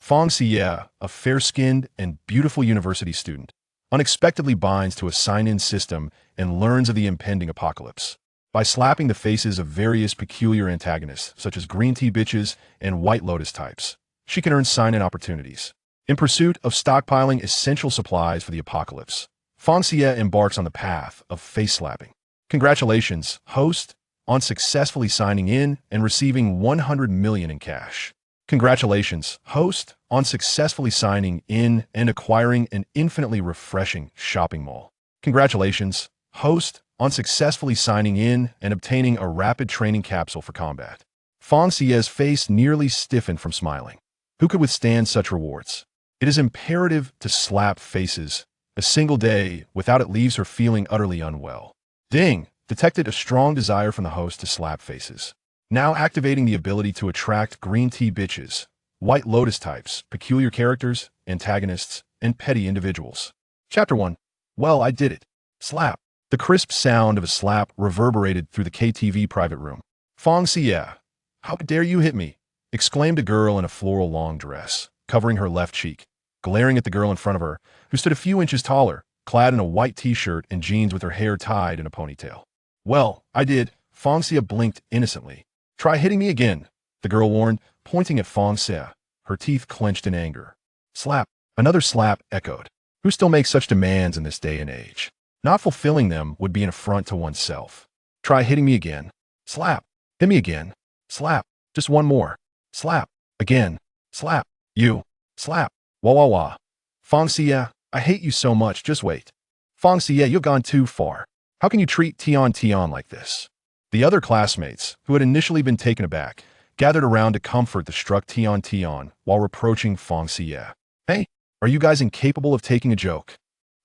Fang Xiyue, a fair-skinned and beautiful university student, unexpectedly binds to a sign-in system and learns of the impending apocalypse. By slapping the faces of various peculiar antagonists, such as green tea bitches and white lotus types, she can earn sign-in opportunities. In pursuit of stockpiling essential supplies for the apocalypse, Fang Xiyue embarks on the path of face-slapping. Congratulations, host, on successfully signing in and receiving 100 million in cash. Congratulations, host, on successfully signing in and acquiring an infinitely refreshing shopping mall. Congratulations, host, on successfully signing in and obtaining a rapid training capsule for combat. Fang Xiyue's face nearly stiffened from smiling. Who could withstand such rewards? It is imperative to slap faces a single day without it leaves her feeling utterly unwell. Ding! Detected a strong desire from the host to slap faces. Now activating the ability to attract green tea bitches, white lotus types, peculiar characters, antagonists, and petty individuals. Chapter 1. Well, I did it. Slap. The crisp sound of a slap reverberated through the KTV private room. Fang Xiyue, how dare you hit me? Exclaimed a girl in a floral long dress, covering her left cheek, glaring at the girl in front of her, who stood a few inches taller, clad in a white t-shirt and jeans with her hair tied in a ponytail. Well, I did. Fang Xiyue blinked innocently. Try hitting me again, the girl warned, pointing at Fang Xiyue, her teeth clenched in anger. Slap. Another slap echoed. Who still makes such demands in this day and age? Not fulfilling them would be an affront to oneself. Try hitting me again. Slap. Hit me again. Slap. Just one more. Slap. Again. Slap. You. Slap. Wah wah wah. Fang Xiyue, I hate you so much, just wait. Fang Xiyue, you've gone too far. How can you treat Tian like this? The other classmates, who had initially been taken aback, gathered around to comfort the struck Tian while reproaching Fang Xiyue. Hey, are you guys incapable of taking a joke?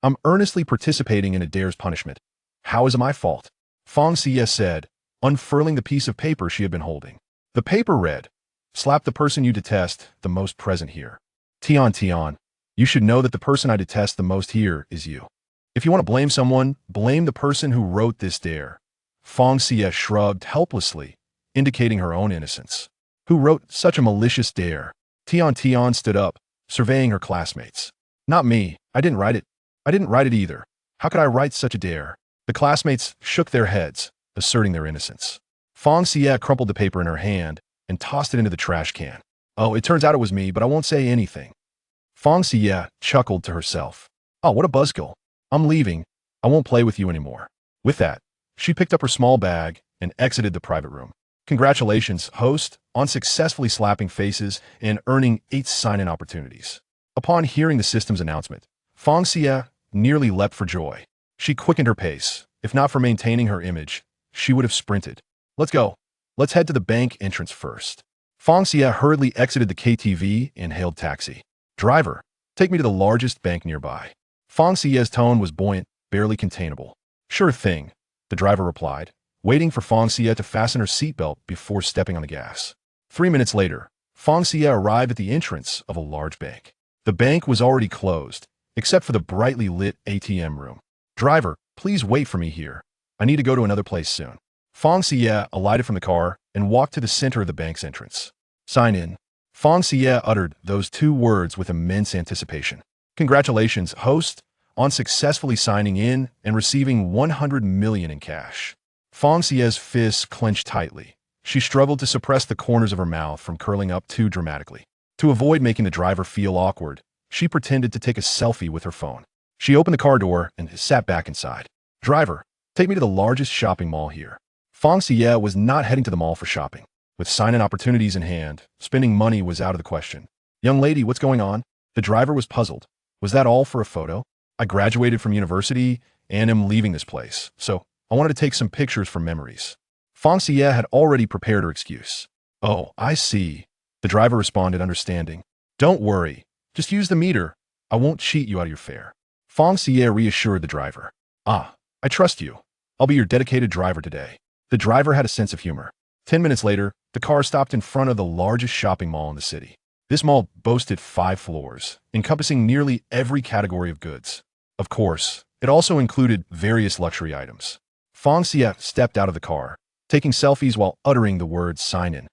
I'm earnestly participating in a dare's punishment. How is it my fault? Fang Xiyue said, unfurling the piece of paper she had been holding. The paper read, slap the person you detest the most present here. Tian, you should know that the person I detest the most here is you. If you want to blame someone, blame the person who wrote this dare. Fang Xiyue shrugged helplessly, indicating her own innocence. Who wrote such a malicious dare? Tian stood up, surveying her classmates. Not me. I didn't write it. I didn't write it either. How could I write such a dare? The classmates shook their heads, asserting their innocence. Fang Xiyue crumpled the paper in her hand and tossed it into the trash can. Oh, it turns out it was me, but I won't say anything. Fang Xiyue chuckled to herself. Oh, what a buzzkill. I'm leaving. I won't play with you anymore. With that, she picked up her small bag and exited the private room. Congratulations, host, on successfully slapping faces and earning 8 sign-in opportunities. Upon hearing the system's announcement, Fang Xiyue nearly leapt for joy. She quickened her pace. If not for maintaining her image, she would have sprinted. Let's go. Let's head to the bank entrance first. Fang Xiyue hurriedly exited the KTV and hailed taxi. Driver, take me to the largest bank nearby. Fang Xiyue's tone was buoyant, barely containable. Sure thing, the driver replied, waiting for Fang Xiyue to fasten her seatbelt before stepping on the gas. 3 minutes later, Fang Xiyue arrived at the entrance of a large bank. The bank was already closed, except for the brightly lit ATM room. Driver, please wait for me here. I need to go to another place soon. Fang Xiyue alighted from the car and walked to the center of the bank's entrance. Sign in. Fang Xiyue uttered those 2 words with immense anticipation. Congratulations, host, on successfully signing in and receiving 100 million in cash. Fang Xiyue's fists clenched tightly. She struggled to suppress the corners of her mouth from curling up too dramatically. To avoid making the driver feel awkward, she pretended to take a selfie with her phone. She opened the car door and sat back inside. Driver, take me to the largest shopping mall here. Fang Xiyue was not heading to the mall for shopping. With sign-in opportunities in hand, spending money was out of the question. Young lady, what's going on? The driver was puzzled. Was that all for a photo? I graduated from university and am leaving this place, so I wanted to take some pictures for memories. Fang Xiyue had already prepared her excuse. Oh, I see. The driver responded, understanding. Don't worry. Just use the meter. I won't cheat you out of your fare. Fang Xiyue reassured the driver. Ah, I trust you. I'll be your dedicated driver today. The driver had a sense of humor. 10 minutes later, the car stopped in front of the largest shopping mall in the city. This mall boasted 5 floors, encompassing nearly every category of goods. Of course, it also included various luxury items. Fang Xiyue stepped out of the car, taking selfies while uttering the words sign in.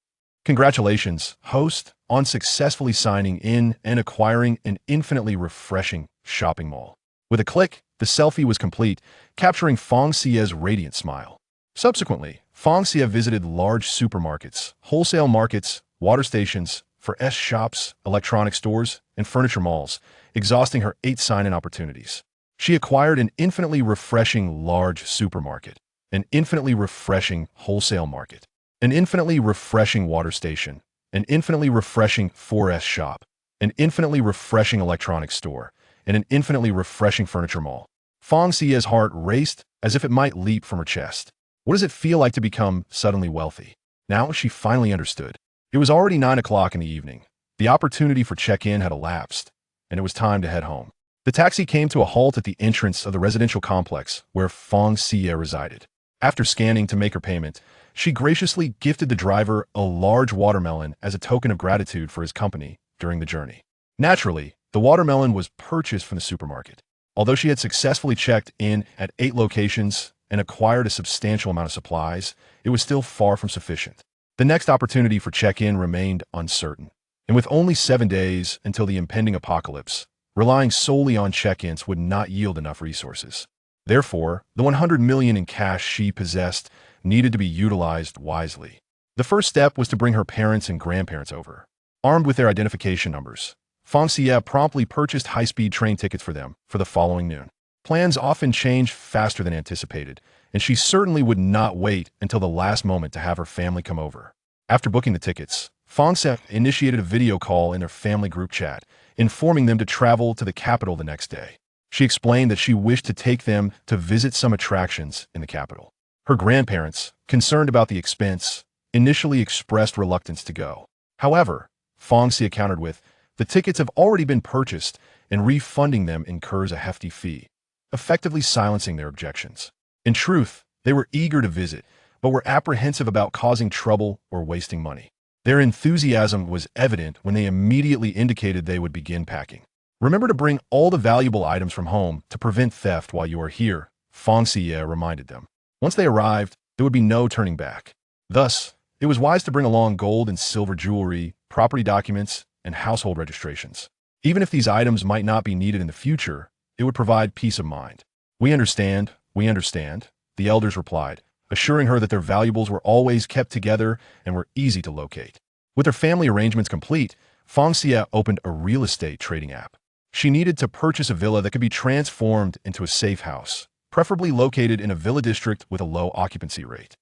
Congratulations, host, on successfully signing in and acquiring an infinitely refreshing shopping mall. With a click, the selfie was complete, capturing Fang Xiyue's radiant smile. Subsequently, Fang Xiyue visited large supermarkets, wholesale markets, water stations, headfirst shops, electronic stores, and furniture malls, exhausting her 8 sign-in opportunities. She acquired an infinitely refreshing large supermarket, an infinitely refreshing wholesale market, an infinitely refreshing water station, an infinitely refreshing headfirst shop, an infinitely refreshing electronics store, and an infinitely refreshing furniture mall. Fang Xiyue's heart raced as if it might leap from her chest. What does it feel like to become suddenly wealthy? Now she finally understood. It was already 9 o'clock in the evening. The opportunity for check-in had elapsed, and it was time to head home. The taxi came to a halt at the entrance of the residential complex where Fang Xiyue resided. After scanning to make her payment, she graciously gifted the driver a large watermelon as a token of gratitude for his company during the journey. Naturally, the watermelon was purchased from the supermarket. Although she had successfully checked in at 8 locations and acquired a substantial amount of supplies, it was still far from sufficient. The next opportunity for check-in remained uncertain, and with only 7 days until the impending apocalypse, relying solely on check-ins would not yield enough resources. Therefore, the 100 million in cash she possessed needed to be utilized wisely. The first step was to bring her parents and grandparents over. Armed with their identification numbers, Fang Xiyue promptly purchased high-speed train tickets for them for the following noon. Plans often change faster than anticipated, and she certainly would not wait until the last moment to have her family come over. After booking the tickets, Fang Xiyue initiated a video call in their family group chat, informing them to travel to the capital the next day. She explained that she wished to take them to visit some attractions in the capital. Her grandparents, concerned about the expense, initially expressed reluctance to go. However, Fang Xiyue countered with, "The tickets have already been purchased, and refunding them incurs a hefty fee," effectively silencing their objections. In truth, they were eager to visit, but were apprehensive about causing trouble or wasting money. Their enthusiasm was evident when they immediately indicated they would begin packing. "Remember to bring all the valuable items from home to prevent theft while you are here," Fang Xiyue reminded them. Once they arrived, there would be no turning back. Thus, it was wise to bring along gold and silver jewelry, property documents, and household registrations. Even if these items might not be needed in the future, it would provide peace of mind. We understand," the elders replied, assuring her that their valuables were always kept together and were easy to locate. With her family arrangements complete, Fang Xiyue opened a real estate trading app. She needed to purchase a villa that could be transformed into a safe house, preferably located in a villa district with a low occupancy rate.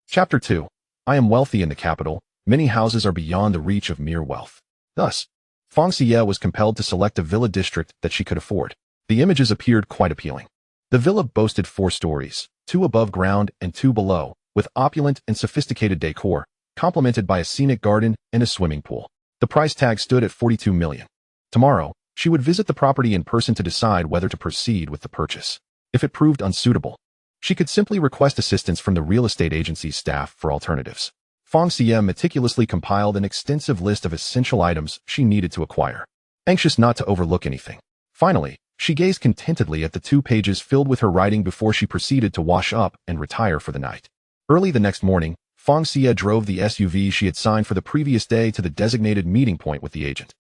Chapter 2. I am wealthy in the capital. Many houses are beyond the reach of mere wealth. Thus, Fang Xiyue was compelled to select a villa district that she could afford. The images appeared quite appealing. The villa boasted 4 stories, 2 above ground and 2 below, with opulent and sophisticated decor, complemented by a scenic garden and a swimming pool. The price tag stood at 42 million. Tomorrow, she would visit the property in person to decide whether to proceed with the purchase. If it proved unsuitable, she could simply request assistance from the real estate agency's staff for alternatives. Fang Xiyue meticulously compiled an extensive list of essential items she needed to acquire, anxious not to overlook anything. Finally, she gazed contentedly at the 2 pages filled with her writing before she proceeded to wash up and retire for the night. Early the next morning, Fang Xiyue drove the SUV she had signed for the previous day to the designated meeting point with the agent.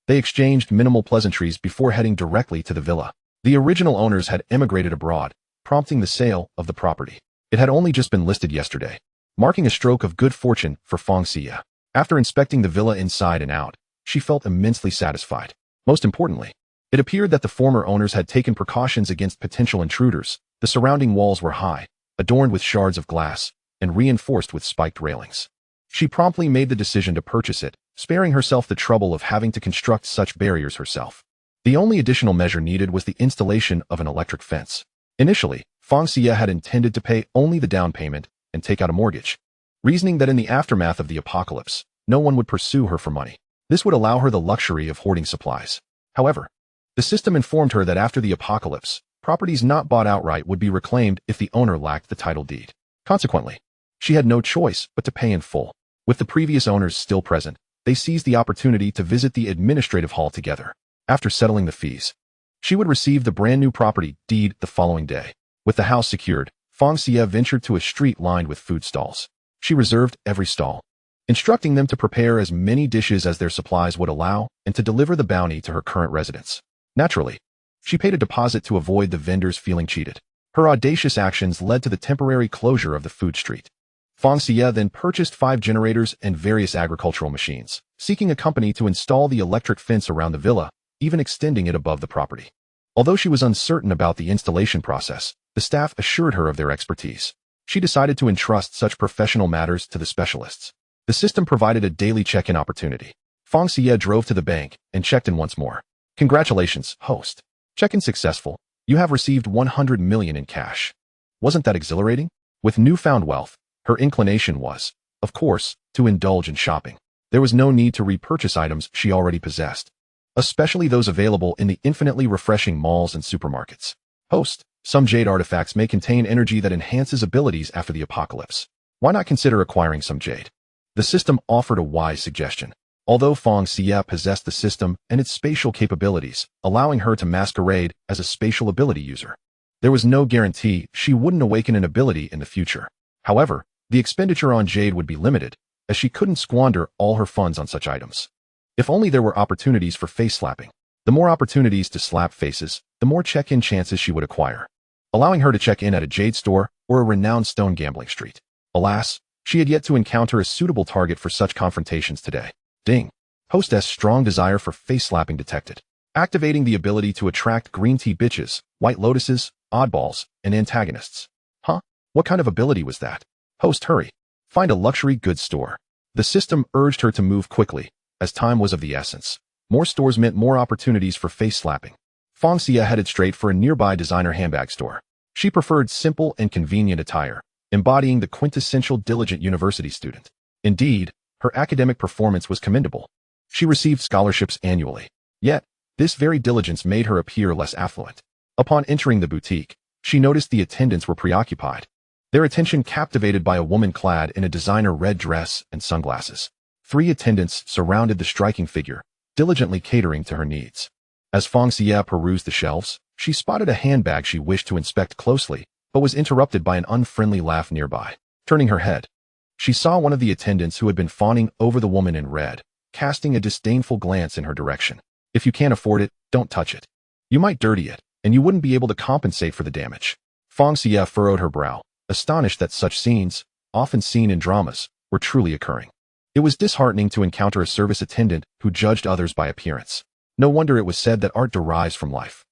They exchanged minimal pleasantries before heading directly to the villa. The original owners had emigrated abroad, prompting the sale of the property. It had only just been listed yesterday, marking a stroke of good fortune for Fang Xiyue. After inspecting the villa inside and out, she felt immensely satisfied. Most importantly, it appeared that the former owners had taken precautions against potential intruders. The surrounding walls were high, adorned with shards of glass, and reinforced with spiked railings. She promptly made the decision to purchase it, sparing herself the trouble of having to construct such barriers herself. The only additional measure needed was the installation of an electric fence. Initially, Fang Xiyue had intended to pay only the down payment and take out a mortgage, reasoning that in the aftermath of the apocalypse, no one would pursue her for money. This would allow her the luxury of hoarding supplies. However, the system informed her that after the apocalypse, properties not bought outright would be reclaimed if the owner lacked the title deed. Consequently, she had no choice but to pay in full. With the previous owners still present, they seized the opportunity to visit the administrative hall together. After settling the fees, she would receive the brand new property deed the following day. With the house secured, Fang Xiyue ventured to a street lined with food stalls. She reserved every stall, instructing them to prepare as many dishes as their supplies would allow and to deliver the bounty to her current residence. Naturally, she paid a deposit to avoid the vendors feeling cheated. Her audacious actions led to the temporary closure of the food street. Fang Xiyue then purchased 5 generators and various agricultural machines, seeking a company to install the electric fence around the villa, even extending it above the property. Although she was uncertain about the installation process, the staff assured her of their expertise. She decided to entrust such professional matters to the specialists. The system provided a daily check-in opportunity. Fang Xiyue drove to the bank and checked in once more. Congratulations, host. Check-in successful. You have received 100 million in cash. Wasn't that exhilarating? With newfound wealth, her inclination was, of course, to indulge in shopping. There was no need to repurchase items she already possessed, especially those available in the infinitely refreshing malls and supermarkets. Host, some jade artifacts may contain energy that enhances abilities after the apocalypse. Why not consider acquiring some jade? The system offered a wise suggestion. Although Fang Xiyue possessed the system and its spatial capabilities, allowing her to masquerade as a spatial ability user, there was no guarantee she wouldn't awaken an ability in the future. However, the expenditure on jade would be limited, as she couldn't squander all her funds on such items. If only there were opportunities for face slapping. The more opportunities to slap faces, the more check-in chances she would acquire, allowing her to check in at a jade store or a renowned stone gambling street. Alas, she had yet to encounter a suitable target for such confrontations today. Ding. Hostess' strong desire for face slapping detected, activating the ability to attract green tea bitches, white lotuses, oddballs, and antagonists. Huh? What kind of ability was that? Host, hurry. Find a luxury goods store. The system urged her to move quickly, as time was of the essence. More stores meant more opportunities for face slapping. Fang Xiyue headed straight for a nearby designer handbag store. She preferred simple and convenient attire, embodying the quintessential diligent university student. Indeed, her academic performance was commendable. She received scholarships annually. Yet, this very diligence made her appear less affluent. Upon entering the boutique, she noticed the attendants were preoccupied, their attention captivated by a woman clad in a designer red dress and sunglasses. 3 attendants surrounded the striking figure, diligently catering to her needs. As Fang Xiyue perused the shelves, she spotted a handbag she wished to inspect closely, but was interrupted by an unfriendly laugh nearby. Turning her head, she saw one of the attendants who had been fawning over the woman in red, casting a disdainful glance in her direction. If you can't afford it, don't touch it. You might dirty it, and you wouldn't be able to compensate for the damage. Fang Xiyue furrowed her brow, astonished that such scenes, often seen in dramas, were truly occurring. It was disheartening to encounter a service attendant who judged others by appearance. No wonder it was said that art derives from life.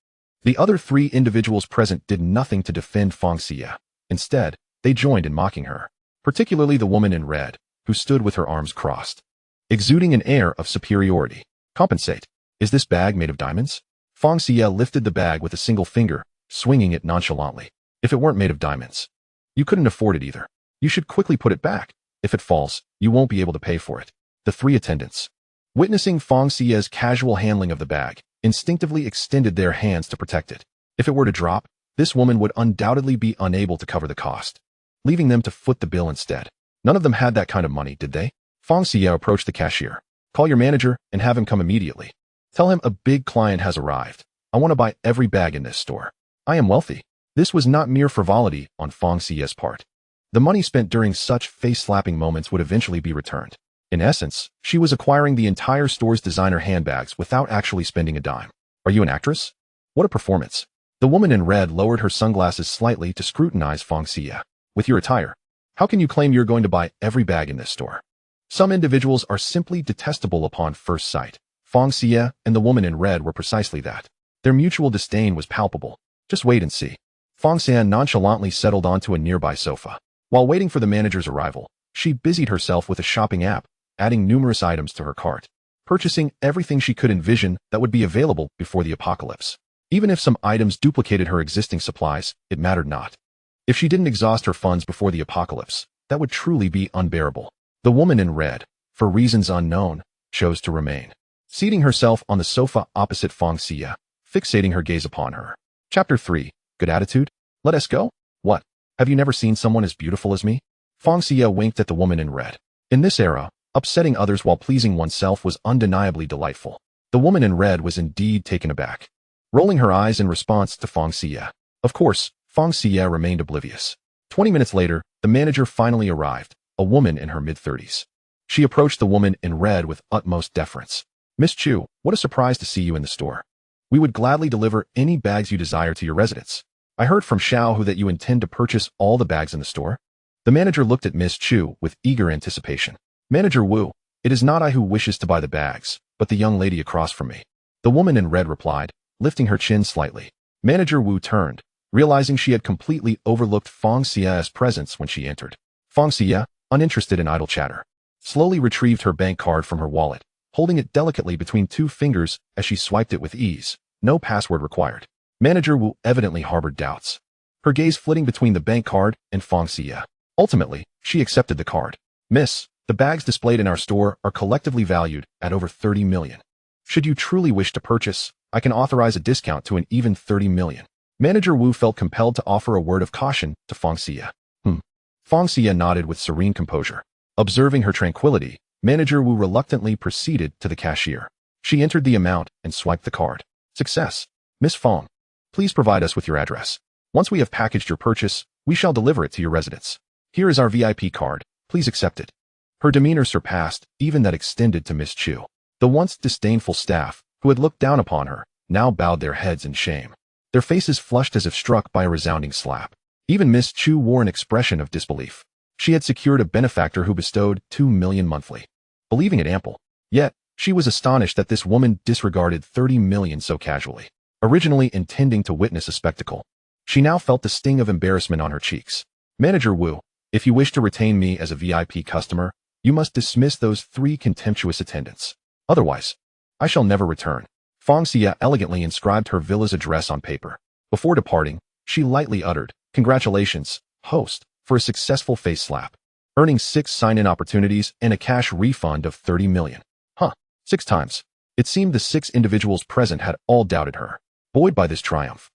The other 3 individuals present did nothing to defend Fang Xiyue. Instead, they joined in mocking her, particularly the woman in red, who stood with her arms crossed, exuding an air of superiority. Compensate. Is this bag made of diamonds? Fang Xiyue lifted the bag with a single finger, swinging it nonchalantly. If it weren't made of diamonds, you couldn't afford it either. You should quickly put it back. If it falls, you won't be able to pay for it. The 3 attendants, witnessing Fang Xiyue's casual handling of the bag, instinctively extended their hands to protect it. If it were to drop, this woman would undoubtedly be unable to cover the cost, leaving them to foot the bill instead. None of them had that kind of money, did they? Fang Xiyue approached the cashier. Call your manager and have him come immediately. Tell him a big client has arrived. I want to buy every bag in this store. I am wealthy. This was not mere frivolity on Fang Xiyue's part. The money spent during such face-slapping moments would eventually be returned. In essence, she was acquiring the entire store's designer handbags without actually spending a dime. Are you an actress? What a performance. The woman in red lowered her sunglasses slightly to scrutinize Fang Xiyue. With your attire, how can you claim you're going to buy every bag in this store? Some individuals are simply detestable upon first sight. Fang Xiyue and the woman in red were precisely that. Their mutual disdain was palpable. Just wait and see. Fang Xiyue nonchalantly settled onto a nearby sofa. While waiting for the manager's arrival, she busied herself with a shopping app, adding numerous items to her cart, purchasing everything she could envision that would be available before the apocalypse. Even if some items duplicated her existing supplies, it mattered not. If she didn't exhaust her funds before the apocalypse, that would truly be unbearable. The woman in red, for reasons unknown, chose to remain, seating herself on the sofa opposite Fang Xiyue, fixating her gaze upon her. Chapter 3. Good attitude? Let us go? What? Have you never seen someone as beautiful as me? Fang Xiyue winked at the woman in red. In this era, upsetting others while pleasing oneself was undeniably delightful. The woman in red was indeed taken aback, rolling her eyes in response to Fang Xiyue. Of course, Fang Xiyue remained oblivious. 20 minutes later, the manager finally arrived, a woman in her mid-30s. She approached the woman in red with utmost deference. Miss Chu, what a surprise to see you in the store. We would gladly deliver any bags you desire to your residence. I heard from Xiao that you intend to purchase all the bags in the store. The manager looked at Miss Chu with eager anticipation. Manager Wu, it is not I who wishes to buy the bags, but the young lady across from me. The woman in red replied, lifting her chin slightly. Manager Wu turned, realizing she had completely overlooked Fang Xiyue's presence when she entered. Fang Xiyue, uninterested in idle chatter, slowly retrieved her bank card from her wallet, holding it delicately between two fingers as she swiped it with ease. No password required. Manager Wu evidently harbored doubts, her gaze flitting between the bank card and Fang Xiyue. Ultimately, she accepted the card. Miss, the bags displayed in our store are collectively valued at over 30 million. Should you truly wish to purchase, I can authorize a discount to an even 30 million. Manager Wu felt compelled to offer a word of caution to Fang Xiyue. Fang Xiyue nodded with serene composure. Observing her tranquility, Manager Wu reluctantly proceeded to the cashier. She entered the amount and swiped the card. Success. Miss Fang, please provide us with your address. Once we have packaged your purchase, we shall deliver it to your residence. Here is our VIP card. Please accept it. Her demeanor surpassed even that extended to Miss Chu. The once disdainful staff, who had looked down upon her, now bowed their heads in shame. Their faces flushed as if struck by a resounding slap. Even Miss Chu wore an expression of disbelief. She had secured a benefactor who bestowed 2 million monthly, believing it ample. Yet, she was astonished that this woman disregarded 30 million so casually, originally intending to witness a spectacle. She now felt the sting of embarrassment on her cheeks. Manager Wu, if you wish to retain me as a VIP customer, you must dismiss those 3 contemptuous attendants. Otherwise, I shall never return. Fang Xiyue elegantly inscribed her villa's address on paper. Before departing, she lightly uttered, "Congratulations, host, for a successful face slap, earning 6 sign-in opportunities and a cash refund of 30 million. 6 times. It seemed the 6 individuals present had all doubted her. Buoyed by this triumph,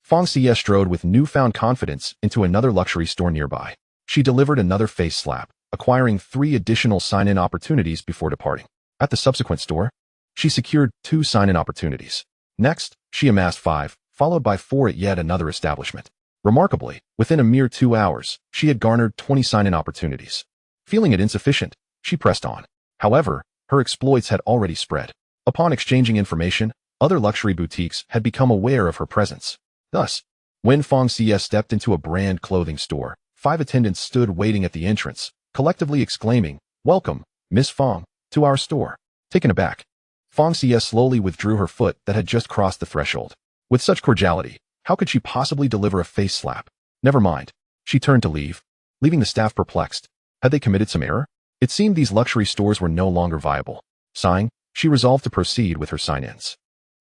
Fang Xiyue strode with newfound confidence into another luxury store nearby. She delivered another face slap, acquiring 3 additional sign-in opportunities before departing. At the subsequent store, she secured 2 sign-in opportunities. Next, she amassed 5, followed by 4 at yet another establishment. Remarkably, within a mere 2 hours, she had garnered 20 sign-in opportunities. Feeling it insufficient, she pressed on. However, her exploits had already spread. Upon exchanging information, other luxury boutiques had become aware of her presence. Thus, when Fang Xiyue stepped into a brand clothing store, 5 attendants stood waiting at the entrance, collectively exclaiming, "Welcome, Miss Fang, to our store." Taken aback, Fang Xiyue slowly withdrew her foot that had just crossed the threshold. With such cordiality, how could she possibly deliver a face slap? Never mind. She turned to leave, leaving the staff perplexed. Had they committed some error? It seemed these luxury stores were no longer viable. Sighing, she resolved to proceed with her sign-ins.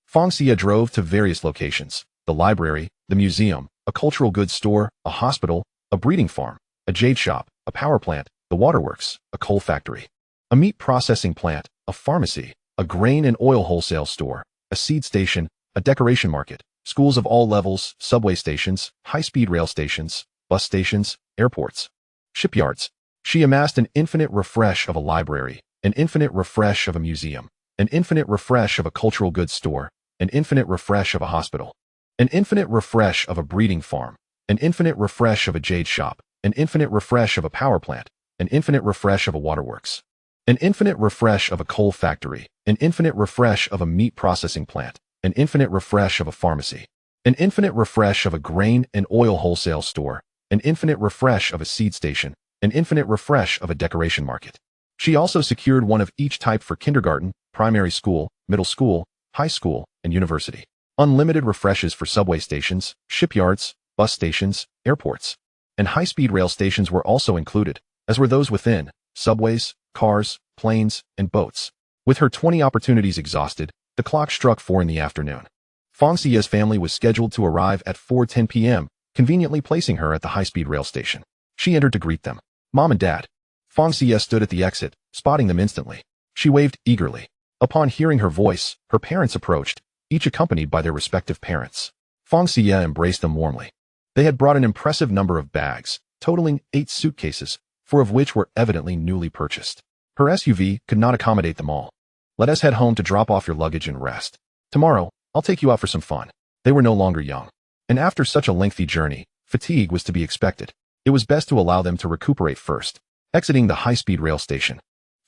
Fang Xiyue drove to various locations: the library, the museum, a cultural goods store, a hospital, a breeding farm, a jade shop, a power plant, the waterworks, a coal factory, a meat processing plant, a pharmacy, a grain and oil wholesale store, a seed station, a decoration market, schools of all levels, subway stations, high-speed rail stations, bus stations, airports, shipyards. She amassed an infinite refresh of a library, an infinite refresh of a museum, an infinite refresh of a cultural goods store, an infinite refresh of a hospital, an infinite refresh of a breeding farm, an infinite refresh of a jade shop, an infinite refresh of a power plant, an infinite refresh of a waterworks, an infinite refresh of a coal factory, an infinite refresh of a meat processing plant, an infinite refresh of a pharmacy, an infinite refresh of a grain and oil wholesale store, an infinite refresh of a seed station, an infinite refresh of a decoration market. She also secured one of each type for kindergarten, primary school, middle school, high school, and university. Unlimited refreshes for subway stations, shipyards, bus stations, airports, and high-speed rail stations were also included, as were those within subways, cars, planes, and boats. With her 20 opportunities exhausted, the clock struck 4 in the afternoon. Fang Xiyue's family was scheduled to arrive at 4:10 p.m., conveniently placing her at the high-speed rail station. She entered to greet them. Mom and Dad. Fang Xiyue stood at the exit, spotting them instantly. She waved eagerly. Upon hearing her voice, her parents approached, each accompanied by their respective parents. Fang Xiyue embraced them warmly. They had brought an impressive number of bags, totaling 8 suitcases, 4 of which were evidently newly purchased. Her SUV could not accommodate them all. "Let us head home to drop off your luggage and rest. Tomorrow, I'll take you out for some fun." They were no longer young, and after such a lengthy journey, fatigue was to be expected. It was best to allow them to recuperate first. Exiting the high-speed rail station,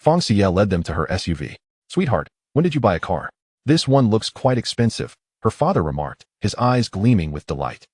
Fang Xiyue led them to her SUV. Sweetheart, when did you buy a car? This one looks quite expensive, her father remarked, his eyes gleaming with delight.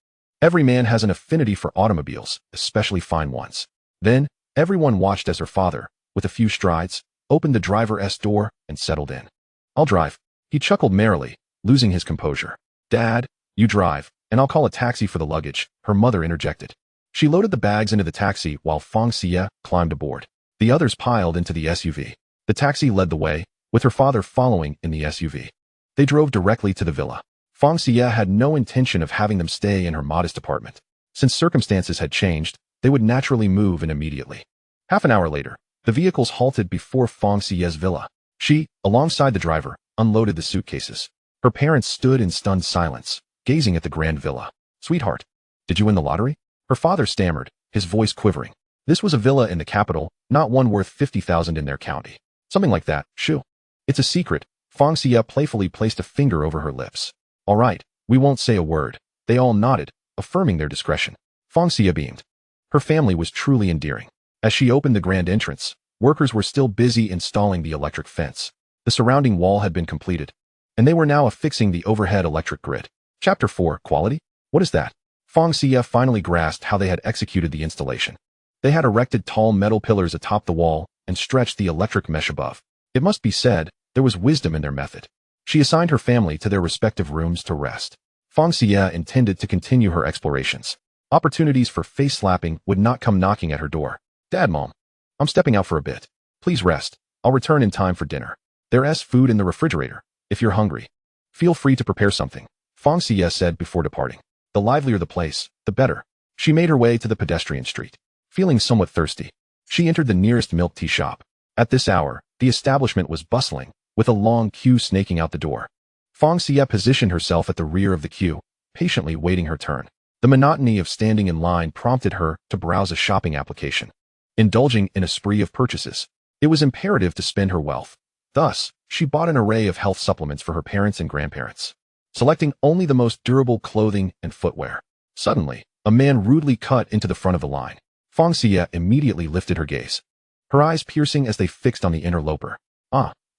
Every man has an affinity for automobiles, especially fine ones. Then, everyone watched as her father, with a few strides, opened the driver's door and settled in. I'll drive. He chuckled merrily, losing his composure. Dad, you drive, and I'll call a taxi for the luggage, her mother interjected. She loaded the bags into the taxi while Fang Xiyue climbed aboard. The others piled into the SUV. The taxi led the way, with her father following in the SUV. They drove directly to the villa. Fang Xiyue had no intention of having them stay in her modest apartment. Since circumstances had changed, they would naturally move in immediately. Half an hour later, the vehicles halted before Fang Xiyue's villa. She, alongside the driver, unloaded the suitcases. Her parents stood in stunned silence, gazing at the grand villa. Sweetheart, did you win the lottery? Her father stammered, his voice quivering. This was a villa in the capital, not one worth 50,000 in their county. Something like that, shoo. It's a secret. Fang Xiyue playfully placed a finger over her lips. All right, we won't say a word. They all nodded, affirming their discretion. Fang Xiyue beamed. Her family was truly endearing. As she opened the grand entrance, workers were still busy installing the electric fence. The surrounding wall had been completed, and they were now affixing the overhead electric grid. Chapter 4, Quality? What is that? Fang Xiyue finally grasped how they had executed the installation. They had erected tall metal pillars atop the wall and stretched the electric mesh above. It must be said, there was wisdom in their method. She assigned her family to their respective rooms to rest. Fang Xiyue intended to continue her explorations. Opportunities for face slapping would not come knocking at her door. Dad, Mom, I'm stepping out for a bit. Please rest. I'll return in time for dinner. There's food in the refrigerator. If you're hungry, feel free to prepare something, Fang Xiyue said before departing. The livelier the place, the better. She made her way to the pedestrian street. Feeling somewhat thirsty, she entered the nearest milk tea shop. At this hour, the establishment was bustling, with a long queue snaking out the door. Fang Xiyue positioned herself at the rear of the queue, patiently waiting her turn. The monotony of standing in line prompted her to browse a shopping application. Indulging in a spree of purchases, it was imperative to spend her wealth. Thus, she bought an array of health supplements for her parents and grandparents, selecting only the most durable clothing and footwear. Suddenly, a man rudely cut into the front of the line. Fang Xiyue immediately lifted her gaze, her eyes piercing as they fixed on the interloper.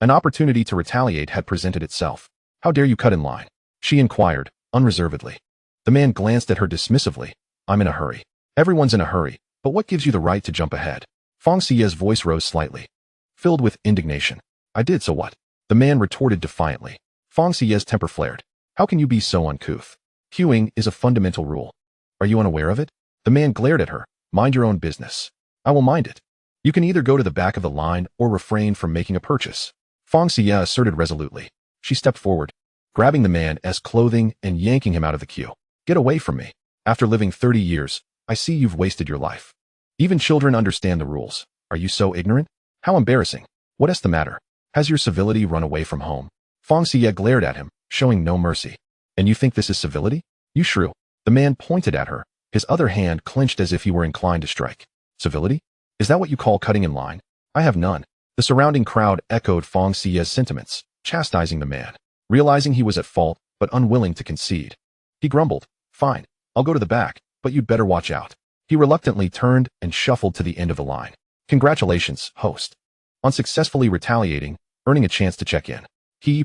An opportunity to retaliate had presented itself. How dare you cut in line? She inquired, unreservedly. The man glanced at her dismissively. I'm in a hurry. Everyone's in a hurry, but what gives you the right to jump ahead? Fang Xiyue's voice rose slightly, filled with indignation. I did, so what? The man retorted defiantly. Fang Xiyue's temper flared. How can you be so uncouth? Queuing is a fundamental rule. Are you unaware of it? The man glared at her. Mind your own business. I will mind it. You can either go to the back of the line or refrain from making a purchase, Fang Xiyue asserted resolutely. She stepped forward, grabbing the man's clothing and yanking him out of the queue. Get away from me. After living 30 years, I see you've wasted your life. Even children understand the rules. Are you so ignorant? How embarrassing. What's the matter? Has your civility run away from home? Fang Xiyue glared at him, showing no mercy. And you think this is civility? You shrew. The man pointed at her, his other hand clenched as if he were inclined to strike. Civility? Is that what you call cutting in line? I have none. The surrounding crowd echoed Fang Xiyue's sentiments, chastising the man, realizing he was at fault, but unwilling to concede. He grumbled, Fine, I'll go to the back, but you'd better watch out. He reluctantly turned and shuffled to the end of the line. Congratulations, host, on successfully retaliating, earning a chance to check in.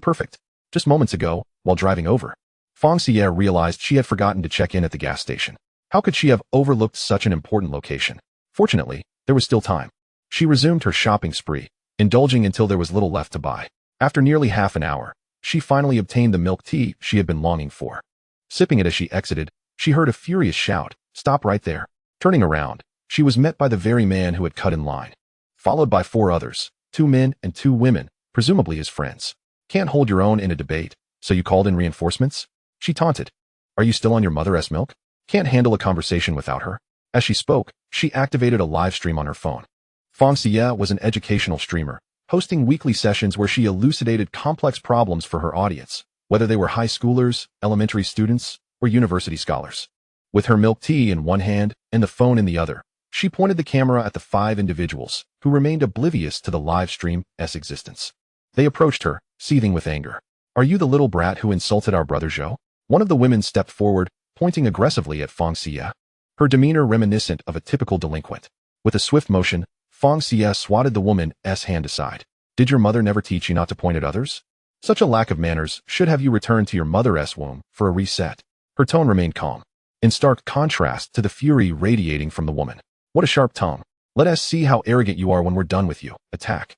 Perfect. Just moments ago, while driving over, Fang Xiyue realized she had forgotten to check in at the gas station. How could she have overlooked such an important location? Fortunately, there was still time. She resumed her shopping spree, indulging until there was little left to buy. After nearly half an hour, she finally obtained the milk tea she had been longing for. Sipping it as she exited, she heard a furious shout, Stop right there. Turning around, she was met by the very man who had cut in line, followed by 4 others, 2 men and 2 women, presumably his friends. Can't hold your own in a debate, so you called in reinforcements? She taunted. Are you still on your mother's milk? Can't handle a conversation without her? As she spoke, she activated a live stream on her phone. Fang Xiyue was an educational streamer, hosting weekly sessions where she elucidated complex problems for her audience, whether they were high schoolers, elementary students, or university scholars. With her milk tea in one hand and the phone in the other, she pointed the camera at the 5 individuals who remained oblivious to the live stream's existence. They approached her, seething with anger. Are you the little brat who insulted our brother Zhou? One of the women stepped forward, pointing aggressively at Fang Xiyue, her demeanor reminiscent of a typical delinquent. With a swift motion, Fang Xiyue swatted the woman's hand aside. Did your mother never teach you not to point at others? Such a lack of manners should have you return to your mother's womb for a reset. Her tone remained calm, in stark contrast to the fury radiating from the woman. What a sharp tongue. Let us see how arrogant you are when we're done with you. Attack.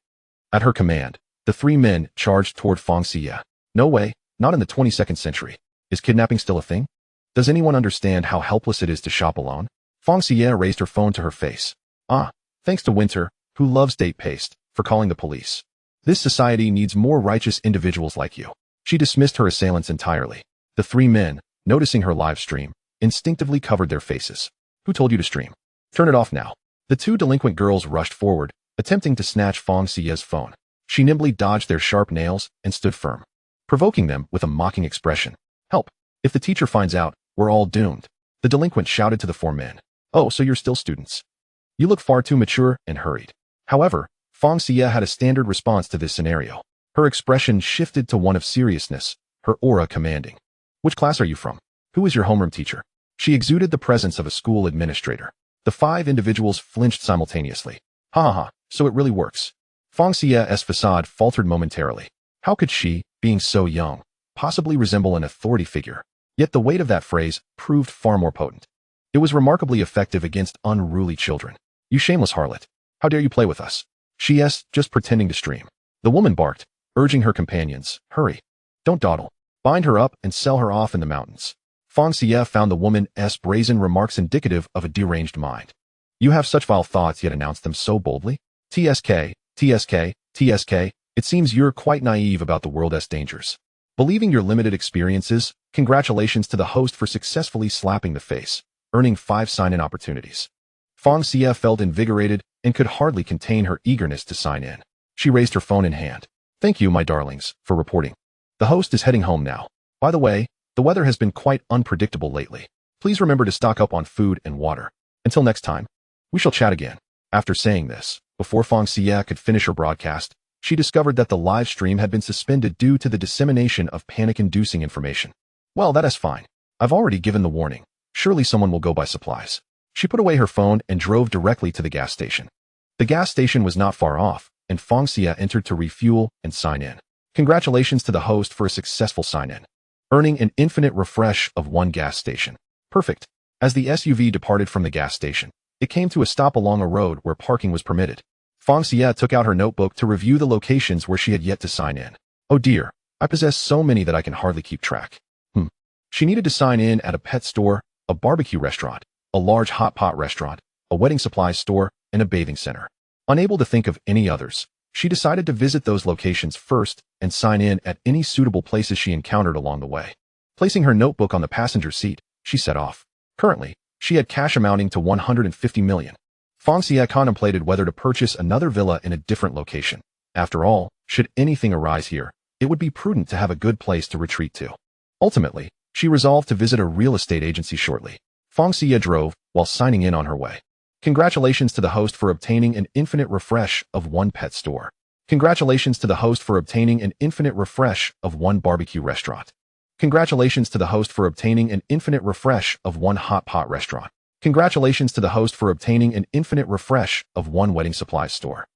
At her command, the three men charged toward Fang Xiyue. No way, not in the 22nd century. Is kidnapping still a thing? Does anyone understand how helpless it is to shop alone? Fang Xiyue raised her phone to her face. Ah, thanks to Winter, who loves date paste, for calling the police. This society needs more righteous individuals like you. She dismissed her assailants entirely. The three men, noticing her live stream, instinctively covered their faces. Who told you to stream? Turn it off now. The two delinquent girls rushed forward, attempting to snatch Fang Xiyue's phone. She nimbly dodged their sharp nails and stood firm, provoking them with a mocking expression. Help! If the teacher finds out, we're all doomed. The delinquent shouted to the four men. Oh, so you're still students. You look far too mature and hurried. However, Fang Xiyue had a standard response to this scenario. Her expression shifted to one of seriousness, her aura commanding. Which class are you from? Who is your homeroom teacher? She exuded the presence of a school administrator. The five individuals flinched simultaneously. Ha ha ha, so it really works. Fang Xiyue's facade faltered momentarily. How could she, being so young, possibly resemble an authority figure? Yet the weight of that phrase proved far more potent. It was remarkably effective against unruly children. You shameless harlot. How dare you play with us? She's just pretending to stream. The woman barked, urging her companions. Hurry. Don't dawdle. Bind her up and sell her off in the mountains. Fang Xiyue found the woman's brazen remarks indicative of a deranged mind. You have such vile thoughts yet announce them so boldly? TSK, TSK, TSK, it seems you're quite naive about the world's dangers. Believing your limited experiences, congratulations to the host for successfully slapping the face, earning 5 sign-in opportunities. Fang Xiyue felt invigorated and could hardly contain her eagerness to sign in. She raised her phone in hand. Thank you, my darlings, for reporting. The host is heading home now. By the way, the weather has been quite unpredictable lately. Please remember to stock up on food and water. Until next time, we shall chat again. After saying this, before Fang Xiyue could finish her broadcast, she discovered that the live stream had been suspended due to the dissemination of panic-inducing information. Well, that is fine. I've already given the warning. Surely someone will go buy supplies. She put away her phone and drove directly to the gas station. The gas station was not far off, and Fang Xiyue entered to refuel and sign in. Congratulations to the host for a successful sign-in, earning an infinite refresh of 1 gas station. Perfect. As the SUV departed from the gas station, it came to a stop along a road where parking was permitted. Fang Xiyue took out her notebook to review the locations where she had yet to sign in. Oh dear, I possess so many that I can hardly keep track. She needed to sign in at a pet store, a barbecue restaurant, a large hot pot restaurant, a wedding supplies store, and a bathing center. Unable to think of any others, she decided to visit those locations first and sign in at any suitable places she encountered along the way. Placing her notebook on the passenger seat, she set off. Currently, she had cash amounting to 150 million. Fang Xiyue contemplated whether to purchase another villa in a different location. After all, should anything arise here, it would be prudent to have a good place to retreat to. Ultimately, she resolved to visit a real estate agency shortly. Fang Xiyue drove while signing in on her way. Congratulations to the host for obtaining an infinite refresh of 1 pet store. Congratulations to the host for obtaining an infinite refresh of 1 barbecue restaurant. Congratulations to the host for obtaining an infinite refresh of 1 hot pot restaurant. Congratulations to the host for obtaining an infinite refresh of 1 wedding supplies store.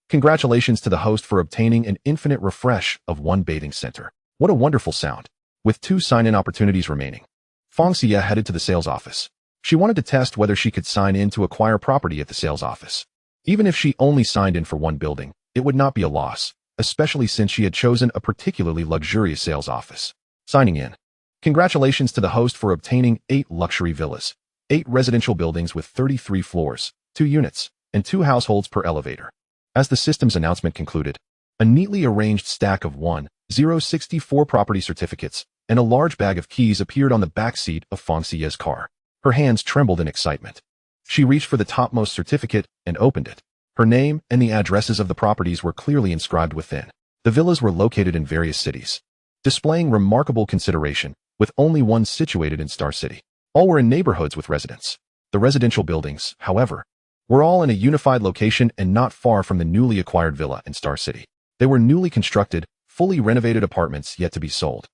Congratulations to the host for obtaining an infinite refresh of 1 bathing center. What a wonderful sound. With 2 sign-in opportunities remaining, Fang Xiyue headed to the sales office. She wanted to test whether she could sign in to acquire property at the sales office. Even if she only signed in for 1 building, it would not be a loss, especially since she had chosen a particularly luxurious sales office. Signing in. Congratulations to the host for obtaining 8 luxury villas, 8 residential buildings with 33 floors, 2 units, and 2 households per elevator. As the system's announcement concluded, a neatly arranged stack of 1064 property certificates and a large bag of keys appeared on the back seat of Fang Xiyue's car. Her hands trembled in excitement. She reached for the topmost certificate and opened it. Her name and the addresses of the properties were clearly inscribed within. The villas were located in various cities, displaying remarkable consideration, with only one situated in Star City. All were in neighborhoods with residents. The residential buildings, however, were all in a unified location and not far from the newly acquired villa in Star City. They were newly constructed, fully renovated apartments yet to be sold.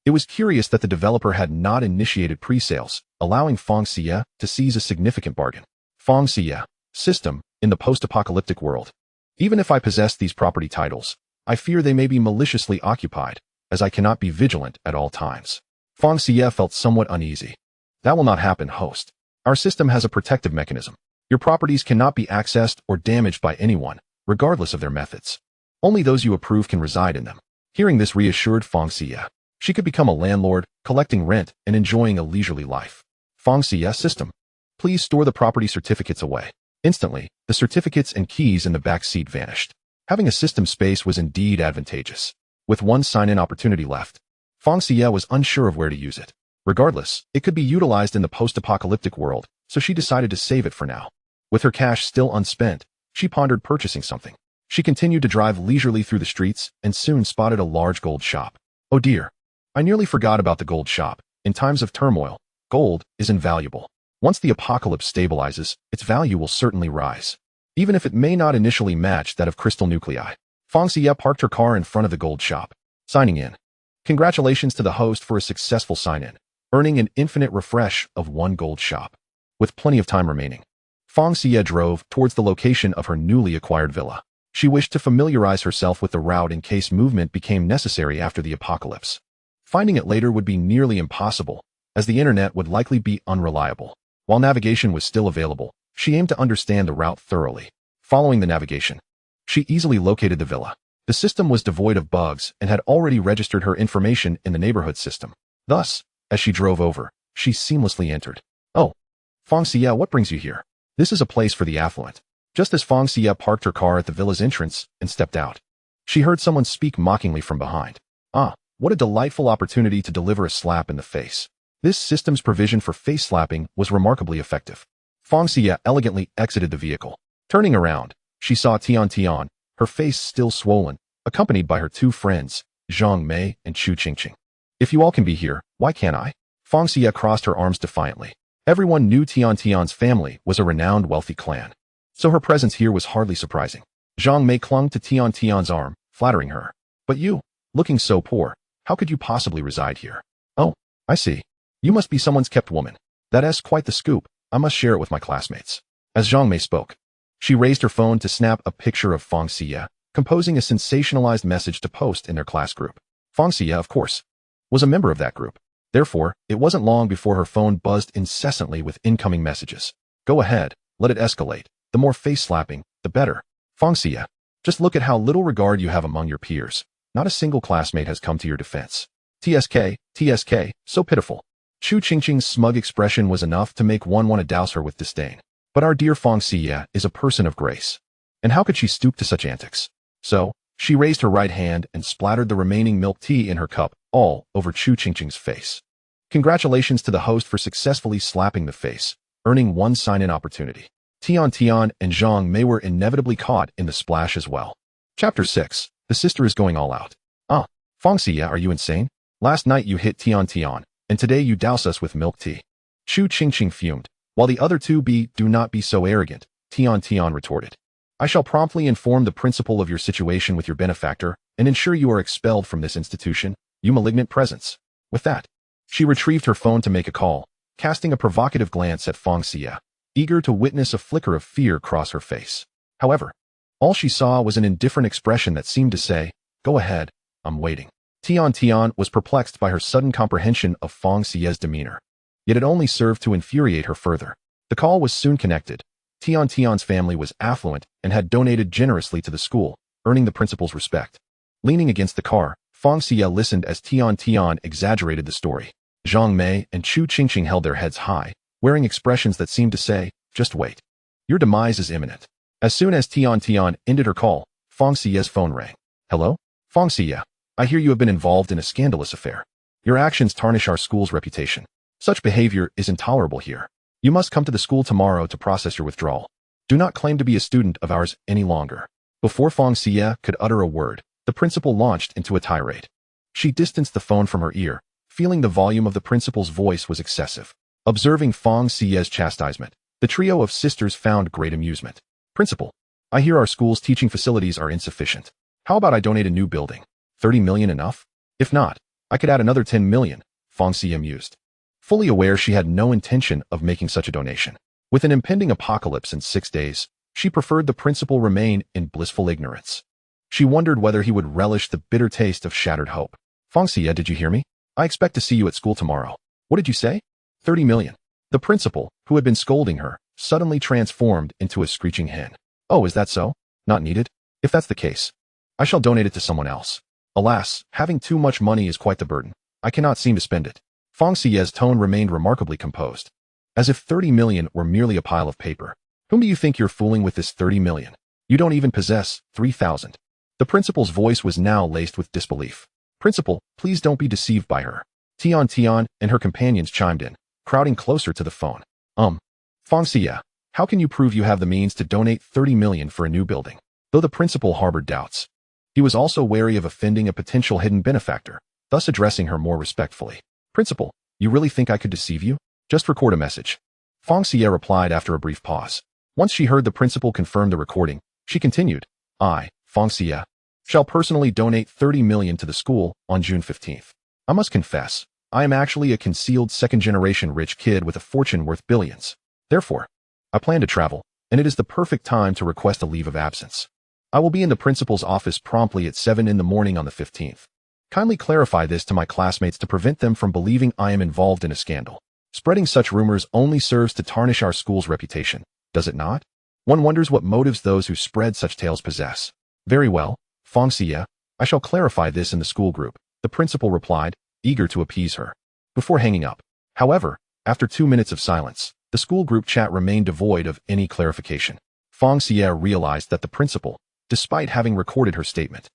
It was curious that the developer had not initiated pre-sales, allowing Fang Xiyue to seize a significant bargain. Fang Xiyue, system, in the post-apocalyptic world. Even if I possess these property titles, I fear they may be maliciously occupied, as I cannot be vigilant at all times. Fang Xiyue felt somewhat uneasy. That will not happen, host. Our system has a protective mechanism. Your properties cannot be accessed or damaged by anyone, regardless of their methods. Only those you approve can reside in them. Hearing this reassured Fang Xiyue. She could become a landlord, collecting rent and enjoying a leisurely life. Fang Xiyue system. Please store the property certificates away. Instantly, the certificates and keys in the back seat vanished. Having a system space was indeed advantageous. With one sign-in opportunity left, Fang Xiyue was unsure of where to use it. Regardless, it could be utilized in the post-apocalyptic world, so she decided to save it for now. With her cash still unspent, she pondered purchasing something. She continued to drive leisurely through the streets and soon spotted a large gold shop. Oh dear. I nearly forgot about the gold shop. In times of turmoil, gold is invaluable. Once the apocalypse stabilizes, its value will certainly rise, even if it may not initially match that of crystal nuclei. Fang Xiyue parked her car in front of the gold shop. Signing in. Congratulations to the host for a successful sign-in, earning an infinite refresh of 1 gold shop. With plenty of time remaining, Fang Xiyue drove towards the location of her newly acquired villa. She wished to familiarize herself with the route in case movement became necessary after the apocalypse. Finding it later would be nearly impossible, as the internet would likely be unreliable. While navigation was still available, she aimed to understand the route thoroughly. Following the navigation, she easily located the villa. The system was devoid of bugs and had already registered her information in the neighborhood system. Thus, as she drove over, she seamlessly entered. Oh, Fang Xiyue, what brings you here? This is a place for the affluent. Just as Fang Xiyue parked her car at the villa's entrance and stepped out, she heard someone speak mockingly from behind. Ah, what a delightful opportunity to deliver a slap in the face. This system's provision for face slapping was remarkably effective. Fang Xiyue elegantly exited the vehicle. Turning around, she saw Tian, her face still swollen, accompanied by her 2 friends, Zhang Mei and Chu Qingqing. If you all can be here, why can't I? Fang Xiyue crossed her arms defiantly. Everyone knew Tian's family was a renowned wealthy clan, so her presence here was hardly surprising. Zhang Mei clung to Tian's arm, flattering her. But you, looking so poor, how could you possibly reside here? Oh, I see. You must be someone's kept woman. That's quite the scoop. I must share it with my classmates. As Zhang Mei spoke, she raised her phone to snap a picture of Fang Xiyue, composing a sensationalized message to post in their class group. Fang Xiyue, of course, was a member of that group. Therefore, it wasn't long before her phone buzzed incessantly with incoming messages. Go ahead, let it escalate. The more face slapping, the better. Fang Xiyue, just look at how little regard you have among your peers. Not a single classmate has come to your defense. TSK, so pitiful. Chu Qingqing's smug expression was enough to make one want to douse her with disdain. But our dear Fang Xiyue is a person of grace. And how could she stoop to such antics? So, she raised her right hand and splattered the remaining milk tea in her cup, all over Chu Qingqing's face. Congratulations to the host for successfully slapping the face, earning 1 sign-in opportunity. Tian and Zhang Mei were inevitably caught in the splash as well. Chapter 6. The sister is going all out. Ah, Fang Xiyue, are you insane? Last night you hit Tian, and today you douse us with milk tea. Chu Qingqing fumed. While the other 2 do not be so arrogant, Tian retorted. I shall promptly inform the principal of your situation with your benefactor and ensure you are expelled from this institution, you malignant presence. With that, she retrieved her phone to make a call, casting a provocative glance at Fang Xiyue, eager to witness a flicker of fear cross her face. However, all she saw was an indifferent expression that seemed to say, go ahead, I'm waiting. Tian was perplexed by her sudden comprehension of Fang Xiyue's demeanor. Yet it only served to infuriate her further. The call was soon connected. Tian's family was affluent and had donated generously to the school, earning the principal's respect. Leaning against the car, Fang Xiyue listened as Tian exaggerated the story. Zhang Mei and Chu Qingqing held their heads high, wearing expressions that seemed to say, just wait. Your demise is imminent. As soon as Tian ended her call, Fang Xiyue's phone rang. Hello? Fang Xiyue, I hear you have been involved in a scandalous affair. Your actions tarnish our school's reputation. Such behavior is intolerable here. You must come to the school tomorrow to process your withdrawal. Do not claim to be a student of ours any longer. Before Fang Xiyue could utter a word, the principal launched into a tirade. She distanced the phone from her ear, feeling the volume of the principal's voice was excessive. Observing Fang Xiyue's chastisement, the trio of sisters found great amusement. Principal, I hear our school's teaching facilities are insufficient. How about I donate a new building? 30 million enough? If not, I could add another 10 million, Fang Xiyue mused. Fully aware she had no intention of making such a donation. With an impending apocalypse in 6 days, She preferred the principal remain in blissful ignorance. She wondered whether he would relish the bitter taste of shattered hope. Fang Xiyue, did you hear me? I expect to see you at school tomorrow. What did you say? 30 million. The principal, who had been scolding her, suddenly transformed into a screeching hen. Oh, is that so? Not needed? If that's the case, I shall donate it to someone else. Alas, having too much money is quite the burden. I cannot seem to spend it. Fang Xiyue's tone remained remarkably composed, as if 30 million were merely a pile of paper. Whom do you think you're fooling with this 30 million? You don't even possess 3,000. The principal's voice was now laced with disbelief. Principal, please don't be deceived by her. Tian and her companions chimed in, crowding closer to the phone. Fang Xiyue, how can you prove you have the means to donate 30 million for a new building? Though the principal harbored doubts, he was also wary of offending a potential hidden benefactor, thus addressing her more respectfully. Principal, you really think I could deceive you? Just record a message. Fang Xiyue replied after a brief pause. Once she heard the principal confirm the recording, she continued, I, Fang Xiyue, shall personally donate 30 million to the school on June 15th. I must confess, I am actually a concealed second-generation rich kid with a fortune worth billions. Therefore, I plan to travel, and it is the perfect time to request a leave of absence. I will be in the principal's office promptly at 7 in the morning on the 15th. Kindly clarify this to my classmates to prevent them from believing I am involved in a scandal. Spreading such rumors only serves to tarnish our school's reputation, does it not? One wonders what motives those who spread such tales possess. Very well, Fang Xiyue, I shall clarify this in the school group, the principal replied, eager to appease her. Before hanging up, however, after 2 minutes of silence, the school group chat remained devoid of any clarification. Fang Xiyue realized that the principal, despite having recorded her statement,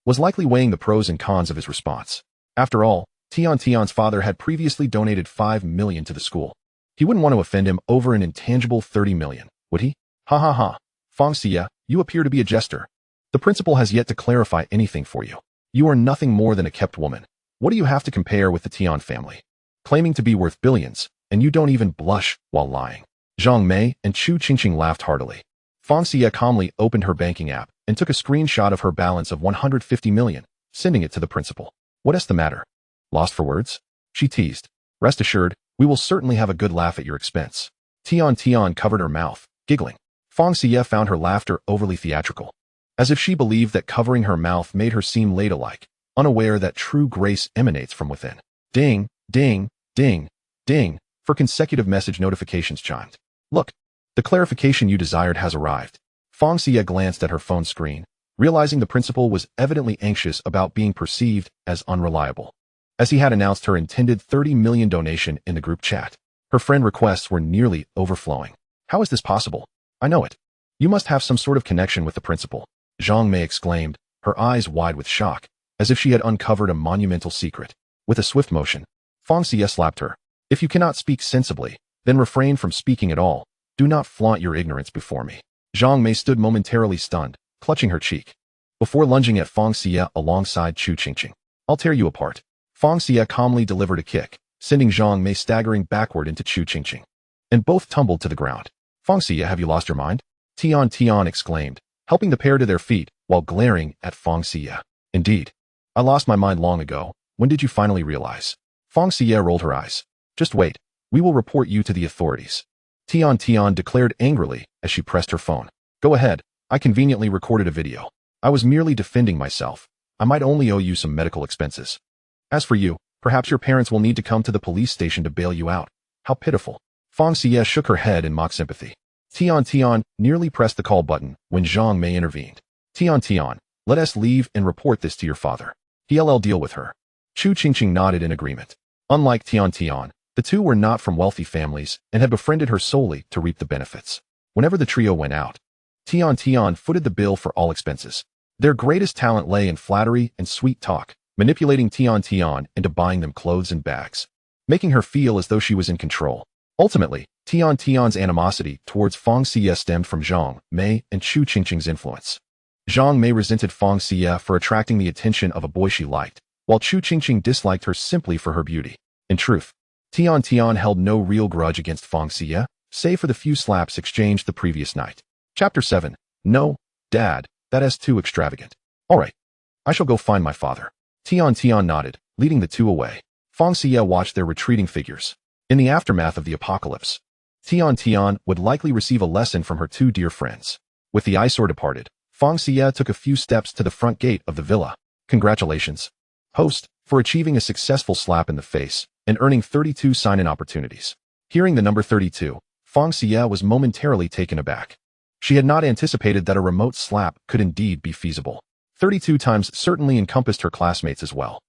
was likely weighing the pros and cons of his response. After all, Tian's father had previously donated 5 million to the school. He wouldn't want to offend him over an intangible 30 million, would he? Ha ha ha. Fang Xiyue, you appear to be a jester. The principal has yet to clarify anything for you. You are nothing more than a kept woman. What do you have to compare with the Tian family? Claiming to be worth billions, and you don't even blush while lying. Zhang Mei and Chu Qingqing laughed heartily. Fang Xiyue calmly opened her banking app and took a screenshot of her balance of 150 million, sending it to the principal. What's the matter? Lost for words? She teased. Rest assured, we will certainly have a good laugh at your expense. Tian covered her mouth, giggling. Fang Xiyue found her laughter overly theatrical, as if she believed that covering her mouth made her seem ladylike, unaware that true grace emanates from within. Ding, ding, ding, ding, for consecutive message notifications chimed. Look, the clarification you desired has arrived. Fang Xiyue glanced at her phone screen, realizing the principal was evidently anxious about being perceived as unreliable, as he had announced her intended 30 million donation in the group chat. Her friend requests were nearly overflowing. How is this possible? I know it. You must have some sort of connection with the principal, Zhang Mei exclaimed, her eyes wide with shock, as if she had uncovered a monumental secret. With a swift motion, Fang Xiyue slapped her. If you cannot speak sensibly, then refrain from speaking at all. Do not flaunt your ignorance before me. Zhang Mei stood momentarily stunned, clutching her cheek, before lunging at Fang Xiyue alongside Chu Qingqing. I'll tear you apart. Fang Xiyue calmly delivered a kick, sending Zhang Mei staggering backward into Chu Qingqing, and both tumbled to the ground. Fang Xiyue, have you lost your mind? Tian exclaimed, helping the pair to their feet while glaring at Fang Xiyue. Indeed. I lost my mind long ago. When did you finally realize? Fang Xiyue rolled her eyes. Just wait. We will report you to the authorities. Tian declared angrily as she pressed her phone. Go ahead. I conveniently recorded a video. I was merely defending myself. I might only owe you some medical expenses. As for you, perhaps your parents will need to come to the police station to bail you out. How pitiful. Fang Xiyue shook her head in mock sympathy. Tian nearly pressed the call button when Zhang Mei intervened. Tian, let us leave and report this to your father. He'll deal with her. Chu Qingqing nodded in agreement. Unlike Tian, the two were not from wealthy families and had befriended her solely to reap the benefits. Whenever the trio went out, Tian footed the bill for all expenses. Their greatest talent lay in flattery and sweet talk, manipulating Tian into buying them clothes and bags, making her feel as though she was in control. Ultimately, Tian's animosity towards Fang Xiyue stemmed from Zhang Mei and Chu Qingqing's influence. Zhang Mei resented Fang Xiyue for attracting the attention of a boy she liked, while Chu Qingqing disliked her simply for her beauty. In truth, Tian held no real grudge against Fang Xiyue, save for the few slaps exchanged the previous night. Chapter 7. No, Dad, that is too extravagant. All right. I shall go find my father. Tian nodded, leading the two away. Fang Xiyue watched their retreating figures. In the aftermath of the apocalypse, Tian would likely receive a lesson from her two dear friends. With the eyesore departed, Fang Xiyue took a few steps to the front gate of the villa. Congratulations, host, for achieving a successful slap in the face and earning 32 sign-in opportunities. Hearing the number 32, Fang Xiyue was momentarily taken aback. She had not anticipated that a remote slap could indeed be feasible. 32 times certainly encompassed her classmates as well.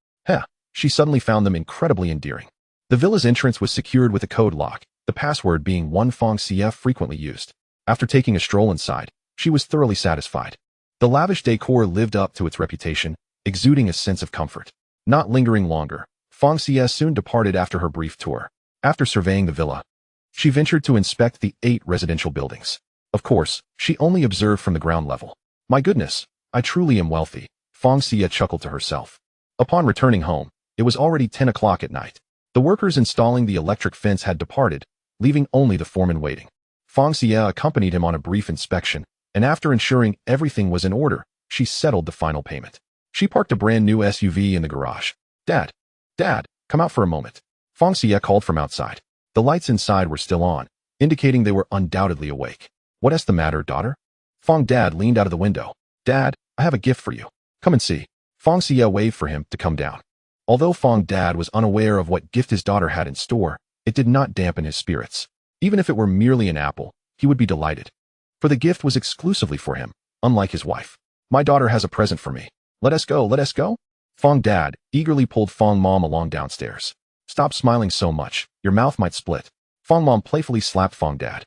She suddenly found them incredibly endearing. The villa's entrance was secured with a code lock, the password being one Fang Xiyue frequently used. After taking a stroll inside, she was thoroughly satisfied. The lavish decor lived up to its reputation, exuding a sense of comfort. Not lingering longer, Fang Xiyue soon departed after her brief tour. After surveying the villa, she ventured to inspect the 8 residential buildings. Of course, she only observed from the ground level. My goodness, I truly am wealthy, Fang Xiyue chuckled to herself. Upon returning home, it was already 10 o'clock at night. The workers installing the electric fence had departed, leaving only the foreman waiting. Fang Xiyue accompanied him on a brief inspection, and after ensuring everything was in order, she settled the final payment. She parked a brand new SUV in the garage. Dad, come out for a moment. Fang Xiyue called from outside. The lights inside were still on, indicating they were undoubtedly awake. What's the matter, daughter? Fang Dad leaned out of the window. Dad, I have a gift for you. Come and see. Fang Xiyue waved for him to come down. Although Fang Dad was unaware of what gift his daughter had in store, it did not dampen his spirits. Even if it were merely an apple, he would be delighted. For the gift was exclusively for him, unlike his wife. My daughter has a present for me. Let us go. Fang Dad eagerly pulled Fang Mom along downstairs. Stop smiling so much, your mouth might split. Fang Mom playfully slapped Fang Dad.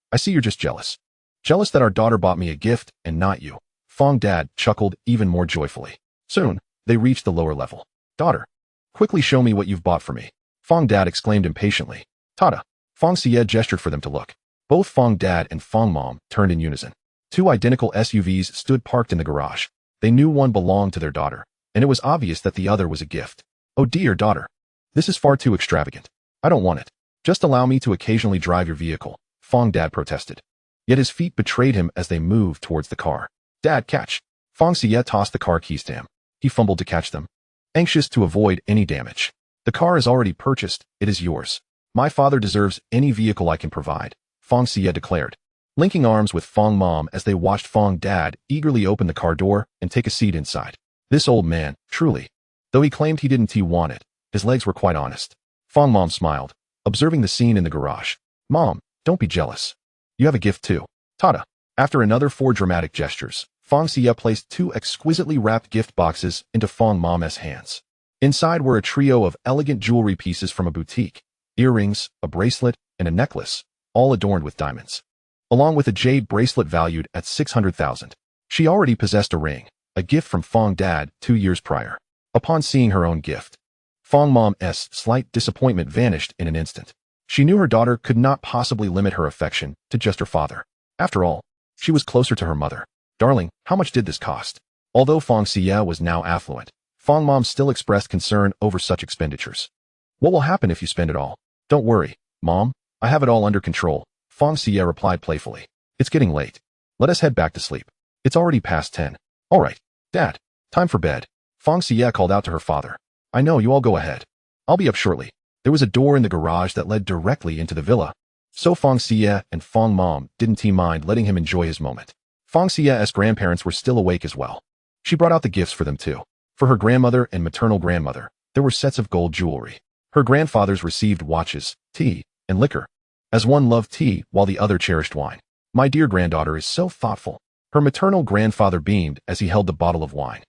I see you're just jealous. Jealous that our daughter bought me a gift and not you. Fang Dad chuckled even more joyfully. Soon, they reached the lower level. Daughter, quickly show me what you've bought for me. Fang Dad exclaimed impatiently. Tada! Fang Xiyue gestured for them to look. Both Fang Dad and Fang Mom turned in unison. 2 identical SUVs stood parked in the garage. They knew one belonged to their daughter, and it was obvious that the other was a gift. Oh dear, daughter. This is far too extravagant. I don't want it. Just allow me to occasionally drive your vehicle, Fang Dad protested. Yet his feet betrayed him as they moved towards the car. Dad, catch. Fang Xiyue tossed the car keys to him. He fumbled to catch them, anxious to avoid any damage. The car is already purchased, it is yours. My father deserves any vehicle I can provide, Fang Xiyue declared, linking arms with Fang Mom as they watched Fang Dad eagerly open the car door and take a seat inside. This old man, truly. Though he claimed he didn't want it, his legs were quite honest. Fang Mom smiled, observing the scene in the garage. Mom, don't be jealous. You have a gift too. Tada. After another 4 dramatic gestures, Fang Xiyue placed 2 exquisitely wrapped gift boxes into Fang Mom's hands. Inside were a trio of elegant jewelry pieces from a boutique, earrings, a bracelet, and a necklace, all adorned with diamonds, along with a jade bracelet valued at 600,000. She already possessed a ring, a gift from Fang Dad 2 years prior. Upon seeing her own gift, Fang Mom's slight disappointment vanished in an instant. She knew her daughter could not possibly limit her affection to just her father. After all, she was closer to her mother. Darling, how much did this cost? Although Fang Xiyue was now affluent, Fang Mom still expressed concern over such expenditures. What will happen if you spend it all? Don't worry, Mom. I have it all under control, Fang Xiyue replied playfully. It's getting late. Let us head back to sleep. It's already past 10. All right, Dad. Time for bed. Fang Xiyue called out to her father. I know, you all go ahead. I'll be up shortly. There was a door in the garage that led directly into the villa, so Fang Xiyue and Fang Mom didn't mind letting him enjoy his moment. Fang Xiyue's grandparents were still awake as well. She brought out the gifts for them too. For her grandmother and maternal grandmother, there were sets of gold jewelry. Her grandfathers received watches, tea, and liquor, as one loved tea while the other cherished wine. My dear granddaughter is so thoughtful. Her maternal grandfather beamed as he held the bottle of wine.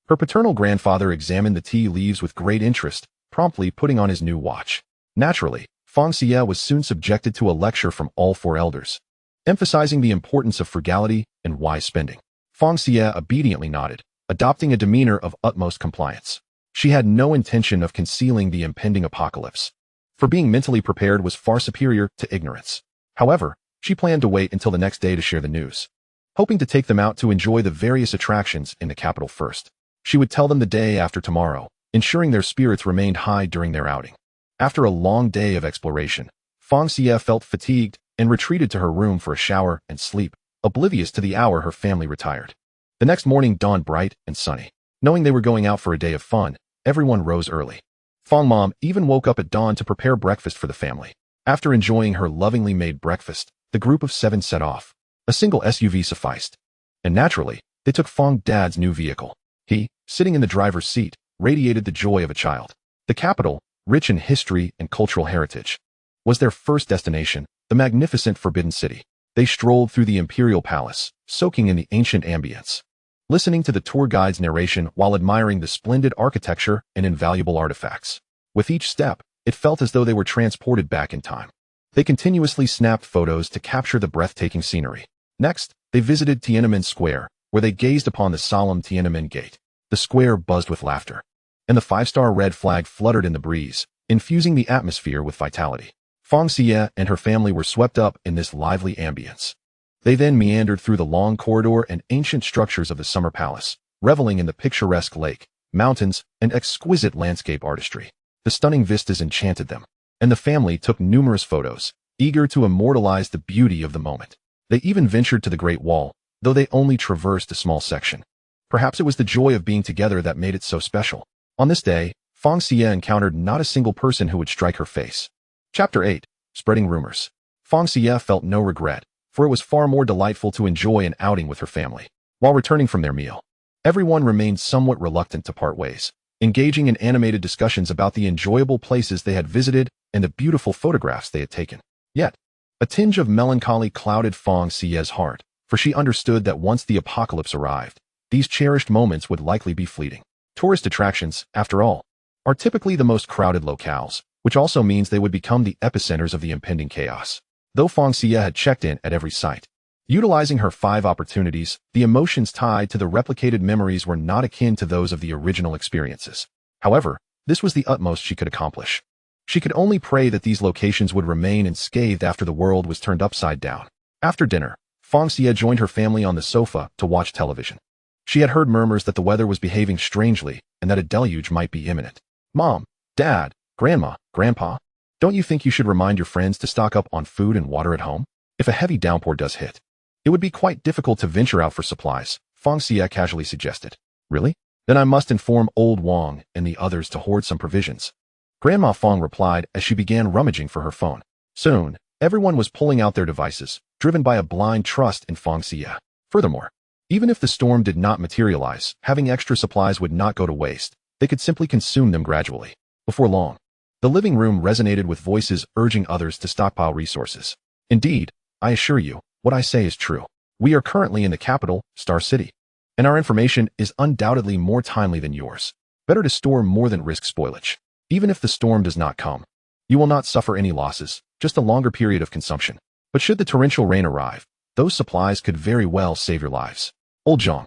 Her paternal grandfather examined the tea leaves with great interest, promptly putting on his new watch. Naturally, Fang Xiyue was soon subjected to a lecture from all 4 elders, emphasizing the importance of frugality and wise spending. Fang Xiyue obediently nodded, adopting a demeanor of utmost compliance. She had no intention of concealing the impending apocalypse, for being mentally prepared was far superior to ignorance. However, she planned to wait until the next day to share the news, hoping to take them out to enjoy the various attractions in the capital first. She would tell them the day after tomorrow, ensuring their spirits remained high during their outing. After a long day of exploration, Fang Xiyue felt fatigued and retreated to her room for a shower and sleep, oblivious to the hour her family retired. The next morning dawned bright and sunny. Knowing they were going out for a day of fun, everyone rose early. Fang Mom even woke up at dawn to prepare breakfast for the family. After enjoying her lovingly made breakfast, the group of 7 set off. A single SUV sufficed. And naturally, they took Fang Dad's new vehicle. He, sitting in the driver's seat, radiated the joy of a child. The capital, rich in history and cultural heritage, was their first destination, the magnificent Forbidden City. They strolled through the imperial palace, soaking in the ancient ambience, listening to the tour guide's narration while admiring the splendid architecture and invaluable artifacts. With each step, it felt as though they were transported back in time. They continuously snapped photos to capture the breathtaking scenery. Next, they visited Tiananmen Square, where they gazed upon the solemn Tiananmen Gate. The square buzzed with laughter, and the five-star red flag fluttered in the breeze, infusing the atmosphere with vitality. Fang Xiyue and her family were swept up in this lively ambience. They then meandered through the long corridor and ancient structures of the summer palace, reveling in the picturesque lake, mountains, and exquisite landscape artistry. The stunning vistas enchanted them, and the family took numerous photos, eager to immortalize the beauty of the moment. They even ventured to the Great Wall, though they only traversed a small section. Perhaps it was the joy of being together that made it so special. On this day, Fang Xiyue encountered not a single person who would strike her face. Chapter 8. Spreading Rumors. Fang Xiyue felt no regret, for it was far more delightful to enjoy an outing with her family. While returning from their meal, everyone remained somewhat reluctant to part ways, engaging in animated discussions about the enjoyable places they had visited and the beautiful photographs they had taken. Yet, a tinge of melancholy clouded Fang Xiyue's heart, for she understood that once the apocalypse arrived, these cherished moments would likely be fleeting. Tourist attractions, after all, are typically the most crowded locales, which also means they would become the epicenters of the impending chaos. Though Fang Xiyue had checked in at every site, utilizing her 5 opportunities, the emotions tied to the replicated memories were not akin to those of the original experiences. However, this was the utmost she could accomplish. She could only pray that these locations would remain unscathed after the world was turned upside down. After dinner, Fang Xiyue joined her family on the sofa to watch television. She had heard murmurs that the weather was behaving strangely and that a deluge might be imminent. Mom, Dad, Grandma, Grandpa, don't you think you should remind your friends to stock up on food and water at home? If a heavy downpour does hit, it would be quite difficult to venture out for supplies, Fang Xiyue casually suggested. Really? Then I must inform old Wang and the others to hoard some provisions. Grandma Fang replied as she began rummaging for her phone. Soon, everyone was pulling out their devices, driven by a blind trust in Fang Xiyue. Furthermore, even if the storm did not materialize, having extra supplies would not go to waste. They could simply consume them gradually. Before long, the living room resonated with voices urging others to stockpile resources. Indeed, I assure you, what I say is true. We are currently in the capital, Star City, and our information is undoubtedly more timely than yours. Better to store more than risk spoilage. Even if the storm does not come, you will not suffer any losses, just a longer period of consumption. But should the torrential rain arrive, those supplies could very well save your lives. Old Zhang,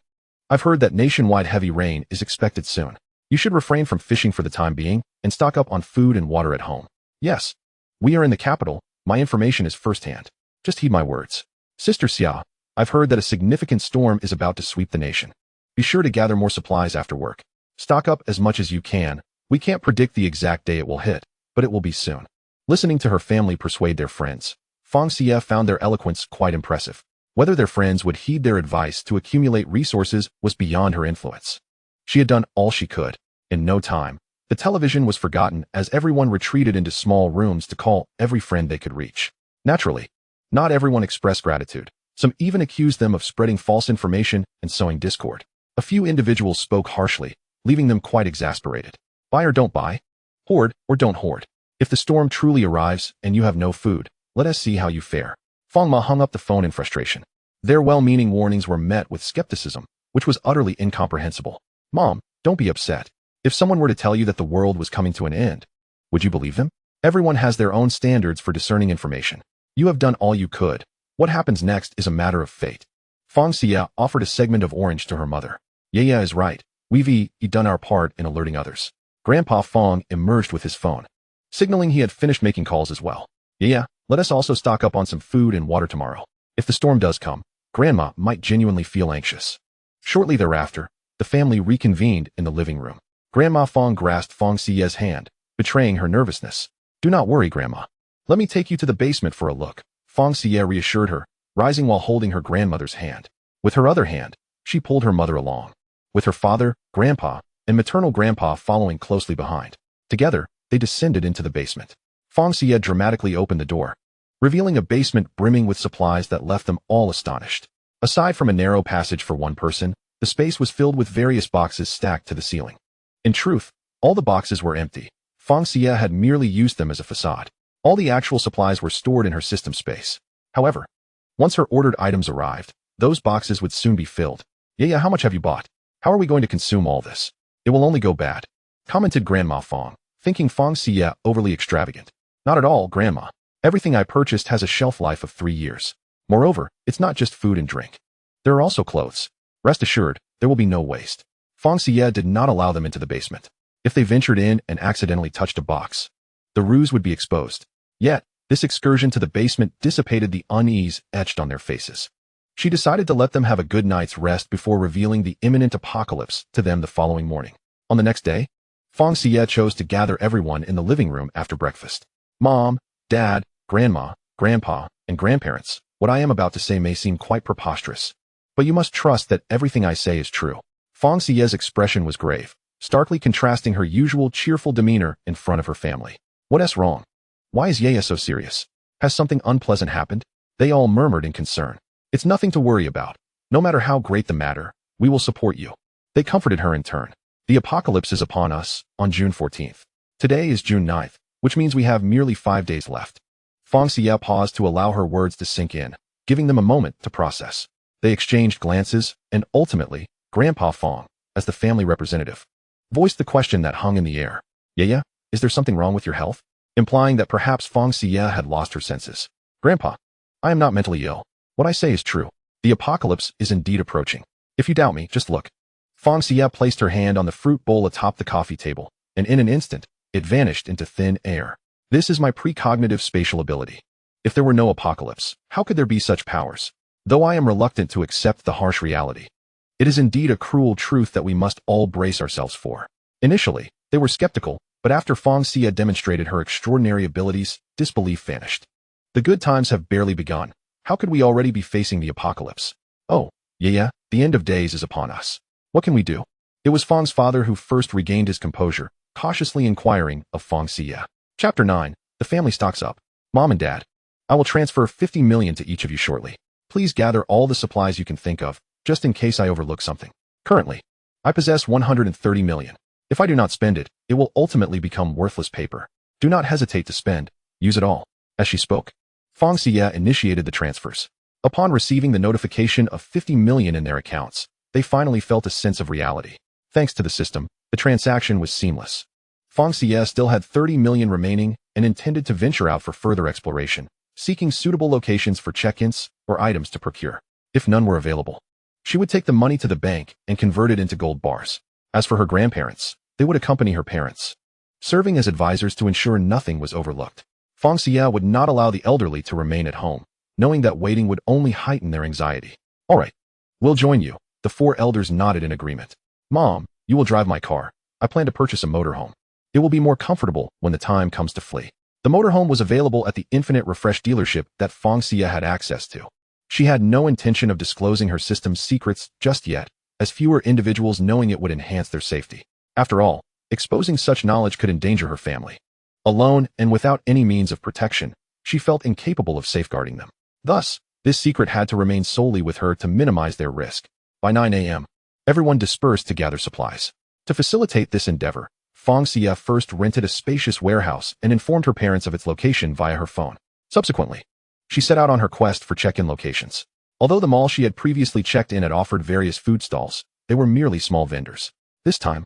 I've heard that nationwide heavy rain is expected soon. You should refrain from fishing for the time being and stock up on food and water at home. Yes, we are in the capital. My information is firsthand. Just heed my words. Sister Xia, I've heard that a significant storm is about to sweep the nation. Be sure to gather more supplies after work. Stock up as much as you can. We can't predict the exact day it will hit, but it will be soon. Listening to her family persuade their friends, Fang Xiyue found their eloquence quite impressive. Whether their friends would heed their advice to accumulate resources was beyond her influence. She had done all she could. In no time, the television was forgotten as everyone retreated into small rooms to call every friend they could reach. Naturally, not everyone expressed gratitude. Some even accused them of spreading false information and sowing discord. A few individuals spoke harshly, leaving them quite exasperated. Buy or don't buy. Hoard or don't hoard. If the storm truly arrives and you have no food, let us see how you fare. Fang Ma hung up the phone in frustration. Their well-meaning warnings were met with skepticism, which was utterly incomprehensible. Mom, don't be upset. If someone were to tell you that the world was coming to an end, would you believe them? Everyone has their own standards for discerning information. You have done all you could. What happens next is a matter of fate. Fang Xiyue offered a segment of orange to her mother. Yeah is right. We've done our part in alerting others. Grandpa Fang emerged with his phone, signaling he had finished making calls as well. Yeah, let us also stock up on some food and water tomorrow. If the storm does come, Grandma might genuinely feel anxious. Shortly thereafter, the family reconvened in the living room. Grandma Fang grasped Fang Xiyue's hand, betraying her nervousness. Do not worry, Grandma. Let me take you to the basement for a look. Fang Xiyue reassured her, rising while holding her grandmother's hand. With her other hand, she pulled her mother along, with her father, grandpa, and maternal grandpa following closely behind. Together, they descended into the basement. Fang Xiyue dramatically opened the door, revealing a basement brimming with supplies that left them all astonished. Aside from a narrow passage for one person, the space was filled with various boxes stacked to the ceiling. In truth, all the boxes were empty. Fang Xiyue had merely used them as a facade. All the actual supplies were stored in her system space. However, once her ordered items arrived, those boxes would soon be filled. Yeah, how much have you bought? How are we going to consume all this? It will only go bad, commented Grandma Fang, thinking Fang Xiyue overly extravagant. Not at all, Grandma. Everything I purchased has a shelf life of 3 years. Moreover, it's not just food and drink. There are also clothes. Rest assured, there will be no waste. Fang Xiyue did not allow them into the basement. If they ventured in and accidentally touched a box, the ruse would be exposed. Yet, this excursion to the basement dissipated the unease etched on their faces. She decided to let them have a good night's rest before revealing the imminent apocalypse to them the following morning. On the next day, Fang Xiyue chose to gather everyone in the living room after breakfast. Mom, Dad, Grandma, Grandpa, and grandparents, what I am about to say may seem quite preposterous, but you must trust that everything I say is true. Fang Xiyue's expression was grave, starkly contrasting her usual cheerful demeanor in front of her family. What's wrong? Why is Yaya so serious? Has something unpleasant happened? They all murmured in concern. It's nothing to worry about. No matter how great the matter, we will support you. They comforted her in turn. The apocalypse is upon us on June 14th. Today is June 9th, which means we have merely 5 days left. Fang Xiyue paused to allow her words to sink in, giving them a moment to process. They exchanged glances, and ultimately, Grandpa Fang, as the family representative, voiced the question that hung in the air. Yaya, is there something wrong with your health? Implying that perhaps Fang Xiyue had lost her senses. Grandpa, I am not mentally ill. What I say is true. The apocalypse is indeed approaching. If you doubt me, just look. Fang Xiyue placed her hand on the fruit bowl atop the coffee table, and in an instant, it vanished into thin air. This is my precognitive spatial ability. If there were no apocalypse, how could there be such powers? Though I am reluctant to accept the harsh reality, it is indeed a cruel truth that we must all brace ourselves for. Initially, they were skeptical, but after Fang Xiyue demonstrated her extraordinary abilities, disbelief vanished. The good times have barely begun. How could we already be facing the apocalypse? Oh, yeah, the end of days is upon us. What can we do? It was Fang's father who first regained his composure, cautiously inquiring of Fang Xiyue. Chapter 9. The family stocks up. Mom and Dad, I will transfer 50 million to each of you shortly. Please gather all the supplies you can think of, just in case I overlook something. Currently, I possess 130 million. If I do not spend it, it will ultimately become worthless paper. Do not hesitate to spend. Use it all. As she spoke, Fang Xiyue initiated the transfers. Upon receiving the notification of 50 million in their accounts, they finally felt a sense of reality. Thanks to the system, the transaction was seamless. Fang Xiyue still had 30 million remaining and intended to venture out for further exploration, seeking suitable locations for check-ins or items to procure. If none were available, she would take the money to the bank and convert it into gold bars. As for her grandparents, they would accompany her parents, serving as advisors to ensure nothing was overlooked. Fang Xiyue would not allow the elderly to remain at home, knowing that waiting would only heighten their anxiety. All right, we'll join you. The 4 elders nodded in agreement. Mom, you will drive my car. I plan to purchase a motorhome. It will be more comfortable when the time comes to flee. The motorhome was available at the Infinite Refresh dealership that Fang Xiyue had access to. She had no intention of disclosing her system's secrets just yet, as fewer individuals knowing it would enhance their safety. After all, exposing such knowledge could endanger her family. Alone and without any means of protection, she felt incapable of safeguarding them. Thus, this secret had to remain solely with her to minimize their risk. By 9 a.m., everyone dispersed to gather supplies. To facilitate this endeavor, Fang Xiyue first rented a spacious warehouse and informed her parents of its location via her phone. Subsequently, she set out on her quest for check-in locations. Although the mall she had previously checked in had offered various food stalls, they were merely small vendors. This time,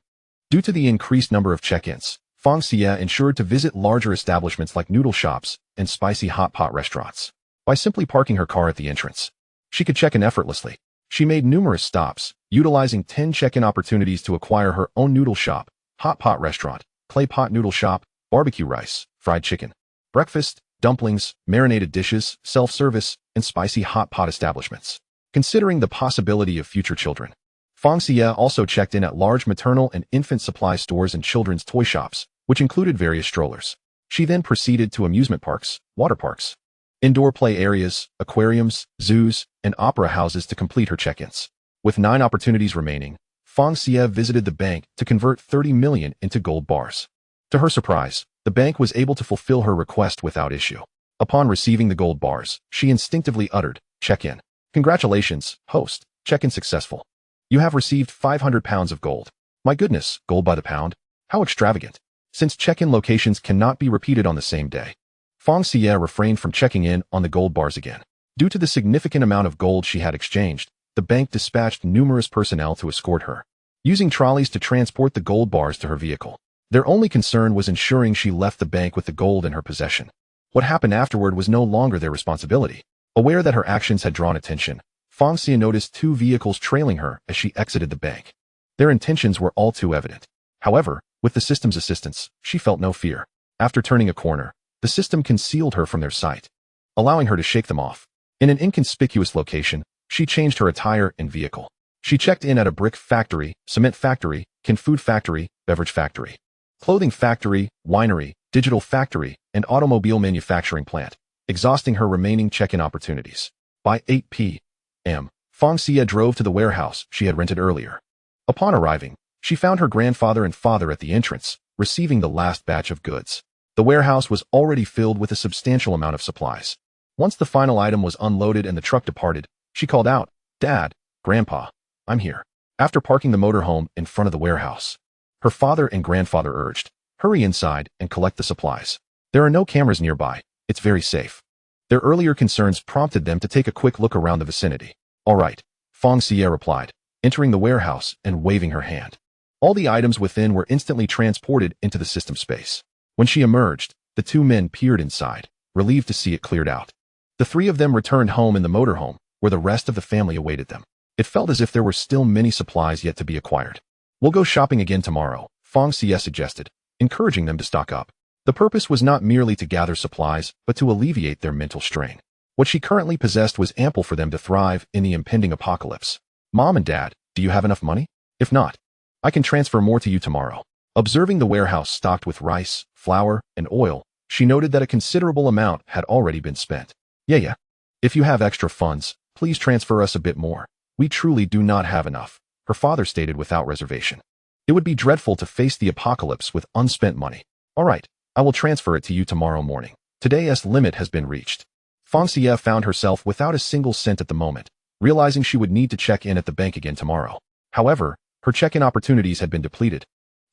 due to the increased number of check-ins, Fang Xiyue ensured to visit larger establishments like noodle shops and spicy hot pot restaurants. By simply parking her car at the entrance, she could check in effortlessly. She made numerous stops, utilizing 10 check-in opportunities to acquire her own noodle shop, hot pot restaurant, clay pot noodle shop, barbecue rice, fried chicken, breakfast, dumplings, marinated dishes, self-service, and spicy hot pot establishments. Considering the possibility of future children, Fang Xiyue also checked in at large maternal and infant supply stores and children's toy shops, which included various strollers. She then proceeded to amusement parks, water parks, indoor play areas, aquariums, zoos, and opera houses to complete her check-ins. With 9 opportunities remaining, Fang Xiyue visited the bank to convert 30 million into gold bars. To her surprise, the bank was able to fulfill her request without issue. Upon receiving the gold bars, she instinctively uttered, "Check-in. Congratulations, host. Check-in successful. You have received 500 pounds of gold. My goodness, gold by the pound? How extravagant. Since check-in locations cannot be repeated on the same day." Fang Xiyue refrained from checking in on the gold bars again. Due to the significant amount of gold she had exchanged, the bank dispatched numerous personnel to escort her, using trolleys to transport the gold bars to her vehicle. Their only concern was ensuring she left the bank with the gold in her possession. What happened afterward was no longer their responsibility. Aware that her actions had drawn attention, Fang Xiyue noticed 2 vehicles trailing her as she exited the bank. Their intentions were all too evident. However, with the system's assistance, she felt no fear. After turning a corner, the system concealed her from their sight, allowing her to shake them off. In an inconspicuous location, she changed her attire and vehicle. She checked in at a brick factory, cement factory, canned food factory, beverage factory, clothing factory, winery, digital factory, and automobile manufacturing plant, exhausting her remaining check-in opportunities. By 8 p.m., Fang Xiyue drove to the warehouse she had rented earlier. Upon arriving, she found her grandfather and father at the entrance, receiving the last batch of goods. The warehouse was already filled with a substantial amount of supplies. Once the final item was unloaded and the truck departed, she called out, "Dad, Grandpa, I'm here." After parking the motorhome in front of the warehouse, her father and grandfather urged, "Hurry inside and collect the supplies. There are no cameras nearby. It's very safe." Their earlier concerns prompted them to take a quick look around the vicinity. "All right," Fang Xiyue replied, entering the warehouse and waving her hand. All the items within were instantly transported into the system space. When she emerged, the 2 men peered inside, relieved to see it cleared out. The 3 of them returned home in the motorhome, where the rest of the family awaited them. It felt as if there were still many supplies yet to be acquired. "We'll go shopping again tomorrow," Fang Xiyue suggested, encouraging them to stock up. The purpose was not merely to gather supplies, but to alleviate their mental strain. What she currently possessed was ample for them to thrive in the impending apocalypse. "Mom and Dad, do you have enough money? If not, I can transfer more to you tomorrow." Observing the warehouse stocked with rice, flour, and oil, she noted that a considerable amount had already been spent. Yeah. If you have extra funds, please transfer us a bit more. We truly do not have enough," her father stated without reservation. "It would be dreadful to face the apocalypse with unspent money. All right, I will transfer it to you tomorrow morning. Today's limit has been reached." Fang Xiyue found herself without a single cent at the moment, realizing she would need to check in at the bank again tomorrow. However, her check-in opportunities had been depleted,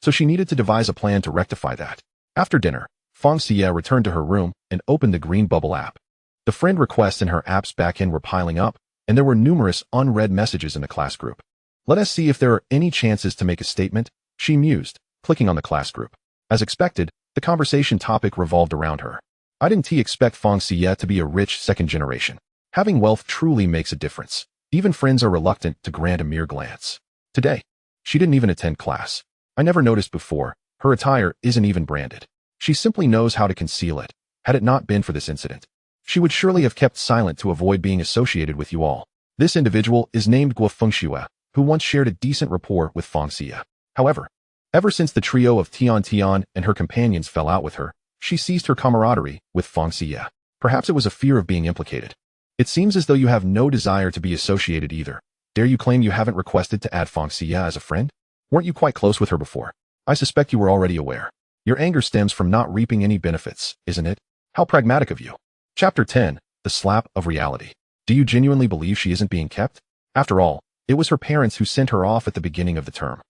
so she needed to devise a plan to rectify that. After dinner, Fang Xiyue returned to her room and opened the Green Bubble app. The friend requests in her app's backend were piling up, and there were numerous unread messages in the class group. "Let us see if there are any chances to make a statement," she mused, clicking on the class group. As expected, the conversation topic revolved around her. I didn't expect Fang Xiyue to be a rich second generation. Having wealth truly makes a difference. Even friends are reluctant to grant a mere glance. Today, she didn't even attend class. I never noticed before, her attire isn't even branded. She simply knows how to conceal it. Had it not been for this incident, she would surely have kept silent to avoid being associated with you all. This individual is named Fang Xiyue, who once shared a decent rapport with Fang Xiyue. However, ever since the trio of Tian and her companions fell out with her, she ceased her camaraderie with Fang Xiyue. Perhaps it was a fear of being implicated. "It seems as though you have no desire to be associated either. Dare you claim you haven't requested to add Fang Xiyue as a friend? Weren't you quite close with her before? I suspect you were already aware. Your anger stems from not reaping any benefits, isn't it? How pragmatic of you." Chapter 10, The Slap of Reality. Do you genuinely believe she isn't being kept? After all, it was her parents who sent her off at the beginning of the term.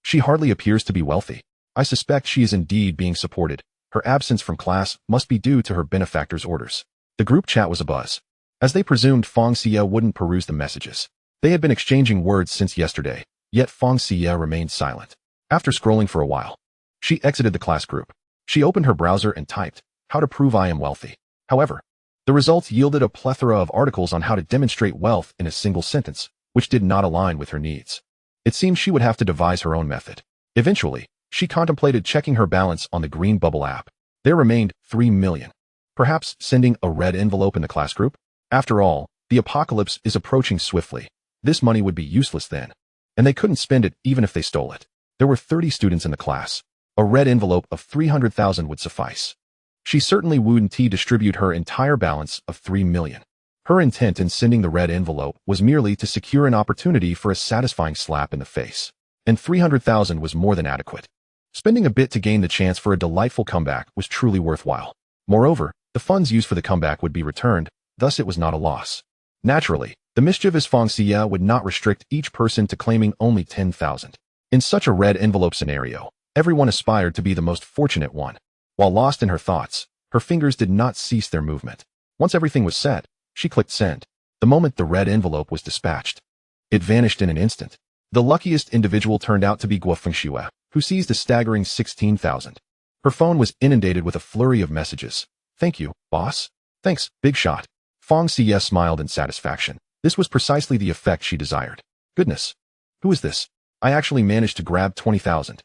She hardly appears to be wealthy. I suspect she is indeed being supported. Her absence from class must be due to her benefactor's orders. The group chat was abuzz, as they presumed Fang Xiyue wouldn't peruse the messages. They had been exchanging words since yesterday, yet Fang Xiyue remained silent. After scrolling for a while, she exited the class group. She opened her browser and typed, "How to prove I am wealthy." However, the results yielded a plethora of articles on how to demonstrate wealth in a single sentence, which did not align with her needs. It seemed she would have to devise her own method. Eventually, she contemplated checking her balance on the Green Bubble app. There remained 3 million. Perhaps sending a red envelope in the class group? After all, the apocalypse is approaching swiftly. This money would be useless then, and they couldn't spend it even if they stole it. There were 30 students in the class. A red envelope of 300,000 would suffice. She certainly wouldn't distribute her entire balance of 3 million. Her intent in sending the red envelope was merely to secure an opportunity for a satisfying slap in the face. And 300,000 was more than adequate. Spending a bit to gain the chance for a delightful comeback was truly worthwhile. Moreover, The funds used for the comeback would be returned, thus it was not a loss. Naturally, the mischievous Fang Xiyue would not restrict each person to claiming only 10,000. In such a red envelope scenario, everyone aspired to be the most fortunate one. While lost in her thoughts, her fingers did not cease their movement. Once everything was set, she clicked send. The moment the red envelope was dispatched, it vanished in an instant. The luckiest individual turned out to be Fang Xiyue, who seized a staggering 16,000. Her phone was inundated with a flurry of messages. Thank you, boss. Thanks, big shot. Fang Xiyue smiled in satisfaction. This was precisely the effect she desired. Goodness. Who is this? I actually managed to grab 20,000.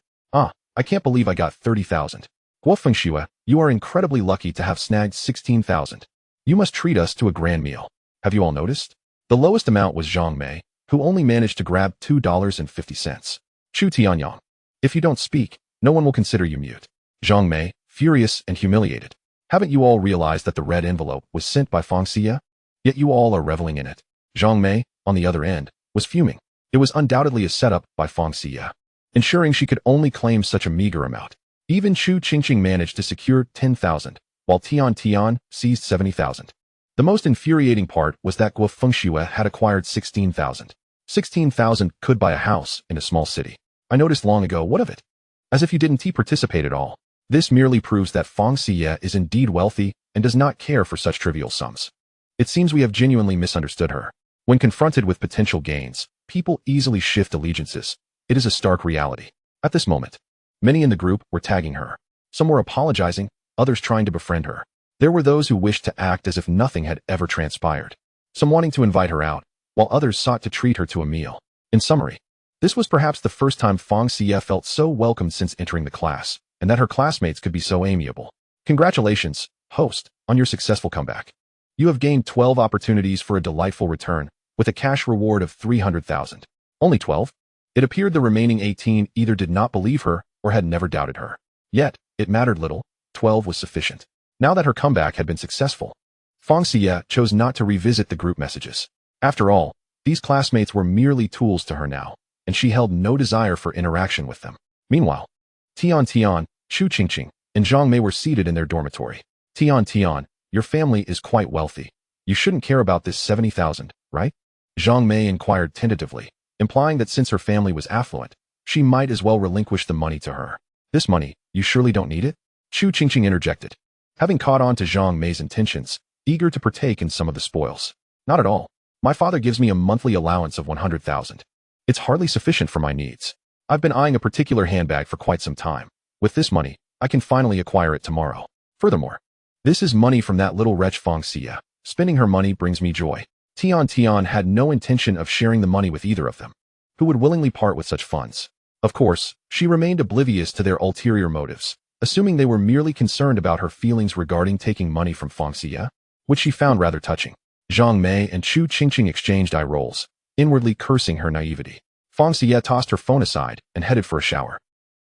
I can't believe I got 30,000. Fang Xiyue, you are incredibly lucky to have snagged 16,000. You must treat us to a grand meal. Have you all noticed? The lowest amount was Zhang Mei, who only managed to grab $2.50. Chu Tianyang. If you don't speak, no one will consider you mute. Zhang Mei, furious and humiliated. Haven't you all realized that the red envelope was sent by Fang Xiyue? Yet you all are reveling in it. Zhang Mei, on the other end, was fuming. It was undoubtedly a setup by Fang Xiyue, ensuring she could only claim such a meager amount. Even Chu Qingqing managed to secure 10,000, while Tian Tian seized 70,000. The most infuriating part was that Fang Xiyue had acquired 16,000. 16,000 could buy a house in a small city. I noticed long ago, what of it? As if you didn't participate at all. This merely proves that Fang Xiyue is indeed wealthy and does not care for such trivial sums. It seems we have genuinely misunderstood her. When confronted with potential gains, people easily shift allegiances. It is a stark reality. At this moment, many in the group were tagging her. Some were apologizing, others trying to befriend her. There were those who wished to act as if nothing had ever transpired, some wanting to invite her out, while others sought to treat her to a meal. In summary, this was perhaps the first time Fang Xiyue felt so welcomed since entering the class, and that her classmates could be so amiable. Congratulations, host, on your successful comeback. You have gained 12 opportunities for a delightful return, with a cash reward of 300,000. Only 12? It appeared the remaining 18 either did not believe her or had never doubted her. Yet, it mattered little. 12 was sufficient. Now that her comeback had been successful, Fang Xiyue chose not to revisit the group messages. After all, these classmates were merely tools to her now, and she held no desire for interaction with them. Meanwhile, Tian Tian, Chu Qingqing, and Zhang Mei were seated in their dormitory. Tian Tian, your family is quite wealthy. You shouldn't care about this 70,000, right? Zhang Mei inquired tentatively, implying that since her family was affluent, she might as well relinquish the money to her. This money, you surely don't need it? Chu Qingqing interjected, having caught on to Zhang Mei's intentions, eager to partake in some of the spoils. Not at all. My father gives me a monthly allowance of 100,000. It's hardly sufficient for my needs. I've been eyeing a particular handbag for quite some time. With this money, I can finally acquire it tomorrow. Furthermore, this is money from that little wretch Fang Xiyue. Spending her money brings me joy. Tian Tian had no intention of sharing the money with either of them, who would willingly part with such funds. Of course, she remained oblivious to their ulterior motives, assuming they were merely concerned about her feelings regarding taking money from Fang Xiyue, which she found rather touching. Zhang Mei and Chu Qingqing exchanged eye rolls, inwardly cursing her naivety. Fang Xiyue tossed her phone aside and headed for a shower.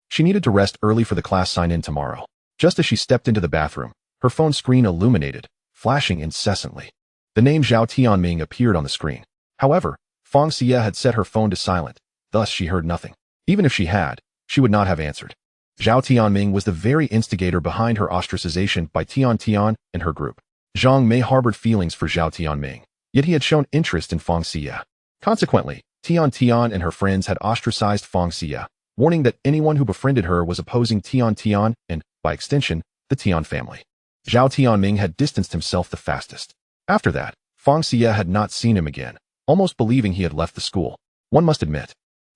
She needed to rest early for the class sign-in tomorrow. Just as she stepped into the bathroom, her phone screen illuminated, flashing incessantly. The name Zhao Tianming appeared on the screen. However, Fang Xiyue had set her phone to silent, thus she heard nothing. Even if she had, she would not have answered. Zhao Tianming was the very instigator behind her ostracization by Tian Tian and her group. Zhang Mei harbored feelings for Zhao Tianming, yet he had shown interest in Fang Xiyue. Consequently, Tian Tian and her friends had ostracized Fang Xiyue, warning that anyone who befriended her was opposing Tian Tian and, by extension, the Tian family. Zhao Tianming had distanced himself the fastest. After that, Fang Xiyue had not seen him again, almost believing he had left the school. One must admit,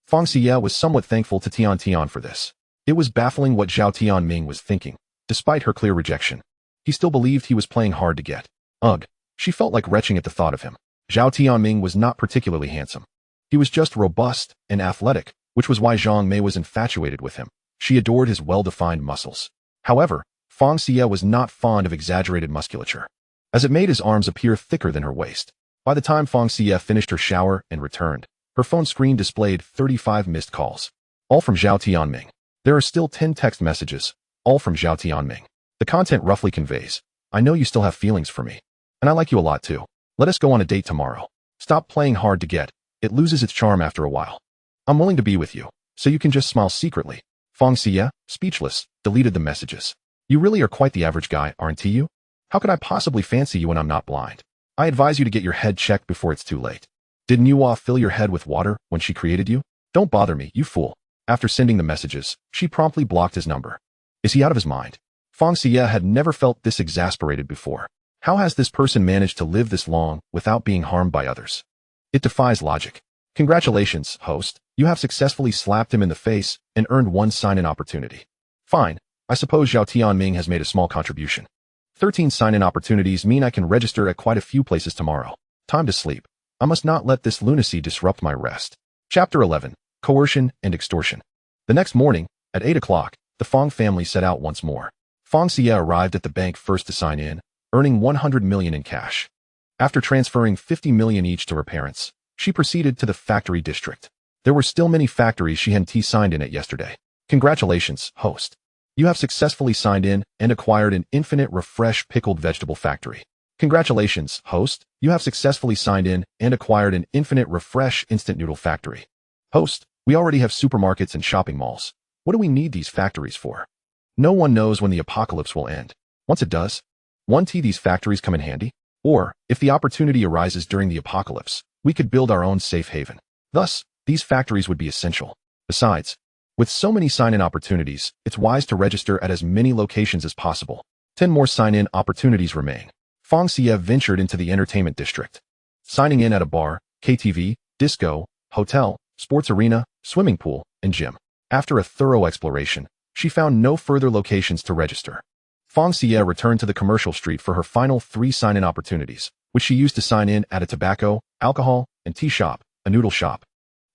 Fang Xiyue was somewhat thankful to Tian Tian for this. It was baffling what Zhao Tianming was thinking, despite her clear rejection. He still believed he was playing hard to get. Ugh, she felt like retching at the thought of him. Zhao Tianming was not particularly handsome. He was just robust and athletic, which was why Zhang Mei was infatuated with him. She adored his well-defined muscles. However, Fang Xiyue was not fond of exaggerated musculature, as it made his arms appear thicker than her waist. By the time Fang Xiyue finished her shower and returned, her phone screen displayed 35 missed calls, all from Zhao Tianming. There are still 10 text messages, all from Zhao Tianming. The content roughly conveys, I know you still have feelings for me, and I like you a lot too. Let us go on a date tomorrow. Stop playing hard to get. It loses its charm after a while. I'm willing to be with you, so you can just smile secretly. Fang Xiyue, speechless, deleted the messages. You really are quite the average guy, aren't you? How could I possibly fancy you when I'm not blind? I advise you to get your head checked before it's too late. Didn't you fill your head with water when she created you? Don't bother me, you fool. After sending the messages, she promptly blocked his number. Is he out of his mind? Fang Xiyue had never felt this exasperated before. How has this person managed to live this long without being harmed by others? It defies logic. Congratulations, host. You have successfully slapped him in the face and earned one sign-in opportunity. Fine. I suppose Zhao Tianming has made a small contribution. 13 sign-in opportunities mean I can register at quite a few places tomorrow. Time to sleep. I must not let this lunacy disrupt my rest. Chapter 11. Coercion and Extortion. The next morning, at 8 o'clock, the Fang family set out once more. Fang Xiyue arrived at the bank first to sign in, earning 100 million in cash. After transferring 50 million each to her parents, she proceeded to the factory district. There were still many factories she hadn't signed in at yesterday. Congratulations, host. You have successfully signed in and acquired an infinite refresh pickled vegetable factory. Congratulations, host. You have successfully signed in and acquired an infinite refresh instant noodle factory. Host, we already have supermarkets and shopping malls. What do we need these factories for? No one knows when the apocalypse will end. Once it does, these factories come in handy. Or, if the opportunity arises during the apocalypse, we could build our own safe haven. Thus, these factories would be essential. Besides, with so many sign-in opportunities, it's wise to register at as many locations as possible. 10 more sign-in opportunities remain. Fang Xiyue ventured into the entertainment district, signing in at a bar, KTV, disco, hotel, sports arena, swimming pool, and gym. After a thorough exploration, she found no further locations to register. Fang Xiyue returned to the commercial street for her final 3 sign-in opportunities, which she used to sign in at a tobacco, alcohol, and tea shop, a noodle shop,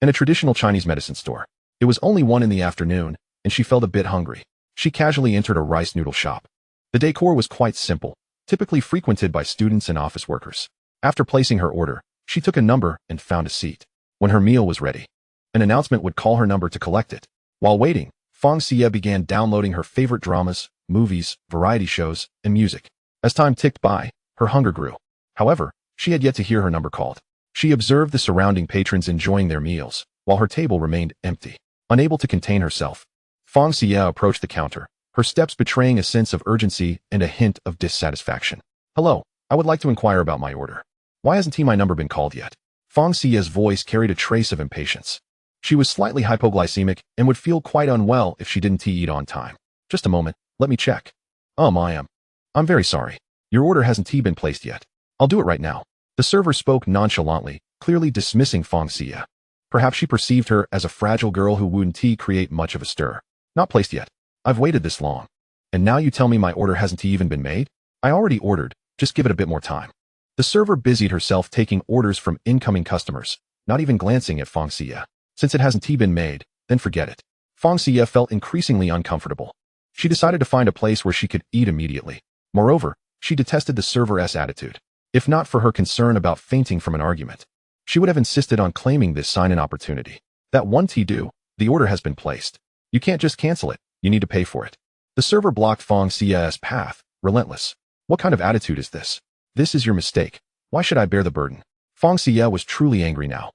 and a traditional Chinese medicine store. It was only 1 in the afternoon, and she felt a bit hungry. She casually entered a rice noodle shop. The decor was quite simple, typically frequented by students and office workers. After placing her order, she took a number and found a seat. When her meal was ready, an announcement would call her number to collect it. While waiting, Fang Xiyue began downloading her favorite dramas, movies, variety shows, and music. As time ticked by, her hunger grew. However, she had yet to hear her number called. She observed the surrounding patrons enjoying their meals, while her table remained empty. Unable to contain herself, Fang Xiyue approached the counter, her steps betraying a sense of urgency and a hint of dissatisfaction. Hello, I would like to inquire about my order. Why hasn't my number been called yet? Fang Xiyue's voice carried a trace of impatience. She was slightly hypoglycemic and would feel quite unwell if she didn't eat on time. Just a moment, let me check. I'm very sorry. Your order hasn't been placed yet. I'll do it right now. The server spoke nonchalantly, clearly dismissing Fang Xiyue. Perhaps she perceived her as a fragile girl who wouldn't create much of a stir. Not placed yet. I've waited this long. And now you tell me my order hasn't even been made? I already ordered, just give it a bit more time. The server busied herself taking orders from incoming customers, not even glancing at Fang Xiyue. Since it hasn't been made, then forget it. Fang Xiyue felt increasingly uncomfortable. She decided to find a place where she could eat immediately. Moreover, she detested the server's attitude. If not for her concern about fainting from an argument, she would have insisted on claiming this sign-in opportunity. That one do, the order has been placed. You can't just cancel it, you need to pay for it. The server blocked Fang Xiyue's path, relentless. What kind of attitude is this? This is your mistake. Why should I bear the burden? Fang Xiyue was truly angry now,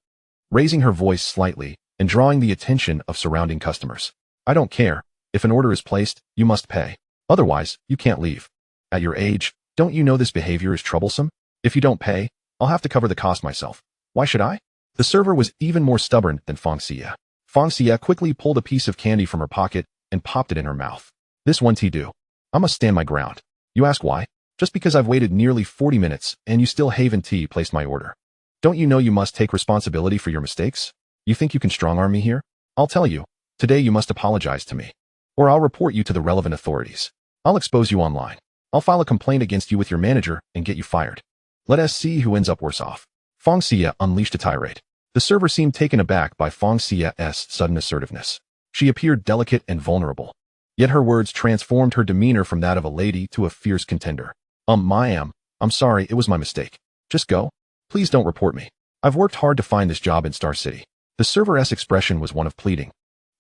raising her voice slightly and drawing the attention of surrounding customers. I don't care. If an order is placed, you must pay. Otherwise, you can't leave. At your age, don't you know this behavior is troublesome? If you don't pay, I'll have to cover the cost myself. Why should I? The server was even more stubborn than Fang Xiyue. Fang Xiyue quickly pulled a piece of candy from her pocket and popped it in her mouth. This one do. I must stand my ground. You ask why? Just because I've waited nearly 40 minutes and you still haven't placed my order. Don't you know you must take responsibility for your mistakes? You think you can strong-arm me here? I'll tell you. Today you must apologize to me. Or I'll report you to the relevant authorities. I'll expose you online. I'll file a complaint against you with your manager and get you fired. Let us see who ends up worse off. Fang Xiyue unleashed a tirade. The server seemed taken aback by Fang Xiyue's sudden assertiveness. She appeared delicate and vulnerable. Yet her words transformed her demeanor from that of a lady to a fierce contender. I'm sorry, it was my mistake. Just go. Please don't report me. I've worked hard to find this job in Star City. The server's expression was one of pleading,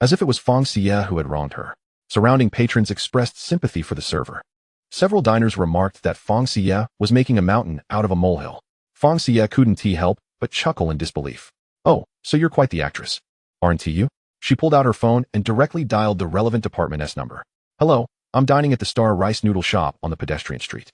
as if it was Fang Xiyue who had wronged her. Surrounding patrons expressed sympathy for the server. Several diners remarked that Fang Xiyue was making a mountain out of a molehill. Fang Xiyue couldn't help but chuckle in disbelief. Oh, so you're quite the actress, aren't you? She pulled out her phone and directly dialed the relevant department's number. Hello, I'm dining at the Star Rice Noodle Shop on the pedestrian street.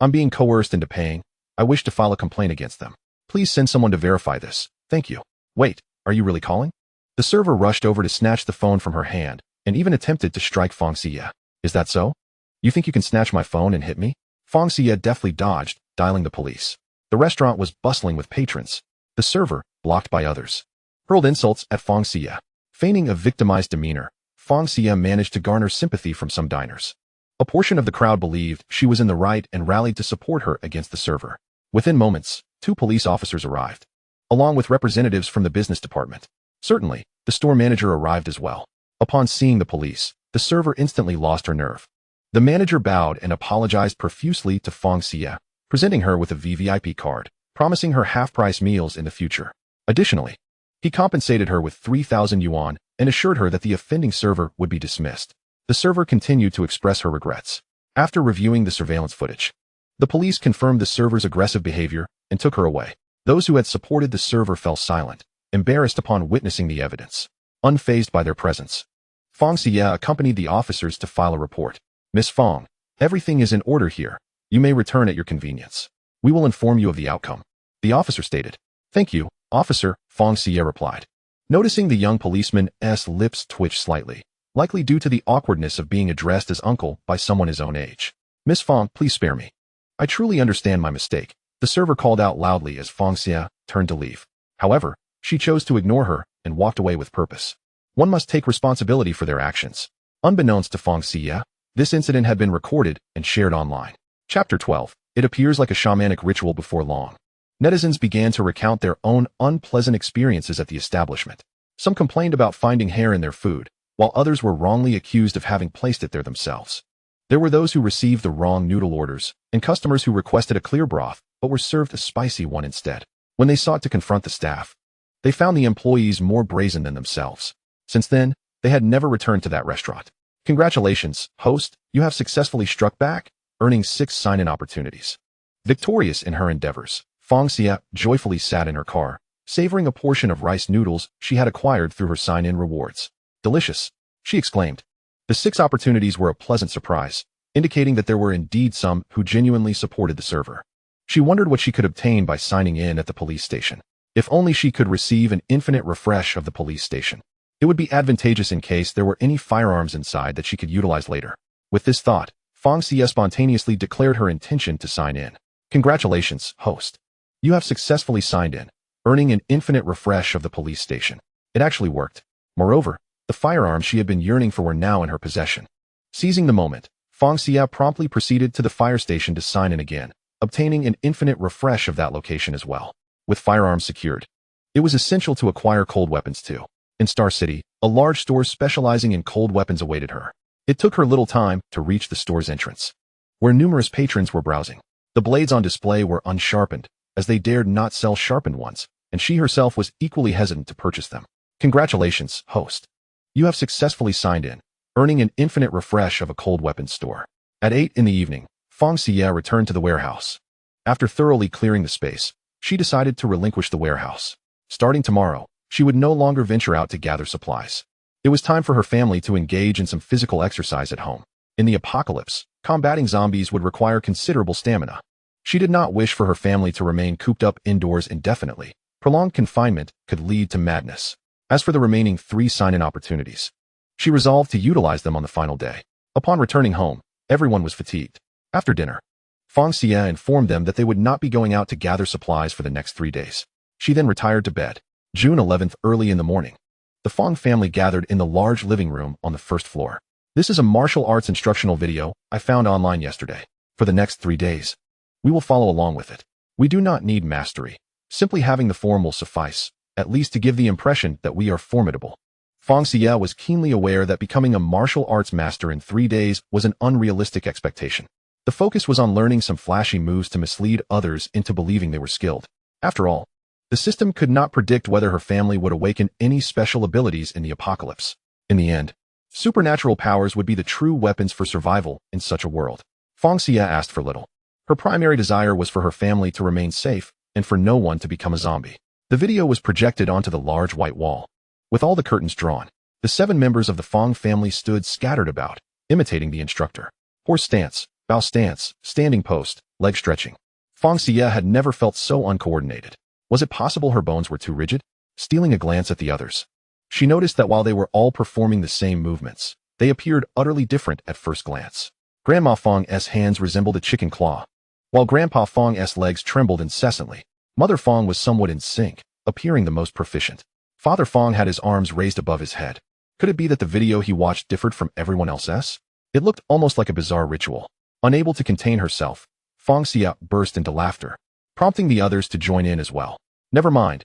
I'm being coerced into paying. I wish to file a complaint against them. Please send someone to verify this. Thank you. Wait, are you really calling? The server rushed over to snatch the phone from her hand and even attempted to strike Fang Xiyue. Is that so? You think you can snatch my phone and hit me? Fang Xiyue deftly dodged, dialing the police. The restaurant was bustling with patrons. The server, blocked by others, hurled insults at Fang Xiyue. Feigning a victimized demeanor, Fang Xiyue managed to garner sympathy from some diners. A portion of the crowd believed she was in the right and rallied to support her against the server. Within moments, 2 police officers arrived, along with representatives from the business department. Certainly, the store manager arrived as well. Upon seeing the police, the server instantly lost her nerve. The manager bowed and apologized profusely to Fang Xiyue, presenting her with a VVIP card, promising her half-price meals in the future. Additionally, he compensated her with 3,000 yuan and assured her that the offending server would be dismissed. The server continued to express her regrets. After reviewing the surveillance footage, the police confirmed the server's aggressive behavior and took her away. Those who had supported the server fell silent, embarrassed upon witnessing the evidence. Unfazed by their presence, Fang Xiyue accompanied the officers to file a report. Miss Fang, everything is in order here. You may return at your convenience. We will inform you of the outcome. The officer stated. Thank you, officer, Fang Xiyue replied. Noticing the young policeman's lips twitch slightly, likely due to the awkwardness of being addressed as uncle by someone his own age. Miss Fang, please spare me. I truly understand my mistake, the server called out loudly as Fang Xiyue turned to leave. However, she chose to ignore her and walked away with purpose. One must take responsibility for their actions. Unbeknownst to Fang Xiyue, this incident had been recorded and shared online. Chapter 12. It appears like a shamanic ritual before long. Netizens began to recount their own unpleasant experiences at the establishment. Some complained about finding hair in their food, while others were wrongly accused of having placed it there themselves. There were those who received the wrong noodle orders, and customers who requested a clear broth but were served a spicy one instead. When they sought to confront the staff, they found the employees more brazen than themselves. Since then, they had never returned to that restaurant. Congratulations, host, you have successfully struck back, earning 6 sign-in opportunities. Victorious in her endeavors, Fang Xiyue joyfully sat in her car, savoring a portion of rice noodles she had acquired through her sign-in rewards. Delicious, she exclaimed. The 6 opportunities were a pleasant surprise, indicating that there were indeed some who genuinely supported the server. She wondered what she could obtain by signing in at the police station. If only she could receive an infinite refresh of the police station. It would be advantageous in case there were any firearms inside that she could utilize later. With this thought, Fang Xiyue spontaneously declared her intention to sign in. Congratulations, host. You have successfully signed in, earning an infinite refresh of the police station. It actually worked. Moreover, the firearms she had been yearning for were now in her possession. Seizing the moment, Fang Xiyue promptly proceeded to the fire station to sign in again, obtaining an infinite refresh of that location as well. With firearms secured, it was essential to acquire cold weapons too. In Star City, a large store specializing in cold weapons awaited her. It took her little time to reach the store's entrance, where numerous patrons were browsing. The blades on display were unsharpened, as they dared not sell sharpened ones, and she herself was equally hesitant to purchase them. Congratulations, host. You have successfully signed in, earning an infinite refresh of a cold weapons store. At 8 in the evening, Fang Xiyue returned to the warehouse. After thoroughly clearing the space, she decided to relinquish the warehouse. Starting tomorrow, she would no longer venture out to gather supplies. It was time for her family to engage in some physical exercise at home. In the apocalypse, combating zombies would require considerable stamina. She did not wish for her family to remain cooped up indoors indefinitely. Prolonged confinement could lead to madness. As for the remaining 3 sign-in opportunities, she resolved to utilize them on the final day. Upon returning home, everyone was fatigued. After dinner, Fang Xiyue informed them that they would not be going out to gather supplies for the next 3 days. She then retired to bed. June 11th, early in the morning, the Fang family gathered in the large living room on the 1st floor. This is a martial arts instructional video I found online yesterday. For the next 3 days, we will follow along with it. We do not need mastery. Simply having the form will suffice, at least to give the impression that we are formidable. Fang Xiyue was keenly aware that becoming a martial arts master in 3 days was an unrealistic expectation. The focus was on learning some flashy moves to mislead others into believing they were skilled. After all, the system could not predict whether her family would awaken any special abilities in the apocalypse. In the end, supernatural powers would be the true weapons for survival in such a world. Fang Xiyue asked for little. Her primary desire was for her family to remain safe and for no one to become a zombie. The video was projected onto the large white wall. With all the curtains drawn, the 7 members of the Fang family stood scattered about, imitating the instructor. Horse stance, bow stance, standing post, leg stretching. Fang Xiyue had never felt so uncoordinated. Was it possible her bones were too rigid? Stealing a glance at the others, she noticed that while they were all performing the same movements, they appeared utterly different at first glance. Grandma Fang's hands resembled a chicken claw, while Grandpa Fang's legs trembled incessantly. Mother Fang was somewhat in sync, appearing the most proficient. Father Fang had his arms raised above his head. Could it be that the video he watched differed from everyone else's? It looked almost like a bizarre ritual. Unable to contain herself, Fang Xiyue burst into laughter, prompting the others to join in as well. Never mind.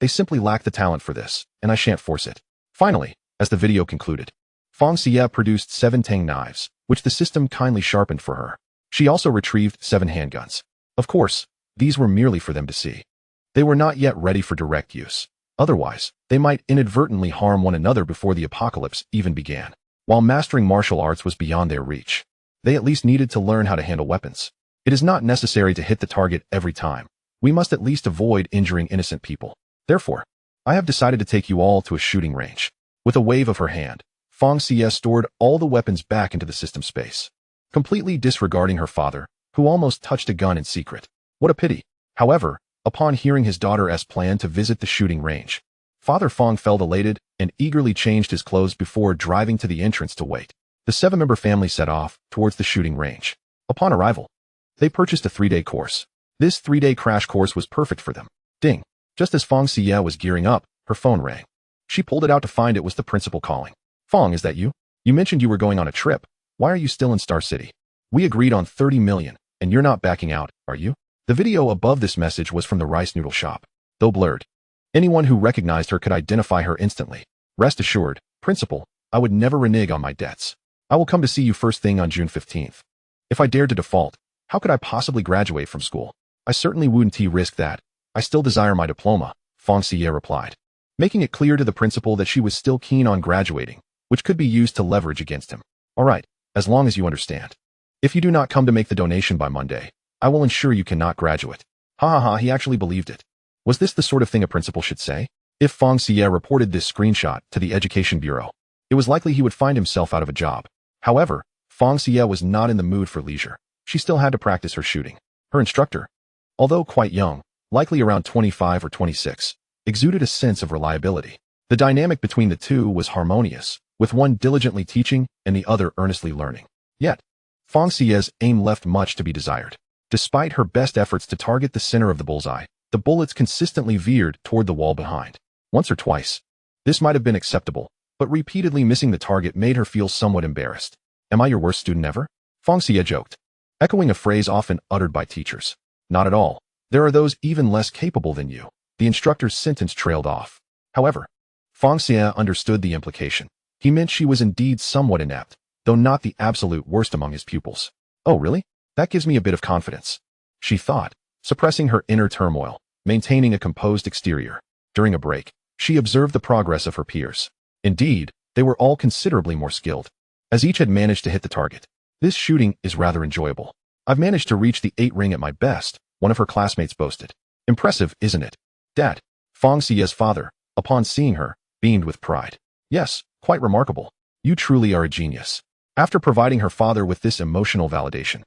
They simply lack the talent for this, and I shan't force it. Finally, as the video concluded, Fang Xiyue produced 7 tang knives, which the system kindly sharpened for her. She also retrieved 7 handguns. Of course, these were merely for them to see. They were not yet ready for direct use. Otherwise, they might inadvertently harm one another before the apocalypse even began. While mastering martial arts was beyond their reach, they at least needed to learn how to handle weapons. It is not necessary to hit the target every time. We must at least avoid injuring innocent people. Therefore, I have decided to take you all to a shooting range. With a wave of her hand, Fang Xiyue stored all the weapons back into the system space, completely disregarding her father, who almost touched a gun in secret. What a pity. However, upon hearing his daughter's plan to visit the shooting range, Father Fang felt elated and eagerly changed his clothes before driving to the entrance to wait. The 7-member family set off towards the shooting range. Upon arrival, they purchased a 3-day course. This 3-day crash course was perfect for them. Ding! Just as Fang Xiyue was gearing up, her phone rang. She pulled it out to find it was the principal calling. Fang, is that you? You mentioned you were going on a trip. Why are you still in Star City? We agreed on 30 million, and you're not backing out, are you? The video above this message was from the rice noodle shop. Though blurred, anyone who recognized her could identify her instantly. Rest assured, Principal, I would never renege on my debts. I will come to see you first thing on June 15th. If I dared to default, how could I possibly graduate from school? I certainly wouldn't risk that. I still desire my diploma, Fang Xiyue replied, making it clear to the principal that she was still keen on graduating, which could be used to leverage against him. All right, as long as you understand. If you do not come to make the donation by Monday, I will ensure you cannot graduate. He actually believed it. Was this the sort of thing a principal should say? If Fang Xiyue reported this screenshot to the Education Bureau, it was likely he would find himself out of a job. However, Fang Xiyue was not in the mood for leisure. She still had to practice her shooting. Her instructor, although quite young, likely around 25 or 26, exuded a sense of reliability. The dynamic between the two was harmonious, with one diligently teaching and the other earnestly learning. Yet, Fang Xiyue's aim left much to be desired. Despite her best efforts to target the center of the bullseye, the bullets consistently veered toward the wall behind. Once or twice, this might have been acceptable, but repeatedly missing the target made her feel somewhat embarrassed. Am I your worst student ever? Fang Xiyue joked, echoing a phrase often uttered by teachers. Not at all. There are those even less capable than you. The instructor's sentence trailed off. However, Fang Xiyue understood the implication. He meant she was indeed somewhat inept, though not the absolute worst among his pupils. Oh really? That gives me a bit of confidence, she thought, suppressing her inner turmoil, maintaining a composed exterior. During a break, she observed the progress of her peers. Indeed, they were all considerably more skilled, as each had managed to hit the target. This shooting is rather enjoyable. I've managed to reach the 8 ring at my best, one of her classmates boasted. Impressive, isn't it? Dad, Fang Xiyue's father, upon seeing her, beamed with pride. Yes, quite remarkable. You truly are a genius. After providing her father with this emotional validation,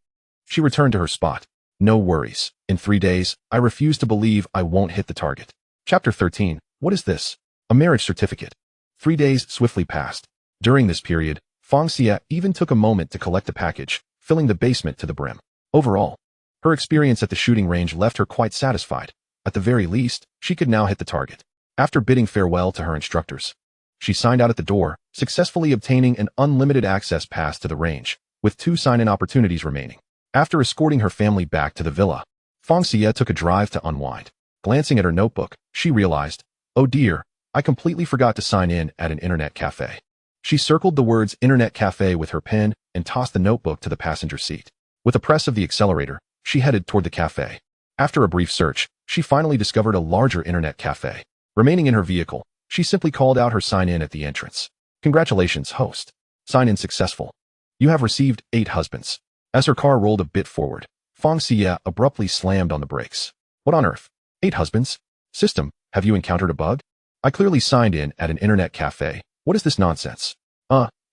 she returned to her spot. No worries. In 3 days, I refuse to believe I won't hit the target. Chapter 13. What is this? A marriage certificate. 3 days swiftly passed. During this period, Fang Xiyue even took a moment to collect the package, filling the basement to the brim. Overall, her experience at the shooting range left her quite satisfied. At the very least, she could now hit the target. After bidding farewell to her instructors, she signed out at the door, successfully obtaining an unlimited access pass to the range, with 2 sign-in opportunities remaining. After escorting her family back to the villa, Fang Xiyue took a drive to unwind. Glancing at her notebook, she realized, oh dear, I completely forgot to sign in at an internet cafe. She circled the words internet cafe with her pen and tossed the notebook to the passenger seat. With a press of the accelerator, she headed toward the cafe. After a brief search, she finally discovered a larger internet cafe. Remaining in her vehicle, she simply called out her sign-in at the entrance. Congratulations, host. Sign-in successful. You have received 8 husbands. As her car rolled a bit forward, Fang Xiyue abruptly slammed on the brakes. What on earth? 8 husbands? System, have you encountered a bug? I clearly signed in at an internet cafe. What is this nonsense?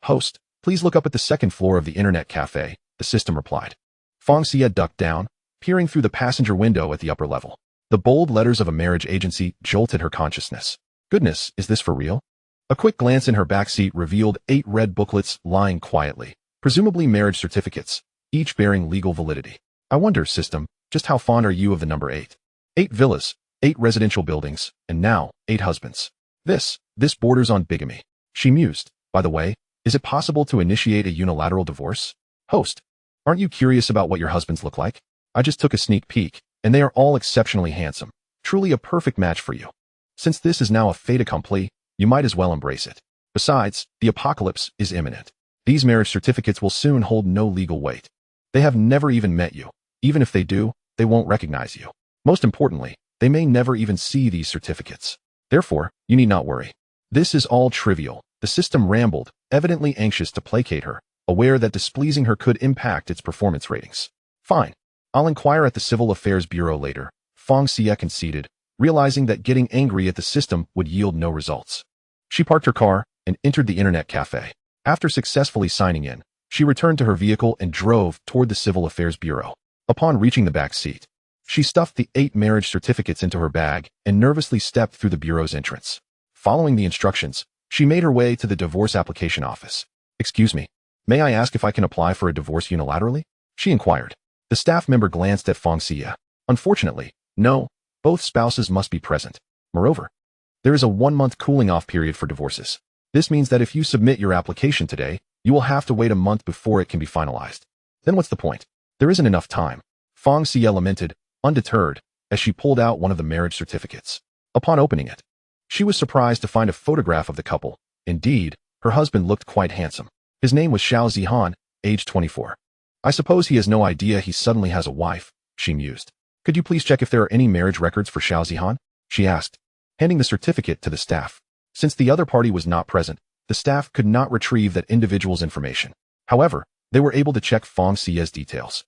Host, please look up at the 2nd floor of the internet cafe, the system replied. Fang Xiyue ducked down, peering through the passenger window at the upper level. The bold letters of a marriage agency jolted her consciousness. Goodness, is this for real? A quick glance in her backseat revealed 8 red booklets lying quietly, presumably marriage certificates, each bearing legal validity. I wonder, system, just how fond are you of the number 8? 8 villas, 8 residential buildings, and now 8 husbands. This borders on bigamy. She mused. By the way, is it possible to initiate a unilateral divorce? Host, aren't you curious about what your husbands look like? I just took a sneak peek, and they are all exceptionally handsome. Truly a perfect match for you. Since this is now a fait accompli, you might as well embrace it. Besides, the apocalypse is imminent. These marriage certificates will soon hold no legal weight. They have never even met you. Even if they do, they won't recognize you. Most importantly, they may never even see these certificates. Therefore, you need not worry. This is all trivial. The system rambled, evidently anxious to placate her, aware that displeasing her could impact its performance ratings. Fine. I'll inquire at the Civil Affairs Bureau later, Fang Xiyue conceded, realizing that getting angry at the system would yield no results. She parked her car and entered the internet cafe. After successfully signing in, she returned to her vehicle and drove toward the Civil Affairs Bureau. Upon reaching the back seat, she stuffed the 8 marriage certificates into her bag and nervously stepped through the bureau's entrance. Following the instructions, she made her way to the divorce application office. Excuse me, may I ask if I can apply for a divorce unilaterally? She inquired. The staff member glanced at Fang Xiyue. Unfortunately, no, both spouses must be present. Moreover, there is a 1-month cooling-off period for divorces. This means that if you submit your application today, you will have to wait a month before it can be finalized. Then what's the point? There isn't enough time. Fang Xiyue lamented, undeterred, as she pulled out one of the marriage certificates. Upon opening it, she was surprised to find a photograph of the couple. Indeed, her husband looked quite handsome. His name was Xiao Zihan, age 24. I suppose he has no idea he suddenly has a wife, she mused. Could you please check if there are any marriage records for Xiao Zihan? She asked, handing the certificate to the staff. Since the other party was not present, the staff could not retrieve that individual's information. However, they were able to check Fang Xiyue's details.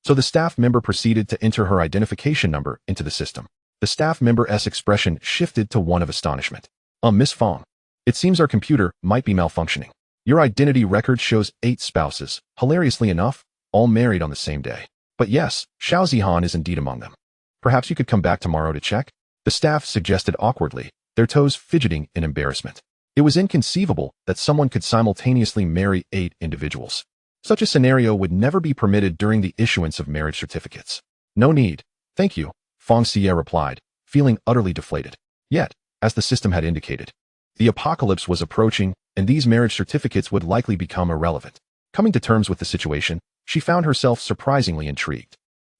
So the staff member proceeded to enter her identification number into the system. The staff member's expression shifted to one of astonishment. Miss Fang, it seems our computer might be malfunctioning. Your identity record shows 8 spouses, hilariously enough, all married on the same day. But yes, Xiao Zihan is indeed among them. Perhaps you could come back tomorrow to check? The staff suggested awkwardly, their toes fidgeting in embarrassment. It was inconceivable that someone could simultaneously marry 8 individuals. Such a scenario would never be permitted during the issuance of marriage certificates. No need, thank you, Fang Xiyue replied, feeling utterly deflated. Yet, as the system had indicated, the apocalypse was approaching, and these marriage certificates would likely become irrelevant. Coming to terms with the situation, she found herself surprisingly intrigued.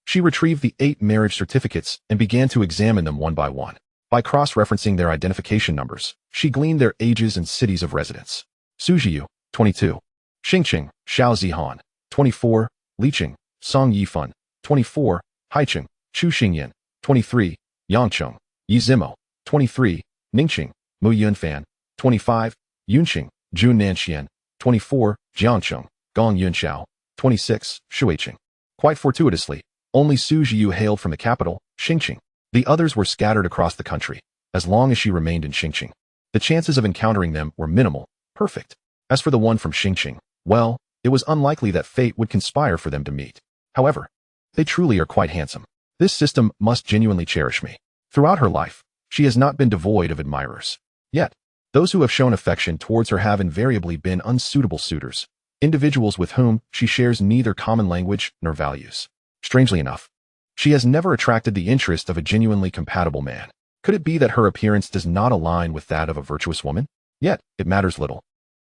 She retrieved the 8 marriage certificates and began to examine them one by one. By cross-referencing their identification numbers, she gleaned their ages and cities of residence. Sujiu, 22. Xingqing, Xiao Zihan, 24. Liqing, Song Yifan, 24. Haicheng, Chu Xingyan, 23. Yangcheng, Yi Zimo, 23. Ningqing, Mu Yunfan, 25. Yunqing, Jun Nanxian, 24. Jiangcheng, Gong Yunxiao, 26. Shuiqing. Quite fortuitously, only Su Jiu hailed from the capital, Xingqing. The others were scattered across the country. As long as she remained in Xingqing, the chances of encountering them were minimal, perfect. As for the one from Xingqing, well, it was unlikely that fate would conspire for them to meet. However, they truly are quite handsome. This system must genuinely cherish me. Throughout her life, she has not been devoid of admirers. Yet, those who have shown affection towards her have invariably been unsuitable suitors, individuals with whom she shares neither common language nor values. Strangely enough, she has never attracted the interest of a genuinely compatible man. Could it be that her appearance does not align with that of a virtuous woman? Yet, it matters little,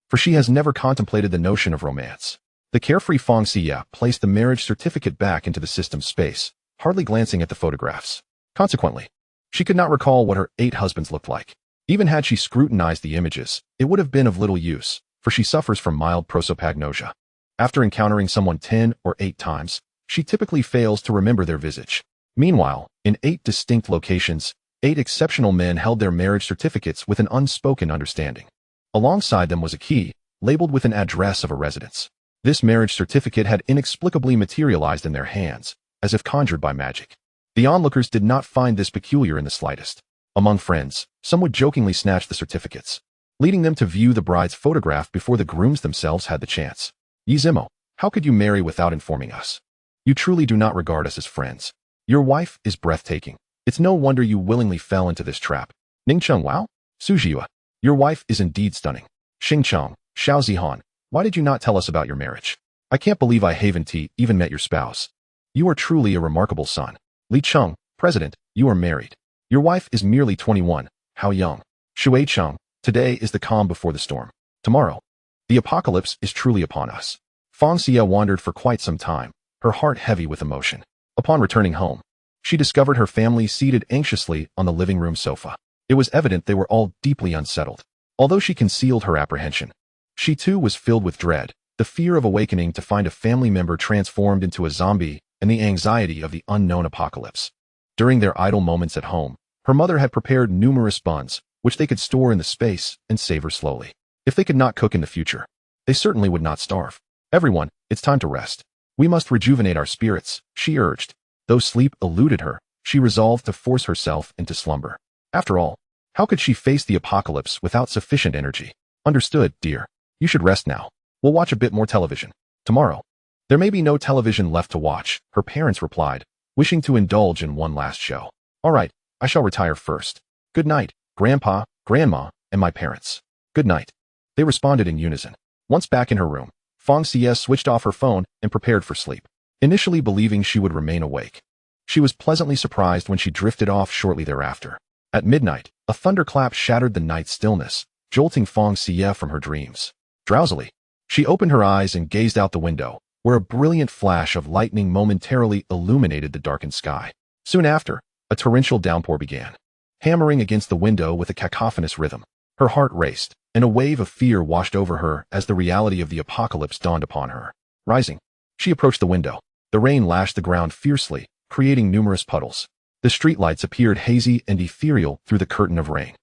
for she has never contemplated the notion of romance. The carefree Fang Xiyue placed the marriage certificate back into the system's space, hardly glancing at the photographs. Consequently, she could not recall what her 8 husbands looked like. Even had she scrutinized the images, it would have been of little use, for she suffers from mild prosopagnosia. After encountering someone 10 or 8 times, she typically fails to remember their visage. Meanwhile, in 8 distinct locations, 8 exceptional men held their marriage certificates with an unspoken understanding. Alongside them was a key, labeled with an address of a residence. This marriage certificate had inexplicably materialized in their hands, as if conjured by magic. The onlookers did not find this peculiar in the slightest. Among friends, some would jokingly snatch the certificates, leading them to view the bride's photograph before the grooms themselves had the chance. Yi Zimo, how could you marry without informing us? You truly do not regard us as friends. Your wife is breathtaking. It's no wonder you willingly fell into this trap. Ningcheng Wao? Su Xiyue. Your wife is indeed stunning. Xingcheng, Xiao Zihan, why did you not tell us about your marriage? I can't believe I haven't even met your spouse. You are truly a remarkable son. Li Cheng, President, you are married. Your wife is merely 21. How young? Shui Cheng, today is the calm before the storm. Tomorrow, the apocalypse is truly upon us. Fang Xiyue wandered for quite some time, her heart heavy with emotion. Upon returning home, she discovered her family seated anxiously on the living room sofa. It was evident they were all deeply unsettled. Although she concealed her apprehension, she too was filled with dread, the fear of awakening to find a family member transformed into a zombie and the anxiety of the unknown apocalypse. During their idle moments at home, her mother had prepared numerous buns, which they could store in the space and savor slowly. If they could not cook in the future, they certainly would not starve. Everyone, it's time to rest. We must rejuvenate our spirits, she urged. Though sleep eluded her, she resolved to force herself into slumber. After all, how could she face the apocalypse without sufficient energy? Understood, dear. You should rest now. We'll watch a bit more television. Tomorrow. There may be no television left to watch, her parents replied, wishing to indulge in one last show. All right, I shall retire first. Good night, Grandpa, Grandma, and my parents. Good night. They responded in unison. Once back in her room, Fang Xiyue switched off her phone and prepared for sleep, initially believing she would remain awake. She was pleasantly surprised when she drifted off shortly thereafter. At midnight, a thunderclap shattered the night stillness, jolting Fang Xiyue from her dreams. Drowsily, she opened her eyes and gazed out the window, where a brilliant flash of lightning momentarily illuminated the darkened sky. Soon after, a torrential downpour began, hammering against the window with a cacophonous rhythm. Her heart raced, and a wave of fear washed over her as the reality of the apocalypse dawned upon her. Rising, she approached the window. The rain lashed the ground fiercely, creating numerous puddles. The streetlights appeared hazy and ethereal through the curtain of rain.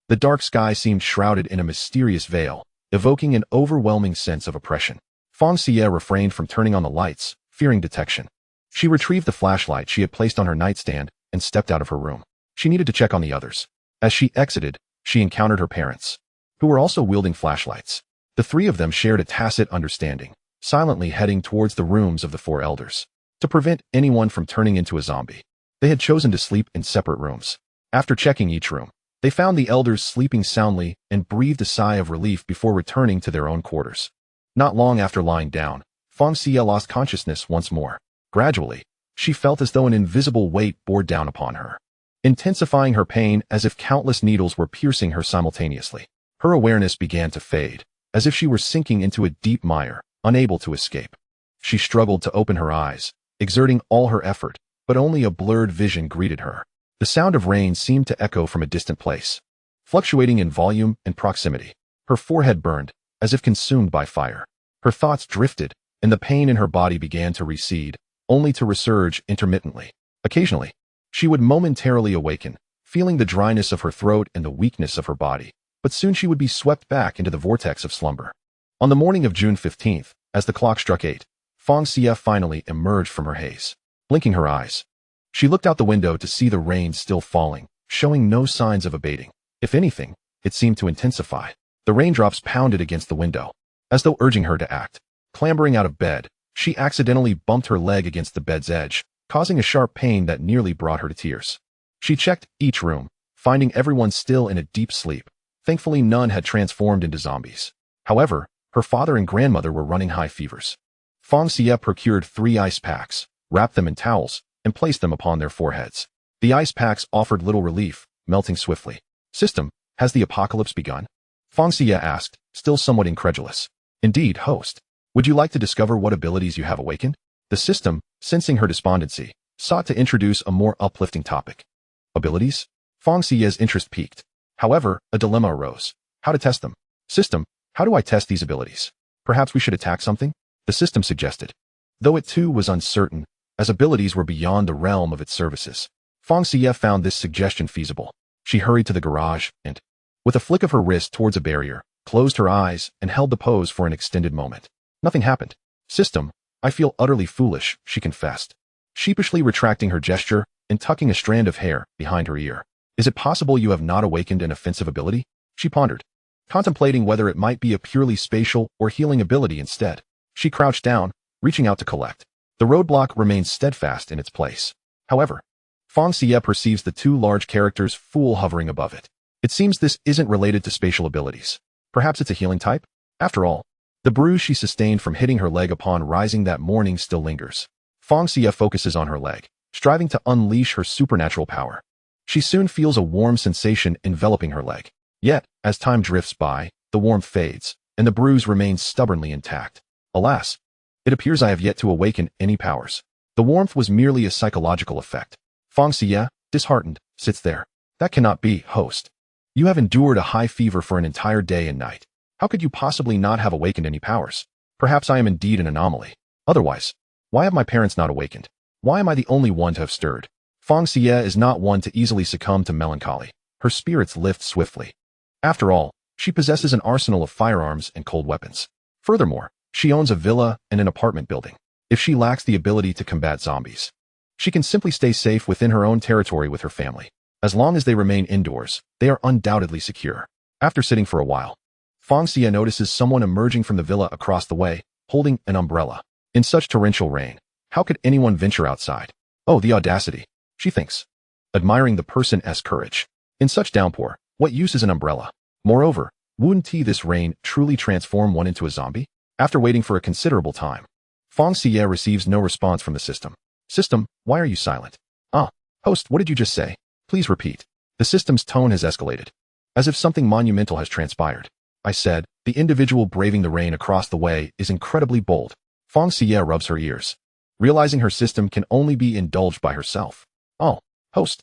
The dark sky seemed shrouded in a mysterious veil, evoking an overwhelming sense of oppression. Fang Xiyue refrained from turning on the lights, fearing detection. She retrieved the flashlight she had placed on her nightstand and stepped out of her room. She needed to check on the others. As she exited, she encountered her parents, who were also wielding flashlights. The three of them shared a tacit understanding, silently heading towards the rooms of the four elders. To prevent anyone from turning into a zombie, they had chosen to sleep in separate rooms. After checking each room, they found the elders sleeping soundly and breathed a sigh of relief before returning to their own quarters. Not long after lying down, Fang Xiyue lost consciousness once more. Gradually, she felt as though an invisible weight bore down upon her, intensifying her pain as if countless needles were piercing her simultaneously. Her awareness began to fade, as if she were sinking into a deep mire, unable to escape. She struggled to open her eyes, exerting all her effort, but only a blurred vision greeted her. The sound of rain seemed to echo from a distant place, fluctuating in volume and proximity. Her forehead burned, as if consumed by fire. Her thoughts drifted, and the pain in her body began to recede, only to resurge intermittently. Occasionally, she would momentarily awaken, feeling the dryness of her throat and the weakness of her body, but soon she would be swept back into the vortex of slumber. On the morning of June 15th, as the clock struck 8, Fang Xiyue finally emerged from her haze. Blinking her eyes, she looked out the window to see the rain still falling, showing no signs of abating. If anything, it seemed to intensify. The raindrops pounded against the window, as though urging her to act. Clambering out of bed, she accidentally bumped her leg against the bed's edge, causing a sharp pain that nearly brought her to tears. She checked each room, finding everyone still in a deep sleep. Thankfully, none had transformed into zombies. However, her father and grandmother were running high fevers. Fang Xiyue procured 3 ice packs, wrapped them in towels, and placed them upon their foreheads. The ice packs offered little relief, melting swiftly. System, has the apocalypse begun? Fang Xiyue asked, still somewhat incredulous. Indeed, host. Would you like to discover what abilities you have awakened? The system, sensing her despondency, sought to introduce a more uplifting topic. Abilities? Fang Xiyue's interest piqued. However, a dilemma arose. How to test them? System, how do I test these abilities? Perhaps we should attack something? The system suggested. Though it too was uncertain, as abilities were beyond the realm of its services, Fang Xiyue found this suggestion feasible. She hurried to the garage and, with a flick of her wrist towards a barrier, closed her eyes and held the pose for an extended moment. Nothing happened. System, I feel utterly foolish, she confessed, sheepishly retracting her gesture and tucking a strand of hair behind her ear. Is it possible you have not awakened an offensive ability? She pondered, contemplating whether it might be a purely spatial or healing ability instead. She crouched down, reaching out to collect. The roadblock remains steadfast in its place. However, Fang Xiyue perceives the two large characters Fool hovering above it. It seems this isn't related to spatial abilities. Perhaps it's a healing type? After all, the bruise she sustained from hitting her leg upon rising that morning still lingers. Fang Xiyue focuses on her leg, striving to unleash her supernatural power. She soon feels a warm sensation enveloping her leg. Yet, as time drifts by, the warmth fades, and the bruise remains stubbornly intact. Alas, it appears I have yet to awaken any powers. The warmth was merely a psychological effect. Fang Xiyue, disheartened, sits there. That cannot be, host. You have endured a high fever for an entire day and night. How could you possibly not have awakened any powers? Perhaps I am indeed an anomaly. Otherwise, why have my parents not awakened? Why am I the only one to have stirred? Fang Xiyue is not one to easily succumb to melancholy. Her spirits lift swiftly. After all, she possesses an arsenal of firearms and cold weapons. Furthermore, she owns a villa and an apartment building. If she lacks the ability to combat zombies, she can simply stay safe within her own territory with her family. As long as they remain indoors, they are undoubtedly secure. After sitting for a while, Fang Xiyue notices someone emerging from the villa across the way, holding an umbrella. In such torrential rain, how could anyone venture outside? Oh, the audacity, she thinks, admiring the person's courage. In such downpour, what use is an umbrella? Moreover, wouldn't this rain truly transform one into a zombie? After waiting for a considerable time, Fang Xiyue receives no response from the system. System, why are you silent? Ah, host, what did you just say? Please repeat. The system's tone has escalated, as if something monumental has transpired. I said, the individual braving the rain across the way is incredibly bold. Fang Xiyue rubs her ears, realizing her system can only be indulged by herself. Oh, host,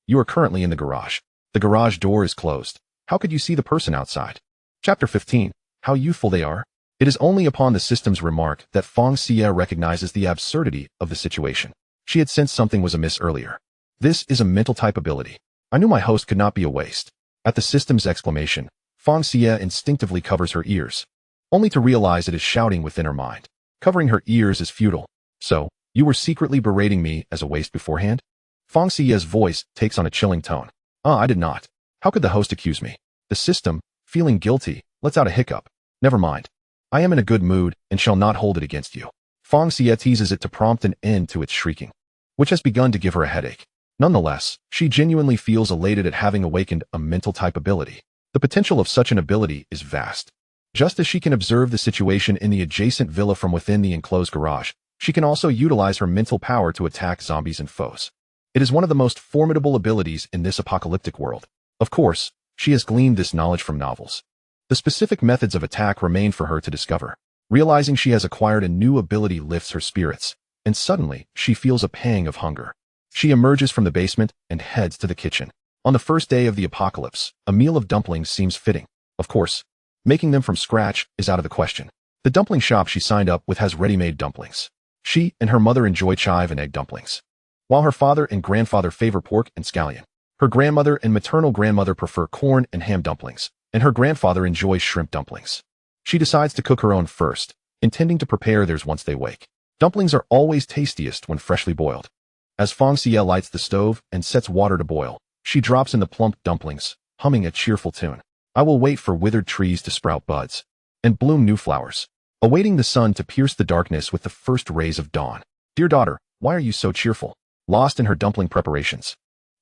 you are currently in the garage. The garage door is closed. How could you see the person outside? Chapter 15. How youthful they are. It is only upon the system's remark that Fang Xiyue recognizes the absurdity of the situation. She had sensed something was amiss earlier. This is a mental type ability. I knew my host could not be a waste. At the system's exclamation, Fang Xiyue instinctively covers her ears, only to realize it is shouting within her mind. Covering her ears is futile. So, you were secretly berating me as a waste beforehand? Fang Xiyue's voice takes on a chilling tone. I did not. How could the host accuse me? The system, feeling guilty, lets out a hiccup. Never mind. I am in a good mood and shall not hold it against you. Fang Xiyue teases it to prompt an end to its shrieking, which has begun to give her a headache. Nonetheless, she genuinely feels elated at having awakened a mental type ability. The potential of such an ability is vast. Just as she can observe the situation in the adjacent villa from within the enclosed garage, she can also utilize her mental power to attack zombies and foes. It is one of the most formidable abilities in this apocalyptic world. Of course, she has gleaned this knowledge from novels. The specific methods of attack remain for her to discover. Realizing she has acquired a new ability lifts her spirits, and suddenly, she feels a pang of hunger. She emerges from the basement and heads to the kitchen. On the first day of the apocalypse, a meal of dumplings seems fitting. Of course, making them from scratch is out of the question. The dumpling shop she signed up with has ready-made dumplings. She and her mother enjoy chive and egg dumplings, while her father and grandfather favor pork and scallion. Her grandmother and maternal grandmother prefer corn and ham dumplings, and her grandfather enjoys shrimp dumplings. She decides to cook her own first, intending to prepare theirs once they wake. Dumplings are always tastiest when freshly boiled. As Fang Xiyue lights the stove and sets water to boil, she drops in the plump dumplings, humming a cheerful tune. I will wait for withered trees to sprout buds and bloom new flowers, awaiting the sun to pierce the darkness with the first rays of dawn. Dear daughter, why are you so cheerful? Lost in her dumpling preparations,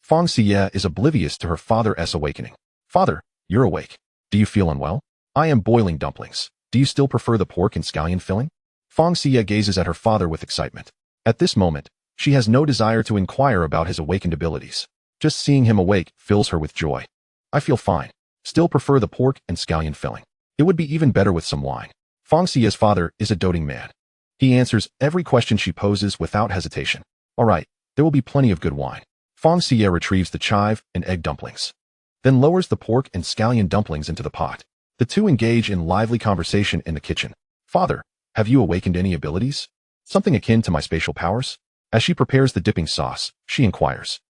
Fang Xiyue is oblivious to her father's awakening. Father, you're awake. Do you feel unwell? I am boiling dumplings. Do you still prefer the pork and scallion filling? Fang Xiyue gazes at her father with excitement. At this moment, she has no desire to inquire about his awakened abilities. Just seeing him awake fills her with joy. I feel fine. Still prefer the pork and scallion filling. It would be even better with some wine. Fang Xiyue's father is a doting man. He answers every question she poses without hesitation. All right, there will be plenty of good wine. Fang Xiyue retrieves the chive and egg dumplings, then lowers the pork and scallion dumplings into the pot. The two engage in lively conversation in the kitchen. Father, have you awakened any abilities? Something akin to my spatial powers? As she prepares the dipping sauce, she inquires.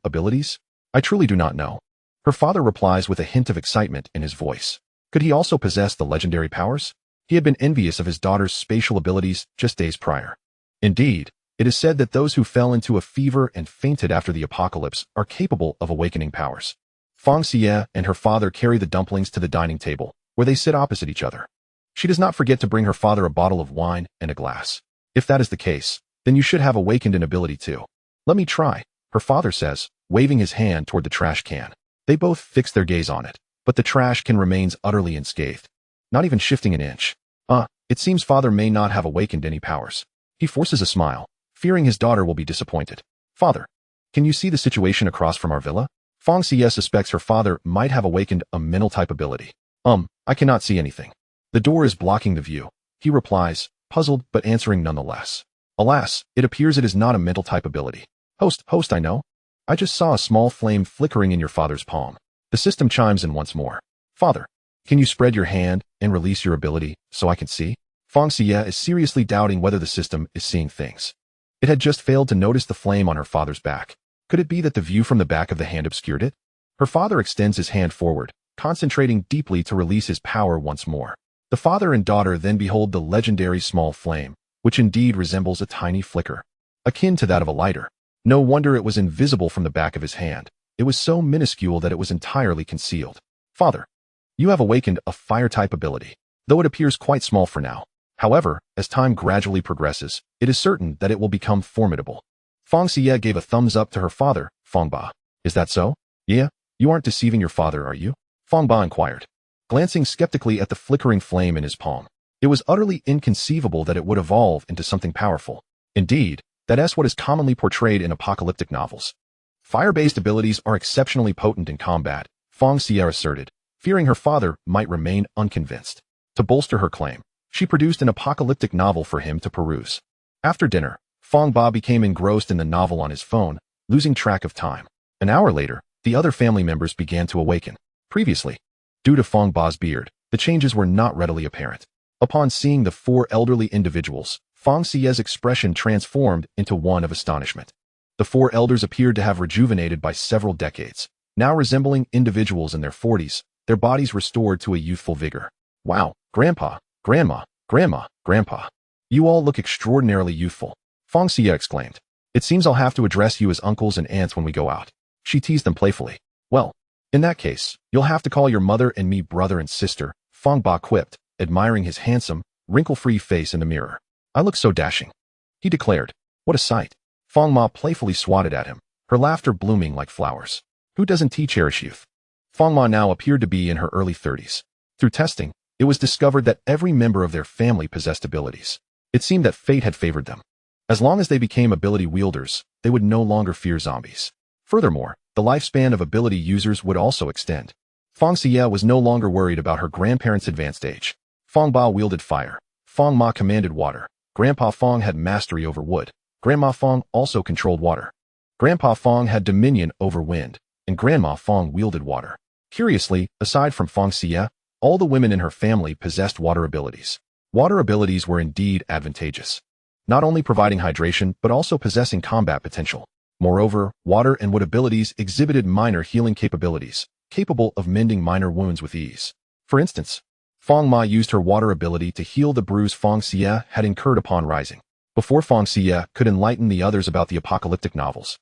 Abilities? I truly do not know. Her father replies with a hint of excitement in his voice. Could he also possess the legendary powers? He had been envious of his daughter's spatial abilities just days prior. Indeed, it is said that those who fell into a fever and fainted after the apocalypse are capable of awakening powers. Fang Xiyue and her father carry the dumplings to the dining table, where they sit opposite each other. She does not forget to bring her father a bottle of wine and a glass. If that is the case, then you should have awakened an ability too. Let me try, her father says, waving his hand toward the trash can. They both fix their gaze on it, but the trash can remains utterly unscathed, not even shifting an inch. It seems father may not have awakened any powers. He forces a smile, fearing his daughter will be disappointed. Father, can you see the situation across from our villa? Fang Xiyue suspects her father might have awakened a mental type ability. I cannot see anything. The door is blocking the view. He replies, puzzled but answering nonetheless. Alas, it appears it is not a mental type ability. Host, I know. I just saw a small flame flickering in your father's palm. The system chimes in once more. Father, can you spread your hand and release your ability so I can see? Fang Xiyue is seriously doubting whether the system is seeing things. It had just failed to notice the flame on her father's back. Could it be that the view from the back of the hand obscured it? Her father extends his hand forward, concentrating deeply to release his power once more. The father and daughter then behold the legendary small flame, which indeed resembles a tiny flicker, akin to that of a lighter. No wonder it was invisible from the back of his hand. It was so minuscule that it was entirely concealed. Father, you have awakened a fire-type ability, though it appears quite small for now. However, as time gradually progresses, it is certain that it will become formidable. Fang Xiyue gave a thumbs up to her father, Fang Ba. Is that so? Yeah, you aren't deceiving your father, are you? Fang Ba inquired, glancing skeptically at the flickering flame in his palm. It was utterly inconceivable that it would evolve into something powerful. Indeed, that is what is commonly portrayed in apocalyptic novels. Fire-based abilities are exceptionally potent in combat, Fang Xiyue asserted, fearing her father might remain unconvinced. To bolster her claim, she produced an apocalyptic novel for him to peruse. After dinner, Fang Ba became engrossed in the novel on his phone, losing track of time. An hour later, the other family members began to awaken. Previously, due to Fang Ba's beard, the changes were not readily apparent. Upon seeing the four elderly individuals, Fang Xiyue's expression transformed into one of astonishment. The four elders appeared to have rejuvenated by several decades. Now resembling individuals in their 40s, their bodies restored to a youthful vigor. Wow, Grandpa, Grandma, Grandpa. You all look extraordinarily youthful, Fang Xiyue exclaimed. It seems I'll have to address you as uncles and aunts when we go out. She teased them playfully. Well, in that case, you'll have to call your mother and me brother and sister, Fang Ba quipped, admiring his handsome, wrinkle-free face in the mirror. I look so dashing, he declared. What a sight. Fang Ma playfully swatted at him, her laughter blooming like flowers. Who doesn't cherish youth? Fang Ma now appeared to be in her early 30s. Through testing, it was discovered that every member of their family possessed abilities. It seemed that fate had favored them. As long as they became ability wielders, they would no longer fear zombies. Furthermore, the lifespan of ability users would also extend. Fang Xiyue was no longer worried about her grandparents' advanced age. Fang Ba wielded fire. Fang Ma commanded water. Grandpa Fang had mastery over wood. Grandma Fang also controlled water. Grandpa Fang had dominion over wind, and Grandma Fang wielded water. Curiously, aside from Fang Xiyue, all the women in her family possessed water abilities. Water abilities were indeed advantageous, not only providing hydration but also possessing combat potential. Moreover, water and wood abilities exhibited minor healing capabilities, capable of mending minor wounds with ease. For instance, Fang Ma used her water ability to heal the bruise Fang Xiyue had incurred upon rising. Before Fang Xiyue could enlighten the others about the apocalyptic novels,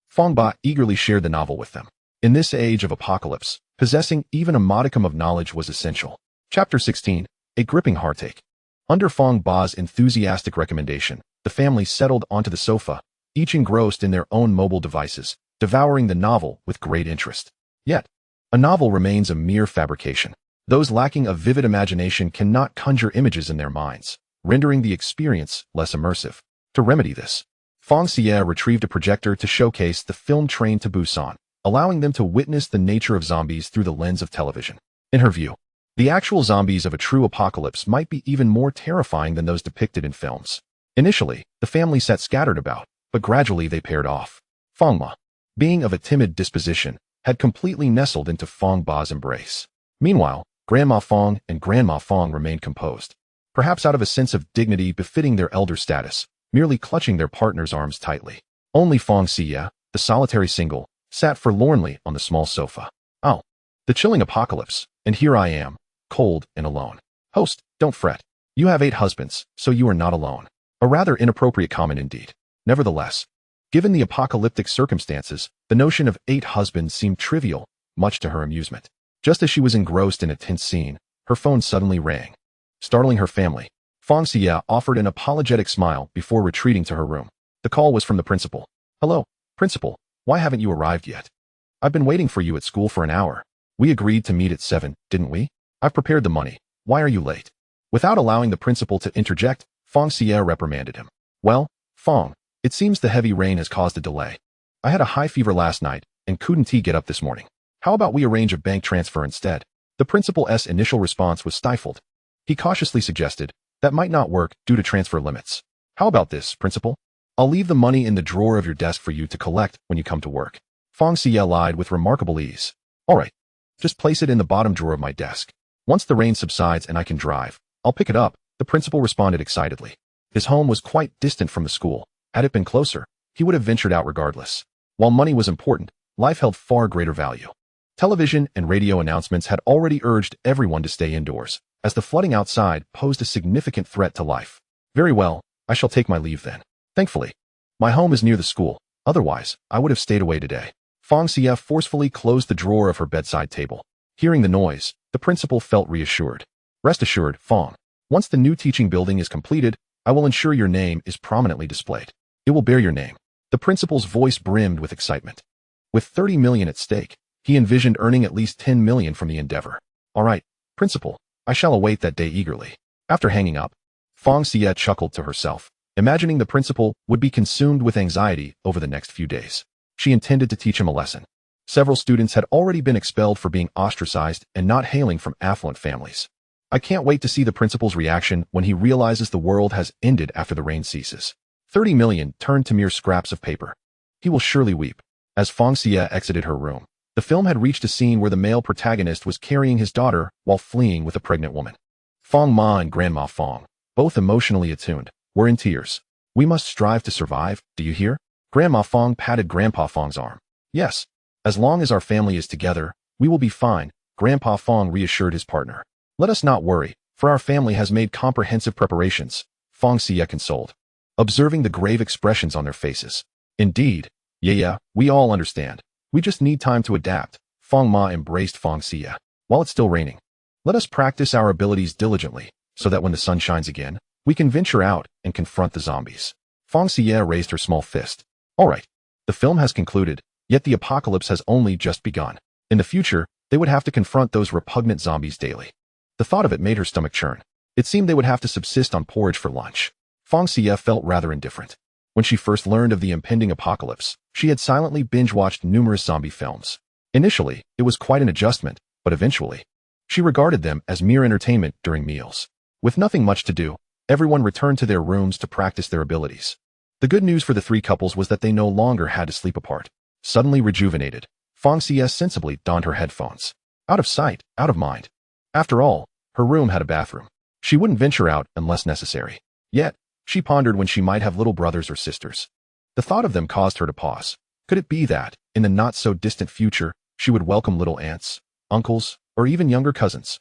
Fang Ba eagerly shared the novel with them. In this age of apocalypse, possessing even a modicum of knowledge was essential. Chapter 16, A Gripping Heartache. Under Fang Ba's enthusiastic recommendation, the family settled onto the sofa, each engrossed in their own mobile devices, devouring the novel with great interest. Yet, a novel remains a mere fabrication. Those lacking a vivid imagination cannot conjure images in their minds, rendering the experience less immersive. To remedy this, Fang Xiyue retrieved a projector to showcase the film Train to Busan, allowing them to witness the nature of zombies through the lens of television. In her view, the actual zombies of a true apocalypse might be even more terrifying than those depicted in films. Initially, the family sat scattered about, but gradually they paired off. Fang Ma, being of a timid disposition, had completely nestled into Fang Ba's embrace. Meanwhile, Grandma Fang and Grandma Fang remained composed, perhaps out of a sense of dignity befitting their elder status, merely clutching their partner's arms tightly. Only Fang Xiyue, the solitary single, sat forlornly on the small sofa. Oh, the chilling apocalypse, and here I am, cold and alone. Host, don't fret. You have 8 husbands, so you are not alone. A rather inappropriate comment indeed. Nevertheless, given the apocalyptic circumstances, the notion of 8 husbands seemed trivial, much to her amusement. Just as she was engrossed in a tense scene, her phone suddenly rang. Startling her family, Fang Xiyue offered an apologetic smile before retreating to her room. The call was from the principal. Hello, principal. Why haven't you arrived yet? I've been waiting for you at school for an hour. We agreed to meet at 7, didn't we? I've prepared the money. Why are you late? Without allowing the principal to interject, Fang Xiyue reprimanded him. Well, Fang, it seems the heavy rain has caused a delay. I had a high fever last night and couldn't get up this morning. How about we arrange a bank transfer instead? The principal's initial response was stifled. He cautiously suggested, that might not work due to transfer limits. How about this, principal? I'll leave the money in the drawer of your desk for you to collect when you come to work. Fang Xiyue lied with remarkable ease. All right. Just place it in the bottom drawer of my desk. Once the rain subsides and I can drive, I'll pick it up, the principal responded excitedly. His home was quite distant from the school. Had it been closer, he would have ventured out regardless. While money was important, life held far greater value. Television and radio announcements had already urged everyone to stay indoors, as the flooding outside posed a significant threat to life. Very well, I shall take my leave then. Thankfully, my home is near the school, otherwise, I would have stayed away today. Fang Xiyue forcefully closed the drawer of her bedside table. Hearing the noise, the principal felt reassured. Rest assured, Fang. Once the new teaching building is completed, I will ensure your name is prominently displayed. It will bear your name. The principal's voice brimmed with excitement. With 30 million at stake, he envisioned earning at least 10 million from the endeavor. All right, principal, I shall await that day eagerly. After hanging up, Fang Xiyue chuckled to herself, imagining the principal would be consumed with anxiety over the next few days. She intended to teach him a lesson. Several students had already been expelled for being ostracized and not hailing from affluent families. I can't wait to see the principal's reaction when he realizes the world has ended after the rain ceases. 30 million turned to mere scraps of paper. He will surely weep. As Fang Xiyue exited her room, the film had reached a scene where the male protagonist was carrying his daughter while fleeing with a pregnant woman. Fang Ma and Grandma Fang, both emotionally attuned, were in tears. We must strive to survive, do you hear? Grandma Fang patted Grandpa Fang's arm. Yes. As long as our family is together, we will be fine, Grandpa Fang reassured his partner. Let us not worry, for our family has made comprehensive preparations, Fang Xiyue consoled, observing the grave expressions on their faces. Indeed. Yeah, we all understand. We just need time to adapt, Fang Ma embraced Fang Xiyue. While it's still raining, let us practice our abilities diligently, so that when the sun shines again, we can venture out and confront the zombies. Fang Xiyue raised her small fist. All right. The film has concluded, yet the apocalypse has only just begun. In the future, they would have to confront those repugnant zombies daily. The thought of it made her stomach churn. It seemed they would have to subsist on porridge for lunch. Fang Xiyue felt rather indifferent. When she first learned of the impending apocalypse, she had silently binge-watched numerous zombie films. Initially, it was quite an adjustment, but eventually, she regarded them as mere entertainment during meals. With nothing much to do, everyone returned to their rooms to practice their abilities. The good news for the three couples was that they no longer had to sleep apart. Suddenly rejuvenated, Fang Xiyue sensibly donned her headphones. Out of sight, out of mind. After all, her room had a bathroom. She wouldn't venture out unless necessary. Yet, she pondered when she might have little brothers or sisters. The thought of them caused her to pause. Could it be that, in the not-so-distant future, she would welcome little aunts, uncles, or even younger cousins?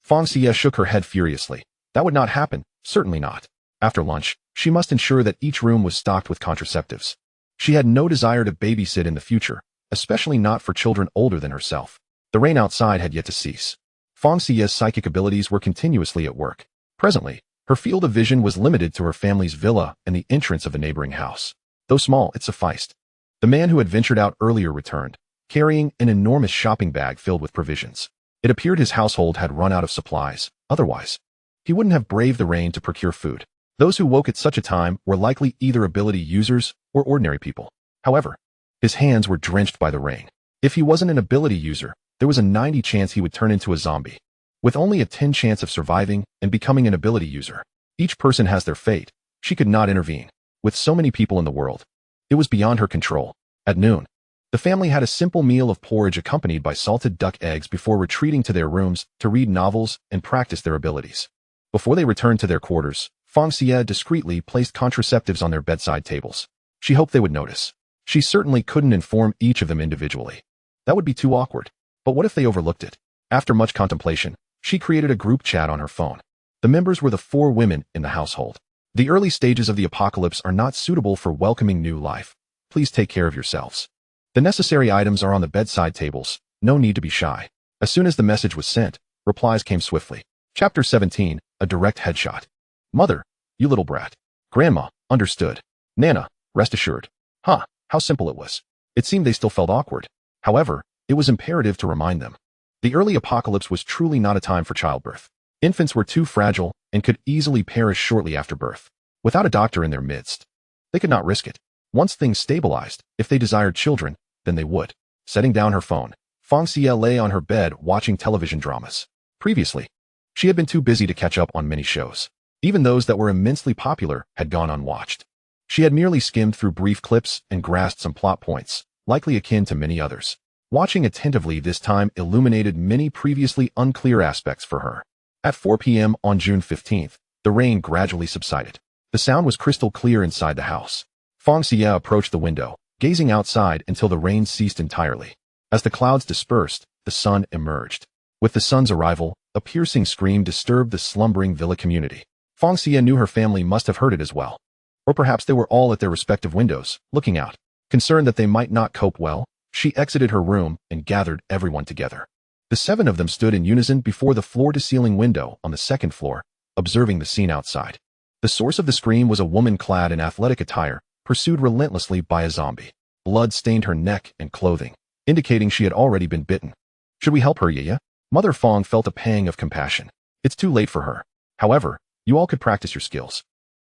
Fang Xiyue shook her head furiously. That would not happen, certainly not. After lunch, she must ensure that each room was stocked with contraceptives. She had no desire to babysit in the future, especially not for children older than herself. The rain outside had yet to cease. Fang Xiyue's psychic abilities were continuously at work. Presently, her field of vision was limited to her family's villa and the entrance of the neighboring house. Though small, it sufficed. The man who had ventured out earlier returned, carrying an enormous shopping bag filled with provisions. It appeared his household had run out of supplies, otherwise, he wouldn't have braved the rain to procure food. Those who woke at such a time were likely either ability users or ordinary people. However, his hands were drenched by the rain. If he wasn't an ability user, there was a 90 chance he would turn into a zombie. With only a 10 chance of surviving and becoming an ability user. Each person has their fate. She could not intervene. With so many people in the world, it was beyond her control. At noon, the family had a simple meal of porridge accompanied by salted duck eggs before retreating to their rooms to read novels and practice their abilities. Before they returned to their quarters, Fang Xiyue discreetly placed contraceptives on their bedside tables. She hoped they would notice. She certainly couldn't inform each of them individually. That would be too awkward. But what if they overlooked it? After much contemplation, she created a group chat on her phone. The members were the 4 women in the household. The early stages of the apocalypse are not suitable for welcoming new life. Please take care of yourselves. The necessary items are on the bedside tables. No need to be shy. As soon as the message was sent, replies came swiftly. Chapter 17, A Direct Headshot. Mother, you little brat. Grandma, understood. Nana, rest assured. How simple it was. It seemed they still felt awkward. However, it was imperative to remind them. The early apocalypse was truly not a time for childbirth. Infants were too fragile and could easily perish shortly after birth. Without a doctor in their midst, they could not risk it. Once things stabilized, if they desired children, then they would. Setting down her phone, Fang Xiyue lay on her bed watching television dramas. Previously, she had been too busy to catch up on many shows. Even those that were immensely popular had gone unwatched. She had merely skimmed through brief clips and grasped some plot points, likely akin to many others. Watching attentively this time illuminated many previously unclear aspects for her. At 4 p.m. on June 15th, the rain gradually subsided. The sound was crystal clear inside the house. Fang Xiyue approached the window, gazing outside until the rain ceased entirely. As the clouds dispersed, the sun emerged. With the sun's arrival, a piercing scream disturbed the slumbering villa community. Fang Xiyue knew her family must have heard it as well. Or perhaps they were all at their respective windows, looking out. Concerned that they might not cope well, she exited her room and gathered everyone together. The 7 of them stood in unison before the floor-to-ceiling window on the 2nd floor, observing the scene outside. The source of the scream was a woman clad in athletic attire, pursued relentlessly by a zombie. Blood stained her neck and clothing, indicating she had already been bitten. Should we help her, Yaya? Mother Fang felt a pang of compassion. It's too late for her. However, you all could practice your skills.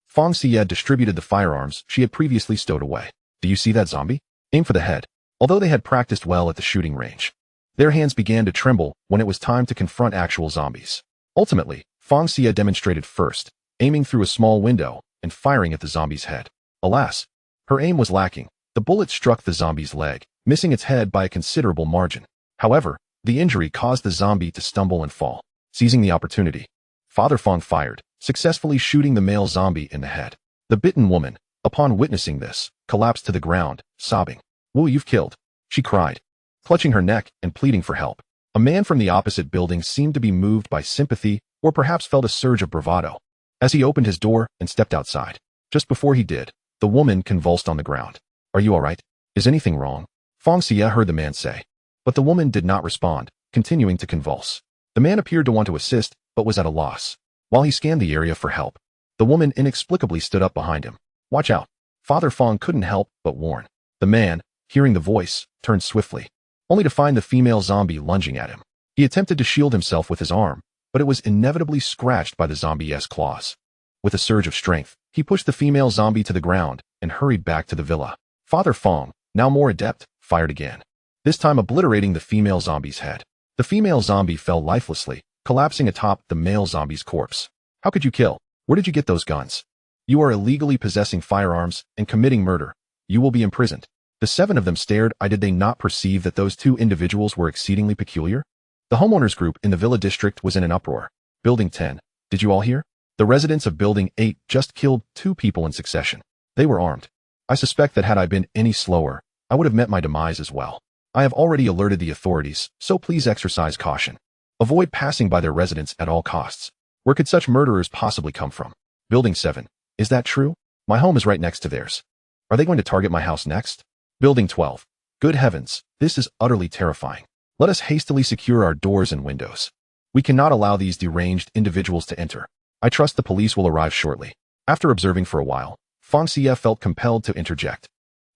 Fang Xiyue distributed the firearms she had previously stowed away. Do you see that zombie? Aim for the head. Although they had practiced well at the shooting range, their hands began to tremble when it was time to confront actual zombies. Ultimately, Fang Xiyue demonstrated first, aiming through a small window and firing at the zombie's head. Alas, her aim was lacking. The bullet struck the zombie's leg, missing its head by a considerable margin. However, the injury caused the zombie to stumble and fall. Seizing the opportunity, Father Fang fired, successfully shooting the male zombie in the head. The bitten woman, upon witnessing this, collapsed to the ground, sobbing. "Whoa, you've killed," she cried, clutching her neck and pleading for help. A man from the opposite building seemed to be moved by sympathy or perhaps felt a surge of bravado as he opened his door and stepped outside. Just before he did, the woman convulsed on the ground. "Are you all right? Is anything wrong?" Fang Xiyue heard the man say. But the woman did not respond, continuing to convulse. The man appeared to want to assist, but was at a loss. While he scanned the area for help, the woman inexplicably stood up behind him. "Watch out." Father Fang couldn't help but warn. The man, hearing the voice, turned swiftly, only to find the female zombie lunging at him. He attempted to shield himself with his arm, but it was inevitably scratched by the zombie's claws. With a surge of strength, he pushed the female zombie to the ground and hurried back to the villa. Father Fang, now more adept, fired again, this time obliterating the female zombie's head. The female zombie fell lifelessly, collapsing atop the male zombie's corpse. "How could you kill? Where did you get those guns? You are illegally possessing firearms and committing murder. You will be imprisoned." The 7 of them stared. Did they not perceive that those 2 individuals were exceedingly peculiar? The homeowners group in the villa district was in an uproar. Building 10. Did you all hear? The residents of Building 8 just killed 2 people in succession. They were armed. I suspect that had I been any slower, I would have met my demise as well. I have already alerted the authorities, so please exercise caution. Avoid passing by their residence at all costs. Where could such murderers possibly come from? Building 7. Is that true? My home is right next to theirs. Are they going to target my house next? Building 12. Good heavens, this is utterly terrifying. Let us hastily secure our doors and windows. We cannot allow these deranged individuals to enter. I trust the police will arrive shortly. After observing for a while, Fang Xiyue felt compelled to interject.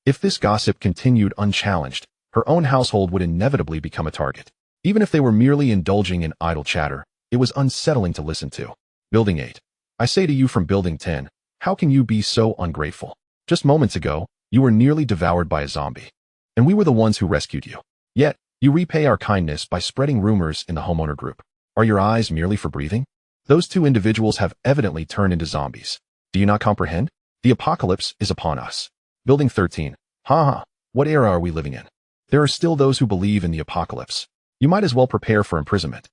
If this gossip continued unchallenged, her own household would inevitably become a target. Even if they were merely indulging in idle chatter, it was unsettling to listen to. Building 8. I say to you from Building 10, how can you be so ungrateful? Just moments ago, you were nearly devoured by a zombie, and we were the ones who rescued you. Yet, you repay our kindness by spreading rumors in the homeowner group. Are your eyes merely for breathing? Those 2 individuals have evidently turned into zombies. Do you not comprehend? The apocalypse is upon us. Building 13. What era are we living in? There are still those who believe in the apocalypse. You might as well prepare for imprisonment.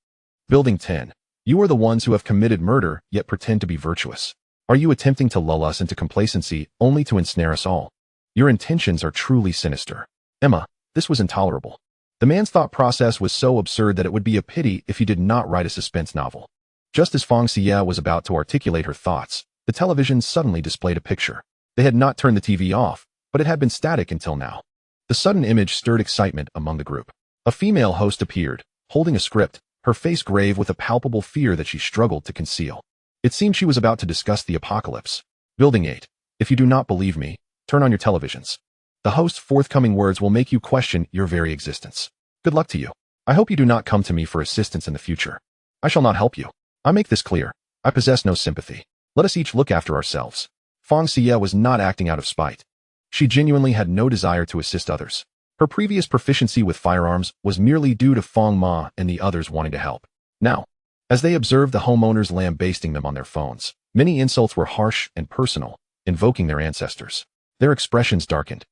Building 10. You are the ones who have committed murder yet pretend to be virtuous. Are you attempting to lull us into complacency only to ensnare us all? Your intentions are truly sinister. Emma, this was intolerable. The man's thought process was so absurd that it would be a pity if he did not write a suspense novel. Just as Fang Xiyue was about to articulate her thoughts, the television suddenly displayed a picture. They had not turned the TV off, but it had been static until now. The sudden image stirred excitement among the group. A female host appeared, holding a script, her face grave with a palpable fear that she struggled to conceal. It seemed she was about to discuss the apocalypse. Building 8. If you do not believe me, turn on your televisions. The host's forthcoming words will make you question your very existence. Good luck to you. I hope you do not come to me for assistance in the future. I shall not help you. I make this clear. I possess no sympathy. Let us each look after ourselves. Fang Xiyue was not acting out of spite. She genuinely had no desire to assist others. Her previous proficiency with firearms was merely due to Fang Ma and the others wanting to help. Now, as they observed the homeowners lambasting them on their phones, many insults were harsh and personal, invoking their ancestors. Their expressions darkened,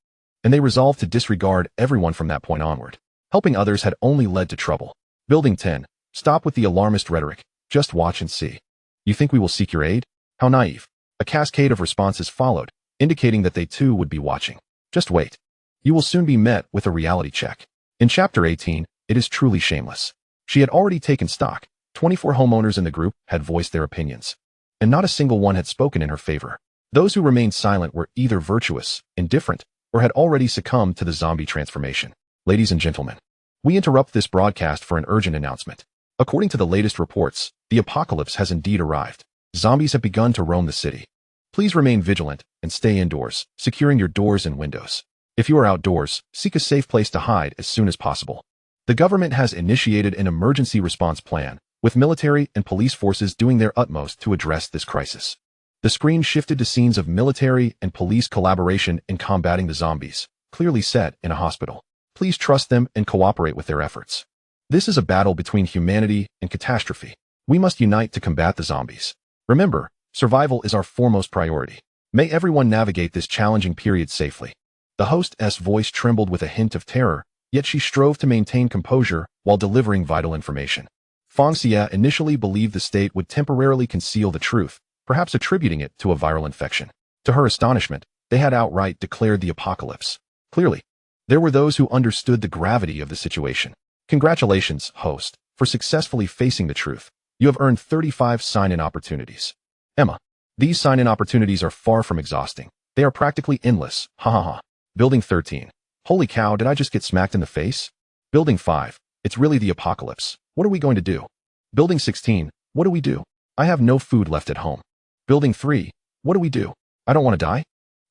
and they resolved to disregard everyone from that point onward. Helping others had only led to trouble. Building 10. Stop with the alarmist rhetoric. Just watch and see. You think we will seek your aid? How naive. A cascade of responses followed, indicating that they too would be watching. Just wait. You will soon be met with a reality check. In Chapter 18, it is truly shameless. She had already taken stock. 24 homeowners in the group had voiced their opinions, and not a single one had spoken in her favor. Those who remained silent were either virtuous, indifferent, or had already succumbed to the zombie transformation. Ladies and gentlemen, we interrupt this broadcast for an urgent announcement. According to the latest reports, the apocalypse has indeed arrived. Zombies have begun to roam the city. Please remain vigilant and stay indoors, securing your doors and windows. If you are outdoors, seek a safe place to hide as soon as possible. The government has initiated an emergency response plan, with military and police forces doing their utmost to address this crisis. The screen shifted to scenes of military and police collaboration in combating the zombies, clearly set in a hospital. Please trust them and cooperate with their efforts. This is a battle between humanity and catastrophe. We must unite to combat the zombies. Remember, survival is our foremost priority. May everyone navigate this challenging period safely. The host's voice trembled with a hint of terror, yet she strove to maintain composure while delivering vital information. Fang Xiyue initially believed the state would temporarily conceal the truth, perhaps attributing it to a viral infection. To her astonishment, they had outright declared the apocalypse. Clearly, there were those who understood the gravity of the situation. Congratulations, host, for successfully facing the truth. You have earned 35 sign-in opportunities. Emma, these sign-in opportunities are far from exhausting. They are practically endless. Ha ha ha. Building 13. Holy cow, did I just get smacked in the face? Building 5. It's really the apocalypse. What are we going to do? Building 16. What do we do? I have no food left at home. Building 3. What do we do? I don't want to die.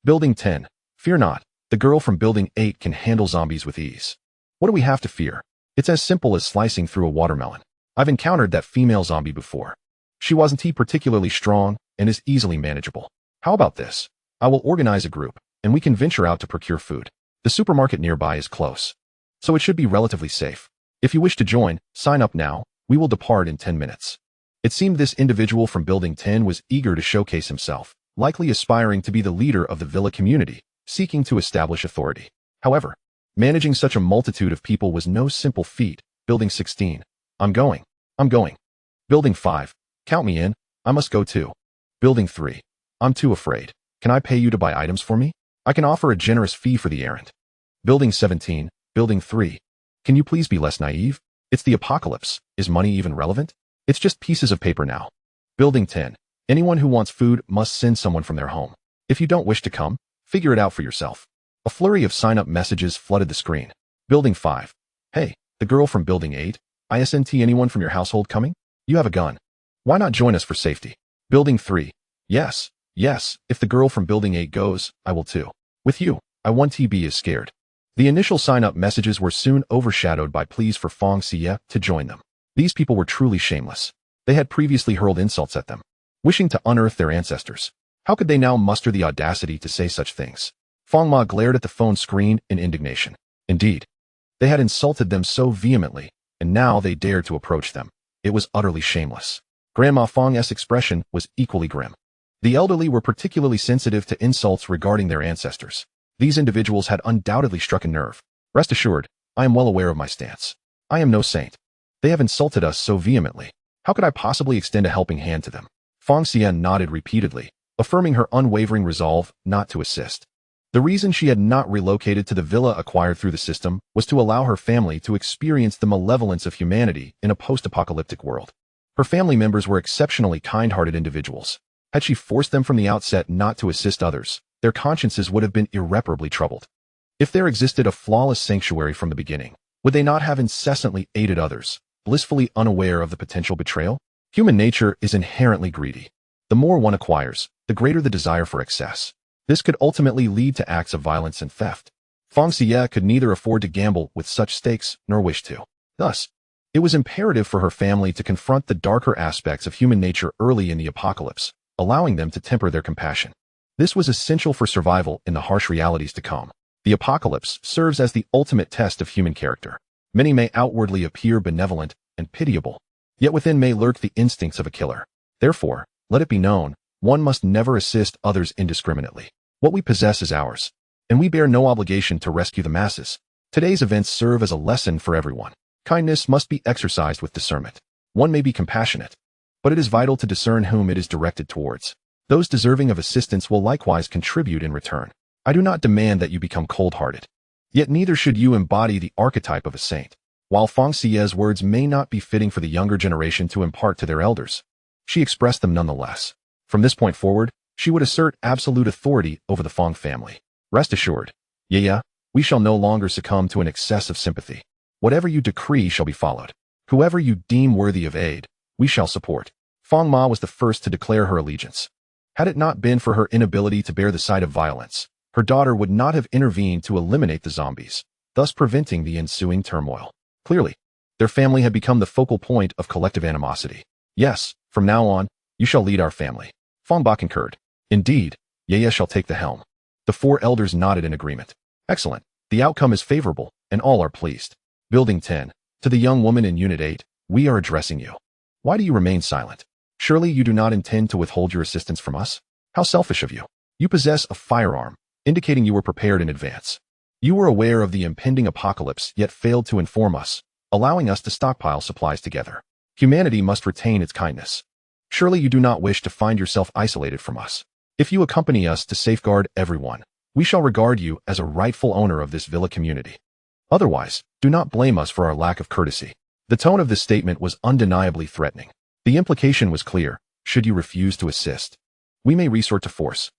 Building 10. Fear not. The girl from Building 8 can handle zombies with ease. What do we have to fear? It's as simple as slicing through a watermelon. I've encountered that female zombie before. She wasn't particularly strong and is easily manageable. How about this? I will organize a group, and we can venture out to procure food. The supermarket nearby is close, so it should be relatively safe. If you wish to join, sign up now. We will depart in 10 minutes. It seemed this individual from Building 10 was eager to showcase himself, likely aspiring to be the leader of the villa community, seeking to establish authority. However, managing such a multitude of people was no simple feat. Building 16. I'm going. Building 5. Count me in. I must go too. Building 3. I'm too afraid. Can I pay you to buy items for me? I can offer a generous fee for the errand. Building 17. Building 3. Can you please be less naive? It's the apocalypse. Is money even relevant? It's just pieces of paper now. Building 10. Anyone who wants food must send someone from their home. If you don't wish to come, figure it out for yourself. A flurry of sign-up messages flooded the screen. Building 5. Hey, the girl from Building 8. Isn't anyone from your household coming? You have a gun. Why not join us for safety? Building 3. Yes, if the girl from Building 8 goes, I will too. With you, I want TB is scared. The initial sign-up messages were soon overshadowed by pleas for Fang Xiyue to join them. These people were truly shameless. They had previously hurled insults at them, wishing to unearth their ancestors. How could they now muster the audacity to say such things? Fang Ma glared at the phone screen in indignation. Indeed, they had insulted them so vehemently, and now they dared to approach them. It was utterly shameless. Grandma Fang's expression was equally grim. The elderly were particularly sensitive to insults regarding their ancestors. These individuals had undoubtedly struck a nerve. Rest assured, I am well aware of my stance. I am no saint. They have insulted us so vehemently. How could I possibly extend a helping hand to them? Fang Xiyue nodded repeatedly, affirming her unwavering resolve not to assist. The reason she had not relocated to the villa acquired through the system was to allow her family to experience the malevolence of humanity in a post-apocalyptic world. Her family members were exceptionally kind-hearted individuals. Had she forced them from the outset not to assist others, their consciences would have been irreparably troubled. If there existed a flawless sanctuary from the beginning, would they not have incessantly aided others, blissfully unaware of the potential betrayal? Human nature is inherently greedy. The more one acquires, the greater the desire for excess. This could ultimately lead to acts of violence and theft. Fang Xiyue could neither afford to gamble with such stakes nor wish to. Thus, it was imperative for her family to confront the darker aspects of human nature early in the apocalypse, allowing them to temper their compassion. This was essential for survival in the harsh realities to come. The apocalypse serves as the ultimate test of human character. Many may outwardly appear benevolent and pitiable, yet within may lurk the instincts of a killer. Therefore, let it be known, one must never assist others indiscriminately. What we possess is ours, and we bear no obligation to rescue the masses. Today's events serve as a lesson for everyone. Kindness must be exercised with discernment. One may be compassionate, but it is vital to discern whom it is directed towards. Those deserving of assistance will likewise contribute in return. I do not demand that you become cold-hearted. Yet neither should you embody the archetype of a saint. While Fang Xiyue's words may not be fitting for the younger generation to impart to their elders, she expressed them nonetheless. From this point forward, she would assert absolute authority over the Fang family. Rest assured, Yaya, we shall no longer succumb to an excess of sympathy. Whatever you decree shall be followed. Whoever you deem worthy of aid, we shall support. Fang Ma was the first to declare her allegiance. Had it not been for her inability to bear the sight of violence, her daughter would not have intervened to eliminate the zombies, thus preventing the ensuing turmoil. Clearly, their family had become the focal point of collective animosity. Yes, from now on, you shall lead our family. Fang Ba concurred. Indeed, Yaya shall take the helm. The four elders nodded in agreement. Excellent. The outcome is favorable, and all are pleased. Building 10. To the young woman in Unit 8, we are addressing you. Why do you remain silent? Surely you do not intend to withhold your assistance from us? How selfish of you. You possess a firearm, indicating you were prepared in advance. You were aware of the impending apocalypse yet failed to inform us, allowing us to stockpile supplies together. Humanity must retain its kindness. Surely you do not wish to find yourself isolated from us. If you accompany us to safeguard everyone, we shall regard you as a rightful owner of this villa community. Otherwise, do not blame us for our lack of courtesy. The tone of this statement was undeniably threatening. The implication was clear. Should you refuse to assist, we may resort to force.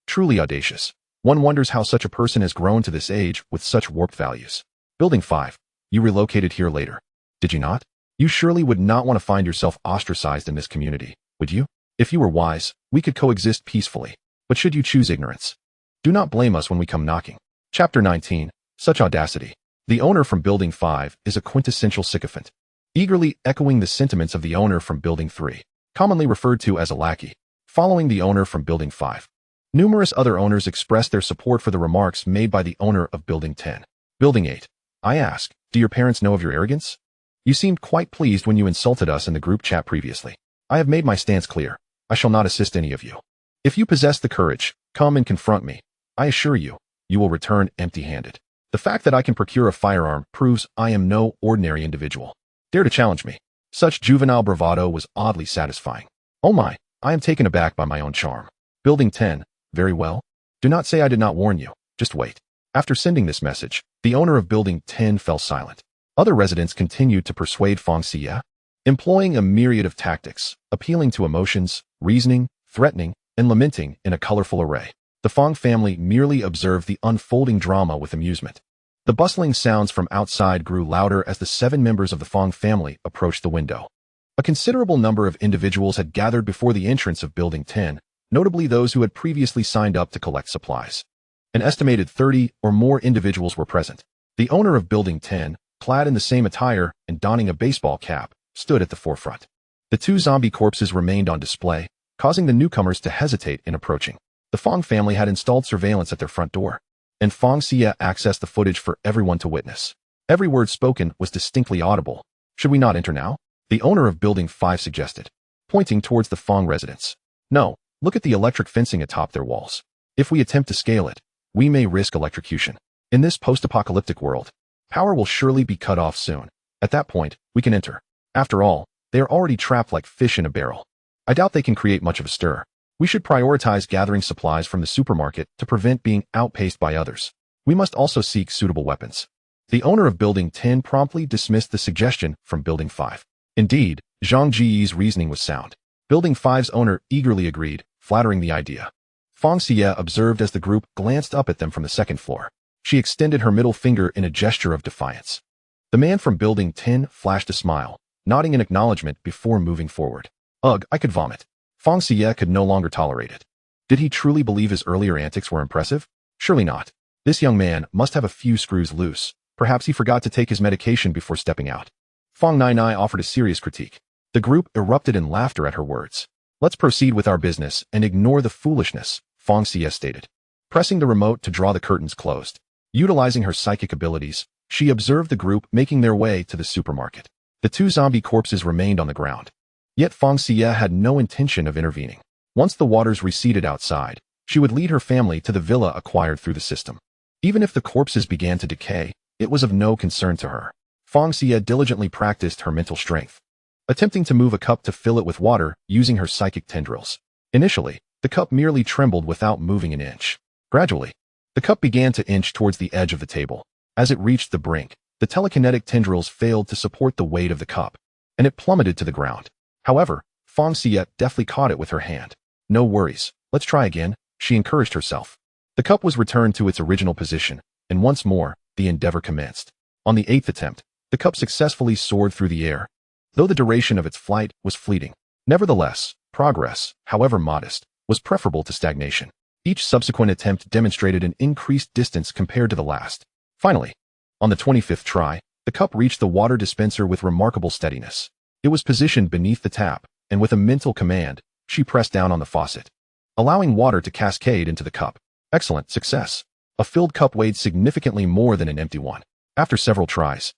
Truly audacious. One wonders how such a person has grown to this age with such warped values. Building 5. You relocated here later, did you not? You surely would not want to find yourself ostracized in this community, would you? If you were wise, we could coexist peacefully. But should you choose ignorance, do not blame us when we come knocking. Chapter 19. Such audacity. The owner from Building 5 is a quintessential sycophant, eagerly echoing the sentiments of the owner from Building 3, commonly referred to as a lackey. Following the owner from Building 5, numerous other owners expressed their support for the remarks made by the owner of Building 10. Building 8. I ask, do your parents know of your arrogance? You seemed quite pleased when you insulted us in the group chat previously. I have made my stance clear. I shall not assist any of you. If you possess the courage, come and confront me. I assure you, you will return empty-handed. The fact that I can procure a firearm proves I am no ordinary individual. Dare to challenge me. Such juvenile bravado was oddly satisfying. Oh my, I am taken aback by my own charm. Building 10. Very well. Do not say I did not warn you. Just wait. After sending this message, the owner of Building 10 fell silent. Other residents continued to persuade Fang Xiyue, employing a myriad of tactics, appealing to emotions, reasoning, threatening, and lamenting in a colorful array. The Fang family merely observed the unfolding drama with amusement. The bustling sounds from outside grew louder as the 7 members of the Fang family approached the window. A considerable number of individuals had gathered before the entrance of Building 10, notably those who had previously signed up to collect supplies. An estimated 30 or more individuals were present. The owner of Building 10, clad in the same attire and donning a baseball cap, stood at the forefront. The 2 zombie corpses remained on display, causing the newcomers to hesitate in approaching. The Fang family had installed surveillance at their front door, and Fang Xiyue accessed the footage for everyone to witness. Every word spoken was distinctly audible. Should we not enter now? The owner of Building 5 suggested, pointing towards the Fang residence. No, look at the electric fencing atop their walls. If we attempt to scale it, we may risk electrocution. In this post-apocalyptic world, power will surely be cut off soon. At that point, we can enter. After all, they are already trapped like fish in a barrel. I doubt they can create much of a stir. We should prioritize gathering supplies from the supermarket to prevent being outpaced by others. We must also seek suitable weapons. The owner of Building 10 promptly dismissed the suggestion from Building 5. Indeed, Zhang Jiyi's reasoning was sound. Building 5's owner eagerly agreed, flattering the idea. Fang Xiyue observed as the group glanced up at them from the second floor. She extended her middle finger in a gesture of defiance. The man from Building 10 flashed a smile, nodding in acknowledgement before moving forward. Ugh, I could vomit. Fang Xiyue could no longer tolerate it. Did he truly believe his earlier antics were impressive? Surely not. This young man must have a few screws loose. Perhaps he forgot to take his medication before stepping out. Fang Nai offered a serious critique. The group erupted in laughter at her words. Let's proceed with our business and ignore the foolishness, Fang Xiyue stated. Pressing the remote to draw the curtains closed. Utilizing her psychic abilities, she observed the group making their way to the supermarket. The two zombie corpses remained on the ground. Yet Fang Xiyue had no intention of intervening. Once the waters receded outside, she would lead her family to the villa acquired through the system. Even if the corpses began to decay, it was of no concern to her. Fang Xiyue diligently practiced her mental strength, attempting to move a cup to fill it with water using her psychic tendrils. Initially, the cup merely trembled without moving an inch. Gradually, the cup began to inch towards the edge of the table. As it reached the brink, the telekinetic tendrils failed to support the weight of the cup, and it plummeted to the ground. However, Fang Xiyue deftly caught it with her hand. No worries, let's try again, she encouraged herself. The cup was returned to its original position, and once more, the endeavor commenced. On the 8th attempt, the cup successfully soared through the air, though the duration of its flight was fleeting. Nevertheless, progress, however modest, was preferable to stagnation. Each subsequent attempt demonstrated an increased distance compared to the last. Finally, on the 25th try, the cup reached the water dispenser with remarkable steadiness. It was positioned beneath the tap, and with a mental command, she pressed down on the faucet, allowing water to cascade into the cup. Excellent success. A filled cup weighed significantly more than an empty one. After several tries,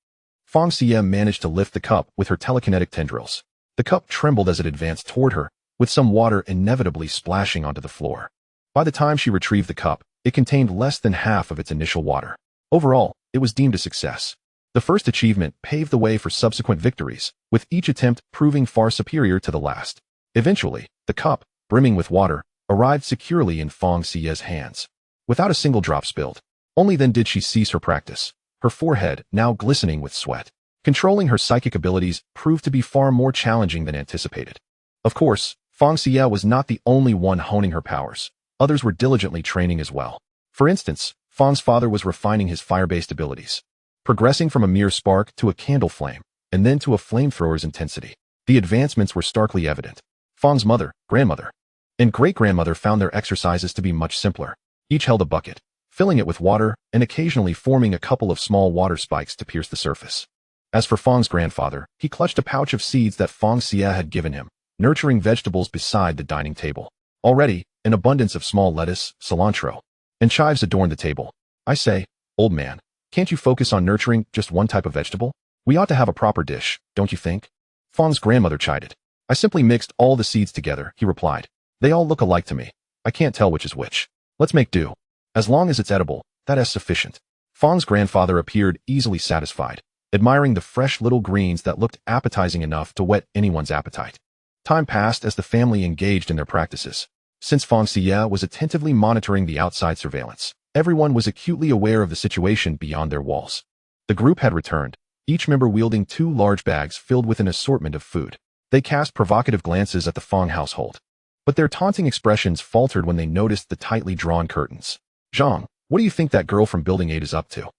Fang Xiyue managed to lift the cup with her telekinetic tendrils. The cup trembled as it advanced toward her, with some water inevitably splashing onto the floor. By the time she retrieved the cup, it contained less than half of its initial water. Overall, it was deemed a success. The first achievement paved the way for subsequent victories, with each attempt proving far superior to the last. Eventually, the cup, brimming with water, arrived securely in Fang Xiyue's hands, without a single drop spilled. Only then did she cease her practice, her forehead now glistening with sweat. Controlling her psychic abilities proved to be far more challenging than anticipated. Of course, Fang Xiyue was not the only one honing her powers. Others were diligently training as well. For instance, Fang's father was refining his fire-based abilities, progressing from a mere spark to a candle flame, and then to a flamethrower's intensity. The advancements were starkly evident. Fang's mother, grandmother, and great-grandmother found their exercises to be much simpler. Each held a bucket, filling it with water and occasionally forming a couple of small water spikes to pierce the surface. As for Fang's grandfather, he clutched a pouch of seeds that Fang Xiyue had given him, nurturing vegetables beside the dining table. Already, an abundance of small lettuce, cilantro, and chives adorned the table. I say, old man, can't you focus on nurturing just one type of vegetable? We ought to have a proper dish, don't you think? Fang's grandmother chided. I simply mixed all the seeds together, he replied. They all look alike to me. I can't tell which is which. Let's make do. As long as it's edible, that is sufficient. Fang's grandfather appeared easily satisfied, admiring the fresh little greens that looked appetizing enough to whet anyone's appetite. Time passed as the family engaged in their practices. Since Fang Xiyue was attentively monitoring the outside surveillance, everyone was acutely aware of the situation beyond their walls. The group had returned, each member wielding 2 large bags filled with an assortment of food. They cast provocative glances at the Fang household, but their taunting expressions faltered when they noticed the tightly drawn curtains. Zhang, what do you think that girl from Building 8 is up to?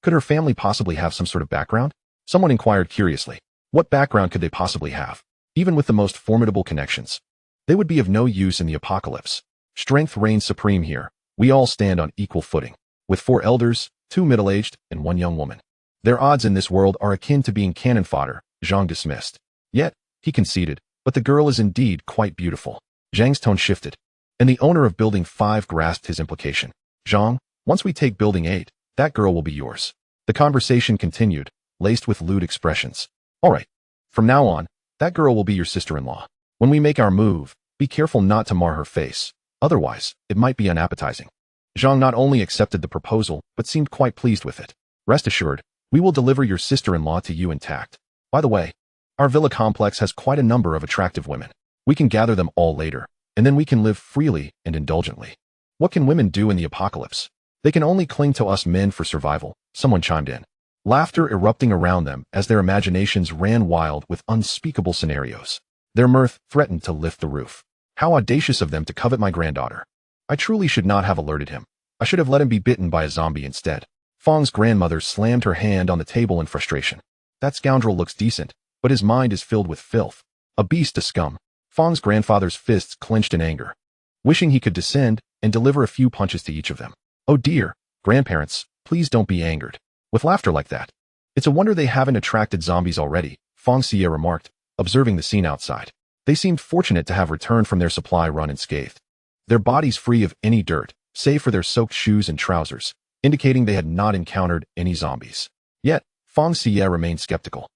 Could her family possibly have some sort of background? Someone inquired curiously. What background could they possibly have? Even with the most formidable connections, they would be of no use in the apocalypse. Strength reigns supreme here. We all stand on equal footing, with 4 elders, 2 middle-aged, and 1 young woman. Their odds in this world are akin to being cannon fodder, Zhang dismissed. Yet, he conceded, but the girl is indeed quite beautiful. Zhang's tone shifted, and the owner of Building 5 grasped his implication. Zhang, once we take Building 8, that girl will be yours. The conversation continued, laced with lewd expressions. All right. From now on, that girl will be your sister-in-law. When we make our move, be careful not to mar her face. Otherwise, it might be unappetizing. Zhang not only accepted the proposal, but seemed quite pleased with it. Rest assured, we will deliver your sister-in-law to you intact. By the way, our villa complex has quite a number of attractive women. We can gather them all later, and then we can live freely and indulgently. What can women do in the apocalypse? They can only cling to us men for survival, someone chimed in. Laughter erupting around them as their imaginations ran wild with unspeakable scenarios. Their mirth threatened to lift the roof. How audacious of them to covet my granddaughter. I truly should not have alerted him. I should have let him be bitten by a zombie instead. Fang's grandmother slammed her hand on the table in frustration. That scoundrel looks decent, but his mind is filled with filth. A beast to scum. Fang's grandfather's fists clenched in anger, wishing he could descend and deliver a few punches to each of them. Oh dear, grandparents, please don't be angered. With laughter like that. It's a wonder they haven't attracted zombies already, Fang Xiyue remarked, observing the scene outside. They seemed fortunate to have returned from their supply run unscathed. Their bodies free of any dirt, save for their soaked shoes and trousers, indicating they had not encountered any zombies. Yet, Fang Xiyue remained skeptical.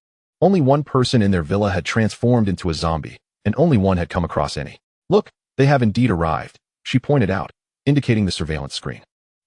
Only one person in their villa had transformed into a zombie, and only one had come across any. Look, they have indeed arrived, she pointed out, indicating the surveillance screen.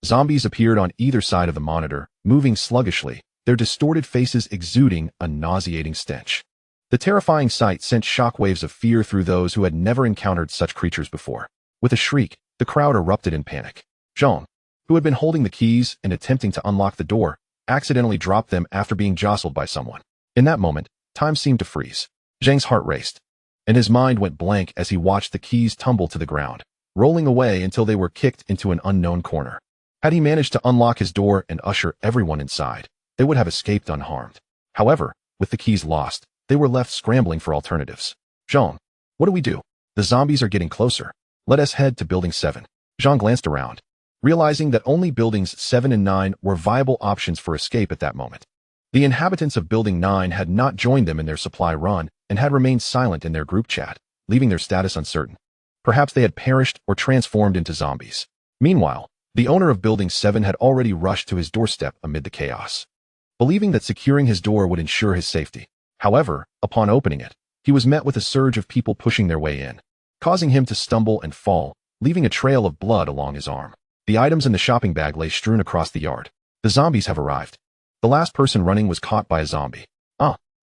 Zombies appeared on either side of the monitor, moving sluggishly, their distorted faces exuding a nauseating stench. The terrifying sight sent shockwaves of fear through those who had never encountered such creatures before. With a shriek, the crowd erupted in panic. Zhang, who had been holding the keys and attempting to unlock the door, accidentally dropped them after being jostled by someone. In that moment, time seemed to freeze. Zhang's heart raced, and his mind went blank as he watched the keys tumble to the ground, rolling away until they were kicked into an unknown corner. Had he managed to unlock his door and usher everyone inside, they would have escaped unharmed. However, with the keys lost, they were left scrambling for alternatives. Zhang, what do we do? The zombies are getting closer. Let us head to Building 7. Zhang glanced around, realizing that only Buildings 7 and 9 were viable options for escape at that moment. The inhabitants of Building 9 had not joined them in their supply run and had remained silent in their group chat, leaving their status uncertain. Perhaps they had perished or transformed into zombies. Meanwhile, the owner of Building 7 had already rushed to his doorstep amid the chaos, believing that securing his door would ensure his safety. However, upon opening it, he was met with a surge of people pushing their way in, causing him to stumble and fall, leaving a trail of blood along his arm. The items in the shopping bag lay strewn across the yard. The zombies have arrived. The last person running was caught by a zombie.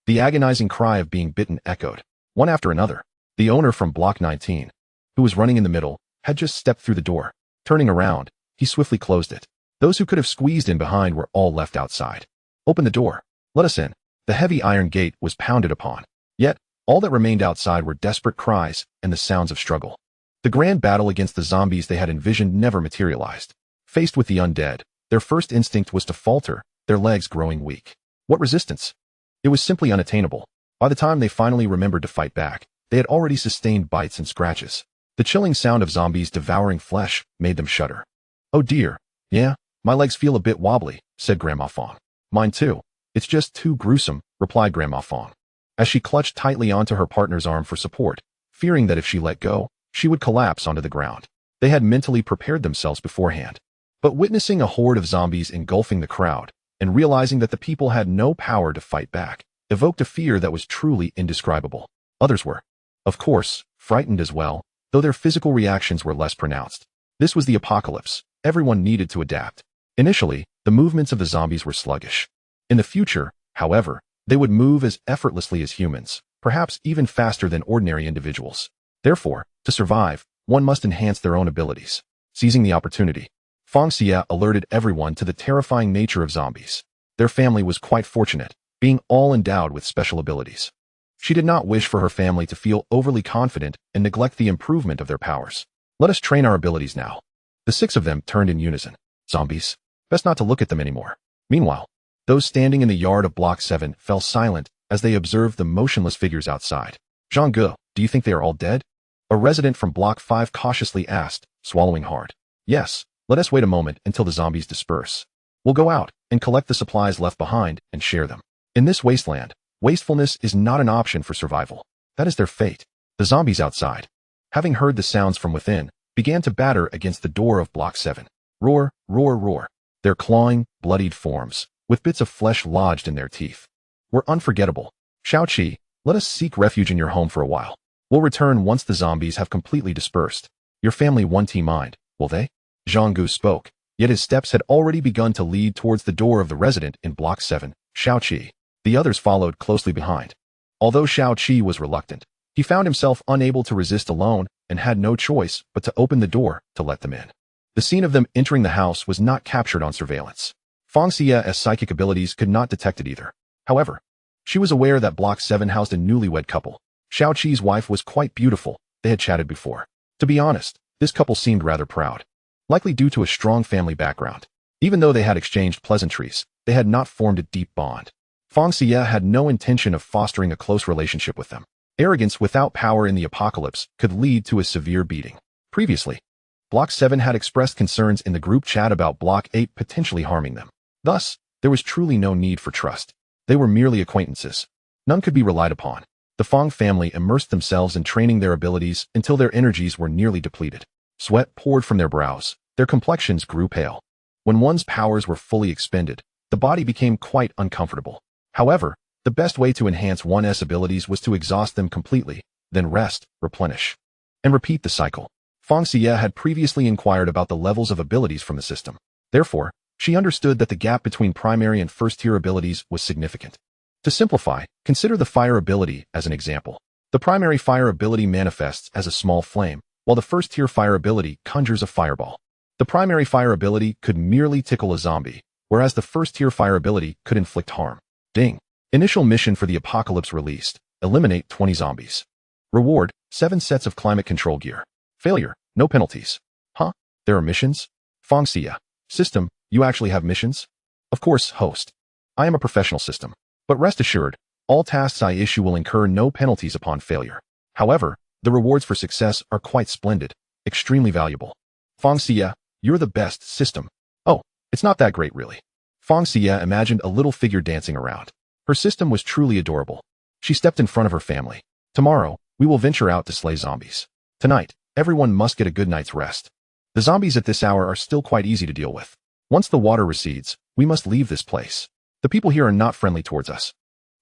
The agonizing cry of being bitten echoed, one after another. The owner from Block 19, who was running in the middle, had just stepped through the door. Turning around, he swiftly closed it. Those who could have squeezed in behind were all left outside. Open the door. Let us in. The heavy iron gate was pounded upon. Yet, all that remained outside were desperate cries and the sounds of struggle. The grand battle against the zombies they had envisioned never materialized. Faced with the undead, their first instinct was to falter, their legs growing weak. What resistance? It was simply unattainable. By the time they finally remembered to fight back, they had already sustained bites and scratches. The chilling sound of zombies devouring flesh made them shudder. Oh dear, yeah, my legs feel a bit wobbly, said Grandma Fang. Mine too. It's just too gruesome, replied Grandma Fang, as she clutched tightly onto her partner's arm for support, fearing that if she let go, she would collapse onto the ground. They had mentally prepared themselves beforehand. But witnessing a horde of zombies engulfing the crowd, and realizing that the people had no power to fight back, evoked a fear that was truly indescribable. Others were, of course, frightened as well, though their physical reactions were less pronounced. This was the apocalypse. Everyone needed to adapt. Initially, the movements of the zombies were sluggish. In the future, however, they would move as effortlessly as humans, perhaps even faster than ordinary individuals. Therefore, to survive, one must enhance their own abilities. Seizing the opportunity, Fang Xiyue alerted everyone to the terrifying nature of zombies. Their family was quite fortunate, being all endowed with special abilities. She did not wish for her family to feel overly confident and neglect the improvement of their powers. Let us train our abilities now. The 6 of them turned in unison. Zombies. Best not to look at them anymore. Meanwhile, those standing in the yard of Block 7 fell silent as they observed the motionless figures outside. Zhang Ge, do you think they are all dead? A resident from Block 5 cautiously asked, swallowing hard. Yes, let us wait a moment until the zombies disperse. We'll go out and collect the supplies left behind and share them. In this wasteland, wastefulness is not an option for survival. That is their fate. The zombies outside, having heard the sounds from within, began to batter against the door of Block 7. Roar, roar, roar. Their clawing, bloodied forms, with bits of flesh lodged in their teeth, were unforgettable. Xiaoqi, let us seek refuge in your home for a while. We'll return once the zombies have completely dispersed. Your family won't mind, will they? Zhang Gu spoke, yet his steps had already begun to lead towards the door of the resident in Block 7, Xiaoqi. The others followed closely behind. Although Xiaoqi was reluctant, he found himself unable to resist alone and had no choice but to open the door to let them in. The scene of them entering the house was not captured on surveillance. Fang Xiyue's psychic abilities could not detect it either. However, she was aware that Block 7 housed a newlywed couple. Xiaoqi's wife was quite beautiful. They had chatted before. To be honest, this couple seemed rather proud, likely due to a strong family background. Even though they had exchanged pleasantries, they had not formed a deep bond. Fang Xiyue had no intention of fostering a close relationship with them. Arrogance without power in the apocalypse could lead to a severe beating. Previously, Block 7 had expressed concerns in the group chat about Block 8 potentially harming them. Thus, there was truly no need for trust. They were merely acquaintances. None could be relied upon. The Fang family immersed themselves in training their abilities until their energies were nearly depleted. Sweat poured from their brows. Their complexions grew pale. When one's powers were fully expended, the body became quite uncomfortable. However, the best way to enhance one's abilities was to exhaust them completely, then rest, replenish, and repeat the cycle. Fang Xiyue had previously inquired about the levels of abilities from the system. Therefore, she understood that the gap between primary and first-tier abilities was significant. To simplify, consider the fire ability as an example. The primary fire ability manifests as a small flame, while the first-tier fire ability conjures a fireball. The primary fire ability could merely tickle a zombie, whereas the first-tier fire ability could inflict harm. Ding. Initial mission for the apocalypse released. Eliminate 20 zombies. Reward, 7 sets of climate control gear. Failure, no penalties. Huh? There are missions? Fang Xiyue. System, you actually have missions? Of course, host. I am a professional system. But rest assured, all tasks I issue will incur no penalties upon failure. However, the rewards for success are quite splendid, extremely valuable. Fang Xiyue, you're the best, system. Oh, it's not that great really. Fang Xiyue imagined a little figure dancing around. Her system was truly adorable. She stepped in front of her family. Tomorrow, we will venture out to slay zombies. Tonight, everyone must get a good night's rest. The zombies at this hour are still quite easy to deal with. Once the water recedes, we must leave this place. The people here are not friendly towards us.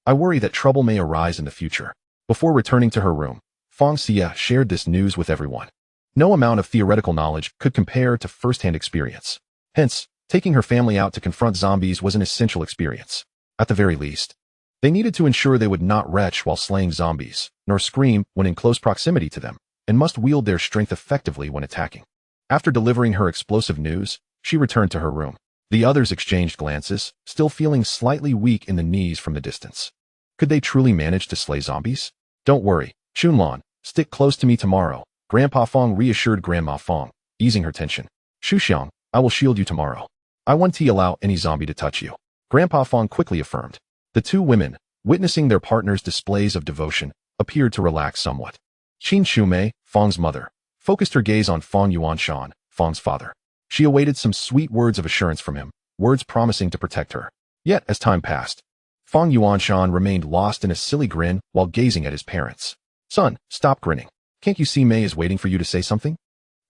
I worry that trouble may arise in the future. Before returning to her room, Fang Xiyue shared this news with everyone. No amount of theoretical knowledge could compare to first-hand experience. Hence, taking her family out to confront zombies was an essential experience. At the very least, they needed to ensure they would not retch while slaying zombies, nor scream when in close proximity to them, and must wield their strength effectively when attacking. After delivering her explosive news, she returned to her room. The others exchanged glances, still feeling slightly weak in the knees from the distance. Could they truly manage to slay zombies? Don't worry, Chunlan, stick close to me tomorrow, Grandpa Fang reassured Grandma Fang, easing her tension. Shuxiang, I will shield you tomorrow. I won't allow any zombie to touch you. Grandpa Fang quickly affirmed. The two women, witnessing their partner's displays of devotion, appeared to relax somewhat. Qin Shumei, Fang's mother, focused her gaze on Fang Yuanshan, Fang's father. She awaited some sweet words of assurance from him, words promising to protect her. Yet, as time passed, Fang Yuanshan remained lost in a silly grin while gazing at his parents. Son, stop grinning. Can't you see Mei is waiting for you to say something?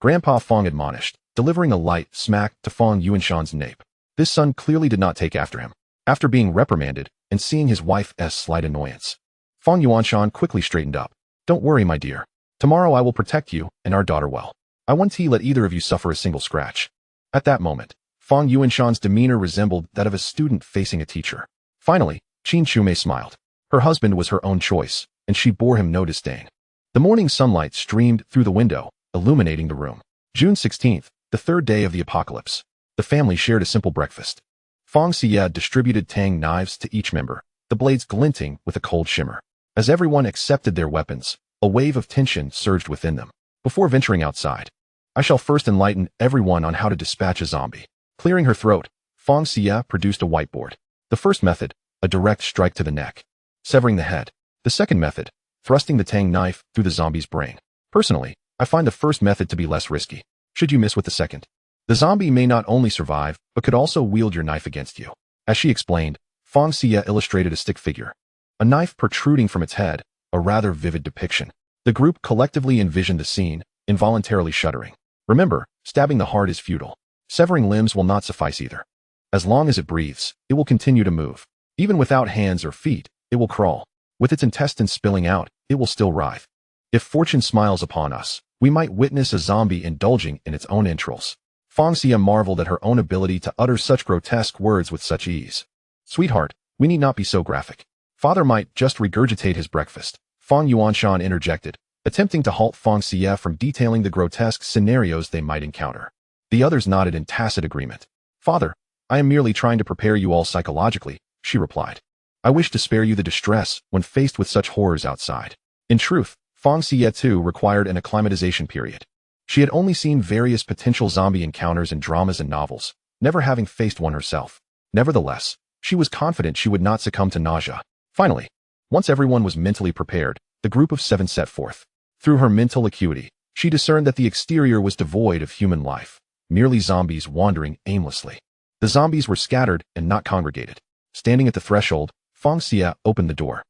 Grandpa Fang admonished, delivering a light smack to Fang Yuanshan's nape. This son clearly did not take after him. After being reprimanded and seeing his wife's slight annoyance, Fang Yuanshan quickly straightened up. Don't worry, my dear. Tomorrow I will protect you and our daughter well. I won't let either of you suffer a single scratch. At that moment, Fang Yuanshan's demeanor resembled that of a student facing a teacher. Finally, Qin Shumei smiled. Her husband was her own choice, and she bore him no disdain. The morning sunlight streamed through the window, illuminating the room. June 16th, the third day of the apocalypse. The family shared a simple breakfast. Fang Xiyue distributed tang knives to each member, the blades glinting with a cold shimmer. As everyone accepted their weapons, a wave of tension surged within them. Before venturing outside, I shall first enlighten everyone on how to dispatch a zombie. Clearing her throat, Fang Xiyue produced a whiteboard. The first method, a direct strike to the neck, severing the head. The second method, thrusting the tang knife through the zombie's brain. Personally, I find the first method to be less risky. Should you miss with the second, the zombie may not only survive, but could also wield your knife against you. As she explained, Fang Xiyue illustrated a stick figure, a knife protruding from its head, a rather vivid depiction. The group collectively envisioned the scene, involuntarily shuddering. Remember, stabbing the heart is futile. Severing limbs will not suffice either. As long as it breathes, it will continue to move. Even without hands or feet, it will crawl. With its intestines spilling out, it will still writhe. If fortune smiles upon us, we might witness a zombie indulging in its own entrails. Fang Xiyue marveled at her own ability to utter such grotesque words with such ease. Sweetheart, we need not be so graphic. Father might just regurgitate his breakfast. Fang Yuanshan interjected, attempting to halt Fang Xiyue from detailing the grotesque scenarios they might encounter. The others nodded in tacit agreement. Father, I am merely trying to prepare you all psychologically, she replied. I wish to spare you the distress when faced with such horrors outside. In truth, Fang Xiyue too required an acclimatization period. She had only seen various potential zombie encounters in dramas and novels, never having faced one herself. Nevertheless, she was confident she would not succumb to nausea. Finally, once everyone was mentally prepared, the group of 7 set forth. Through her mental acuity, she discerned that the exterior was devoid of human life, merely zombies wandering aimlessly. The zombies were scattered and not congregated. Standing at the threshold, Fang Xiyue opened the door.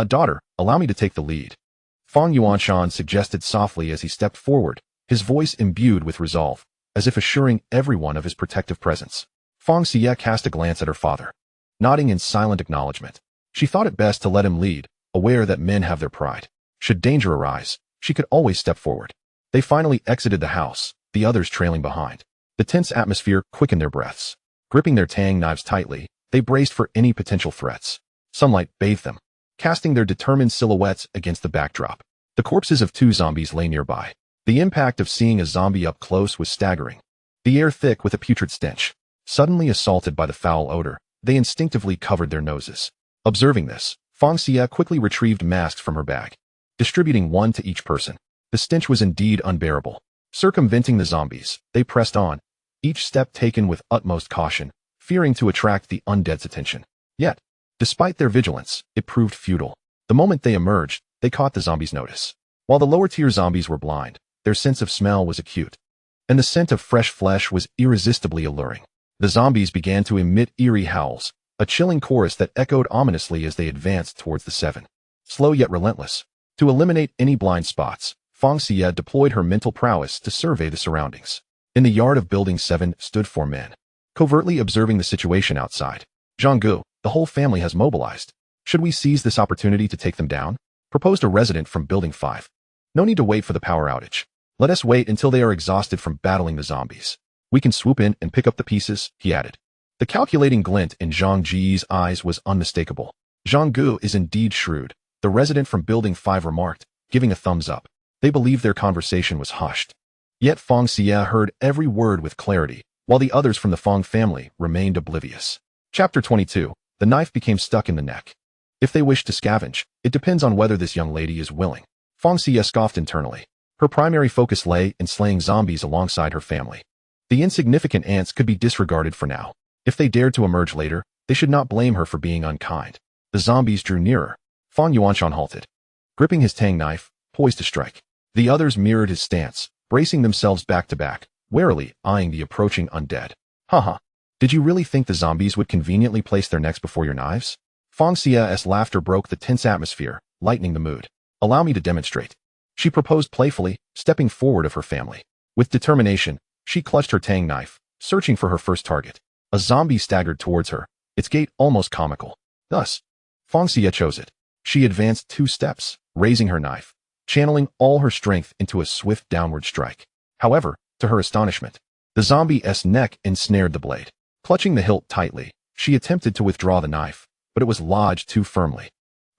Daughter, allow me to take the lead. Fang Yuanshan suggested softly as he stepped forward, his voice imbued with resolve, as if assuring everyone of his protective presence. Fang Xiyue cast a glance at her father, nodding in silent acknowledgement. She thought it best to let him lead, aware that men have their pride. Should danger arise, she could always step forward. They finally exited the house, the others trailing behind. The tense atmosphere quickened their breaths. Gripping their tang knives tightly, they braced for any potential threats. Sunlight bathed them, casting their determined silhouettes against the backdrop. The corpses of 2 zombies lay nearby. The impact of seeing a zombie up close was staggering. The air thick with a putrid stench. Suddenly assaulted by the foul odor, they instinctively covered their noses. Observing this, Fang Xiyue quickly retrieved masks from her bag, distributing one to each person. The stench was indeed unbearable. Circumventing the zombies, they pressed on, each step taken with utmost caution, fearing to attract the undead's attention. Yet, despite their vigilance, it proved futile. The moment they emerged, they caught the zombies' notice. While the lower-tier zombies were blind, their sense of smell was acute, and the scent of fresh flesh was irresistibly alluring. The zombies began to emit eerie howls, a chilling chorus that echoed ominously as they advanced towards the 7. Slow yet relentless. To eliminate any blind spots, Fang Xiyue deployed her mental prowess to survey the surroundings. In the yard of Building 7 stood 4 men, covertly observing the situation outside. Zhanggu, the whole family has mobilized. Should we seize this opportunity to take them down? Proposed a resident from Building 5. No need to wait for the power outage. Let us wait until they are exhausted from battling the zombies. We can swoop in and pick up the pieces, he added. The calculating glint in Zhang Ji's eyes was unmistakable. Zhanggu is indeed shrewd, the resident from Building 5 remarked, giving a thumbs up. They believed their conversation was hushed. Yet Fang Xiyue heard every word with clarity, while the others from the Fang family remained oblivious. Chapter 22. The knife became stuck in the neck. If they wish to scavenge, it depends on whether this young lady is willing. Fang Xiyue scoffed internally. Her primary focus lay in slaying zombies alongside her family. The insignificant ants could be disregarded for now. If they dared to emerge later, they should not blame her for being unkind. The zombies drew nearer. Fang Yuanshan halted, gripping his tang knife, poised to strike. The others mirrored his stance, bracing themselves back to back, warily eyeing the approaching undead. Haha. Did you really think the zombies would conveniently place their necks before your knives? Fang Xiyue's laughter broke the tense atmosphere, lightening the mood. Allow me to demonstrate. She proposed playfully, stepping forward of her family. With determination, she clutched her tang knife, searching for her first target. A zombie staggered towards her, its gait almost comical. Thus, Fang Xiyue chose it. She advanced 2 steps, raising her knife, channeling all her strength into a swift downward strike. However, to her astonishment, the zombie's neck ensnared the blade. Clutching the hilt tightly, she attempted to withdraw the knife, but it was lodged too firmly.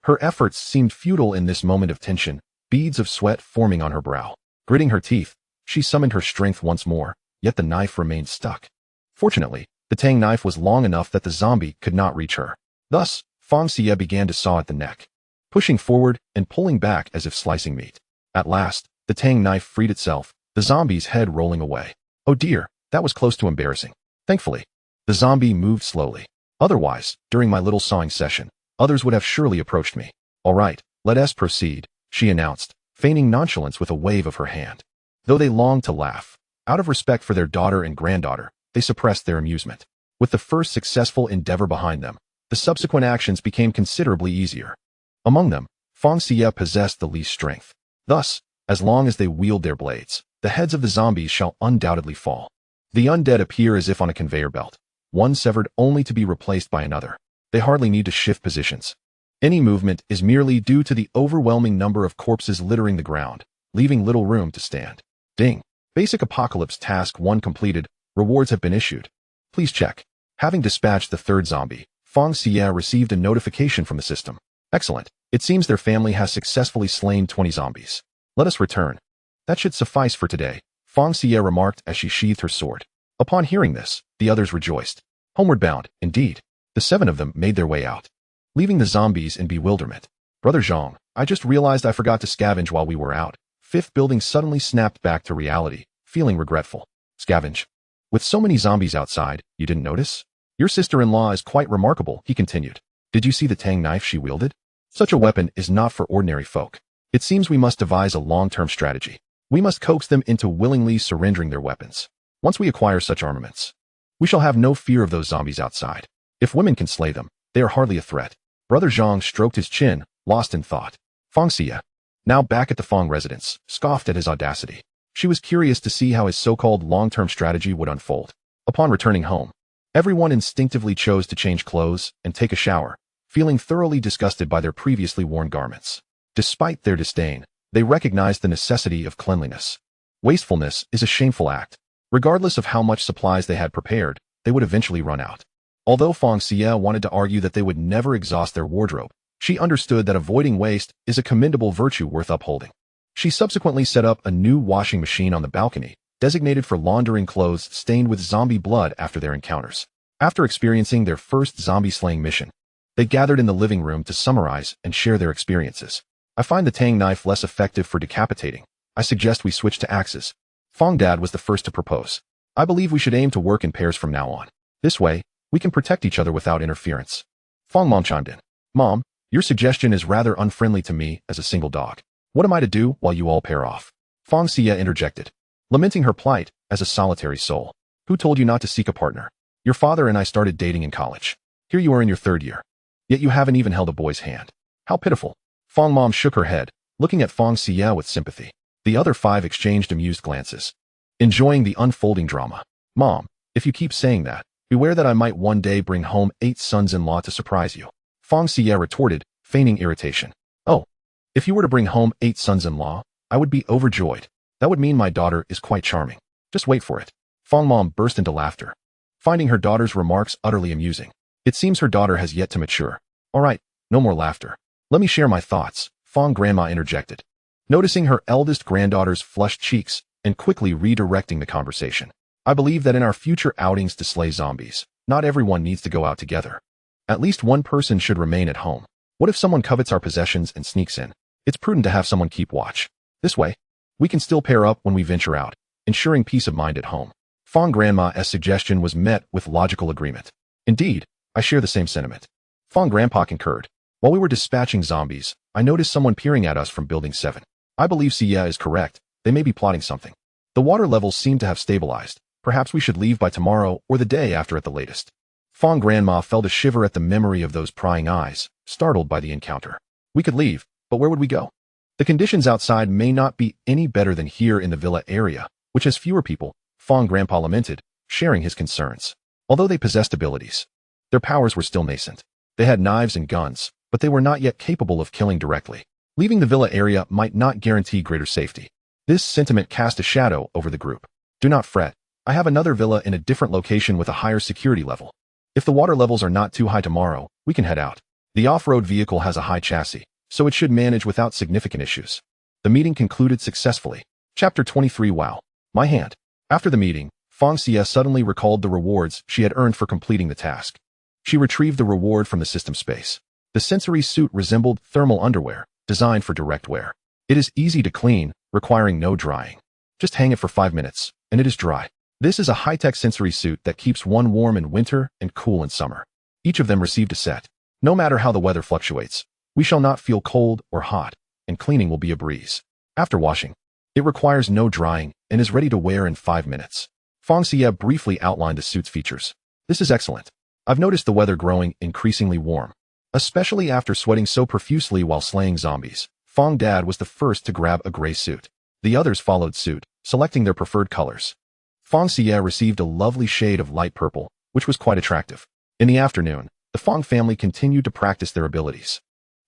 Her efforts seemed futile in this moment of tension, beads of sweat forming on her brow. Gritting her teeth, she summoned her strength once more, yet the knife remained stuck. Fortunately, the tang knife was long enough that the zombie could not reach her. Thus, Fang Xiyue began to saw at the neck, pushing forward and pulling back as if slicing meat. At last, the tang knife freed itself, the zombie's head rolling away. Oh dear, that was close to embarrassing. Thankfully, the zombie moved slowly. Otherwise, during my little sawing session, others would have surely approached me. All right, let us proceed, she announced, feigning nonchalance with a wave of her hand. Though they longed to laugh, out of respect for their daughter and granddaughter, they suppressed their amusement. With the first successful endeavor behind them, the subsequent actions became considerably easier. Among them, Fang Xiyue possessed the least strength. Thus, as long as they wield their blades, the heads of the zombies shall undoubtedly fall. The undead appear as if on a conveyor belt, one severed only to be replaced by another. They hardly need to shift positions. Any movement is merely due to the overwhelming number of corpses littering the ground, leaving little room to stand. Ding. Basic Apocalypse Task 1 completed. Rewards have been issued. Please check. Having dispatched the 3rd zombie, Fang Xiyue received a notification from the system. Excellent. It seems their family has successfully slain 20 zombies. Let us return. That should suffice for today, Fang Xiyue remarked as she sheathed her sword. Upon hearing this, the others rejoiced. Homeward bound, indeed. The 7 of them made their way out, leaving the zombies in bewilderment. Brother Zhang, I just realized I forgot to scavenge while we were out. 5th building suddenly snapped back to reality, feeling regretful. Scavenge. With so many zombies outside, you didn't notice? Your sister-in-law is quite remarkable, he continued. Did you see the tang knife she wielded? Such a weapon is not for ordinary folk. It seems we must devise a long-term strategy. We must coax them into willingly surrendering their weapons. Once we acquire such armaments, we shall have no fear of those zombies outside. If women can slay them, they are hardly a threat. Brother Zhang stroked his chin, lost in thought. Fang Xiyue, now back at the Fang residence, scoffed at his audacity. She was curious to see how his so-called long-term strategy would unfold. Upon returning home, everyone instinctively chose to change clothes and take a shower, feeling thoroughly disgusted by their previously worn garments. Despite their disdain, they recognized the necessity of cleanliness. Wastefulness is a shameful act. Regardless of how much supplies they had prepared, they would eventually run out. Although Fang Xiyue wanted to argue that they would never exhaust their wardrobe, she understood that avoiding waste is a commendable virtue worth upholding. She subsequently set up a new washing machine on the balcony, designated for laundering clothes stained with zombie blood after their encounters. After experiencing their first zombie-slaying mission, they gathered in the living room to summarize and share their experiences. I find the tang knife less effective for decapitating. I suggest we switch to axes. Fang Dad was the first to propose. I believe we should aim to work in pairs from now on. This way, we can protect each other without interference. Fang Mom chimed in. Mom, your suggestion is rather unfriendly to me as a single dog. What am I to do while you all pair off? Fang Xiyue interjected, lamenting her plight as a solitary soul. Who told you not to seek a partner? Your father and I started dating in college. Here you are in your 3rd year. Yet you haven't even held a boy's hand. How pitiful. Fang Mom shook her head, looking at Fang Xiyue with sympathy. The other 5 exchanged amused glances, enjoying the unfolding drama. Mom, if you keep saying that, beware that I might one day bring home 8 sons-in-law to surprise you. Fang Xiyue retorted, feigning irritation. Oh, if you were to bring home 8 sons-in-law, I would be overjoyed. That would mean my daughter is quite charming. Just wait for it. Fang Mom burst into laughter, finding her daughter's remarks utterly amusing. It seems her daughter has yet to mature. All right, no more laughter. Let me share my thoughts, Fang Grandma interjected, noticing her eldest granddaughter's flushed cheeks and quickly redirecting the conversation. I believe that in our future outings to slay zombies, not everyone needs to go out together. At least one person should remain at home. What if someone covets our possessions and sneaks in? It's prudent to have someone keep watch. This way, we can still pair up when we venture out, ensuring peace of mind at home. Fang Grandma's suggestion was met with logical agreement. Indeed, I share the same sentiment. Fang Grandpa concurred. While we were dispatching zombies, I noticed someone peering at us from Building 7. I believe Xiyue is correct. They may be plotting something. The water levels seem to have stabilized. Perhaps we should leave by tomorrow or the day after at the latest. Fang Grandma felt a shiver at the memory of those prying eyes, startled by the encounter. We could leave, but where would we go? The conditions outside may not be any better than here in the villa area, which has fewer people, Fang Grandpa lamented, sharing his concerns. Although they possessed abilities, their powers were still nascent. They had knives and guns, but they were not yet capable of killing directly. Leaving the villa area might not guarantee greater safety. This sentiment cast a shadow over the group. Do not fret. I have another villa in a different location with a higher security level. If the water levels are not too high tomorrow, we can head out. The off-road vehicle has a high chassis, so it should manage without significant issues. The meeting concluded successfully. Chapter 23. Wow. My hand. After the meeting, Fang Xiyue suddenly recalled the rewards she had earned for completing the task. She retrieved the reward from the system space. The sensory suit resembled thermal underwear, designed for direct wear. It is easy to clean, requiring no drying. Just hang it for 5 minutes, and it is dry. This is a high-tech sensory suit that keeps one warm in winter and cool in summer. Each of them received a set. No matter how the weather fluctuates, we shall not feel cold or hot, and cleaning will be a breeze. After washing, it requires no drying and is ready to wear in 5 minutes. Fang Xiyue briefly outlined the suit's features. This is excellent. I've noticed the weather growing increasingly warm, especially after sweating so profusely while slaying zombies. Fang Dad was the first to grab a gray suit. The others followed suit, selecting their preferred colors. Fang Xiyue received a lovely shade of light purple, which was quite attractive. In the afternoon, the Fang family continued to practice their abilities.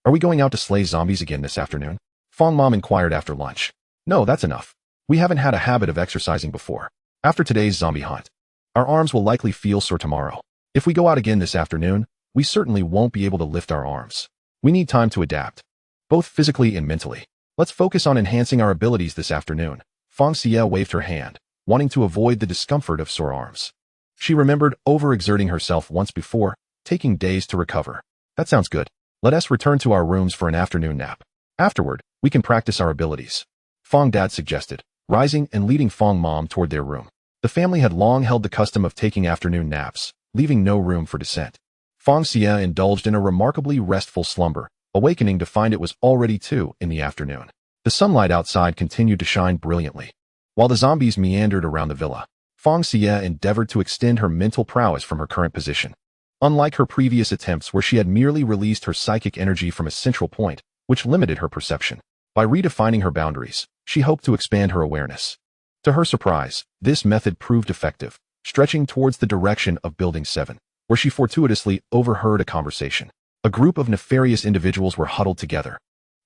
Are we going out to slay zombies again this afternoon? Fang Mom inquired after lunch. No, that's enough. We haven't had a habit of exercising before. After today's zombie hunt, our arms will likely feel sore tomorrow. If we go out again this afternoon, we certainly won't be able to lift our arms. We need time to adapt, both physically and mentally. Let's focus on enhancing our abilities this afternoon. Fang Xiyue waved her hand, wanting to avoid the discomfort of sore arms. She remembered overexerting herself once before, taking days to recover. That sounds good. Let us return to our rooms for an afternoon nap. Afterward, we can practice our abilities. Fang Dad suggested, rising and leading Fang Mom toward their room. The family had long held the custom of taking afternoon naps, leaving no room for dissent. Fang Xiyue indulged in a remarkably restful slumber, awakening to find it was already 2 in the afternoon. The sunlight outside continued to shine brilliantly. While the zombies meandered around the villa, Fang Xiyue endeavored to extend her mental prowess from her current position. Unlike her previous attempts where she had merely released her psychic energy from a central point, which limited her perception, by redefining her boundaries, she hoped to expand her awareness. To her surprise, this method proved effective, stretching towards the direction of Building 7, where she fortuitously overheard a conversation. A group of nefarious individuals were huddled together.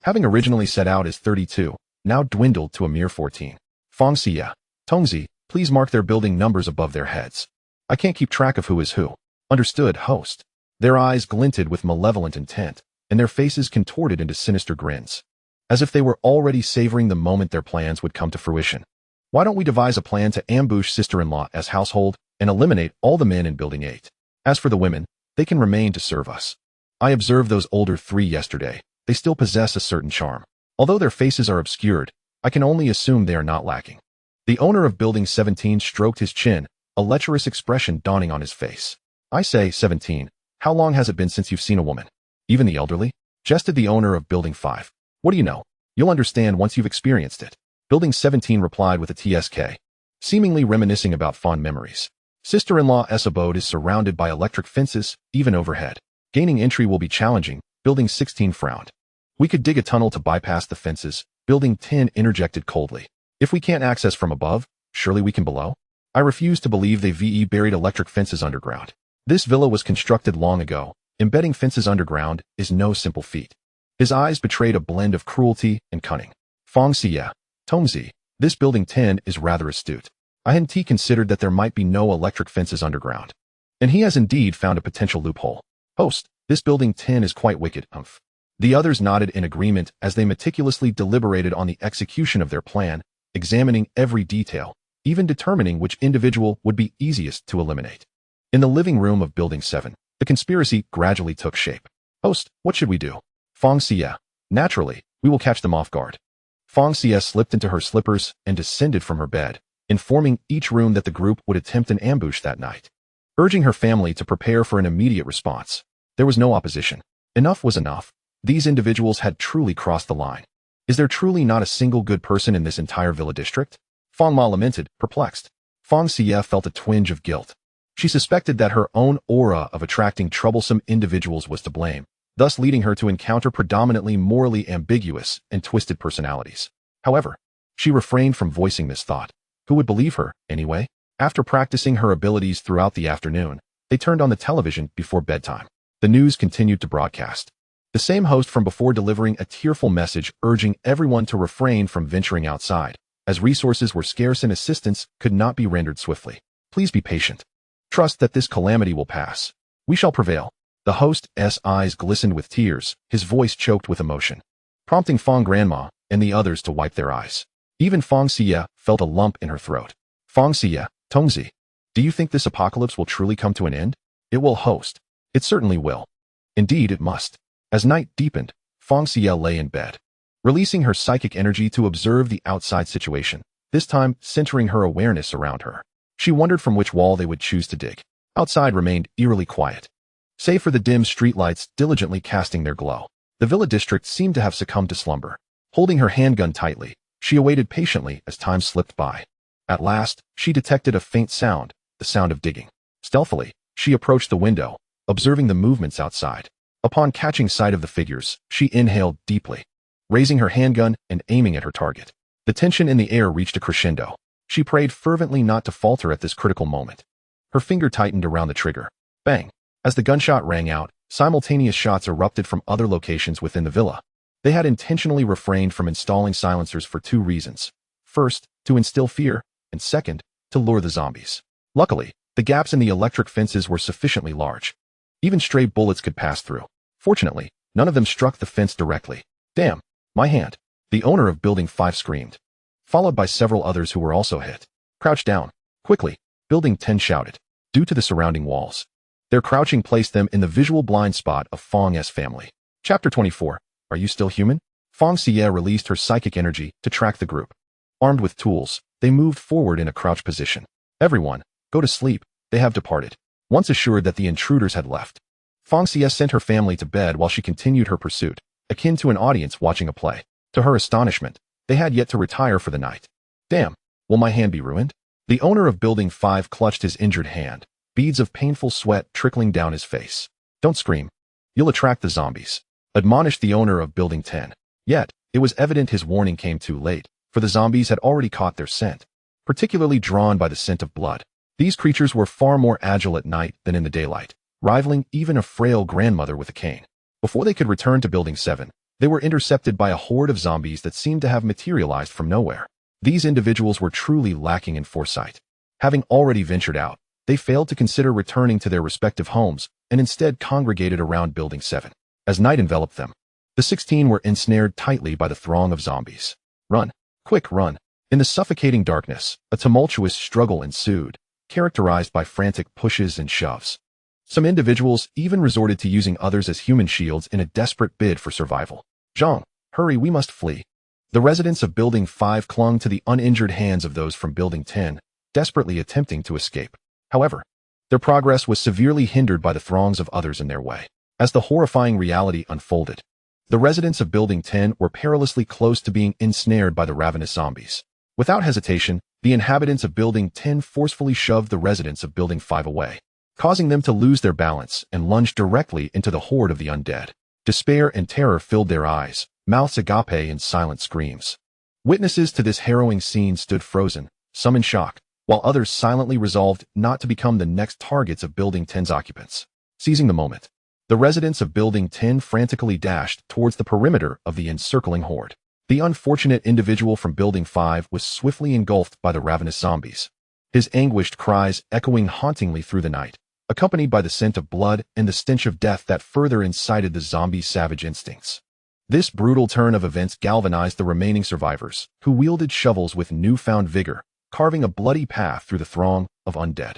Having originally set out as 32, now dwindled to a mere 14. Fang Xiyue, Tongzi, please mark their building numbers above their heads. I can't keep track of who is who. Understood, host. Their eyes glinted with malevolent intent, and their faces contorted into sinister grins, as if they were already savoring the moment their plans would come to fruition. Why don't we devise a plan to ambush sister-in-law as household and eliminate all the men in Building 8? As for the women, they can remain to serve us. I observed those older 3 yesterday. They still possess a certain charm. Although their faces are obscured, I can only assume they are not lacking. The owner of Building 17 stroked his chin, a lecherous expression dawning on his face. I say, 17, how long has it been since you've seen a woman? Even the elderly? Jested the owner of Building 5. What do you know? You'll understand once you've experienced it. Building 17 replied with a TSK, seemingly reminiscing about fond memories. Sister-in-law's abode is surrounded by electric fences, even overhead. Gaining entry will be challenging, Building 16 frowned. We could dig a tunnel to bypass the fences, Building 10 interjected coldly. If we can't access from above, surely we can below? I refuse to believe they buried electric fences underground. This villa was constructed long ago. Embedding fences underground is no simple feat. His eyes betrayed a blend of cruelty and cunning. Fang Xiyue, Tongzi, this Building 10 is rather astute. I hadn't considered that there might be no electric fences underground. And he has indeed found a potential loophole. Host, this Building 10 is quite wicked, umph. The others nodded in agreement as they meticulously deliberated on the execution of their plan, examining every detail, even determining which individual would be easiest to eliminate. In the living room of Building 7, the conspiracy gradually took shape. Host, what should we do? Fang Xiyue, naturally, we will catch them off guard. Fang Xiyue slipped into her slippers and descended from her bed, informing each room that the group would attempt an ambush that night. Urging her family to prepare for an immediate response. There was no opposition. Enough was enough. These individuals had truly crossed the line. Is there truly not a single good person in this entire villa district? Fang Ma lamented, perplexed. Fang Xiyue felt a twinge of guilt. She suspected that her own aura of attracting troublesome individuals was to blame, thus leading her to encounter predominantly morally ambiguous and twisted personalities. However, she refrained from voicing this thought. Who would believe her, anyway? After practicing her abilities throughout the afternoon, they turned on the television before bedtime. The news continued to broadcast. The same host from before delivering a tearful message urging everyone to refrain from venturing outside, as resources were scarce and assistance could not be rendered swiftly. Please be patient. Trust that this calamity will pass. We shall prevail. The host's eyes glistened with tears, his voice choked with emotion, prompting Fang Grandma and the others to wipe their eyes. Even Fang Xiyue felt a lump in her throat. Fang Xiyue, Tongzi, do you think this apocalypse will truly come to an end? It will, host. It certainly will. Indeed, it must. As night deepened, Fang Xiyue lay in bed, releasing her psychic energy to observe the outside situation, this time centering her awareness around her. She wondered from which wall they would choose to dig. Outside remained eerily quiet, save for the dim streetlights diligently casting their glow. The villa district seemed to have succumbed to slumber. Holding her handgun tightly, she awaited patiently as time slipped by. At last, she detected a faint sound, the sound of digging. Stealthily, she approached the window, observing the movements outside. Upon catching sight of the figures, she inhaled deeply, raising her handgun and aiming at her target. The tension in the air reached a crescendo. She prayed fervently not to falter at this critical moment. Her finger tightened around the trigger. Bang! As the gunshot rang out, simultaneous shots erupted from other locations within the villa. They had intentionally refrained from installing silencers for 2 reasons. First, to instill fear, and second, to lure the zombies. Luckily, the gaps in the electric fences were sufficiently large. Even stray bullets could pass through. Fortunately, none of them struck the fence directly. Damn, my hand. The owner of Building 5 screamed, followed by several others who were also hit. Crouch down. Quickly, Building 10 shouted, due to the surrounding walls. Their crouching placed them in the visual blind spot of Fang's family. Chapter 24. Are you still human? Fang Xiyue released her psychic energy to track the group. Armed with tools, they moved forward in a crouch position. Everyone, go to sleep, they have departed. Once assured that the intruders had left, Fang Xiyue sent her family to bed while she continued her pursuit, akin to an audience watching a play. To her astonishment, they had yet to retire for the night. Damn, will my hand be ruined? The owner of Building 5 clutched his injured hand, beads of painful sweat trickling down his face. Don't scream. You'll attract the zombies, admonished the owner of Building 10. Yet, it was evident his warning came too late, for the zombies had already caught their scent, particularly drawn by the scent of blood. These creatures were far more agile at night than in the daylight, rivaling even a frail grandmother with a cane. Before they could return to Building 7, they were intercepted by a horde of zombies that seemed to have materialized from nowhere. These individuals were truly lacking in foresight. Having already ventured out, they failed to consider returning to their respective homes and instead congregated around Building 7. As night enveloped them, the 16 were ensnared tightly by the throng of zombies. Run. Quick, run. In the suffocating darkness, a tumultuous struggle ensued, characterized by frantic pushes and shoves. Some individuals even resorted to using others as human shields in a desperate bid for survival. Zhang, hurry, we must flee. The residents of Building 5 clung to the uninjured hands of those from Building 10, desperately attempting to escape. However, their progress was severely hindered by the throngs of others in their way. As the horrifying reality unfolded, the residents of Building 10 were perilously close to being ensnared by the ravenous zombies. Without hesitation, the inhabitants of Building 10 forcefully shoved the residents of Building 5 away, causing them to lose their balance and lunge directly into the horde of the undead. Despair and terror filled their eyes, mouths agape in silent screams. Witnesses to this harrowing scene stood frozen, some in shock, while others silently resolved not to become the next targets of Building 10's occupants. Seizing the moment, the residents of Building 10 frantically dashed towards the perimeter of the encircling horde. The unfortunate individual from Building 5 was swiftly engulfed by the ravenous zombies, his anguished cries echoing hauntingly through the night, accompanied by the scent of blood and the stench of death that further incited the zombies' savage instincts. This brutal turn of events galvanized the remaining survivors, who wielded shovels with newfound vigor, carving a bloody path through the throng of undead.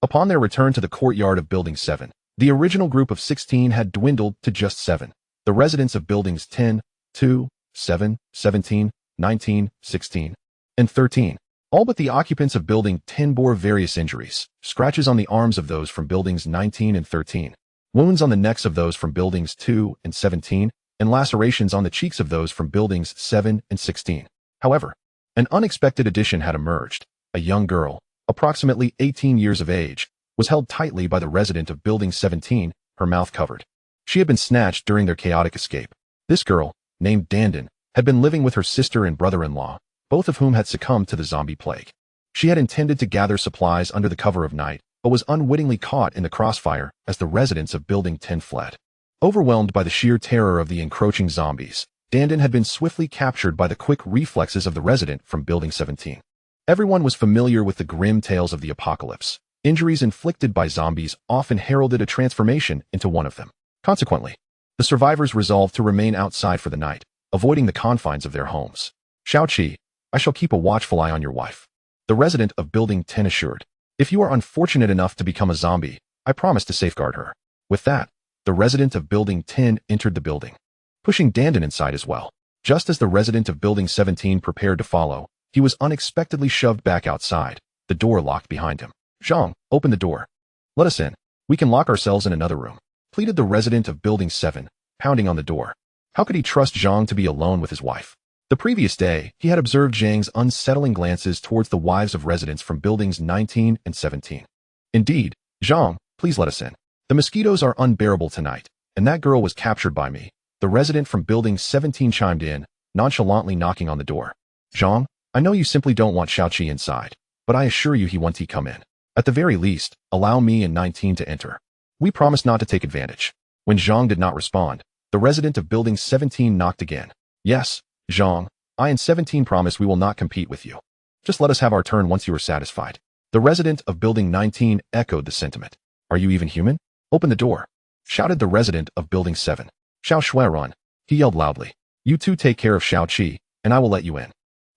Upon their return to the courtyard of Building 7, the original group of 16 had dwindled to just 7. The residents of Buildings 10, 2, 7, 17, 19, 16, and 13. All but the occupants of Building 10 bore various injuries, scratches on the arms of those from Buildings 19 and 13, wounds on the necks of those from Buildings 2 and 17, and lacerations on the cheeks of those from Buildings 7 and 16. However, an unexpected addition had emerged. A young girl, approximately 18 years of age, was held tightly by the resident of Building 17, her mouth covered. She had been snatched during their chaotic escape. This girl, named Dandan, had been living with her sister and brother-in-law, both of whom had succumbed to the zombie plague. She had intended to gather supplies under the cover of night, but was unwittingly caught in the crossfire as the residents of Building 10 fled. Overwhelmed by the sheer terror of the encroaching zombies, Dandan had been swiftly captured by the quick reflexes of the resident from Building 17. Everyone was familiar with the grim tales of the apocalypse. Injuries inflicted by zombies often heralded a transformation into one of them. Consequently, the survivors resolved to remain outside for the night, avoiding the confines of their homes. Xiaoqi, I shall keep a watchful eye on your wife, the resident of Building 10 assured. If you are unfortunate enough to become a zombie, I promise to safeguard her. With that, the resident of Building 10 entered the building, pushing Dandan inside as well. Just as the resident of Building 17 prepared to follow, he was unexpectedly shoved back outside, the door locked behind him. Zhang, open the door. Let us in. We can lock ourselves in another room, pleaded the resident of Building 7, pounding on the door. How could he trust Zhang to be alone with his wife? The previous day, he had observed Zhang's unsettling glances towards the wives of residents from Buildings 19 and 17. Indeed, Zhang, please let us in. The mosquitoes are unbearable tonight, and that girl was captured by me. The resident from Building 17 chimed in, nonchalantly knocking on the door. Zhang, I know you simply don't want Xiaoqi inside, but I assure you he wants he come in. At the very least, allow me and 19 to enter. We promise not to take advantage. When Zhang did not respond, the resident of Building 17 knocked again. Yes, Zhang, I and 17 promise we will not compete with you. Just let us have our turn once you are satisfied. The resident of Building 19 echoed the sentiment. Are you even human? Open the door, shouted the resident of Building 7. Xiao Shui run, he yelled loudly. You two take care of Xiaoqi, and I will let you in.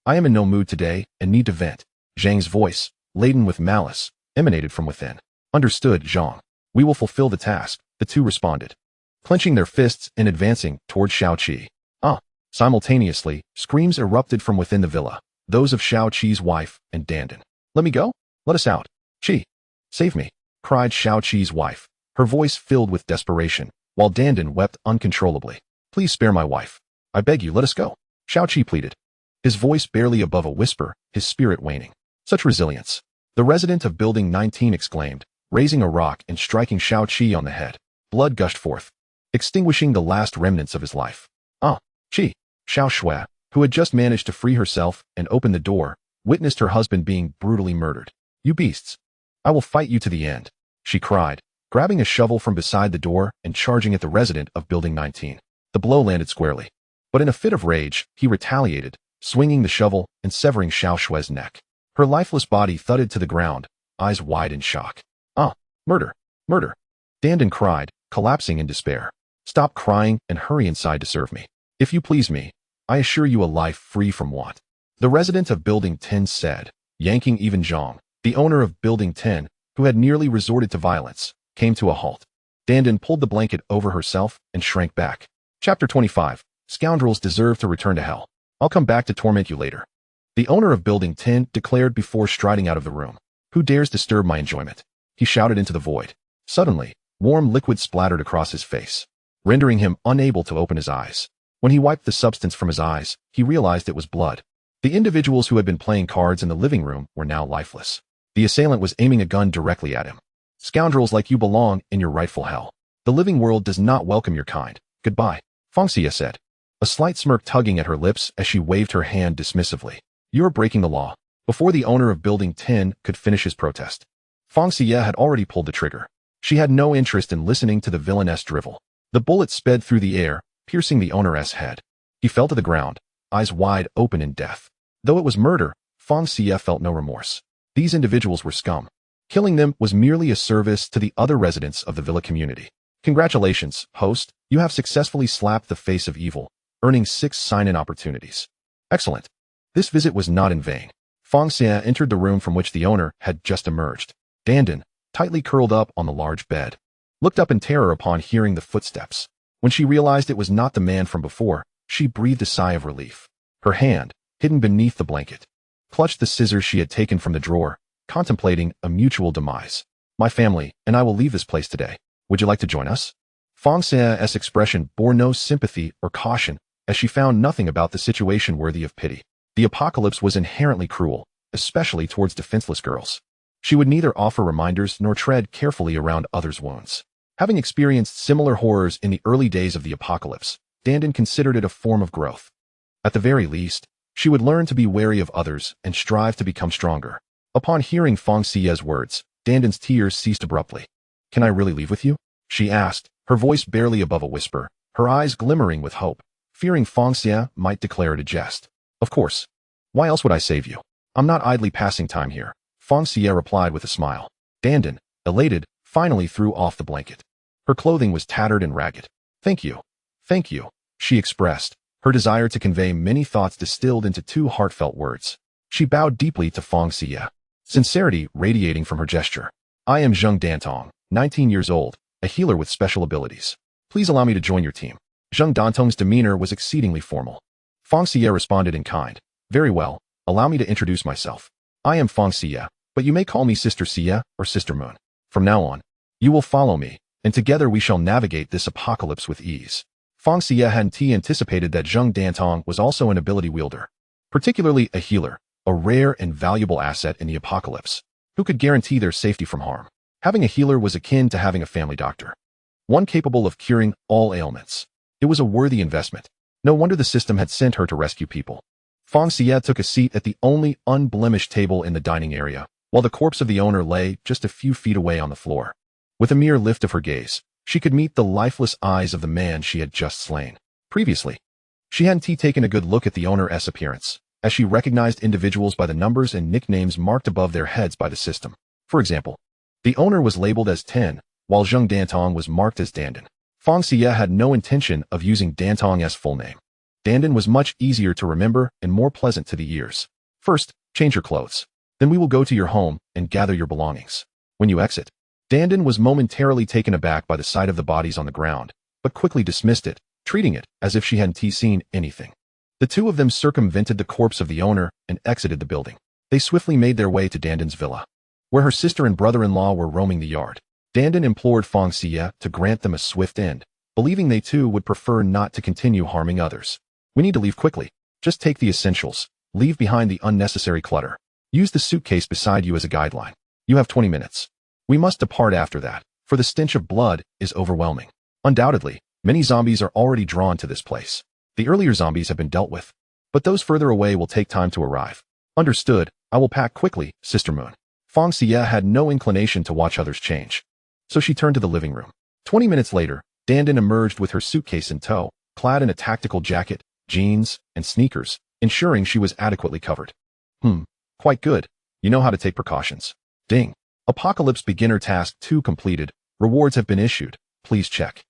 I am in no mood today and need to vent. Zhang's voice, laden with malice, emanated from within. Understood, Zhang. We will fulfill the task, the two responded, clenching their fists and advancing toward Xiaoqi. Simultaneously, screams erupted from within the villa, those of Xiaoqi's wife and Dandan. Let me go? Let us out. Qi. Save me, cried Xiaoqi's wife, her voice filled with desperation, while Dandan wept uncontrollably. Please spare my wife. I beg you, let us go. Xiao pleaded. His voice barely above a whisper, his spirit waning. Such resilience. The resident of Building 19 exclaimed, raising a rock and striking Xiao on the head. Blood gushed forth, extinguishing the last remnants of his life. Ah, Qi. Xiao, who had just managed to free herself and open the door, witnessed her husband being brutally murdered. You beasts. I will fight you to the end, she cried, grabbing a shovel from beside the door and charging at the resident of Building 19. The blow landed squarely. But in a fit of rage, he retaliated, swinging the shovel and severing Xiao neck. Her lifeless body thudded to the ground, eyes wide in shock. Ah, murder, murder. Dandan cried, collapsing in despair. Stop crying and hurry inside to serve me. If you please me, I assure you a life free from want. The resident of Building 10 said, yanking even Zhang, the owner of Building 10, who had nearly resorted to violence, came to a halt. Dandan pulled the blanket over herself and shrank back. Chapter 25. Scoundrels deserve to return to hell. I'll come back to torment you later. The owner of Building 10 declared before striding out of the room. Who dares disturb my enjoyment? He shouted into the void. Suddenly, warm liquid splattered across his face, rendering him unable to open his eyes. When he wiped the substance from his eyes, he realized it was blood. The individuals who had been playing cards in the living room were now lifeless. The assailant was aiming a gun directly at him. Scoundrels like you belong in your rightful hell. The living world does not welcome your kind. Goodbye, Fang Xiyue said, a slight smirk tugging at her lips as she waved her hand dismissively. You're breaking the law. Before the owner of Building 10 could finish his protest, Fang Xiyue had already pulled the trigger. She had no interest in listening to the villainess drivel. The bullet sped through the air, piercing the owner's head. He fell to the ground, eyes wide open in death. Though it was murder, Fang Xiyue felt no remorse. These individuals were scum. Killing them was merely a service to the other residents of the villa community. Congratulations, host, you have successfully slapped the face of evil, earning 6 sign-in opportunities. Excellent. This visit was not in vain. Fang Xiyue entered the room from which the owner had just emerged. Dandan, tightly curled up on the large bed, looked up in terror upon hearing the footsteps. When she realized it was not the man from before, she breathed a sigh of relief. Her hand, hidden beneath the blanket, clutched the scissors she had taken from the drawer, contemplating a mutual demise. My family and I will leave this place today. Would you like to join us? Fang Xiyue's expression bore no sympathy or caution, as she found nothing about the situation worthy of pity. The apocalypse was inherently cruel, especially towards defenseless girls. She would neither offer reminders nor tread carefully around others' wounds. Having experienced similar horrors in the early days of the apocalypse, Dandan considered it a form of growth. At the very least, she would learn to be wary of others and strive to become stronger. Upon hearing Fang Xiyue's words, Dandan's tears ceased abruptly. Can I really leave with you? She asked, her voice barely above a whisper, her eyes glimmering with hope, fearing Fang Xiyue might declare it a jest. Of course. Why else would I save you? I'm not idly passing time here, Fang Xiyue replied with a smile. Dandan, elated, finally threw off the blanket. Her clothing was tattered and ragged. Thank you, she expressed, her desire to convey many thoughts distilled into 2 heartfelt words. She bowed deeply to Fang Xiyue, sincerity radiating from her gesture. I am Zheng Dantong, 19 years old, a healer with special abilities. Please allow me to join your team. Zheng Dantong's demeanor was exceedingly formal. Fang Xiyue responded in kind. Very well, allow me to introduce myself. I am Fang Xiyue, but you may call me Sister Xiyue or Sister Moon. From now on, you will follow me, and together we shall navigate this apocalypse with ease. Fang Xiyue hadn't anticipated that Zheng Dantong was also an ability wielder, particularly a healer, a rare and valuable asset in the apocalypse, who could guarantee their safety from harm. Having a healer was akin to having a family doctor, one capable of curing all ailments. It was a worthy investment. No wonder the system had sent her to rescue people. Fang Xiyue took a seat at the only unblemished table in the dining area, while the corpse of the owner lay just a few feet away on the floor. With a mere lift of her gaze, she could meet the lifeless eyes of the man she had just slain. Previously, she hadn't taken a good look at the owner's appearance, as she recognized individuals by the numbers and nicknames marked above their heads by the system. For example, the owner was labeled as 10, while Zheng Dantong was marked as Dandan. Fang Xiyue had no intention of using Dantong's full name. Dandan was much easier to remember and more pleasant to the ears. First, change your clothes. Then we will go to your home and gather your belongings. When you exit, Dandan was momentarily taken aback by the sight of the bodies on the ground, but quickly dismissed it, treating it as if she hadn't seen anything. The 2 of them circumvented the corpse of the owner and exited the building. They swiftly made their way to Dandan's villa, where her sister and brother-in-law were roaming the yard. Dandan implored Fang Xiyue to grant them a swift end, believing they too would prefer not to continue harming others. We need to leave quickly. Just take the essentials. Leave behind the unnecessary clutter. Use the suitcase beside you as a guideline. You have 20 minutes. We must depart after that, for the stench of blood is overwhelming. Undoubtedly, many zombies are already drawn to this place. The earlier zombies have been dealt with, but those further away will take time to arrive. Understood, I will pack quickly, Sister Moon. Fang Xiyue had no inclination to watch others change, so she turned to the living room. 20 minutes later, Dandan emerged with her suitcase in tow, clad in a tactical jacket, jeans, and sneakers, ensuring she was adequately covered. Quite good. You know how to take precautions. Ding. Apocalypse Beginner Task 2 completed. Rewards have been issued. Please check.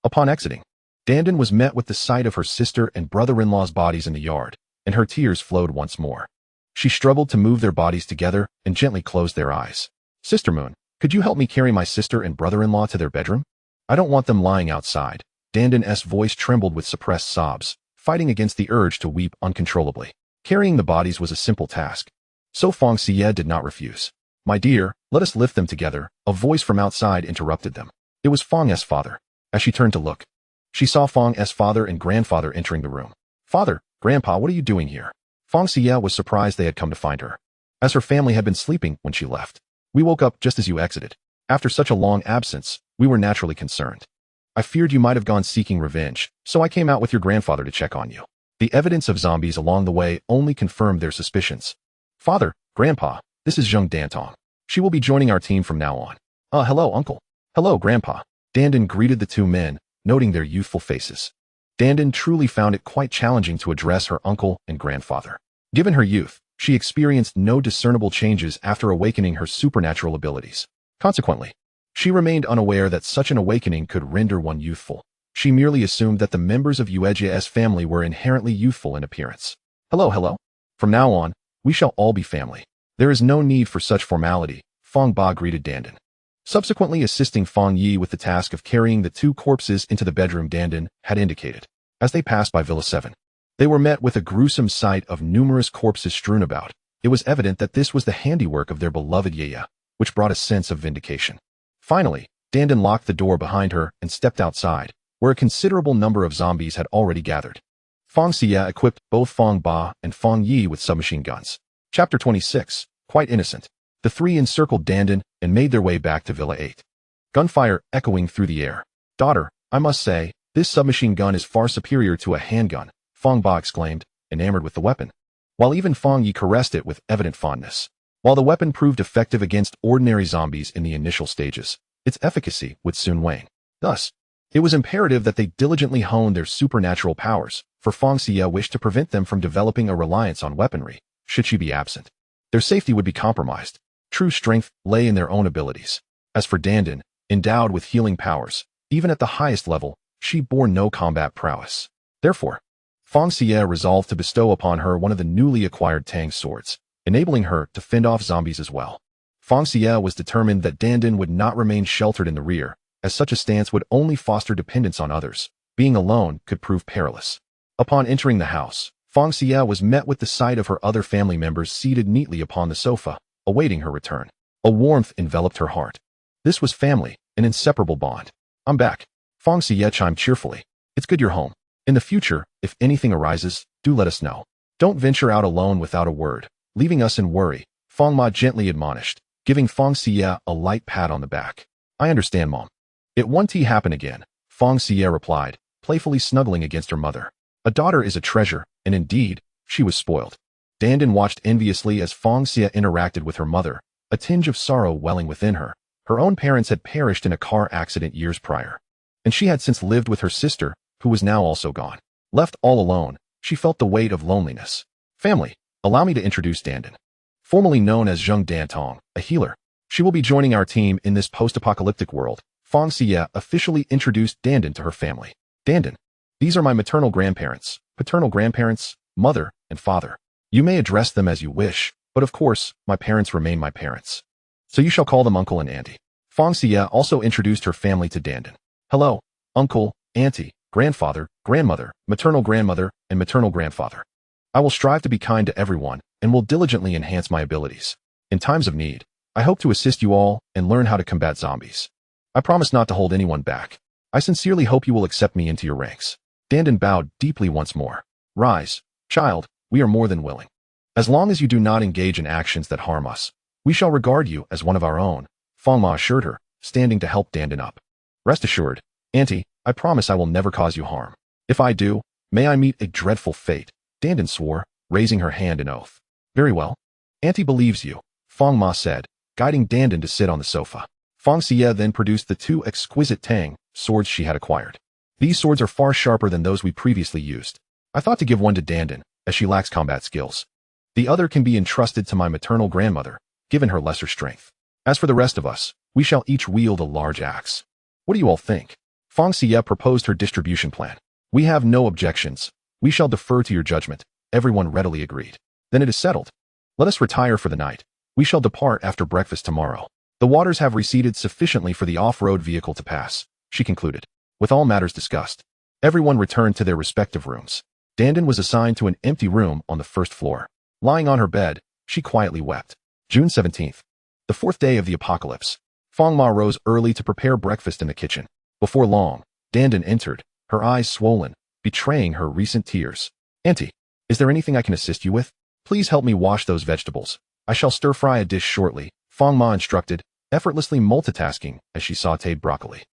Upon exiting, Dandan was met with the sight of her sister and brother-in-law's bodies in the yard, and her tears flowed once more. She struggled to move their bodies together and gently closed their eyes. Sister Moon, could you help me carry my sister and brother-in-law to their bedroom? I don't want them lying outside. Dandan's voice trembled with suppressed sobs, fighting against the urge to weep uncontrollably. Carrying the bodies was a simple task, so Fang Xiyue did not refuse. My dear, let us lift them together. A voice from outside interrupted them. It was Fang's father. As she turned to look, she saw Fang's father and grandfather entering the room. Father, Grandpa, what are you doing here? Fang Xiyue was surprised they had come to find her, as her family had been sleeping when she left. We woke up just as you exited. After such a long absence, we were naturally concerned. I feared you might have gone seeking revenge, so I came out with your grandfather to check on you. The evidence of zombies along the way only confirmed their suspicions. Father, Grandpa, this is Zheng Dantong. She will be joining our team from now on. Hello, Uncle. Hello, Grandpa. Dandan greeted the two men, noting their youthful faces. Dandan truly found it quite challenging to address her uncle and grandfather. Given her youth, she experienced no discernible changes after awakening her supernatural abilities. Consequently, she remained unaware that such an awakening could render one youthful. She merely assumed that the members of Yuejia's family were inherently youthful in appearance. Hello. From now on, we shall all be family. There is no need for such formality, Fang Ba greeted Dandan. Subsequently assisting Fang Yi with the task of carrying the two corpses into the bedroom Dandan had indicated. As they passed by Villa 7, they were met with a gruesome sight of numerous corpses strewn about. It was evident that this was the handiwork of their beloved Yaya, which brought a sense of vindication. Finally, Dandan locked the door behind her and stepped outside, where a considerable number of zombies had already gathered. Fang Xiyue equipped both Fang Ba and Fang Yi with submachine guns. Chapter 26. Quite innocent. The three encircled Dandan and made their way back to Villa 8. Gunfire echoing through the air. Daughter, I must say, this submachine gun is far superior to a handgun, Fang Ba exclaimed, enamored with the weapon, while even Fang Yi caressed it with evident fondness. While the weapon proved effective against ordinary zombies in the initial stages, its efficacy would soon wane. Thus, it was imperative that they diligently hone their supernatural powers, for Fang Xiyue wished to prevent them from developing a reliance on weaponry, should she be absent. Their safety would be compromised. True strength lay in their own abilities. As for Dandan, endowed with healing powers, even at the highest level, she bore no combat prowess. Therefore, Fang Xiyue resolved to bestow upon her one of the newly acquired Tang swords, enabling her to fend off zombies as well. Fang Xiyue was determined that Dandan would not remain sheltered in the rear, as such a stance would only foster dependence on others. Being alone could prove perilous. Upon entering the house, Fang Xiyue was met with the sight of her other family members seated neatly upon the sofa, awaiting her return. A warmth enveloped her heart. This was family, an inseparable bond. I'm back. Fang Xiyue chimed cheerfully. It's good you're home. In the future, if anything arises, do let us know. Don't venture out alone without a word, leaving us in worry, Fang Ma gently admonished, giving Fang Xiyue a light pat on the back. I understand, Mom. It won't happen again, Fang Xiyue replied, playfully snuggling against her mother. A daughter is a treasure, and indeed, she was spoiled. Dandan watched enviously as Fang Xiyue interacted with her mother, a tinge of sorrow welling within her. Her own parents had perished in a car accident years prior, and she had since lived with her sister, who was now also gone. Left all alone, she felt the weight of loneliness. Family, allow me to introduce Dandan. Formerly known as Zheng Dantong, a healer. She will be joining our team in this post-apocalyptic world. Fang Xiyue officially introduced Dandan to her family. Dandan, these are my maternal grandparents, paternal grandparents, mother, and father. You may address them as you wish, but of course, my parents remain my parents. So you shall call them uncle and auntie. Fang Xiyue also introduced her family to Dandan. Hello, uncle, auntie, grandfather, grandmother, and maternal grandfather. I will strive to be kind to everyone, and will diligently enhance my abilities. In times of need, I hope to assist you all and learn how to combat zombies. I promise not to hold anyone back. I sincerely hope you will accept me into your ranks. Dandan bowed deeply once more. Rise, child, we are more than willing. As long as you do not engage in actions that harm us, we shall regard you as one of our own, Fang Ma assured her, standing to help Dandan up. Rest assured, Auntie, I promise I will never cause you harm. If I do, may I meet a dreadful fate, Dandan swore, raising her hand in oath. Very well. Auntie believes you, Fang Ma said, guiding Dandan to sit on the sofa. Fang Xiyue then produced the two exquisite Tang swords she had acquired. These swords are far sharper than those we previously used. I thought to give one to Dandan, as she lacks combat skills. The other can be entrusted to my maternal grandmother, given her lesser strength. As for the rest of us, we shall each wield a large axe. What do you all think? Fang Xiyue proposed her distribution plan. We have no objections. We shall defer to your judgment. Everyone readily agreed. Then it is settled. Let us retire for the night. We shall depart after breakfast tomorrow. The waters have receded sufficiently for the off-road vehicle to pass, she concluded. With all matters discussed, everyone returned to their respective rooms. Dandan was assigned to an empty room on the first floor. Lying on her bed, she quietly wept. June 17th. The fourth day of the apocalypse. Fang Ma rose early to prepare breakfast in the kitchen. Before long, Dandan entered, her eyes swollen, betraying her recent tears. Auntie, is there anything I can assist you with? Please help me wash those vegetables. I shall stir-fry a dish shortly, Fang Ma instructed, effortlessly multitasking as she sautéed broccoli.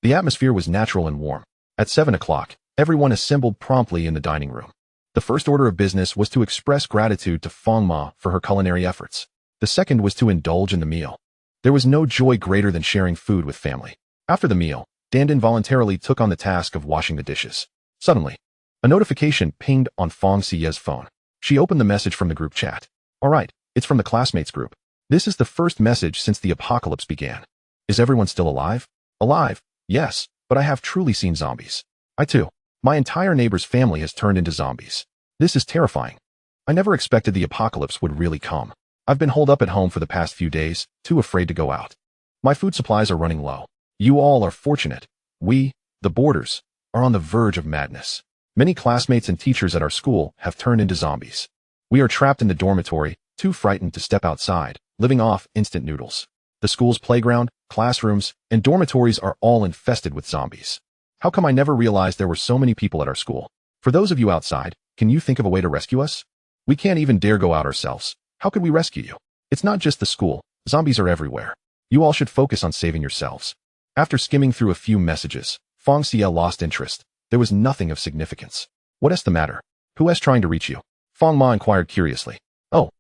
The atmosphere was natural and warm. At 7 o'clock, everyone assembled promptly in the dining room. The first order of business was to express gratitude to Fang Ma for her culinary efforts. The second was to indulge in the meal. There was no joy greater than sharing food with family. After the meal, Dandan voluntarily took on the task of washing the dishes. Suddenly, a notification pinged on Fang Xiyue's phone. She opened the message from the group chat. All right, it's from the classmates group. This is the first message since the apocalypse began. Is everyone still alive? Alive, yes, but I have truly seen zombies. I too. My entire neighbor's family has turned into zombies. This is terrifying. I never expected the apocalypse would really come. I've been holed up at home for the past few days, too afraid to go out. My food supplies are running low. You all are fortunate. We, the boarders, are on the verge of madness. Many classmates and teachers at our school have turned into zombies. We are trapped in the dormitory, too frightened to step outside, living off instant noodles. The school's playground, classrooms, and dormitories are all infested with zombies. How come I never realized there were so many people at our school? For those of you outside, can you think of a way to rescue us? We can't even dare go out ourselves. How could we rescue you? It's not just the school. Zombies are everywhere. You all should focus on saving yourselves. After skimming through a few messages, Fang Xiyue lost interest. There was nothing of significance. What is the matter? Who is trying to reach you? Fang Ma inquired curiously. Oh,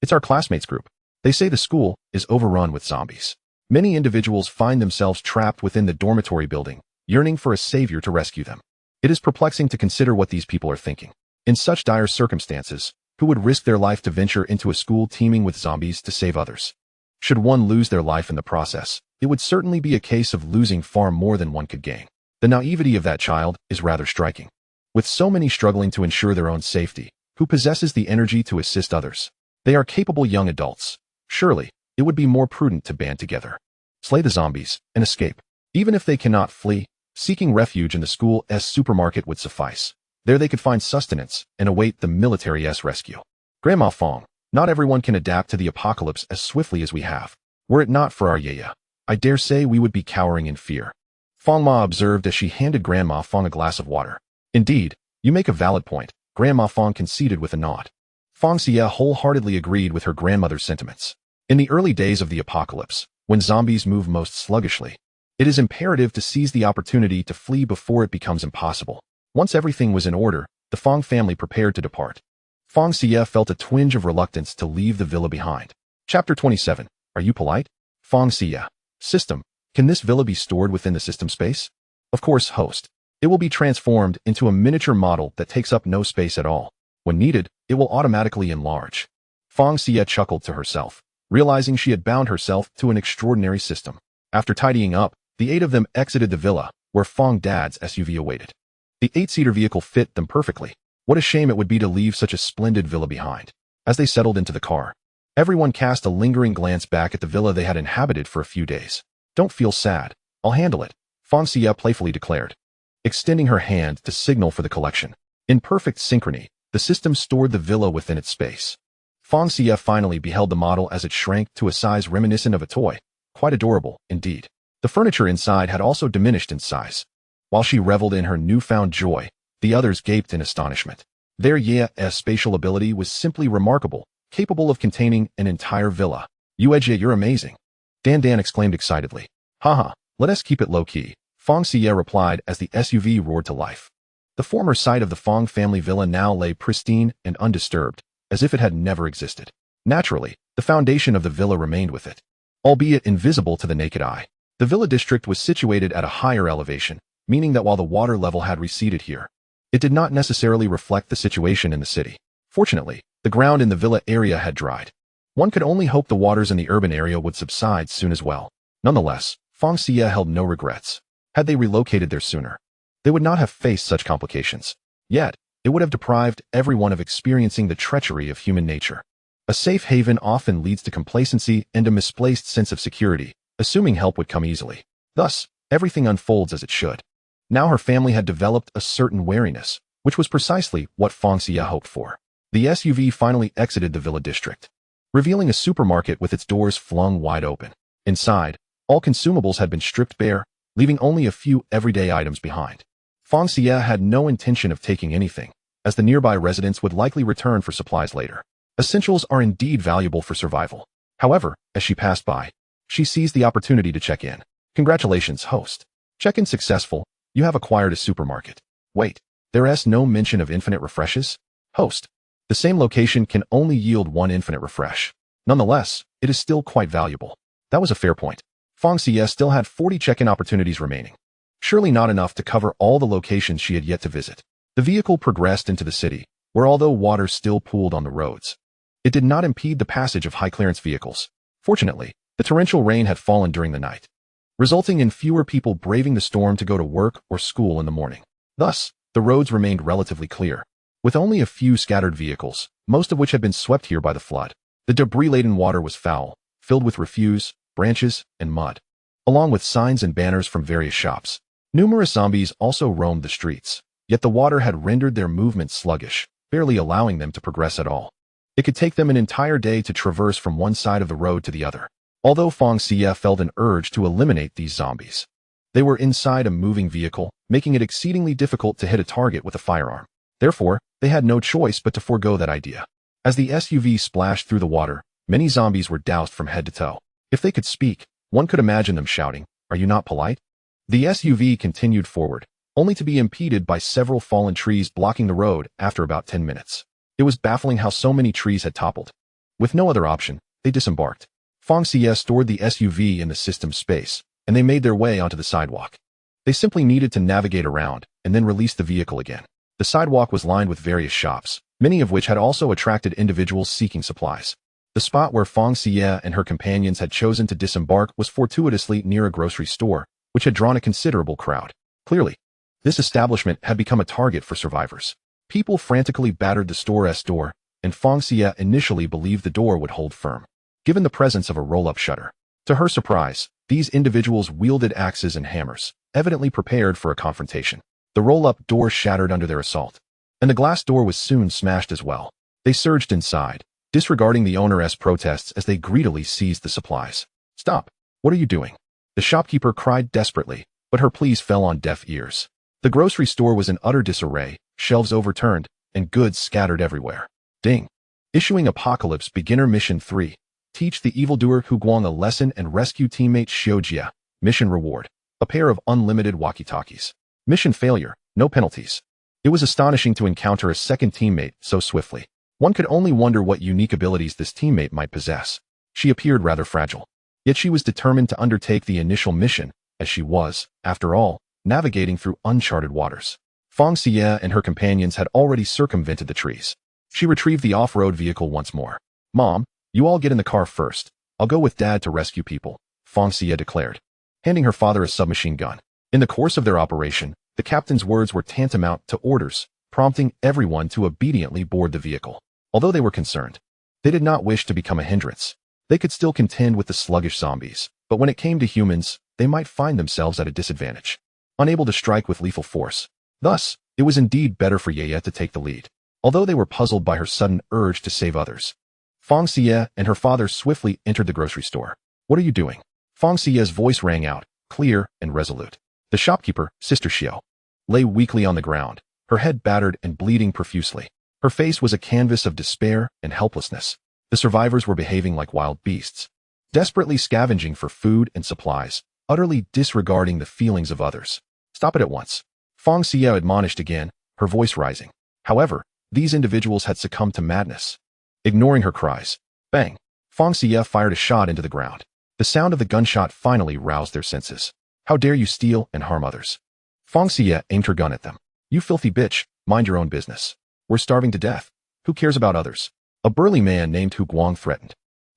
it's our classmates group. They say the school is overrun with zombies. Many individuals find themselves trapped within the dormitory building, yearning for a savior to rescue them. It is perplexing to consider what these people are thinking. In such dire circumstances, who would risk their life to venture into a school teeming with zombies to save others? Should one lose their life in the process, it would certainly be a case of losing far more than one could gain. The naivety of that child is rather striking. With so many struggling to ensure their own safety, who possesses the energy to assist others? They are capable young adults. Surely, it would be more prudent to band together. Slay the zombies and escape. Even if they cannot flee, seeking refuge in the school's supermarket would suffice. There they could find sustenance and await the military's rescue. Grandma Fang, not everyone can adapt to the apocalypse as swiftly as we have. Were it not for our Yaya, I dare say we would be cowering in fear. Fang Ma observed as she handed Grandma Fang a glass of water. Indeed, you make a valid point, Grandma Fang conceded with a nod. Fang Xiyue wholeheartedly agreed with her grandmother's sentiments. In the early days of the apocalypse, when zombies move most sluggishly, it is imperative to seize the opportunity to flee before it becomes impossible. Once everything was in order, the Fang family prepared to depart. Fang Xiyue felt a twinge of reluctance to leave the villa behind. Chapter 27. Are you polite? Fang Xiyue. System. Can this villa be stored within the system space? Of course, host. It will be transformed into a miniature model that takes up no space at all. When needed, it will automatically enlarge. Fang Xiyue chuckled to herself, realizing she had bound herself to an extraordinary system. After tidying up, the 8 of them exited the villa, where Fang Dad's SUV awaited. The 8-seater vehicle fit them perfectly. What a shame it would be to leave such a splendid villa behind. As they settled into the car, everyone cast a lingering glance back at the villa they had inhabited for a few days. Don't feel sad. I'll handle it, Fang Xiyue playfully declared, extending her hand to signal for the collection. In perfect synchrony, the system stored the villa within its space. Fang Xiyue finally beheld the model as it shrank to a size reminiscent of a toy. Quite adorable, indeed. The furniture inside had also diminished in size. While she reveled in her newfound joy, the others gaped in astonishment. Their Ye's spatial ability was simply remarkable, capable of containing an entire villa. Yuejie, you're amazing. Dan exclaimed excitedly. Haha, let us keep it low-key, Fang Xiyue replied as the SUV roared to life. The former site of the Fang family villa now lay pristine and undisturbed, as if it had never existed. Naturally, the foundation of the villa remained with it, albeit invisible to the naked eye. The villa district was situated at a higher elevation, meaning that while the water level had receded here, it did not necessarily reflect the situation in the city. Fortunately, the ground in the villa area had dried. One could only hope the waters in the urban area would subside soon as well. Nonetheless, Fang Xiyue held no regrets. Had they relocated there sooner, they would not have faced such complications. Yet, it would have deprived everyone of experiencing the treachery of human nature. A safe haven often leads to complacency and a misplaced sense of security, assuming help would come easily. Thus, everything unfolds as it should. Now her family had developed a certain wariness, which was precisely what Fang Xiyue hoped for. The SUV finally exited the villa district, revealing a supermarket with its doors flung wide open. Inside, all consumables had been stripped bare, leaving only a few everyday items behind. Fang Xiyue had no intention of taking anything, as the nearby residents would likely return for supplies later. Essentials are indeed valuable for survival. However, as she passed by, she seized the opportunity to check in. Congratulations, host. Check-in successful. You have acquired a supermarket. Wait, there is no mention of infinite refreshes? Host. The same location can only yield one infinite refresh. Nonetheless, it is still quite valuable. That was a fair point. Fang Xiyue still had 40 check-in opportunities remaining. Surely not enough to cover all the locations she had yet to visit. The vehicle progressed into the city, where although water still pooled on the roads, it did not impede the passage of high-clearance vehicles. Fortunately, the torrential rain had fallen during the night, resulting in fewer people braving the storm to go to work or school in the morning. Thus, the roads remained relatively clear, with only a few scattered vehicles, most of which had been swept here by the flood. The debris-laden water was foul, filled with refuse, branches, and mud, along with signs and banners from various shops. Numerous zombies also roamed the streets, yet the water had rendered their movement sluggish, barely allowing them to progress at all. It could take them an entire day to traverse from one side of the road to the other. Although Fang Xiyue felt an urge to eliminate these zombies, they were inside a moving vehicle, making it exceedingly difficult to hit a target with a firearm. Therefore, they had no choice but to forego that idea. As the SUV splashed through the water, many zombies were doused from head to toe. If they could speak, one could imagine them shouting, "Are you not polite?" The SUV continued forward, only to be impeded by several fallen trees blocking the road after about 10 minutes. It was baffling how so many trees had toppled. With no other option, they disembarked. Fang Xiyue stored the SUV in the system space, and they made their way onto the sidewalk. They simply needed to navigate around and then release the vehicle again. The sidewalk was lined with various shops, many of which had also attracted individuals seeking supplies. The spot where Fang Xiyue and her companions had chosen to disembark was fortuitously near a grocery store, which had drawn a considerable crowd. Clearly, this establishment had become a target for survivors. People frantically battered the store's door, and Fang Xiyue initially believed the door would hold firm, given the presence of a roll-up shutter. To her surprise, these individuals wielded axes and hammers, evidently prepared for a confrontation. The roll-up door shattered under their assault, and the glass door was soon smashed as well. They surged inside, disregarding the owner's protests as they greedily seized the supplies. "Stop! What are you doing?" The shopkeeper cried desperately, but her pleas fell on deaf ears. The grocery store was in utter disarray, shelves overturned, and goods scattered everywhere. Ding! Issuing Apocalypse Beginner Mission 3. Teach the evildoer Huguang a lesson and rescue teammate Xiujia. Mission reward: a pair of unlimited walkie-talkies. Mission failure: no penalties. It was astonishing to encounter a second teammate so swiftly. One could only wonder what unique abilities this teammate might possess. She appeared rather fragile, yet she was determined to undertake the initial mission, as she was, after all, navigating through uncharted waters. Fang Xiyue and her companions had already circumvented the trees. She retrieved the off-road vehicle once more. "Mom, you all get in the car first. I'll go with Dad to rescue people," Fang Xiyue declared, handing her father a submachine gun. In the course of their operation, the captain's words were tantamount to orders, prompting everyone to obediently board the vehicle. Although they were concerned, they did not wish to become a hindrance. They could still contend with the sluggish zombies, but when it came to humans, they might find themselves at a disadvantage, unable to strike with lethal force. Thus, it was indeed better for Yeye to take the lead. Although they were puzzled by her sudden urge to save others, Fang Xiyue and her father swiftly entered the grocery store. "What are you doing?" Fang Xiyue's voice rang out, clear and resolute. The shopkeeper, Sister Xiyue, lay weakly on the ground, her head battered and bleeding profusely. Her face was a canvas of despair and helplessness. The survivors were behaving like wild beasts, desperately scavenging for food and supplies, utterly disregarding the feelings of others. Stop it at once. Fang Xiyue admonished again, her voice rising. However, these individuals had succumbed to madness. Ignoring her cries, bang! Fang Xiyue fired a shot into the ground. The sound of the gunshot finally roused their senses. How dare you steal and harm others? Fang Xiyue aimed her gun at them. You filthy bitch, mind your own business. We're starving to death. Who cares about others? A burly man named Hu Guang threatened.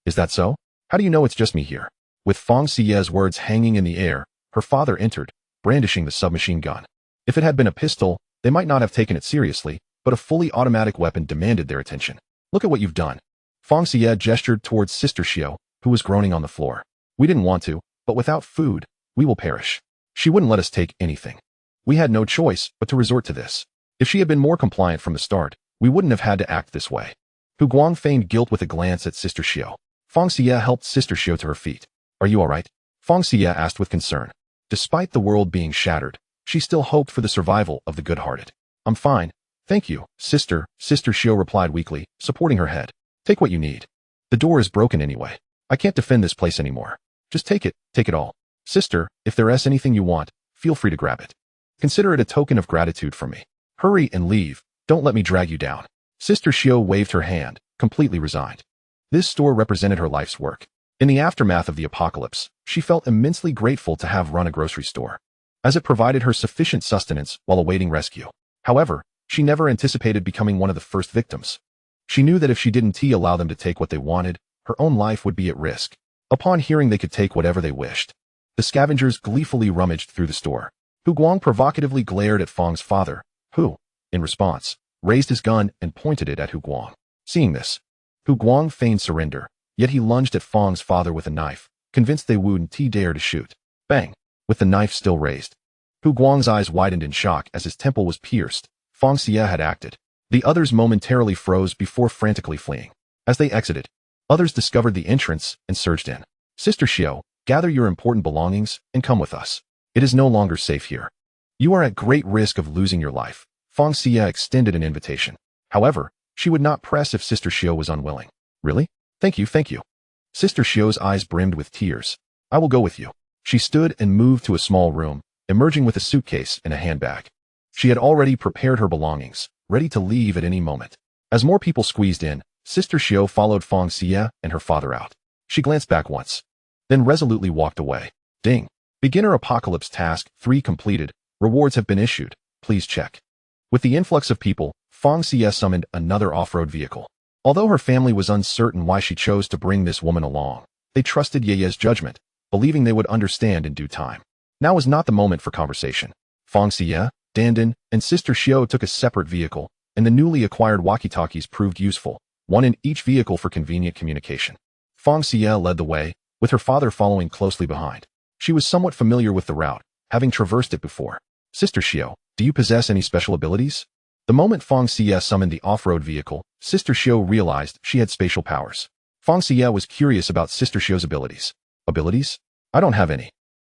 Is that so? How do you know it's just me here? With Fang Xiyue's words hanging in the air, her father entered, brandishing the submachine gun. If it had been a pistol, they might not have taken it seriously, but a fully automatic weapon demanded their attention. Look at what you've done. Fang Xiyue gestured towards Sister Xiyue, who was groaning on the floor. We didn't want to, but without food, we will perish. She wouldn't let us take anything. We had no choice but to resort to this. If she had been more compliant from the start, we wouldn't have had to act this way. Hu Guang feigned guilt with a glance at Sister Xiyue. Fang Xiyue helped Sister Xiyue to her feet. Are you all right? Fang Xiyue asked with concern. Despite the world being shattered, she still hoped for the survival of the good-hearted. I'm fine. Thank you, Sister Xiyue replied weakly, supporting her head. Take what you need. The door is broken anyway. I can't defend this place anymore. Just take it all. Sister, if there is anything you want, feel free to grab it. Consider it a token of gratitude from me. Hurry and leave. Don't let me drag you down. Sister Xiyue waved her hand, completely resigned. This store represented her life's work. In the aftermath of the apocalypse, she felt immensely grateful to have run a grocery store, as it provided her sufficient sustenance while awaiting rescue. However, she never anticipated becoming one of the first victims. She knew that if she didn't allow them to take what they wanted, her own life would be at risk. Upon hearing they could take whatever they wished, the scavengers gleefully rummaged through the store. Hu Guang provocatively glared at Fang's father, who, in response, raised his gun and pointed it at Hu Guang. Seeing this, Hu Guang feigned surrender, yet he lunged at Fang's father with a knife, convinced they wouldn't dare to shoot. Bang! With the knife still raised. Hu Guang's eyes widened in shock as his temple was pierced. Fang Xiyue had acted. The others momentarily froze before frantically fleeing. As they exited, others discovered the entrance and surged in. Sister Xiyue, gather your important belongings and come with us. It is no longer safe here. You are at great risk of losing your life. Fang Xiyue extended an invitation. However, she would not press if Sister Xiyue was unwilling. Really? Thank you. Sister Xio's eyes brimmed with tears. I will go with you. She stood and moved to a small room, emerging with a suitcase and a handbag. She had already prepared her belongings, ready to leave at any moment. As more people squeezed in, Sister Xiyue followed Fang Xiyue and her father out. She glanced back once, then resolutely walked away. Ding. Beginner Apocalypse Task 3 completed. Rewards have been issued. Please check. With the influx of people, Fang Xiyue summoned another off-road vehicle. Although her family was uncertain why she chose to bring this woman along, they trusted Ye's judgment, believing they would understand in due time. Now was not the moment for conversation. Fang Xiyue, Dandan, and Sister Xiyue took a separate vehicle, and the newly acquired walkie-talkies proved useful, one in each vehicle for convenient communication. Fang Xiyue led the way, with her father following closely behind. She was somewhat familiar with the route, having traversed it before. Sister Xiyue, do you possess any special abilities? The moment Fang Xiyue summoned the off-road vehicle, Sister Xiyue realized she had spatial powers. Fang Xiyue was curious about Sister Xio's abilities. Abilities? I don't have any.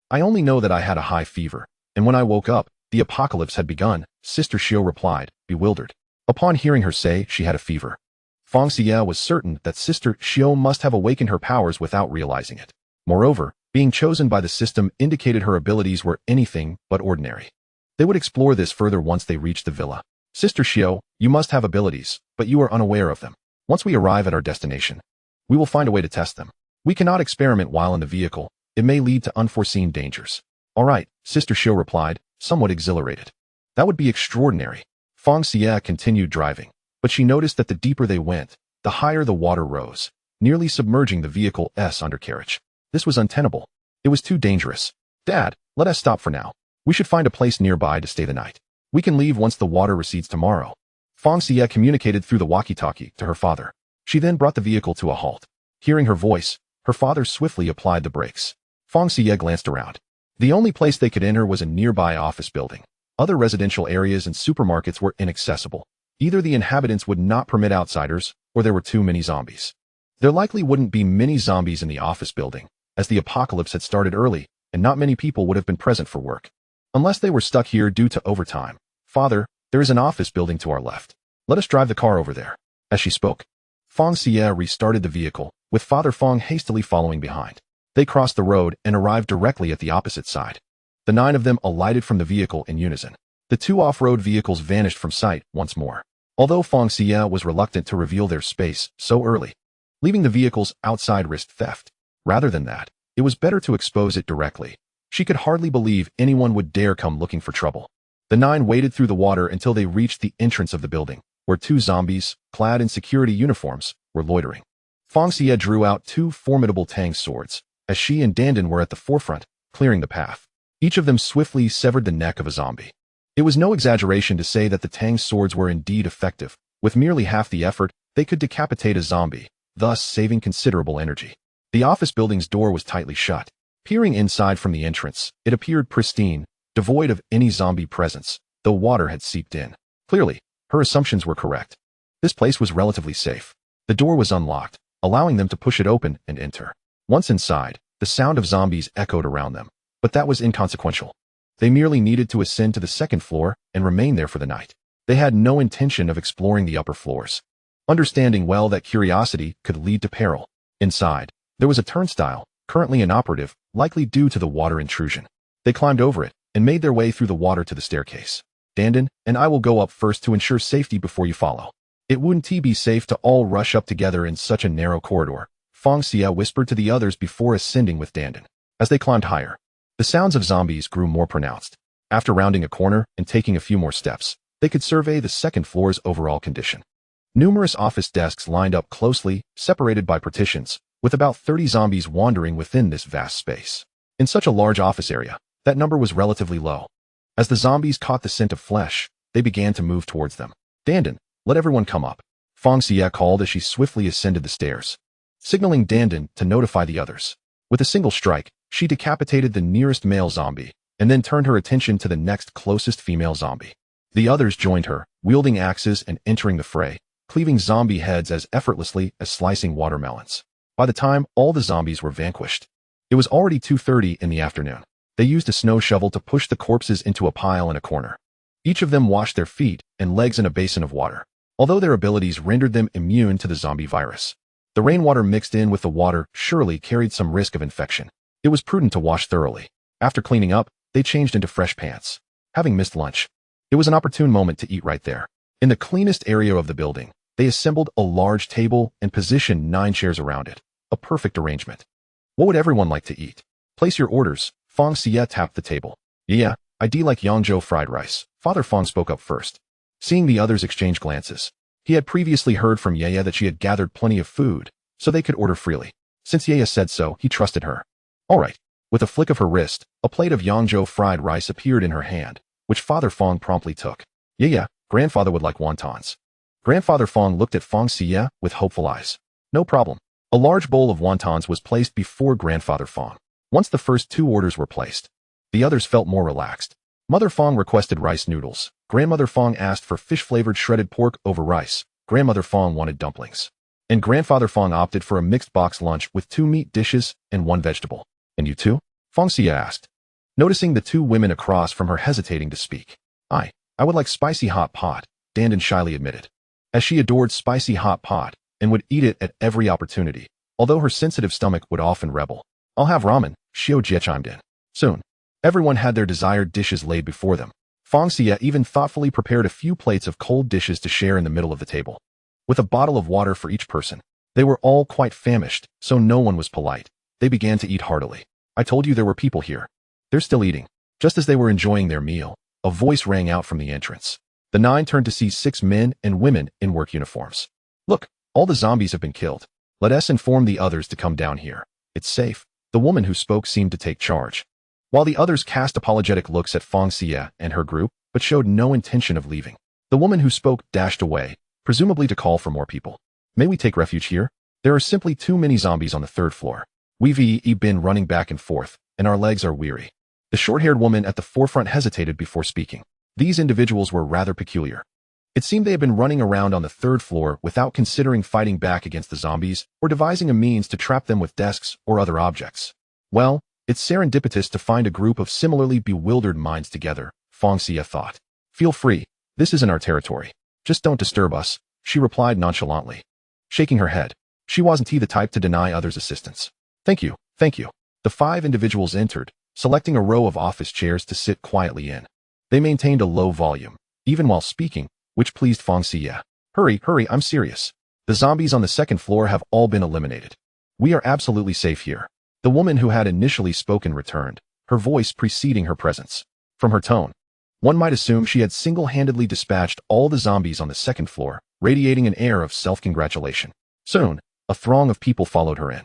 I only know that I had a high fever, and when I woke up, the apocalypse had begun, Sister Xiyue replied, bewildered. Upon hearing her say she had a fever, Fang Xiyue was certain that Sister Xiyue must have awakened her powers without realizing it. Moreover, being chosen by the system indicated her abilities were anything but ordinary. They would explore this further once they reached the villa. Sister Xiyue, you must have abilities, but you are unaware of them. Once we arrive at our destination, we will find a way to test them. We cannot experiment while in the vehicle. It may lead to unforeseen dangers. All right, Sister Xiyue replied, somewhat exhilarated. That would be extraordinary. Fang Xiyue continued driving, but she noticed that the deeper they went, the higher the water rose, nearly submerging the vehicle's undercarriage. This was untenable. It was too dangerous. Dad, let us stop for now. We should find a place nearby to stay the night. We can leave once the water recedes tomorrow. Fang Xiyue communicated through the walkie-talkie to her father. She then brought the vehicle to a halt. Hearing her voice, her father swiftly applied the brakes. Fang Xiyue glanced around. The only place they could enter was a nearby office building. Other residential areas and supermarkets were inaccessible. Either the inhabitants would not permit outsiders, or there were too many zombies. There likely wouldn't be many zombies in the office building, as the apocalypse had started early, and not many people would have been present for work. Unless they were stuck here due to overtime. Father, there is an office building to our left. Let us drive the car over there. As she spoke, Fang Xiyue restarted the vehicle, with Father Fang hastily following behind. They crossed the road and arrived directly at the opposite side. The 9 of them alighted from the vehicle in unison. The 2 off-road vehicles vanished from sight once more. Although Fang Xiyue was reluctant to reveal their space so early, leaving the vehicles outside risked theft. Rather than that, it was better to expose it directly. She could hardly believe anyone would dare come looking for trouble. The 9 waded through the water until they reached the entrance of the building, where 2 zombies, clad in security uniforms, were loitering. Fang Xiyue drew out 2 formidable Tang swords, as she and Dandan were at the forefront, clearing the path. Each of them swiftly severed the neck of a zombie. It was no exaggeration to say that the Tang swords were indeed effective. With merely half the effort, they could decapitate a zombie, thus saving considerable energy. The office building's door was tightly shut. Peering inside from the entrance, it appeared pristine, devoid of any zombie presence, though water had seeped in. Clearly, her assumptions were correct. This place was relatively safe. The door was unlocked, allowing them to push it open and enter. Once inside, the sound of zombies echoed around them, but that was inconsequential. They merely needed to ascend to the 2nd floor and remain there for the night. They had no intention of exploring the upper floors, understanding well that curiosity could lead to peril. Inside, there was a turnstile, currently inoperative, likely due to the water intrusion. They climbed over it and made their way through the water to the staircase. Dandan and I will go up first to ensure safety before you follow. It wouldn't be safe to all rush up together in such a narrow corridor, Fang Xiyue whispered to the others before ascending with Dandan. As they climbed higher, the sounds of zombies grew more pronounced. After rounding a corner and taking a few more steps, they could survey the 2nd floor's overall condition. Numerous office desks lined up closely, separated by partitions, with about 30 zombies wandering within this vast space. In such a large office area, that number was relatively low. As the zombies caught the scent of flesh, they began to move towards them. Dandan, let everyone come up, Fang Xiyue called as she swiftly ascended the stairs, signaling Dandan to notify the others. With a single strike, she decapitated the nearest male zombie, and then turned her attention to the next closest female zombie. The others joined her, wielding axes and entering the fray, cleaving zombie heads as effortlessly as slicing watermelons. By the time all the zombies were vanquished, it was already 2:30 in the afternoon. They used a snow shovel to push the corpses into a pile in a corner. Each of them washed their feet and legs in a basin of water, although their abilities rendered them immune to the zombie virus. The rainwater mixed in with the water surely carried some risk of infection. It was prudent to wash thoroughly. After cleaning up, they changed into fresh pants. Having missed lunch, it was an opportune moment to eat right there. In the cleanest area of the building, they assembled a large table and positioned 9 chairs around it. A perfect arrangement. What would everyone like to eat? Place your orders. Fang Xiyue tapped the table. Yeah, I'd like Yangzhou fried rice. Father Fang spoke up first. Seeing the others exchange glances, he had previously heard from Yaya that she had gathered plenty of food, so they could order freely. Since Yaya said so, he trusted her. All right. With a flick of her wrist, a plate of Yangzhou fried rice appeared in her hand, which Father Fang promptly took. Yeah, grandfather would like wontons. Grandfather Fang looked at Fang Xiyue with hopeful eyes. No problem. A large bowl of wontons was placed before Grandfather Fang. Once the first 2 orders were placed, the others felt more relaxed. Mother Fang requested rice noodles. Grandmother Fang asked for fish-flavored shredded pork over rice. Grandmother Fang wanted dumplings. And Grandfather Fang opted for a mixed box lunch with 2 meat dishes and 1 vegetable. And you too? Fang Xiyue asked, noticing the 2 women across from her hesitating to speak. I would like spicy hot pot, Dandan shyly admitted. As she adored spicy hot pot, and would eat it at every opportunity, although her sensitive stomach would often rebel. I'll have ramen, Xiao Jie chimed in. Soon, everyone had their desired dishes laid before them. Fang Xiyue even thoughtfully prepared a few plates of cold dishes to share in the middle of the table, with a bottle of water for each person. They were all quite famished, so no one was polite. They began to eat heartily. I told you there were people here. They're still eating. Just as they were enjoying their meal, a voice rang out from the entrance. The 9 turned to see 6 men and women in work uniforms. Look, all the zombies have been killed. Let us inform the others to come down here. It's safe. The woman who spoke seemed to take charge, while the others cast apologetic looks at Fang Xiyue and her group, but showed no intention of leaving. The woman who spoke dashed away, presumably to call for more people. May we take refuge here? There are simply too many zombies on the 3rd floor. We've been running back and forth, and our legs are weary. The short-haired woman at the forefront hesitated before speaking. These individuals were rather peculiar. It seemed they had been running around on the 3rd floor without considering fighting back against the zombies or devising a means to trap them with desks or other objects. Well, It's serendipitous to find a group of similarly bewildered minds together, Fang Xiyue thought. Feel free. This isn't our territory. Just don't disturb us, she replied nonchalantly. Shaking her head. She wasn't the type to deny others assistance. Thank you, thank you. The 5 individuals entered, selecting a row of office chairs to sit quietly in. They maintained a low volume, even while speaking, which pleased Fang Xiyue. Hurry, hurry, I'm serious. The zombies on the second floor have all been eliminated. We are absolutely safe here. The woman who had initially spoken returned, her voice preceding her presence. From her tone, one might assume she had single-handedly dispatched all the zombies on the second floor, radiating an air of self-congratulation. Soon, a throng of people followed her in.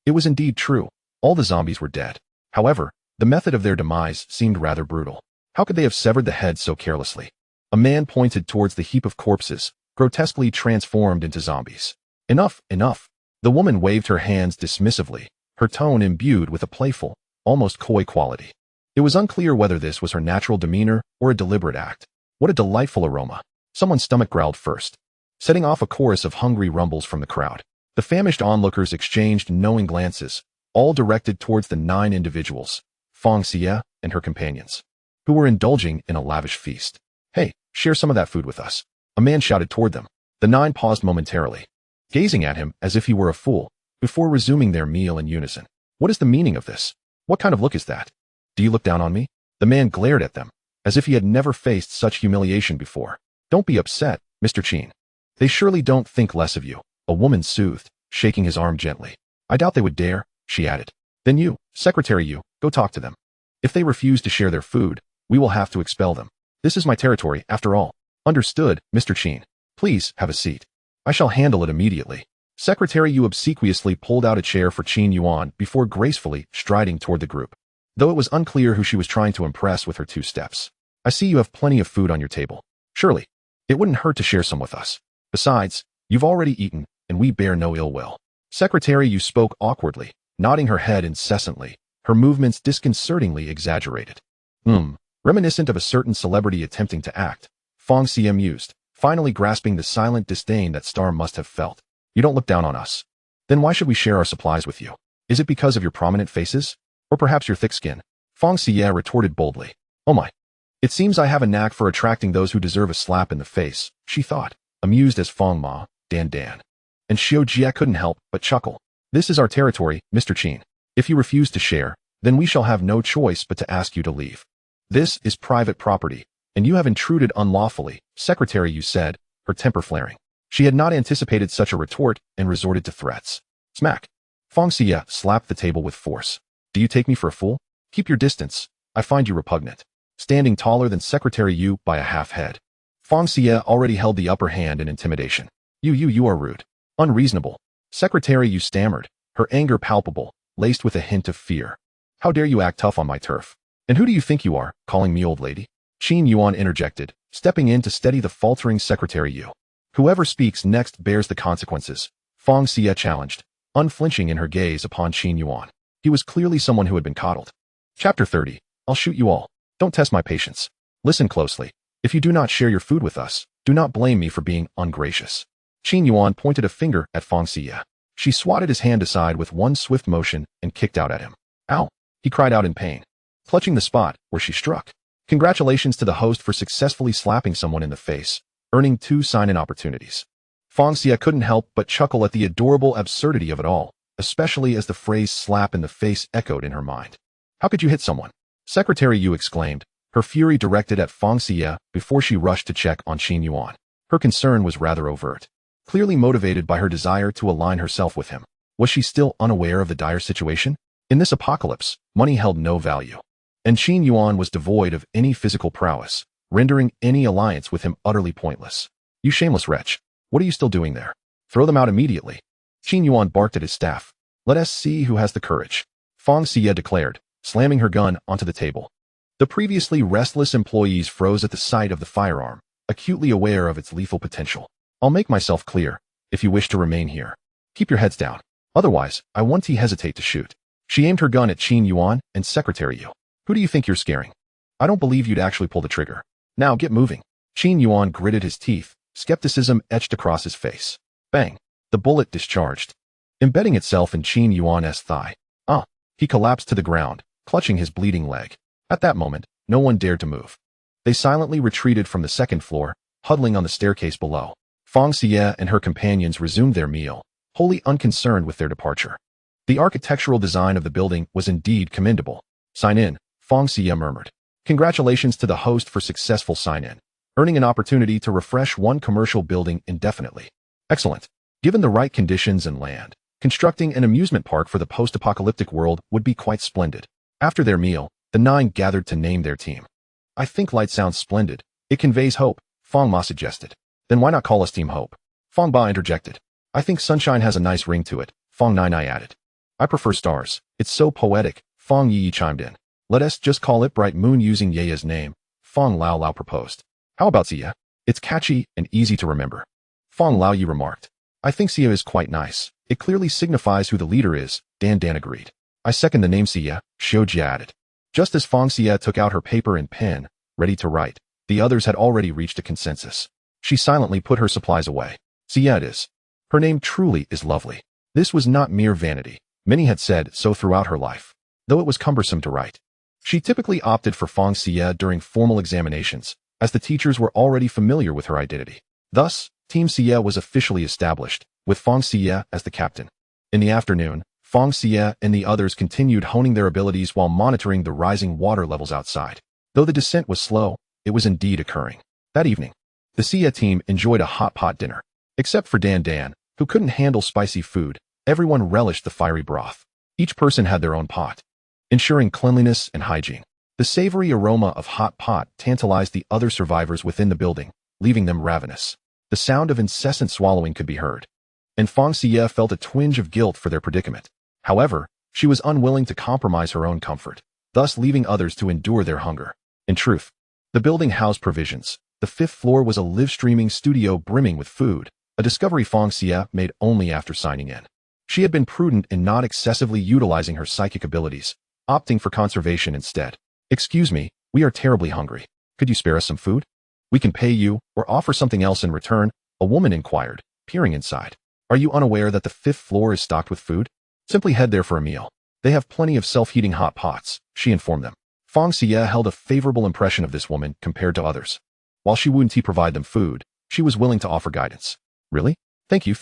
It was indeed true. All the zombies were dead. However, the method of their demise seemed rather brutal. How could they have severed the heads so carelessly? A man pointed towards the heap of corpses, grotesquely transformed into zombies. Enough, enough. The woman waved her hands dismissively, her tone imbued with a playful, almost coy quality. It was unclear whether this was her natural demeanor or a deliberate act. What a delightful aroma. Someone's stomach growled first, setting off a chorus of hungry rumbles from the crowd. The famished onlookers exchanged knowing glances, all directed towards the 9 individuals, Fang Xiyue and her companions, who were indulging in a lavish feast. Hey, share some of that food with us. A man shouted toward them. The 9 paused momentarily, gazing at him as if he were a fool, before resuming their meal in unison. What is the meaning of this? What kind of look is that? Do you look down on me? The man glared at them, as if he had never faced such humiliation before. Don't be upset, Mr. Qin. They surely don't think less of you, a woman soothed, shaking his arm gently. I doubt they would dare, she added. Then you, Secretary Yu, go talk to them. If they refuse to share their food, we will have to expel them. This is my territory, after all. Understood, Mr. Qin. Please, have a seat. I shall handle it immediately. Secretary Yu obsequiously pulled out a chair for Qin Yuan before gracefully striding toward the group. Though it was unclear who she was trying to impress with her 2 steps. I see you have plenty of food on your table. Surely, it wouldn't hurt to share some with us. Besides, you've already eaten, and we bear no ill will. Secretary Yu spoke awkwardly, nodding her head incessantly, her movements disconcertingly exaggerated. Reminiscent of a certain celebrity attempting to act, Fang Xiyue mused, finally grasping the silent disdain that Star must have felt. You don't look down on us. Then why should we share our supplies with you? Is it because of your prominent faces? Or perhaps your thick skin? Fang Xiyue retorted boldly. Oh my. It seems I have a knack for attracting those who deserve a slap in the face, she thought, amused as Fang Ma, Dan, and Xiao Jie couldn't help but chuckle. This is our territory, Mr. Qin. If you refuse to share, then we shall have no choice but to ask you to leave. This is private property, and you have intruded unlawfully, Secretary Yu said, her temper flaring. She had not anticipated such a retort and resorted to threats. Smack. Fang Xiyue slapped the table with force. Do you take me for a fool? Keep your distance. I find you repugnant. Standing taller than Secretary Yu by a half head, Fang Xiyue already held the upper hand in intimidation. You are rude. Unreasonable. Secretary Yu stammered, her anger palpable, laced with a hint of fear. How dare you act tough on my turf? And who do you think you are, calling me old lady? Qin Yuan interjected, stepping in to steady the faltering Secretary Yu. Whoever speaks next bears the consequences, Fang Xiyue challenged, unflinching in her gaze upon Qin Yuan. He was clearly someone who had been coddled. Chapter 30. I'll shoot you all. Don't test my patience. Listen closely. If you do not share your food with us, do not blame me for being ungracious. Qin Yuan pointed a finger at Fang Xiyue. She swatted his hand aside with one swift motion and kicked out at him. Ow! He cried out in pain, clutching the spot where she struck. Congratulations to the host for successfully slapping someone in the face, earning 2 sign-in opportunities. Fang Xiyue couldn't help but chuckle at the adorable absurdity of it all, especially as the phrase slap in the face echoed in her mind. How could you hit someone? Secretary Yu exclaimed, her fury directed at Fang Xiyue before she rushed to check on Qin Yuan. Her concern was rather overt, clearly motivated by her desire to align herself with him. Was she still unaware of the dire situation? In this apocalypse, money held no value, and Qin Yuan was devoid of any physical prowess, rendering any alliance with him utterly pointless. You shameless wretch. What are you still doing there? Throw them out immediately. Qin Yuan barked at his staff. Let us see who has the courage, Fang Xiyue declared, slamming her gun onto the table. The previously restless employees froze at the sight of the firearm, acutely aware of its lethal potential. I'll make myself clear. If you wish to remain here, keep your heads down. Otherwise, I won't hesitate to shoot. She aimed her gun at Qin Yuan and Secretary Yu. Who do you think you're scaring? I don't believe you'd actually pull the trigger. Now get moving. Qin Yuan gritted his teeth, skepticism etched across his face. Bang! The bullet discharged, embedding itself in Qin Yuan's thigh. He collapsed to the ground, clutching his bleeding leg. At that moment, no one dared to move. They silently retreated from the second floor, huddling on the staircase below. Fang Xiyue and her companions resumed their meal, wholly unconcerned with their departure. The architectural design of the building was indeed commendable. Sign in, Fang Xiyue murmured. Congratulations to the host for successful sign-in, earning an opportunity to refresh one commercial building indefinitely. Excellent. Given the right conditions and land, constructing an amusement park for the post-apocalyptic world would be quite splendid. After their meal, the 9 gathered to name their team. I think Light sounds splendid. It conveys hope, Fang Ma suggested. Then why not call us Team Hope? Fang Ba interjected. I think Sunshine has a nice ring to it, Fang Nai added. I prefer stars. It's so poetic, Fang Yi chimed in. Let us just call it Bright Moon using Ye's name, Fang Lao Lao proposed. How about Xia? It's catchy and easy to remember. Fang Lao Yi remarked. I think Xia is quite nice. It clearly signifies who the leader is, Dan agreed. I second the name Xia, Xiujia added. Just as Fang Xia took out her paper and pen, ready to write, the others had already reached a consensus. She silently put her supplies away. Xia it is. Her name truly is lovely. This was not mere vanity. Many had said so throughout her life, though it was cumbersome to write. She typically opted for Fang Xia during formal examinations, as the teachers were already familiar with her identity. Thus, Team Xia was officially established, with Fang Xia as the captain. In the afternoon, Fang Xia and the others continued honing their abilities while monitoring the rising water levels outside. Though the descent was slow, it was indeed occurring. That evening, the Xia team enjoyed a hot pot dinner. Except for Dan, who couldn't handle spicy food, everyone relished the fiery broth. Each person had their own pot, ensuring cleanliness and hygiene. The savory aroma of hot pot tantalized the other survivors within the building, leaving them ravenous. The sound of incessant swallowing could be heard, and Fang Xia felt a twinge of guilt for their predicament. However, she was unwilling to compromise her own comfort, thus leaving others to endure their hunger. In truth, the building housed provisions. The 5th floor was a live-streaming studio brimming with food, a discovery Fang Xia made only after signing in. She had been prudent in not excessively utilizing her psychic abilities, opting for conservation instead. Excuse me, we are terribly hungry. Could you spare us some food? We can pay you, or offer something else in return, a woman inquired, peering inside. Are you unaware that the 5th floor is stocked with food? Simply head there for a meal. They have plenty of self-heating hot pots, she informed them. Fang Xia held a favorable impression of this woman compared to others. While she wouldn't provide them food, she was willing to offer guidance. Really? Thank you.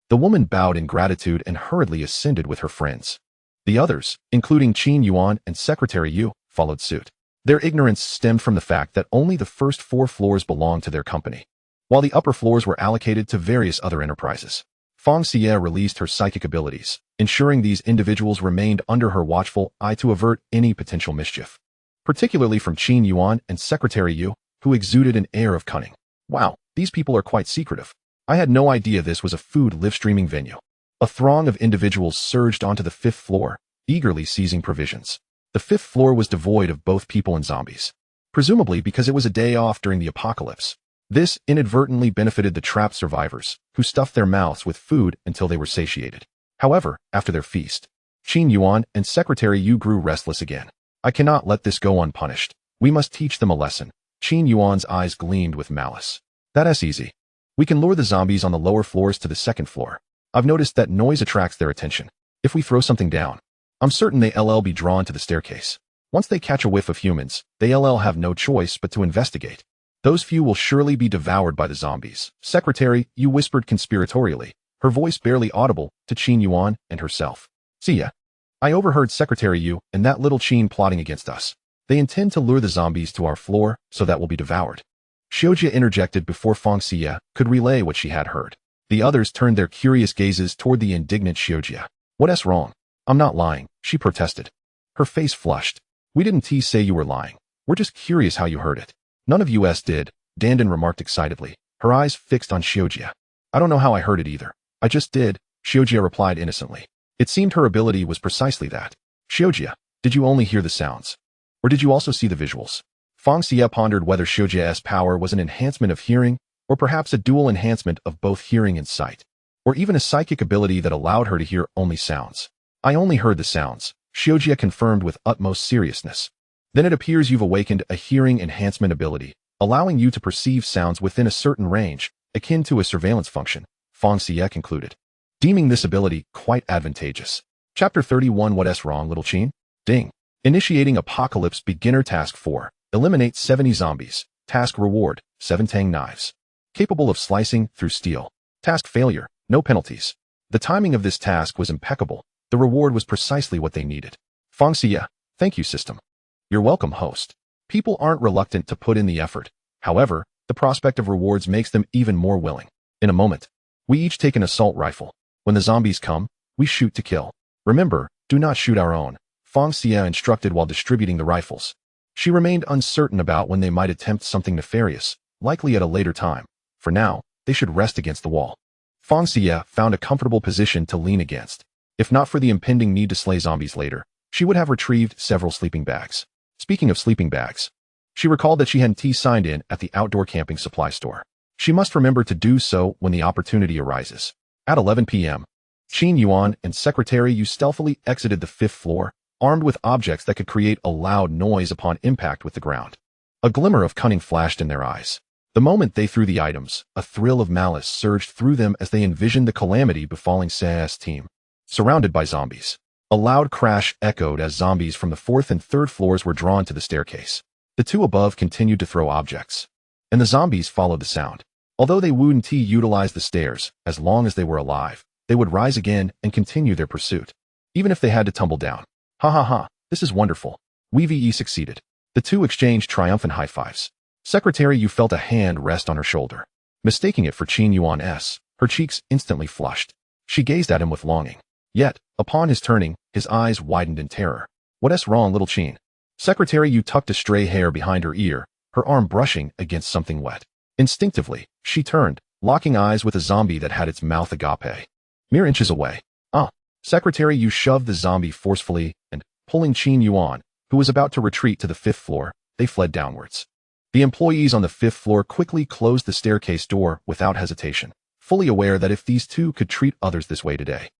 The woman bowed in gratitude and hurriedly ascended with her friends. The others, including Qin Yuan and Secretary Yu, followed suit. Their ignorance stemmed from the fact that only the first 4 floors belonged to their company, while the upper floors were allocated to various other enterprises. Fang Xia released her psychic abilities, ensuring these individuals remained under her watchful eye to avert any potential mischief, particularly from Qin Yuan and Secretary Yu, who exuded an air of cunning. Wow, these people are quite secretive. I had no idea this was a food live-streaming venue. A throng of individuals surged onto the 5th floor, eagerly seizing provisions. The 5th floor was devoid of both people and zombies, presumably because it was a day off during the apocalypse. This inadvertently benefited the trapped survivors, who stuffed their mouths with food until they were satiated. However, after their feast, Qin Yuan and Secretary Yu grew restless again. I cannot let this go unpunished. We must teach them a lesson. Qin Yuan's eyes gleamed with malice. That's easy. We can lure the zombies on the lower floors to the 2nd floor. I've noticed that noise attracts their attention. If we throw something down, I'm certain they'll be drawn to the staircase. Once they catch a whiff of humans, they'll have no choice but to investigate. Those few will surely be devoured by the zombies. Secretary, Yu whispered conspiratorially, her voice barely audible to Qin Yuan and herself. Xia. I overheard Secretary Yu and that little Qin plotting against us. They intend to lure the zombies to our floor so that we'll be devoured. Xiujia interjected before Fang Xia could relay what she had heard. The others turned their curious gazes toward the indignant Xiujia. What's wrong? I'm not lying, she protested. Her face flushed. We didn't say you were lying. We're just curious how you heard it. None of us did, Dandan remarked excitedly, her eyes fixed on Xiujia. I don't know how I heard it either. I just did, Xiujia replied innocently. It seemed her ability was precisely that. Xiujia, did you only hear the sounds? Or did you also see the visuals? Fang Xia pondered whether Xiujia's power was an enhancement of hearing, or perhaps a dual enhancement of both hearing and sight, or even a psychic ability that allowed her to hear only sounds. I only heard the sounds, Xiujia confirmed with utmost seriousness. Then it appears you've awakened a hearing enhancement ability, allowing you to perceive sounds within a certain range, akin to a surveillance function, Fang Xia concluded, deeming this ability quite advantageous. Chapter 31 What's wrong, little Qin? Ding. Initiating Apocalypse Beginner Task 4. Eliminate 70 zombies. Task Reward, 7 tang knives. Capable of slicing through steel. Task Failure, no penalties. The timing of this task was impeccable. The reward was precisely what they needed. Fang Xiyue, thank you system. You're welcome, host. People aren't reluctant to put in the effort. However, the prospect of rewards makes them even more willing. In a moment, we each take an assault rifle. When the zombies come, we shoot to kill. Remember, do not shoot our own, Fang Xiyue instructed while distributing the rifles. She remained uncertain about when they might attempt something nefarious, likely at a later time. For now, they should rest against the wall. Fang Xiyue found a comfortable position to lean against. If not for the impending need to slay zombies later, she would have retrieved several sleeping bags. Speaking of sleeping bags, she recalled that she hadn't signed in at the outdoor camping supply store. She must remember to do so when the opportunity arises. At 11 p.m., Qin Yuan and Secretary Yu stealthily exited the 5th floor, armed with objects that could create a loud noise upon impact with the ground. A glimmer of cunning flashed in their eyes. The moment they threw the items, a thrill of malice surged through them as they envisioned the calamity befalling Se's team. Surrounded by zombies. A loud crash echoed as zombies from the 4th and 3rd floors were drawn to the staircase. The two above continued to throw objects, and the zombies followed the sound. Although they wouldn't utilize the stairs, as long as they were alive, they would rise again and continue their pursuit, even if they had to tumble down. Ha ha ha, this is wonderful. We succeeded. The two exchanged triumphant high fives. Secretary Yu felt a hand rest on her shoulder. Mistaking it for Qin Yuan's, her cheeks instantly flushed. She gazed at him with longing. Yet, upon his turning, his eyes widened in terror. What's wrong, little Qin? Secretary Yu tucked a stray hair behind her ear, her arm brushing against something wet. Instinctively, she turned, locking eyes with a zombie that had its mouth agape. Mere inches away. Secretary Yu shoved the zombie forcefully, and, pulling Qin Yuan, who was about to retreat to the 5th floor, they fled downwards. The employees on the 5th floor quickly closed the staircase door without hesitation, fully aware that if these two could treat others this way today,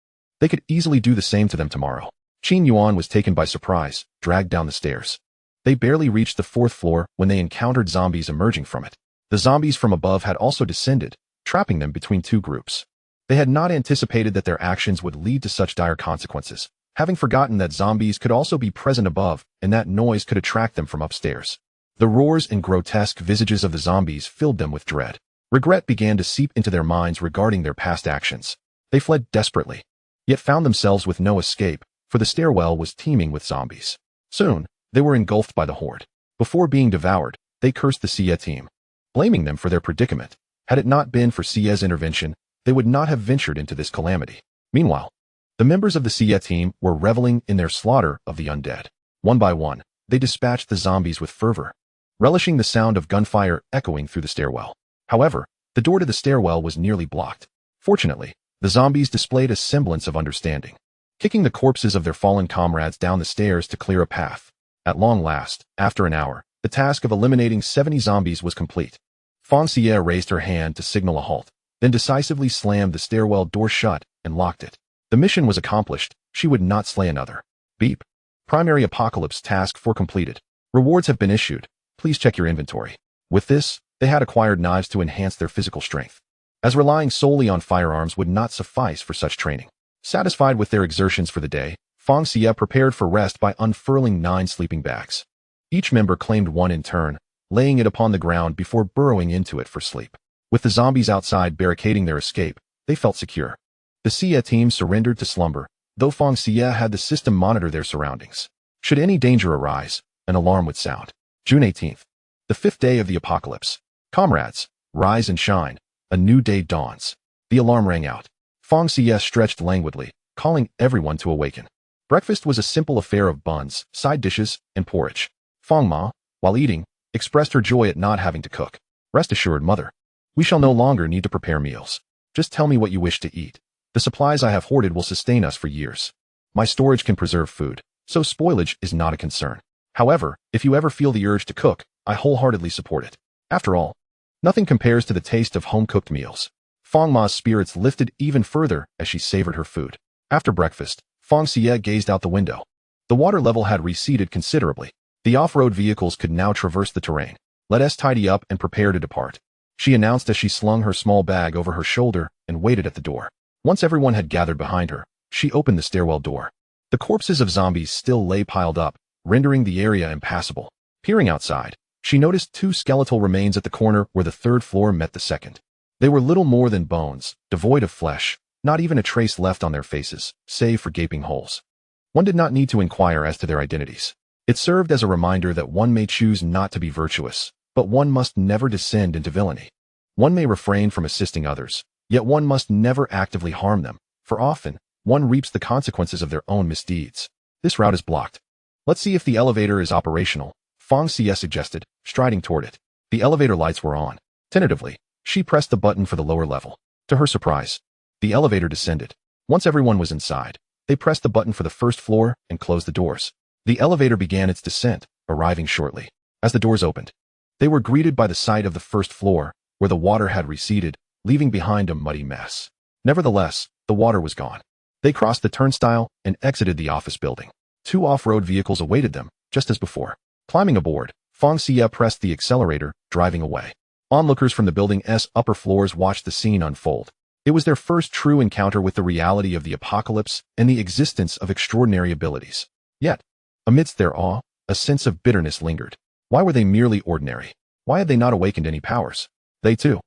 they could easily do the same to them tomorrow. Qin Yuan was taken by surprise, dragged down the stairs. They barely reached the 4th floor when they encountered zombies emerging from it. The zombies from above had also descended, trapping them between two groups. They had not anticipated that their actions would lead to such dire consequences, having forgotten that zombies could also be present above and that noise could attract them from upstairs. The roars and grotesque visages of the zombies filled them with dread. Regret began to seep into their minds regarding their past actions. They fled desperately, yet found themselves with no escape, for the stairwell was teeming with zombies. Soon, they were engulfed by the horde. Before being devoured, they cursed the Xiyue team, blaming them for their predicament. Had it not been for Xiyue's intervention, they would not have ventured into this calamity. Meanwhile, the members of the Xiyue team were reveling in their slaughter of the undead. One by one, they dispatched the zombies with fervor, relishing the sound of gunfire echoing through the stairwell. However, the door to the stairwell was nearly blocked. Fortunately, the zombies displayed a semblance of understanding, kicking the corpses of their fallen comrades down the stairs to clear a path. At long last, after an hour, the task of eliminating 70 zombies was complete. Fang Xiyue raised her hand to signal a halt, then decisively slammed the stairwell door shut and locked it. The mission was accomplished. She would not slay another. Beep. Primary Apocalypse Task 4 completed. Rewards have been issued. Please check your inventory. With this, they had acquired knives to enhance their physical strength, as relying solely on firearms would not suffice for such training. Satisfied with their exertions for the day, Fang Xiyue prepared for rest by unfurling 9 sleeping bags. Each member claimed one in turn, laying it upon the ground before burrowing into it for sleep. With the zombies outside barricading their escape, they felt secure. The Xiyue team surrendered to slumber, though Fang Xiyue had the system monitor their surroundings. Should any danger arise, an alarm would sound. June 18th. The 5th day of the apocalypse. Comrades, rise and shine. A new day dawns. The alarm rang out. Fang Xiyue stretched languidly, calling everyone to awaken. Breakfast was a simple affair of buns, side dishes, and porridge. Fang Ma, while eating, expressed her joy at not having to cook. Rest assured, mother. We shall no longer need to prepare meals. Just tell me what you wish to eat. The supplies I have hoarded will sustain us for years. My storage can preserve food, so spoilage is not a concern. However, if you ever feel the urge to cook, I wholeheartedly support it. After all, nothing compares to the taste of home-cooked meals. Fang Ma's spirits lifted even further as she savored her food. After breakfast, Fang Xiyue gazed out the window. The water level had receded considerably. The off-road vehicles could now traverse the terrain. Let us tidy up and prepare to depart, she announced as she slung her small bag over her shoulder and waited at the door. Once everyone had gathered behind her, she opened the stairwell door. The corpses of zombies still lay piled up, rendering the area impassable. Peering outside, she noticed two skeletal remains at the corner where the third floor met the second. They were little more than bones, devoid of flesh, not even a trace left on their faces, save for gaping holes. One did not need to inquire as to their identities. It served as a reminder that one may choose not to be virtuous, but one must never descend into villainy. One may refrain from assisting others, yet one must never actively harm them, for often, one reaps the consequences of their own misdeeds. This route is blocked. Let's see if the elevator is operational, Fang Xiyue suggested, striding toward it. The elevator lights were on. Tentatively, she pressed the button for the lower level. To her surprise, the elevator descended. Once everyone was inside, they pressed the button for the first floor and closed the doors. The elevator began its descent, arriving shortly. As the doors opened, they were greeted by the sight of the first floor, where the water had receded, leaving behind a muddy mess. Nevertheless, the water was gone. They crossed the turnstile and exited the office building. Two off-road vehicles awaited them, just as before. Climbing aboard, Fang Xiyue pressed the accelerator, driving away. Onlookers from the building's upper floors watched the scene unfold. It was their first true encounter with the reality of the apocalypse and the existence of extraordinary abilities. Yet, amidst their awe, a sense of bitterness lingered. Why were they merely ordinary? Why had they not awakened any powers? They, too,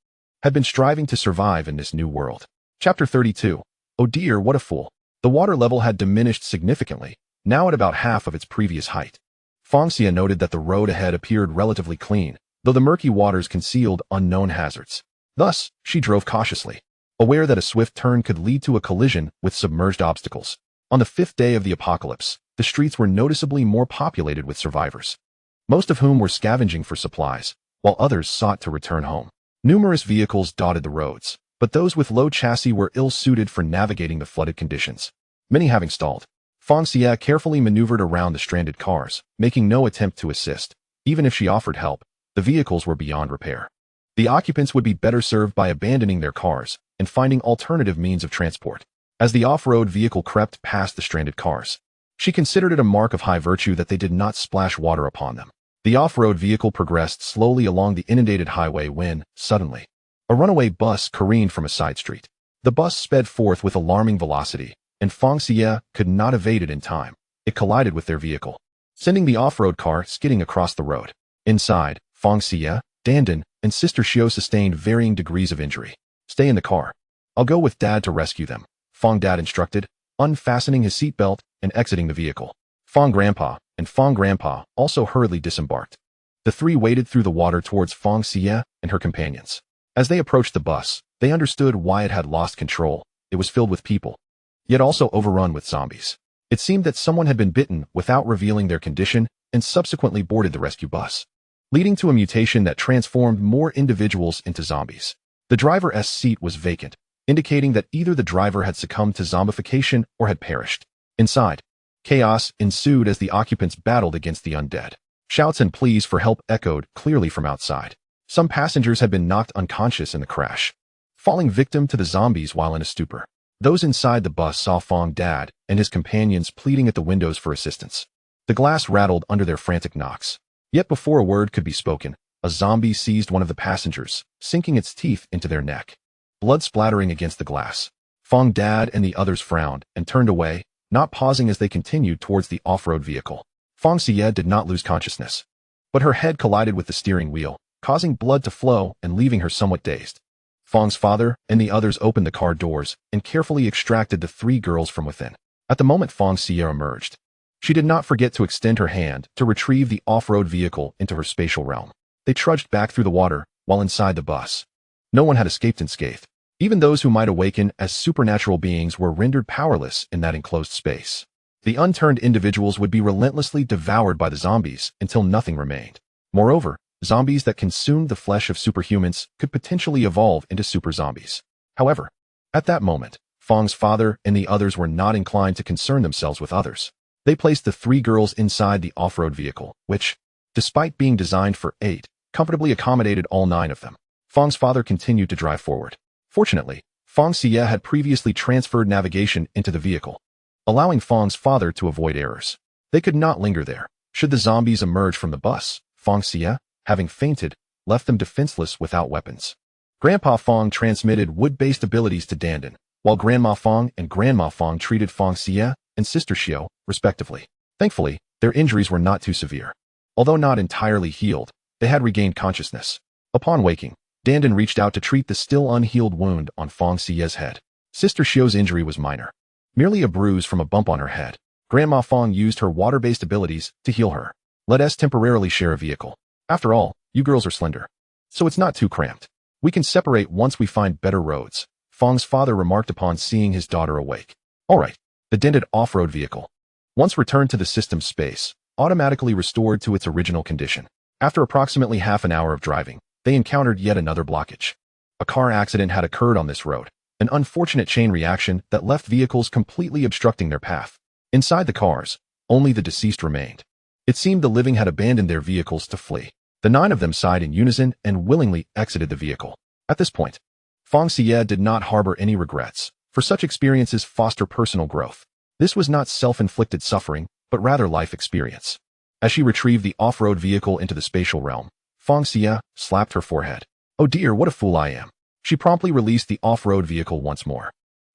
had been striving to survive in this new world. Chapter 32. Oh dear, what a fool. The water level had diminished significantly, now at about half of its previous height. Fang Xiyue noted that the road ahead appeared relatively clean, though the murky waters concealed unknown hazards. Thus, she drove cautiously, aware that a swift turn could lead to a collision with submerged obstacles. On the fifth day of the apocalypse, the streets were noticeably more populated with survivors, most of whom were scavenging for supplies, while others sought to return home. Numerous vehicles dotted the roads, but those with low chassis were ill-suited for navigating the flooded conditions. Many having stalled, Fang Xiyue carefully maneuvered around the stranded cars, making no attempt to assist. Even if she offered help, the vehicles were beyond repair. The occupants would be better served by abandoning their cars and finding alternative means of transport. As the off-road vehicle crept past the stranded cars, she considered it a mark of high virtue that they did not splash water upon them. The off-road vehicle progressed slowly along the inundated highway when, suddenly, a runaway bus careened from a side street. The bus sped forth with alarming velocity, and Fang Xiyue could not evade it in time. It collided with their vehicle, sending the off-road car skidding across the road. Inside, Fang Xiyue, Dandan, and Sister Xiyue sustained varying degrees of injury. Stay in the car. I'll go with Dad to rescue them, Fang Dad instructed, unfastening his seatbelt and exiting the vehicle. Fang Grandpa and Fang Grandpa also hurriedly disembarked. The three waded through the water towards Fang Xiyue and her companions. As they approached the bus, they understood why it had lost control. It was filled with people, yet also overrun with zombies. It seemed that someone had been bitten without revealing their condition and subsequently boarded the rescue bus, leading to a mutation that transformed more individuals into zombies. The driver's seat was vacant, indicating that either the driver had succumbed to zombification or had perished. Inside, chaos ensued as the occupants battled against the undead. Shouts and pleas for help echoed clearly from outside. Some passengers had been knocked unconscious in the crash, falling victim to the zombies while in a stupor. Those inside the bus saw Fang Dad and his companions pleading at the windows for assistance. The glass rattled under their frantic knocks. Yet before a word could be spoken, a zombie seized one of the passengers, sinking its teeth into their neck, blood splattering against the glass. Fang Dad and the others frowned and turned away, not pausing as they continued towards the off-road vehicle. Fang Xiyue did not lose consciousness, but her head collided with the steering wheel, causing blood to flow and leaving her somewhat dazed. Fang's father and the others opened the car doors and carefully extracted the three girls from within. At the moment Fang Xiyue emerged, she did not forget to extend her hand to retrieve the off-road vehicle into her spatial realm. They trudged back through the water while inside the bus. No one had escaped unscathed. Even those who might awaken as supernatural beings were rendered powerless in that enclosed space. The unturned individuals would be relentlessly devoured by the zombies until nothing remained. Moreover, zombies that consumed the flesh of superhumans could potentially evolve into super zombies. However, at that moment, Fang's father and the others were not inclined to concern themselves with others. They placed the three girls inside the off-road vehicle, which, despite being designed for 8, comfortably accommodated all 9 of them. Fang's father continued to drive forward. Fortunately, Fang Xiyue had previously transferred navigation into the vehicle, allowing Fang's father to avoid errors. They could not linger there. Should the zombies emerge from the bus, Fang Xiyue, having fainted, left them defenseless without weapons. Grandpa Fang transmitted wood-based abilities to Dandan, while Grandma Fang and Grandma Fang treated Fang Xiyue and Sister Xiyue, respectively. Thankfully, their injuries were not too severe. Although not entirely healed, they had regained consciousness. Upon waking, Dandan reached out to treat the still unhealed wound on Fang Xiyue's head. Sister Xiu's injury was minor, merely a bruise from a bump on her head. Grandma Fang used her water-based abilities to heal her. Let us temporarily share a vehicle. After all, you girls are slender, so it's not too cramped. We can separate once we find better roads, Fang's father remarked upon seeing his daughter awake. All right, the dented off-road vehicle, once returned to the system's space, automatically restored to its original condition. After approximately half an hour of driving, they encountered yet another blockage. A car accident had occurred on this road, an unfortunate chain reaction that left vehicles completely obstructing their path. Inside the cars, only the deceased remained. It seemed the living had abandoned their vehicles to flee. The 9 of them sighed in unison and willingly exited the vehicle. At this point, Fang Xiyue did not harbor any regrets, for such experiences foster personal growth. This was not self-inflicted suffering, but rather life experience. As she retrieved the off-road vehicle into the spatial realm, Fang Xiyue slapped her forehead. Oh dear, what a fool I am. She promptly released the off-road vehicle once more.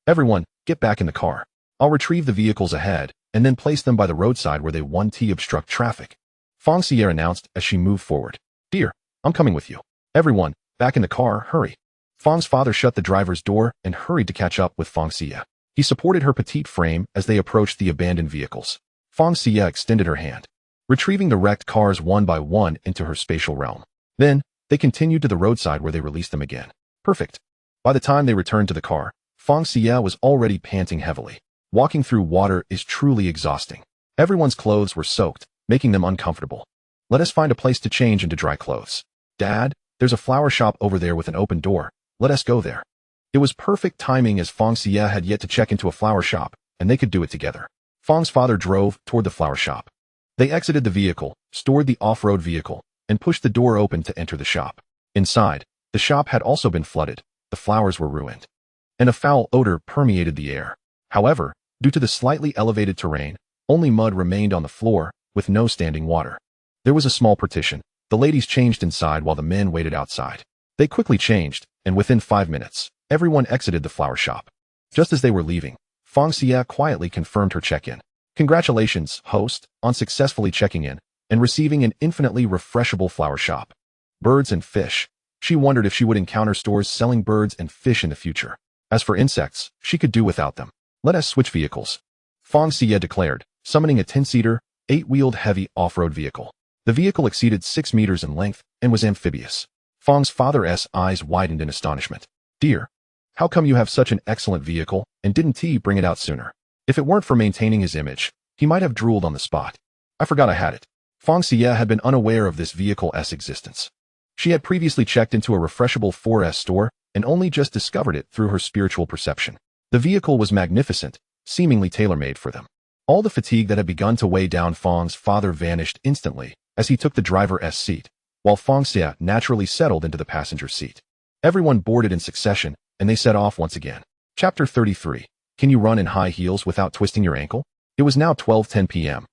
Everyone, get back in the car. I'll retrieve the vehicles ahead, and then place them by the roadside where they 1T obstruct traffic. Fang Xiyue announced as she moved forward. Dear, I'm coming with you. Everyone, back in the car, hurry. Fang's father shut the driver's door and hurried to catch up with Fang Xiyue. He supported her petite frame as they approached the abandoned vehicles. Fang Xiyue extended her hand, retrieving the wrecked cars one by one into her spatial realm. Then, they continued to the roadside where they released them again. Perfect. By the time they returned to the car, Fang Xiyue was already panting heavily. Walking through water is truly exhausting. Everyone's clothes were soaked, making them uncomfortable. Let us find a place to change into dry clothes. Dad, there's a flower shop over there with an open door. Let us go there. It was perfect timing as Fang Xiyue had yet to check into a flower shop, and they could do it together. Fang's father drove toward the flower shop. They exited the vehicle, stored the off-road vehicle, and pushed the door open to enter the shop. Inside, the shop had also been flooded, the flowers were ruined, and a foul odor permeated the air. However, due to the slightly elevated terrain, only mud remained on the floor, with no standing water. There was a small partition. The ladies changed inside while the men waited outside. They quickly changed, and within 5 minutes, everyone exited the flower shop. Just as they were leaving, Fang Xiyue quietly confirmed her check-in. Congratulations, host, on successfully checking in and receiving an infinitely refreshable flower shop. Birds and fish. She wondered if she would encounter stores selling birds and fish in the future. As for insects, she could do without them. Let us switch vehicles, Fang Xiyue declared, summoning a 10-seater, 8-wheeled heavy off-road vehicle. The vehicle exceeded 6 meters in length and was amphibious. Fang's father's eyes widened in astonishment. Dear, how come you have such an excellent vehicle and didn't he bring it out sooner? If it weren't for maintaining his image, he might have drooled on the spot. I forgot I had it. Fang Xiyue had been unaware of this vehicle's existence. She had previously checked into a refreshable 4S store and only just discovered it through her spiritual perception. The vehicle was magnificent, seemingly tailor-made for them. All the fatigue that had begun to weigh down Fang's father vanished instantly as he took the driver's seat, while Fang Xiyue naturally settled into the passenger seat. Everyone boarded in succession, and they set off once again. Chapter 33. Can you run in high heels without twisting your ankle? It was now 12:10 p.m.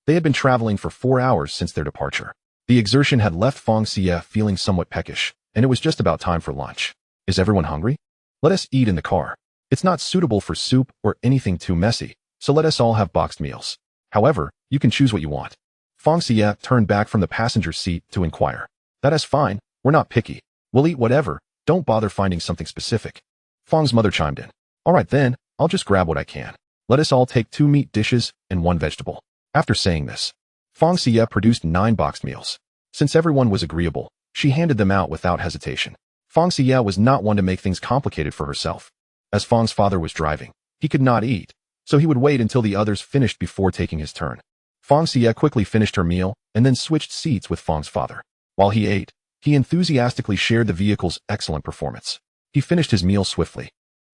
They had been traveling for 4 hours since their departure. The exertion had left Fang Xiyue feeling somewhat peckish, and it was just about time for lunch. Is everyone hungry? Let us eat in the car. It's not suitable for soup or anything too messy, so let us all have boxed meals. However, you can choose what you want. Fang Xiyue turned back from the passenger seat to inquire. That is fine, we're not picky. We'll eat whatever, don't bother finding something specific. Fang's mother chimed in. All right then, I'll just grab what I can. Let us all take 2 meat dishes and 1 vegetable. After saying this, Fang Xiyue produced 9 boxed meals. Since everyone was agreeable, she handed them out without hesitation. Fang Xiyue was not one to make things complicated for herself. As Fang's father was driving, he could not eat, so he would wait until the others finished before taking his turn. Fang Xiyue quickly finished her meal and then switched seats with Fang's father. While he ate, he enthusiastically shared the vehicle's excellent performance. He finished his meal swiftly,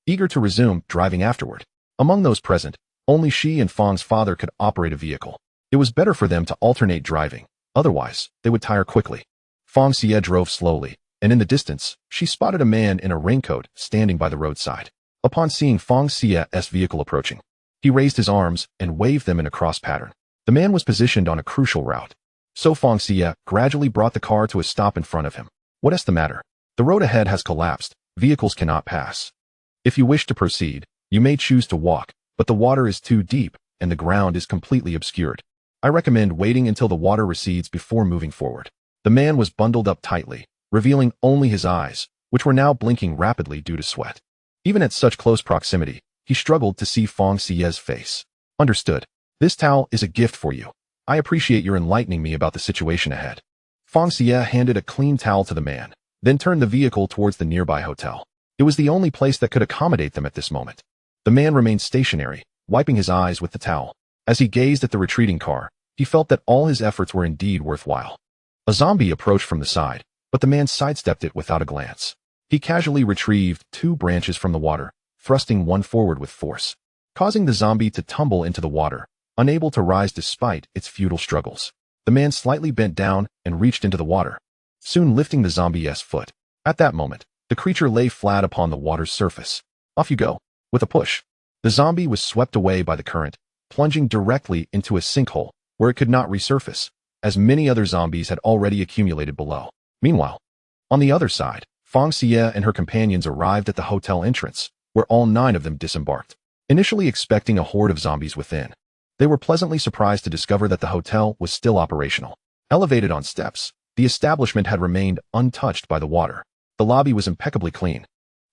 eager to resume driving afterward. Among those present, only she and Fang's father could operate a vehicle. It was better for them to alternate driving, otherwise, they would tire quickly. Fang Xiyue drove slowly, and in the distance, she spotted a man in a raincoat standing by the roadside. Upon seeing Fang Xiyue's vehicle approaching, he raised his arms and waved them in a cross pattern. The man was positioned on a crucial route, so Fang Xiyue gradually brought the car to a stop in front of him. What is the matter? The road ahead has collapsed, vehicles cannot pass. If you wish to proceed, you may choose to walk, but the water is too deep, and the ground is completely obscured. I recommend waiting until the water recedes before moving forward. The man was bundled up tightly, revealing only his eyes, which were now blinking rapidly due to sweat. Even at such close proximity, he struggled to see Fang Xiyue's face. Understood. This towel is a gift for you. I appreciate your enlightening me about the situation ahead. Fang Xiyue handed a clean towel to the man, then turned the vehicle towards the nearby hotel. It was the only place that could accommodate them at this moment. The man remained stationary, wiping his eyes with the towel. As he gazed at the retreating car, he felt that all his efforts were indeed worthwhile. A zombie approached from the side, but the man sidestepped it without a glance. He casually retrieved 2 branches from the water, thrusting one forward with force, causing the zombie to tumble into the water, unable to rise despite its futile struggles. The man slightly bent down and reached into the water, soon lifting the zombie's foot. At that moment, the creature lay flat upon the water's surface. Off you go. With a push, the zombie was swept away by the current, plunging directly into a sinkhole where it could not resurface, as many other zombies had already accumulated below. Meanwhile, on the other side, Fang Xiyue and her companions arrived at the hotel entrance, where all 9 of them disembarked. Initially expecting a horde of zombies within, they were pleasantly surprised to discover that the hotel was still operational. Elevated on steps, the establishment had remained untouched by the water. The lobby was impeccably clean,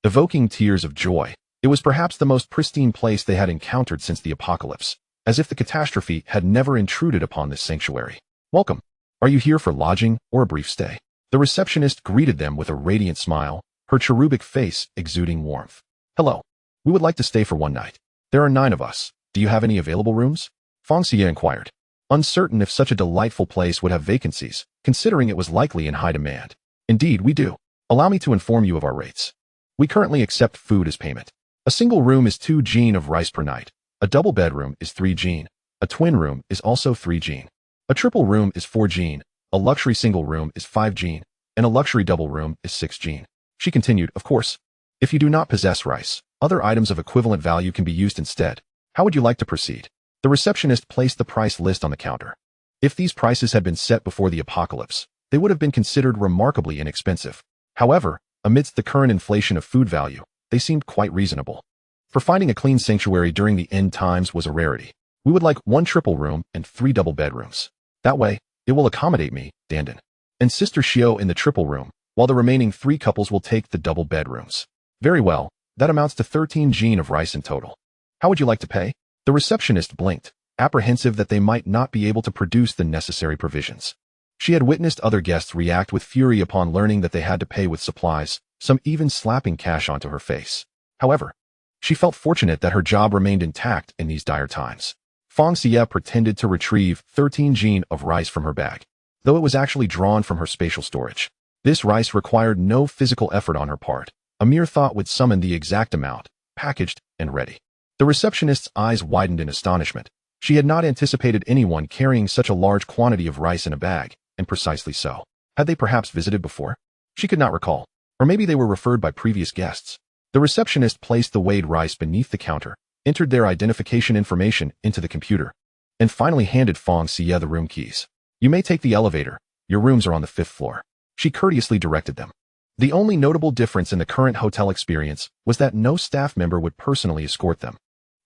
evoking tears of joy. It was perhaps the most pristine place they had encountered since the apocalypse, as if the catastrophe had never intruded upon this sanctuary. Welcome. Are you here for lodging or a brief stay? The receptionist greeted them with a radiant smile, her cherubic face exuding warmth. Hello. We would like to stay for one night. There are 9 of us. Do you have any available rooms? Fang Xiyue inquired, uncertain if such a delightful place would have vacancies, considering it was likely in high demand. Indeed, we do. Allow me to inform you of our rates. We currently accept food as payment. A single room is 2 jin of rice per night. A double bedroom is 3 jin. A twin room is also 3 jin. A triple room is 4 jin. A luxury single room is 5 jin. And a luxury double room is 6 jin. She continued, of course. If you do not possess rice, other items of equivalent value can be used instead. How would you like to proceed? The receptionist placed the price list on the counter. If these prices had been set before the apocalypse, they would have been considered remarkably inexpensive. However, amidst the current inflation of food value, they seemed quite reasonable. For finding a clean sanctuary during the end times was a rarity. We would like 1 triple room and 3 double bedrooms. That way, it will accommodate me, Dandan, and Sister Xio in the triple room, while the remaining 3 couples will take the double bedrooms. Very well, that amounts to 13 jin of rice in total. How would you like to pay? The receptionist blinked, apprehensive that they might not be able to produce the necessary provisions. She had witnessed other guests react with fury upon learning that they had to pay with supplies, some even slapping cash onto her face. However, she felt fortunate that her job remained intact in these dire times. Fang Xiyue pretended to retrieve 13 jin of rice from her bag, though it was actually drawn from her spatial storage. This rice required no physical effort on her part. A mere thought would summon the exact amount, packaged and ready. The receptionist's eyes widened in astonishment. She had not anticipated anyone carrying such a large quantity of rice in a bag, and precisely so. Had they perhaps visited before? She could not recall. Or maybe they were referred by previous guests. The receptionist placed the weighed rice beneath the counter, entered their identification information into the computer, and finally handed Fang Xiyue the room keys. You may take the elevator. Your rooms are on the 5th floor. She courteously directed them. The only notable difference in the current hotel experience was that no staff member would personally escort them,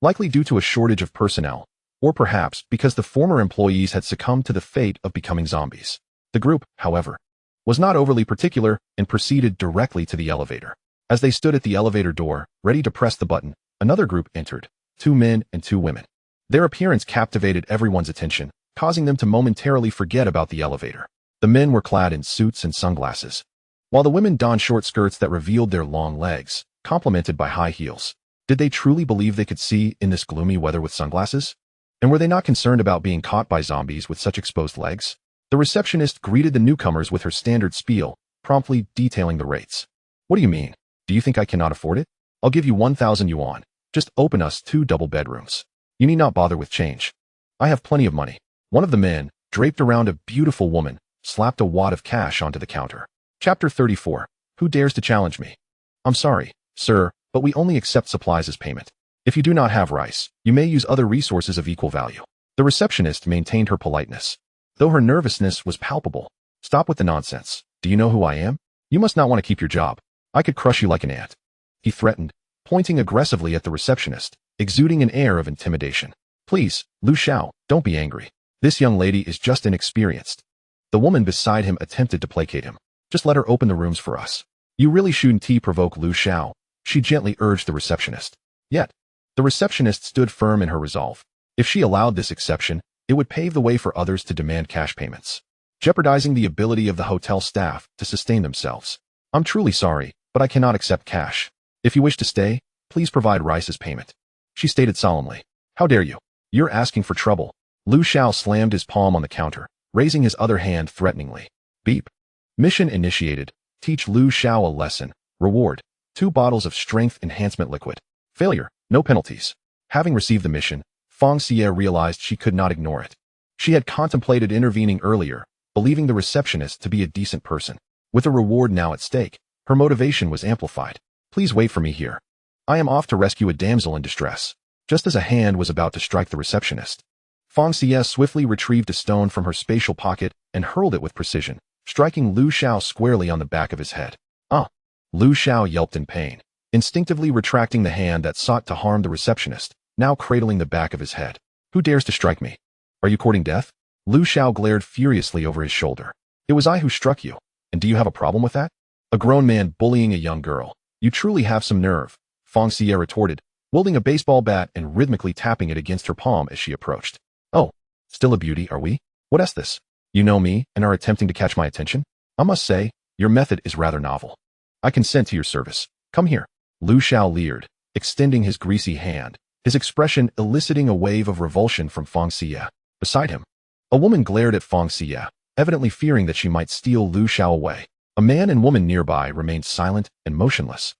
likely due to a shortage of personnel, or perhaps because the former employees had succumbed to the fate of becoming zombies. The group, however, was not overly particular and proceeded directly to the elevator. As they stood at the elevator door, ready to press the button, another group entered, 2 men and 2 women. Their appearance captivated everyone's attention, causing them to momentarily forget about the elevator. The men were clad in suits and sunglasses, while the women donned short skirts that revealed their long legs, complemented by high heels. Did they truly believe they could see in this gloomy weather with sunglasses? And were they not concerned about being caught by zombies with such exposed legs? The receptionist greeted the newcomers with her standard spiel, promptly detailing the rates. What do you mean? Do you think I cannot afford it? I'll give you 1,000 yuan. Just open us 2 double bedrooms. You need not bother with change. I have plenty of money. One of the men, draped around a beautiful woman, slapped a wad of cash onto the counter. Chapter 34. Who dares to challenge me? I'm sorry, sir, but we only accept supplies as payment. If you do not have rice, you may use other resources of equal value. The receptionist maintained her politeness, though her nervousness was palpable. Stop with the nonsense. Do you know who I am? You must not want to keep your job. I could crush you like an ant. He threatened, pointing aggressively at the receptionist, exuding an air of intimidation. Please, Lu Xiao, don't be angry. This young lady is just inexperienced. The woman beside him attempted to placate him. Just let her open the rooms for us. You really shouldn't provoke Lu Xiao, she gently urged the receptionist. Yet, the receptionist stood firm in her resolve. If she allowed this exception, it would pave the way for others to demand cash payments, jeopardizing the ability of the hotel staff to sustain themselves. I'm truly sorry, but I cannot accept cash. If you wish to stay, please provide rice as payment, she stated solemnly. How dare you? You're asking for trouble. Lu Xiao slammed his palm on the counter, raising his other hand threateningly. Beep. Mission initiated. Teach Lu Xiao a lesson. Reward: 2 bottles of strength enhancement liquid. Failure: no penalties. Having received the mission, Fang Xiyue realized she could not ignore it. She had contemplated intervening earlier, believing the receptionist to be a decent person. With a reward now at stake, her motivation was amplified. Please wait for me here. I am off to rescue a damsel in distress. Just as a hand was about to strike the receptionist, Fang Xiyue swiftly retrieved a stone from her spatial pocket and hurled it with precision, striking Lu Xiao squarely on the back of his head. Ah! Lu Xiao yelped in pain, instinctively retracting the hand that sought to harm the receptionist, now cradling the back of his head. Who dares to strike me? Are you courting death? Lu Xiao glared furiously over his shoulder. It was I who struck you, and do you have a problem with that? A grown man bullying a young girl. You truly have some nerve, Fang Xiyue retorted, wielding a baseball bat and rhythmically tapping it against her palm as she approached. Oh, still a beauty, are we? What is this? You know me and are attempting to catch my attention? I must say, your method is rather novel. I consent to your service. Come here. Lu Xiao leered, extending his greasy hand, his expression eliciting a wave of revulsion from Fang Xiyue. Beside him, a woman glared at Fang Xiyue, evidently fearing that she might steal Lu Xiao away. A man and woman nearby remained silent and motionless,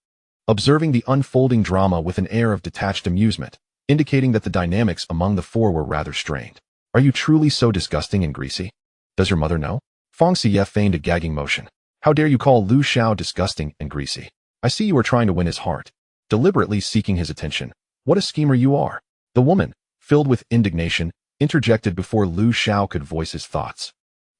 observing the unfolding drama with an air of detached amusement, indicating that the dynamics among the four were rather strained. Are you truly so disgusting and greasy? Does your mother know? Fang Xiyue feigned a gagging motion. How dare you call Lu Xiao disgusting and greasy? I see you are trying to win his heart, deliberately seeking his attention. What a schemer you are. The woman, filled with indignation, interjected before Lu Xiao could voice his thoughts.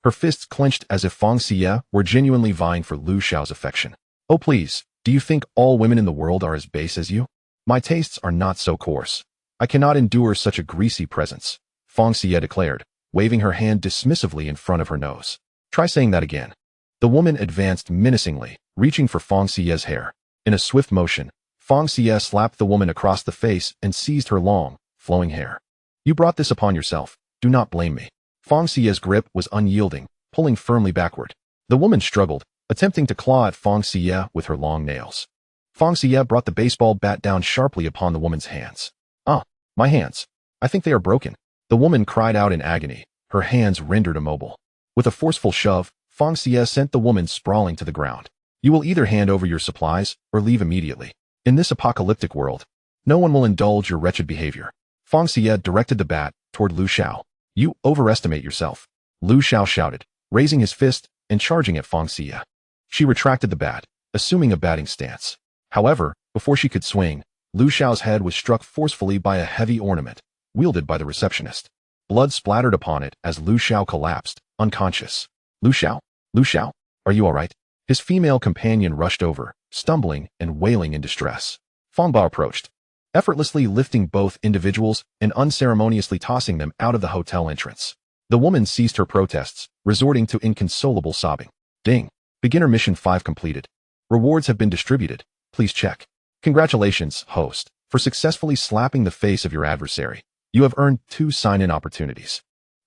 Her fists clenched as if Fang Xiyue were genuinely vying for Lu Xiao's affection. Oh please, do you think all women in the world are as base as you? My tastes are not so coarse. I cannot endure such a greasy presence, Fang Xiyue declared, waving her hand dismissively in front of her nose. Try saying that again. The woman advanced menacingly, reaching for Fang Xiyue's hair. In a swift motion, Fang Xiyue slapped the woman across the face and seized her long, flowing hair. You brought this upon yourself. Do not blame me. Fang Xiyue's grip was unyielding, pulling firmly backward. The woman struggled, attempting to claw at Fang Xiyue with her long nails. Fang Xiyue brought the baseball bat down sharply upon the woman's hands. Ah, my hands. I think they are broken. The woman cried out in agony, her hands rendered immobile. With a forceful shove, Fang Xiyue sent the woman sprawling to the ground. You will either hand over your supplies or leave immediately. In this apocalyptic world, no one will indulge your wretched behavior. Fang Xiyue directed the bat toward Lu Xiao. You overestimate yourself, Lu Xiao shouted, raising his fist and charging at Fang Xiyue. She retracted the bat, assuming a batting stance. However, before she could swing, Lu Xiao's head was struck forcefully by a heavy ornament, wielded by the receptionist. Blood splattered upon it as Lu Xiao collapsed, unconscious. Lu Xiao? Lu Xiao? Are you all right? His female companion rushed over, stumbling and wailing in distress. Fang Bao approached, effortlessly lifting both individuals and unceremoniously tossing them out of the hotel entrance. The woman ceased her protests, resorting to inconsolable sobbing. Ding. Beginner Mission 5 completed. Rewards have been distributed. Please check. Congratulations, host, for successfully slapping the face of your adversary. You have earned 2 sign-in opportunities.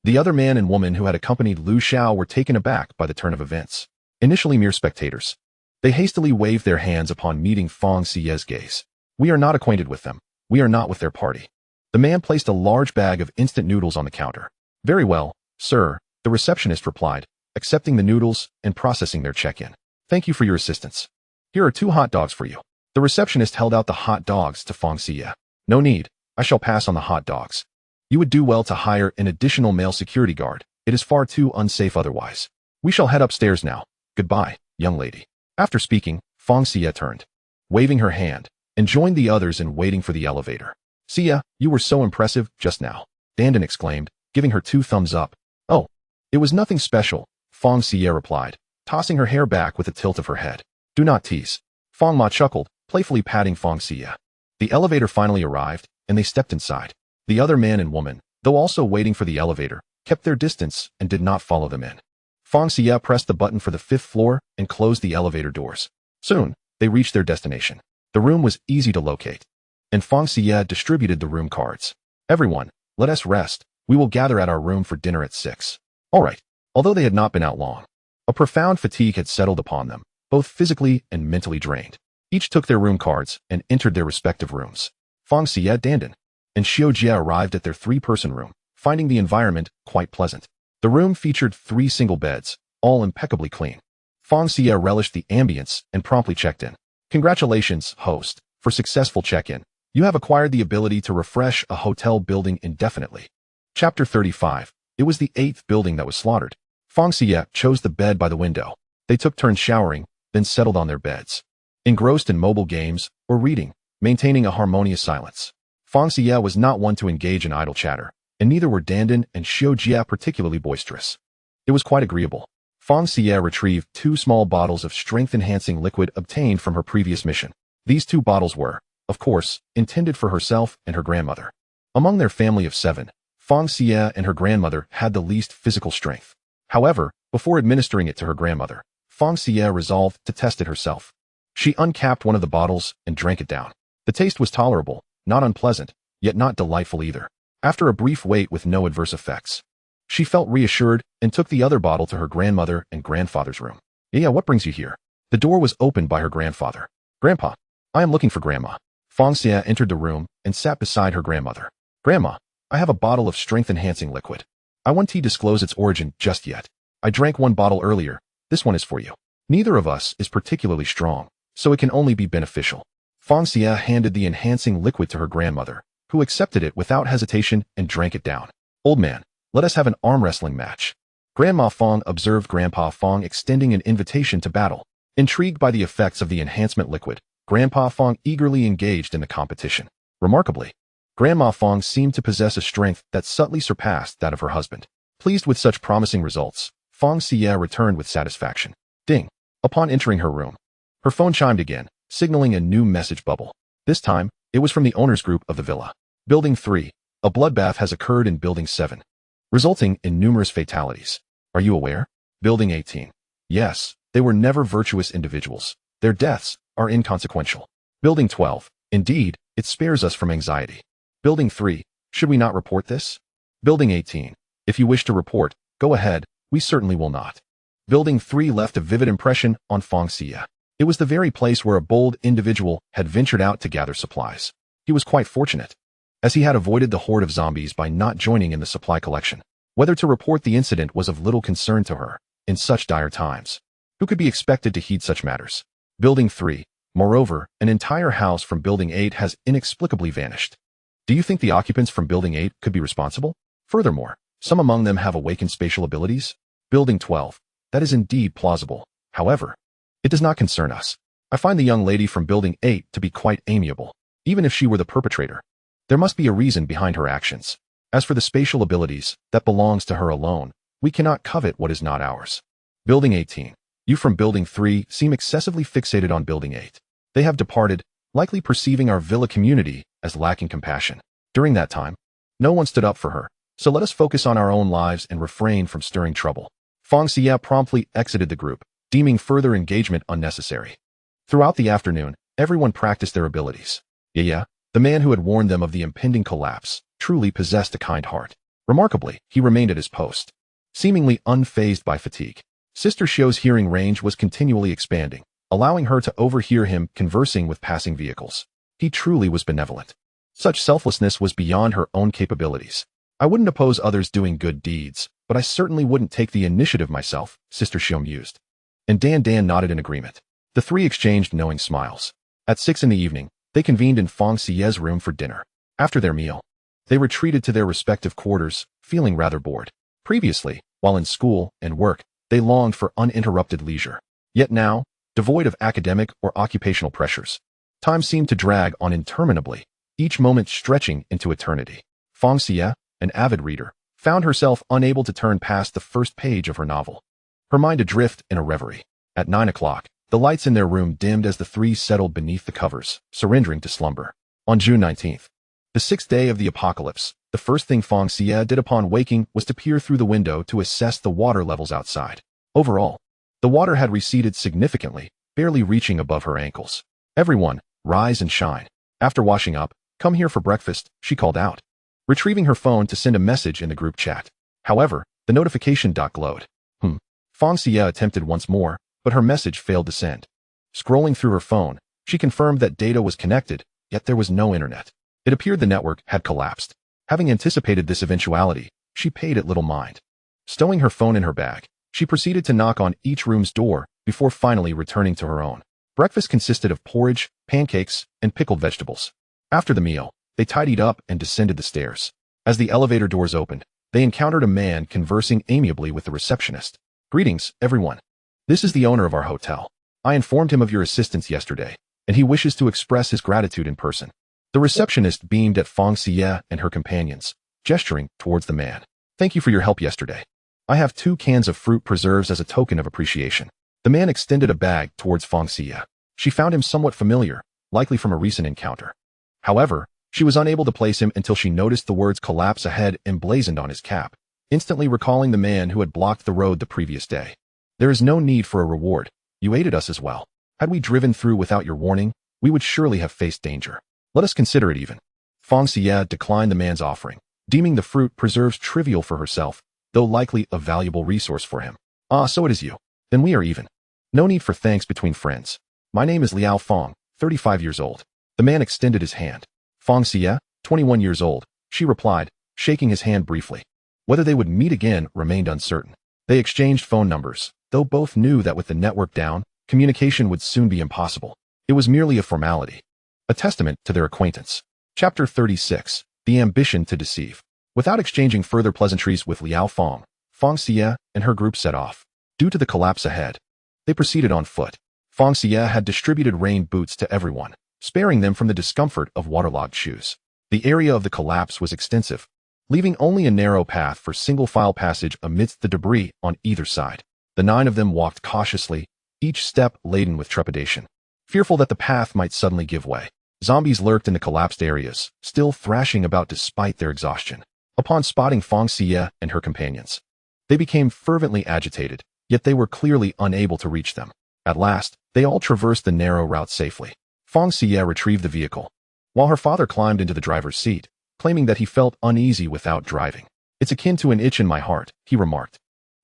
The other man and woman who had accompanied Lu Xiao were taken aback by the turn of events. Initially mere spectators, they hastily waved their hands upon meeting Fang Xiyue's gaze. We are not acquainted with them. We are not with their party. The man placed a large bag of instant noodles on the counter. Very well, sir, the receptionist replied, accepting the noodles and processing their check-in. Thank you for your assistance. Here are 2 hot dogs for you. The receptionist held out the hot dogs to Fang Xiyue. No need. I shall pass on the hot dogs. You would do well to hire an additional male security guard. It is far too unsafe otherwise. We shall head upstairs now. Goodbye, young lady. After speaking, Fang Xiyue turned, waving her hand, and joined the others in waiting for the elevator. Xia, you were so impressive just now, Dandan exclaimed, giving her 2 thumbs up. Oh, it was nothing special, Fang Xiyue replied, tossing her hair back with a tilt of her head. Do not tease. Fang Ma chuckled, playfully patting Fang Xiyue. The elevator finally arrived, and they stepped inside. The other man and woman, though also waiting for the elevator, kept their distance and did not follow them in. Fang Xiyue pressed the button for the 5th floor and closed the elevator doors. Soon, they reached their destination. The room was easy to locate, and Fang Xiyue distributed the room cards. Everyone, let us rest. We will gather at our room for dinner at 6. All right. Although they had not been out long, a profound fatigue had settled upon them, both physically and mentally drained. Each took their room cards and entered their respective rooms. Fang Xiyue, Dandan, and Xiujie arrived at their 3-person room, finding the environment quite pleasant. The room featured 3 single beds, all impeccably clean. Fang Xiyue relished the ambience and promptly checked in. Congratulations, host, for successful check-in. You have acquired the ability to refresh a hotel building indefinitely. Chapter 35. It was the 8th building that was slaughtered. Fang Xiyue chose the bed by the window. They took turns showering, then settled on their beds, engrossed in mobile games or reading, maintaining a harmonious silence. Fang Xiyue was not one to engage in idle chatter, and neither were Dandan and Xiujie particularly boisterous. It was quite agreeable. Fang Xiyue retrieved 2 small bottles of strength-enhancing liquid obtained from her previous mission. These 2 bottles were, of course, intended for herself and her grandmother. Among their family of 7, Fang Xiyue and her grandmother had the least physical strength. However, before administering it to her grandmother, Fang Xiyue resolved to test it herself. She uncapped one of the bottles and drank it down. The taste was tolerable, not unpleasant, yet not delightful either. After a brief wait with no adverse effects, she felt reassured and took the other bottle to her grandmother and grandfather's room. Yeah, what brings you here? The door was opened by her grandfather. Grandpa, I am looking for Grandma. Fang Xiyue entered the room and sat beside her grandmother. Grandma, I have a bottle of strength-enhancing liquid. I won't disclose its origin just yet. I drank 1 bottle earlier. This one is for you. Neither of us is particularly strong, so it can only be beneficial. Fang Xiyue handed the enhancing liquid to her grandmother, who accepted it without hesitation and drank it down. Old man, let us have an arm wrestling match. Grandma Fang observed Grandpa Fang extending an invitation to battle. Intrigued by the effects of the enhancement liquid, Grandpa Fang eagerly engaged in the competition. Remarkably, Grandma Fang seemed to possess a strength that subtly surpassed that of her husband. Pleased with such promising results, Fang Xiyue returned with satisfaction. Ding! Upon entering her room, her phone chimed again, signaling a new message bubble. This time, it was from the owners group of the villa. Building 3. A bloodbath has occurred in Building 7, resulting in numerous fatalities. Are you aware? Building 18. Yes, they were never virtuous individuals. Their deaths are inconsequential. Building 12. Indeed, it spares us from anxiety. Building 3. Should we not report this? Building 18. If you wish to report, go ahead. We certainly will not. Building 3 left a vivid impression on Fang Xiyue. It was the very place where a bold individual had ventured out to gather supplies. He was quite fortunate, as he had avoided the horde of zombies by not joining in the supply collection. Whether to report the incident was of little concern to her in such dire times. Who could be expected to heed such matters? Building 3. Moreover, an entire house from Building 8 has inexplicably vanished. Do you think the occupants from Building 8 could be responsible? Furthermore, some among them have awakened spatial abilities? Building 12. That is indeed plausible. However, it does not concern us. I find the young lady from Building 8 to be quite amiable, even if she were the perpetrator. There must be a reason behind her actions. As for the spatial abilities, that belongs to her alone. We cannot covet what is not ours. Building 18. You from Building 3 seem excessively fixated on Building 8. They have departed, likely perceiving our villa community as lacking compassion. During that time, no one stood up for her, so let us focus on our own lives and refrain from stirring trouble. Fang Xiyue promptly exited the group, deeming further engagement unnecessary. Throughout the afternoon, everyone practiced their abilities. Yeah, the man who had warned them of the impending collapse truly possessed a kind heart. Remarkably, he remained at his post, seemingly unfazed by fatigue. Sister Xiu's hearing range was continually expanding, allowing her to overhear him conversing with passing vehicles. He truly was benevolent. Such selflessness was beyond her own capabilities. I wouldn't oppose others doing good deeds, but I certainly wouldn't take the initiative myself, Sister Xiu mused. And Dan nodded in agreement. The 3 exchanged knowing smiles. At 6 in the evening, they convened in Fang Xiyue's room for dinner. After their meal, they retreated to their respective quarters, feeling rather bored. Previously, while in school and work, they longed for uninterrupted leisure. Yet now, devoid of academic or occupational pressures, time seemed to drag on interminably, each moment stretching into eternity. Fang Xiyue, an avid reader, found herself unable to turn past the first page of her novel, her mind adrift in a reverie. At 9 o'clock, the lights in their room dimmed as the 3 settled beneath the covers, surrendering to slumber. On June 19th, the 6th day of the apocalypse, The first thing Fang Xiyue did upon waking was to peer through the window to assess the water levels outside. Overall, the water had receded significantly, barely reaching above her ankles. "Everyone, rise and shine. After washing up, come here for breakfast," she called out, retrieving her phone to send a message in the group chat. However, the notification glowed. Fang Xiyue attempted once more, but her message failed to send. Scrolling through her phone, she confirmed that data was connected, yet there was no internet. It appeared the network had collapsed. Having anticipated this eventuality, she paid it little mind. Stowing her phone in her bag, she proceeded to knock on each room's door before finally returning to her own. Breakfast consisted of porridge, pancakes, and pickled vegetables. After the meal, they tidied up and descended the stairs. As the elevator doors opened, they encountered a man conversing amiably with the receptionist. "Greetings, everyone. This is the owner of our hotel. I informed him of your assistance yesterday, and he wishes to express his gratitude in person." The receptionist beamed at Fang Xiyue and her companions, gesturing towards the man. "Thank you for your help yesterday. I have 2 cans of fruit preserves as a token of appreciation." The man extended a bag towards Fang Xiyue. She found him somewhat familiar, likely from a recent encounter. However, she was unable to place him until she noticed the words "collapse ahead" emblazoned on his cap, instantly recalling the man who had blocked the road the previous day. "There is no need for a reward. You aided us as well. Had we driven through without your warning, we would surely have faced danger. Let us consider it even." Fang Xiyue declined the man's offering, deeming the fruit preserves trivial for herself, though likely a valuable resource for him. "Ah, so it is you. Then we are even. No need for thanks between friends. My name is Liao Fang, 35 years old." The man extended his hand. "Fang Xiyue, 21 years old," she replied, shaking his hand briefly. Whether they would meet again remained uncertain. They exchanged phone numbers, though both knew that with the network down, communication would soon be impossible. It was merely a formality, a testament to their acquaintance. Chapter 36. The Ambition to Deceive. Without exchanging further pleasantries with Liao Fang, Fang Xiyue and her group set off. Due to the collapse ahead, they proceeded on foot. Fang Xiyue had distributed rain boots to everyone, sparing them from the discomfort of waterlogged shoes. The area of the collapse was extensive, leaving only a narrow path for single-file passage amidst the debris on either side. The 9 of them walked cautiously, each step laden with trepidation, fearful that the path might suddenly give way. Zombies lurked in the collapsed areas, still thrashing about despite their exhaustion. Upon spotting Fang Xiyue and her companions, they became fervently agitated, yet they were clearly unable to reach them. At last, they all traversed the narrow route safely. Fang Xiyue retrieved the vehicle, while her father climbed into the driver's seat, claiming that he felt uneasy without driving. "It's akin to an itch in my heart," he remarked.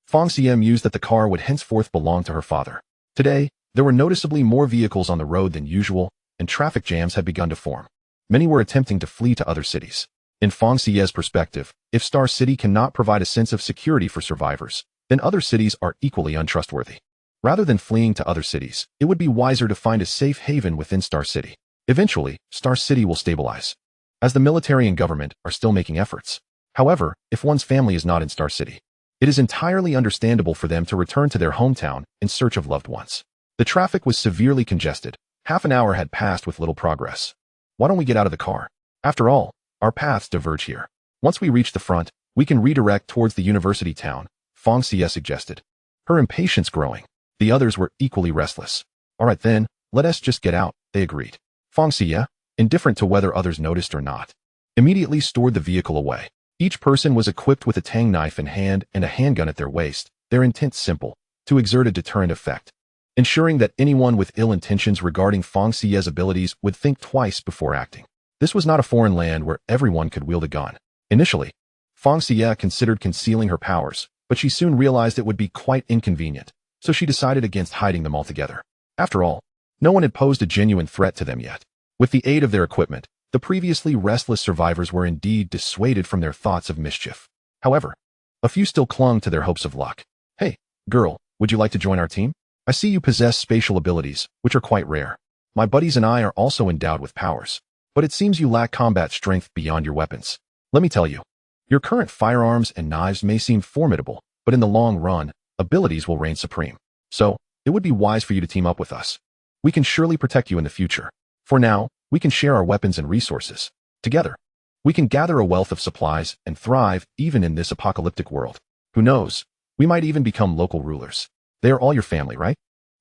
Fang Xiyue mused that the car would henceforth belong to her father. Today, there were noticeably more vehicles on the road than usual, and traffic jams had begun to form. Many were attempting to flee to other cities. In Fang Xiyue's perspective, if Star City cannot provide a sense of security for survivors, then other cities are equally untrustworthy. Rather than fleeing to other cities, it would be wiser to find a safe haven within Star City. Eventually, Star City will stabilize, as the military and government are still making efforts. However, if one's family is not in Star City, it is entirely understandable for them to return to their hometown in search of loved ones. The traffic was severely congested. Half an hour had passed with little progress. "Why don't we get out of the car? After all, our paths diverge here. Once we reach the front, we can redirect towards the university town," Fang Xiyue suggested, her impatience growing. The others were equally restless. "All right then, let us just get out," they agreed. Fang Xiyue, indifferent to whether others noticed or not, immediately stored the vehicle away. Each person was equipped with a tang knife in hand and a handgun at their waist, their intent simple: to exert a deterrent effect, ensuring that anyone with ill intentions regarding Fang Xiyue's abilities would think twice before acting. This was not a foreign land where everyone could wield a gun. Initially, Fang Xiyue considered concealing her powers, but she soon realized it would be quite inconvenient, so she decided against hiding them altogether. After all, no one had posed a genuine threat to them yet. With the aid of their equipment, the previously restless survivors were indeed dissuaded from their thoughts of mischief. However, a few still clung to their hopes of luck. "Hey, girl, would you like to join our team? I see you possess spatial abilities, which are quite rare. My buddies and I are also endowed with powers, but it seems you lack combat strength beyond your weapons. Let me tell you, your current firearms and knives may seem formidable, but in the long run, abilities will reign supreme. So, it would be wise for you to team up with us. We can surely protect you in the future. For now, we can share our weapons and resources. Together, we can gather a wealth of supplies and thrive even in this apocalyptic world. Who knows, we might even become local rulers. They are all your family, right?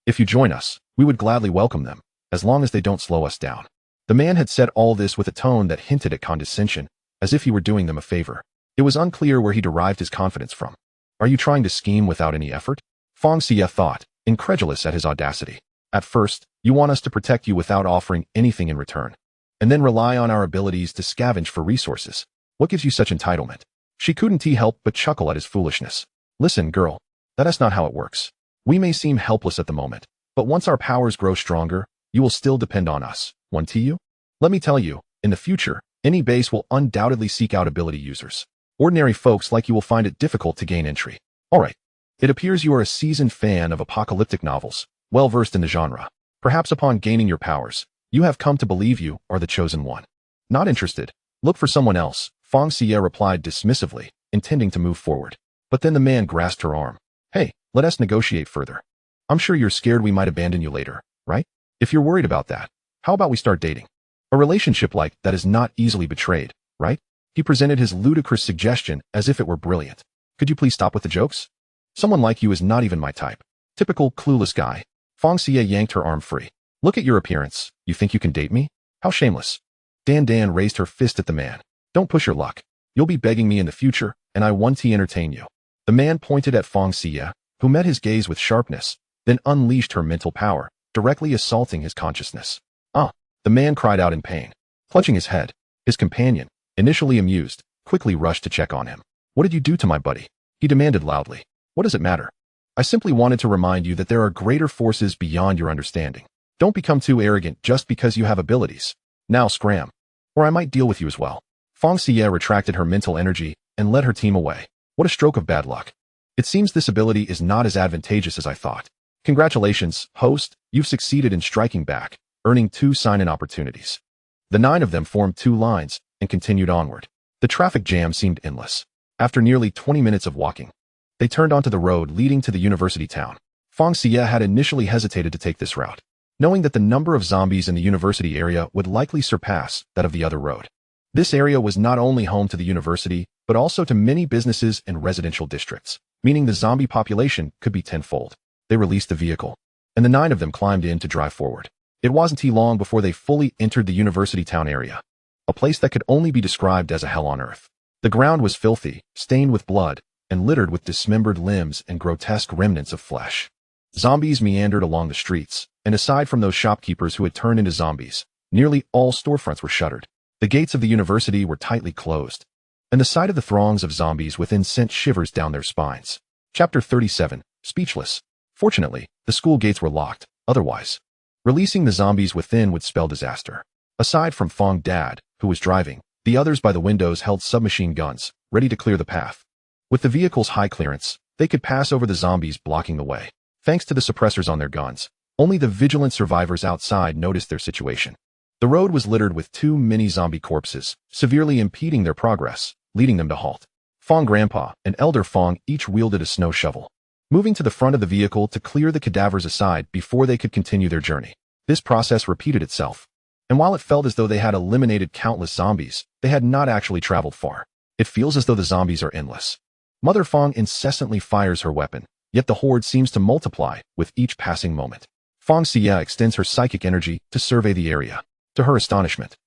If you join us, we would gladly welcome them, as long as they don't slow us down." The man had said all this with a tone that hinted at condescension, as if he were doing them a favor. It was unclear where he derived his confidence from. Are you trying to scheme without any effort? Fang Xiyue thought, incredulous at his audacity. At first, you want us to protect you without offering anything in return, and then rely on our abilities to scavenge for resources. What gives you such entitlement? She couldn't help but chuckle at his foolishness. Listen, girl, that's not how it works. We may seem helpless at the moment, but once our powers grow stronger, you will still depend on us. Want you? Let me tell you, in the future, any base will undoubtedly seek out ability users. Ordinary folks like you will find it difficult to gain entry. Alright. It appears you are a seasoned fan of apocalyptic novels, well versed in the genre. Perhaps upon gaining your powers, you have come to believe you are the chosen one. Not interested. Look for someone else, Fang Xiyue replied dismissively, intending to move forward. But then the man grasped her arm. Hey, let us negotiate further. I'm sure you're scared we might abandon you later, right? If you're worried about that, how about we start dating? A relationship like that is not easily betrayed, right? He presented his ludicrous suggestion as if it were brilliant. Could you please stop with the jokes? Someone like you is not even my type. Typical clueless guy. Fang Xiyue yanked her arm free. Look at your appearance. You think you can date me? How shameless. Dan raised her fist at the man. Don't push your luck. You'll be begging me in the future, and I want to entertain you. The man pointed at Fang Xiyue, who met his gaze with sharpness, then unleashed her mental power, directly assaulting his consciousness. Ah! The man cried out in pain. Clutching his head, his companion, initially amused, quickly rushed to check on him. What did you do to my buddy? He demanded loudly. What does it matter? I simply wanted to remind you that there are greater forces beyond your understanding. Don't become too arrogant just because you have abilities. Now scram, or I might deal with you as well. Fang Xiyue retracted her mental energy and led her team away. What a stroke of bad luck. It seems this ability is not as advantageous as I thought. Congratulations, host, you've succeeded in striking back, earning 2 sign-in opportunities. The 9 of them formed 2 lines and continued onward. The traffic jam seemed endless. After nearly 20 minutes of walking, they turned onto the road leading to the university town. Fang Xiyue had initially hesitated to take this route, knowing that the number of zombies in the university area would likely surpass that of the other road. This area was not only home to the university, but also to many businesses and residential districts, meaning the zombie population could be tenfold. They released the vehicle, and the 9 of them climbed in to drive forward. It wasn't long before they fully entered the university town area, a place that could only be described as a hell on earth. The ground was filthy, stained with blood, and littered with dismembered limbs and grotesque remnants of flesh. Zombies meandered along the streets, and aside from those shopkeepers who had turned into zombies, nearly all storefronts were shuttered. The gates of the university were tightly closed, and the sight of the throngs of zombies within sent shivers down their spines. Chapter 37. Speechless. Fortunately, the school gates were locked, otherwise, releasing the zombies within would spell disaster. Aside from Fang Dad, who was driving, the others by the windows held submachine guns, ready to clear the path. With the vehicle's high clearance, they could pass over the zombies blocking the way. Thanks to the suppressors on their guns, only the vigilant survivors outside noticed their situation. The road was littered with 2 mini zombie corpses, severely impeding their progress, leading them to halt. Fang Grandpa and Elder Fang each wielded a snow shovel, moving to the front of the vehicle to clear the cadavers aside before they could continue their journey. This process repeated itself, and while it felt as though they had eliminated countless zombies, they had not actually traveled far. It feels as though the zombies are endless. Mother Fang incessantly fires her weapon, yet the horde seems to multiply with each passing moment. Fang Xiyue extends her psychic energy to survey the area. To her astonishment,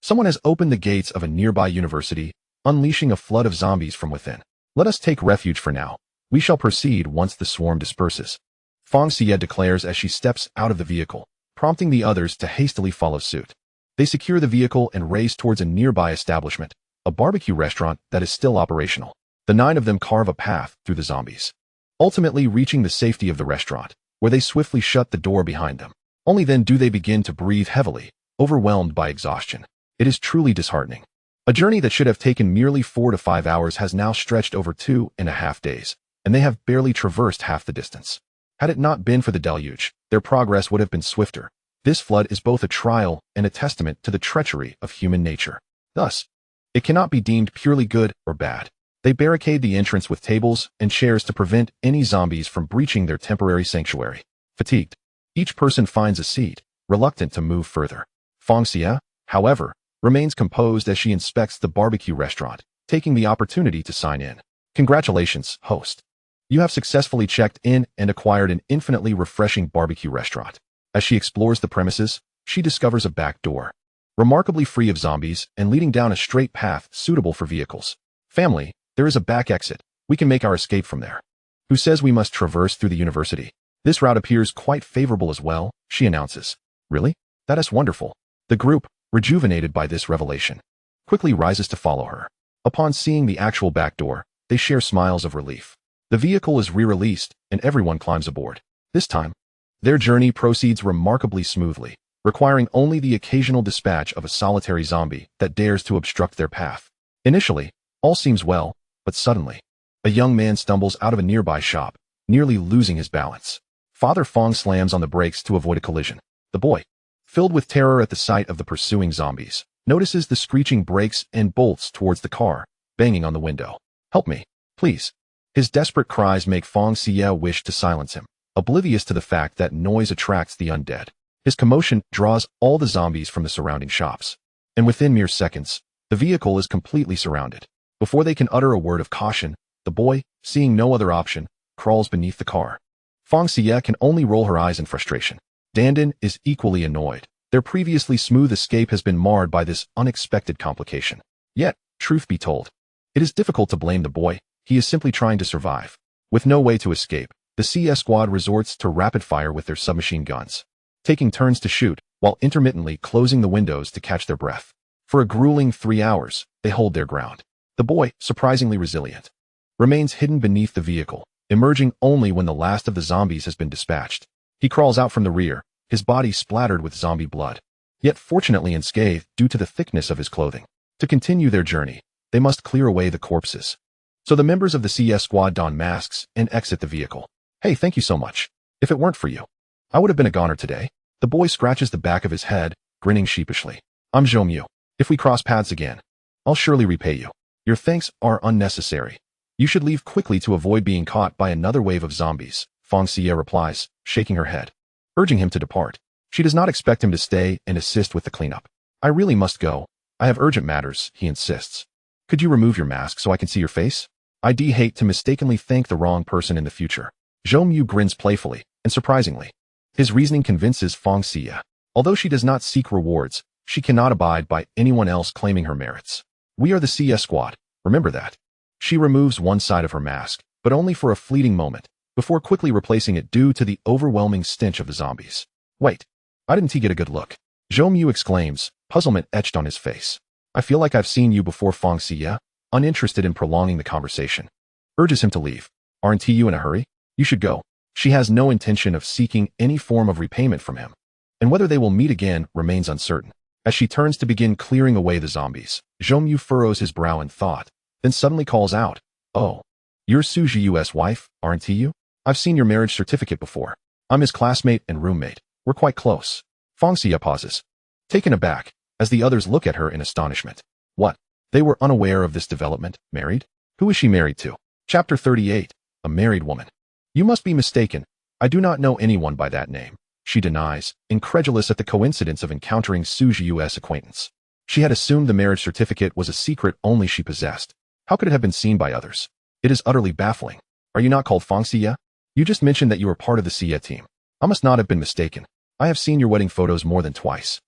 someone has opened the gates of a nearby university, unleashing a flood of zombies from within. Let us take refuge for now. We shall proceed once the swarm disperses. Fang Xiyue declares as she steps out of the vehicle, prompting the others to hastily follow suit. They secure the vehicle and race towards a nearby establishment, a barbecue restaurant that is still operational. The 9 of them carve a path through the zombies, ultimately reaching the safety of the restaurant, where they swiftly shut the door behind them. Only then do they begin to breathe heavily, overwhelmed by exhaustion. It is truly disheartening. A journey that should have taken merely 4 to 5 hours has now stretched over 2.5 days, and they have barely traversed half the distance. Had it not been for the deluge, their progress would have been swifter. This flood is both a trial and a testament to the treachery of human nature. Thus, it cannot be deemed purely good or bad. They barricade the entrance with tables and chairs to prevent any zombies from breaching their temporary sanctuary. Fatigued, each person finds a seat, reluctant to move further. Fang Xiyue, however, remains composed as she inspects the barbecue restaurant, taking the opportunity to sign in. Congratulations, host. You have successfully checked in and acquired an infinitely refreshing barbecue restaurant. As she explores the premises, she discovers a back door. remarkably free of zombies and leading down a straight path suitable for vehicles. Family, there is a back exit. We can make our escape from there. Who says we must traverse through the university? This route appears quite favorable as well, she announces. Really? That is wonderful. The group, rejuvenated by this revelation, quickly rises to follow her. Upon seeing the actual back door, they share smiles of relief. The vehicle is re-released, and everyone climbs aboard. This time, their journey proceeds remarkably smoothly, requiring only the occasional dispatch of a solitary zombie that dares to obstruct their path. Initially, all seems well, but suddenly, a young man stumbles out of a nearby shop, nearly losing his balance. Father Fang slams on the brakes to avoid a collision. The boy, filled with terror at the sight of the pursuing zombies, notices the screeching brakes and bolts towards the car, banging on the window. Help me, please. His desperate cries make Fang Xiyue wish to silence him, oblivious to the fact that noise attracts the undead. His commotion draws all the zombies from the surrounding shops, and within mere seconds, the vehicle is completely surrounded. Before they can utter a word of caution, the boy, seeing no other option, crawls beneath the car. Fang Xiyue can only roll her eyes in frustration. Dandan is equally annoyed. Their previously smooth escape has been marred by this unexpected complication. Yet, truth be told, it is difficult to blame the boy. He is simply trying to survive. With no way to escape, the CS squad resorts to rapid fire with their submachine guns, taking turns to shoot, while intermittently closing the windows to catch their breath. For a grueling 3 hours, they hold their ground. The boy, surprisingly resilient, remains hidden beneath the vehicle, emerging only when the last of the zombies has been dispatched. He crawls out from the rear, his body splattered with zombie blood, yet fortunately unscathed due to the thickness of his clothing. To continue their journey, they must clear away the corpses. So the members of the CS squad don masks and exit the vehicle. Hey, thank you so much. If it weren't for you, I would have been a goner today. The boy scratches the back of his head, grinning sheepishly. I'm Zhomyu. If we cross paths again, I'll surely repay you. Your thanks are unnecessary. You should leave quickly to avoid being caught by another wave of zombies, Fang Xiyue replies, shaking her head, urging him to depart. She does not expect him to stay and assist with the cleanup. I really must go. I have urgent matters, he insists. Could you remove your mask so I can see your face? I'd hate to mistakenly thank the wrong person in the future. Zhomyu grins playfully, and surprisingly, his reasoning convinces Fang Xiyue. Although she does not seek rewards, she cannot abide by anyone else claiming her merits. We are the CS squad, remember that. She removes one side of her mask, but only for a fleeting moment, before quickly replacing it due to the overwhelming stench of the zombies. Wait, I didn't get a good look. Zhomyu exclaims, puzzlement etched on his face. I feel like I've seen you before. Fang Xiyue, uninterested in prolonging the conversation, urges him to leave. Aren't you in a hurry? You should go. She has no intention of seeking any form of repayment from him, and whether they will meet again remains uncertain. As she turns to begin clearing away the zombies, Zhomyu furrows his brow in thought, then suddenly calls out, Oh, you're Su Zhiyue's wife, aren't you? I've seen your marriage certificate before. I'm his classmate and roommate. We're quite close. Fang Xiyue pauses, taken aback, as the others look at her in astonishment. What? They were unaware of this development. Married? Who is she married to? Chapter 38. A married woman. You must be mistaken. I do not know anyone by that name, she denies, incredulous at the coincidence of encountering Su Zhiyue's acquaintance. She had assumed the marriage certificate was a secret only she possessed. How could it have been seen by others? It is utterly baffling. Are you not called Fang Xiyue? You just mentioned that you were part of the Xiyue team. I must not have been mistaken. I have seen your wedding photos more than twice.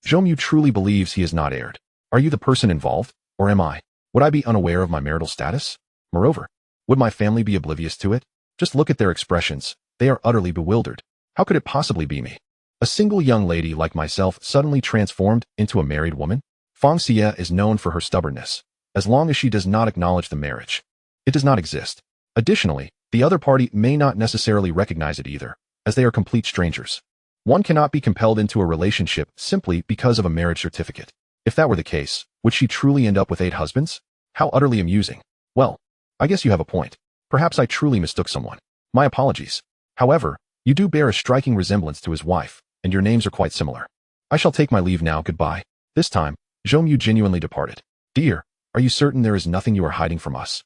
Zhomyu truly believes he is not aired. Are you the person involved, or am I? Would I be unaware of my marital status? Moreover, would my family be oblivious to it? Just look at their expressions. They are utterly bewildered. How could it possibly be me? A single young lady like myself suddenly transformed into a married woman? Fang Xiyue is known for her stubbornness. As long as she does not acknowledge the marriage, it does not exist. Additionally, the other party may not necessarily recognize it either, as they are complete strangers. One cannot be compelled into a relationship simply because of a marriage certificate. If that were the case, would she truly end up with 8 husbands? How utterly amusing. Well, I guess you have a point. Perhaps I truly mistook someone. My apologies. However, you do bear a striking resemblance to his wife, and your names are quite similar. I shall take my leave now. Goodbye. This time, Zhomyu genuinely departed. Dear, are you certain there is nothing you are hiding from us?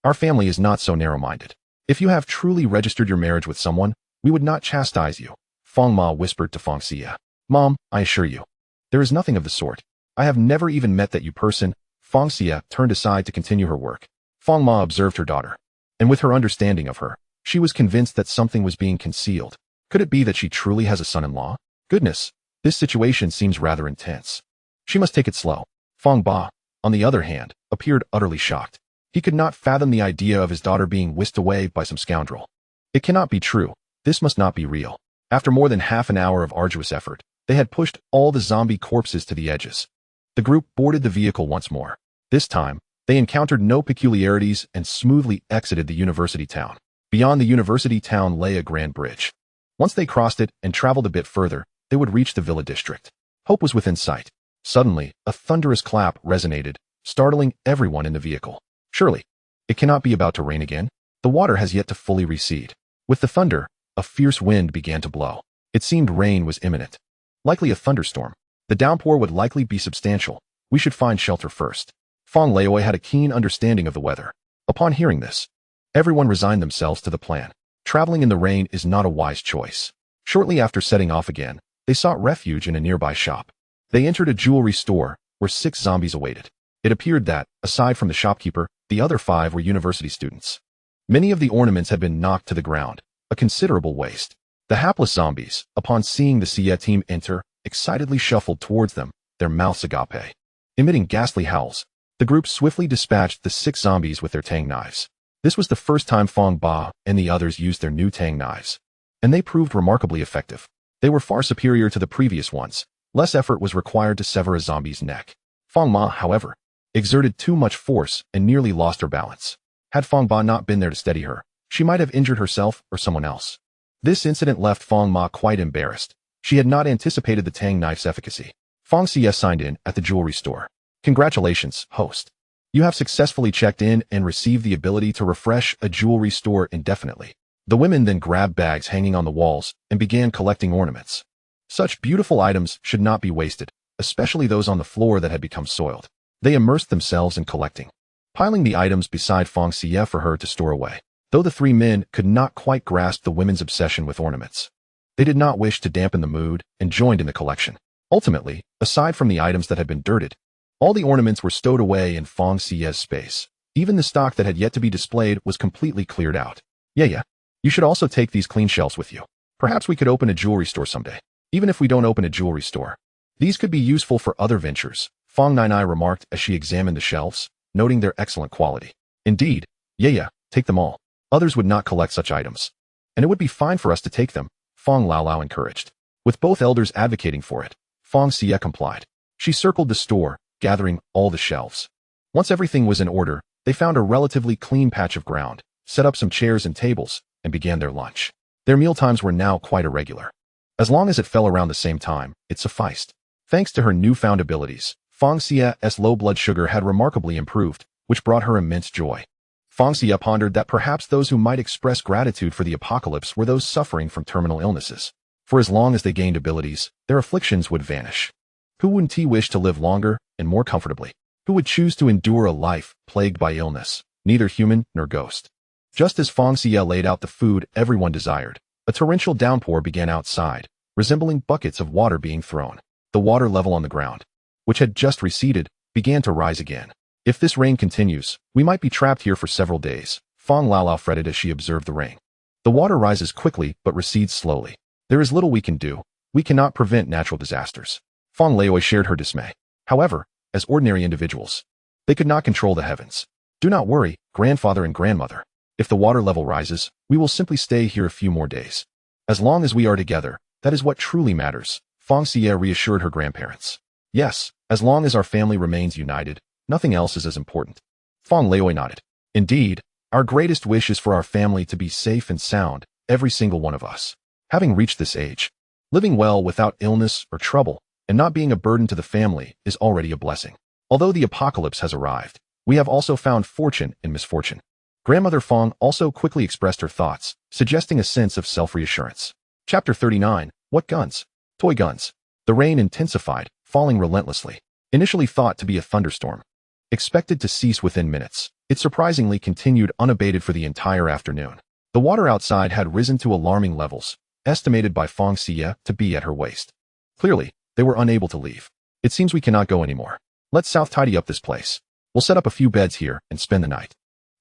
Our family is not so narrow-minded. If you have truly registered your marriage with someone, we would not chastise you, Fang Ma whispered to Fang Xiyue. Mom, I assure you, there is nothing of the sort. I have never even met that you person. Fang Xiyue turned aside to continue her work. Fang Ma observed her daughter, and with her understanding of her, she was convinced that something was being concealed. Could it be that she truly has a son-in-law? Goodness, this situation seems rather intense. She must take it slow. Fang Ba, on the other hand, appeared utterly shocked. He could not fathom the idea of his daughter being whisked away by some scoundrel. It cannot be true. This must not be real. After more than half an hour of arduous effort, they had pushed all the zombie corpses to the edges. The group boarded the vehicle once more. This time, they encountered no peculiarities and smoothly exited the university town. Beyond the university town lay a grand bridge. Once they crossed it and traveled a bit further, they would reach the villa district. Hope was within sight. Suddenly, a thunderous clap resonated, startling everyone in the vehicle. Surely, it cannot be about to rain again. The water has yet to fully recede. With the thunder, a fierce wind began to blow. It seemed rain was imminent. Likely a thunderstorm. The downpour would likely be substantial. We should find shelter first. Fang Xiyue had a keen understanding of the weather. Upon hearing this, everyone resigned themselves to the plan. Traveling in the rain is not a wise choice. Shortly after setting off again, they sought refuge in a nearby shop. They entered a jewelry store where 6 zombies awaited. It appeared that, aside from the shopkeeper, the other 5 were university students. Many of the ornaments had been knocked to the ground, a considerable waste. The hapless zombies, upon seeing the Xiyue team enter, excitedly shuffled towards them, their mouths agape. Emitting ghastly howls, the group swiftly dispatched the 6 zombies with their tang knives. This was the first time Fang Ba and the others used their new tang knives, and they proved remarkably effective. They were far superior to the previous ones. Less effort was required to sever a zombie's neck. Fang Ma, however, exerted too much force and nearly lost her balance. Had Fang Ba not been there to steady her, she might have injured herself or someone else. This incident left Fang Ma quite embarrassed. She had not anticipated the tang knife's efficacy. Fang Xiyue signed in at the jewelry store. Congratulations, host. You have successfully checked in and received the ability to refresh a jewelry store indefinitely. The women then grabbed bags hanging on the walls and began collecting ornaments. Such beautiful items should not be wasted, especially those on the floor that had become soiled. They immersed themselves in collecting, piling the items beside Fang Xiyue for her to store away. Though the 3 men could not quite grasp the women's obsession with ornaments, they did not wish to dampen the mood and joined in the collection. Ultimately, aside from the items that had been dirted, all the ornaments were stowed away in Fang Xiyue's space. Even the stock that had yet to be displayed was completely cleared out. Yeah. You should also take these clean shelves with you. Perhaps we could open a jewelry store someday. Even if we don't open a jewelry store, these could be useful for other ventures, Fang Nai remarked as she examined the shelves, noting their excellent quality. Indeed, yeah, take them all. Others would not collect such items. And it would be fine for us to take them, Fang Lao encouraged. With both elders advocating for it, Fang Xiyue complied. She circled the store, gathering all the shelves. Once everything was in order, they found a relatively clean patch of ground, set up some chairs and tables, and began their lunch. Their mealtimes were now quite irregular. As long as it fell around the same time, it sufficed. Thanks to her newfound abilities, Fang Xiyue's low blood sugar had remarkably improved, which brought her immense joy. Fang Xiyue pondered that perhaps those who might express gratitude for the apocalypse were those suffering from terminal illnesses. For as long as they gained abilities, their afflictions would vanish. Who wouldn't wish to live longer and more comfortably? Who would choose to endure a life plagued by illness, neither human nor ghost? Just as Fang Xiyue laid out the food everyone desired, a torrential downpour began outside, resembling buckets of water being thrown. The water level on the ground, which had just receded, began to rise again. If this rain continues, we might be trapped here for several days, Fang Lao fretted as she observed the rain. The water rises quickly but recedes slowly. There is little we can do. We cannot prevent natural disasters. Fang Lei shared her dismay. However, as ordinary individuals, they could not control the heavens. Do not worry, grandfather and grandmother. If the water level rises, we will simply stay here a few more days. As long as we are together, that is what truly matters, Fang Xiyue reassured her grandparents. Yes, as long as our family remains united, nothing else is as important. Fang Lei nodded. Indeed, our greatest wish is for our family to be safe and sound, every single one of us. Having reached this age, living well without illness or trouble, and not being a burden to the family is already a blessing. Although the apocalypse has arrived, we have also found fortune in misfortune. Grandmother Fang also quickly expressed her thoughts, suggesting a sense of self-reassurance. Chapter 39, What Guns? Toy Guns. The rain intensified, falling relentlessly. Initially thought to be a thunderstorm, expected to cease within minutes, it surprisingly continued unabated for the entire afternoon. The water outside had risen to alarming levels, estimated by Fang Xiyue to be at her waist. Clearly, they were unable to leave. It seems we cannot go anymore. Let's south tidy up this place. We'll set up a few beds here and spend the night.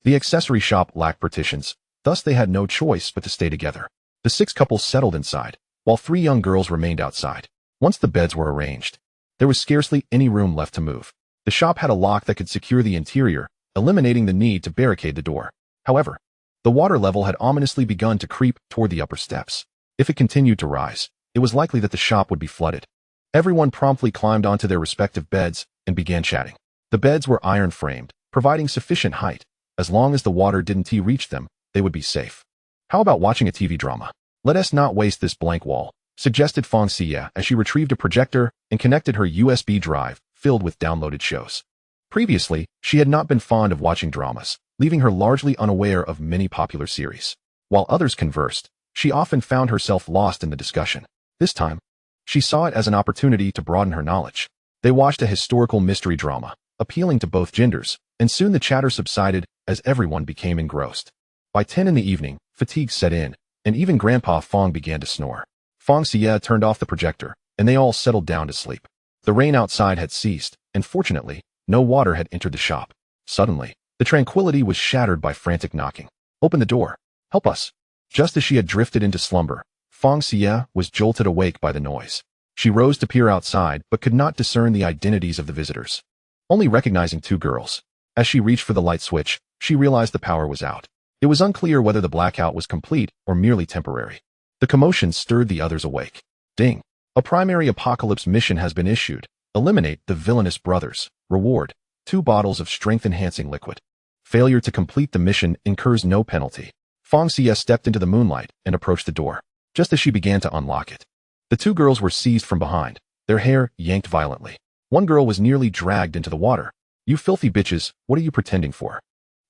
The accessory shop lacked partitions, thus they had no choice but to stay together. The 6 couples settled inside, while 3 young girls remained outside. Once the beds were arranged, There was scarcely any room left to move. The shop had a lock that could secure the interior, eliminating the need to barricade the door. However, the water level had ominously begun to creep toward the upper steps. If it continued to rise, it was likely that the shop would be flooded. Everyone promptly climbed onto their respective beds and began chatting. The beds were iron-framed, providing sufficient height. As long as the water didn't reach them, they would be safe. How about watching a TV drama? Let us not waste this blank wall, suggested Fang Xiyue as she retrieved a projector and connected her USB drive filled with downloaded shows. Previously, she had not been fond of watching dramas, leaving her largely unaware of many popular series. While others conversed, she often found herself lost in the discussion. This time, she saw it as an opportunity to broaden her knowledge. They watched a historical mystery drama, appealing to both genders, and soon the chatter subsided as everyone became engrossed. By 10 in the evening, fatigue set in, and even Grandpa Fang began to snore. Fang Xiyue turned off the projector, and they all settled down to sleep. The rain outside had ceased, and fortunately, no water had entered the shop. Suddenly, the tranquility was shattered by frantic knocking. "Open the door. Help us." Just as she had drifted into slumber, Fang Xiyue was jolted awake by the noise. She rose to peer outside, but could not discern the identities of the visitors. Only recognizing two girls. As she reached for the light switch, she realized the power was out. It was unclear whether the blackout was complete or merely temporary. The commotion stirred the others awake. Ding! A primary apocalypse mission has been issued. Eliminate the villainous brothers. Reward: 2 bottles of strength-enhancing liquid. Failure to complete the mission incurs no penalty. Fang Xiyue stepped into the moonlight and approached the door. Just as she began to unlock it, the two girls were seized from behind, their hair yanked violently. One girl was nearly dragged into the water. "You filthy bitches, what are you pretending for?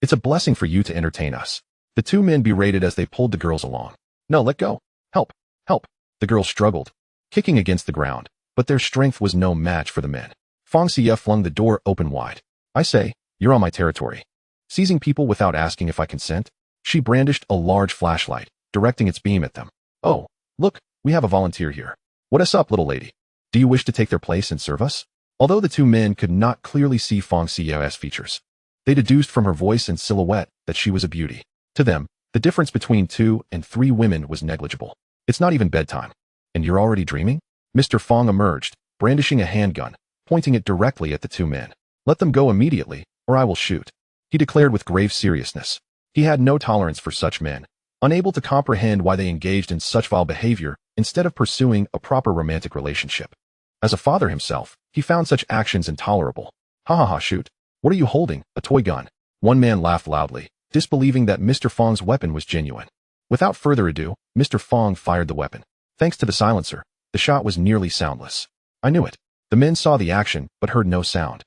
It's a blessing for you to entertain us." The two men berated as they pulled the girls along. "No, let go. Help, help." The girls struggled, kicking against the ground, but their strength was no match for the men. Fang Xiyue flung the door open wide. "I say, you're on my territory. Seizing people without asking if I consent?" She brandished a large flashlight, directing its beam at them. "Oh, look, we have a volunteer here. What's up, little lady? Do you wish to take their place and serve us?" Although the two men could not clearly see Fang Xiyue's features, they deduced from her voice and silhouette that she was a beauty. To them, the difference between 2 and 3 women was negligible. "It's not even bedtime. And you're already dreaming?" Mr. Fang emerged, brandishing a handgun, pointing it directly at the two men. "Let them go immediately, or I will shoot," he declared with grave seriousness. He had no tolerance for such men, unable to comprehend why they engaged in such vile behavior instead of pursuing a proper romantic relationship. As a father himself, he found such actions intolerable. "Ha ha ha, shoot. What are you holding, a toy gun?" One man laughed loudly, disbelieving that Mr. Fang's weapon was genuine. Without further ado, Mr. Fang fired the weapon. Thanks to the silencer, the shot was nearly soundless. "I knew it." The men saw the action, but heard no sound,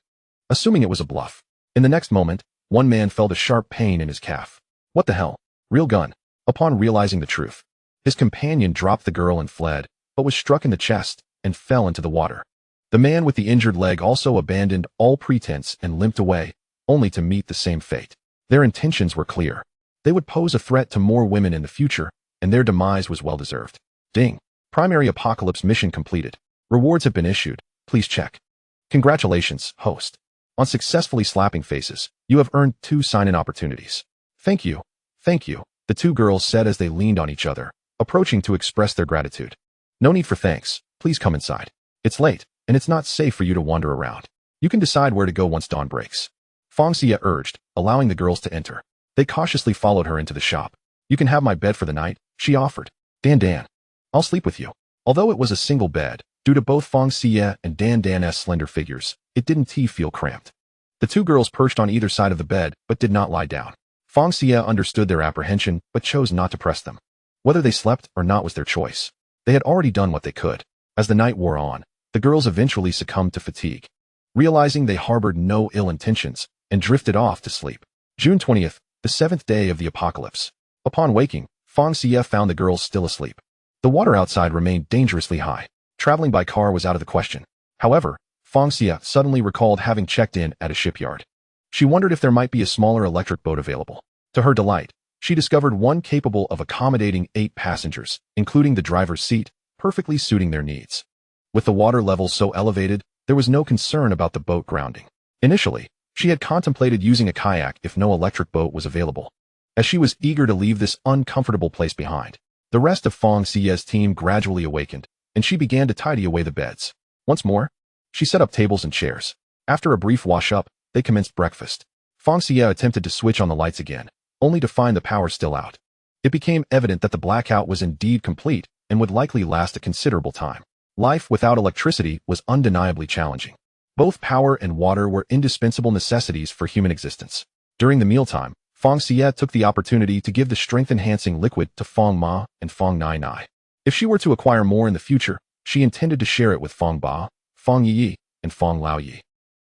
assuming it was a bluff. In the next moment, one man felt a sharp pain in his calf. "What the hell? Real gun." Upon realizing the truth, his companion dropped the girl and fled, but was struck in the chest and fell into the water. The man with the injured leg also abandoned all pretense and limped away, only to meet the same fate. Their intentions were clear. They would pose a threat to more women in the future, and their demise was well-deserved. Ding! Primary apocalypse mission completed. Rewards have been issued. Please check. Congratulations, host. On successfully slapping faces, you have earned 2 sign-in opportunities. Thank you. Thank you, the two girls said as they leaned on each other, approaching to express their gratitude. "No need for thanks. Please come inside. It's late, and it's not safe for you to wander around. You can decide where to go once dawn breaks." Fang Xiyue urged, allowing the girls to enter. They cautiously followed her into the shop. "You can have my bed for the night," she offered. Dan, I'll sleep with you." Although it was a single bed, due to both Fang Xiyue and Dan's slender figures, it didn't feel cramped. The two girls perched on either side of the bed, but did not lie down. Fang Xiyue understood their apprehension, but chose not to press them. Whether they slept or not was their choice. They had already done what they could. As the night wore on, the girls eventually succumbed to fatigue, realizing they harbored no ill intentions, and drifted off to sleep. June 20th, the 7th day of the apocalypse. Upon waking, Fang Xiyue found the girls still asleep. The water outside remained dangerously high. Traveling by car was out of the question. However, Fang Xiyue suddenly recalled having checked in at a shipyard. She wondered if there might be a smaller electric boat available. To her delight, she discovered one capable of accommodating 8 passengers, including the driver's seat, perfectly suiting their needs. With the water level so elevated, there was no concern about the boat grounding. Initially, she had contemplated using a kayak if no electric boat was available, as she was eager to leave this uncomfortable place behind. The rest of Fang Xiyue's team gradually awakened, and she began to tidy away the beds. Once more, She set up tables and chairs. After a brief wash-up, they commenced breakfast. Fang Xiyue attempted to switch on the lights again, only to find the power still out. It became evident that the blackout was indeed complete and would likely last a considerable time. Life without electricity was undeniably challenging. Both power and water were indispensable necessities for human existence. During the mealtime, Fang Xiyue took the opportunity to give the strength-enhancing liquid to Fang Ma and Fang Nai. If she were to acquire more in the future, she intended to share it with Fang Ba, Fang Yi, and Fang Laoyi.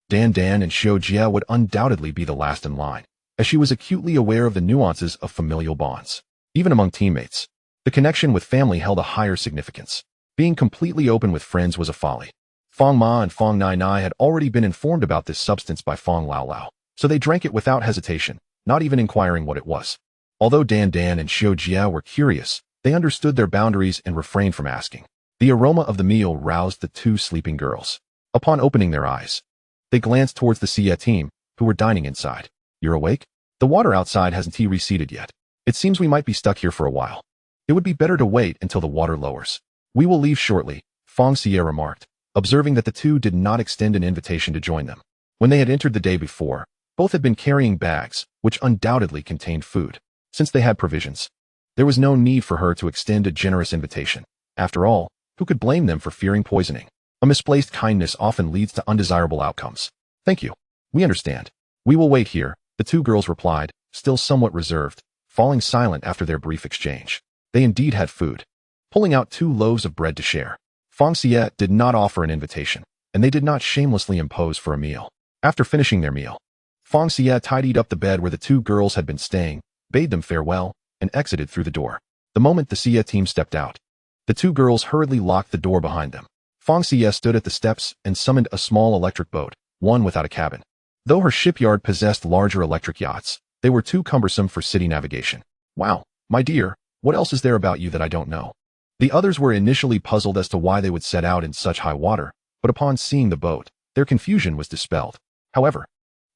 Dan and Xiu Jie would undoubtedly be the last in line, as she was acutely aware of the nuances of familial bonds. Even among teammates, the connection with family held a higher significance. Being completely open with friends was a folly. Fang Ma and Fang Nai had already been informed about this substance by Fang Lao, so they drank it without hesitation, not even inquiring what it was. Although Dan and Xiu Jie were curious, they understood their boundaries and refrained from asking. The aroma of the meal roused the two sleeping girls. Upon opening their eyes, they glanced towards the Xie team, who were dining inside. "You're awake? The water outside hasn't receded yet. It seems we might be stuck here for a while. It would be better to wait until the water lowers. We will leave shortly," Fang Xiyue remarked, observing that the two did not extend an invitation to join them. When they had entered the day before, both had been carrying bags, which undoubtedly contained food. Since they had provisions, there was no need for her to extend a generous invitation. After all, who could blame them for fearing poisoning? A misplaced kindness often leads to undesirable outcomes. "Thank you. We understand. We will wait here," the two girls replied, still somewhat reserved, falling silent after their brief exchange. They indeed had food. Pulling out 2 loaves of bread to share, Fang Xiyue did not offer an invitation, and they did not shamelessly impose for a meal. After finishing their meal, Fang Xiyue tidied up the bed where the 2 girls had been staying, bade them farewell, and exited through the door. The moment the Xie team stepped out, the 2 girls hurriedly locked the door behind them. Fang Xiyue stood at the steps and summoned a small electric boat, one without a cabin. Though her shipyard possessed larger electric yachts, they were too cumbersome for city navigation. "Wow, my dear, what else is there about you that I don't know?" The others were initially puzzled as to why they would set out in such high water, but upon seeing the boat, their confusion was dispelled. However,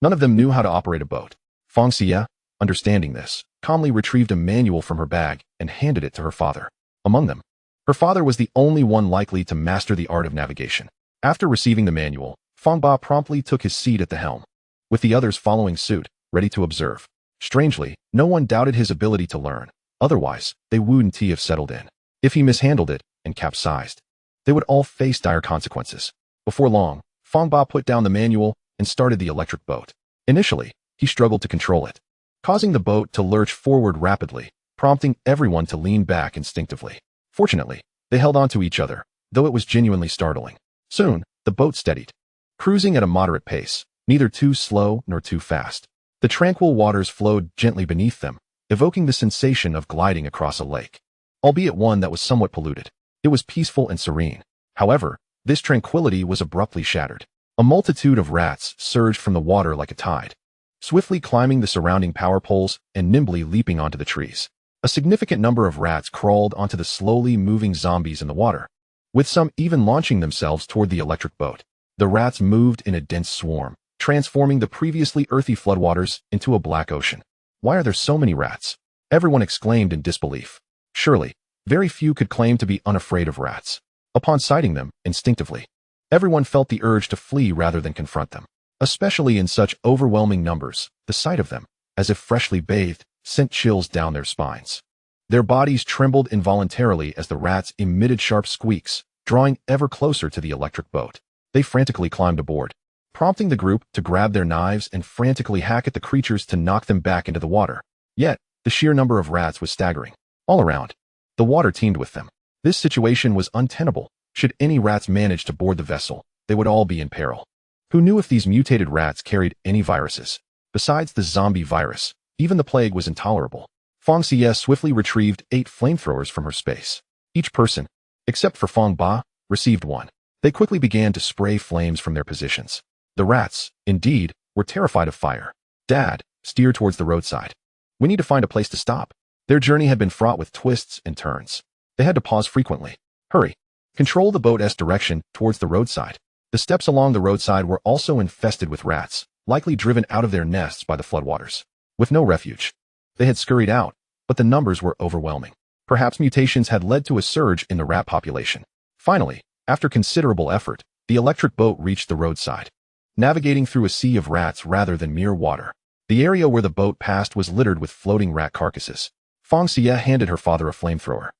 none of them knew how to operate a boat. Fang Xiyue, understanding this, calmly retrieved a manual from her bag and handed it to her father. Among them, her father was the only one likely to master the art of navigation. After receiving the manual, Fang Ba promptly took his seat at the helm, with the others following suit, ready to observe. Strangely, no one doubted his ability to learn. Otherwise, they wouldn't have settled in. If he mishandled it and capsized, they would all face dire consequences. Before long, Fang Ba put down the manual and started the electric boat. Initially, he struggled to control it, causing the boat to lurch forward rapidly, prompting everyone to lean back instinctively. Fortunately, they held on to each other, though it was genuinely startling. Soon, the boat steadied, cruising at a moderate pace, neither too slow nor too fast. The tranquil waters flowed gently beneath them, evoking the sensation of gliding across a lake. Albeit one that was somewhat polluted, it was peaceful and serene. However, this tranquility was abruptly shattered. A multitude of rats surged from the water like a tide, swiftly climbing the surrounding power poles and nimbly leaping onto the trees. A significant number of rats crawled onto the slowly moving zombies in the water, with some even launching themselves toward the electric boat. The rats moved in a dense swarm, transforming the previously earthy floodwaters into a black ocean. "Why are there so many rats?" everyone exclaimed in disbelief. Surely, very few could claim to be unafraid of rats. Upon sighting them, instinctively, everyone felt the urge to flee rather than confront them. Especially in such overwhelming numbers, the sight of them, as if freshly bathed, sent chills down their spines. Their bodies trembled involuntarily as the rats emitted sharp squeaks, drawing ever closer to the electric boat. They frantically climbed aboard, prompting the group to grab their knives and frantically hack at the creatures to knock them back into the water. Yet, the sheer number of rats was staggering. All around, the water teemed with them. This situation was untenable. Should any rats manage to board the vessel, they would all be in peril. Who knew if these mutated rats carried any viruses? Besides the zombie virus, even the plague was intolerable. Fang Xiyue swiftly retrieved 8 flamethrowers from her space. Each person, except for Fang Ba, received one. They quickly began to spray flames from their positions. The rats, indeed, were terrified of fire. "Dad, steer towards the roadside. We need to find a place to stop." Their journey had been fraught with twists and turns. They had to pause frequently. "Hurry. Control the boat's direction towards the roadside." The steps along the roadside were also infested with rats, likely driven out of their nests by the floodwaters. With no refuge, they had scurried out, but the numbers were overwhelming. Perhaps mutations had led to a surge in the rat population. Finally, after considerable effort, The electric boat reached the roadside, navigating through a sea of rats rather than mere water. The area where the boat passed was littered with floating rat carcasses. Fang Xiyue handed her father a flamethrower,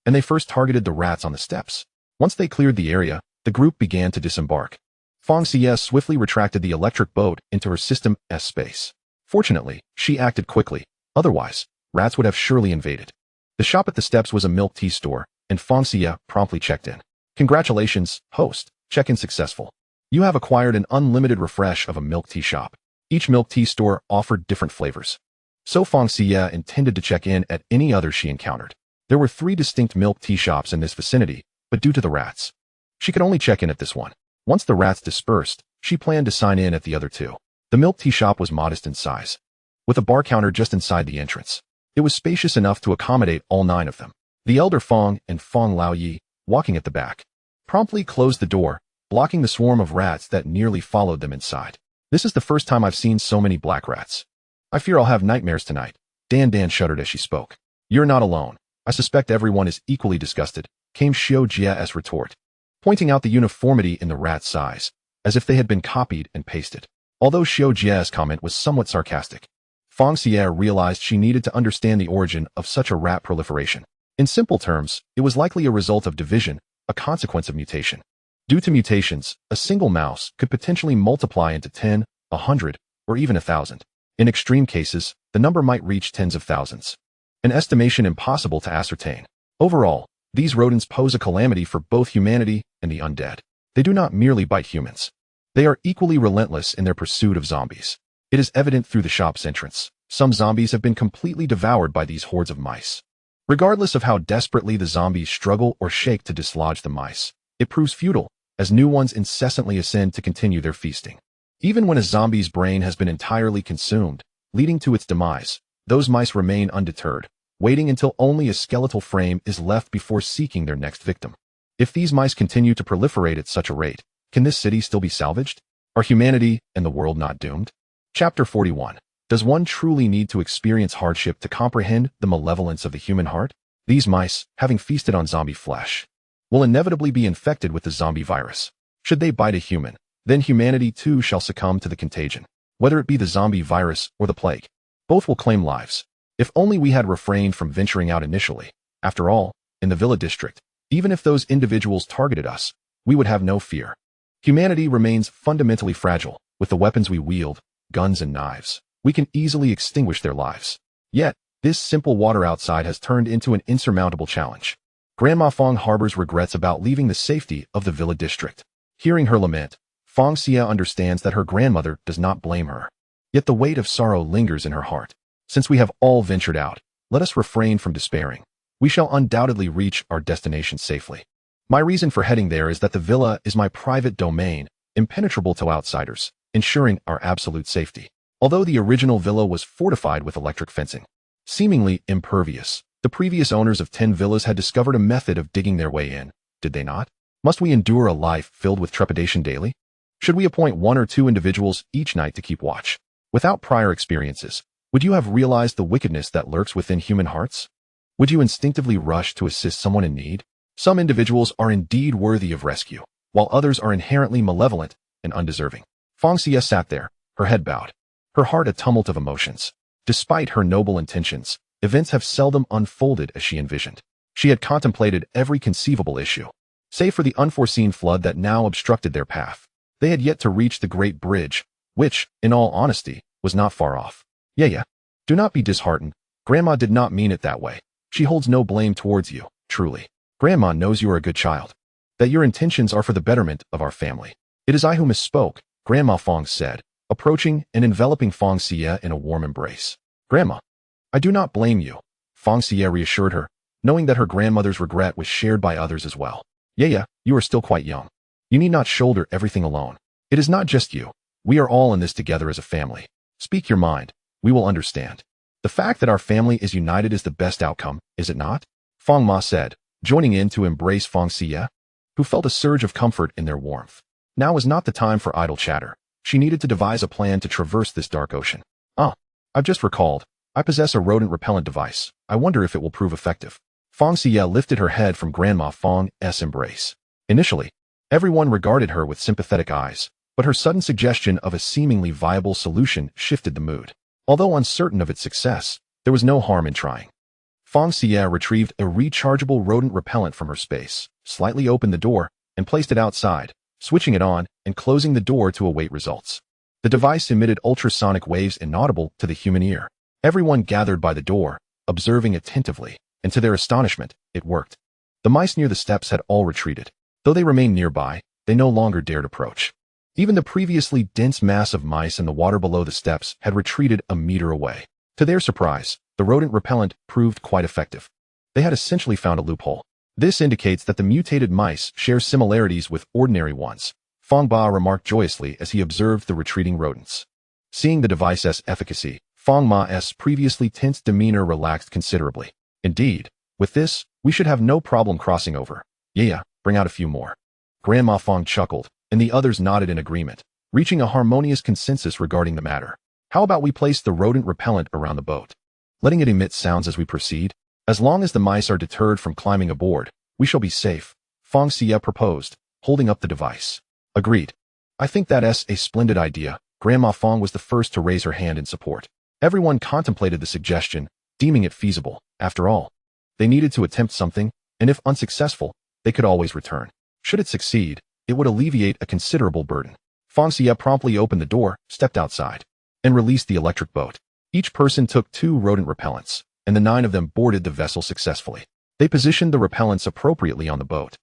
and they first targeted the rats on the steps. Once they cleared the area, the group began to disembark. Fang Xiyue swiftly retracted the electric boat into her System S space. Fortunately, she acted quickly, otherwise, rats would have surely invaded. The shop at the steps was a milk tea store, and Fang Xiyue promptly checked in. Congratulations, host, check-in successful. You have acquired an unlimited refresh of a milk tea shop. Each milk tea store offered different flavors. So Fang Xiyue intended to check in at any others she encountered. There were 3 distinct milk tea shops in this vicinity, but due to the rats, she could only check in at this one. Once the rats dispersed, she planned to sign in at the other 2. The milk tea shop was modest in size, with a bar counter just inside the entrance. It was spacious enough to accommodate all 9 of them. The elder Fang and Fang Laoyi, walking at the back, promptly closed the door, blocking the swarm of rats that nearly followed them inside. This is the first time I've seen so many black rats. I fear I'll have nightmares tonight. Dan shuddered as she spoke. You're not alone. I suspect everyone is equally disgusted, came Xiujie's retort, pointing out the uniformity in the rat's size, as if they had been copied and pasted. Although Xiujie's comment was somewhat sarcastic, Fang Xiyue realized she needed to understand the origin of such a rat proliferation. In simple terms, it was likely a result of division, a consequence of mutation. Due to mutations, a single mouse could potentially multiply into 10, 100, or even 1,000. In extreme cases, the number might reach tens of thousands. An estimation impossible to ascertain. Overall, these rodents pose a calamity for both humanity and the undead. They do not merely bite humans. They are equally relentless in their pursuit of zombies. It is evident through the shop's entrance. Some zombies have been completely devoured by these hordes of mice. Regardless of how desperately the zombies struggle or shake to dislodge the mice, it proves futile, as new ones incessantly ascend to continue their feasting. Even when a zombie's brain has been entirely consumed, leading to its demise, those mice remain undeterred, waiting until only a skeletal frame is left before seeking their next victim. If these mice continue to proliferate at such a rate, can this city still be salvaged? Are humanity and the world not doomed? Chapter 41. Does one truly need to experience hardship to comprehend the malevolence of the human heart? These mice, having feasted on zombie flesh, will inevitably be infected with the zombie virus. Should they bite a human, then humanity too shall succumb to the contagion. Whether it be the zombie virus or the plague, both will claim lives. If only we had refrained from venturing out initially. After all, in the Villa district, even if those individuals targeted us, we would have no fear. Humanity remains fundamentally fragile. With the weapons we wield, guns and knives, we can easily extinguish their lives. Yet, this simple water outside has turned into an insurmountable challenge. Grandma Fang harbors regrets about leaving the safety of the Villa district. Hearing her lament, Fang Xiyue understands that her grandmother does not blame her. Yet the weight of sorrow lingers in her heart. Since we have all ventured out, let us refrain from despairing. We shall undoubtedly reach our destination safely. My reason for heading there is that the villa is my private domain, impenetrable to outsiders, ensuring our absolute safety. Although the original villa was fortified with electric fencing, seemingly impervious, the previous owners of 10 villas had discovered a method of digging their way in, did they not? Must we endure a life filled with trepidation daily? Should we appoint 1 or 2 individuals each night to keep watch? Without prior experiences, would you have realized the wickedness that lurks within human hearts? Would you instinctively rush to assist someone in need? Some individuals are indeed worthy of rescue, while others are inherently malevolent and undeserving. Fang Xiyue sat there, her head bowed, her heart a tumult of emotions. Despite her noble intentions, events have seldom unfolded as she envisioned. She had contemplated every conceivable issue. Save for the unforeseen flood that now obstructed their path, they had yet to reach the great bridge, which, in all honesty, was not far off. Yeah. Do not be disheartened. Grandma did not mean it that way. She holds no blame towards you, truly. Grandma knows you are a good child, that your intentions are for the betterment of our family. It is I who misspoke, Grandma Fang said, approaching and enveloping Fang Xiyue in a warm embrace. Grandma, I do not blame you, Fang Xiyue reassured her, knowing that her grandmother's regret was shared by others as well. Yeah, you are still quite young. You need not shoulder everything alone. It is not just you. We are all in this together as a family. Speak your mind. We will understand. The fact that our family is united is the best outcome, is it not? Fang Ma said, joining in to embrace Fang Xiyue, who felt a surge of comfort in their warmth. Now was not the time for idle chatter. She needed to devise a plan to traverse this dark ocean. I've just recalled. I possess a rodent repellent device. I wonder if it will prove effective. Fang Xiyue lifted her head from Grandma Fang's embrace. Initially, Everyone regarded her with sympathetic eyes, but her sudden suggestion of a seemingly viable solution shifted the mood. Although uncertain of its success, there was no harm in trying. Fang Xiyue retrieved a rechargeable rodent repellent from her space, slightly opened the door, and placed it outside, switching it on and closing the door to await results. The device emitted ultrasonic waves inaudible to the human ear. Everyone gathered by the door, observing attentively, and to their astonishment, it worked. The mice near the steps had all retreated. Though they remained nearby, they no longer dared approach. Even the previously dense mass of mice in the water below the steps had retreated a meter away. To their surprise, the rodent repellent proved quite effective. They had essentially found a loophole. This indicates that the mutated mice share similarities with ordinary ones, Fang Ba remarked joyously as he observed the retreating rodents. Seeing the device's efficacy, Fang Ma's previously tense demeanor relaxed considerably. Indeed, with this, we should have no problem crossing over. Yeah, bring out a few more. Grandma Fang chuckled, and the others nodded in agreement, reaching a harmonious consensus regarding the matter. How about we place the rodent repellent around the boat, letting it emit sounds as we proceed? As long as the mice are deterred from climbing aboard, we shall be safe, Fang Xiyue proposed, holding up the device. Agreed. I think that's a splendid idea. Grandma Fang was the first to raise her hand in support. Everyone contemplated the suggestion, deeming it feasible. After all, they needed to attempt something, and if unsuccessful, they could always return. Should it succeed, it would alleviate a considerable burden. Fang Xiyue promptly opened the door, stepped outside, and released the electric boat. Each person took 2 rodent repellents, and the 9 of them boarded the vessel successfully. They positioned the repellents appropriately on the boat,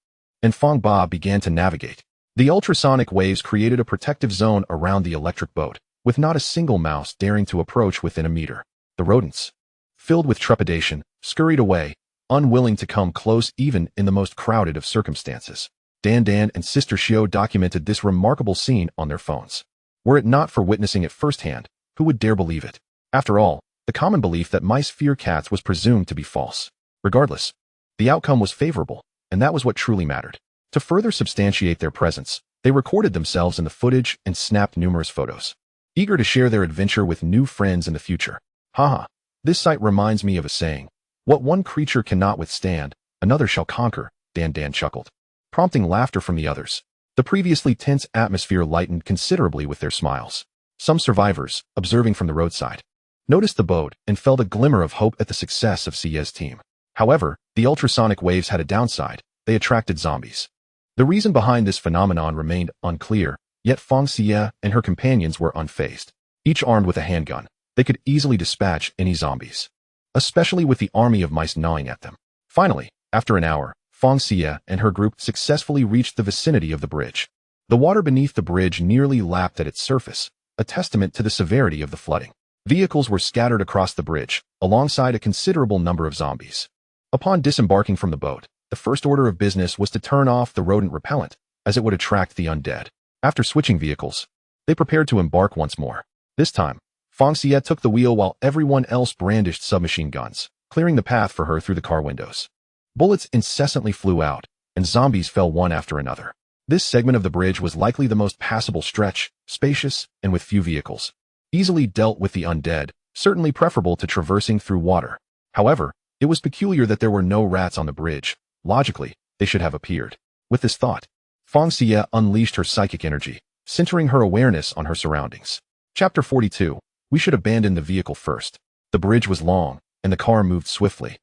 and Fang Ba began to navigate. The ultrasonic waves created a protective zone around the electric boat, with not a single mouse daring to approach within a meter. The rodents, filled with trepidation, scurried away, unwilling to come close even in the most crowded of circumstances. Dan and Sister Xio documented this remarkable scene on their phones. Were it not for witnessing it firsthand, who would dare believe it? After all, the common belief that mice fear cats was presumed to be false. Regardless, the outcome was favorable, and that was what truly mattered. To further substantiate their presence, they recorded themselves in the footage and snapped numerous photos, eager to share their adventure with new friends in the future. Haha, this sight reminds me of a saying. What one creature cannot withstand, another shall conquer, Dan chuckled, prompting laughter from the others. The previously tense atmosphere lightened considerably with their smiles. Some survivors, observing from the roadside, noticed the boat and felt a glimmer of hope at the success of Xiyue's team. However, the ultrasonic waves had a downside. They attracted zombies. The reason behind this phenomenon remained unclear, yet Fang Xiyue and her companions were unfazed. Each armed with a handgun, they could easily dispatch any zombies, especially with the army of mice gnawing at them. Finally, after an hour, Fang Xiyue and her group successfully reached the vicinity of the bridge. The water beneath the bridge nearly lapped at its surface, a testament to the severity of the flooding. Vehicles were scattered across the bridge, alongside a considerable number of zombies. Upon disembarking from the boat, the first order of business was to turn off the rodent repellent, as it would attract the undead. After switching vehicles, they prepared to embark once more. This time, Fang Xiyue took the wheel while everyone else brandished submachine guns, clearing the path for her through the car windows. Bullets incessantly flew out, and zombies fell one after another. This segment of the bridge was likely the most passable stretch, spacious, and with few vehicles. Easily dealt with the undead, certainly preferable to traversing through water. However, it was peculiar that there were no rats on the bridge. Logically, they should have appeared. With this thought, Fang Xiyue unleashed her psychic energy, centering her awareness on her surroundings. Chapter 42. We should abandon the vehicle first. The bridge was long, and the car moved swiftly.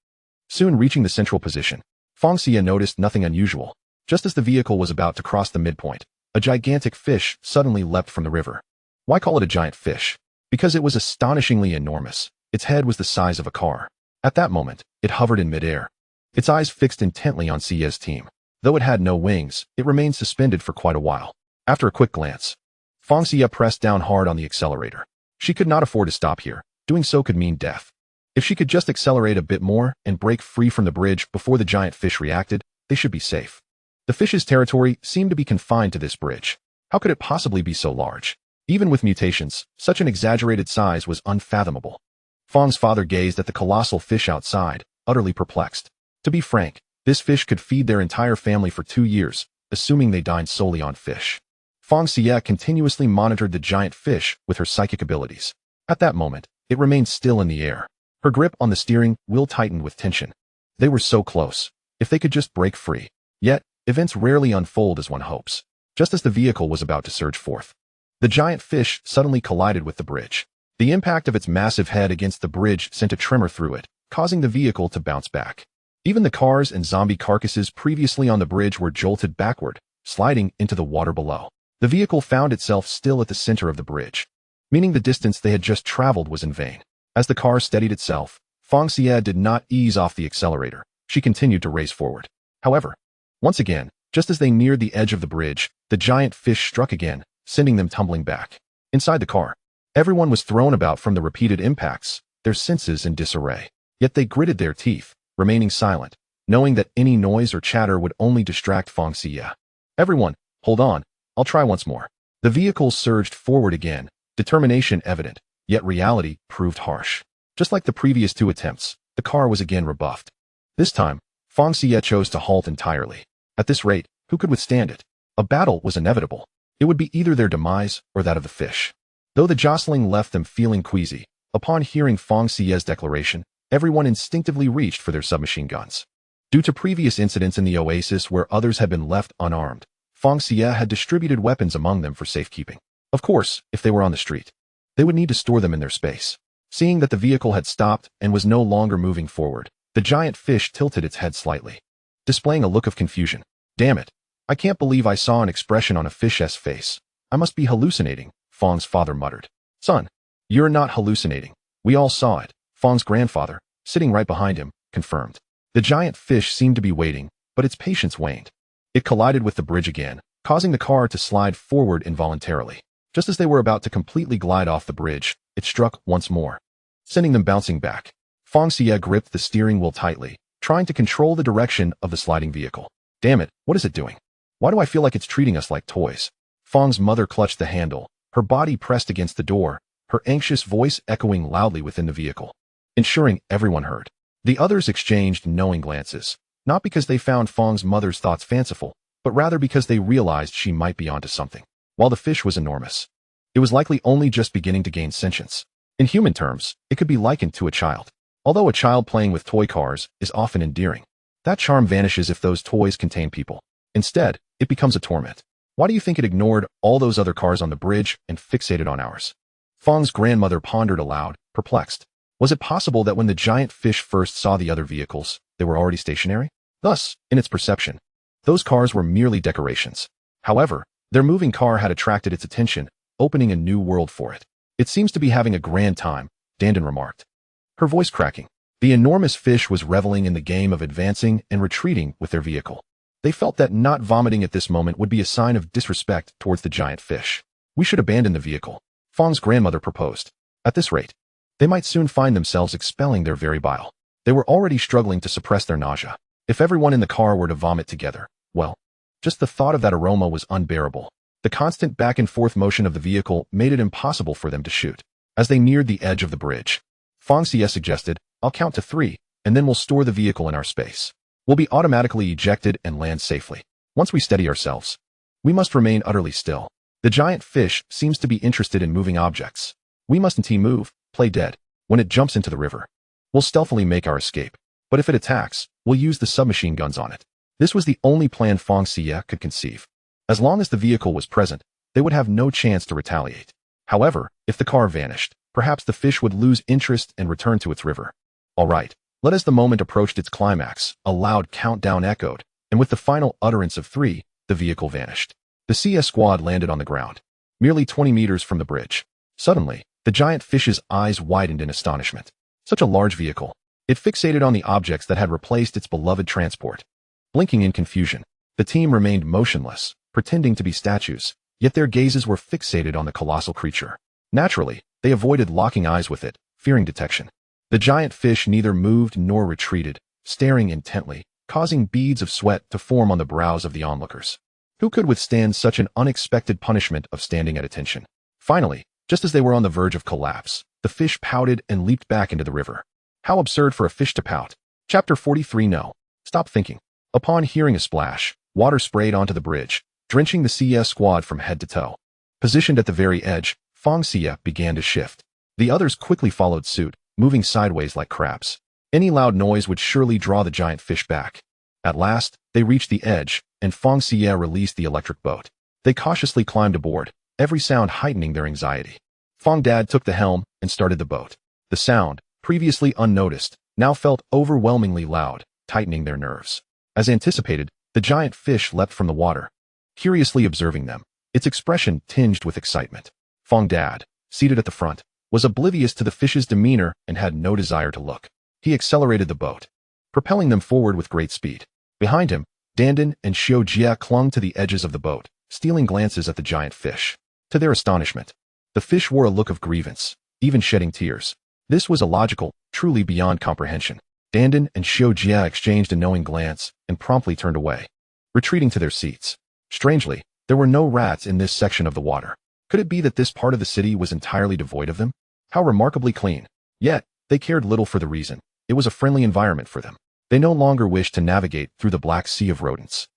Soon reaching the central position, Fang Xiyue noticed nothing unusual. Just as the vehicle was about to cross the midpoint, a gigantic fish suddenly leapt from the river. Why call it a giant fish? Because it was astonishingly enormous. Its head was the size of a car. At that moment, it hovered in midair, its eyes fixed intently on Xiyue's team. Though it had no wings, it remained suspended for quite a while. After a quick glance, Fang Xiyue pressed down hard on the accelerator. She could not afford to stop here. Doing so could mean death. If she could just accelerate a bit more and break free from the bridge before the giant fish reacted, they should be safe. The fish's territory seemed to be confined to this bridge. How could it possibly be so large? Even with mutations, such an exaggerated size was unfathomable. Fang's father gazed at the colossal fish outside, utterly perplexed. To be frank, this fish could feed their entire family for 2 years, assuming they dined solely on fish. Fang Xiyue continuously monitored the giant fish with her psychic abilities. At that moment, it remained still in the air. Her grip on the steering wheel tightened with tension. They were so close. If they could just break free. Yet, events rarely unfold as one hopes. Just as the vehicle was about to surge forth, the giant fish suddenly collided with the bridge. The impact of its massive head against the bridge sent a tremor through it, causing the vehicle to bounce back. Even the cars and zombie carcasses previously on the bridge were jolted backward, sliding into the water below. The vehicle found itself still at the center of the bridge, meaning the distance they had just traveled was in vain. As the car steadied itself, Fang Xiyue did not ease off the accelerator. She continued to race forward. However, once again, just as they neared the edge of the bridge, the giant fish struck again, sending them tumbling back. Inside the car, everyone was thrown about from the repeated impacts, their senses in disarray. Yet they gritted their teeth, remaining silent, knowing that any noise or chatter would only distract Fang Xiyue. Everyone, hold on, I'll try once more. The vehicle surged forward again, determination evident, yet reality proved harsh. Just like the previous two attempts, the car was again rebuffed. This time, Fang Xiyue chose to halt entirely. At this rate, who could withstand it? A battle was inevitable. It would be either their demise or that of the fish. Though the jostling left them feeling queasy, upon hearing Fang Xiyue's declaration, everyone instinctively reached for their submachine guns. Due to previous incidents in the oasis where others had been left unarmed, Fang Xiyue had distributed weapons among them for safekeeping. Of course, if they were on the street, they would need to store them in their space. Seeing that the vehicle had stopped and was no longer moving forward, the giant fish tilted its head slightly, displaying a look of confusion. Damn it. I can't believe I saw an expression on a fish's face. I must be hallucinating, Fang's father muttered. Son, you're not hallucinating. We all saw it, Fang's grandfather, sitting right behind him, confirmed. The giant fish seemed to be waiting, but its patience waned. It collided with the bridge again, causing the car to slide forward involuntarily. Just as they were about to completely glide off the bridge, it struck once more, sending them bouncing back. Fang Xiyue gripped the steering wheel tightly, trying to control the direction of the sliding vehicle. Damn it, what is it doing? Why do I feel like it's treating us like toys? Fang's mother clutched the handle, her body pressed against the door, her anxious voice echoing loudly within the vehicle, ensuring everyone heard. The others exchanged knowing glances, not because they found Fang's mother's thoughts fanciful, but rather because they realized she might be onto something. While the fish was enormous, it was likely only just beginning to gain sentience. In human terms, it could be likened to a child. Although a child playing with toy cars is often endearing, that charm vanishes if those toys contain people. Instead, it becomes a torment. Why do you think it ignored all those other cars on the bridge and fixated on ours? Fang's grandmother pondered aloud, perplexed. Was it possible that when the giant fish first saw the other vehicles, they were already stationary? Thus, in its perception, those cars were merely decorations. However, their moving car had attracted its attention, opening a new world for it. It seems to be having a grand time, Dandin remarked, her voice cracking. The enormous fish was reveling in the game of advancing and retreating with their vehicle. They felt that not vomiting at this moment would be a sign of disrespect towards the giant fish. We should abandon the vehicle, Fang's grandmother proposed. At this rate, they might soon find themselves expelling their very bile. They were already struggling to suppress their nausea. If everyone in the car were to vomit together, well, just the thought of that aroma was unbearable. The constant back and forth motion of the vehicle made it impossible for them to shoot. As they neared the edge of the bridge, Fang Xiyue suggested, I'll count to 3, and then we'll store the vehicle in our space. We'll be automatically ejected and land safely. Once we steady ourselves, we must remain utterly still. The giant fish seems to be interested in moving objects. We mustn't move, play dead. When it jumps into the river, we'll stealthily make our escape. But if it attacks, we'll use the submachine guns on it. This was the only plan Fang Xiyue could conceive. As long as the vehicle was present, they would have no chance to retaliate. However, if the car vanished, perhaps the fish would lose interest and return to its river. All right, let as the moment approached its climax, a loud countdown echoed, and with the final utterance of 3, the vehicle vanished. The CS squad landed on the ground, merely 20 meters from the bridge. Suddenly, the giant fish's eyes widened in astonishment. Such a large vehicle. It fixated on the objects that had replaced its beloved transport. Blinking in confusion, the team remained motionless, pretending to be statues, yet their gazes were fixated on the colossal creature. Naturally, they avoided locking eyes with it, fearing detection. The giant fish neither moved nor retreated, staring intently, causing beads of sweat to form on the brows of the onlookers. Who could withstand such an unexpected punishment of standing at attention? Finally, just as they were on the verge of collapse, the fish pouted and leaped back into the river. How absurd for a fish to pout. Chapter 43. No. Stop thinking. Upon hearing a splash, water sprayed onto the bridge, drenching the CS squad from head to toe. Positioned at the very edge, Fang Xiyue began to shift. The others quickly followed suit, moving sideways like crabs. Any loud noise would surely draw the giant fish back. At last, they reached the edge, and Fang Xiyue released the electric boat. They cautiously climbed aboard, every sound heightening their anxiety. Fang Dad took the helm and started the boat. The sound, previously unnoticed, now felt overwhelmingly loud, tightening their nerves. As anticipated, the giant fish leapt from the water, curiously observing them, its expression tinged with excitement. Fang Dad, seated at the front, was oblivious to the fish's demeanor and had no desire to look. He accelerated the boat, propelling them forward with great speed. Behind him, Dandan and Xiujia clung to the edges of the boat, stealing glances at the giant fish. To their astonishment, the fish wore a look of grievance, even shedding tears. This was illogical, truly beyond comprehension. Dandan and Xiujia exchanged a knowing glance and promptly turned away, retreating to their seats. Strangely, there were no rats in this section of the water. Could it be that this part of the city was entirely devoid of them? How remarkably clean. Yet, they cared little for the reason. It was a friendly environment for them. They no longer wished to navigate through the black sea of rodents,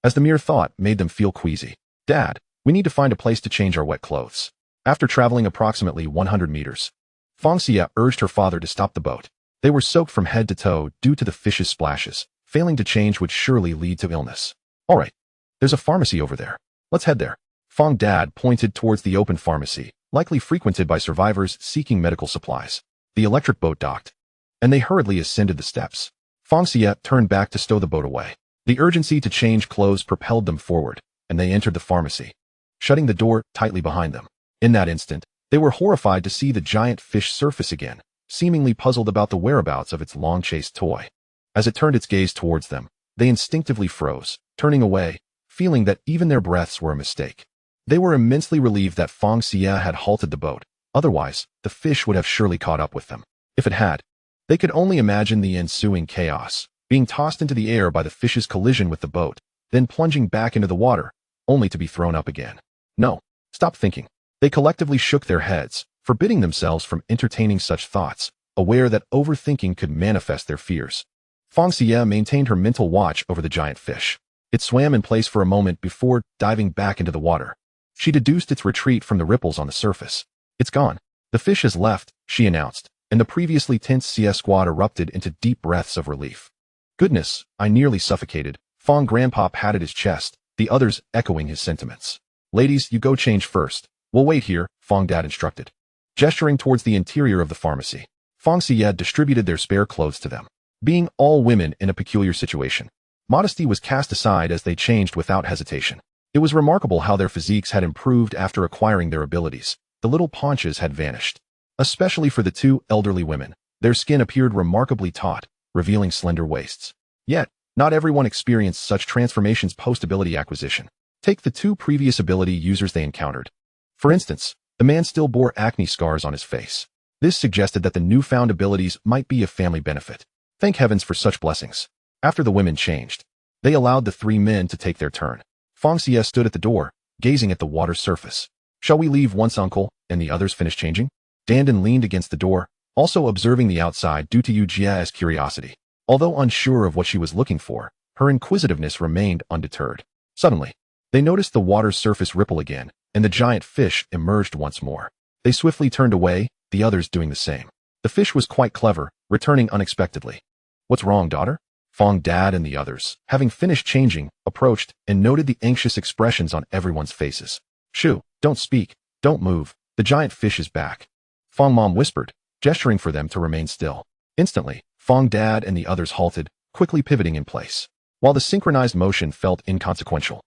as the mere thought made them feel queasy. Dad, we need to find a place to change our wet clothes. After traveling approximately 100 meters, Fang Xiyue urged her father to stop the boat. They were soaked from head to toe due to the fish's splashes. Failing to change would surely lead to illness. All right, there's a pharmacy over there. Let's head there. Fang Dad pointed towards the open pharmacy, likely frequented by survivors seeking medical supplies. The electric boat docked, and they hurriedly ascended the steps. Fang Xiyue turned back to stow the boat away. The urgency to change clothes propelled them forward, and they entered the pharmacy, shutting the door tightly behind them. In that instant, they were horrified to see the giant fish surface again, seemingly puzzled about the whereabouts of its long-chased toy. As it turned its gaze towards them, they instinctively froze, turning away, feeling that even their breaths were a mistake. They were immensely relieved that Fang Xiyue had halted the boat. Otherwise, the fish would have surely caught up with them. If it had, they could only imagine the ensuing chaos, being tossed into the air by the fish's collision with the boat, then plunging back into the water, only to be thrown up again. No, stop thinking. They collectively shook their heads, forbidding themselves from entertaining such thoughts, aware that overthinking could manifest their fears. Fang Xiyue maintained her mental watch over the giant fish. It swam in place for a moment before diving back into the water. She deduced its retreat from the ripples on the surface. It's gone. The fish has left, she announced, and the previously tense CS squad erupted into deep breaths of relief. Goodness, I nearly suffocated. Fang Grandpa patted his chest, the others echoing his sentiments. Ladies, you go change first. We'll wait here, Fang Dad instructed. Gesturing towards the interior of the pharmacy, Fang Xiyue distributed their spare clothes to them. Being all women in a peculiar situation, modesty was cast aside as they changed without hesitation. It was remarkable how their physiques had improved after acquiring their abilities. The little paunches had vanished. Especially for the two elderly women, their skin appeared remarkably taut, revealing slender waists. Yet, not everyone experienced such transformations post-ability acquisition. Take the two previous ability users they encountered. For instance, the man still bore acne scars on his face. This suggested that the newfound abilities might be a family benefit. Thank heavens for such blessings. After the women changed, they allowed the three men to take their turn. Fang Xiyue stood at the door, gazing at the water's surface. Shall we leave once uncle and the others finish changing? Dandan leaned against the door, also observing the outside due to Yujia's curiosity. Although unsure of what she was looking for, her inquisitiveness remained undeterred. Suddenly, they noticed the water's surface ripple again, and the giant fish emerged once more. They swiftly turned away, the others doing the same. The fish was quite clever, returning unexpectedly. What's wrong, daughter? Fang Dad and the others, having finished changing, approached and noted the anxious expressions on everyone's faces. Shoo, don't speak, don't move, the giant fish is back. Fang Mom whispered, gesturing for them to remain still. Instantly, Fang Dad and the others halted, quickly pivoting in place, while the synchronized motion felt inconsequential.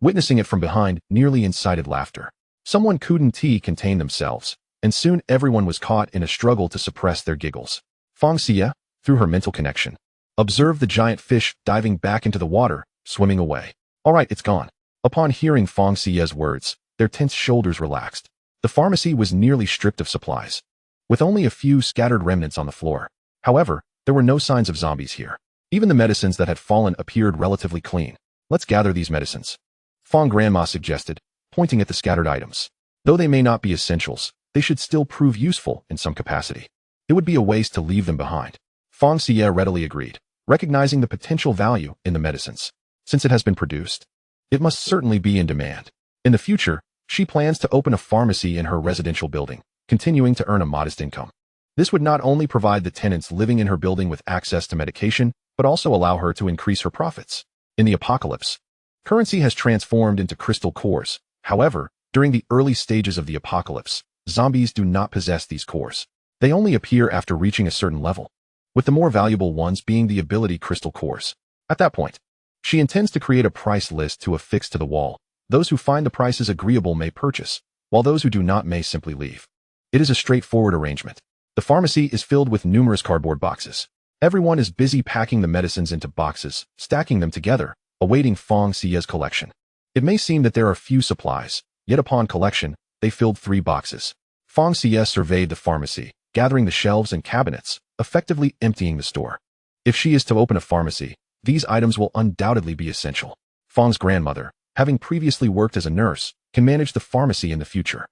Witnessing it from behind nearly incited laughter. Someone couldn't contain themselves, and soon everyone was caught in a struggle to suppress their giggles. Fang Xiyue, through her mental connection, observed the giant fish diving back into the water, swimming away. All right, it's gone. Upon hearing Fang Xiyue's words, their tense shoulders relaxed. The pharmacy was nearly stripped of supplies, with only a few scattered remnants on the floor. However, there were no signs of zombies here. Even the medicines that had fallen appeared relatively clean. Let's gather these medicines, Fang Grandma suggested, pointing at the scattered items. Though they may not be essentials, they should still prove useful in some capacity. It would be a waste to leave them behind. Fang Xiyue readily agreed, recognizing the potential value in the medicines. Since it has been produced, it must certainly be in demand. In the future, she plans to open a pharmacy in her residential building, continuing to earn a modest income. This would not only provide the tenants living in her building with access to medication, but also allow her to increase her profits. In the apocalypse, currency has transformed into crystal cores. However, during the early stages of the apocalypse, zombies do not possess these cores. They only appear after reaching a certain level, with the more valuable ones being the ability crystal cores. At that point, she intends to create a price list to affix to the wall. Those who find the prices agreeable may purchase, while those who do not may simply leave. It is a straightforward arrangement. The pharmacy is filled with numerous cardboard boxes. Everyone is busy packing the medicines into boxes, stacking them together, awaiting Fang Xiyue's collection. It may seem that there are few supplies, yet upon collection, they filled 3 boxes. Fang Xiyue surveyed the pharmacy, gathering the shelves and cabinets, effectively emptying the store. If she is to open a pharmacy, these items will undoubtedly be essential. Fang's grandmother, having previously worked as a nurse, can manage the pharmacy in the future.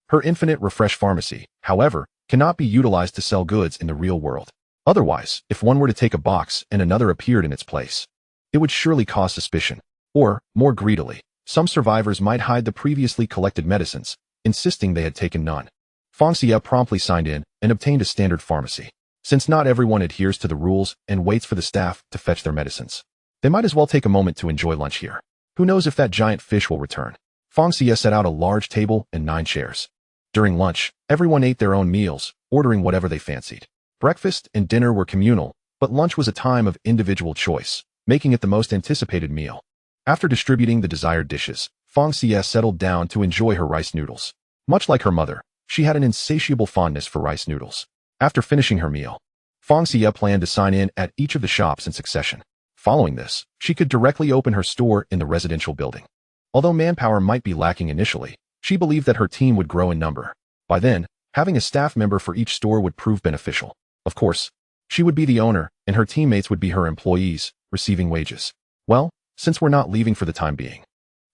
Her infinite refresh pharmacy, however, cannot be utilized to sell goods in the real world. Otherwise, if one were to take a box and another appeared in its place, it would surely cause suspicion. Or, more greedily, some survivors might hide the previously collected medicines, insisting they had taken none. Fang Xiyue promptly signed in and obtained a standard pharmacy. Since not everyone adheres to the rules and waits for the staff to fetch their medicines, they might as well take a moment to enjoy lunch here. Who knows if that giant fish will return? Fang Xiyue set out a large table and 9 chairs. During lunch, everyone ate their own meals, ordering whatever they fancied. Breakfast and dinner were communal, but lunch was a time of individual choice, making it the most anticipated meal. After distributing the desired dishes, Fang Xiyue settled down to enjoy her rice noodles. Much like her mother, she had an insatiable fondness for rice noodles. After finishing her meal, Fang Xiyue planned to sign in at each of the shops in succession. Following this, she could directly open her store in the residential building. Although manpower might be lacking initially, she believed that her team would grow in number. By then, having a staff member for each store would prove beneficial. Of course, she would be the owner, and her teammates would be her employees, receiving wages. Well, since we're not leaving for the time being,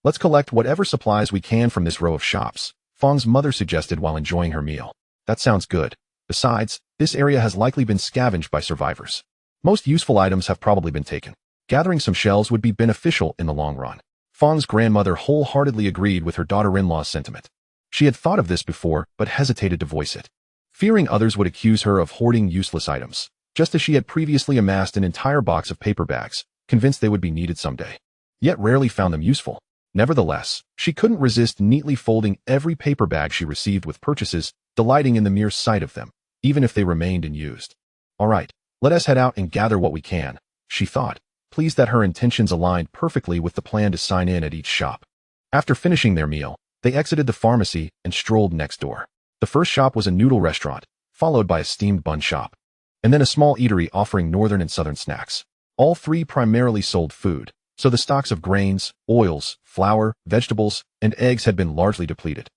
let's collect whatever supplies we can from this row of shops, Fang's mother suggested while enjoying her meal. That sounds good. Besides, this area has likely been scavenged by survivors. Most useful items have probably been taken. Gathering some shells would be beneficial in the long run. Fang's grandmother wholeheartedly agreed with her daughter-in-law's sentiment. She had thought of this before, but hesitated to voice it, fearing others would accuse her of hoarding useless items, just as she had previously amassed an entire box of paper bags, convinced they would be needed someday, yet rarely found them useful. Nevertheless, she couldn't resist neatly folding every paper bag she received with purchases, delighting in the mere sight of them, even if they remained unused. All right, let us head out and gather what we can, she thought, pleased that her intentions aligned perfectly with the plan to sign in at each shop. After finishing their meal, they exited the pharmacy and strolled next door. The first shop was a noodle restaurant, followed by a steamed bun shop, and then a small eatery offering northern and southern snacks. All 3 primarily sold food, so the stocks of grains, oils, flour, vegetables, and eggs had been largely depleted,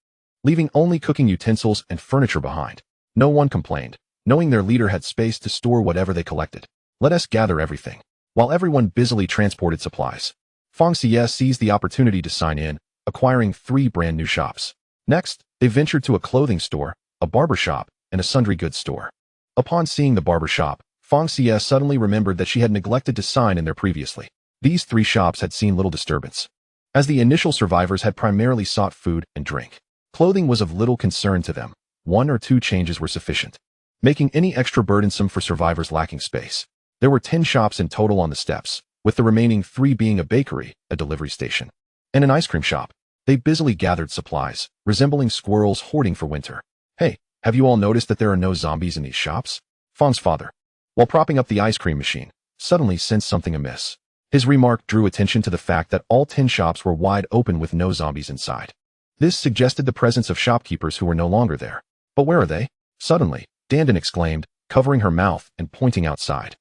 leaving only cooking utensils and furniture behind. No one complained, knowing their leader had space to store whatever they collected. Let us gather everything. While everyone busily transported supplies, Fang Xiyue seized the opportunity to sign in, acquiring 3 brand new shops. Next, they ventured to a clothing store, a barber shop, and a sundry goods store. Upon seeing the barber shop, Fang Xiyue suddenly remembered that she had neglected to sign in there previously. These 3 shops had seen little disturbance, as the initial survivors had primarily sought food and drink. Clothing was of little concern to them. 1 or 2 changes were sufficient, making any extra burdensome for survivors lacking space. There were 10 shops in total on the steps, with the remaining 3 being a bakery, a delivery station, and an ice cream shop. They busily gathered supplies, resembling squirrels hoarding for winter. Hey, have you all noticed that there are no zombies in these shops? Fang's father, while propping up the ice cream machine, suddenly sensed something amiss. His remark drew attention to the fact that all 10 shops were wide open with no zombies inside. This suggested the presence of shopkeepers who were no longer there. But where are they? Suddenly, Dandan exclaimed, covering her mouth and pointing outside.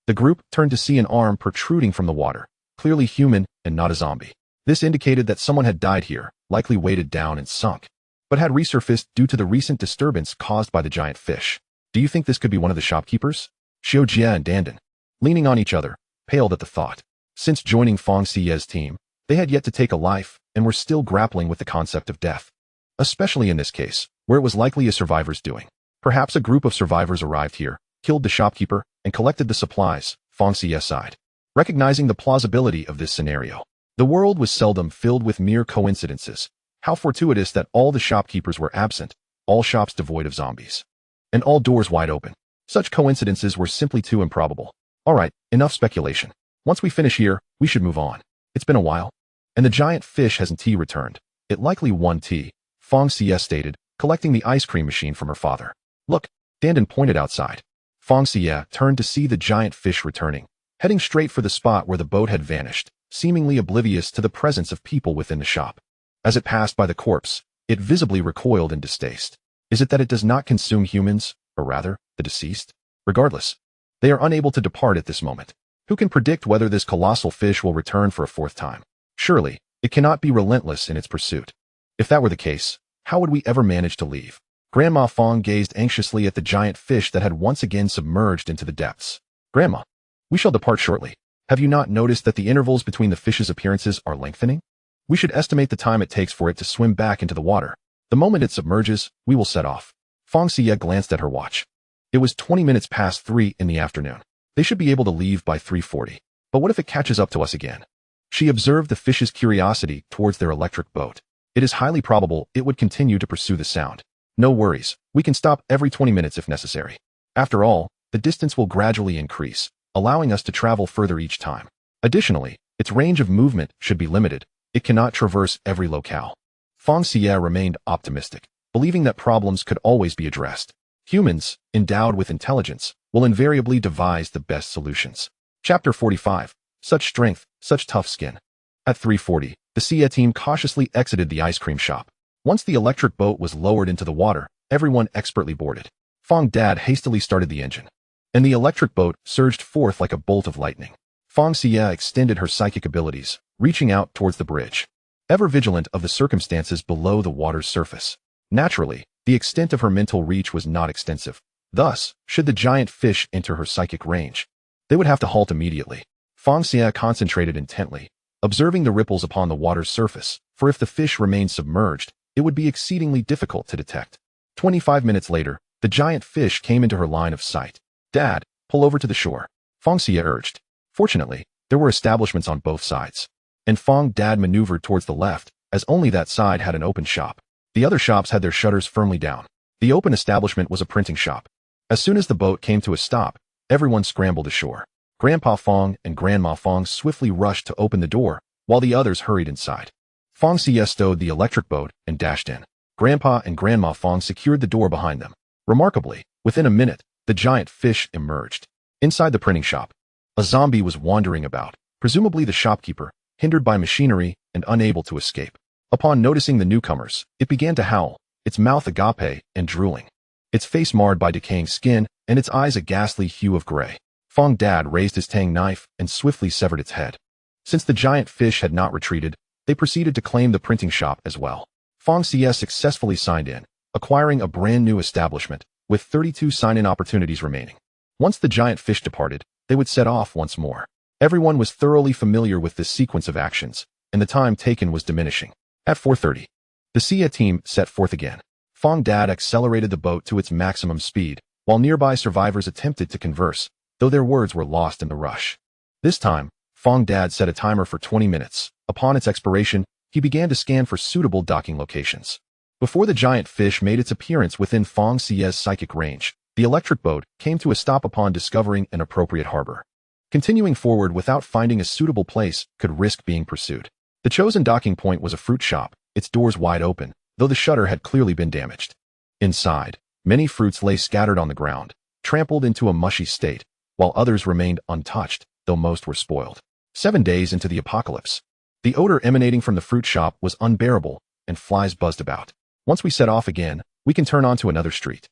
The group turned to see an arm protruding from the water, clearly human and not a zombie. This indicated that someone had died here, likely weighted down and sunk, but had resurfaced due to the recent disturbance caused by the giant fish. Do you think this could be one of the shopkeepers? Xiujie and Dandan, leaning on each other, paled at the thought. Since joining Fang Xiyue's team, they had yet to take a life and were still grappling with the concept of death, especially in this case, where it was likely a survivor's doing. Perhaps a group of survivors arrived here, killed the shopkeeper, and collected the supplies, Fang Xiyue sighed, recognizing the plausibility of this scenario. The world was seldom filled with mere coincidences. How fortuitous that all the shopkeepers were absent, all shops devoid of zombies, and all doors wide open. Such coincidences were simply too improbable. Alright, enough speculation. Once we finish here, we should move on. It's been a while. And the giant fish hasn't returned. It likely won tea, Fang Xiyue stated, collecting the ice cream machine from her father. Look, Dandan pointed outside. Fang Xiyue turned to see the giant fish returning, heading straight for the spot where the boat had vanished, seemingly oblivious to the presence of people within the shop. As it passed by the corpse, it visibly recoiled in distaste. Is it that it does not consume humans, or rather, the deceased? Regardless, they are unable to depart at this moment. Who can predict whether this colossal fish will return for a fourth time? Surely, it cannot be relentless in its pursuit. If that were the case, how would we ever manage to leave? Grandma Fang gazed anxiously at the giant fish that had once again submerged into the depths. Grandma, we shall depart shortly. Have you not noticed that the intervals between the fish's appearances are lengthening? We should estimate the time it takes for it to swim back into the water. The moment it submerges, we will set off. Fang Xiyue glanced at her watch. It was 20 minutes past 3 in the afternoon. They should be able to leave by 3:40. But what if it catches up to us again? She observed the fish's curiosity towards their electric boat. It is highly probable it would continue to pursue the sound. No worries, we can stop every 20 minutes if necessary. After all, the distance will gradually increase, allowing us to travel further each time. Additionally, its range of movement should be limited. It cannot traverse every locale. Fang Xiyue remained optimistic, believing that problems could always be addressed. Humans, endowed with intelligence, will invariably devise the best solutions. Chapter 45. Such strength, such tough skin. At 3:40, the Xiyue team cautiously exited the ice cream shop. Once the electric boat was lowered into the water, everyone expertly boarded. Fang Dad hastily started the engine, and the electric boat surged forth like a bolt of lightning. Fang Xiyue extended her psychic abilities, reaching out towards the bridge, ever vigilant of the circumstances below the water's surface. Naturally, the extent of her mental reach was not extensive. Thus, should the giant fish enter her psychic range, they would have to halt immediately. Fang Xiyue concentrated intently, observing the ripples upon the water's surface, for if the fish remained submerged, it would be exceedingly difficult to detect. 25 minutes later, the giant fish came into her line of sight. Dad, pull over to the shore, Fang Xiyue urged. Fortunately, there were establishments on both sides, and Fang Dad maneuvered towards the left, as only that side had an open shop. The other shops had their shutters firmly down. The open establishment was a printing shop. As soon as the boat came to a stop, everyone scrambled ashore. Grandpa Fang and Grandma Fang swiftly rushed to open the door, while the others hurried inside. Fang Xiyue stowed the electric boat and dashed in. Grandpa and Grandma Fang secured the door behind them. Remarkably, within a minute, the giant fish emerged. Inside the printing shop, a zombie was wandering about, presumably the shopkeeper, hindered by machinery and unable to escape. Upon noticing the newcomers, it began to howl, its mouth agape and drooling, its face marred by decaying skin, and its eyes a ghastly hue of gray. Fang Dad raised his tang knife and swiftly severed its head. Since the giant fish had not retreated, they proceeded to claim the printing shop as well. Fang Xiyue successfully signed in, acquiring a brand new establishment, with 32 sign-in opportunities remaining. Once the giant fish departed, they would set off once more. Everyone was thoroughly familiar with this sequence of actions, and the time taken was diminishing. At 4:30, the Xiyue team set forth again. Fang Dad accelerated the boat to its maximum speed, while nearby survivors attempted to converse, though their words were lost in the rush. This time, Fang Dad set a timer for 20 minutes. Upon its expiration, he began to scan for suitable docking locations. Before the giant fish made its appearance within Fang Xiyue's psychic range, the electric boat came to a stop upon discovering an appropriate harbor. Continuing forward without finding a suitable place could risk being pursued. The chosen docking point was a fruit shop, its doors wide open, though the shutter had clearly been damaged. Inside, many fruits lay scattered on the ground, trampled into a mushy state, while others remained untouched, though most were spoiled. 7 days into the apocalypse, the odor emanating from the fruit shop was unbearable, and flies buzzed about. Once we set off again, we can turn onto another street.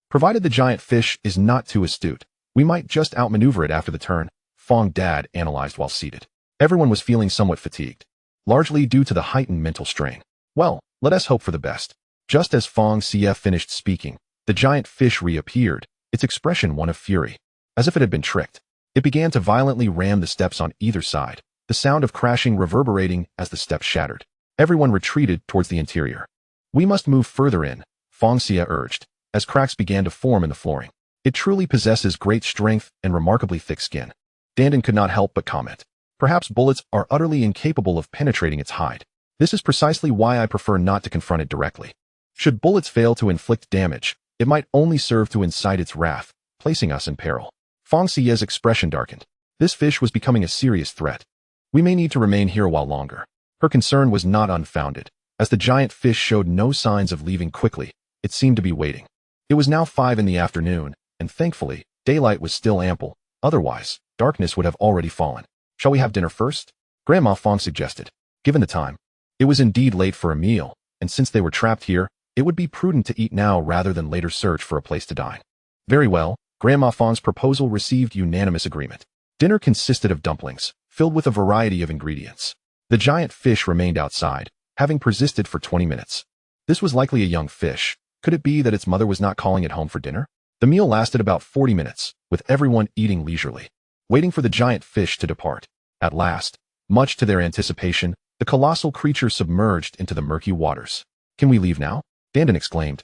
Provided the giant fish is not too astute, we might just outmaneuver it after the turn, Fang Dad analyzed while seated. Everyone was feeling somewhat fatigued, largely due to the heightened mental strain. Well, let us hope for the best. Just as Fang Xiyue finished speaking, the giant fish reappeared, its expression one of fury. As if it had been tricked, it began to violently ram the steps on either side, the sound of crashing reverberating as the steps shattered. Everyone retreated towards the interior. We must move further in, Fang Xiyue urged, as cracks began to form in the flooring. It truly possesses great strength and remarkably thick skin. Dandan could not help but comment. Perhaps bullets are utterly incapable of penetrating its hide. This is precisely why I prefer not to confront it directly. Should bullets fail to inflict damage, it might only serve to incite its wrath, placing us in peril. Fang Xiyue's expression darkened. This fish was becoming a serious threat. We may need to remain here a while longer. Her concern was not unfounded. As the giant fish showed no signs of leaving quickly, it seemed to be waiting. It was now 5 in the afternoon, and thankfully, daylight was still ample. Otherwise, darkness would have already fallen. Shall we have dinner first? Grandma Fang suggested. Given the time, it was indeed late for a meal, and since they were trapped here, it would be prudent to eat now rather than later search for a place to dine. Very well, Grandma Fang's proposal received unanimous agreement. Dinner consisted of dumplings, filled with a variety of ingredients. The giant fish remained outside, having persisted for 20 minutes. This was likely a young fish. Could it be that its mother was not calling it home for dinner? The meal lasted about 40 minutes, with everyone eating leisurely, waiting for the giant fish to depart. At last, much to their anticipation, the colossal creature submerged into the murky waters. Can we leave now? Dandan exclaimed.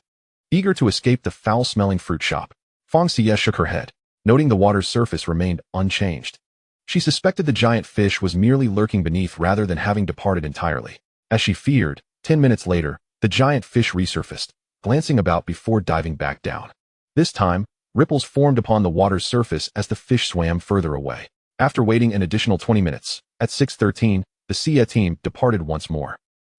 Eager to escape the foul-smelling fruit shop, Fang Xiyue shook her head, noting the water's surface remained unchanged. She suspected the giant fish was merely lurking beneath rather than having departed entirely. As she feared, 10 minutes later, the giant fish resurfaced, glancing about before diving back down. This time, ripples formed upon the water's surface as the fish swam further away. After waiting an additional 20 minutes, at 6:13, the Xiyue team departed once more.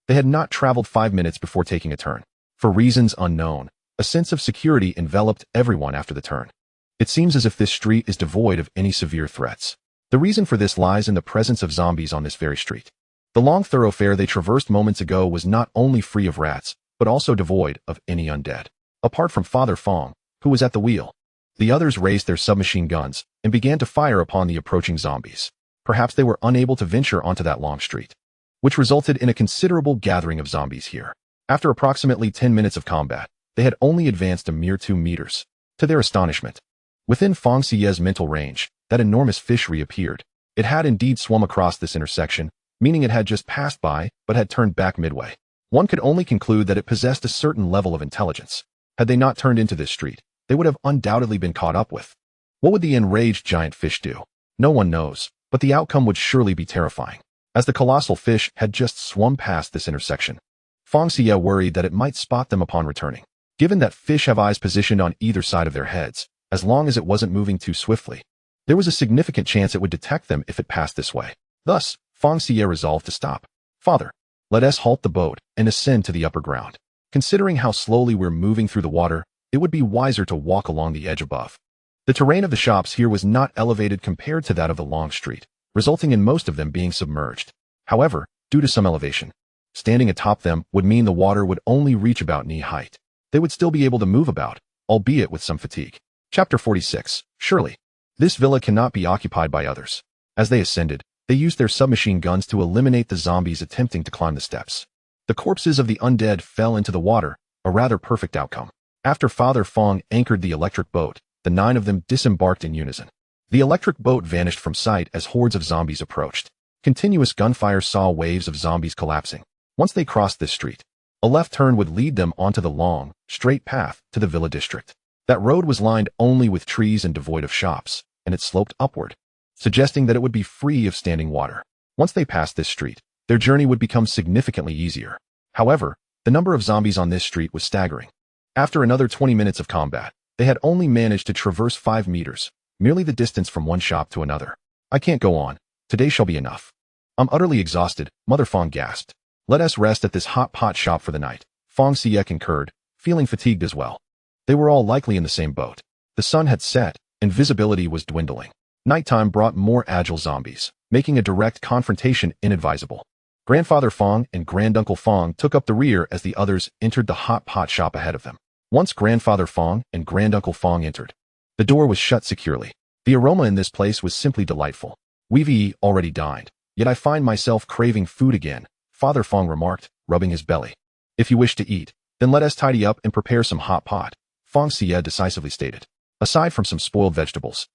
They had not traveled 5 minutes before taking a turn. For reasons unknown, a sense of security enveloped everyone after the turn. It seems as if this street is devoid of any severe threats. The reason for this lies in the presence of zombies on this very street. The long thoroughfare they traversed moments ago was not only free of rats, but also devoid of any undead. Apart from Father Fang, who was at the wheel, the others raised their submachine guns and began to fire upon the approaching zombies. Perhaps they were unable to venture onto that long street, which resulted in a considerable gathering of zombies here. After approximately 10 minutes of combat, they had only advanced a mere 2 meters. To their astonishment, within Fang Xiyue's mental range, that enormous fish reappeared. It had indeed swum across this intersection, meaning it had just passed by, but had turned back midway. One could only conclude that it possessed a certain level of intelligence. Had they not turned into this street, they would have undoubtedly been caught up with. What would the enraged giant fish do? No one knows, but the outcome would surely be terrifying. As the colossal fish had just swum past this intersection, Fang Xiyue worried that it might spot them upon returning. Given that fish have eyes positioned on either side of their heads, as long as it wasn't moving too swiftly, there was a significant chance it would detect them if it passed this way. Thus, Fang Xiyue resolved to stop. Father, let us halt the boat and ascend to the upper ground. Considering how slowly we're moving through the water, it would be wiser to walk along the edge above. The terrain of the shops here was not elevated compared to that of the long street, resulting in most of them being submerged. However, due to some elevation, standing atop them would mean the water would only reach about knee height. They would still be able to move about, albeit with some fatigue. Chapter 46. Surely, this villa cannot be occupied by others. As they ascended, they used their submachine guns to eliminate the zombies attempting to climb the steps. The corpses of the undead fell into the water, a rather perfect outcome. After Father Fang anchored the electric boat, the 9 of them disembarked in unison. The electric boat vanished from sight as hordes of zombies approached. Continuous gunfire saw waves of zombies collapsing. Once they crossed this street, a left turn would lead them onto the long, straight path to the villa district. That road was lined only with trees and devoid of shops, and it sloped upward, suggesting that it would be free of standing water. Once they passed this street, their journey would become significantly easier. However, the number of zombies on this street was staggering. After another 20 minutes of combat, they had only managed to traverse 5 meters, merely the distance from one shop to another. I can't go on. Today shall be enough. I'm utterly exhausted, Mother Fang gasped. Let us rest at this hot pot shop for the night. Fang Xiyue concurred, feeling fatigued as well. They were all likely in the same boat. The sun had set, and visibility was dwindling. Nighttime brought more agile zombies, making a direct confrontation inadvisable. Grandfather Fang and Granduncle Fang took up the rear as the others entered the hot pot shop ahead of them. Once Grandfather Fang and Granduncle Fang entered, the door was shut securely. The aroma in this place was simply delightful. We've already dined, yet I find myself craving food again, Father Fang remarked, rubbing his belly. If you wish to eat, then let us tidy up and prepare some hot pot, Fang Xiyue decisively stated. Aside from some spoiled vegetables,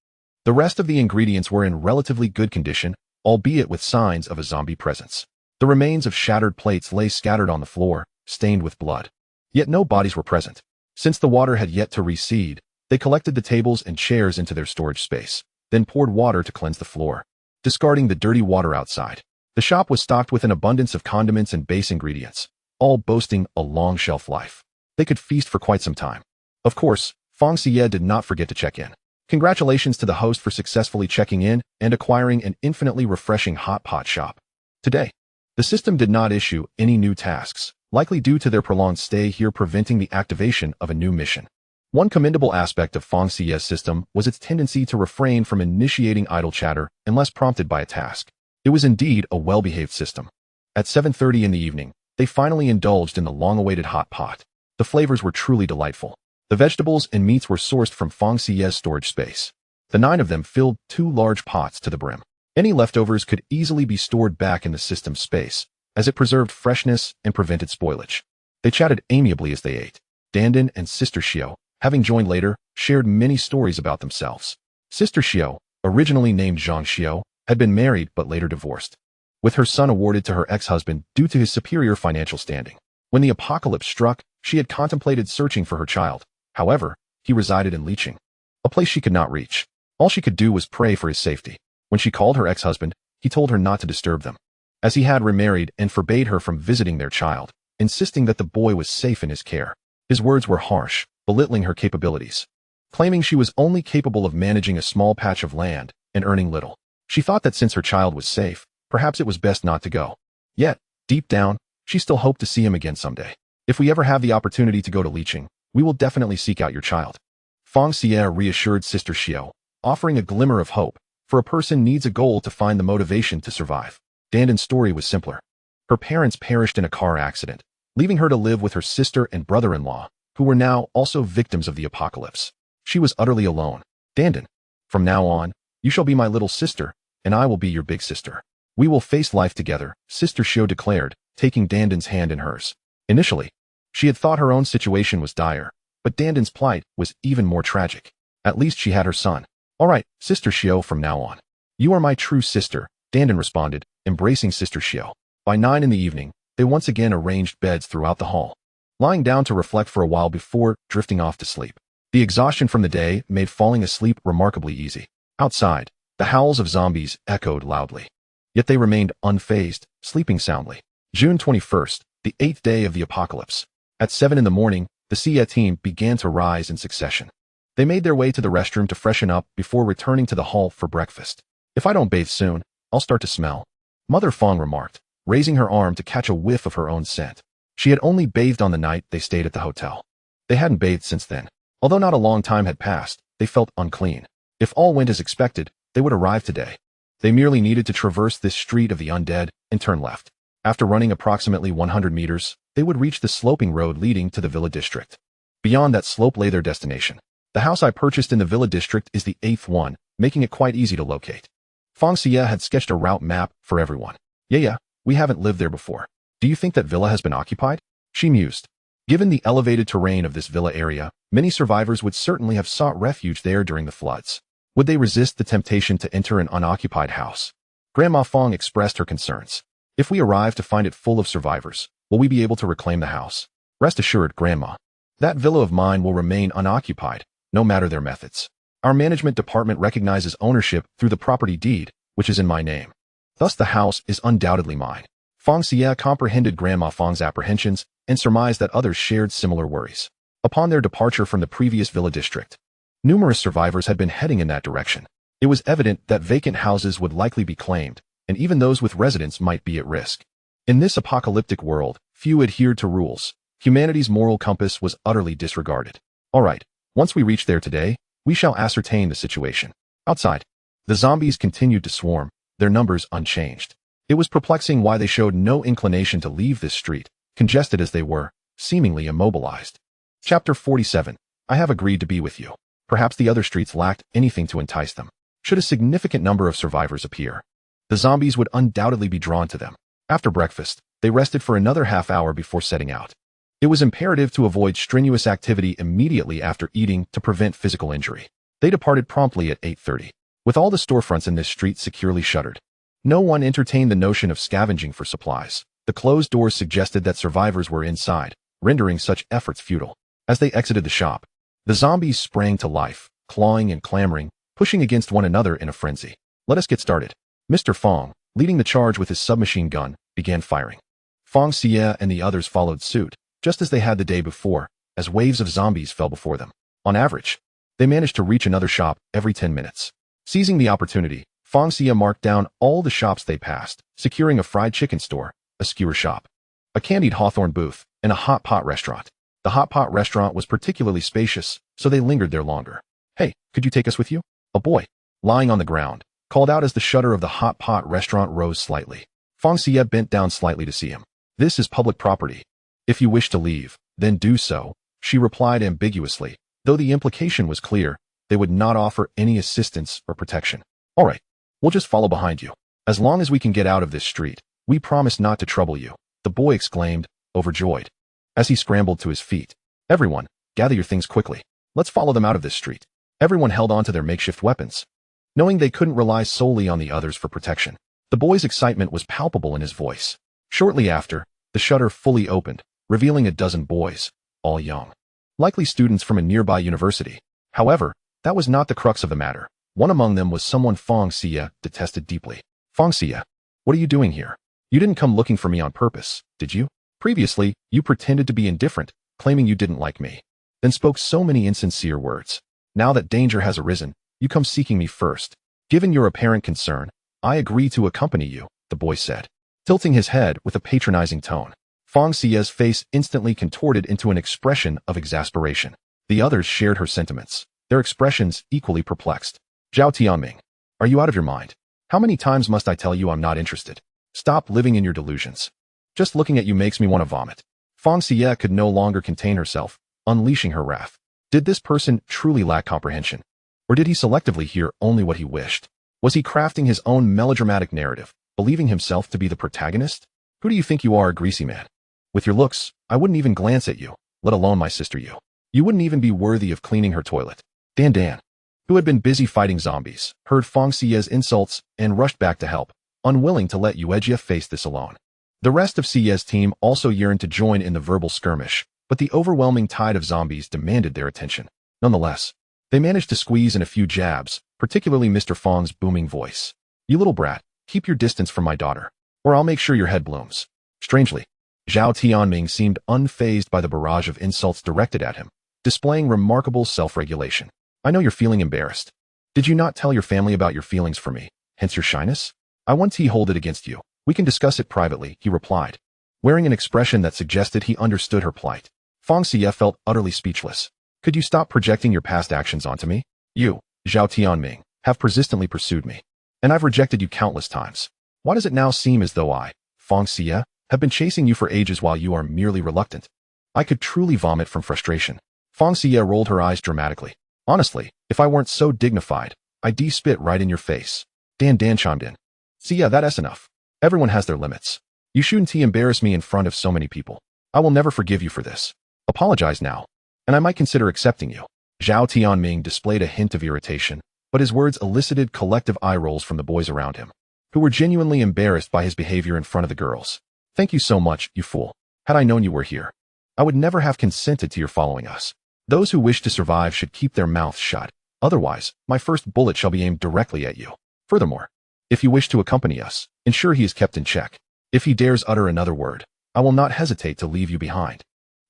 the rest of the ingredients were in relatively good condition, albeit with signs of a zombie presence. The remains of shattered plates lay scattered on the floor, stained with blood. Yet no bodies were present. Since the water had yet to recede, they collected the tables and chairs into their storage space, then poured water to cleanse the floor, discarding the dirty water outside. The shop was stocked with an abundance of condiments and base ingredients, all boasting a long shelf life. They could feast for quite some time. Of course, Fang Xiyue did not forget to check in. Congratulations to the host for successfully checking in and acquiring an infinitely refreshing hot pot shop. Today, the system did not issue any new tasks, likely due to their prolonged stay here preventing the activation of a new mission. One commendable aspect of Fang Xiyue's system was its tendency to refrain from initiating idle chatter unless prompted by a task. It was indeed a well-behaved system. At 7:30 in the evening, they finally indulged in the long-awaited hot pot. The flavors were truly delightful. The vegetables and meats were sourced from Fang Xiyue's storage space. The 9 of them filled 2 large pots to the brim. Any leftovers could easily be stored back in the system's space, as it preserved freshness and prevented spoilage. They chatted amiably as they ate. Dandan and Sister Xiyue, having joined later, shared many stories about themselves. Sister Xiyue, originally named Fang Xiyue, had been married but later divorced, with her son awarded to her ex-husband due to his superior financial standing. When the apocalypse struck, she had contemplated searching for her child. However, he resided in Liqing, a place she could not reach. All she could do was pray for his safety. When she called her ex-husband, he told her not to disturb them, as he had remarried and forbade her from visiting their child, insisting that the boy was safe in his care. His words were harsh, belittling her capabilities, claiming she was only capable of managing a small patch of land and earning little. She thought that since her child was safe, perhaps it was best not to go. Yet, deep down, she still hoped to see him again someday. If we ever have the opportunity to go to Liqing, we will definitely seek out your child. Fang Xiyue reassured Sister Xiyue, offering a glimmer of hope, for a person needs a goal to find the motivation to survive. Dandan's story was simpler. Her parents perished in a car accident, leaving her to live with her sister and brother-in-law, who were now also victims of the apocalypse. She was utterly alone. Dandan, from now on, you shall be my little sister, and I will be your big sister. We will face life together, Sister Xiyue declared, taking Dandan's hand in hers. Initially, she had thought her own situation was dire, but Dandan's plight was even more tragic. At least she had her son. All right, Sister Xiyue, from now on. You are my true sister, Dandan responded, embracing Sister Xiyue. By 9 in the evening, they once again arranged beds throughout the hall, lying down to reflect for a while before drifting off to sleep. The exhaustion from the day made falling asleep remarkably easy. Outside, the howls of zombies echoed loudly. Yet they remained unfazed, sleeping soundly. June 21st, the 8th day of the apocalypse. At 7 in the morning, the Xiyue team began to rise in succession. They made their way to the restroom to freshen up before returning to the hall for breakfast. If I don't bathe soon, I'll start to smell, Mother Fang remarked, raising her arm to catch a whiff of her own scent. She had only bathed on the night they stayed at the hotel. They hadn't bathed since then. Although not a long time had passed, they felt unclean. If all went as expected, they would arrive today. They merely needed to traverse this street of the undead and turn left. After running approximately 100 meters, they would reach the sloping road leading to the Villa District. Beyond that slope lay their destination. The house I purchased in the Villa District is the 8th one, making it quite easy to locate. Fang Xiyue had sketched a route map for everyone. Yeah, we haven't lived there before. Do you think that villa has been occupied? She mused. Given the elevated terrain of this villa area, many survivors would certainly have sought refuge there during the floods. Would they resist the temptation to enter an unoccupied house? Grandma Fang expressed her concerns. If we arrive to find it full of survivors, will we be able to reclaim the house? Rest assured, Grandma. That villa of mine will remain unoccupied, no matter their methods. Our management department recognizes ownership through the property deed, which is in my name. Thus the house is undoubtedly mine. Fang Xiyue comprehended Grandma Fang's apprehensions and surmised that others shared similar worries. Upon their departure from the previous villa district, numerous survivors had been heading in that direction. It was evident that vacant houses would likely be claimed, and even those with residents might be at risk. In this apocalyptic world, few adhered to rules. Humanity's moral compass was utterly disregarded. All right, once we reach there today, we shall ascertain the situation. Outside, the zombies continued to swarm, their numbers unchanged. It was perplexing why they showed no inclination to leave this street, congested as they were, seemingly immobilized. Chapter 47. I have agreed to be with you. Perhaps the other streets lacked anything to entice them. Should a significant number of survivors appear, the zombies would undoubtedly be drawn to them. After breakfast, they rested for another half hour before setting out. It was imperative to avoid strenuous activity immediately after eating to prevent physical injury. They departed promptly at 8:30. With all the storefronts in this street securely shuttered, no one entertained the notion of scavenging for supplies. The closed doors suggested that survivors were inside, rendering such efforts futile. As they exited the shop, the zombies sprang to life, clawing and clamoring, pushing against one another in a frenzy. Let us get started. Mr. Fang, leading the charge with his submachine gun, began firing. Fang Xiyue and the others followed suit, just as they had the day before, as waves of zombies fell before them. On average, They managed to reach another shop every 10 minutes. Seizing the opportunity, Fang Xiyue marked down all the shops they passed, securing a fried chicken store, a skewer shop, a candied hawthorn booth, and a hot pot restaurant. The hot pot restaurant was particularly spacious, so they lingered there longer. "Hey, could you take us with you?" A boy, lying on the ground, called out as the shutter of the hot pot restaurant rose slightly. Fang Xiyue bent down slightly to see him. "This is public property. If you wish to leave, then do so," she replied ambiguously, though the implication was clear. They would not offer any assistance or protection. "All right, we'll just follow behind you. As long as we can get out of this street, we promise not to trouble you," the boy exclaimed, overjoyed. As he scrambled to his feet, "Everyone, gather your things quickly. Let's follow them out of this street." Everyone held on to their makeshift weapons, knowing they couldn't rely solely on the others for protection. The boy's excitement was palpable in his voice. Shortly after, the shutter fully opened, revealing a dozen boys, all young, likely students from a nearby university. However, that was not the crux of the matter. One among them was someone Fang Xiyue detested deeply. "Fang Xiyue, what are you doing here? You didn't come looking for me on purpose, did you? Previously, you pretended to be indifferent, claiming you didn't like me, then spoke so many insincere words. Now that danger has arisen, you come seeking me first. Given your apparent concern, I agree to accompany you," the boy said, tilting his head with a patronizing tone. Fang Xiyue's face instantly contorted into an expression of exasperation. The others shared her sentiments, their expressions equally perplexed. "Zhao Tianming, are you out of your mind? How many times must I tell you I'm not interested? Stop living in your delusions. Just looking at you makes me want to vomit." Fang Xiyue could no longer contain herself, unleashing her wrath. Did this person truly lack comprehension? Or did he selectively hear only what he wished? Was he crafting his own melodramatic narrative, believing himself to be the protagonist? "Who do you think you are, greasy man? With your looks, I wouldn't even glance at you, let alone my sister you. You wouldn't even be worthy of cleaning her toilet." Dan, who had been busy fighting zombies, heard Fang Xiyue's insults and rushed back to help, unwilling to let Yuejia face this alone. The rest of Xiyue's team also yearned to join in the verbal skirmish, but the overwhelming tide of zombies demanded their attention. Nonetheless, they managed to squeeze in a few jabs, particularly Mr. Fang's booming voice. "You little brat, keep your distance from my daughter, or I'll make sure your head blooms." Strangely, Zhao Tianming seemed unfazed by the barrage of insults directed at him, displaying remarkable self-regulation. "I know you're feeling embarrassed. Did you not tell your family about your feelings for me, hence your shyness? I won't hold it against you. We can discuss it privately," he replied, wearing an expression that suggested he understood her plight. Fang Xiyue felt utterly speechless. "Could you stop projecting your past actions onto me? You, Zhao Tianming, have persistently pursued me, and I've rejected you countless times. Why does it now seem as though I, Fang Xiyue, have been chasing you for ages while you are merely reluctant?" I could truly vomit from frustration. Fang Xiyue rolled her eyes dramatically. "Honestly, if I weren't so dignified, I'd spit right in your face." Dan chimed in. "Xiyue, that's enough. Everyone has their limits. You shouldn't embarrass me in front of so many people. I will never forgive you for this. Apologize now, and I might consider accepting you." Zhao Tianming displayed a hint of irritation, but his words elicited collective eye rolls from the boys around him, who were genuinely embarrassed by his behavior in front of the girls. "Thank you so much, you fool. Had I known you were here, I would never have consented to your following us. Those who wish to survive should keep their mouths shut. Otherwise, my first bullet shall be aimed directly at you. Furthermore, if you wish to accompany us, ensure he is kept in check. If he dares utter another word, I will not hesitate to leave you behind."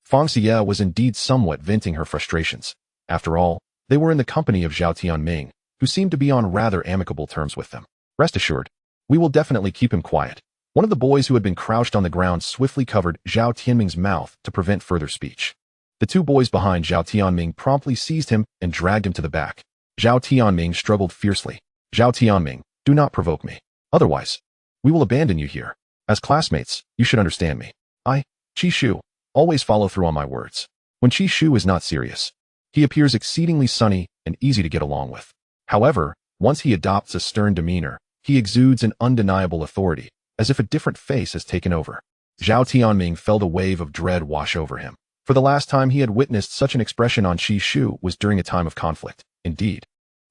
Fang Xiyue was indeed somewhat venting her frustrations. After all, they were in the company of Zhao Tianming, who seemed to be on rather amicable terms with them. "Rest assured, we will definitely keep him quiet." One of the boys who had been crouched on the ground swiftly covered Zhao Tianming's mouth to prevent further speech. The two boys behind Zhao Tianming promptly seized him and dragged him to the back. Zhao Tianming struggled fiercely. "Zhao Tianming, do not provoke me. Otherwise, we will abandon you here. As classmates, you should understand me. I, Qi Shu, always follow through on my words. When Qi Shu is not serious, he appears exceedingly sunny and easy to get along with. However, once he adopts a stern demeanor, he exudes an undeniable authority, as if a different face has taken over." Zhao Tianming felt a wave of dread wash over him. For the last time he had witnessed such an expression on Qi Shu was during a time of conflict. Indeed,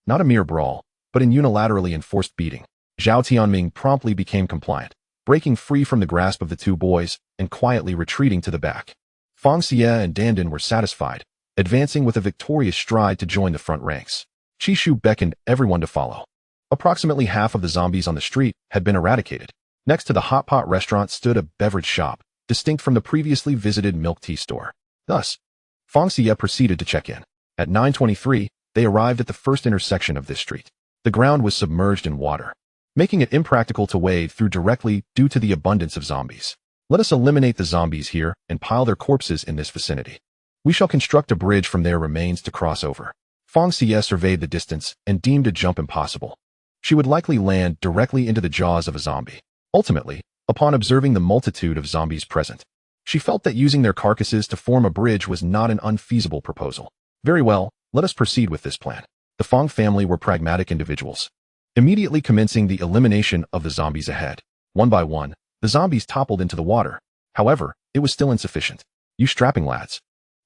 not a mere brawl, but an unilaterally enforced beating. Zhao Tianming promptly became compliant, breaking free from the grasp of the two boys and quietly retreating to the back. Fang Xiyue and Dan were satisfied, advancing with a victorious stride to join the front ranks. Qi Shu beckoned everyone to follow. Approximately half of the zombies on the street had been eradicated. Next to the hot pot restaurant stood a beverage shop, distinct from the previously visited milk tea store. Thus, Fang Xiyue proceeded to check in. At 9:23, They arrived at the first intersection of this street. The ground was submerged in water, making it impractical to wade through directly due to the abundance of zombies. Let us eliminate the zombies here and pile their corpses in this vicinity. We shall construct a bridge from their remains to cross over. Fang Xiyue surveyed the distance and deemed a jump impossible. She would likely land directly into the jaws of a zombie. Ultimately, upon observing the multitude of zombies present, she felt that using their carcasses to form a bridge was not an unfeasible proposal. Very well, let us proceed with this plan. The Fang family were pragmatic individuals, immediately commencing the elimination of the zombies ahead. One by one, the zombies toppled into the water. However, it was still insufficient. You strapping lads,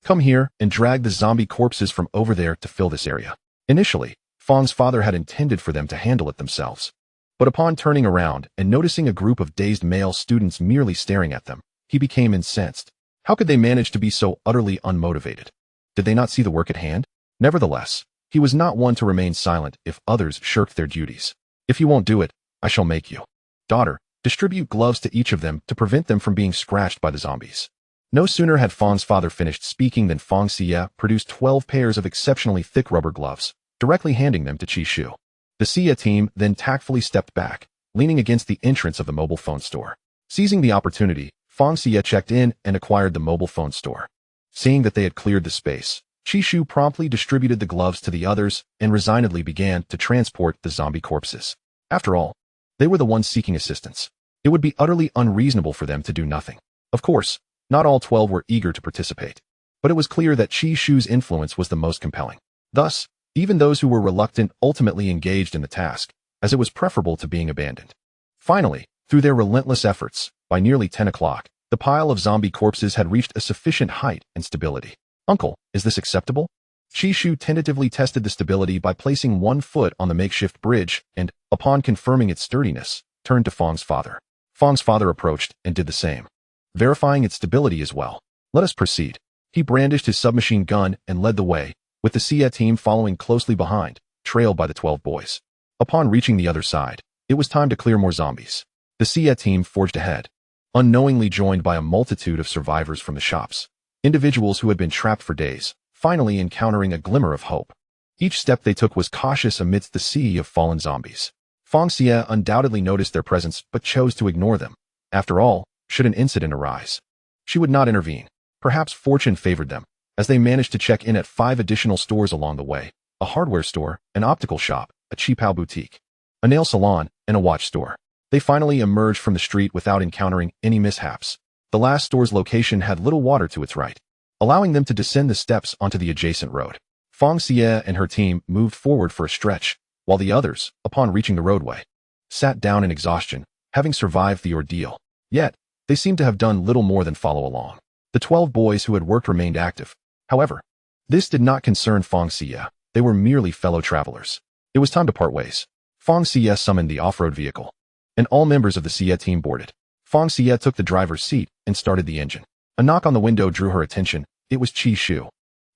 come here and drag the zombie corpses from over there to fill this area. Initially, Fang's father had intended for them to handle it themselves. But upon turning around and noticing a group of dazed male students merely staring at them, he became incensed. How could they manage to be so utterly unmotivated? Did they not see the work at hand? Nevertheless, he was not one to remain silent if others shirked their duties. If you won't do it, I shall make you. Daughter, distribute gloves to each of them to prevent them from being scratched by the zombies. No sooner had Fang's father finished speaking than Fang Xiyue produced 12 pairs of exceptionally thick rubber gloves, directly handing them to Xiyue. The Xiyue team then tactfully stepped back, leaning against the entrance of the mobile phone store. Seizing the opportunity, Fang Xiyue checked in and acquired the mobile phone store. Seeing that they had cleared the space, Xiyue promptly distributed the gloves to the others and resignedly began to transport the zombie corpses. After all, they were the ones seeking assistance. It would be utterly unreasonable for them to do nothing. Of course, not all 12 were eager to participate, but it was clear that Xiyue's influence was the most compelling. Thus, even those who were reluctant ultimately engaged in the task, as it was preferable to being abandoned. Finally, through their relentless efforts, by nearly 10 o'clock, the pile of zombie corpses had reached a sufficient height and stability. Uncle, is this acceptable? Xiyue tentatively tested the stability by placing one foot on the makeshift bridge and, upon confirming its sturdiness, turned to Fang's father. Fang's father approached and did the same, verifying its stability as well. Let us proceed. He brandished his submachine gun and led the way, with the Xiyue team following closely behind, trailed by the 12 boys. Upon reaching the other side, it was time to clear more zombies. The Xiyue team forged ahead, unknowingly joined by a multitude of survivors from the shops, individuals who had been trapped for days, finally encountering a glimmer of hope. Each step they took was cautious amidst the sea of fallen zombies. Fang Xiyue undoubtedly noticed their presence but chose to ignore them. After all, should an incident arise, she would not intervene. Perhaps fortune favored them, as they managed to check in at 5 additional stores along the way: a hardware store, an optical shop, a cheapao boutique, a nail salon, and a watch store. They finally emerged from the street without encountering any mishaps. The last store's location had little water to its right, allowing them to descend the steps onto the adjacent road. Fang Xiyue and her team moved forward for a stretch, while the others, upon reaching the roadway, sat down in exhaustion, having survived the ordeal. Yet, they seemed to have done little more than follow along. The 12 boys who had worked remained active. However, this did not concern Fang Xiyue. They were merely fellow travelers. It was time to part ways. Fang Xiyue summoned the off-road vehicle, and all members of the Xiyue team boarded. Fang Xiyue took the driver's seat and started the engine. A knock on the window drew her attention. It was Xiyue.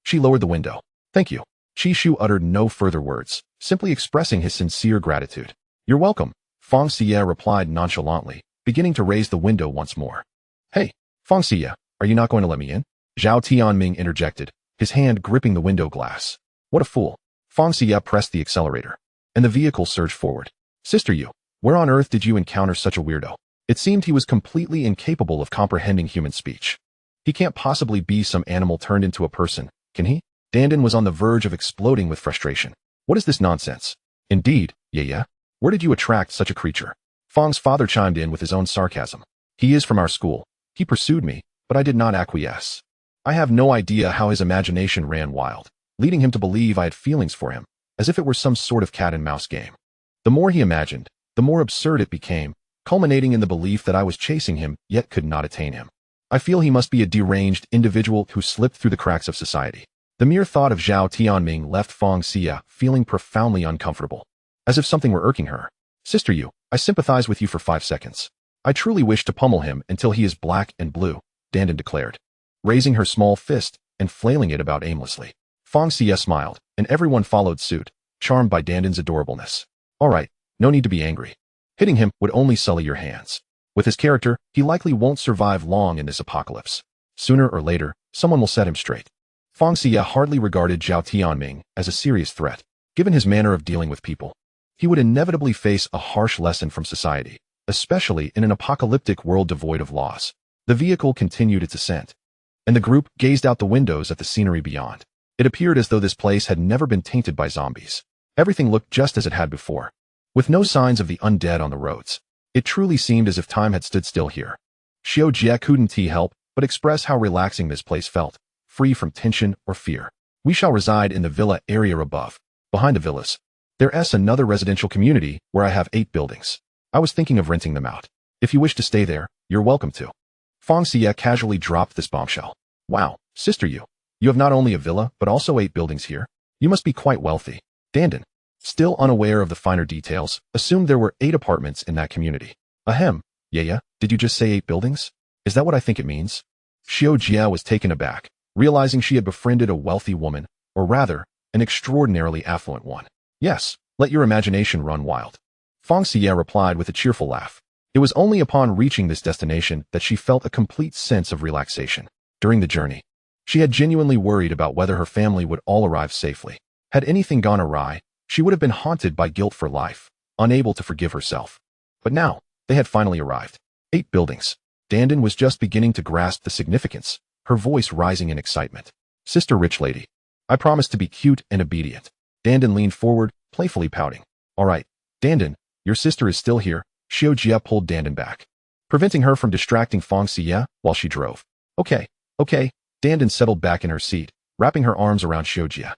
She lowered the window. Thank you. Xiyue uttered no further words, simply expressing his sincere gratitude. You're welcome, Fang Xiyue replied nonchalantly, beginning to raise the window once more. Hey, Fang Xiyue, are you not going to let me in? Zhao Tianming interjected, his hand gripping the window glass. What a fool. Fang Xiyue pressed the accelerator, and the vehicle surged forward. Sister Yu, where on earth did you encounter such a weirdo? It seemed he was completely incapable of comprehending human speech. He can't possibly be some animal turned into a person, can he? Dandan was on the verge of exploding with frustration. What is this nonsense? Indeed, yeah. Where did you attract such a creature? Fang's father chimed in with his own sarcasm. He is from our school. He pursued me, but I did not acquiesce. I have no idea how his imagination ran wild, leading him to believe I had feelings for him, as if it were some sort of cat-and-mouse game. The more he imagined, the more absurd it became, culminating in the belief that I was chasing him yet could not attain him. I feel he must be a deranged individual who slipped through the cracks of society. The mere thought of Zhao Tianming left Fang Xiyue feeling profoundly uncomfortable, as if something were irking her. Sister Yu, I sympathize with you for 5 seconds. I truly wish to pummel him until he is black and blue, Dandan declared, raising her small fist and flailing it about aimlessly. Fang Xiyue smiled, and everyone followed suit, charmed by Dandan's adorableness. All right, no need to be angry. Hitting him would only sully your hands. With his character, he likely won't survive long in this apocalypse. Sooner or later, someone will set him straight. Fang Xiyue hardly regarded Zhao Tianming as a serious threat. Given his manner of dealing with people, he would inevitably face a harsh lesson from society, especially in an apocalyptic world devoid of laws. The vehicle continued its ascent, and the group gazed out the windows at the scenery beyond. It appeared as though this place had never been tainted by zombies. Everything looked just as it had before, with no signs of the undead on the roads. It truly seemed as if time had stood still here. Xiao Jie couldn't help but express how relaxing this place felt, free from tension or fear. We shall reside in the villa area above. Behind the villas, there's another residential community where I have 8 buildings. I was thinking of renting them out. If you wish to stay there, you're welcome to. Fang Xiyue casually dropped this bombshell. Wow, sister you have not only a villa but also 8 buildings here. You must be quite wealthy. Dandan, still unaware of the finer details, assumed there were 8 apartments in that community. Ahem, yeah, did you just say 8 buildings? Is that what I think it means? Xiao Jie was taken aback, realizing she had befriended a wealthy woman, or rather, an extraordinarily affluent one. Yes, let your imagination run wild. Fang Xiyue replied with a cheerful laugh. It was only upon reaching this destination that she felt a complete sense of relaxation. During the journey, she had genuinely worried about whether her family would all arrive safely. Had anything gone awry, she would have been haunted by guilt for life, unable to forgive herself. But now, they had finally arrived. 8 buildings. Dandan was just beginning to grasp the significance, her voice rising in excitement. Sister rich lady, I promise to be cute and obedient. Dandan leaned forward, playfully pouting. All right, Dandan, your sister is still here. Xiao Jie pulled Dandan back, preventing her from distracting Fang Xiyue while she drove. Okay. Dandan settled back in her seat, wrapping her arms around Xiao Jie.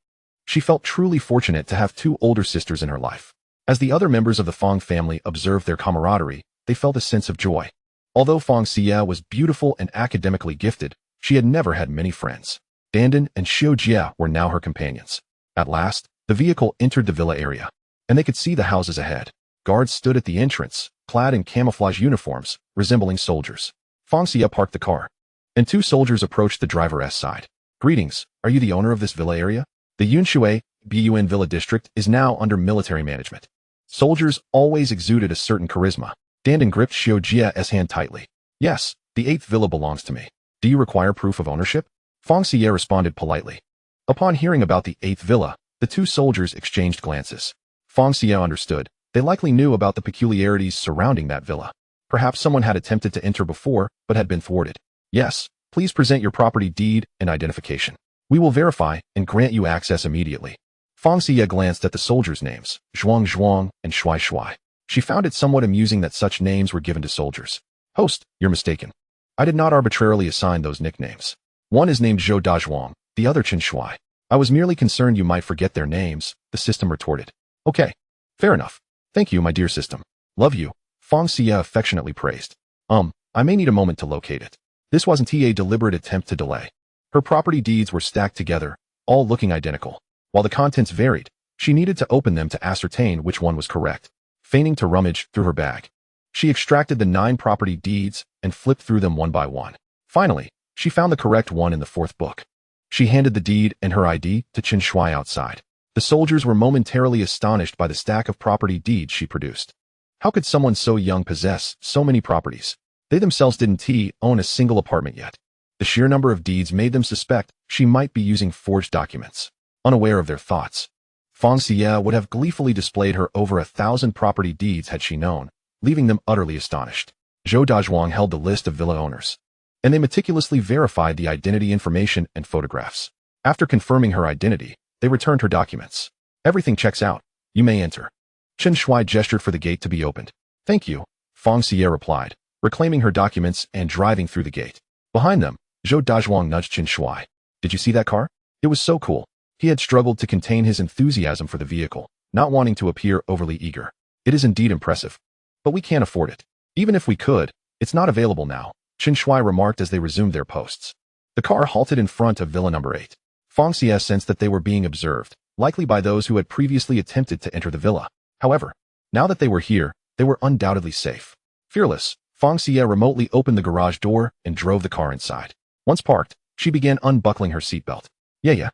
She felt truly fortunate to have 2 older sisters in her life. As the other members of the Fang family observed their camaraderie, they felt a sense of joy. Although Fang Xiyue was beautiful and academically gifted, she had never had many friends. Dandan and Xiao Jie were now her companions. At last, the vehicle entered the villa area, and they could see the houses ahead. Guards stood at the entrance, clad in camouflage uniforms, resembling soldiers. Fang Xiyue parked the car, and 2 soldiers approached the driver's side. Greetings, are you the owner of this villa area? The Yunxue Bun Villa District is now under military management. Soldiers always exuded a certain charisma. Dandan gripped Xiao Jie's hand tightly. Yes, the 8th villa belongs to me. Do you require proof of ownership? Fang Xiyue responded politely. Upon hearing about the 8th villa, the 2 soldiers exchanged glances. Fang Xiyue understood. They likely knew about the peculiarities surrounding that villa. Perhaps someone had attempted to enter before, but had been thwarted. Yes, please present your property deed and identification. We will verify and grant you access immediately. Fang Xiyue glanced at the soldiers' names, Zhuang and Shui Shui. She found it somewhat amusing that such names were given to soldiers. Host, you're mistaken. I did not arbitrarily assign those nicknames. One is named Zhou Dazhuang, the other Chen Shui. I was merely concerned you might forget their names, the system retorted. Okay, fair enough. Thank you, my dear system. Love you, Fang Xiyue affectionately praised. I may need a moment to locate it. This wasn't a deliberate attempt to delay. Her property deeds were stacked together, all looking identical. While the contents varied, she needed to open them to ascertain which one was correct. Feigning to rummage through her bag, she extracted the 9 property deeds and flipped through them one by one. Finally, she found the correct one in the 4th book. She handed the deed and her ID to Chen Shui outside. The soldiers were momentarily astonished by the stack of property deeds she produced. How could someone so young possess so many properties? They themselves didn't own a single apartment yet. The sheer number of deeds made them suspect she might be using forged documents. Unaware of their thoughts, Fang Xiyue would have gleefully displayed her over 1,000 property deeds had she known, leaving them utterly astonished. Zhou Dazhuang held the list of villa owners, and they meticulously verified the identity information and photographs. After confirming her identity, they returned her documents. Everything checks out. You may enter. Chen Shui gestured for the gate to be opened. Thank you, Fang Xiyue replied, reclaiming her documents and driving through the gate. Behind them, Zhou Dazhuang nudged Chen Shui. Did you see that car? It was so cool. He had struggled to contain his enthusiasm for the vehicle, not wanting to appear overly eager. It is indeed impressive. But we can't afford it. Even if we could, it's not available now, Chen Shui remarked as they resumed their posts. The car halted in front of Villa number 8. Fang Xiyue sensed that they were being observed, likely by those who had previously attempted to enter the villa. However, now that they were here, they were undoubtedly safe. Fearless, Fang Xiyue remotely opened the garage door and drove the car inside. Once parked, she began unbuckling her seatbelt. Yeah.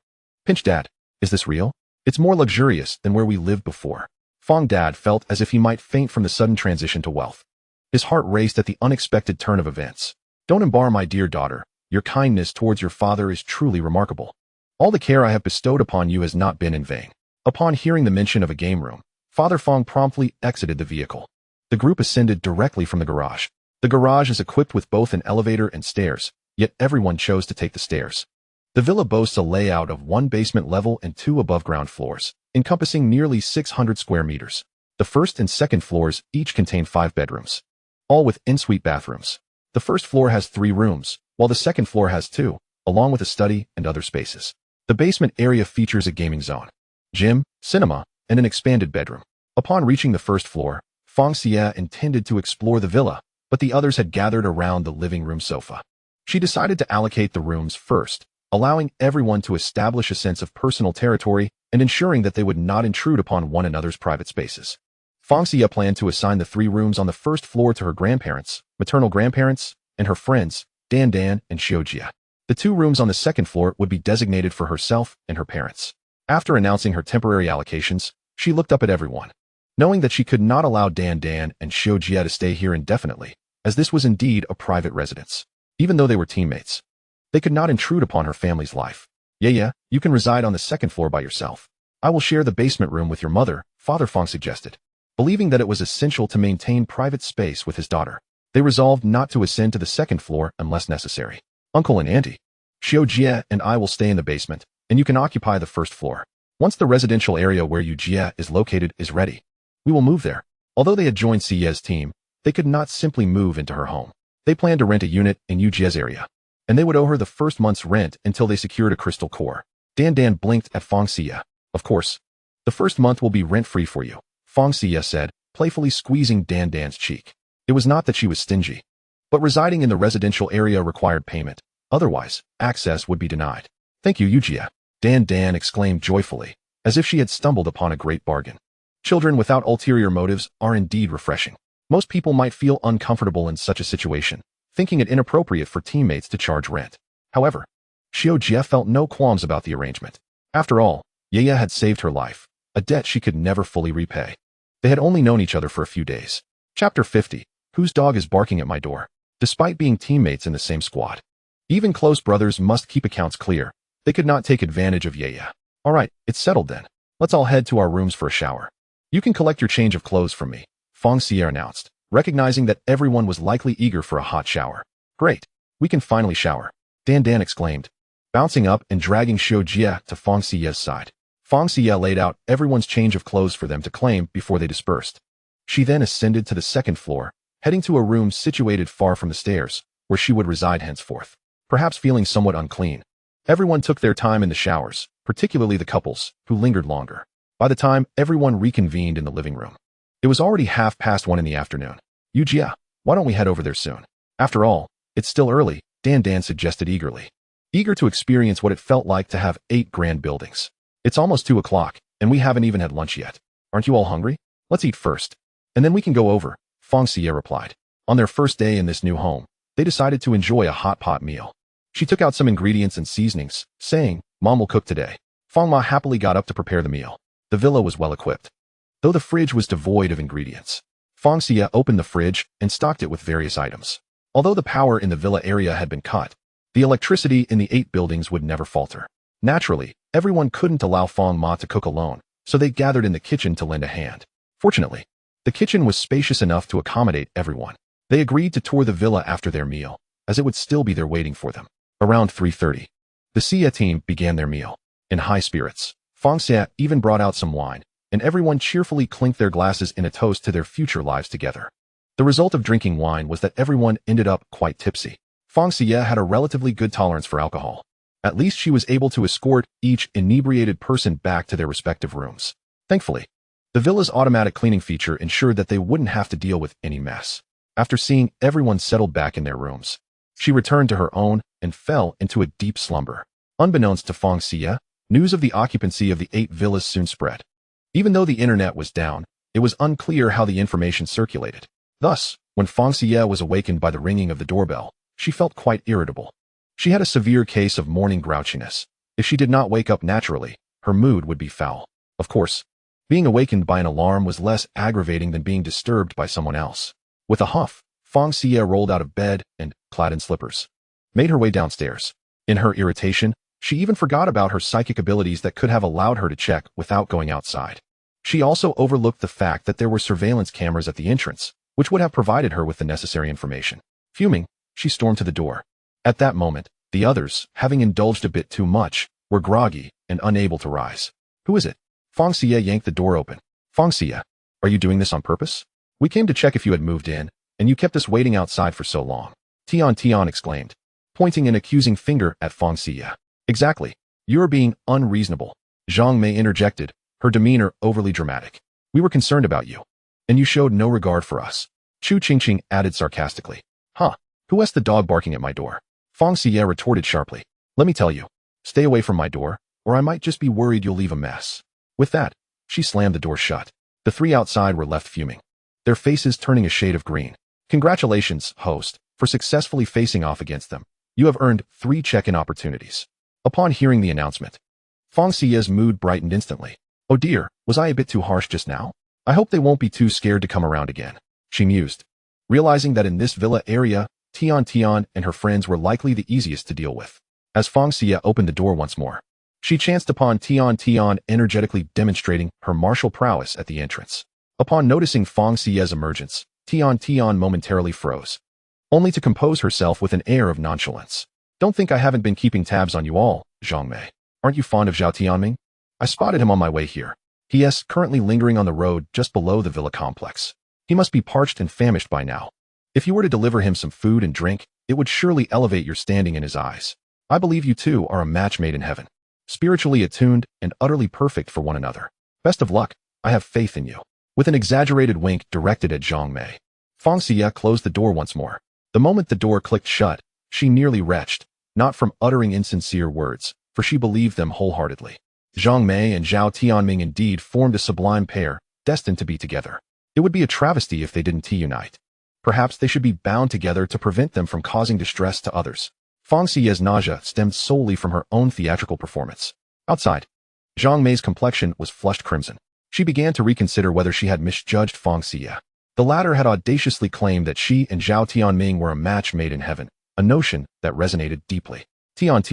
Pinch Dad, is this real? It's more luxurious than where we lived before. Fang Dad felt as if he might faint from the sudden transition to wealth. His heart raced at the unexpected turn of events. Don't embarrass my dear daughter. Your kindness towards your father is truly remarkable. All the care I have bestowed upon you has not been in vain. Upon hearing the mention of a game room, Father Fang promptly exited the vehicle. The group ascended directly from the garage. The garage is equipped with both an elevator and stairs, yet everyone chose to take the stairs. The villa boasts a layout of 1 basement level and 2 above-ground floors, encompassing nearly 600 square meters. The first and second floors each contain 5 bedrooms, all with en-suite bathrooms. The first floor has 3 rooms, while the second floor has 2, along with a study and other spaces. The basement area features a gaming zone, gym, cinema, and an expanded bedroom. Upon reaching the first floor, Fang Xiyue intended to explore the villa, but the others had gathered around the living room sofa. She decided to allocate the rooms first, allowing everyone to establish a sense of personal territory and ensuring that they would not intrude upon one another's private spaces. Fang Xiyue planned to assign the 3 rooms on the first floor to her grandparents, maternal grandparents, and her friends, Dan Dan and Xiujia. The 2 rooms on the second floor would be designated for herself and her parents. After announcing her temporary allocations, she looked up at everyone. Knowing that she could not allow Dan Dan and Xiujia to stay here indefinitely, as this was indeed a private residence. Even though they were teammates, they could not intrude upon her family's life. Yeah, you can reside on the second floor by yourself. I will share the basement room with your mother, Father Fang suggested. Believing that it was essential to maintain private space with his daughter, they resolved not to ascend to the second floor unless necessary. Uncle and Auntie, Xiujia and I will stay in the basement, and you can occupy the first floor. Once the residential area where Yujia is located is ready, we will move there. Although they had joined Xiye's team, they could not simply move into her home. They planned to rent a unit in Yujia's area, and they would owe her the first month's rent until they secured a crystal core. Dan Dan blinked at Fang Xiyue. Of course, the first month will be rent-free for you, Fang Xiyue said, playfully squeezing Dan Dan's cheek. It was not that she was stingy, but residing in the residential area required payment. Otherwise, access would be denied. Thank you, Yujia, Dan Dan exclaimed joyfully, as if she had stumbled upon a great bargain. Children without ulterior motives are indeed refreshing. Most people might feel uncomfortable in such a situation, thinking it inappropriate for teammates to charge rent. However, Xiujia felt no qualms about the arrangement. After all, Yaya had saved her life, a debt she could never fully repay. They had only known each other for a few days. Chapter 50. Whose dog is barking at my door? Despite being teammates in the same squad, even close brothers must keep accounts clear. They could not take advantage of Yaya. All right, it's settled then. Let's all head to our rooms for a shower. You can collect your change of clothes from me, Fang Xiyue announced, recognizing that everyone was likely eager for a hot shower. Great, we can finally shower, Dan Dan exclaimed, bouncing up and dragging Xiujia to Fang Xiyue's side. Fang Xiyue laid out everyone's change of clothes for them to claim before they dispersed. She then ascended to the second floor, heading to a room situated far from the stairs, where she would reside henceforth. Perhaps feeling somewhat unclean, everyone took their time in the showers, particularly the couples, who lingered longer. By the time everyone reconvened in the living room, it was already 1:30 in the afternoon. Yujia, why don't we head over there soon? After all, it's still early, Dan Dan suggested eagerly, eager to experience what it felt like to have 8 grand buildings. It's almost 2 o'clock, and we haven't even had lunch yet. Aren't you all hungry? Let's eat first, and then we can go over, Fang Xiyue replied. On their first day in this new home, they decided to enjoy a hot pot meal. She took out some ingredients and seasonings, saying, Mom will cook today. Fang Ma happily got up to prepare the meal. The villa was well equipped, though the fridge was devoid of ingredients. Fang Xiyue opened the fridge and stocked it with various items. Although the power in the villa area had been cut, the electricity in the 8 buildings would never falter. Naturally, everyone couldn't allow Fang Ma to cook alone, so they gathered in the kitchen to lend a hand. Fortunately, the kitchen was spacious enough to accommodate everyone. They agreed to tour the villa after their meal, as it would still be there waiting for them. Around 3:30, the Xiyue team began their meal. In high spirits, Fang Xiyue even brought out some wine, and everyone cheerfully clinked their glasses in a toast to their future lives together. The result of drinking wine was that everyone ended up quite tipsy. Fang Xiyue had a relatively good tolerance for alcohol. At least she was able to escort each inebriated person back to their respective rooms. Thankfully, the villa's automatic cleaning feature ensured that they wouldn't have to deal with any mess. After seeing everyone settled back in their rooms, she returned to her own and fell into a deep slumber. Unbeknownst to Fang Xiyue, news of the occupancy of the 8 villas soon spread. Even though the internet was down, it was unclear how the information circulated. Thus, when Fang Xiyue was awakened by the ringing of the doorbell, she felt quite irritable. She had a severe case of morning grouchiness. If she did not wake up naturally, her mood would be foul. Of course, being awakened by an alarm was less aggravating than being disturbed by someone else. With a huff, Fang Xiyue rolled out of bed and, clad in slippers, made her way downstairs. In her irritation, She even forgot about her psychic abilities that could have allowed her to check without going outside. She also overlooked the fact that there were surveillance cameras at the entrance, which would have provided her with the necessary information. Fuming, she stormed to the door. At that moment, the others, having indulged a bit too much, were groggy and unable to rise. Who is it? Fang Xiyue yanked the door open. Fang Xiyue, are you doing this on purpose? We came to check if you had moved in, and you kept us waiting outside for so long. Tian exclaimed, pointing an accusing finger at Fang Xiyue. Exactly. You're being unreasonable. Zhang Mei interjected, her demeanor overly dramatic. We were concerned about you, and you showed no regard for us. Chu Qingqing added sarcastically. Huh, who asked the dog barking at my door? Fang Xiyue retorted sharply. Let me tell you, stay away from my door, or I might just be worried you'll leave a mess. With that, she slammed the door shut. The three outside were left fuming, their faces turning a shade of green. Congratulations, host, for successfully facing off against them. You have earned 3 check-in opportunities. Upon hearing the announcement, Fang Xiyue's mood brightened instantly. Oh dear, was I a bit too harsh just now? I hope they won't be too scared to come around again, she mused, realizing that in this villa area, Tian and her friends were likely the easiest to deal with. As Fang Xiyue opened the door once more, she chanced upon Tian energetically demonstrating her martial prowess at the entrance. Upon noticing Fang Xiyue's emergence, Tian momentarily froze, only to compose herself with an air of nonchalance. Don't think I haven't been keeping tabs on you all, Zhang Mei. Aren't you fond of Zhao Tianming? I spotted him on my way here. He is currently lingering on the road just below the villa complex. He must be parched and famished by now. If you were to deliver him some food and drink, it would surely elevate your standing in his eyes. I believe you two are a match made in heaven, spiritually attuned and utterly perfect for one another. Best of luck, I have faith in you. With an exaggerated wink directed at Zhang Mei, Fang Xiyue closed the door once more. The moment the door clicked shut, she nearly retched, not from uttering insincere words, for she believed them wholeheartedly. Zhang Mei and Zhao Tianming indeed formed a sublime pair, destined to be together. It would be a travesty if they didn't unite. Perhaps they should be bound together to prevent them from causing distress to others. Fang Xiyue's nausea stemmed solely from her own theatrical performance. Outside, Zhang Mei's complexion was flushed crimson. She began to reconsider whether she had misjudged Fang Xiyue. The latter had audaciously claimed that she and Zhao Tianming were a match made in heaven, a notion that resonated deeply. Tian,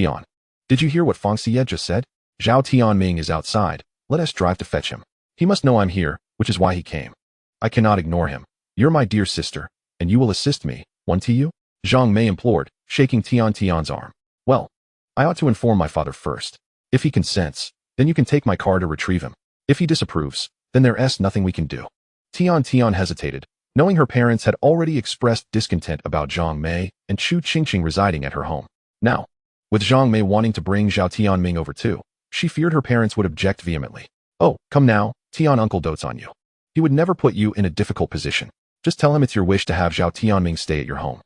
did you hear what Fang Xiyue just said? Zhao Tianming is outside. Let us drive to fetch him. He must know I'm here, which is why he came. I cannot ignore him. You're my dear sister, and you will assist me, won't you? Zhang Mei implored, shaking Tian's arm. Well, I ought to inform my father first. If he consents, then you can take my car to retrieve him. If he disapproves, then there's nothing we can do. Tian hesitated, knowing her parents had already expressed discontent about Zhang Mei and Chu Qingqing residing at her home. Now, with Zhang Mei wanting to bring Zhao Tianming over too, she feared her parents would object vehemently. Oh, come now, Tian uncle dotes on you. He would never put you in a difficult position. Just tell him it's your wish to have Zhao Tianming stay at your home.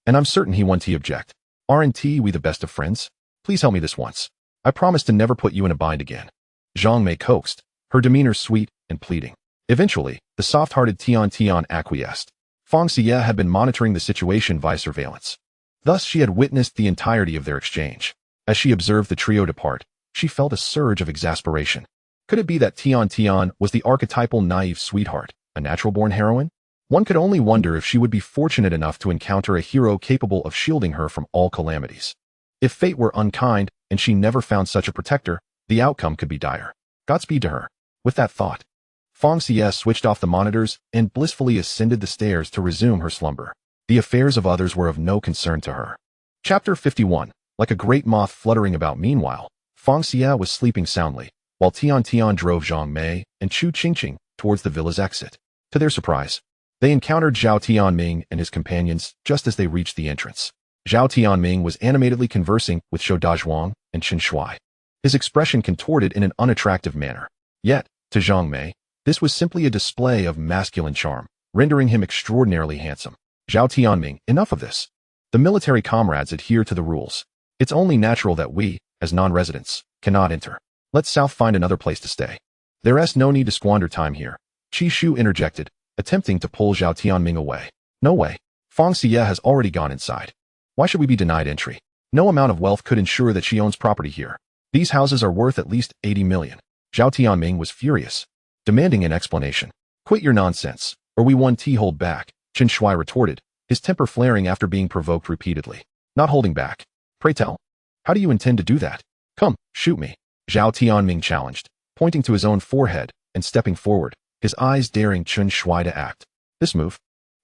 And I'm certain he won't object. Aren't we the best of friends? Please help me this once. I promise to never put you in a bind again. Zhang Mei coaxed, her demeanor sweet and pleading. Eventually, the soft-hearted Tian acquiesced. Fang Xiyue had been monitoring the situation via surveillance. Thus, she had witnessed the entirety of their exchange. As she observed the trio depart, she felt a surge of exasperation. Could it be that Tian was the archetypal naive sweetheart, a natural-born heroine? One could only wonder if she would be fortunate enough to encounter a hero capable of shielding her from all calamities. If fate were unkind and she never found such a protector, the outcome could be dire. Godspeed to her. With that thought, Fang Xiyue switched off the monitors and blissfully ascended the stairs to resume her slumber. The affairs of others were of no concern to her. Chapter 51. Like a great moth fluttering about. Meanwhile, Fang Xiyue was sleeping soundly, while Tian drove Zhang Mei and Chu Qingqing towards the villa's exit. To their surprise, they encountered Zhao Tianming and his companions just as they reached the entrance. Zhao Tianming was animatedly conversing with Shou Dazhuang and Chen Shuai, his expression contorted in an unattractive manner. Yet, to Zhang Mei, this was simply a display of masculine charm, rendering him extraordinarily handsome. Zhao Tianming, enough of this. The military comrades adhere to the rules. It's only natural that we, as non-residents, cannot enter. Let's south find another place to stay. There's no need to squander time here. Qi Shu interjected, attempting to pull Zhao Tianming away. No way. Fang Xiyue has already gone inside. Why should we be denied entry? No amount of wealth could ensure that she owns property here. These houses are worth at least 80 million. Zhao Tianming was furious, demanding an explanation. Quit your nonsense, or we won't hold back, Chen Shuai retorted, his temper flaring after being provoked repeatedly. Not holding back. Pray tell, how do you intend to do that? Come, shoot me, Zhao Tianming challenged, pointing to his own forehead and stepping forward, his eyes daring Chen Shuai to act. This move,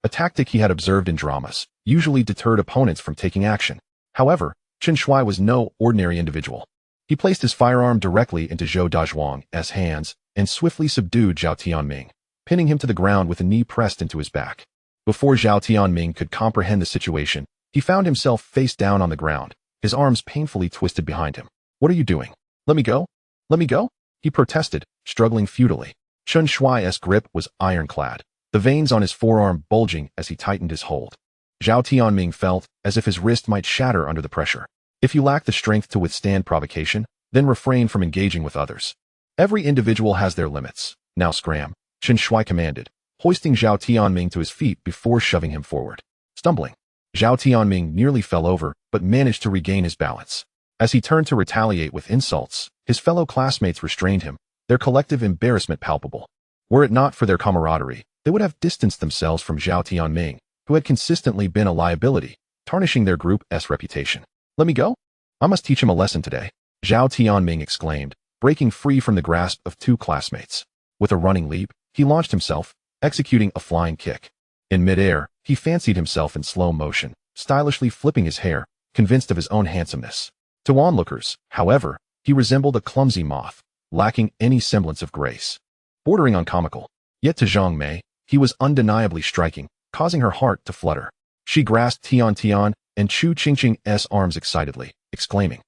a tactic he had observed in dramas, usually deterred opponents from taking action. However, Chen Shuai was no ordinary individual. He placed his firearm directly into Zhou Dazhuang's hands and swiftly subdued Zhao Tianming, pinning him to the ground with a knee pressed into his back. Before Zhao Tianming could comprehend the situation, he found himself face down on the ground, his arms painfully twisted behind him. What are you doing? Let me go? Let me go? He protested, struggling futilely. Chen Shuai's grip was ironclad, the veins on his forearm bulging as he tightened his hold. Zhao Tianming felt as if his wrist might shatter under the pressure. If you lack the strength to withstand provocation, then refrain from engaging with others. Every individual has their limits. Now scram, Chen Shuai commanded, hoisting Zhao Tianming to his feet before shoving him forward. Stumbling, Zhao Tianming nearly fell over, but managed to regain his balance. As he turned to retaliate with insults, his fellow classmates restrained him, their collective embarrassment palpable. Were it not for their camaraderie, they would have distanced themselves from Zhao Tianming, who had consistently been a liability, tarnishing their group's reputation. Let me go? I must teach him a lesson today, Zhao Tianming exclaimed, breaking free from the grasp of two classmates. With a running leap, he launched himself, executing a flying kick. In midair, he fancied himself in slow motion, stylishly flipping his hair, convinced of his own handsomeness. To onlookers, however, he resembled a clumsy moth, lacking any semblance of grace. Bordering on comical. Yet to Zhang Mei, he was undeniably striking, causing her heart to flutter. She grasped Tian and Chu Qingqing's arms excitedly, exclaiming,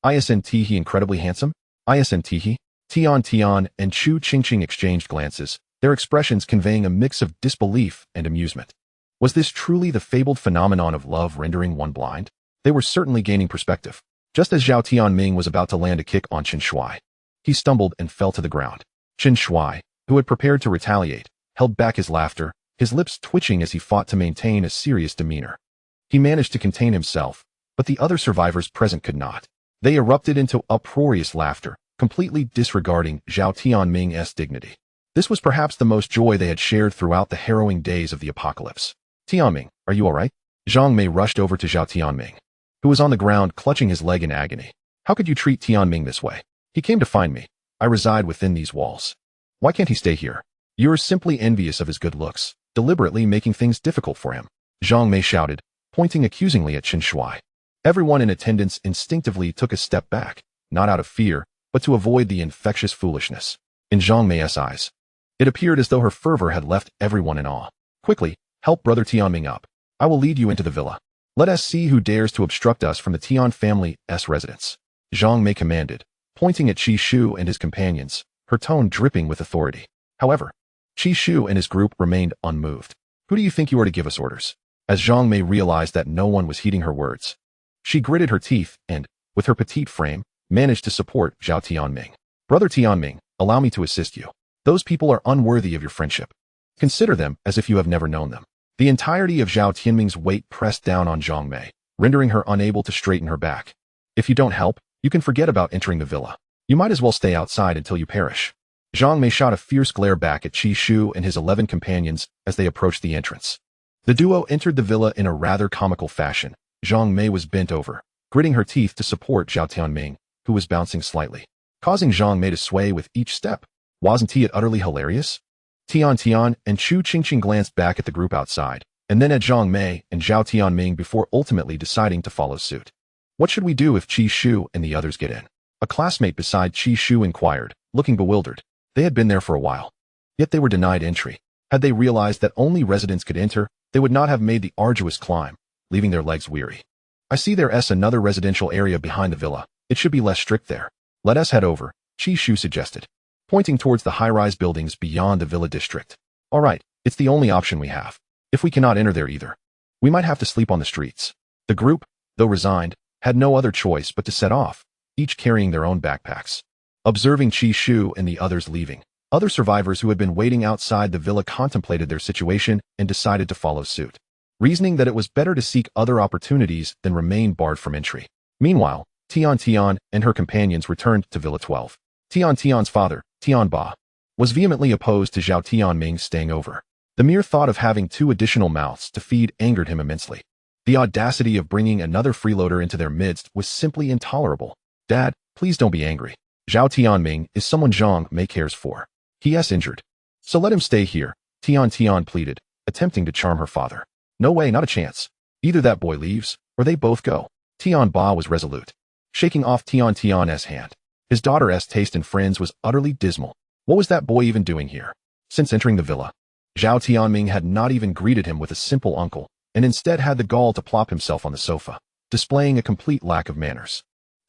"Isn't he incredibly handsome? Isn't he?" Tian and Chu Qingqing exchanged glances, their expressions conveying a mix of disbelief and amusement. Was this truly the fabled phenomenon of love rendering one blind? They were certainly gaining perspective. Just as Zhao Tianming was about to land a kick on Chen Shuai, he stumbled and fell to the ground. Chen Shuai, who had prepared to retaliate, held back his laughter, his lips twitching as he fought to maintain a serious demeanor. He managed to contain himself, but the other survivors present could not. They erupted into uproarious laughter, completely disregarding Zhao Tianming's dignity. This was perhaps the most joy they had shared throughout the harrowing days of the apocalypse. "Tianming, are you all right?" Zhang Mei rushed over to Zhao Tianming, who was on the ground clutching his leg in agony. "How could you treat Tianming this way? He came to find me. I reside within these walls. Why can't he stay here? You're simply envious of his good looks, deliberately making things difficult for him," Zhang Mei shouted, pointing accusingly at Chen Shuai. Everyone in attendance instinctively took a step back, not out of fear, but to avoid the infectious foolishness. In Zhang Mei's eyes, it appeared as though her fervor had left everyone in awe. "Quickly, help Brother Tianming up. I will lead you into the villa. Let us see who dares to obstruct us from the Tian family's residence," Zhang Mei commanded, pointing at Qi Shu and his companions, her tone dripping with authority. However, Qi Shu and his group remained unmoved. "Who do you think you are to give us orders?" As Zhang Mei realized that no one was heeding her words, she gritted her teeth and, with her petite frame, managed to support Zhao Tianming. "Brother Tianming, allow me to assist you. Those people are unworthy of your friendship. Consider them as if you have never known them." The entirety of Zhao Tianming's weight pressed down on Zhang Mei, rendering her unable to straighten her back. "If you don't help, you can forget about entering the villa. You might as well stay outside until you perish." Zhang Mei shot a fierce glare back at Qi Shu and his 11 companions as they approached the entrance. The duo entered the villa in a rather comical fashion. Zhang Mei was bent over, gritting her teeth to support Zhao Tianming, who was bouncing slightly, causing Zhang Mei to sway with each step. Wasn't he utterly hilarious? Tian and Chu Qingqing glanced back at the group outside, and then at Zhang Mei and Zhao Tianming before ultimately deciding to follow suit. "What should we do if Qi Shu and the others get in?" A classmate beside Qi Shu inquired, looking bewildered. They had been there for a while, yet they were denied entry. Had they realized that only residents could enter, they would not have made the arduous climb, leaving their legs weary. "I see there's another residential area behind the villa. It should be less strict there. Let us head over," Qi Shu suggested, pointing towards the high-rise buildings beyond the villa district. "All right, it's the only option we have. If we cannot enter there either, we might have to sleep on the streets." The group, though resigned, had no other choice but to set off, each carrying their own backpacks. Observing Qi Shu and the others leaving, other survivors who had been waiting outside the villa contemplated their situation and decided to follow suit, reasoning that it was better to seek other opportunities than remain barred from entry. Meanwhile, Tian and her companions returned to Villa 12. Tian's father, Tian Ba, was vehemently opposed to Zhao Tianming staying over. The mere thought of having 2 additional mouths to feed angered him immensely. The audacity of bringing another freeloader into their midst was simply intolerable. "Dad, Please don't be angry. Zhao Tianming is someone Zhang Mei cares for. He is injured. So let him stay here, Tian pleaded, attempting to charm her father. No way, not a chance. Either that boy leaves, or they both go. Tian Ba was resolute, shaking off Tian's hand. His daughter's taste in friends was utterly dismal. What was that boy even doing here? Since entering the villa, Zhao Tianming had not even greeted him with a simple uncle, and instead had the gall to plop himself on the sofa, displaying a complete lack of manners.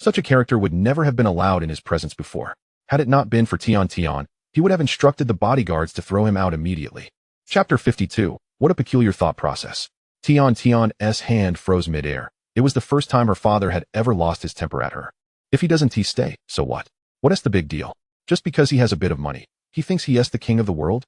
Such a character would never have been allowed in his presence before. Had it not been for Tian, he would have instructed the bodyguards to throw him out immediately. Chapter 52. What a peculiar thought process. Tian's hand froze midair. It was the first time her father had ever lost his temper at her. If he doesn't stay, so what? What is the big deal? Just because he has a bit of money, he thinks he is the king of the world?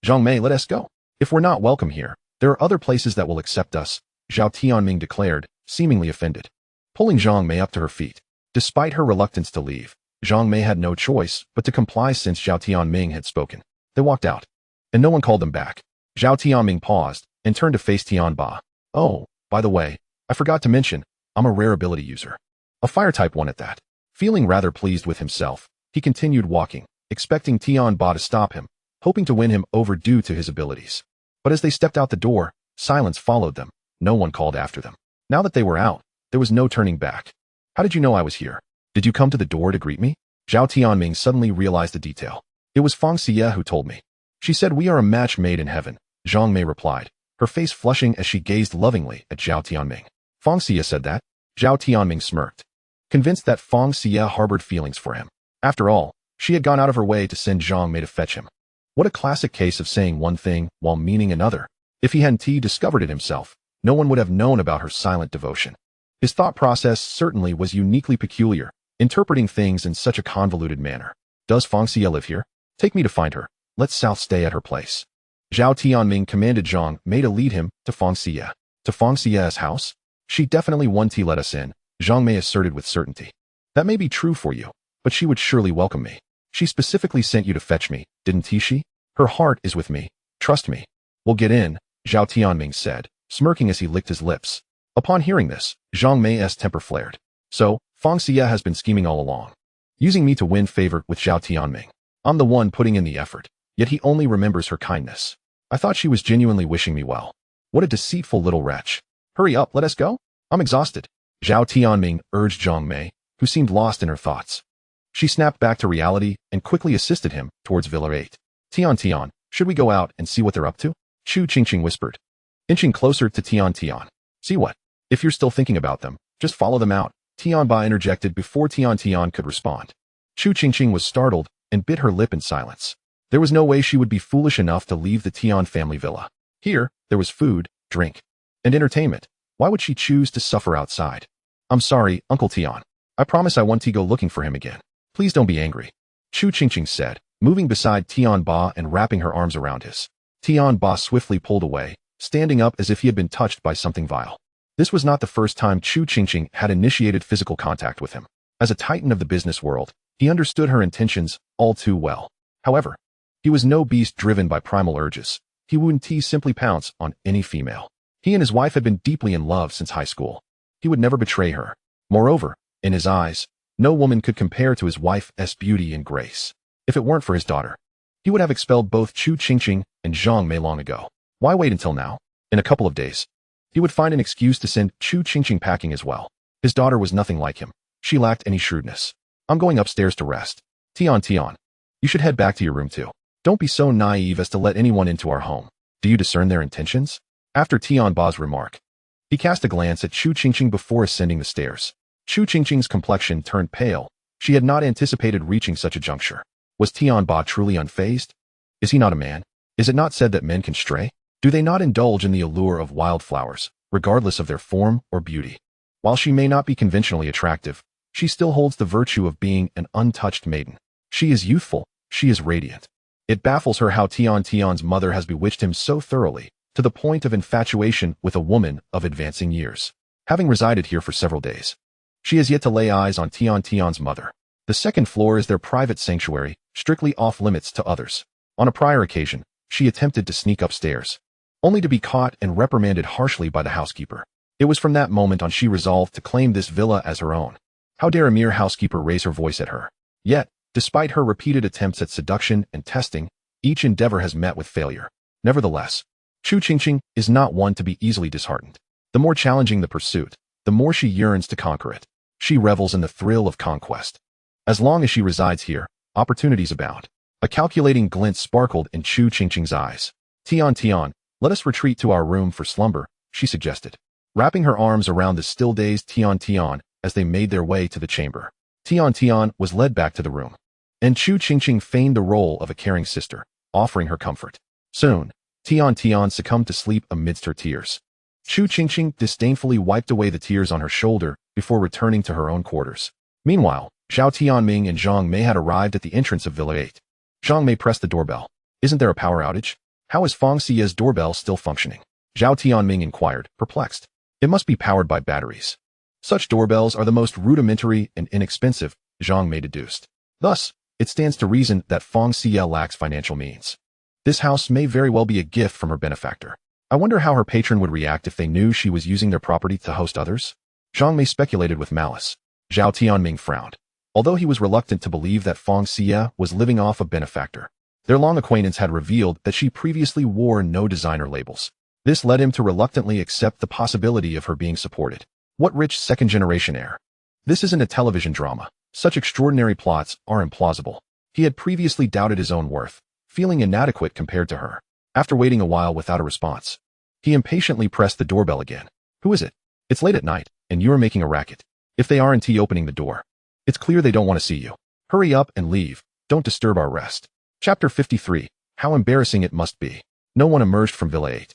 Zhang Mei, let us go. If we're not welcome here, there are other places that will accept us, Zhao Tianming declared, seemingly offended. Pulling Zhang Mei up to her feet. Despite her reluctance to leave, Zhang Mei had no choice but to comply since Zhao Tianming had spoken. They walked out, and no one called them back. Zhao Tianming paused and turned to face Tian Ba. Oh, by the way, I forgot to mention, I'm a rare ability user. A fire type one at that. Feeling rather pleased with himself, he continued walking, expecting Tian Ba to stop him, hoping to win him over due to his abilities. But as they stepped out the door, silence followed them. No one called after them. Now that they were out, there was no turning back. How did you know I was here? Did you come to the door to greet me? Zhao Tianming suddenly realized the detail. It was Fang Xiyue who told me. She said we are a match made in heaven, Zhang Mei replied, her face flushing as she gazed lovingly at Zhao Tianming. Fang Xiyue said that? Zhao Tianming smirked, convinced that Fang Xiyue harbored feelings for him. After all, she had gone out of her way to send Zhang Mei to fetch him. What a classic case of saying one thing while meaning another. If he hadn't discovered it himself, no one would have known about her silent devotion. His thought process certainly was uniquely peculiar, interpreting things in such a convoluted manner. Does Fang Xiyue live here? Take me to find her. Let's stay at her place. Zhao Tianming commanded Zhang Mei to lead him to Fang Xiyue. To Fang Xiyue's house? She definitely won't let us in, Zhang Mei asserted with certainty. That may be true for you, but she would surely welcome me. She specifically sent you to fetch me, didn't she? Her heart is with me. Trust me. We'll get in, Zhao Tianming said, smirking as he licked his lips. Upon hearing this, Zhang Mei's temper flared. So, Fang Xiyue has been scheming all along, using me to win favor with Zhao Tianming. I'm the one putting in the effort, yet he only remembers her kindness. I thought she was genuinely wishing me well. What a deceitful little wretch. Hurry up, let us go. I'm exhausted. Zhao Tianming urged Zhang Mei, who seemed lost in her thoughts. She snapped back to reality and quickly assisted him towards Villa 8. Tian, should we go out and see what they're up to? Chu Qingqing whispered, inching closer to Tian. See what? If you're still thinking about them, just follow them out, Tian Ba interjected before Tian could respond. Chu Qingqing was startled and bit her lip in silence. There was no way she would be foolish enough to leave the Tian family villa. Here, there was food, drink, and entertainment. Why would she choose to suffer outside? I'm sorry, Uncle Tian. I promise I won't go looking for him again. Please don't be angry, Chu Qingqing said, moving beside Tian Ba and wrapping her arms around his. Tian Ba swiftly pulled away, standing up as if he had been touched by something vile. This was not the first time Chu Qingqing had initiated physical contact with him. As a titan of the business world, he understood her intentions all too well. However, he was no beast driven by primal urges. He wouldn't simply pounce on any female. He and his wife had been deeply in love since high school. He would never betray her. Moreover, in his eyes, no woman could compare to his wife's beauty and grace. If it weren't for his daughter, he would have expelled both Chu Qingqing and Zhang Mei long ago. Why wait until now? In a couple of days, he would find an excuse to send Chu Qingqing packing as well. His daughter was nothing like him. She lacked any shrewdness. I'm going upstairs to rest. Tian, you should head back to your room too. Don't be so naive as to let anyone into our home. Do you discern their intentions? After Tian Ba's remark, he cast a glance at Chu Qingqing before ascending the stairs. Chu Qingqing's complexion turned pale. She had not anticipated reaching such a juncture. Was Tian Ba truly unfazed? Is he not a man? Is it not said that men can stray? Do they not indulge in the allure of wildflowers, regardless of their form or beauty? While she may not be conventionally attractive, she still holds the virtue of being an untouched maiden. She is youthful, she is radiant. It baffles her how Tian's mother has bewitched him so thoroughly, to the point of infatuation with a woman of advancing years. Having resided here for several days, she has yet to lay eyes on Tian's mother. The second floor is their private sanctuary, strictly off limits to others. On a prior occasion, she attempted to sneak upstairs, only to be caught and reprimanded harshly by the housekeeper. It was from that moment on she resolved to claim this villa as her own. How dare a mere housekeeper raise her voice at her? Yet, despite her repeated attempts at seduction and testing, each endeavor has met with failure. Nevertheless, Chu Qingqing is not one to be easily disheartened. The more challenging the pursuit, the more she yearns to conquer it. She revels in the thrill of conquest. As long as she resides here, opportunities abound. A calculating glint sparkled in Chu Qingqing's eyes. Tian, let us retreat to our room for slumber, she suggested, wrapping her arms around the still-dazed Tian as they made their way to the chamber. Tian was led back to the room, and Chu Qingqing feigned the role of a caring sister, offering her comfort. Soon, Tian succumbed to sleep amidst her tears. Chu Qingqing disdainfully wiped away the tears on her shoulder before returning to her own quarters. Meanwhile, Zhao Tianming and Zhang Mei had arrived at the entrance of Villa 8. Zhang Mei pressed the doorbell. Isn't there a power outage? How is Fang Xiyue's doorbell still functioning? Zhao Tianming inquired, perplexed. It must be powered by batteries. Such doorbells are the most rudimentary and inexpensive, Zhang Mei deduced. Thus, it stands to reason that Fang Xiyue lacks financial means. This house may very well be a gift from her benefactor. I wonder how her patron would react if they knew she was using their property to host others? Zhang Mei speculated with malice. Zhao Tianming frowned. Although he was reluctant to believe that Fang Xiyue was living off a benefactor, their long acquaintance had revealed that she previously wore no designer labels. This led him to reluctantly accept the possibility of her being supported. What rich second-generation heir? This isn't a television drama. Such extraordinary plots are implausible. He had previously doubted his own worth, feeling inadequate compared to her. After waiting a while without a response, he impatiently pressed the doorbell again. Who is it? It's late at night, and you are making a racket. If they aren't opening the door, it's clear they don't want to see you. Hurry up and leave. Don't disturb our rest. Chapter 53. How embarrassing it must be. No one emerged from Villa 8.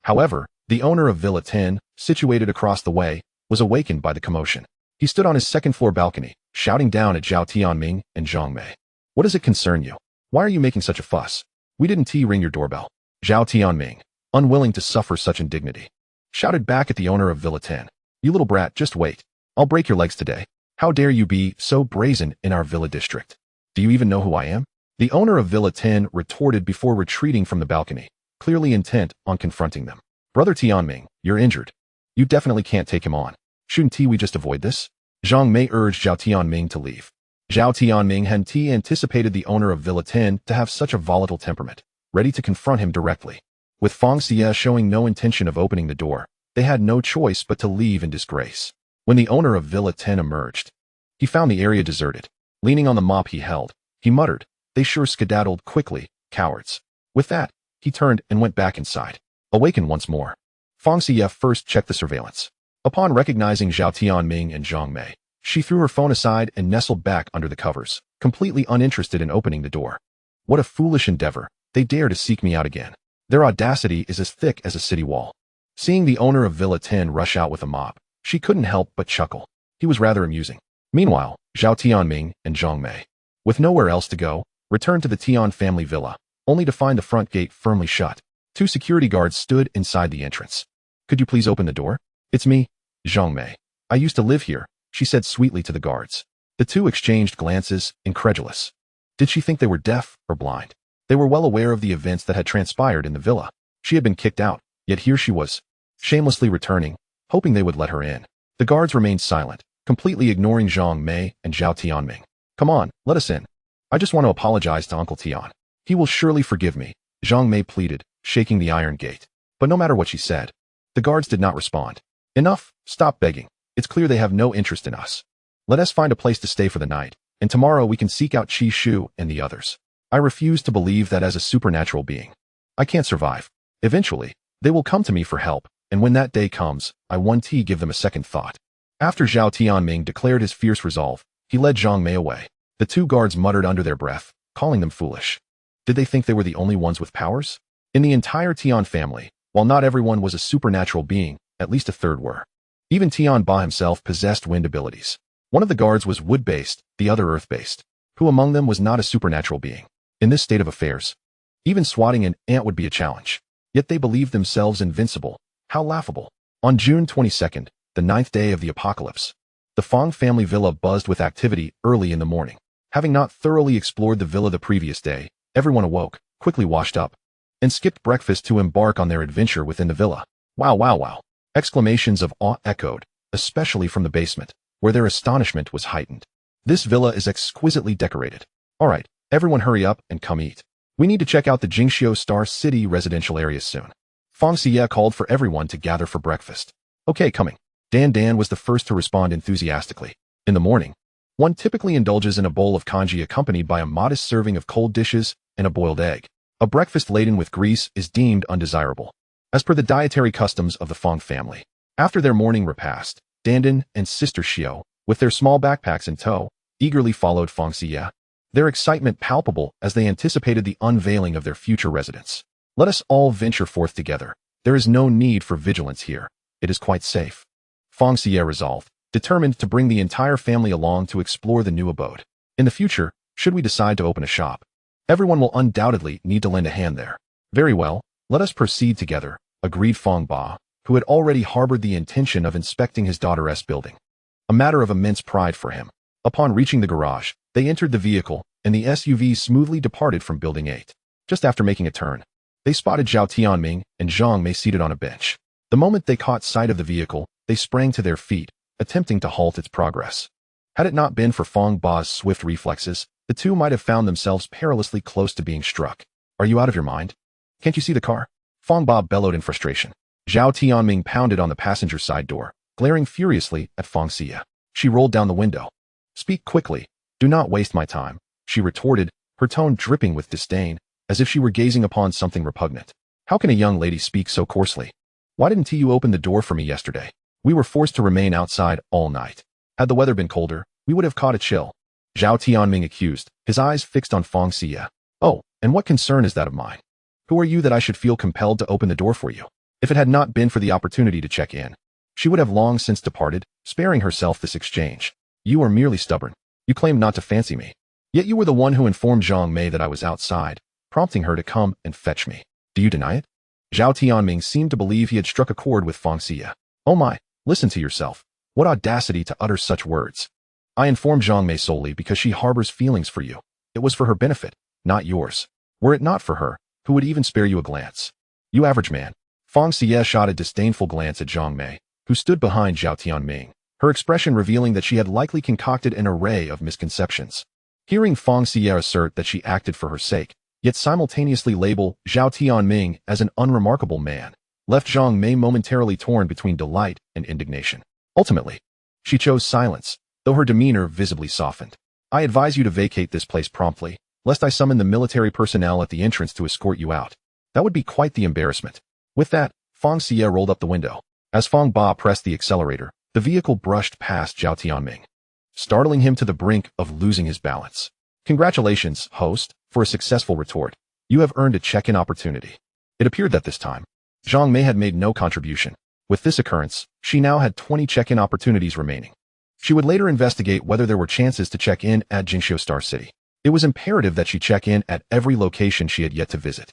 However, the owner of Villa 10, situated across the way, was awakened by the commotion. He stood on his second-floor balcony, shouting down at Zhao Tianming and Zhang Mei. What does it concern you? Why are you making such a fuss? We didn't ring your doorbell. Zhao Tianming, unwilling to suffer such indignity, shouted back at the owner of Villa 10. You little brat, just wait. I'll break your legs today. How dare you be so brazen in our villa district? Do you even know who I am? The owner of Villa 10 retorted before retreating from the balcony, clearly intent on confronting them. Brother Tianming, you're injured. You definitely can't take him on. Shouldn't we just avoid this? Zhang Mei urged Zhao Tianming to leave. Zhao Tianming had anticipated the owner of Villa 10 to have such a volatile temperament, ready to confront him directly. With Fang Xiyue showing no intention of opening the door, they had no choice but to leave in disgrace. When the owner of Villa 10 emerged, he found the area deserted. Leaning on the mop he held, he muttered, "They sure skedaddled quickly, cowards." With that, he turned and went back inside. Awakened once more, Fang Xiyue first checked the surveillance. Upon recognizing Zhao Tianming and Zhang Mei, she threw her phone aside and nestled back under the covers, completely uninterested in opening the door. What a foolish endeavor. They dare to seek me out again. Their audacity is as thick as a city wall. Seeing the owner of Villa 10 rush out with a mop, she couldn't help but chuckle. He was rather amusing. Meanwhile, Zhao Tianming and Zhang Mei, with nowhere else to go, returned to the Tian family villa, only to find the front gate firmly shut. Two security guards stood inside the entrance. Could you please open the door? It's me, Zhang Mei. I used to live here, she said sweetly to the guards. The two exchanged glances, incredulous. Did she think they were deaf or blind? They were well aware of the events that had transpired in the villa. She had been kicked out, yet here she was, shamelessly returning, hoping they would let her in. The guards remained silent, completely ignoring Zhang Mei and Zhao Tianming. Come on, let us in. I just want to apologize to Uncle Tian. He will surely forgive me, Zhang Mei pleaded, shaking the iron gate. But no matter what she said, the guards did not respond. Enough, stop begging. It's clear they have no interest in us. Let us find a place to stay for the night, and tomorrow we can seek out Qi Shu and the others. I refuse to believe that as a supernatural being, I can't survive. Eventually, they will come to me for help, and when that day comes, I won't give them a second thought. After Zhao Tianming declared his fierce resolve, he led Zhang Mei away. The two guards muttered under their breath, calling them foolish. Did they think they were the only ones with powers? In the entire Tian family, while not everyone was a supernatural being, at least a third were. Even Tian Ba himself possessed wind abilities. One of the guards was wood-based, the other earth-based. Who among them was not a supernatural being? In this state of affairs, even swatting an ant would be a challenge. Yet they believed themselves invincible. How laughable. On June 22nd, the 9th day of the apocalypse, the Fang family villa buzzed with activity early in the morning. Having not thoroughly explored the villa the previous day, everyone awoke, quickly washed up, and skipped breakfast to embark on their adventure within the villa. Wow, wow, wow. Exclamations of awe echoed, especially from the basement, where their astonishment was heightened. This villa is exquisitely decorated. All right, everyone hurry up and come eat. We need to check out the Jingxiu Star City residential areas soon. Fang Xiyue called for everyone to gather for breakfast. Okay, coming. Dan was the first to respond enthusiastically. In the morning, one typically indulges in a bowl of congee accompanied by a modest serving of cold dishes and a boiled egg. A breakfast laden with grease is deemed undesirable, as per the dietary customs of the Fang family. After their morning repast, Dan and Sister Xiao, with their small backpacks in tow, eagerly followed Fang Xiyue, their excitement palpable as they anticipated the unveiling of their future residence. Let us all venture forth together. There is no need for vigilance here. It is quite safe. Fang Xiyue resolved, determined to bring the entire family along to explore the new abode. In the future, should we decide to open a shop, everyone will undoubtedly need to lend a hand there. Very well, let us proceed together, agreed Fang Ba, who had already harbored the intention of inspecting his daughter's building. A matter of immense pride for him. Upon reaching the garage, they entered the vehicle, and the SUV smoothly departed from Building 8. Just after making a turn, they spotted Zhao Tianming and Zhang Mei seated on a bench. The moment they caught sight of the vehicle, they sprang to their feet, attempting to halt its progress. Had it not been for Fang Ba's swift reflexes, the two might have found themselves perilously close to being struck. Are you out of your mind? Can't you see the car? Fang Ba bellowed in frustration. Zhao Tianming pounded on the passenger side door, glaring furiously at Fang Xiyue. She rolled down the window. Speak quickly. Do not waste my time, she retorted, her tone dripping with disdain, as if she were gazing upon something repugnant. How can a young lady speak so coarsely? Why didn't you open the door for me yesterday? We were forced to remain outside all night. Had the weather been colder, we would have caught a chill. Zhao Tianming accused, his eyes fixed on Fang Xiyue. Oh, and what concern is that of mine? Who are you that I should feel compelled to open the door for you? If it had not been for the opportunity to check in, she would have long since departed, sparing herself this exchange. You are merely stubborn. You claim not to fancy me. Yet you were the one who informed Zhang Mei that I was outside, prompting her to come and fetch me. Do you deny it? Zhao Tianming seemed to believe he had struck a chord with Fang Xiyue. Oh my, listen to yourself. What audacity to utter such words. I informed Zhang Mei solely because she harbors feelings for you. It was for her benefit, not yours. Were it not for her, who would even spare you a glance? You average man. Fang Xiyue shot a disdainful glance at Zhang Mei, who stood behind Zhao Tianming, her expression revealing that she had likely concocted an array of misconceptions. Hearing Fang Xiyue assert that she acted for her sake, yet simultaneously label Zhao Tianming as an unremarkable man, left Zhang Mei momentarily torn between delight and indignation. Ultimately, she chose silence, though her demeanor visibly softened. I advise you to vacate this place promptly, lest I summon the military personnel at the entrance to escort you out. That would be quite the embarrassment. With that, Fang Xiyue rolled up the window. As Fang Ba pressed the accelerator, the vehicle brushed past Zhao Tianming, startling him to the brink of losing his balance. Congratulations, host, for a successful retort. You have earned a check-in opportunity. It appeared that this time, Zhang Mei had made no contribution. With this occurrence, she now had 20 check-in opportunities remaining. She would later investigate whether there were chances to check in at Jingxiu Star City. It was imperative that she check in at every location she had yet to visit.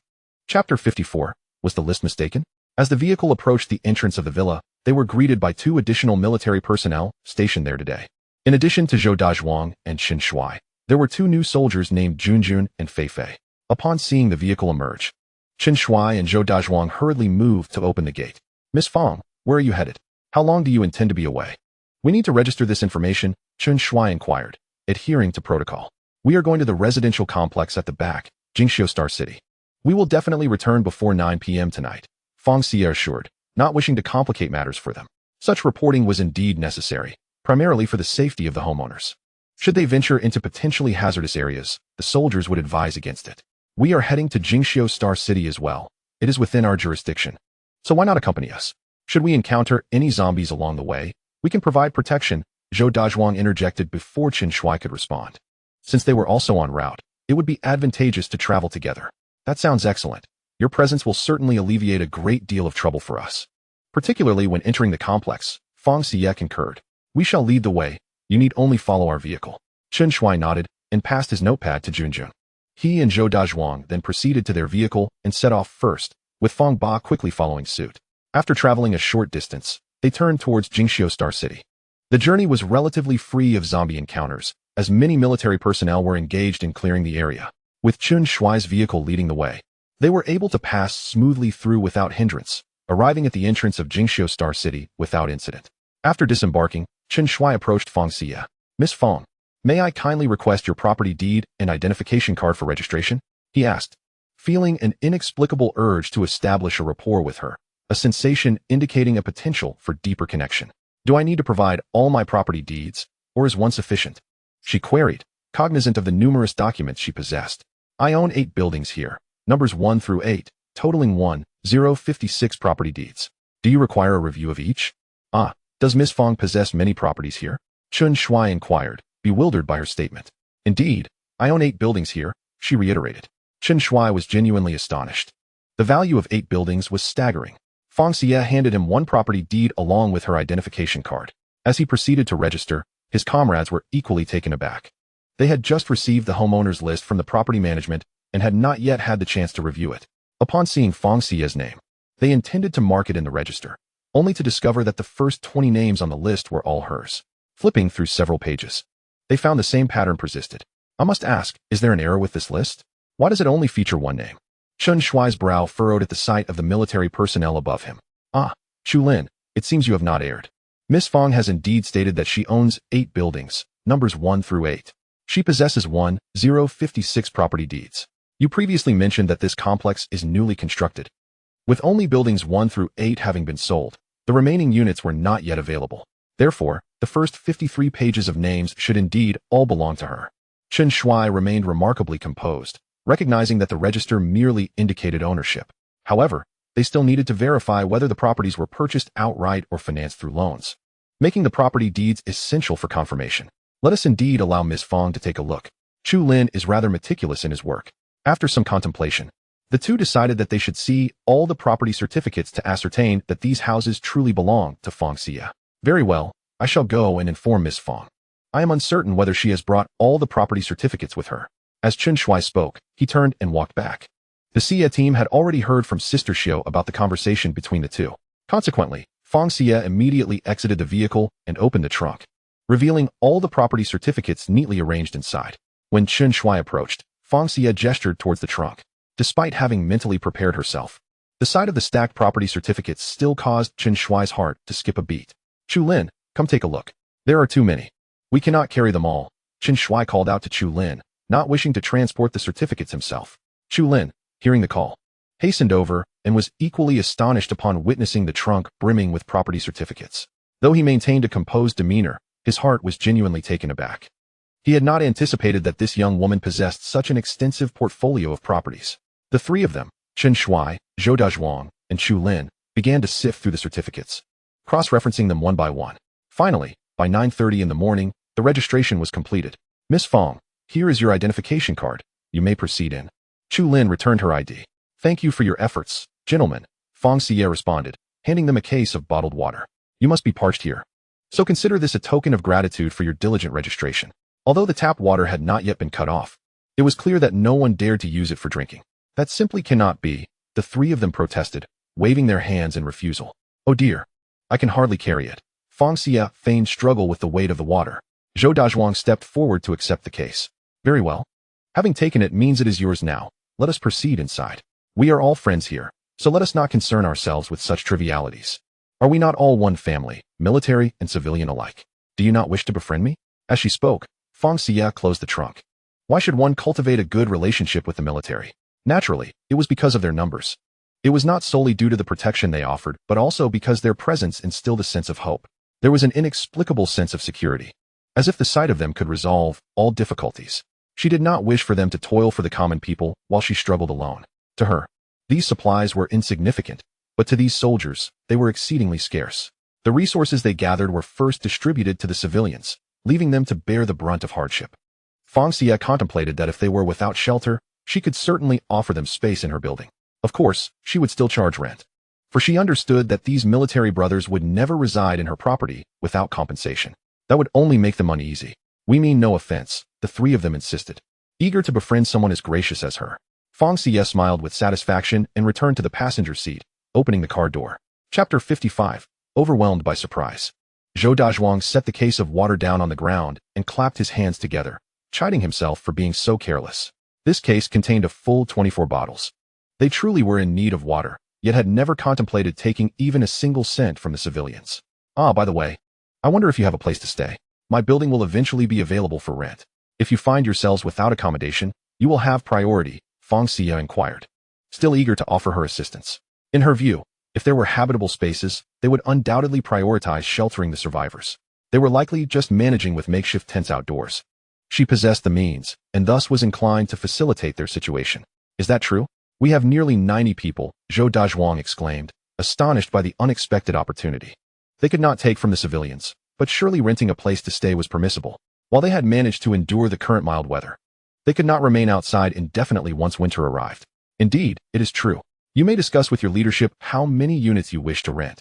Chapter 54. Was the list mistaken? As the vehicle approached the entrance of the villa, they were greeted by 2 additional military personnel stationed there today. In addition to Zhou Dazhuang and Qin Shuai, there were 2 new soldiers named Junjun and Fei Fei. Upon seeing the vehicle emerge, Qin Shuai and Zhou Dazhuang hurriedly moved to open the gate. Miss Fang, where are you headed? How long do you intend to be away? We need to register this information, Qin Shuai inquired, adhering to protocol. We are going to the residential complex at the back, Jingxiu Star City. We will definitely return before 9 p.m. tonight, Fang Xiyue assured, not wishing to complicate matters for them. Such reporting was indeed necessary, primarily for the safety of the homeowners. Should they venture into potentially hazardous areas, the soldiers would advise against it. We are heading to Jingxiu Star City as well. It is within our jurisdiction. So why not accompany us? Should we encounter any zombies along the way, we can provide protection, Zhou Dazhuang interjected before Qin Shuai could respond. Since they were also en route, it would be advantageous to travel together. That sounds excellent. Your presence will certainly alleviate a great deal of trouble for us. Particularly when entering the complex, Fang Xiyue concurred. We shall lead the way. You need only follow our vehicle. Qin Shuai nodded and passed his notepad to Junjun. He and Zhou Dazhuang then proceeded to their vehicle and set off first, with Fang Ba quickly following suit. After traveling a short distance, they turned towards Jingxiu Star City. The journey was relatively free of zombie encounters, as many military personnel were engaged in clearing the area. With Qin Shuai's vehicle leading the way, they were able to pass smoothly through without hindrance, arriving at the entrance of Jingxiu Star City without incident. After disembarking, Chen Shui approached Fang Xiyue. Miss Fang, may I kindly request your property deed and identification card for registration? He asked, feeling an inexplicable urge to establish a rapport with her, a sensation indicating a potential for deeper connection. Do I need to provide all my property deeds, or is one sufficient? She queried, cognizant of the numerous documents she possessed. I own 8 buildings here, numbers 1 through 8, totaling 1,056 property deeds. Do you require a review of each? Does Miss Fang possess many properties here? Chen Shui inquired, bewildered by her statement. Indeed, I own 8 buildings here, she reiterated. Chen Shui was genuinely astonished. The value of 8 buildings was staggering. Fang Xiyue handed him one property deed along with her identification card. As he proceeded to register, his comrades were equally taken aback. They had just received the homeowners list from the property management and had not yet had the chance to review it. Upon seeing Fang Xiyue's name, they intended to mark it in the register, only to discover that the first 20 names on the list were all hers. Flipping through several pages, they found the same pattern persisted. I must ask, is there an error with this list? Why does it only feature one name? Chen Shui's brow furrowed at the sight of the military personnel above him. Chu Lin, it seems you have not erred. Miss Fang has indeed stated that she owns 8 buildings, numbers 1 through 8. She possesses 1,056 property deeds. You previously mentioned that this complex is newly constructed. With only buildings 1 through 8 having been sold, the remaining units were not yet available. Therefore, the first 53 pages of names should indeed all belong to her. Chen Shui remained remarkably composed, recognizing that the register merely indicated ownership. However, they still needed to verify whether the properties were purchased outright or financed through loans, making the property deeds essential for confirmation. Let us indeed allow Ms. Fang to take a look. Chu Lin is rather meticulous in his work. After some contemplation, the two decided that they should see all the property certificates to ascertain that these houses truly belong to Fang Xiyue. Very well, I shall go and inform Miss Fang. I am uncertain whether she has brought all the property certificates with her. As Chen Shui spoke, he turned and walked back. The Xiyue team had already heard from Sister Xiyue about the conversation between the two. Consequently, Fang Xiyue immediately exited the vehicle and opened the trunk, revealing all the property certificates neatly arranged inside. When Chen Shui approached, Fang Xiyue gestured towards the trunk. Despite having mentally prepared herself, the sight of the stacked property certificates still caused Chen Shui's heart to skip a beat. Chu Lin, come take a look. There are too many. We cannot carry them all. Chen Shui called out to Chu Lin, not wishing to transport the certificates himself. Chu Lin, hearing the call, hastened over and was equally astonished upon witnessing the trunk brimming with property certificates. Though he maintained a composed demeanor, his heart was genuinely taken aback. He had not anticipated that this young woman possessed such an extensive portfolio of properties. The three of them, Chen Shui, Zhou Dazhuang, and Chu Lin, began to sift through the certificates, cross-referencing them one by one. Finally, by 9:30 in the morning, the registration was completed. Miss Fang, here is your identification card. You may proceed in. Chu Lin returned her ID. Thank you for your efforts, gentlemen, Fang Xiyue responded, handing them a case of bottled water. You must be parched here, so consider this a token of gratitude for your diligent registration. Although the tap water had not yet been cut off, it was clear that no one dared to use it for drinking. That simply cannot be, the three of them protested, waving their hands in refusal. Oh dear, I can hardly carry it. Fang Xiyue feigned struggle with the weight of the water. Zhou Dazhuang stepped forward to accept the case. Very well. Having taken it means it is yours now. Let us proceed inside. We are all friends here, so let us not concern ourselves with such trivialities. Are we not all one family, military and civilian alike? Do you not wish to befriend me? As she spoke, Fang Xiyue closed the trunk. Why should one cultivate a good relationship with the military? Naturally, it was because of their numbers. It was not solely due to the protection they offered, but also because their presence instilled a sense of hope. There was an inexplicable sense of security, as if the sight of them could resolve all difficulties. She did not wish for them to toil for the common people while she struggled alone. To her, these supplies were insignificant, but to these soldiers, they were exceedingly scarce. The resources they gathered were first distributed to the civilians, leaving them to bear the brunt of hardship. Fang Xiyue contemplated that if they were without shelter, she could certainly offer them space in her building. Of course, she would still charge rent, for she understood that these military brothers would never reside in her property without compensation. That would only make them uneasy. We mean no offense, the three of them insisted, eager to befriend someone as gracious as her. Fang Xiyue smiled with satisfaction and returned to the passenger seat, opening the car door. Chapter 55. Overwhelmed by surprise. Zhou Dazhuang set the case of water down on the ground and clapped his hands together, chiding himself for being so careless. This case contained a full 24 bottles. They truly were in need of water, yet had never contemplated taking even a single cent from the civilians. By the way, I wonder if you have a place to stay. My building will eventually be available for rent. If you find yourselves without accommodation, you will have priority, Fang Xiyue inquired, still eager to offer her assistance. In her view, if there were habitable spaces, they would undoubtedly prioritize sheltering the survivors. They were likely just managing with makeshift tents outdoors. She possessed the means, and thus was inclined to facilitate their situation. Is that true? We have nearly 90 people, Zhou Dazhuang exclaimed, astonished by the unexpected opportunity. They could not take from the civilians, but surely renting a place to stay was permissible. While they had managed to endure the current mild weather, they could not remain outside indefinitely once winter arrived. Indeed, it is true. You may discuss with your leadership how many units you wish to rent.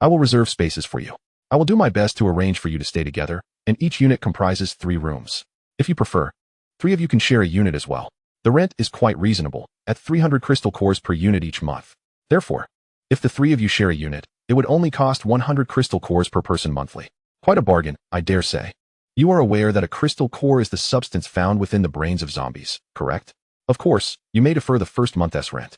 I will reserve spaces for you. I will do my best to arrange for you to stay together, and each unit comprises 3 rooms. If you prefer, 3 of you can share a unit as well. The rent is quite reasonable, at 300 crystal cores per unit each month. Therefore, if the 3 of you share a unit, it would only cost 100 crystal cores per person monthly. Quite a bargain, I dare say. You are aware that a crystal core is the substance found within the brains of zombies, correct? Of course, you may defer the first month's rent.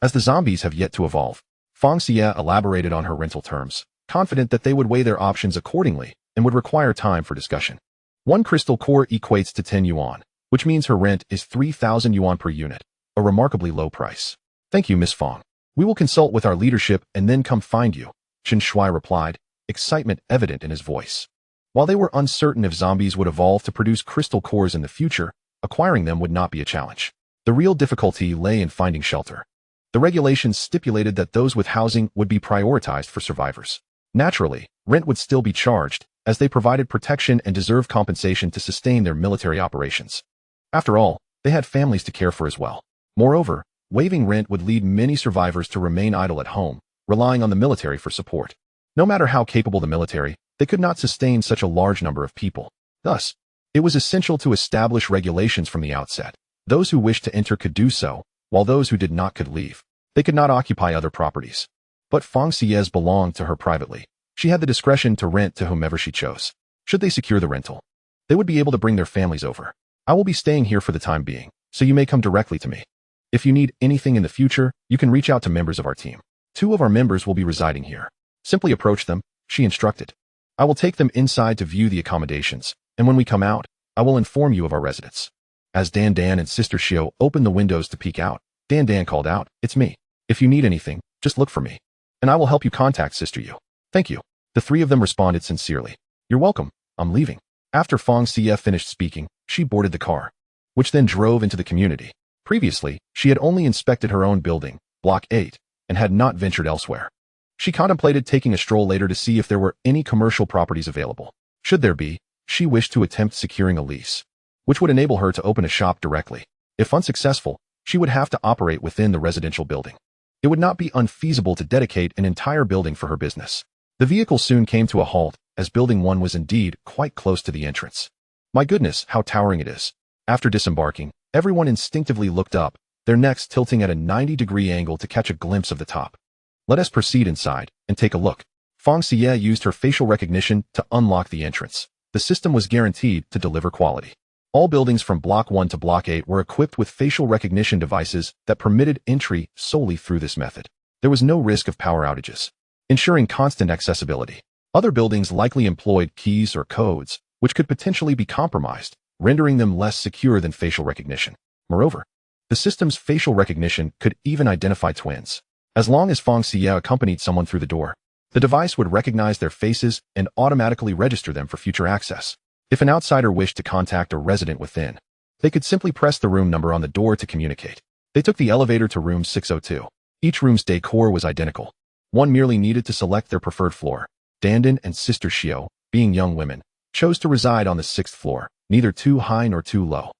As the zombies have yet to evolve, Fang Xiyue elaborated on her rental terms, confident that they would weigh their options accordingly and would require time for discussion. 1 crystal core equates to 10 yuan, which means her rent is 3,000 yuan per unit, a remarkably low price. Thank you, Miss Fang. We will consult with our leadership and then come find you, Chen Shui replied, excitement evident in his voice. While they were uncertain if zombies would evolve to produce crystal cores in the future, acquiring them would not be a challenge. The real difficulty lay in finding shelter. The regulations stipulated that those with housing would be prioritized for survivors. Naturally, rent would still be charged, as they provided protection and deserved compensation to sustain their military operations. After all, they had families to care for as well. Moreover, waiving rent would lead many survivors to remain idle at home, relying on the military for support. No matter how capable the military, they could not sustain such a large number of people. Thus, it was essential to establish regulations from the outset. Those who wished to enter could do so, while those who did not could leave. They could not occupy other properties. But Fang Xiyue belonged to her privately. She had the discretion to rent to whomever she chose. Should they secure the rental, they would be able to bring their families over. I will be staying here for the time being, so you may come directly to me. If you need anything in the future, you can reach out to members of our team. 2 of our members will be residing here. Simply approach them, she instructed. I will take them inside to view the accommodations, and when we come out, I will inform you of our residence. As Dan and Sister Xio opened the windows to peek out, Dan called out, "It's me. If you need anything, just look for me, and I will help you contact Sister Yu." "Thank you." The 3 of them responded sincerely. "You're welcome. I'm leaving." After Fang Xiyue finished speaking, she boarded the car, which then drove into the community. Previously, she had only inspected her own building, Block 8, and had not ventured elsewhere. She contemplated taking a stroll later to see if there were any commercial properties available. Should there be, she wished to attempt securing a lease, which would enable her to open a shop directly. If unsuccessful, she would have to operate within the residential building. It would not be unfeasible to dedicate an entire building for her business. The vehicle soon came to a halt, as Building 1 was indeed quite close to the entrance. My goodness, how towering it is. After disembarking, everyone instinctively looked up, their necks tilting at a 90-degree angle to catch a glimpse of the top. Let us proceed inside and take a look. Fang Xiyue used her facial recognition to unlock the entrance. The system was guaranteed to deliver quality. All buildings from Block 1 to Block 8 were equipped with facial recognition devices that permitted entry solely through this method. There was no risk of power outages, ensuring constant accessibility. Other buildings likely employed keys or codes, which could potentially be compromised, rendering them less secure than facial recognition. Moreover, the system's facial recognition could even identify twins. As long as Fang Xiyue accompanied someone through the door, the device would recognize their faces and automatically register them for future access. If an outsider wished to contact a resident within, they could simply press the room number on the door to communicate. They took the elevator to room 602. Each room's decor was identical. One merely needed to select their preferred floor. Dan and Sister Xio, being young women, chose to reside on the 6th floor, neither too high nor too low.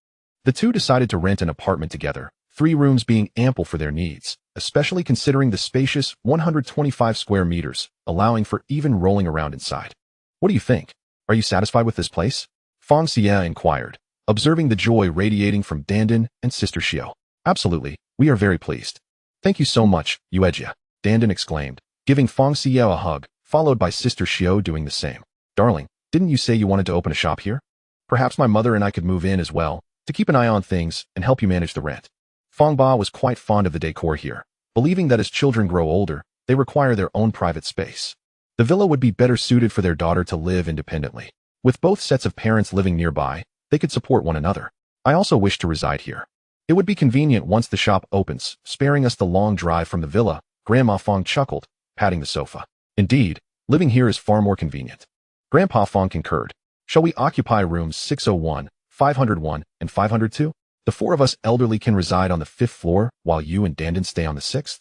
The 2 decided to rent an apartment together, 3 rooms being ample for their needs, especially considering the spacious 125 square meters, allowing for even rolling around inside. "What do you think? Are you satisfied with this place?" Fang Xiyue inquired, observing the joy radiating from Dan and Sister Xio. "Absolutely, we are very pleased." "Thank you so much, Yuejia," Dan exclaimed, giving Fang Xiyue a hug, followed by Sister Xio doing the same. "Darling, didn't you say you wanted to open a shop here? Perhaps my mother and I could move in as well, to keep an eye on things and help you manage the rent." Fang Ba was quite fond of the decor here, believing that as children grow older, they require their own private space. The villa would be better suited for their daughter to live independently. With both sets of parents living nearby, they could support one another. I also wish to reside here. It would be convenient once the shop opens, sparing us the long drive from the villa, Grandma Fang chuckled, patting the sofa. Indeed, living here is far more convenient. Grandpa Fang concurred. Shall we occupy rooms 601, 501, and 502? The four of us elderly can reside on the 5th floor, while you and Dandan stay on the 6th.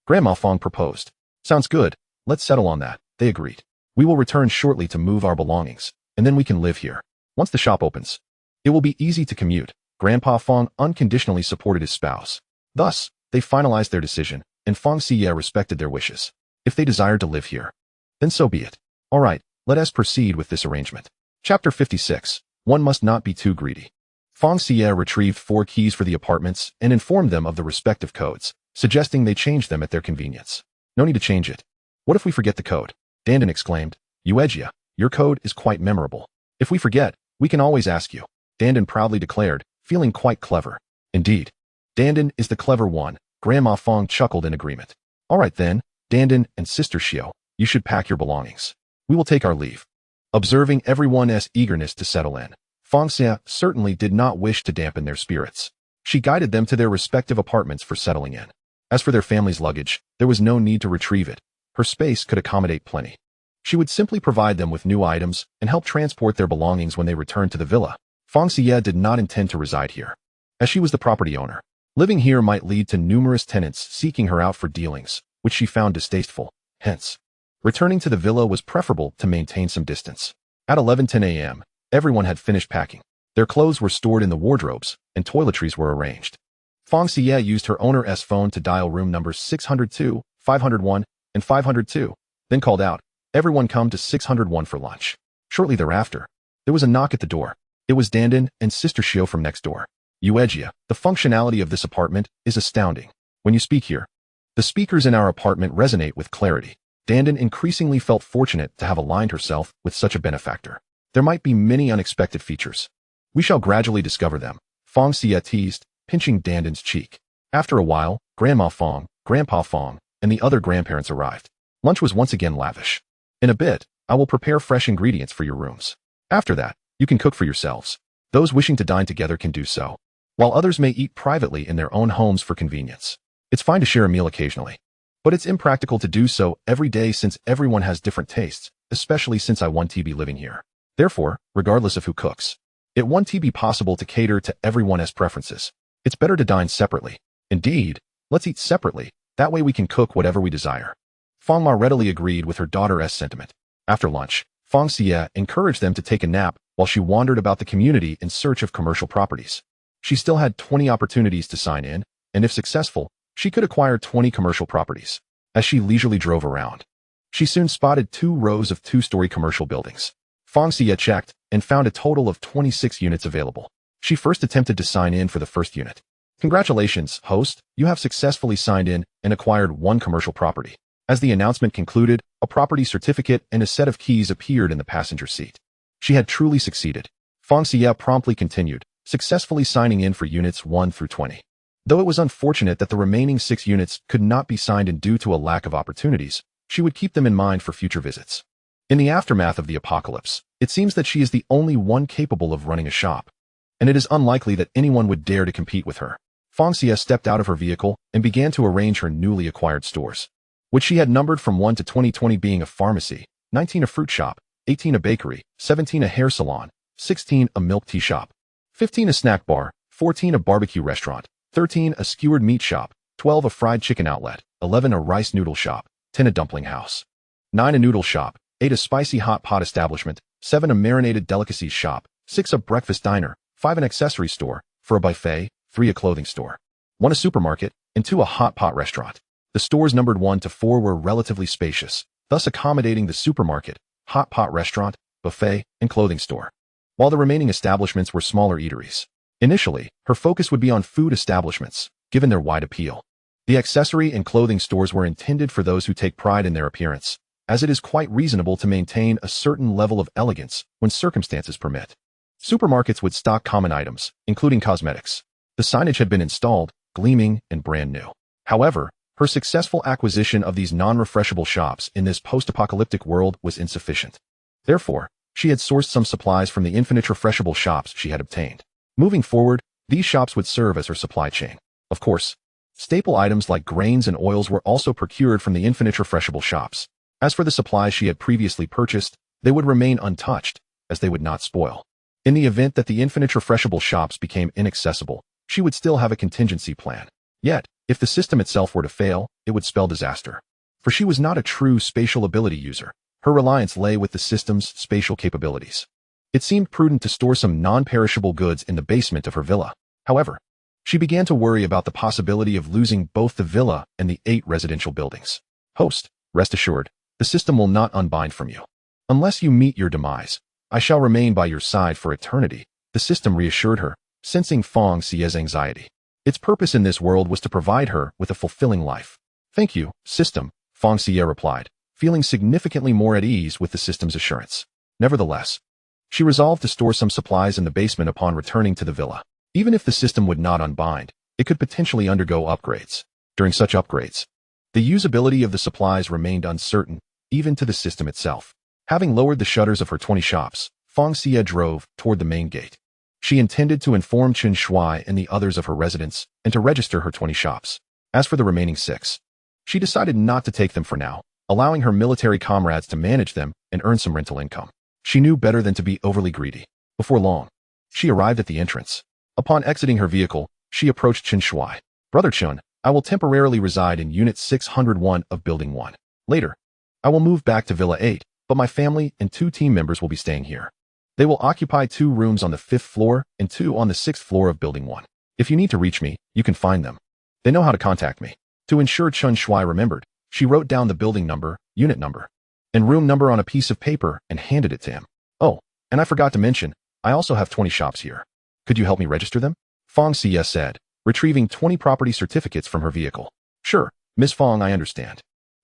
Grandma Fang proposed. Sounds good. Let's settle on that, they agreed. We will return shortly to move our belongings, and then we can live here. Once the shop opens, it will be easy to commute. Grandpa Fang unconditionally supported his spouse. Thus, they finalized their decision, and Fang Xiyue respected their wishes. If they desired to live here, then so be it. All right, let us proceed with this arrangement. Chapter 56. One must not be too greedy. Fang Xiyue retrieved 4 keys for the apartments and informed them of the respective codes, suggesting they change them at their convenience. No need to change it. What if we forget the code? Dandan exclaimed. Yuejia, your code is quite memorable. If we forget, we can always ask you. Dandan proudly declared, feeling quite clever. Indeed. Dandan is the clever one. Grandma Fang chuckled in agreement. All right then, Dandan and Sister Xiyue, you should pack your belongings. We will take our leave. Observing everyone's eagerness to settle in, Fang Xiyue certainly did not wish to dampen their spirits. She guided them to their respective apartments for settling in. As for their family's luggage, there was no need to retrieve it. Her space could accommodate plenty. She would simply provide them with new items and help transport their belongings when they returned to the villa. Fang Xiyue did not intend to reside here, as she was the property owner. Living here might lead to numerous tenants seeking her out for dealings, which she found distasteful. Hence, returning to the villa was preferable to maintain some distance. At 11:10 a.m., everyone had finished packing. Their clothes were stored in the wardrobes, and toiletries were arranged. Fang Xiyue used her owner's phone to dial room numbers 602, 501, and 502, then called out, "Everyone come to 601 for lunch." Shortly thereafter, there was a knock at the door. It was Dandan and Sister Xiyue from next door. Yuejia, the functionality of this apartment is astounding. When you speak here, the speakers in our apartment resonate with clarity. Dandan increasingly felt fortunate to have aligned herself with such a benefactor. There might be many unexpected features. We shall gradually discover them. Fang Xiyue teased, pinching Dandan's cheek. After a while, Grandma Fang, Grandpa Fang, and the other grandparents arrived. Lunch was once again lavish. In a bit, I will prepare fresh ingredients for your rooms. After that, you can cook for yourselves. Those wishing to dine together can do so, while others may eat privately in their own homes for convenience. It's fine to share a meal occasionally, but it's impractical to do so every day since everyone has different tastes, especially since I want to be living here. Therefore, regardless of who cooks, it won't be possible to cater to everyone's preferences. It's better to dine separately. Indeed, let's eat separately, that way we can cook whatever we desire. Fang Ma readily agreed with her daughter's sentiment. After lunch, Fang Xiyue encouraged them to take a nap while she wandered about the community in search of commercial properties. She still had 20 opportunities to sign in, and if successful, she could acquire 20 commercial properties. As she leisurely drove around, she soon spotted 2 rows of 2-story commercial buildings. Fang Xiyue checked and found a total of 26 units available. She first attempted to sign in for the first unit. Congratulations, host, you have successfully signed in and acquired 1 commercial property. As the announcement concluded, a property certificate and a set of keys appeared in the passenger seat. She had truly succeeded. Fang Xiyue promptly continued, successfully signing in for units 1 through 20. Though it was unfortunate that the remaining 6 units could not be signed in due to a lack of opportunities, she would keep them in mind for future visits. In the aftermath of the apocalypse, it seems that she is the only one capable of running a shop, and it is unlikely that anyone would dare to compete with her. Fang Xiyue stepped out of her vehicle and began to arrange her newly acquired stores, which she had numbered from 1 to 20 being a pharmacy, 19 a fruit shop, 18 a bakery, 17 a hair salon, 16 a milk tea shop, 15 a snack bar, 14 a barbecue restaurant, 13 a skewered meat shop, 12 a fried chicken outlet, 11 a rice noodle shop, 10 a dumpling house, 9 a noodle shop, 8 a spicy hot pot establishment, 7 a marinated delicacies shop, 6 a breakfast diner, 5 an accessory store, 4 a buffet, 3 a clothing store, 1 a supermarket, and 2 a hot pot restaurant. The stores numbered 1 to 4 were relatively spacious, thus accommodating the supermarket, hot pot restaurant, buffet, and clothing store, while the remaining establishments were smaller eateries. Initially, her focus would be on food establishments, given their wide appeal. The accessory and clothing stores were intended for those who take pride in their appearance, as it is quite reasonable to maintain a certain level of elegance when circumstances permit. Supermarkets would stock common items, including cosmetics. The signage had been installed, gleaming and brand new. However, Her successful acquisition of these non-refreshable shops in this post-apocalyptic world was insufficient. Therefore, she had sourced some supplies from the infinite refreshable shops she had obtained. Moving forward, these shops would serve as her supply chain. Of course, staple items like grains and oils were also procured from the infinite refreshable shops. As for the supplies she had previously purchased, they would remain untouched, as they would not spoil. In the event that the infinite refreshable shops became inaccessible, she would still have a contingency plan. Yet, if the system itself were to fail, it would spell disaster. For she was not a true spatial ability user. Her reliance lay with the system's spatial capabilities. It seemed prudent to store some non-perishable goods in the basement of her villa. However, she began to worry about the possibility of losing both the villa and the 8 residential buildings. Host, rest assured, the system will not unbind from you. Unless you meet your demise, I shall remain by your side for eternity, the system reassured her, sensing Fang Xiyue's anxiety. Its purpose in this world was to provide her with a fulfilling life. Thank you, system, Fang Xiyue replied, feeling significantly more at ease with the system's assurance. Nevertheless, she resolved to store some supplies in the basement upon returning to the villa. Even if the system would not unbind, it could potentially undergo upgrades. During such upgrades, the usability of the supplies remained uncertain, even to the system itself. Having lowered the shutters of her 20 shops, Fang Xiyue drove toward the main gate. She intended to inform Fang Xiyue and the others of her residence and to register her 20 shops. As for the remaining 6, she decided not to take them for now, allowing her military comrades to manage them and earn some rental income. She knew better than to be overly greedy. Before long, she arrived at the entrance. Upon exiting her vehicle, she approached Fang Xiyue. Brother Chun, I will temporarily reside in Unit 601 of Building 1. Later, I will move back to Villa 8, but my family and 2 team members will be staying here. They will occupy 2 rooms on the 5th floor and 2 on the 6th floor of Building 1. If you need to reach me, you can find them. They know how to contact me. To ensure Fang Xiyue remembered, she wrote down the building number, unit number, and room number on a piece of paper and handed it to him. Oh, and I forgot to mention, I also have 20 shops here. Could you help me register them? Fang Xiyue said, retrieving 20 property certificates from her vehicle. Sure, Miss Fang, I understand.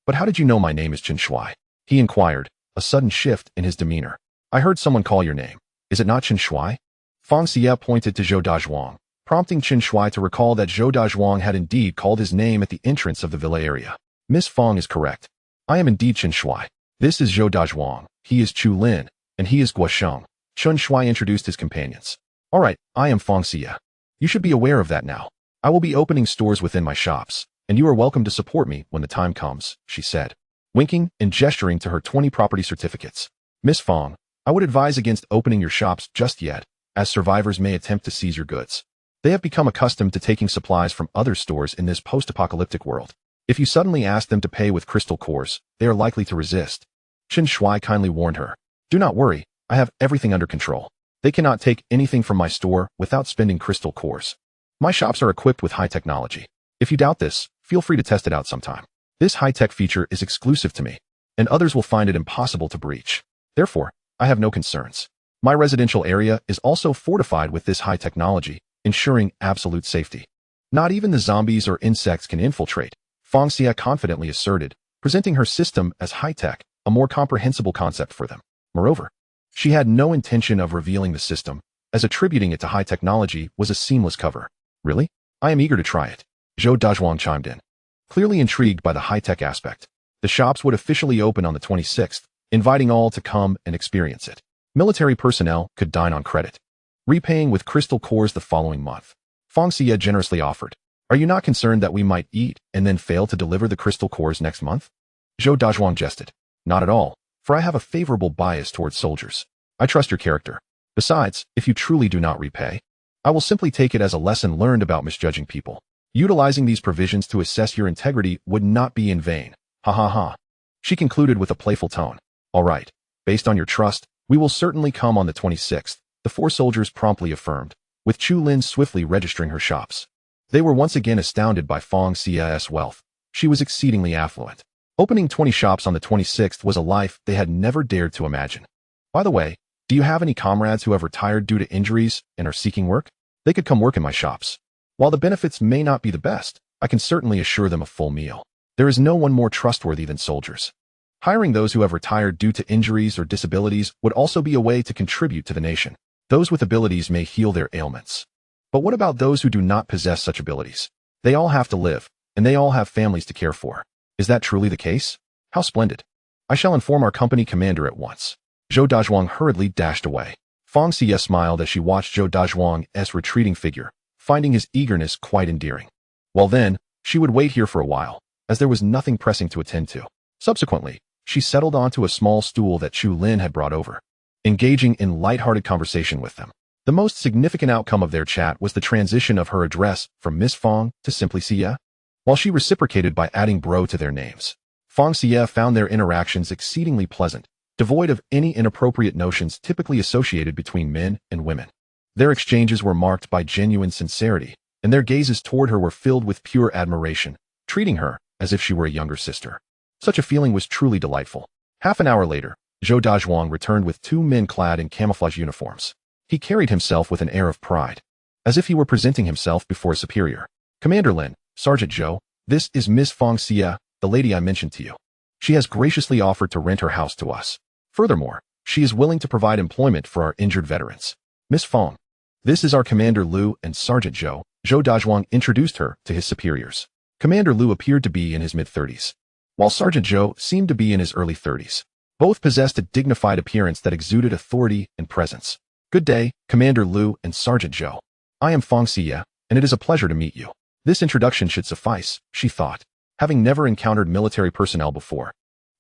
But how did you know my name is Fang Xiyue? He inquired, a sudden shift in his demeanor. I heard someone call your name. Is it not Fang Xiyue? Fang Xiyue pointed to Zhou Dazhuang, prompting Fang Xiyue to recall that Zhou Dazhuang had indeed called his name at the entrance of the villa area. Miss Fang is correct. I am indeed Fang Xiyue. This is Zhou Dazhuang, he is Chu Lin, and he is Guo Sheng. Fang Xiyue introduced his companions. All right, I am Fang Xiyue. You should be aware of that now. I will be opening stores within my shops, and you are welcome to support me when the time comes, she said, winking and gesturing to her 20 property certificates. Miss Fang, I would advise against opening your shops just yet, as survivors may attempt to seize your goods. They have become accustomed to taking supplies from other stores in this post-apocalyptic world. If you suddenly ask them to pay with crystal cores, they are likely to resist. Fang Xiyue kindly warned her. Do not worry, I have everything under control. They cannot take anything from my store without spending crystal cores. My shops are equipped with high technology. If you doubt this, feel free to test it out sometime. This high-tech feature is exclusive to me, and others will find it impossible to breach. Therefore, I have no concerns. My residential area is also fortified with this high technology, ensuring absolute safety. Not even the zombies or insects can infiltrate, Fang Xiyue confidently asserted, presenting her system as high-tech, a more comprehensible concept for them. Moreover, she had no intention of revealing the system, as attributing it to high technology was a seamless cover. Really? I am eager to try it. Zhou Dazhuang chimed in, clearly intrigued by the high-tech aspect. The shops would officially open on the 26th, inviting all to come and experience it. Military personnel could dine on credit, repaying with crystal cores the following month. Fang Xiyue generously offered. Are you not concerned that we might eat and then fail to deliver the crystal cores next month? Zhou Dazhuang jested. Not at all, for I have a favorable bias towards soldiers. I trust your character. Besides, if you truly do not repay, I will simply take it as a lesson learned about misjudging people. Utilizing these provisions to assess your integrity would not be in vain. Ha ha ha. She concluded with a playful tone. All right, based on your trust, we will certainly come on the 26th, the 4 soldiers promptly affirmed, with Chu Lin swiftly registering her shops. They were once again astounded by Fang Xiyue's wealth. She was exceedingly affluent. Opening 20 shops on the 26th was a life they had never dared to imagine. By the way, do you have any comrades who have retired due to injuries and are seeking work? They could come work in my shops. While the benefits may not be the best, I can certainly assure them a full meal. There is no one more trustworthy than soldiers. Hiring those who have retired due to injuries or disabilities would also be a way to contribute to the nation. Those with abilities may heal their ailments. But what about those who do not possess such abilities? They all have to live. and they all have families to care for. Is that truly the case? How splendid. I shall inform our company commander at once. Zhou Dazhuang hurriedly dashed away. Fang Xiyue smiled as she watched Zhou Dazhuang's retreating figure, finding his eagerness quite endearing. Well then, she would wait here for a while, as there was nothing pressing to attend to. Subsequently, she settled onto a small stool that Chu Lin had brought over, engaging in light-hearted conversation with them. The most significant outcome of their chat was the transition of her address from Miss Fang to simply Xiyue, while she reciprocated by adding bro to their names. Fang Xiyue found their interactions exceedingly pleasant, devoid of any inappropriate notions typically associated between men and women. Their exchanges were marked by genuine sincerity, and their gazes toward her were filled with pure admiration, treating her as if she were a younger sister. Such a feeling was truly delightful. Half an hour later, Zhou Dazhuang returned with two men clad in camouflage uniforms. He carried himself with an air of pride, as if he were presenting himself before a superior. Commander Lin, Sergeant Zhou, this is Miss Fang Xiyue, the lady I mentioned to you. She has graciously offered to rent her house to us. Furthermore, she is willing to provide employment for our injured veterans. Miss Fang, this is our Commander Lu and Sergeant Zhou. Zhou Dazhuang introduced her to his superiors. Commander Lu appeared to be in his mid-30s, while Sergeant Zhou seemed to be in his early 30s. Both possessed a dignified appearance that exuded authority and presence. Good day, Commander Lu and Sergeant Zhou. I am Fang Xiyue, and it is a pleasure to meet you. This introduction should suffice, she thought, having never encountered military personnel before.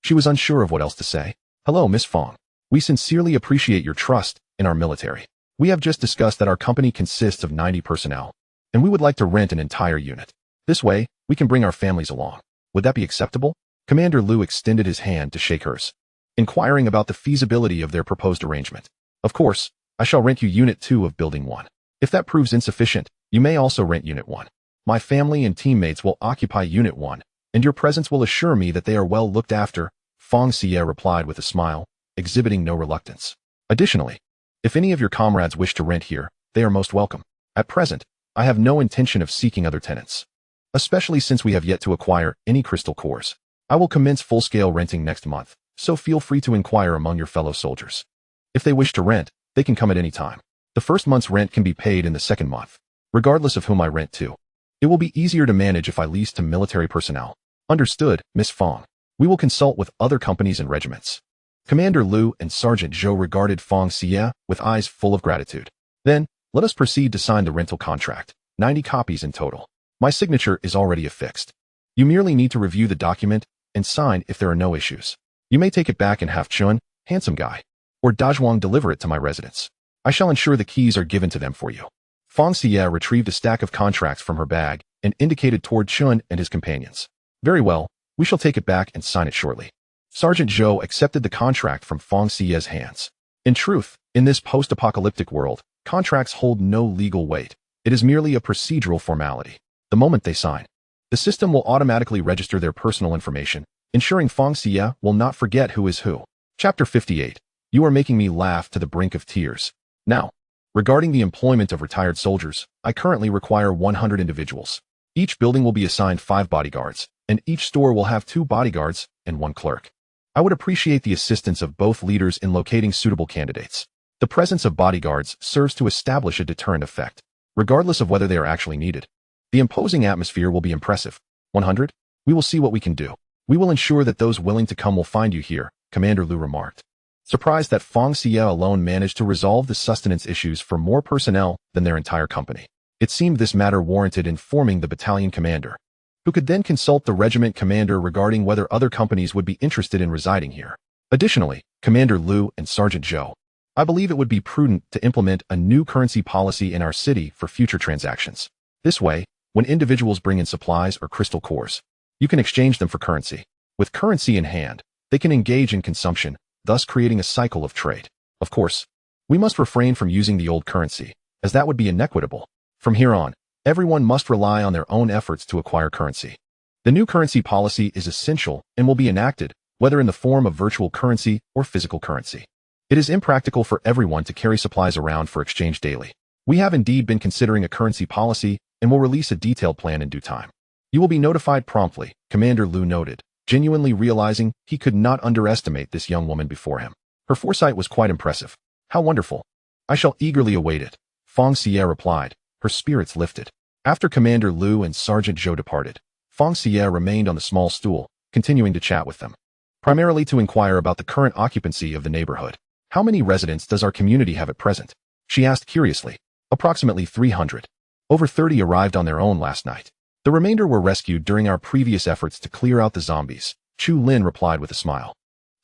She was unsure of what else to say. Hello, Miss Fang. We sincerely appreciate your trust in our military. We have just discussed that our company consists of 90 personnel, and we would like to rent an entire unit. This way, we can bring our families along. Would that be acceptable? Commander Lu extended his hand to shake hers, inquiring about the feasibility of their proposed arrangement. Of course, I shall rent you Unit 2 of Building 1. If that proves insufficient, you may also rent Unit 1. My family and teammates will occupy Unit 1, and your presence will assure me that they are well looked after, Fang Xiyue replied with a smile, exhibiting no reluctance. Additionally, if any of your comrades wish to rent here, they are most welcome. At present, I have no intention of seeking other tenants, especially since we have yet to acquire any crystal cores. I will commence full-scale renting next month, so feel free to inquire among your fellow soldiers. If they wish to rent, they can come at any time. The first month's rent can be paid in the second month, regardless of whom I rent to. It will be easier to manage if I lease to military personnel. Understood, Miss Fang. We will consult with other companies and regiments. Commander Lu and Sergeant Zhou regarded Fang Xiyue with eyes full of gratitude. Then, let us proceed to sign the rental contract. 90 copies in total. My signature is already affixed. You merely need to review the document and sign if there are no issues. You may take it back and have Chun, handsome guy, or Dazhuang deliver it to my residence. I shall ensure the keys are given to them for you. Fang Xiyue retrieved a stack of contracts from her bag and indicated toward Chun and his companions. Very well, we shall take it back and sign it shortly. Sergeant Zhou accepted the contract from Fang Xiyue's hands. In truth, in this post-apocalyptic world, contracts hold no legal weight. It is merely a procedural formality. The moment they sign, the system will automatically register their personal information, ensuring Fang Xiyue will not forget who is who. Chapter 58. You are making me laugh to the brink of tears. Now, regarding the employment of retired soldiers, I currently require 100 individuals. Each building will be assigned 5 bodyguards, and each store will have 2 bodyguards and 1 clerk. I would appreciate the assistance of both leaders in locating suitable candidates. The presence of bodyguards serves to establish a deterrent effect, regardless of whether they are actually needed. The imposing atmosphere will be impressive. 100? We will see what we can do. We will ensure that those willing to come will find you here, Commander Lu remarked, surprised that Fang Xiyue alone managed to resolve the sustenance issues for more personnel than their entire company. It seemed this matter warranted informing the battalion commander, who could then consult the regiment commander regarding whether other companies would be interested in residing here. Additionally, Commander Lu and Sergeant Zhou, I believe it would be prudent to implement a new currency policy in our city for future transactions. This way, when individuals bring in supplies or crystal cores, you can exchange them for currency. With currency in hand, they can engage in consumption, thus creating a cycle of trade. Of course, we must refrain from using the old currency, as that would be inequitable. From here on, everyone must rely on their own efforts to acquire currency. The new currency policy is essential and will be enacted, whether in the form of virtual currency or physical currency. It is impractical for everyone to carry supplies around for exchange daily. We have indeed been considering a currency policy and will release a detailed plan in due time. You will be notified promptly, Commander Lu noted, genuinely realizing he could not underestimate this young woman before him. Her foresight was quite impressive. How wonderful. I shall eagerly await it, Fang Xiyue replied, her spirits lifted. After Commander Lu and Sergeant Zhou departed, Fang Xiyue remained on the small stool, continuing to chat with them, primarily to inquire about the current occupancy of the neighborhood. How many residents does our community have at present? She asked curiously. Approximately 300. Over 30 arrived on their own last night. The remainder were rescued during our previous efforts to clear out the zombies, Chu Lin replied with a smile,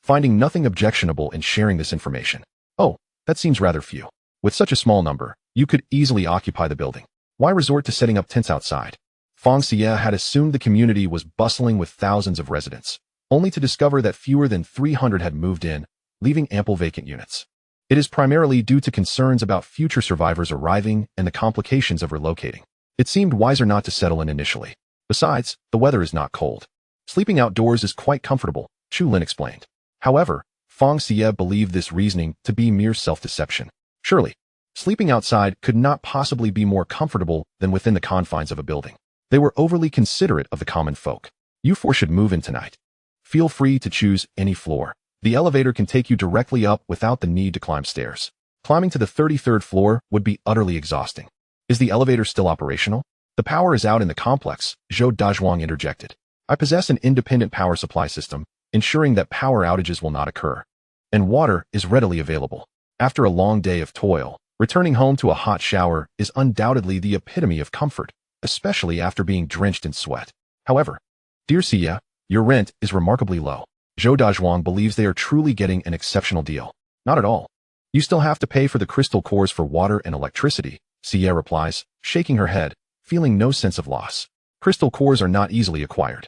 finding nothing objectionable in sharing this information. Oh, that seems rather few. With such a small number, you could easily occupy the building. Why resort to setting up tents outside? Fang Xiyue had assumed the community was bustling with thousands of residents, only to discover that fewer than 300 had moved in, leaving ample vacant units. It is primarily due to concerns about future survivors arriving and the complications of relocating. It seemed wiser not to settle in initially. Besides, the weather is not cold. Sleeping outdoors is quite comfortable, Chu Lin explained. However, Fang Xiyue believed this reasoning to be mere self-deception. Surely, sleeping outside could not possibly be more comfortable than within the confines of a building. They were overly considerate of the common folk. You four should move in tonight. Feel free to choose any floor. The elevator can take you directly up without the need to climb stairs. Climbing to the 33rd floor would be utterly exhausting. Is the elevator still operational? The power is out in the complex, Zhou Dazhuang interjected. I possess an independent power supply system, ensuring that power outages will not occur. And water is readily available. After a long day of toil, returning home to a hot shower is undoubtedly the epitome of comfort, especially after being drenched in sweat. However, dear Xiyue, your rent is remarkably low. Zhou Dazhuang believes they are truly getting an exceptional deal. Not at all. You still have to pay for the crystal cores for water and electricity, Xiyue replies, shaking her head, feeling no sense of loss. Crystal cores are not easily acquired.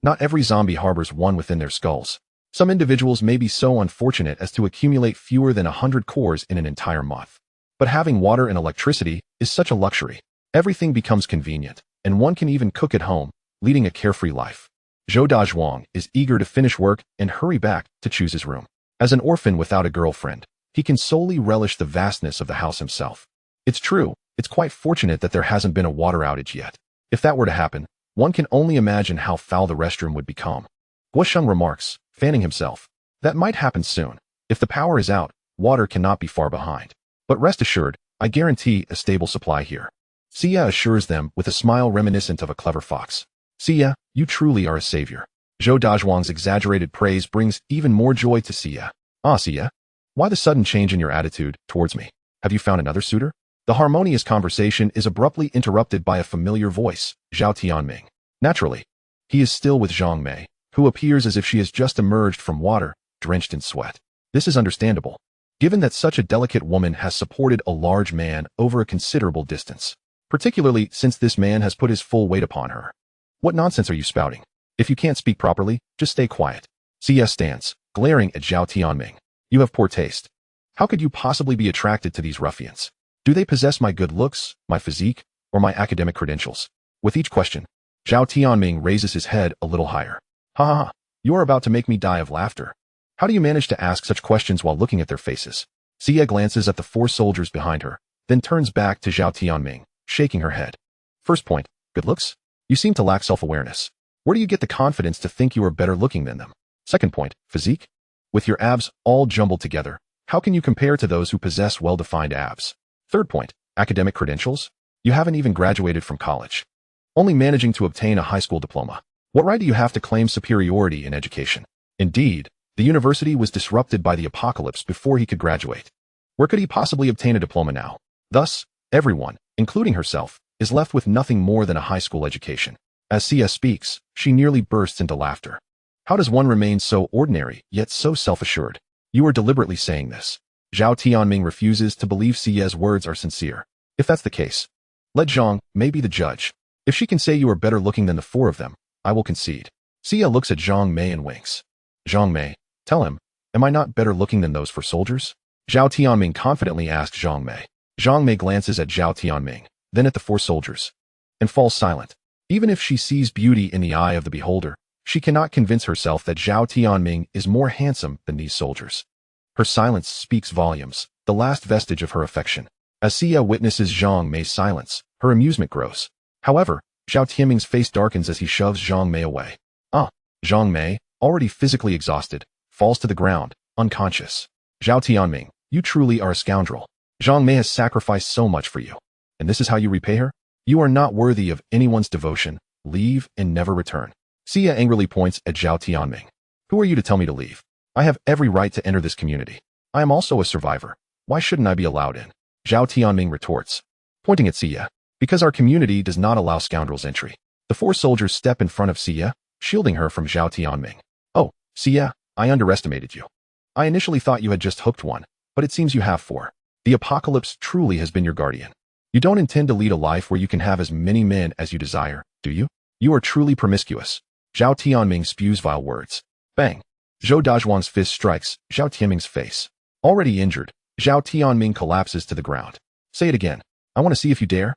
Not every zombie harbors one within their skulls. Some individuals may be so unfortunate as to accumulate fewer than 100 cores in an entire month. But having water and electricity is such a luxury. Everything becomes convenient, and one can even cook at home, leading a carefree life. Zhou Dazhuang is eager to finish work and hurry back to choose his room. As an orphan without a girlfriend, he can solely relish the vastness of the house himself. It's true, it's quite fortunate that there hasn't been a water outage yet. If that were to happen, one can only imagine how foul the restroom would become. Guosheng remarks, fanning himself. That might happen soon. If the power is out, water cannot be far behind. But rest assured, I guarantee a stable supply here. Xiyue assures them with a smile reminiscent of a clever fox. Xiyue, you truly are a savior. Zhou Dazhuang's exaggerated praise brings even more joy to Xiyue. Ah, Xiyue, why the sudden change in your attitude towards me? Have you found another suitor? The harmonious conversation is abruptly interrupted by a familiar voice, Zhao Tianming. Naturally, he is still with Zhang Mei, who appears as if she has just emerged from water, drenched in sweat. This is understandable, given that such a delicate woman has supported a large man over a considerable distance, particularly since this man has put his full weight upon her. What nonsense are you spouting? If you can't speak properly, just stay quiet. Xiyue stands, glaring at Zhao Tianming. You have poor taste. How could you possibly be attracted to these ruffians? Do they possess my good looks, my physique, or my academic credentials? With each question, Zhao Tianming raises his head a little higher. Ha ha ha, you are about to make me die of laughter. How do you manage to ask such questions while looking at their faces? Xiyue glances at the 4 soldiers behind her, then turns back to Zhao Tianming, shaking her head. First point, good looks? You seem to lack self-awareness. Where do you get the confidence to think you are better looking than them? Second point, physique? With your abs all jumbled together, how can you compare to those who possess well-defined abs? Third point, academic credentials? You haven't even graduated from college, only managing to obtain a high school diploma. What right do you have to claim superiority in education? Indeed, the university was disrupted by the apocalypse before he could graduate. Where could he possibly obtain a diploma now? Thus, everyone, including herself, is left with nothing more than a high school education. As Xiyue speaks, she nearly bursts into laughter. How does one remain so ordinary, yet so self-assured? You are deliberately saying this. Zhao Tianming refuses to believe Xiyue's words are sincere. If that's the case, let Zhang Mei be the judge. If she can say you are better looking than the 4 of them, I will concede. Xiyue looks at Zhang Mei and winks. Zhang Mei, tell him, am I not better looking than those 4 soldiers? Zhao Tianming confidently asks Zhang Mei. Zhang Mei glances at Zhao Tianming, then at the 4 soldiers, and falls silent. Even if she sees beauty in the eye of the beholder, she cannot convince herself that Zhao Tianming is more handsome than these soldiers. Her silence speaks volumes, the last vestige of her affection. As Xiyue witnesses Zhang Mei's silence, her amusement grows. However, Zhao Tianming's face darkens as he shoves Zhang Mei away. Zhang Mei, already physically exhausted, falls to the ground, unconscious. Zhao Tianming, you truly are a scoundrel. Zhang Mei has sacrificed so much for you. And this is how you repay her? You are not worthy of anyone's devotion, leave and never return. Xia angrily points at Zhao Tianming. Who are you to tell me to leave? I have every right to enter this community. I am also a survivor. Why shouldn't I be allowed in? Zhao Tianming retorts, pointing at Xia. Because our community does not allow scoundrels entry. The 4 soldiers step in front of Xia, shielding her from Zhao Tianming. Oh, Xia, I underestimated you. I initially thought you had just hooked one, but it seems you have 4. The apocalypse truly has been your guardian. You don't intend to lead a life where you can have as many men as you desire, do you? You are truly promiscuous. Zhao Tianming spews vile words. Bang! Zhou Dazhuang's fist strikes Zhao Tianming's face. Already injured, Zhao Tianming collapses to the ground. Say it again. I want to see if you dare.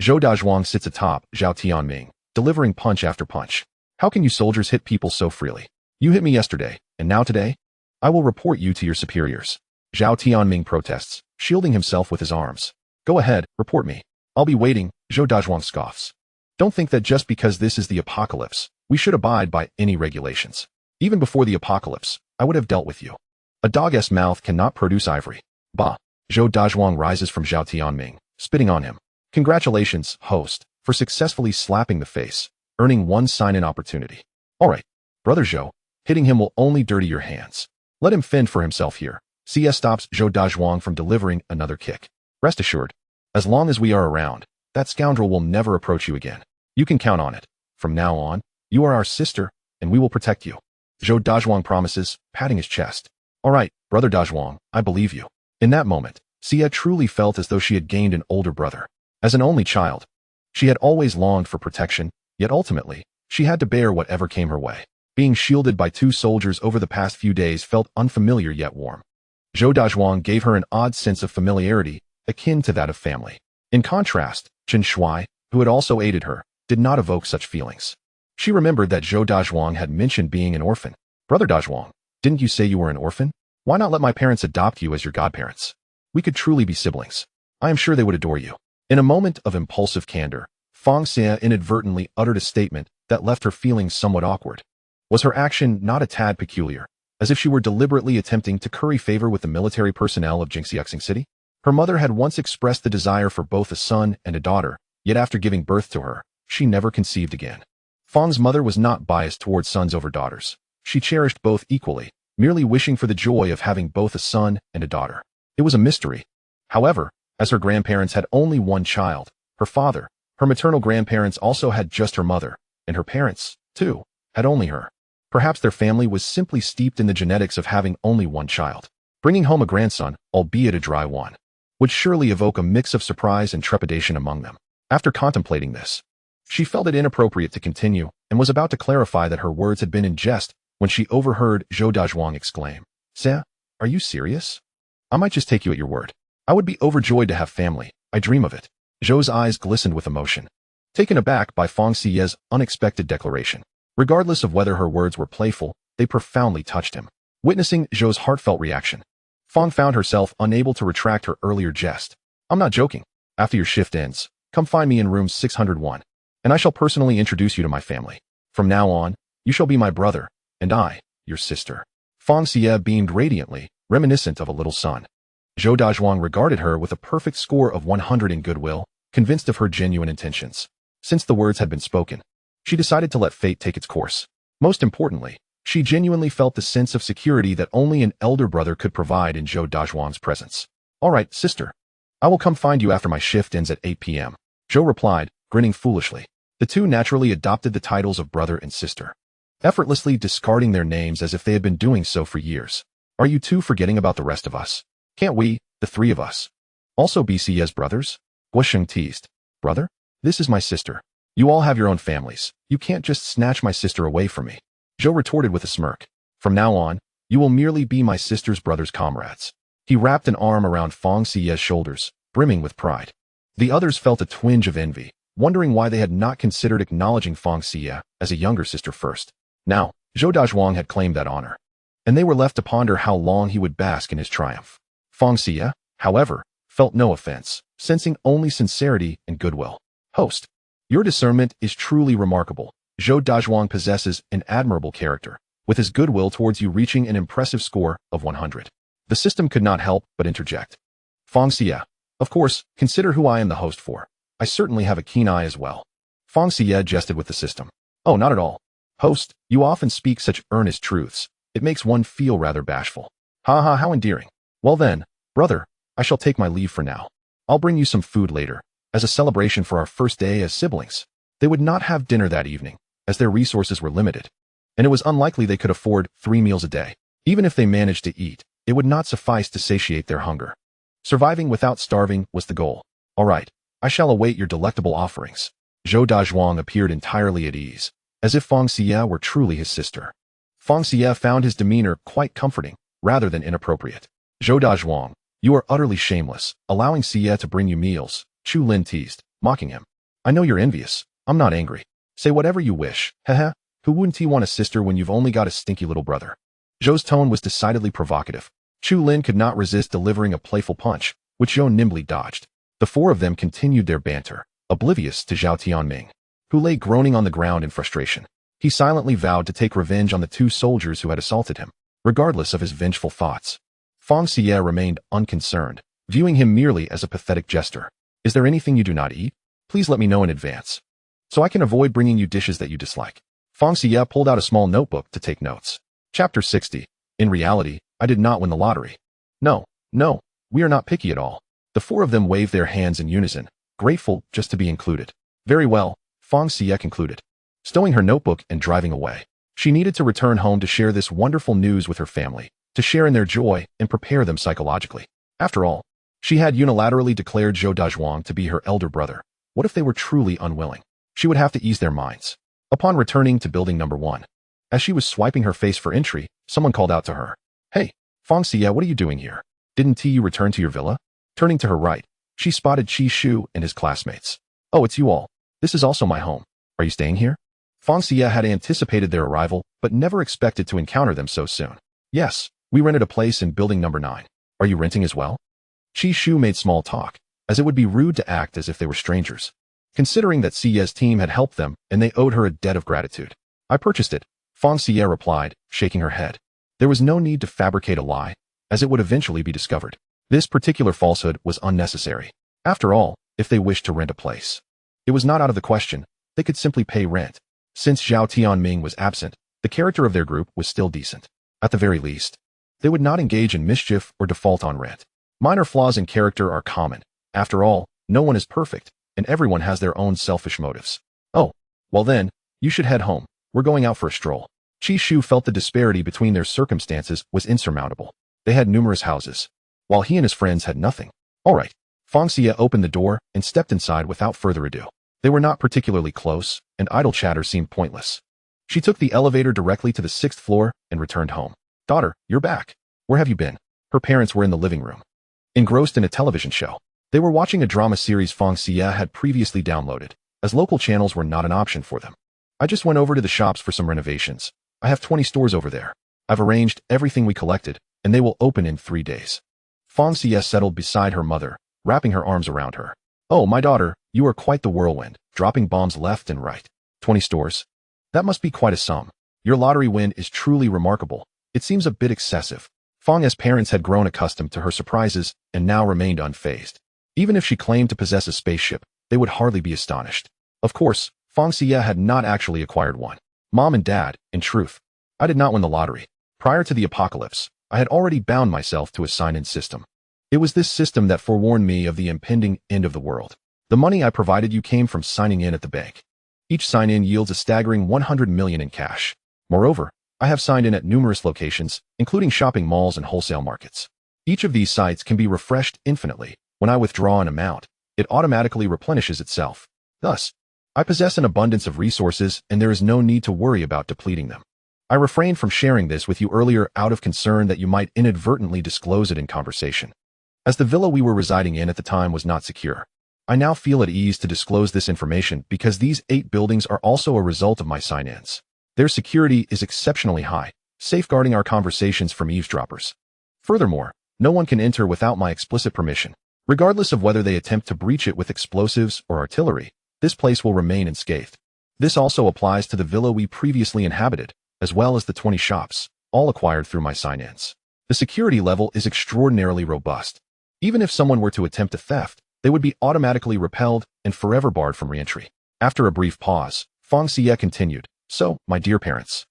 Zhou Dazhuang sits atop Zhao Tianming, delivering punch after punch. How can you soldiers hit people so freely? You hit me yesterday, and now today? I will report you to your superiors. Zhao Tianming protests, shielding himself with his arms. Go ahead, report me. I'll be waiting, Zhou Dazhuang scoffs. Don't think that just because this is the apocalypse, we should abide by any regulations. Even before the apocalypse, I would have dealt with you. A dog's mouth cannot produce ivory. Bah! Zhou Dazhuang rises from Zhao Tianming, spitting on him. Congratulations, host, for successfully slapping the face, earning 1 sign-in opportunity. Alright, Brother Zhou, hitting him will only dirty your hands. Let him fend for himself here. Xia stops Zhou Dazhuang from delivering another kick. Rest assured, as long as we are around, that scoundrel will never approach you again. You can count on it. From now on, you are our sister, and we will protect you. Zhou Dazhuang promises, patting his chest. Alright, Brother Dazhuang, I believe you. In that moment, Xia truly felt as though she had gained an older brother. As an only child, she had always longed for protection, yet ultimately, she had to bear whatever came her way. Being shielded by 2 soldiers over the past few days felt unfamiliar yet warm. Zhou Dazhuang gave her an odd sense of familiarity, akin to that of family. In contrast, Chen Shui, who had also aided her, did not evoke such feelings. She remembered that Zhou Dazhuang had mentioned being an orphan. Brother Dazhuang, didn't you say you were an orphan? Why not let my parents adopt you as your godparents? We could truly be siblings. I am sure they would adore you. In a moment of impulsive candor, Fang Xiyue inadvertently uttered a statement that left her feeling somewhat awkward. Was her action not a tad peculiar, as if she were deliberately attempting to curry favor with the military personnel of Jingxiaxing City? Her mother had once expressed the desire for both a son and a daughter, yet after giving birth to her, she never conceived again. Fang's mother was not biased towards sons over daughters. She cherished both equally, merely wishing for the joy of having both a son and a daughter. It was a mystery. However, as her grandparents had only 1 child, her father, her maternal grandparents also had just her mother, and her parents, too, had only her. Perhaps their family was simply steeped in the genetics of having only 1 child. Bringing home a grandson, albeit a dry one, would surely evoke a mix of surprise and trepidation among them. After contemplating this, she felt it inappropriate to continue and was about to clarify that her words had been in jest when she overheard Zhou Dazhuang exclaim, "Xia, are you serious? I might just take you at your word. I would be overjoyed to have family. I dream of it." Zhou's eyes glistened with emotion, taken aback by Fang Xiyue's unexpected declaration. Regardless of whether her words were playful, they profoundly touched him. Witnessing Zhou's heartfelt reaction, Fang found herself unable to retract her earlier jest. "I'm not joking. After your shift ends, come find me in room 601, and I shall personally introduce you to my family. From now on, you shall be my brother, and I, your sister." Fang Xiyue beamed radiantly, reminiscent of a little son. Zhou Dazhuang regarded her with a perfect score of 100 in goodwill, convinced of her genuine intentions. Since the words had been spoken, she decided to let fate take its course. Most importantly, she genuinely felt the sense of security that only an elder brother could provide in Zhou Dazhuang's presence. "All right, sister. I will come find you after my shift ends at 8 p.m. Zhou replied, grinning foolishly. The two naturally adopted the titles of brother and sister, effortlessly discarding their names as if they had been doing so for years. "Are you two forgetting about the rest of us? Can't we, the 3 of us, also be Xie's brothers?" Guosheng teased. "Brother? This is my sister. You all have your own families. You can't just snatch my sister away from me." Zhou retorted with a smirk. "From now on, you will merely be my sister's brother's comrades." He wrapped an arm around Fang Xiyue's shoulders, brimming with pride. The others felt a twinge of envy, wondering why they had not considered acknowledging Fang Xiyue as a younger sister first. Now, Zhou Dazhuang had claimed that honor, and they were left to ponder how long he would bask in his triumph. Fang Xiyue, however, felt no offense, sensing only sincerity and goodwill. "Host, your discernment is truly remarkable. Zhou Dazhuang possesses an admirable character, with his goodwill towards you reaching an impressive score of 100. The system could not help but interject. "Fang Xiyue, of course, consider who I am the host for. I certainly have a keen eye as well." Fang Xiyue jested with the system. Oh, not at all. Host, you often speak such earnest truths. It makes one feel rather bashful. Ha ha, how endearing. Well then, brother, I shall take my leave for now. I'll bring you some food later, as a celebration for our first day as siblings. They would not have dinner that evening, as their resources were limited, and it was unlikely they could afford 3 meals a day. Even if they managed to eat, it would not suffice to satiate their hunger. Surviving without starving was the goal. All right, I shall await your delectable offerings. Zhou Dazhuang appeared entirely at ease, as if Fang Xiyue were truly his sister. Fang Xiyue found his demeanor quite comforting, rather than inappropriate. Zhou Dazhuang, you are utterly shameless, allowing Xiyue to bring you meals, Chu Lin teased, mocking him. I know you're envious. I'm not angry. Say whatever you wish, heh. Who wouldn't he want a sister when you've only got a stinky little brother? Zhou's tone was decidedly provocative. Chu Lin could not resist delivering a playful punch, which Zhou nimbly dodged. The four of them continued their banter, oblivious to Zhao Tianming, who lay groaning on the ground in frustration. He silently vowed to take revenge on the 2 soldiers who had assaulted him, regardless of his vengeful thoughts. Fang Xiyue remained unconcerned, viewing him merely as a pathetic jester. Is there anything you do not eat? Please let me know in advance, so I can avoid bringing you dishes that you dislike. Fang Xiyue pulled out a small notebook to take notes. Chapter 60. In reality, I did not win the lottery. No, we are not picky at all. The 4 of them waved their hands in unison, grateful just to be included. Very well, Fang Xiyue concluded, stowing her notebook and driving away. She needed to return home to share this wonderful news with her family, to share in their joy and prepare them psychologically. After all, she had unilaterally declared Zhou Dazhuang to be her elder brother. What if they were truly unwilling? She would have to ease their minds. Upon returning to building number 1, as she was swiping her face for entry, someone called out to her. Hey, Fang Xiyue, what are you doing here? Didn't you return to your villa? Turning to her right, she spotted Qi Shu and his classmates. Oh, it's you all. This is also my home. Are you staying here? Fang Xiyue had anticipated their arrival, but never expected to encounter them so soon. Yes, we rented a place in building number 9. Are you renting as well? Qi Shu made small talk, as it would be rude to act as if they were strangers, considering that Xiye's team had helped them and they owed her a debt of gratitude. I purchased it, Fang Xiyue replied, shaking her head. There was no need to fabricate a lie, as it would eventually be discovered. This particular falsehood was unnecessary. After all, if they wished to rent a place, it was not out of the question. They could simply pay rent. Since Zhao Tianming was absent, the character of their group was still decent. At the very least, they would not engage in mischief or default on rent. Minor flaws in character are common. After all, no one is perfect, and everyone has their own selfish motives. Oh, well then, you should head home. We're going out for a stroll. Qi Shu felt the disparity between their circumstances was insurmountable. They had numerous houses, while he and his friends had nothing. All right. Fang Xiyue opened the door and stepped inside without further ado. They were not particularly close, and idle chatter seemed pointless. She took the elevator directly to the 6th floor and returned home. Daughter, you're back. Where have you been? Her parents were in the living room, engrossed in a television show. They were watching a drama series Fang Xiyue had previously downloaded, as local channels were not an option for them. I just went over to the shops for some renovations. I have 20 stores over there. I've arranged everything we collected, and they will open in 3 days. Fang Xiyue settled beside her mother, wrapping her arms around her. Oh, my daughter, you are quite the whirlwind, dropping bombs left and right. 20 stores? That must be quite a sum. Your lottery win is truly remarkable. It seems a bit excessive. Fang's parents had grown accustomed to her surprises and now remained unfazed. Even if she claimed to possess a spaceship, they would hardly be astonished. Of course, Fang Xiyue had not actually acquired one. Mom and Dad, in truth, I did not win the lottery. Prior to the apocalypse, I had already bound myself to a sign-in system. It was this system that forewarned me of the impending end of the world. The money I provided you came from signing in at the bank. Each sign-in yields a staggering 100 million in cash. Moreover, I have signed in at numerous locations, including shopping malls and wholesale markets. Each of these sites can be refreshed infinitely. When I withdraw an amount, it automatically replenishes itself. Thus, I possess an abundance of resources and there is no need to worry about depleting them. I refrained from sharing this with you earlier out of concern that you might inadvertently disclose it in conversation. As the villa we were residing in at the time was not secure, I now feel at ease to disclose this information because these 8 buildings are also a result of my sign-ins. Their security is exceptionally high, safeguarding our conversations from eavesdroppers. Furthermore, no one can enter without my explicit permission. Regardless of whether they attempt to breach it with explosives or artillery, this place will remain unscathed. This also applies to the villa we previously inhabited, as well as the 20 shops, all acquired through my sign-ins. The security level is extraordinarily robust. Even if someone were to attempt a theft, they would be automatically repelled and forever barred from re-entry. After a brief pause, Fang Xiyue continued, "So, my dear parents,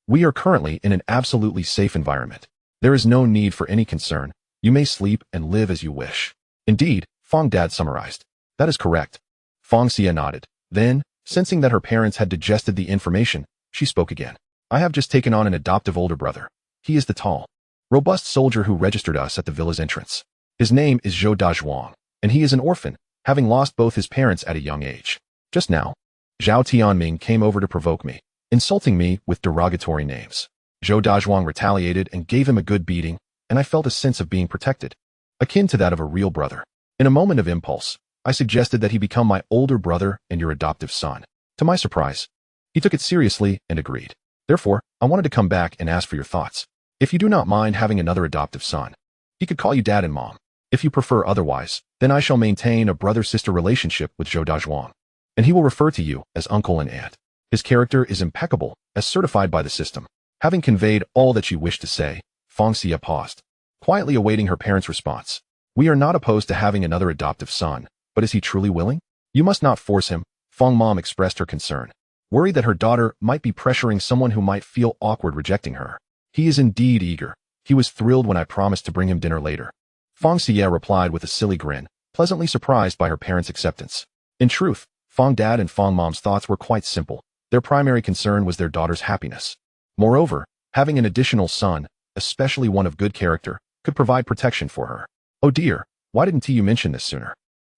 we are currently in an absolutely safe environment. There is no need for any concern. You may sleep and live as you wish." "Indeed," Fang Dad summarized. "That is correct." Fang Xiyue nodded. Then, sensing that her parents had digested the information, she spoke again. "I have just taken on an adoptive older brother. He is the tall, robust soldier who registered us at the villa's entrance. His name is Zhou Dazhuang, and he is an orphan, having lost both his parents at a young age. Just now, Zhao Tianming came over to provoke me, insulting me with derogatory names. Zhou Dazhuang retaliated and gave him a good beating, and I felt a sense of being protected, akin to that of a real brother. In a moment of impulse, I suggested that he become my older brother and your adoptive son. To my surprise, he took it seriously and agreed. Therefore, I wanted to come back and ask for your thoughts. If you do not mind having another adoptive son, he could call you dad and mom. If you prefer otherwise, then I shall maintain a brother-sister relationship with Zhou Dazhuang, and he will refer to you as uncle and aunt. His character is impeccable, as certified by the system." Having conveyed all that she wished to say, Fang Xiyue paused, quietly awaiting her parents' response. "We are not opposed to having another adoptive son, but is he truly willing? You must not force him," Fang Mom expressed her concern, worried that her daughter might be pressuring someone who might feel awkward rejecting her. "He is indeed eager. He was thrilled when I promised to bring him dinner later." Fang Xiyue replied with a silly grin, pleasantly surprised by her parents' acceptance. In truth, Fang Dad and Fang Mom's thoughts were quite simple. Their primary concern was their daughter's happiness. Moreover, having an additional son, especially one of good character, could provide protection for her. "Oh dear, why didn't you mention this sooner?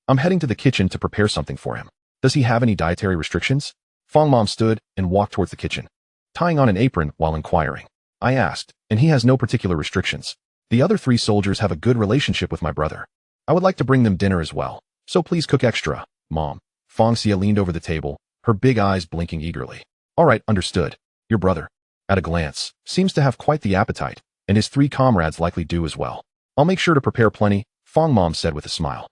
I'm heading to the kitchen to prepare something for him. Does he have any dietary restrictions?" Fang Mom stood and walked towards the kitchen, tying on an apron while inquiring. "I asked, and he has no particular restrictions. The other 3 soldiers have a good relationship with my brother. I would like to bring them dinner as well, so please cook extra, Mom." Fang Xiyue leaned over the table, her big eyes blinking eagerly. "All right, understood. Your brother, at a glance, seems to have quite the appetite, and his 3 comrades likely do as well. I'll make sure to prepare plenty," Fang Mom said with a smile.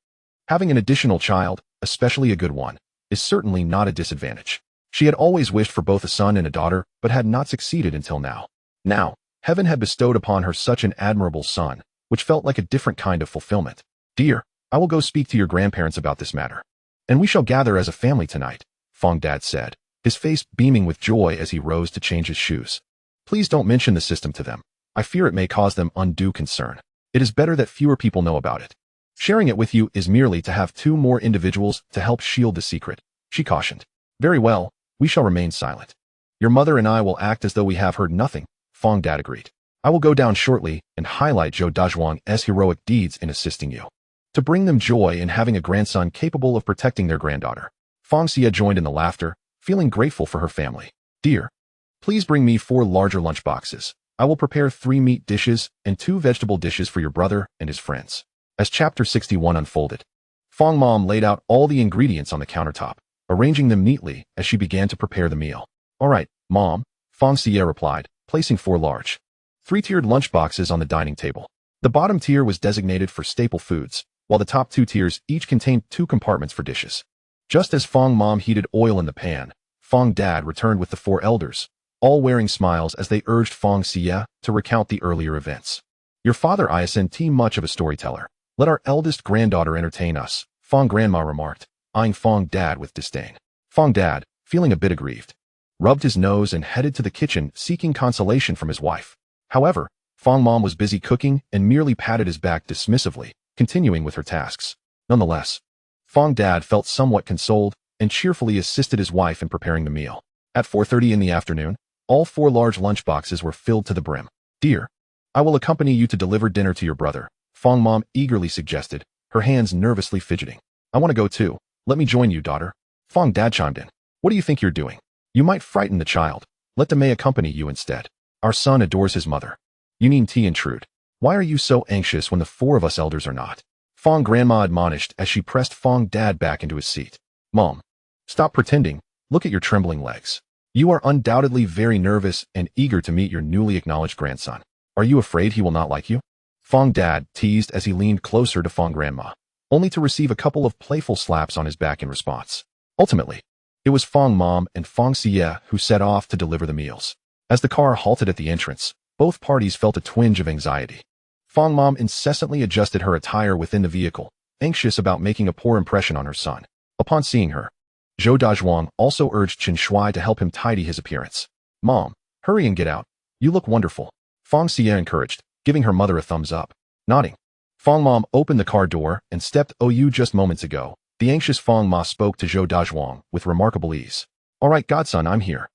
Having an additional child, especially a good one, is certainly not a disadvantage. She had always wished for both a son and a daughter, but had not succeeded until now. Now, heaven had bestowed upon her such an admirable son, which felt like a different kind of fulfillment. "Dear, I will go speak to your grandparents about this matter, and we shall gather as a family tonight," Fang Dad said, his face beaming with joy as he rose to change his shoes. "Please don't mention the system to them. I fear it may cause them undue concern. It is better that fewer people know about it. Sharing it with you is merely to have 2 more individuals to help shield the secret," she cautioned. "Very well, we shall remain silent. Your mother and I will act as though we have heard nothing," Fang Dad agreed. "I will go down shortly and highlight Zhou Dazhuang's heroic deeds in assisting you, to bring them joy in having a grandson capable of protecting their granddaughter." Fang Xiyue joined in the laughter, feeling grateful for her family. "Dear, please bring me 4 larger lunchboxes. I will prepare 3 meat dishes and 2 vegetable dishes for your brother and his friends." As chapter 61 unfolded, Fang Mom laid out all the ingredients on the countertop, arranging them neatly as she began to prepare the meal. "All right, Mom," Fang Xiyue replied, placing 4 large, 3-tiered lunchboxes on the dining table. The bottom tier was designated for staple foods, while the top 2 tiers each contained 2 compartments for dishes. Just as Fang Mom heated oil in the pan, Fang Dad returned with the 4 elders, all wearing smiles as they urged Fang Xiyue to recount the earlier events. "Your father isn't much of a storyteller. Let our eldest granddaughter entertain us," Fang Grandma remarked, eyeing Fang Dad with disdain. Fang Dad, feeling a bit aggrieved, rubbed his nose and headed to the kitchen seeking consolation from his wife. However, Fang Mom was busy cooking and merely patted his back dismissively, continuing with her tasks. Nonetheless, Fang Dad felt somewhat consoled and cheerfully assisted his wife in preparing the meal. At 4:30 in the afternoon, all 4 large lunchboxes were filled to the brim. "Dear, I will accompany you to deliver dinner to your brother," Fang Mom eagerly suggested, her hands nervously fidgeting. "I want to go too. Let me join you, daughter." Fang Dad chimed in. "What do you think you're doing? You might frighten the child. Let the May accompany you instead. Our son adores his mother. You needn't intrude. Why are you so anxious when the 4 of us elders are not?" Fang Grandma admonished as she pressed Fang Dad back into his seat. "Mom, stop pretending. Look at your trembling legs. You are undoubtedly very nervous and eager to meet your newly acknowledged grandson. Are you afraid he will not like you?" Fang Dad teased as he leaned closer to Fang Grandma, only to receive a couple of playful slaps on his back in response. Ultimately, it was Fang Mom and Fang Xiyue who set off to deliver the meals. As the car halted at the entrance, both parties felt a twinge of anxiety. Fang Mom incessantly adjusted her attire within the vehicle, anxious about making a poor impression on her son. Upon seeing her, Zhou Dazhuang also urged Chen Shuai to help him tidy his appearance. Mom, hurry and get out. You look wonderful. Fang Xiyue encouraged, giving her mother a thumbs up. Nodding. Fang Mom opened the car door and stepped just moments ago. The anxious Fang Ma spoke to Zhou Dazhuang with remarkable ease. All right, godson, I'm here.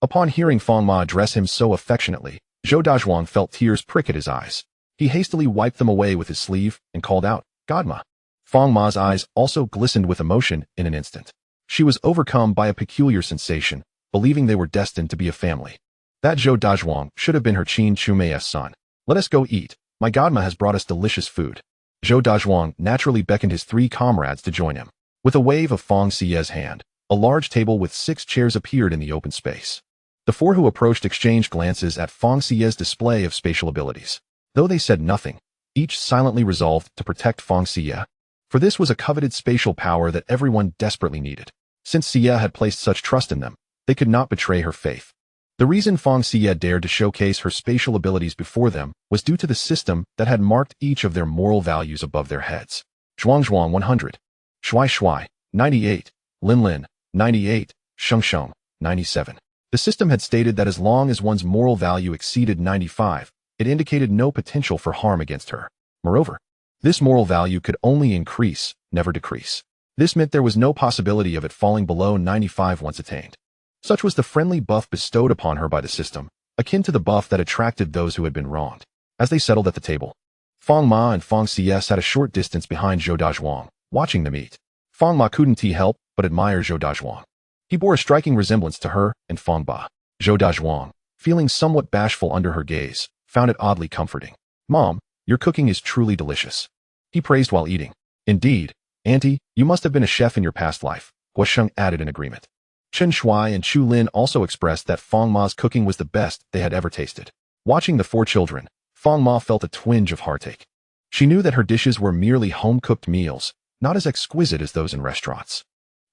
Upon hearing Fang Ma address him so affectionately, Zhou Dazhuang felt tears prick at his eyes. He hastily wiped them away with his sleeve and called out, Godma. Fang Ma's eyes also glistened with emotion in an instant. She was overcome by a peculiar sensation, believing they were destined to be a family. That Zhou Dazhuang should have been her Qin Chumei's son. Let us go eat. My godma has brought us delicious food. Zhou Dazhuang naturally beckoned his 3 comrades to join him. With a wave of Fang Xiyue's hand, a large table with 6 chairs appeared in the open space. The 4 who approached exchanged glances at Fang Xiyue's display of spatial abilities. Though they said nothing, each silently resolved to protect Fang Xiyue. For this was a coveted spatial power that everyone desperately needed. Since Xiyue had placed such trust in them, they could not betray her faith. The reason Fang Xiyue dared to showcase her spatial abilities before them was due to the system that had marked each of their moral values above their heads. Zhuang Zhuang 100, Shuai Shuai 98, Lin Lin 98, Sheng Sheng 97. The system had stated that as long as one's moral value exceeded 95, it indicated no potential for harm against her. Moreover, this moral value could only increase, never decrease. This meant there was no possibility of it falling below 95 once attained. Such was the friendly buff bestowed upon her by the system, akin to the buff that attracted those who had been wronged. As they settled at the table, Fang Ma and Fang Xiyue sat a short distance behind Zhou Dazhuang, watching them eat. Fang Ma couldn't help but admire Zhou Dazhuang. He bore a striking resemblance to her and Fang Ba. Zhou Dazhuang, feeling somewhat bashful under her gaze, found it oddly comforting. Mom, your cooking is truly delicious. He praised while eating. Indeed, Auntie, you must have been a chef in your past life, Guosheng added in agreement. Chen Shuai and Chu Lin also expressed that Fang Ma's cooking was the best they had ever tasted. Watching the 4 children, Fang Ma felt a twinge of heartache. She knew that her dishes were merely home-cooked meals, not as exquisite as those in restaurants.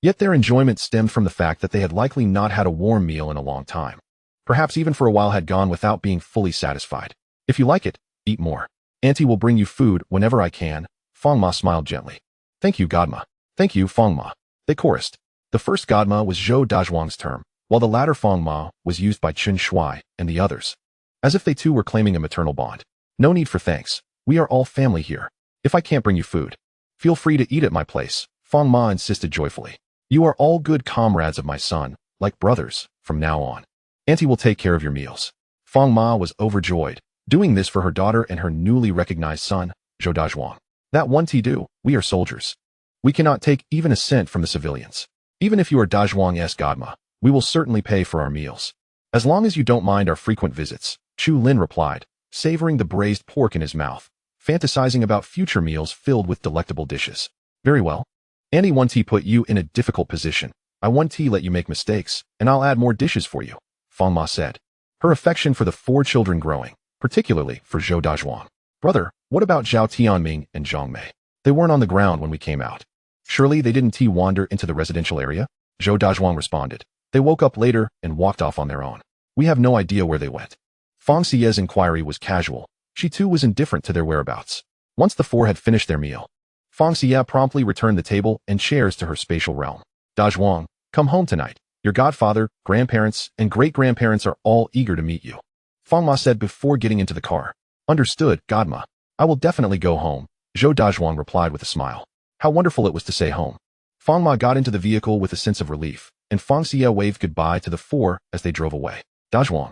Yet their enjoyment stemmed from the fact that they had likely not had a warm meal in a long time. Perhaps even for a while had gone without being fully satisfied. If you like it, eat more. Auntie will bring you food whenever I can. Fang Ma smiled gently. Thank you, Godma. Thank you, Fang Ma. They chorused. The first Godma was Zhou Dazhuang's term, while the latter Fang Ma was used by Chen Shuai and the others. As if they too were claiming a maternal bond. No need for thanks. We are all family here. If I can't bring you food, feel free to eat at my place, Fang Ma insisted joyfully. You are all good comrades of my son, like brothers, from now on. Auntie will take care of your meals. Fang Ma was overjoyed, doing this for her daughter and her newly recognized son, Zhou Dazhuang. That one do, we are soldiers. We cannot take even a cent from the civilians. Even if you are Dazhuang's godma, we will certainly pay for our meals. As long as you don't mind our frequent visits, Chu Lin replied, savoring the braised pork in his mouth, fantasizing about future meals filled with delectable dishes. Very well. Auntie 1T put you in a difficult position. I 1T let you make mistakes, and I'll add more dishes for you, Fang Ma said, her affection for the 4 children growing, particularly for Zhou Dazhuang. Brother, what about Zhao Tianming and Zhang Mei? They weren't on the ground when we came out. Surely they didn't wander into the residential area? Zhou Dazhuang responded. They woke up later and walked off on their own. We have no idea where they went. Fang Xiyue's inquiry was casual. She too was indifferent to their whereabouts. Once the 4 had finished their meal, Fang Xiyue promptly returned the table and chairs to her spatial realm. Dazhuang, come home tonight. Your godfather, grandparents, and great-grandparents are all eager to meet you. Fang Ma said before getting into the car. Understood, Godma. I will definitely go home, Zhou Dazhuang replied with a smile. How wonderful it was to say home. Fang Ma got into the vehicle with a sense of relief, and Fang Xiyue waved goodbye to the 4 as they drove away. Dazhuang,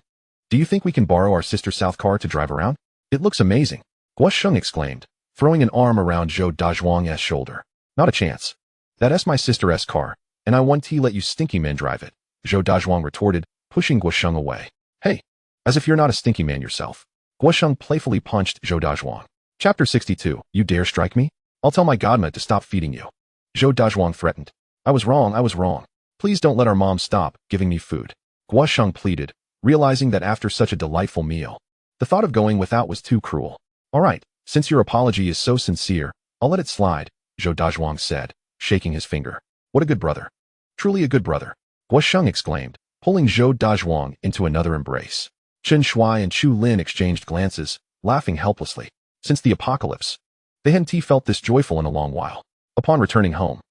do you think we can borrow our sister's south car to drive around? It looks amazing, Guosheng exclaimed, throwing an arm around Zhou Dazhuang's shoulder. Not a chance. That's my sister's car, and I 1T let you stinky men drive it, Zhou Dazhuang retorted, pushing Guosheng away. Hey, as if you're not a stinky man yourself. Guosheng playfully punched Zhou Dazhuang. Chapter 62, You dare strike me? I'll tell my godma to stop feeding you. Zhou Dazhuang threatened. I was wrong. Please don't let our mom stop giving me food. Guosheng pleaded, realizing that after such a delightful meal, the thought of going without was too cruel. All right, since your apology is so sincere, I'll let it slide, Zhou Dazhuang said, shaking his finger. What a good brother. Truly a good brother, Guosheng exclaimed, pulling Zhou Dazhuang into another embrace. Chen Shuai and Chu Lin exchanged glances, laughing helplessly. Since the apocalypse, they hadn't felt this joyful in a long while. Upon returning home,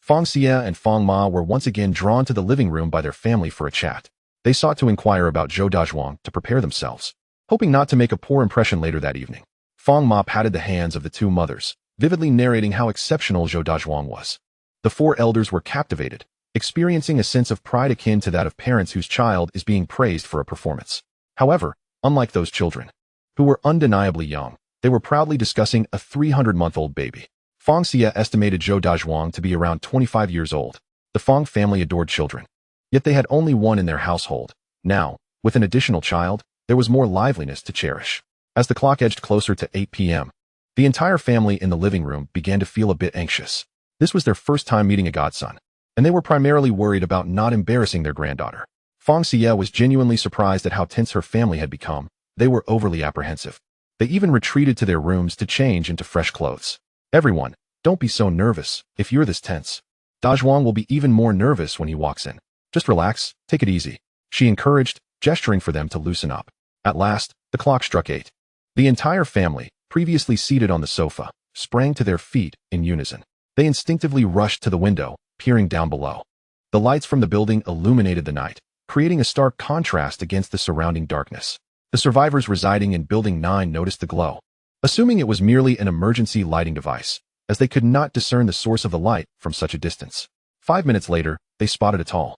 Fang Xiyue and Fang Ma were once again drawn to the living room by their family for a chat. They sought to inquire about Zhou Dazhuang to prepare themselves, hoping not to make a poor impression later that evening. Fang Ma patted the hands of the two mothers, vividly narrating how exceptional Zhou Dazhuang was. The four elders were captivated, experiencing a sense of pride akin to that of parents whose child is being praised for a performance. However, unlike those children, who were undeniably young, they were proudly discussing a 300-month-old baby. Fang Xiyue estimated Zhou Dazhuang to be around 25 years old. The Fang family adored children. Yet they had only one in their household. Now, with an additional child, there was more liveliness to cherish. As the clock edged closer to 8 p.m., the entire family in the living room began to feel a bit anxious. This was their first time meeting a godson, and they were primarily worried about not embarrassing their granddaughter. Fang Xiyue was genuinely surprised at how tense her family had become. They were overly apprehensive. They even retreated to their rooms to change into fresh clothes. Everyone, don't be so nervous. If you're this tense, Dazhuang will be even more nervous when he walks in. Just relax, take it easy, she encouraged, gesturing for them to loosen up. At last, the clock struck 8. The entire family, previously seated on the sofa, sprang to their feet in unison. They instinctively rushed to the window, peering down below. The lights from the building illuminated the night, creating a stark contrast against the surrounding darkness. The survivors residing in Building 9 noticed the glow, assuming it was merely an emergency lighting device, as they could not discern the source of the light from such a distance. 5 minutes later, they spotted a tall,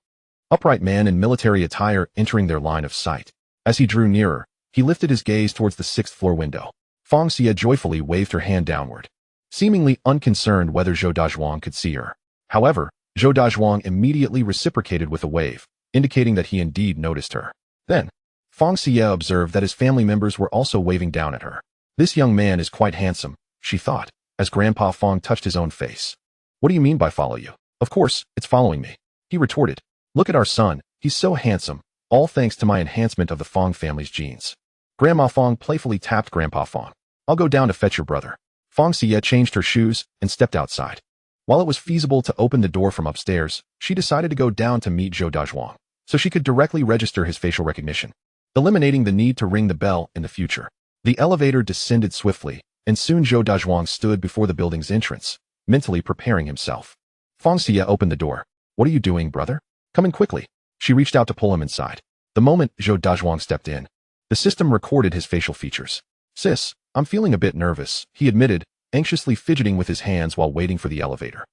upright man in military attire entering their line of sight. As he drew nearer, he lifted his gaze towards the 6th-floor window. Fang Xiyue joyfully waved her hand downward, seemingly unconcerned whether Zhou Dazhuang could see her. However, Zhou Dazhuang immediately reciprocated with a wave, indicating that he indeed noticed her. Then, Fang Xiyue observed that his family members were also waving down at her. This young man is quite handsome, she thought, as Grandpa Fang touched his own face. What do you mean by follow you? Of course, it's following me, he retorted. Look at our son, he's so handsome, all thanks to my enhancement of the Fang family's genes. Grandma Fang playfully tapped Grandpa Fang. I'll go down to fetch your brother. Fang Xiyue changed her shoes and stepped outside. While it was feasible to open the door from upstairs, she decided to go down to meet Zhou Dazhuang, so she could directly register his facial recognition, eliminating the need to ring the bell in the future. The elevator descended swiftly, and soon Zhou Dazhuang stood before the building's entrance, mentally preparing himself. Fang Xiyue opened the door. What are you doing, brother? Come in quickly. She reached out to pull him inside. The moment Zhou Dazhuang stepped in, the system recorded his facial features. Sis, I'm feeling a bit nervous, he admitted, anxiously fidgeting with his hands while waiting for the elevator.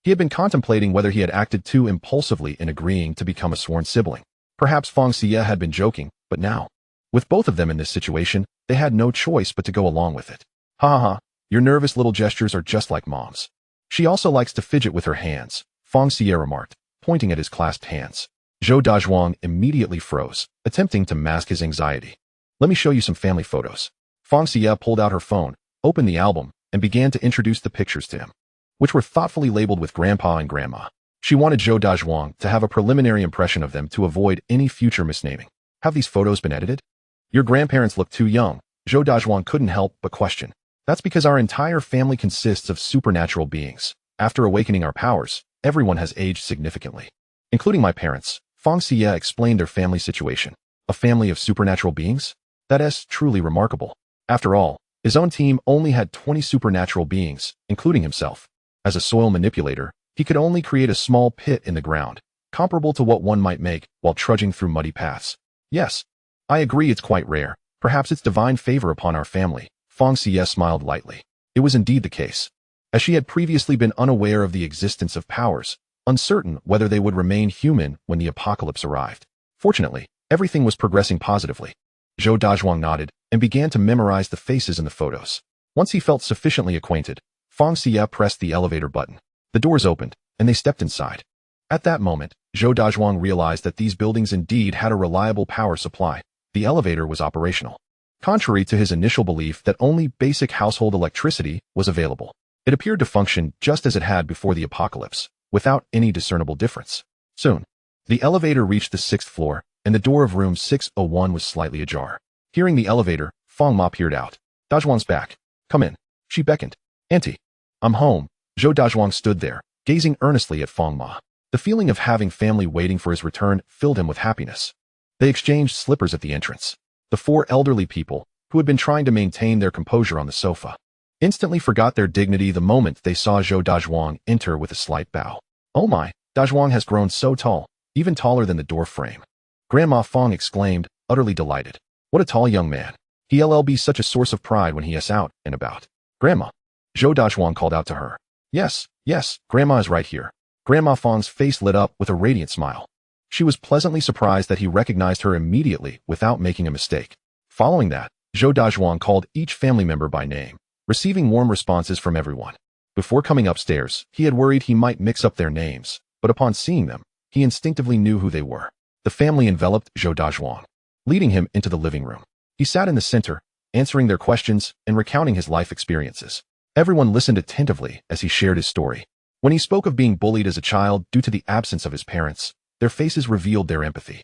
He had been contemplating whether he had acted too impulsively in agreeing to become a sworn sibling. Perhaps Fang Xiyue had been joking, but now, with both of them in this situation, they had no choice but to go along with it. Ha ha ha, your nervous little gestures are just like Mom's. She also likes to fidget with her hands, Fang Xiyue remarked, pointing at his clasped hands. Zhou Dazhuang immediately froze, attempting to mask his anxiety. Let me show you some family photos. Fang Xiyue pulled out her phone, opened the album, and began to introduce the pictures to him, which were thoughtfully labeled with Grandpa and Grandma. She wanted Zhou Dazhuang to have a preliminary impression of them to avoid any future misnaming. Have these photos been edited? Your grandparents look too young, Zhou Dazhuang couldn't help but question. That's because our entire family consists of supernatural beings. After awakening our powers, everyone has aged significantly, including my parents. Fang Xiyue explained their family situation. A family of supernatural beings? That is truly remarkable. After all, his own team only had 20 supernatural beings, including himself. As a soil manipulator, he could only create a small pit in the ground, comparable to what one might make while trudging through muddy paths. Yes, I agree it's quite rare. Perhaps it's divine favor upon our family. Fang Xiyue smiled lightly. It was indeed the case. As she had previously been unaware of the existence of powers, uncertain whether they would remain human when the apocalypse arrived. Fortunately, everything was progressing positively. Zhou Dazhuang nodded and began to memorize the faces in the photos. Once he felt sufficiently acquainted, Fang Xiyue pressed the elevator button. The doors opened, and they stepped inside. At that moment, Zhou Dazhuang realized that these buildings indeed had a reliable power supply. The elevator was operational, contrary to his initial belief that only basic household electricity was available. It appeared to function just as it had before the apocalypse, without any discernible difference. Soon, the elevator reached the 6th floor, and the door of room 601 was slightly ajar. Hearing the elevator, Fang Ma peered out. Dazhuang's back. Come in. She beckoned. Auntie. I'm home. Zhou Dazhuang stood there, gazing earnestly at Fang Ma. The feeling of having family waiting for his return filled him with happiness. They exchanged slippers at the entrance. The four elderly people, who had been trying to maintain their composure on the sofa, instantly forgot their dignity the moment they saw Zhou Dazhuang enter with a slight bow. Oh my, Dazhuang has grown so tall, even taller than the door frame. Grandma Fang exclaimed, utterly delighted. What a tall young man. He'll be such a source of pride when he is out and about. Grandma. Zhou Dazhuang called out to her. Yes, yes, Grandma is right here. Grandma Fang's face lit up with a radiant smile. She was pleasantly surprised that he recognized her immediately without making a mistake. Following that, Zhou Dazhuang called each family member by name, receiving warm responses from everyone. Before coming upstairs, he had worried he might mix up their names, but upon seeing them, he instinctively knew who they were. The family enveloped Zhou Dazhuang, leading him into the living room. He sat in the center, answering their questions and recounting his life experiences. Everyone listened attentively as he shared his story. When he spoke of being bullied as a child due to the absence of his parents, their faces revealed their empathy.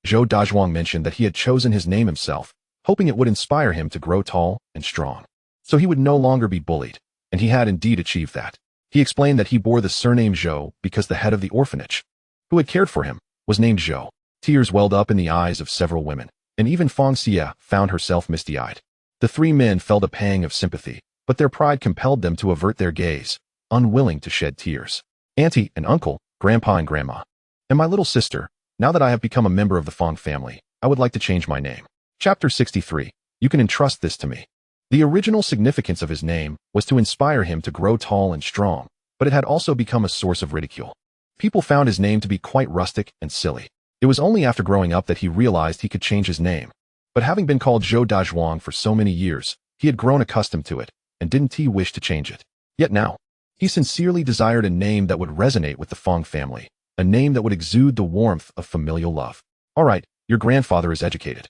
Zhou Dazhuang mentioned that he had chosen his name himself, hoping it would inspire him to grow tall and strong, so he would no longer be bullied, and he had indeed achieved that. He explained that he bore the surname Zhou because the head of the orphanage, who had cared for him, was named Zhou. Tears welled up in the eyes of several women, and even Fang Xiyue found herself misty-eyed. The three men felt a pang of sympathy, but their pride compelled them to avert their gaze, unwilling to shed tears. Auntie and uncle, grandpa and grandma, and my little sister, now that I have become a member of the Fang family, I would like to change my name. Chapter 63. You can entrust this to me. The original significance of his name was to inspire him to grow tall and strong, but it had also become a source of ridicule. People found his name to be quite rustic and silly. It was only after growing up that he realized he could change his name. But having been called Zhou Dazhuang for so many years, he had grown accustomed to it, and didn't he wish to change it. Yet now, he sincerely desired a name that would resonate with the Fang family, a name that would exude the warmth of familial love. All right, your grandfather is educated.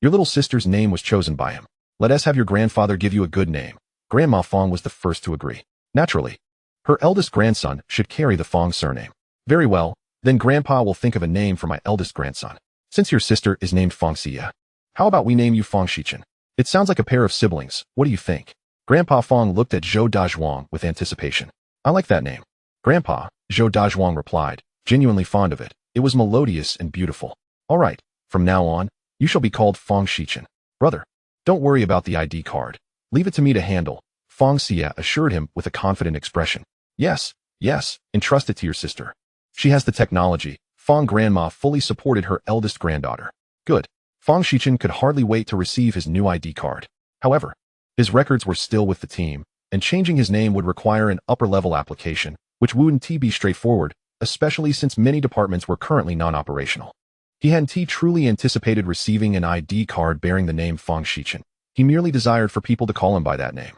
Your little sister's name was chosen by him. Let us have your grandfather give you a good name. Grandma Fang was the first to agree. Naturally, her eldest grandson should carry the Fang surname. Very well, then Grandpa will think of a name for my eldest grandson. Since your sister is named Fang Xiyue, how about we name you Fang Xiyue? It sounds like a pair of siblings. What do you think? Grandpa Fang looked at Zhou Dazhuang with anticipation. I like that name. Grandpa, Zhou Dazhuang replied, genuinely fond of it. It was melodious and beautiful. All right, from now on, you shall be called Fang Xiyue. Brother, don't worry about the ID card. Leave it to me to handle, Fang Xiyue assured him with a confident expression. Yes, yes, entrust it to your sister. She has the technology. Fang grandma fully supported her eldest granddaughter. Good. Fang Xiyue could hardly wait to receive his new ID card. However, his records were still with the team, and changing his name would require an upper-level application, which wouldn't be straightforward, especially since many departments were currently non-operational. He hadn't truly anticipated receiving an ID card bearing the name Fang Xiyue. He merely desired for people to call him by that name.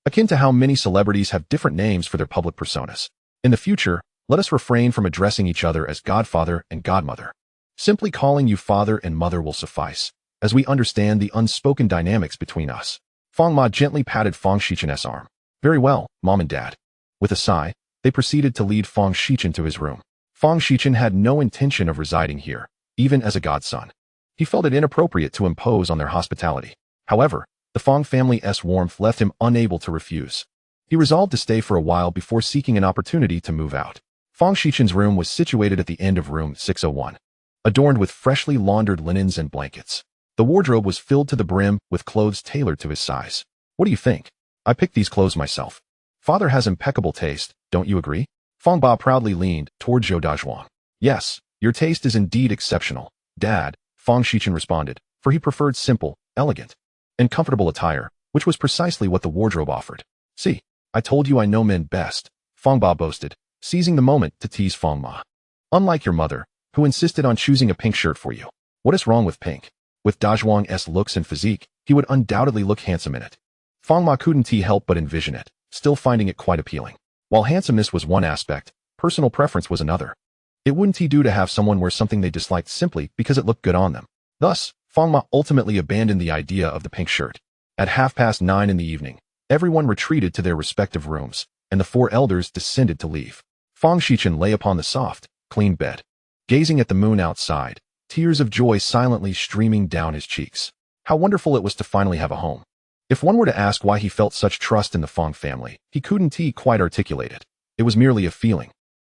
Akin to how many celebrities have different names for their public personas. In the future, let us refrain from addressing each other as godfather and godmother. Simply calling you father and mother will suffice, as we understand the unspoken dynamics between us. Fang Ma gently patted Fang Xiyue's arm. Very well, Mom and Dad. With a sigh, they proceeded to lead Fang Xiyue to his room. Fang Xiyue had no intention of residing here, even as a godson. He felt it inappropriate to impose on their hospitality. However, the Fang family's warmth left him unable to refuse. He resolved to stay for a while before seeking an opportunity to move out. Fang Xiyue's room was situated at the end of room 601, adorned with freshly laundered linens and blankets. The wardrobe was filled to the brim with clothes tailored to his size. What do you think? I picked these clothes myself. Father has impeccable taste, don't you agree? Fang Ba proudly leaned toward Zhou Dazhuang. Yes, your taste is indeed exceptional, Dad, Fang Xiyue responded, for he preferred simple, elegant, and comfortable attire, which was precisely what the wardrobe offered. See, I told you I know men best, Fang Ba boasted, seizing the moment to tease Fang Ma. Unlike your mother, who insisted on choosing a pink shirt for you. What is wrong with pink? With Dazhuang's looks and physique, he would undoubtedly look handsome in it. Fang Ma couldn't help but envision it, still finding it quite appealing. While handsomeness was one aspect, personal preference was another. It wouldn't do to have someone wear something they disliked simply because it looked good on them. Thus, Fang Ma ultimately abandoned the idea of the pink shirt. At 9:30 in the evening, everyone retreated to their respective rooms, and the four elders descended to leave. Fang Xiyue lay upon the soft, clean bed, gazing at the moon outside, tears of joy silently streaming down his cheeks. How wonderful it was to finally have a home. If one were to ask why he felt such trust in the Fang family, he couldn't quite articulate it. It was merely a feeling,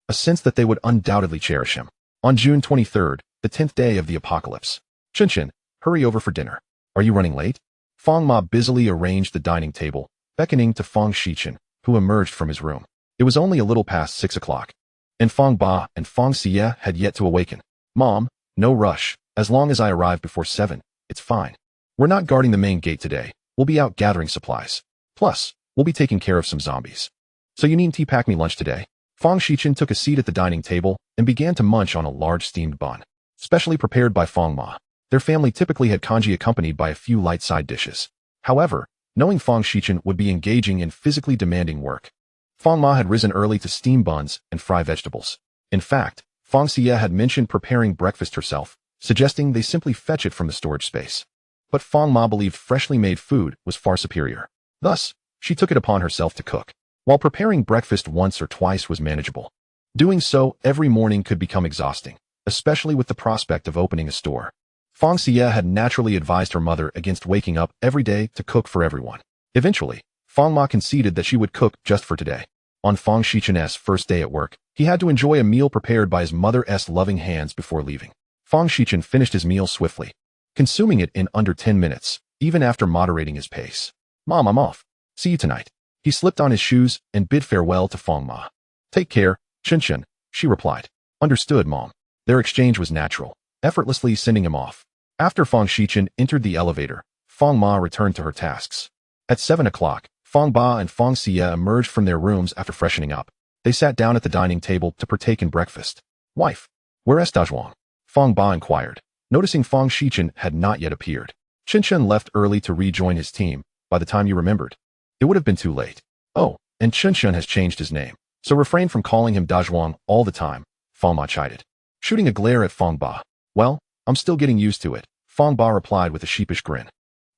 a sense that they would undoubtedly cherish him. On June 23rd, the 10th day of the apocalypse. Chen, hurry over for dinner. Are you running late? Fang Ma busily arranged the dining table, beckoning to Fang Xiyue, who emerged from his room. It was only a little past 6 o'clock. and Fang Ba and Fang Xiyue had yet to awaken. Mom, no rush. As long as I arrive before 7, it's fine. We're not guarding the main gate today. We'll be out gathering supplies. Plus, we'll be taking care of some zombies. So you needn't pack me lunch today. Fang Xiyue took a seat at the dining table and began to munch on a large steamed bun, specially prepared by Fang Ma. Their family typically had congee accompanied by a few light side dishes. However, knowing Fang Xiyue would be engaging in physically demanding work, Fang Ma had risen early to steam buns and fry vegetables. In fact, Fang Xiyue had mentioned preparing breakfast herself, suggesting they simply fetch it from the storage space. But Fang Ma believed freshly made food was far superior. Thus, she took it upon herself to cook. While preparing breakfast once or twice was manageable, doing so every morning could become exhausting, especially with the prospect of opening a store. Fang Xiyue had naturally advised her mother against waking up every day to cook for everyone. Eventually, Fang Ma conceded that she would cook just for today. On Fang Xichue's first day at work, he had to enjoy a meal prepared by his mother's loving hands before leaving. Fang Xichue finished his meal swiftly, consuming it in under 10 minutes, even after moderating his pace. Mom, I'm off. See you tonight. He slipped on his shoes and bid farewell to Fang Ma. Take care, Chen, she replied. Understood, Mom. Their exchange was natural, effortlessly sending him off. After Fang Xichue entered the elevator, Fang Ma returned to her tasks. At 7 o'clock, Fang Ba and Fang Xiyue emerged from their rooms after freshening up. They sat down at the dining table to partake in breakfast. Wife, where is Dazhuang? Fang Ba inquired, noticing Fang Xichue had not yet appeared. Chen left early to rejoin his team. By the time you remembered, it would have been too late. Oh, and Chen has changed his name, so refrain from calling him Dazhuang all the time, Fang Ma chided, shooting a glare at Fang Ba. Well, I'm still getting used to it, Fang Ba replied with a sheepish grin.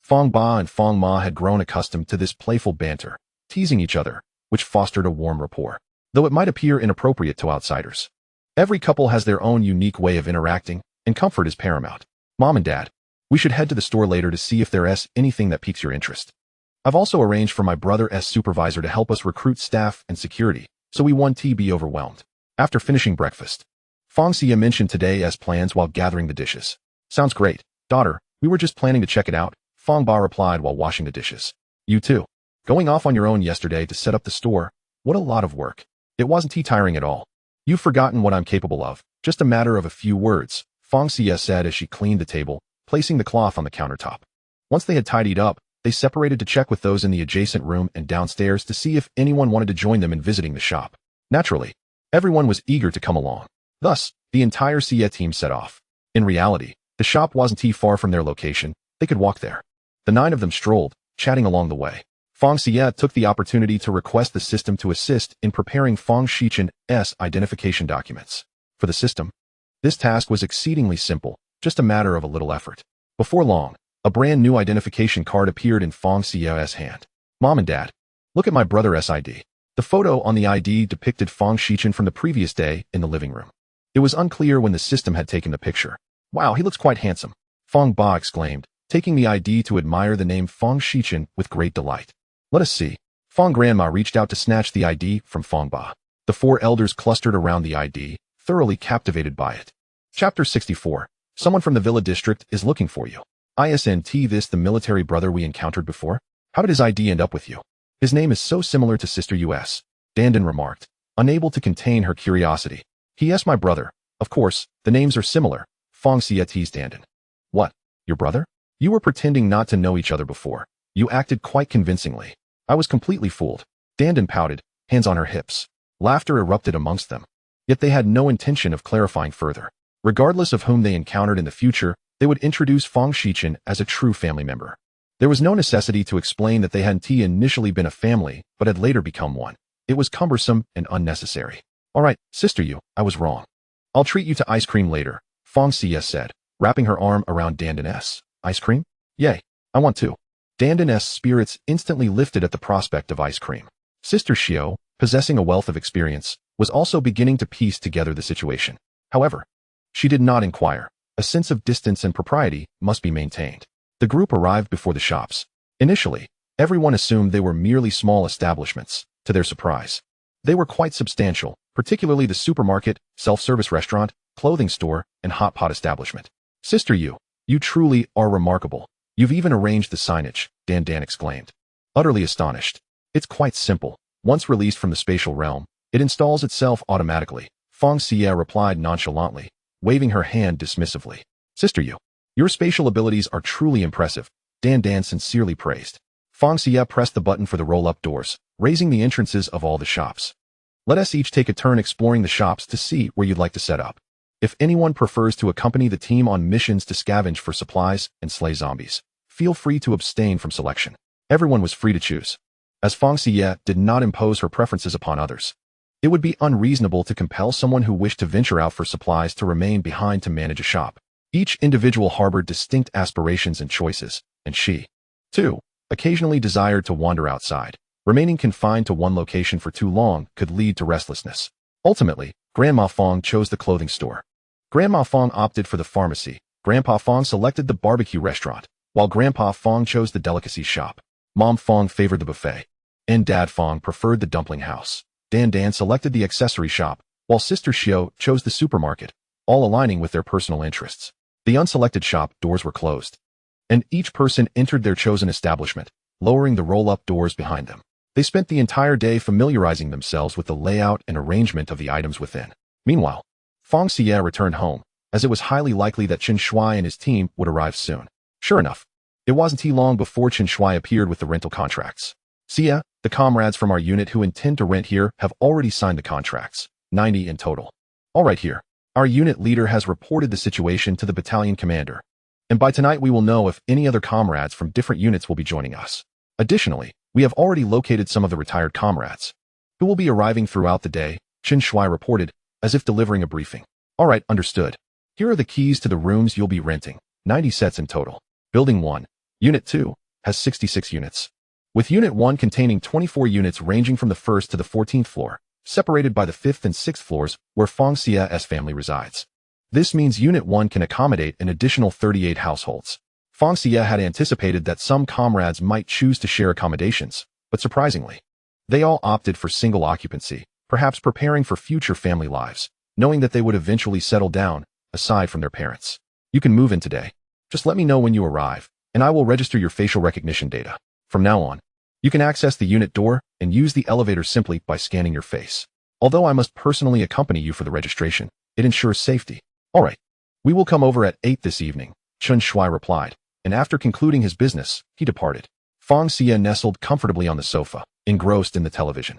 Fang Ba and Fang Ma had grown accustomed to this playful banter, teasing each other, which fostered a warm rapport, though it might appear inappropriate to outsiders. Every couple has their own unique way of interacting, and comfort is paramount. Mom and Dad, we should head to the store later to see if there's anything that piques your interest. I've also arranged for my brother's supervisor to help us recruit staff and security, so we won't be overwhelmed. After finishing breakfast, Fang Xiyue mentioned today's plans while gathering the dishes. Sounds great, daughter. We were just planning to check it out, Fang Ba replied while washing the dishes. You too. Going off on your own yesterday to set up the store? What a lot of work. It wasn't tiring at all. You've forgotten what I'm capable of. Just a matter of a few words, Fang Xiyue said as she cleaned the table, placing the cloth on the countertop. Once they had tidied up, they separated to check with those in the adjacent room and downstairs to see if anyone wanted to join them in visiting the shop. Naturally, everyone was eager to come along. Thus, the entire Xiyue team set off. In reality, the shop wasn't too far from their location. They could walk there. The 9 of them strolled, chatting along the way. Fang Xiyue took the opportunity to request the system to assist in preparing Fang Xichue's identification documents. For the system, this task was exceedingly simple, just a matter of a little effort. Before long, a brand new identification card appeared in Fang Xiyue's hand. Mom and Dad, look at my brother's ID. The photo on the ID depicted Fang Xichue from the previous day in the living room. It was unclear when the system had taken the picture. Wow, he looks quite handsome, Fang Ba exclaimed, taking the ID to admire the name Fang Xichue with great delight. Let us see. Fang Grandma reached out to snatch the ID from Fang Ba. The 4 elders clustered around the ID, thoroughly captivated by it. Chapter 64. Someone from the Villa District is looking for you. Isn't this the military brother we encountered before? How did his ID end up with you? His name is so similar to Sister Yue's, Dandan remarked, unable to contain her curiosity. He is my brother. Of course, the names are similar. Fang Xiyue teased Dandan. What? Your brother? You were pretending not to know each other before. You acted quite convincingly. I was completely fooled. Dandan pouted, hands on her hips. Laughter erupted amongst them. Yet they had no intention of clarifying further. Regardless of whom they encountered in the future, they would introduce Fang Xichue as a true family member. There was no necessity to explain that they hadn't initially been a family, but had later become one. It was cumbersome and unnecessary. All right, Sister Yu, I was wrong. I'll treat you to ice cream later, Fang Xiyue said, wrapping her arm around Dandan's. Ice cream? Yay, I want to. Dandan's spirits instantly lifted at the prospect of ice cream. Sister Xiao, possessing a wealth of experience, was also beginning to piece together the situation. However, she did not inquire. A sense of distance and propriety must be maintained. The group arrived before the shops. Initially, everyone assumed they were merely small establishments. To their surprise, they were quite substantial, particularly the supermarket, self-service restaurant, clothing store, and hot pot establishment. Sister Yu, you truly are remarkable. You've even arranged the signage, Dan exclaimed, utterly astonished. It's quite simple. Once released from the spatial realm, it installs itself automatically, Fang Xiyue replied nonchalantly, waving her hand dismissively. Sister Yu, your spatial abilities are truly impressive, Dan sincerely praised. Fang Xiyue pressed the button for the roll-up doors, raising the entrances of all the shops. Let us each take a turn exploring the shops to see where you'd like to set up. If anyone prefers to accompany the team on missions to scavenge for supplies and slay zombies, feel free to abstain from selection. Everyone was free to choose. As Fang Xiyue did not impose her preferences upon others, it would be unreasonable to compel someone who wished to venture out for supplies to remain behind to manage a shop. Each individual harbored distinct aspirations and choices, and she, too, occasionally desired to wander outside. Remaining confined to one location for too long could lead to restlessness. Ultimately, Grandma Fang chose the clothing store. Grandma Fang opted for the pharmacy. Grandpa Fang selected the barbecue restaurant, while Grandpa Fang chose the delicacy shop. Mom Fang favored the buffet, and Dad Fang preferred the dumpling house. Dan selected the accessory shop, while Sister Xiao chose the supermarket, all aligning with their personal interests. The unselected shop doors were closed, and each person entered their chosen establishment, lowering the roll-up doors behind them. They spent the entire day familiarizing themselves with the layout and arrangement of the items within. Meanwhile, Fang Xiyue returned home, as it was highly likely that Chen Shui and his team would arrive soon. Sure enough, it wasn't too long before Chen Shui appeared with the rental contracts. Xia, the comrades from our unit who intend to rent here have already signed the contracts, 90 in total. All right here. Our unit leader has reported the situation to the battalion commander, and by tonight we will know if any other comrades from different units will be joining us. Additionally, we have already located some of the retired comrades, who will be arriving throughout the day, Chen Shui reported, as if delivering a briefing. All right, understood. Here are the keys to the rooms you'll be renting, 90 sets in total. Building 1, Unit 2, has 66 units, with Unit 1 containing 24 units ranging from the 1st to the 14th floor, separated by the 5th and 6th floors where Fang Xiyue's family resides. This means Unit 1 can accommodate an additional 38 households. Fang Xiyue had anticipated that some comrades might choose to share accommodations, but surprisingly, they all opted for single occupancy, perhaps preparing for future family lives, knowing that they would eventually settle down, aside from their parents. You can move in today. Just let me know when you arrive, and I will register your facial recognition data. From now on, you can access the unit door and use the elevator simply by scanning your face. Although I must personally accompany you for the registration, it ensures safety. All right. We will come over at 8 this evening, Chen Shui replied, and after concluding his business, he departed. Fang Xiyue nestled comfortably on the sofa, engrossed in the television.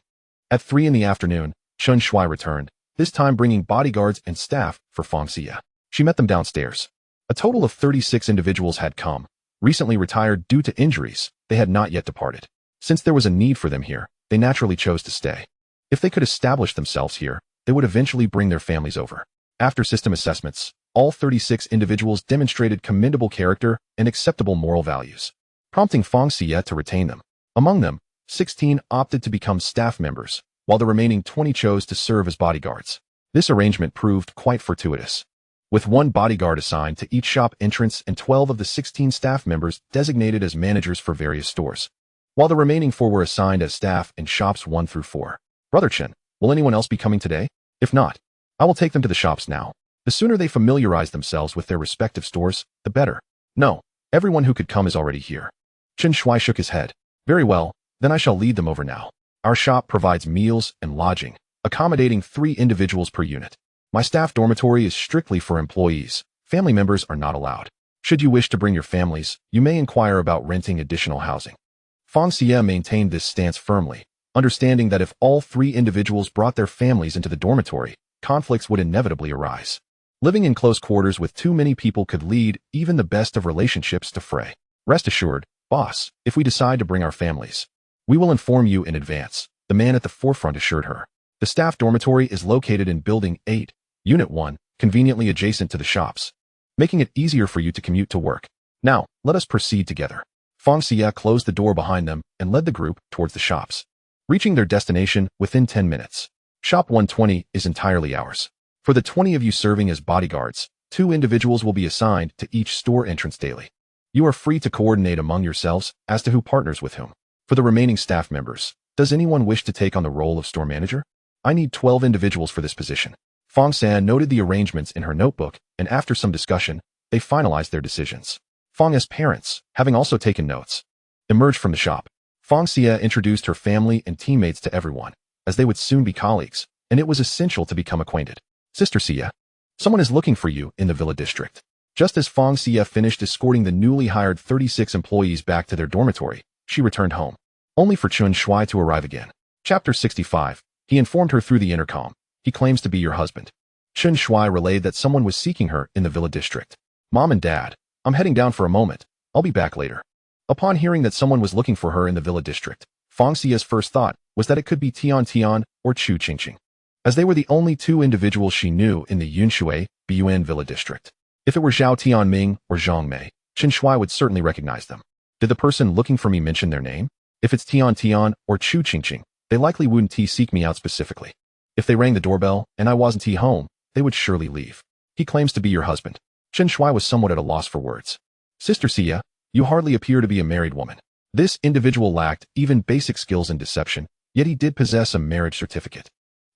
At 3 in the afternoon, Chen Shui returned, this time bringing bodyguards and staff for Fang Xiyue. She met them downstairs. A total of 36 individuals had come, recently retired due to injuries. They had not yet departed. Since there was a need for them here, they naturally chose to stay. If they could establish themselves here, they would eventually bring their families over. After system assessments, all 36 individuals demonstrated commendable character and acceptable moral values, prompting Fang Xiyue to retain them. Among them, 16 opted to become staff members, while the remaining 20 chose to serve as bodyguards. This arrangement proved quite fortuitous, with 1 bodyguard assigned to each shop entrance and 12 of the 16 staff members designated as managers for various stores, while the remaining 4 were assigned as staff in shops 1 through 4. Brother Chen, will anyone else be coming today? If not, I will take them to the shops now. The sooner they familiarize themselves with their respective stores, the better. No, everyone who could come is already here. Chen Shui shook his head. Very well, then I shall lead them over now. Our shop provides meals and lodging, accommodating 3 individuals per unit. My staff dormitory is strictly for employees. Family members are not allowed. Should you wish to bring your families, you may inquire about renting additional housing. Fang Xiyue maintained this stance firmly, understanding that if all 3 individuals brought their families into the dormitory, conflicts would inevitably arise. Living in close quarters with too many people could lead even the best of relationships to fray. Rest assured, boss, if we decide to bring our families, we will inform you in advance, the man at the forefront assured her. The staff dormitory is located in Building 8, Unit 1, conveniently adjacent to the shops, making it easier for you to commute to work. Now, let us proceed together. Fang Xiyue closed the door behind them and led the group towards the shops, reaching their destination within 10 minutes. Shop 120 is entirely ours. For the 20 of you serving as bodyguards, 2 individuals will be assigned to each store entrance daily. You are free to coordinate among yourselves as to who partners with whom. For the remaining staff members, does anyone wish to take on the role of store manager? I need 12 individuals for this position. Fang San noted the arrangements in her notebook, and after some discussion, they finalized their decisions. Fang's parents, having also taken notes, emerged from the shop. Fang Xiyue introduced her family and teammates to everyone, as they would soon be colleagues, and it was essential to become acquainted. Sister Xia, someone is looking for you in the villa district. Just as Fang Xiyue finished escorting the newly hired 36 employees back to their dormitory, she returned home, only for Chun Shuai to arrive again. Chapter 65. He informed her through the intercom. He claims to be your husband. Chun Shuai relayed that someone was seeking her in the villa district. Mom and Dad, I'm heading down for a moment. I'll be back later. Upon hearing that someone was looking for her in the villa district, Fang Xiyue's first thought was that it could be Tian Tian or Chu Qingqing, as they were the only two individuals she knew in the Yunshui, Bun villa district. If it were Zhao Tianming or Zhang Mei, Chun Shuai would certainly recognize them. Did the person looking for me mention their name? If it's Tian Tian or Chu Qingqing, they likely wouldn't seek me out specifically. If they rang the doorbell and I wasn't home, they would surely leave. He claims to be your husband. Chun Shuai was somewhat at a loss for words. Sister Xia, you hardly appear to be a married woman. This individual lacked even basic skills in deception, yet he did possess a marriage certificate.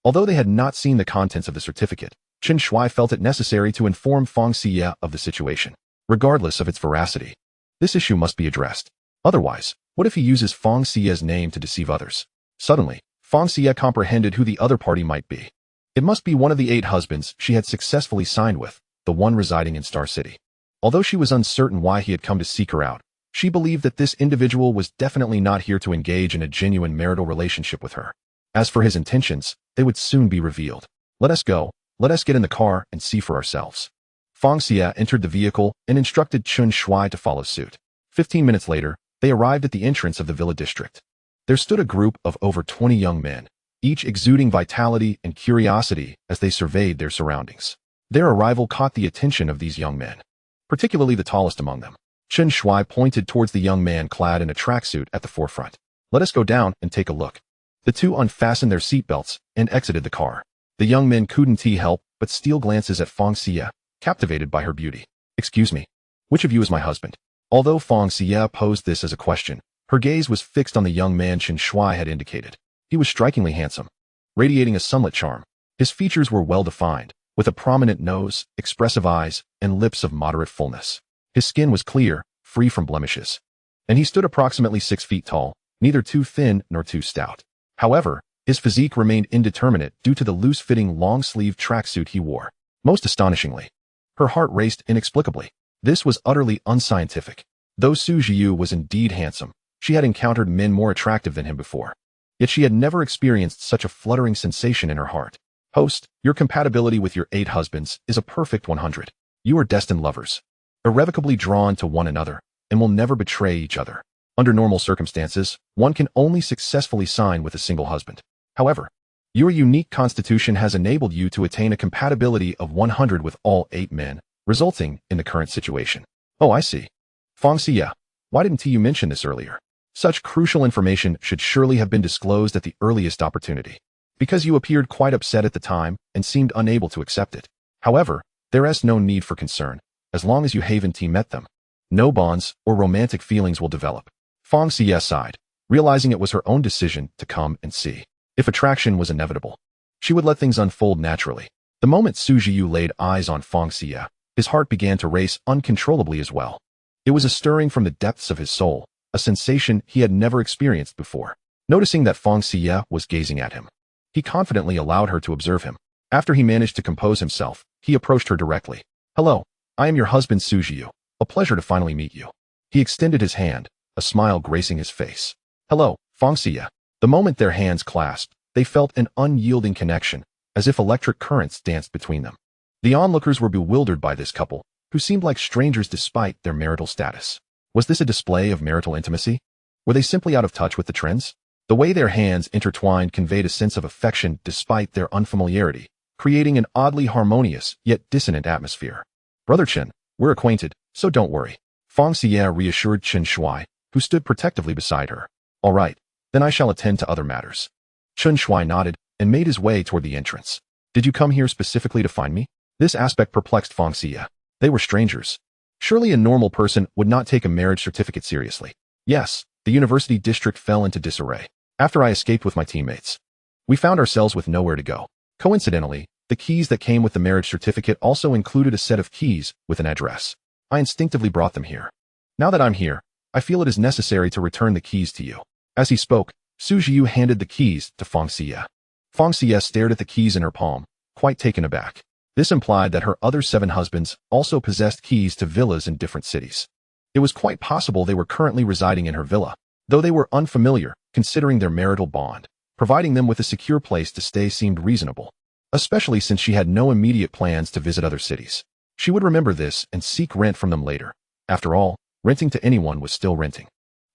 Although they had not seen the contents of the certificate, Chun Shuai felt it necessary to inform Fang Xiyue of the situation, regardless of its veracity. This issue must be addressed. Otherwise, what if he uses Fang Xiyue's name to deceive others? Suddenly, Fang Xiyue comprehended who the other party might be. It must be one of the 8 husbands she had successfully signed with, the one residing in Star City. Although she was uncertain why he had come to seek her out, she believed that this individual was definitely not here to engage in a genuine marital relationship with her. As for his intentions, they would soon be revealed. Let us go. Let us get in the car and see for ourselves. Fang Xiyue entered the vehicle and instructed Chun Shuai to follow suit. 15 minutes later, they arrived at the entrance of the villa district. There stood a group of over 20 young men, each exuding vitality and curiosity as they surveyed their surroundings. Their arrival caught the attention of these young men, particularly the tallest among them. Chun Shuai pointed towards the young man clad in a tracksuit at the forefront. Let us go down and take a look. The two unfastened their seatbelts and exited the car. The young men couldn't help but steal glances at Fang Xiyue, captivated by her beauty. Excuse me, which of you is my husband? Although Fang Xiyue posed this as a question, her gaze was fixed on the young man Chun Shuai had indicated. He was strikingly handsome, radiating a sunlit charm. His features were well-defined, with a prominent nose, expressive eyes, and lips of moderate fullness. His skin was clear, free from blemishes, and he stood approximately 6 feet tall, neither too thin nor too stout. However, his physique remained indeterminate due to the loose-fitting long-sleeved tracksuit he wore. Most astonishingly, her heart raced inexplicably. This was utterly unscientific. Though Su Jiu was indeed handsome, she had encountered men more attractive than him before. Yet she had never experienced such a fluttering sensation in her heart. Host, your compatibility with your 8 husbands is a perfect 100. You are destined lovers, irrevocably drawn to one another, and will never betray each other. Under normal circumstances, one can only successfully sign with a single husband. However, your unique constitution has enabled you to attain a compatibility of 100 with all 8 men, resulting in the current situation. Oh, I see. Fang Xiyue, why didn't you mention this earlier? Such crucial information should surely have been disclosed at the earliest opportunity, because you appeared quite upset at the time and seemed unable to accept it. However, there is no need for concern. As long as you haven't met them, no bonds or romantic feelings will develop. Fang Xiyue sighed, realizing it was her own decision to come and see. If attraction was inevitable, she would let things unfold naturally. The moment Su Jiu laid eyes on Fang Xiyue, his heart began to race uncontrollably as well. It was a stirring from the depths of his soul, a sensation he had never experienced before. Noticing that Fang Xiyue was gazing at him, he confidently allowed her to observe him. After he managed to compose himself, he approached her directly. Hello, I am your husband Su Jiu. A pleasure to finally meet you. He extended his hand, a smile gracing his face. Hello, Fang Xiyue. The moment their hands clasped, they felt an unyielding connection, as if electric currents danced between them. The onlookers were bewildered by this couple, who seemed like strangers despite their marital status. Was this a display of marital intimacy? Were they simply out of touch with the trends? The way their hands intertwined conveyed a sense of affection despite their unfamiliarity, creating an oddly harmonious yet dissonant atmosphere. Brother Chen, we're acquainted, so don't worry. Fang Xiyue reassured Chun Shuai, who stood protectively beside her. All right, then I shall attend to other matters. Chun Shuai nodded and made his way toward the entrance. Did you come here specifically to find me? This aspect perplexed Fang Xiyue. They were strangers. Surely a normal person would not take a marriage certificate seriously. Yes, the university district fell into disarray after I escaped with my teammates. We found ourselves with nowhere to go. Coincidentally, the keys that came with the marriage certificate also included a set of keys with an address. I instinctively brought them here. Now that I'm here, I feel it is necessary to return the keys to you. As he spoke, Su Jiu handed the keys to Fang Xiyue. Fang Xiyue stared at the keys in her palm, quite taken aback. This implied that her other 7 husbands also possessed keys to villas in different cities. It was quite possible they were currently residing in her villa, though they were unfamiliar, considering their marital bond. Providing them with a secure place to stay seemed reasonable, especially since she had no immediate plans to visit other cities. She would remember this and seek rent from them later. After all, renting to anyone was still renting.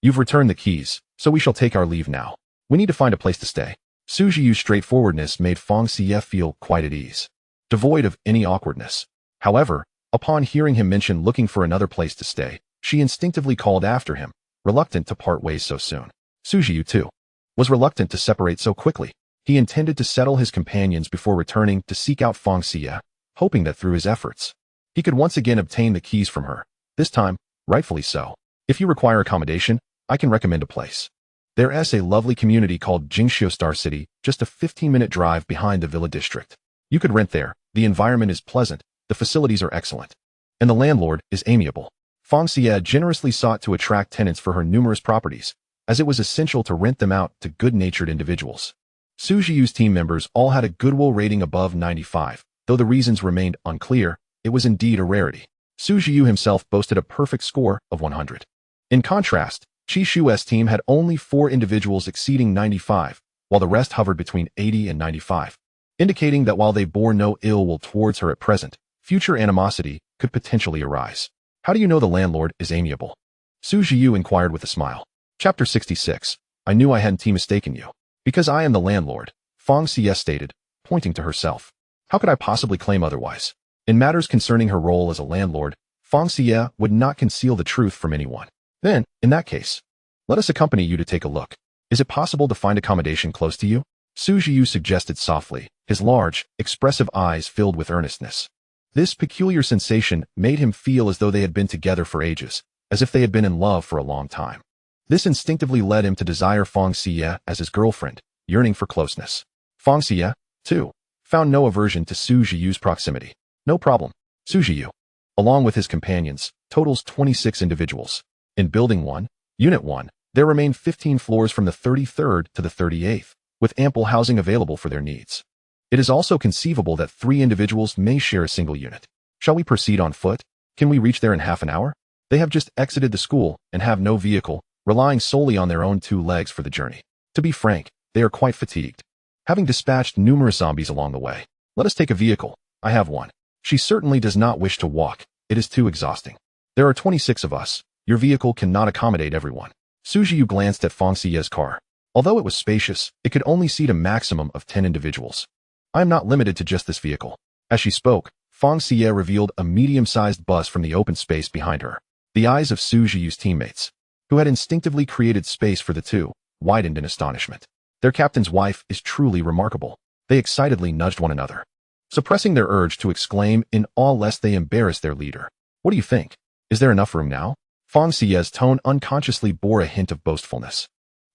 You've returned the keys, so we shall take our leave now. We need to find a place to stay. Su Zhiyu's straightforwardness made Fang Xiyue feel quite at ease, devoid of any awkwardness. However, upon hearing him mention looking for another place to stay, she instinctively called after him, reluctant to part ways so soon. Su Zhiyu, too, was reluctant to separate so quickly. He intended to settle his companions before returning to seek out Fang Xiyue, hoping that through his efforts, he could once again obtain the keys from her, this time, rightfully so. If you require accommodation, I can recommend a place. There is a lovely community called Jingxiu Star City, just a 15-minute drive behind the Villa District. You could rent there, the environment is pleasant, the facilities are excellent, and the landlord is amiable. Fang Xiyue generously sought to attract tenants for her numerous properties, as it was essential to rent them out to good-natured individuals. Su Zhiyu's team members all had a goodwill rating above 95, though the reasons remained unclear. It was indeed a rarity. Su Zhiyu himself boasted a perfect score of 100. In contrast, Qi Shue's team had only 4 individuals exceeding 95, while the rest hovered between 80 and 95, indicating that while they bore no ill will towards her at present, future animosity could potentially arise. How do you know the landlord is amiable? Su Zhiyu inquired with a smile. Chapter 66. I knew I hadn't mistaken you. Because I am the landlord, Fang Xiyue stated, pointing to herself. How could I possibly claim otherwise? In matters concerning her role as a landlord, Fang Xiyue would not conceal the truth from anyone. Then, in that case, let us accompany you to take a look. Is it possible to find accommodation close to you? Su Zhiyu suggested softly, his large, expressive eyes filled with earnestness. This peculiar sensation made him feel as though they had been together for ages, as if they had been in love for a long time. This instinctively led him to desire Fang Xiyue as his girlfriend, yearning for closeness. Fang Xiyue, too, found no aversion to Su Zhiyu's proximity. No problem. Su Zhiyu, along with his companions, totals 26 individuals. In Building 1, Unit 1, there remain 15 floors from the 33rd to the 38th, with ample housing available for their needs. It is also conceivable that 3 individuals may share a single unit. Shall we proceed on foot? Can we reach there in half an hour? They have just exited the school and have no vehicle, relying solely on their own 2 legs for the journey. To be frank, they are quite fatigued, having dispatched numerous zombies along the way. Let us take a vehicle. I have one. She certainly does not wish to walk. It is too exhausting. There are 26 of us. Your vehicle cannot accommodate everyone. Su Zhiyu glanced at Fang Xiyue's car. Although it was spacious, it could only seat a maximum of 10 individuals. I am not limited to just this vehicle. As she spoke, Fang Xiyue revealed a medium-sized bus from the open space behind her. The eyes of Su Zhiyu's teammates, who had instinctively created space for the two, widened in astonishment. Their captain's wife is truly remarkable. They excitedly nudged one another, suppressing their urge to exclaim in awe lest they embarrass their leader. What do you think? Is there enough room now? Fang Xiyue's tone unconsciously bore a hint of boastfulness,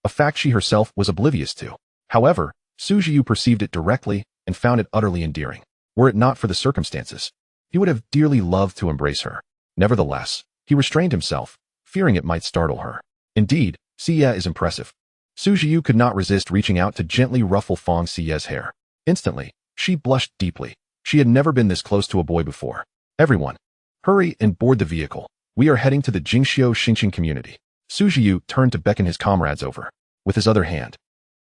a fact she herself was oblivious to. However, Su Zhiyu perceived it directly and found it utterly endearing. Were it not for the circumstances, he would have dearly loved to embrace her. Nevertheless, he restrained himself, fearing it might startle her. Indeed, Xiyue is impressive. Su Zhiyu could not resist reaching out to gently ruffle Fang Xiyue's hair. Instantly, she blushed deeply. She had never been this close to a boy before. Everyone, hurry and board the vehicle. We are heading to the Jingxiu Xingqing community. Su Zhiyu turned to beckon his comrades over. With his other hand,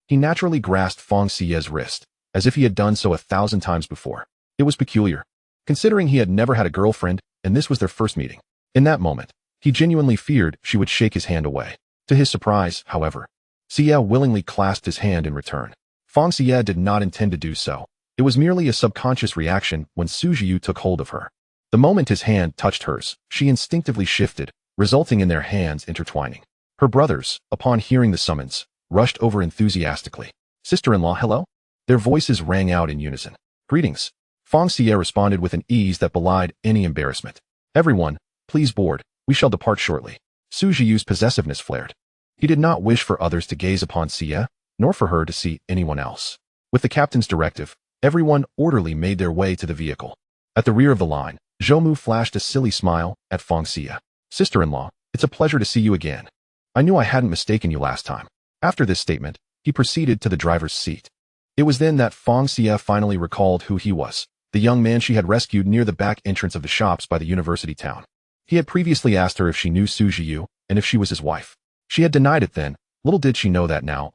he naturally grasped Fang Xiyue's wrist, as if he had done so 1,000 times before. It was peculiar, considering he had never had a girlfriend, and this was their first meeting. In that moment, he genuinely feared she would shake his hand away. To his surprise, however, Xiyue willingly clasped his hand in return. Fang Xiyue did not intend to do so. It was merely a subconscious reaction when Su Zhiyu took hold of her. The moment his hand touched hers, she instinctively shifted, resulting in their hands intertwining. Her brothers, upon hearing the summons, rushed over enthusiastically. Sister-in-law, hello? Their voices rang out in unison. Greetings. Fang Xiyue responded with an ease that belied any embarrassment. Everyone, please board. We shall depart shortly. Su Zhiyu's possessiveness flared. He did not wish for others to gaze upon Xiyue, nor for her to see anyone else. With the captain's directive, everyone orderly made their way to the vehicle. At the rear of the line, Zhoumu flashed a silly smile at Fang Xiyue. Sister-in-law, it's a pleasure to see you again. I knew I hadn't mistaken you last time. After this statement, he proceeded to the driver's seat. It was then that Fang Xiyue finally recalled who he was. the young man she had rescued near the back entrance of the shops by the university town. He had previously asked her if she knew Fang Xiyue and if she was his wife. She had denied it then, little did she know that now.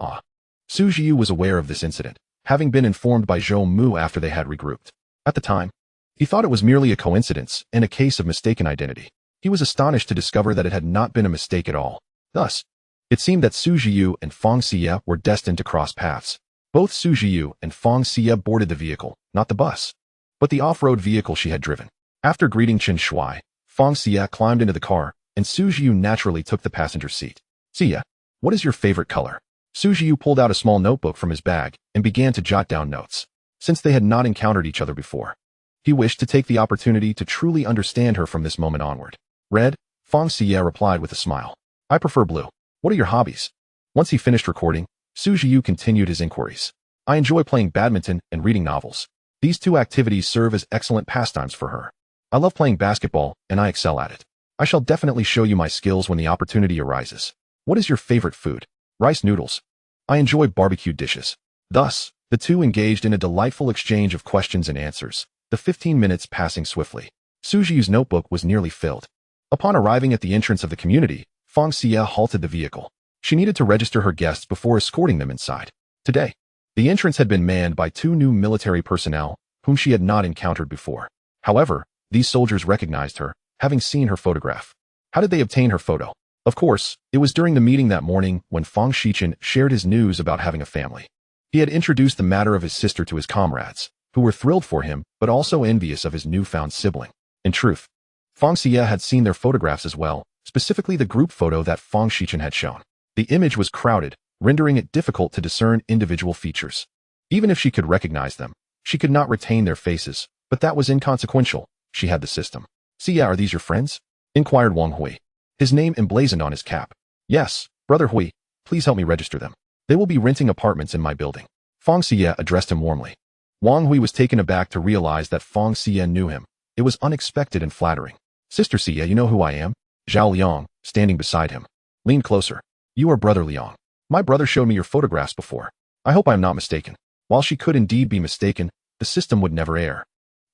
Fang Xiyue was aware of this incident, having been informed by Zhou Mu after they had regrouped. At the time, he thought it was merely a coincidence and a case of mistaken identity. He was astonished to discover that it had not been a mistake at all. Thus, it seemed that Fang Xiyue and Fang Xiyue were destined to cross paths. Both Fang Xiyue and Fang Xiyue boarded the vehicle, not the bus, but the off-road vehicle she had driven. After greeting Chen Shui, Fang Xiyue climbed into the car, and Fang Xiyue naturally took the passenger seat. Xiyue, what is your favorite color? Fang Xiyue pulled out a small notebook from his bag and began to jot down notes. Since they had not encountered each other before, he wished to take the opportunity to truly understand her from this moment onward. Red, Fang Xiyue replied with a smile. I prefer blue. What are your hobbies? Once he finished recording, Fang Xiyue continued his inquiries. I enjoy playing badminton and reading novels. These two activities serve as excellent pastimes for her. I love playing basketball, and I excel at it. I shall definitely show you my skills when the opportunity arises. What is your favorite food? Rice noodles. I enjoy barbecued dishes. Thus, the two engaged in a delightful exchange of questions and answers, the 15 minutes passing swiftly. Fang Xiyue's notebook was nearly filled. Upon arriving at the entrance of the community, Fang Xiyue halted the vehicle. She needed to register her guests before escorting them inside. Today, the entrance had been manned by 2 new military personnel, whom she had not encountered before. However, these soldiers recognized her, having seen her photograph. How did they obtain her photo? Of course, it was during the meeting that morning when Fang Xiyue shared his news about having a family. He had introduced the matter of his sister to his comrades, who were thrilled for him but also envious of his newfound sibling. In truth, Fang Xiyue had seen their photographs as well, specifically the group photo that Fang Xiyue had shown. The image was crowded, rendering it difficult to discern individual features. Even if she could recognize them, she could not retain their faces, but that was inconsequential. She had the system. Xiyue, are these your friends? Inquired Wang Hui, his name emblazoned on his cap. Yes, Brother Hui, please help me register them. They will be renting apartments in my building. Fang Xiyue addressed him warmly. Wang Hui was taken aback to realize that Fang Xiyue knew him. It was unexpected and flattering. Sister Xiyue, you know who I am? Zhao Liang, standing beside him, leaned closer. You are Brother Liang. My brother showed me your photographs before. I hope I am not mistaken. While she could indeed be mistaken, the system would never err.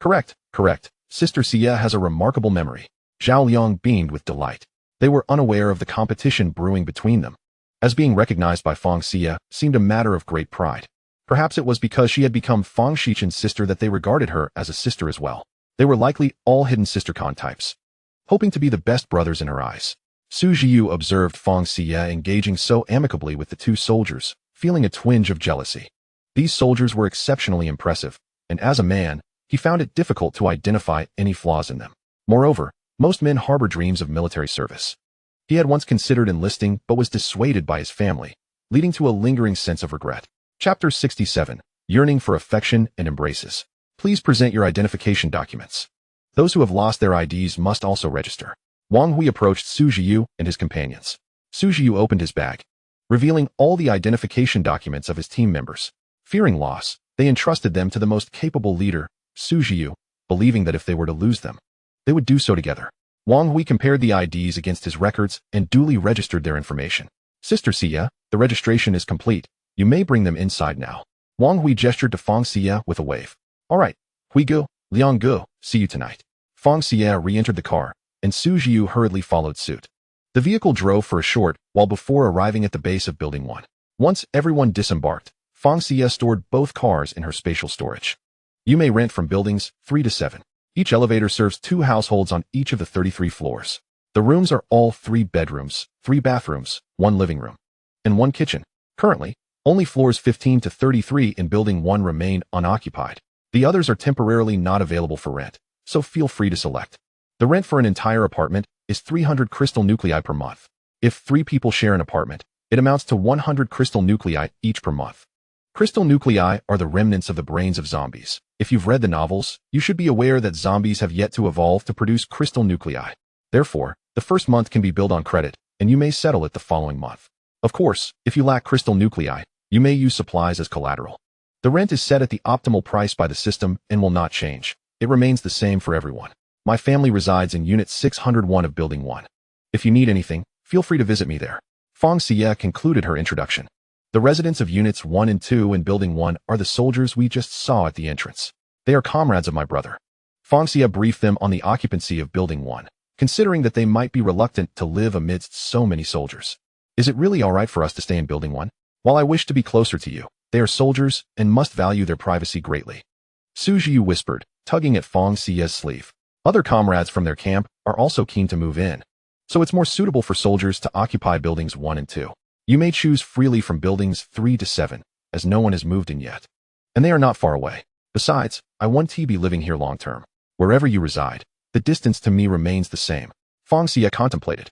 Correct. Sister Xiyue has a remarkable memory. Zhao Liang beamed with delight. They were unaware of the competition brewing between them. As being recognized by Fang Xiyue seemed a matter of great pride. Perhaps it was because she had become Fang Xichuan's sister that they regarded her as a sister as well. They were likely all hidden sister-con types, hoping to be the best brothers in her eyes. Fang Xiyue observed Fang Xiyue engaging so amicably with the 2 soldiers, feeling a twinge of jealousy. These soldiers were exceptionally impressive, and as a man, he found it difficult to identify any flaws in them. Moreover, most men harbor dreams of military service. He had once considered enlisting but was dissuaded by his family, leading to a lingering sense of regret. Chapter 67. Yearning for affection and embraces. Please present your identification documents. Those who have lost their IDs must also register. Wang Hui approached Fang Xiyue and his companions. Fang Xiyue opened his bag, revealing all the identification documents of his team members. Fearing loss, they entrusted them to the most capable leader, Fang Xiyue, believing that if they were to lose them, they would do so together. Wang Hui compared the IDs against his records and duly registered their information. Sister Xiyue, the registration is complete. You may bring them inside now. Wang Hui gestured to Fang Xiyue with a wave. All right, Hui Gu, Liang Gu, see you tonight. Fang Xiyue re-entered the car, and Fang Xiyue hurriedly followed suit. The vehicle drove for a short while before arriving at the base of Building 1. Once everyone disembarked, Fang Xiyue stored both cars in her spatial storage. You may rent from buildings 3 to 7. Each elevator serves 2 households on each of the 33 floors. The rooms are all 3 bedrooms, 3 bathrooms, 1 living room, and 1 kitchen. Currently, only floors 15 to 33 in Building 1 remain unoccupied. The others are temporarily not available for rent, so feel free to select. The rent for an entire apartment is 300 crystal nuclei per month. If 3 people share an apartment, it amounts to 100 crystal nuclei each per month. Crystal nuclei are the remnants of the brains of zombies. If you've read the novels, you should be aware that zombies have yet to evolve to produce crystal nuclei. Therefore, the first month can be billed on credit, and you may settle it the following month. Of course, if you lack crystal nuclei, you may use supplies as collateral. The rent is set at the optimal price by the system and will not change. It remains the same for everyone. My family resides in Unit 601 of Building 1. If you need anything, feel free to visit me there. Fang Xiyue concluded her introduction. The residents of Units 1 and 2 in Building 1 are the soldiers we just saw at the entrance. They are comrades of my brother. Fang Xiyue briefed them on the occupancy of Building 1, considering that they might be reluctant to live amidst so many soldiers. Is it really all right for us to stay in Building 1? While I wish to be closer to you, they are soldiers and must value their privacy greatly. Su Zhiyu whispered, tugging at Fang Xiyue's sleeve. Other comrades from their camp are also keen to move in, so it's more suitable for soldiers to occupy Buildings 1 and 2. You may choose freely from Buildings 3 to 7, as no one has moved in yet. And they are not far away. Besides, I want to be living here long term. Wherever you reside, the distance to me remains the same. Fang Xiyue contemplated,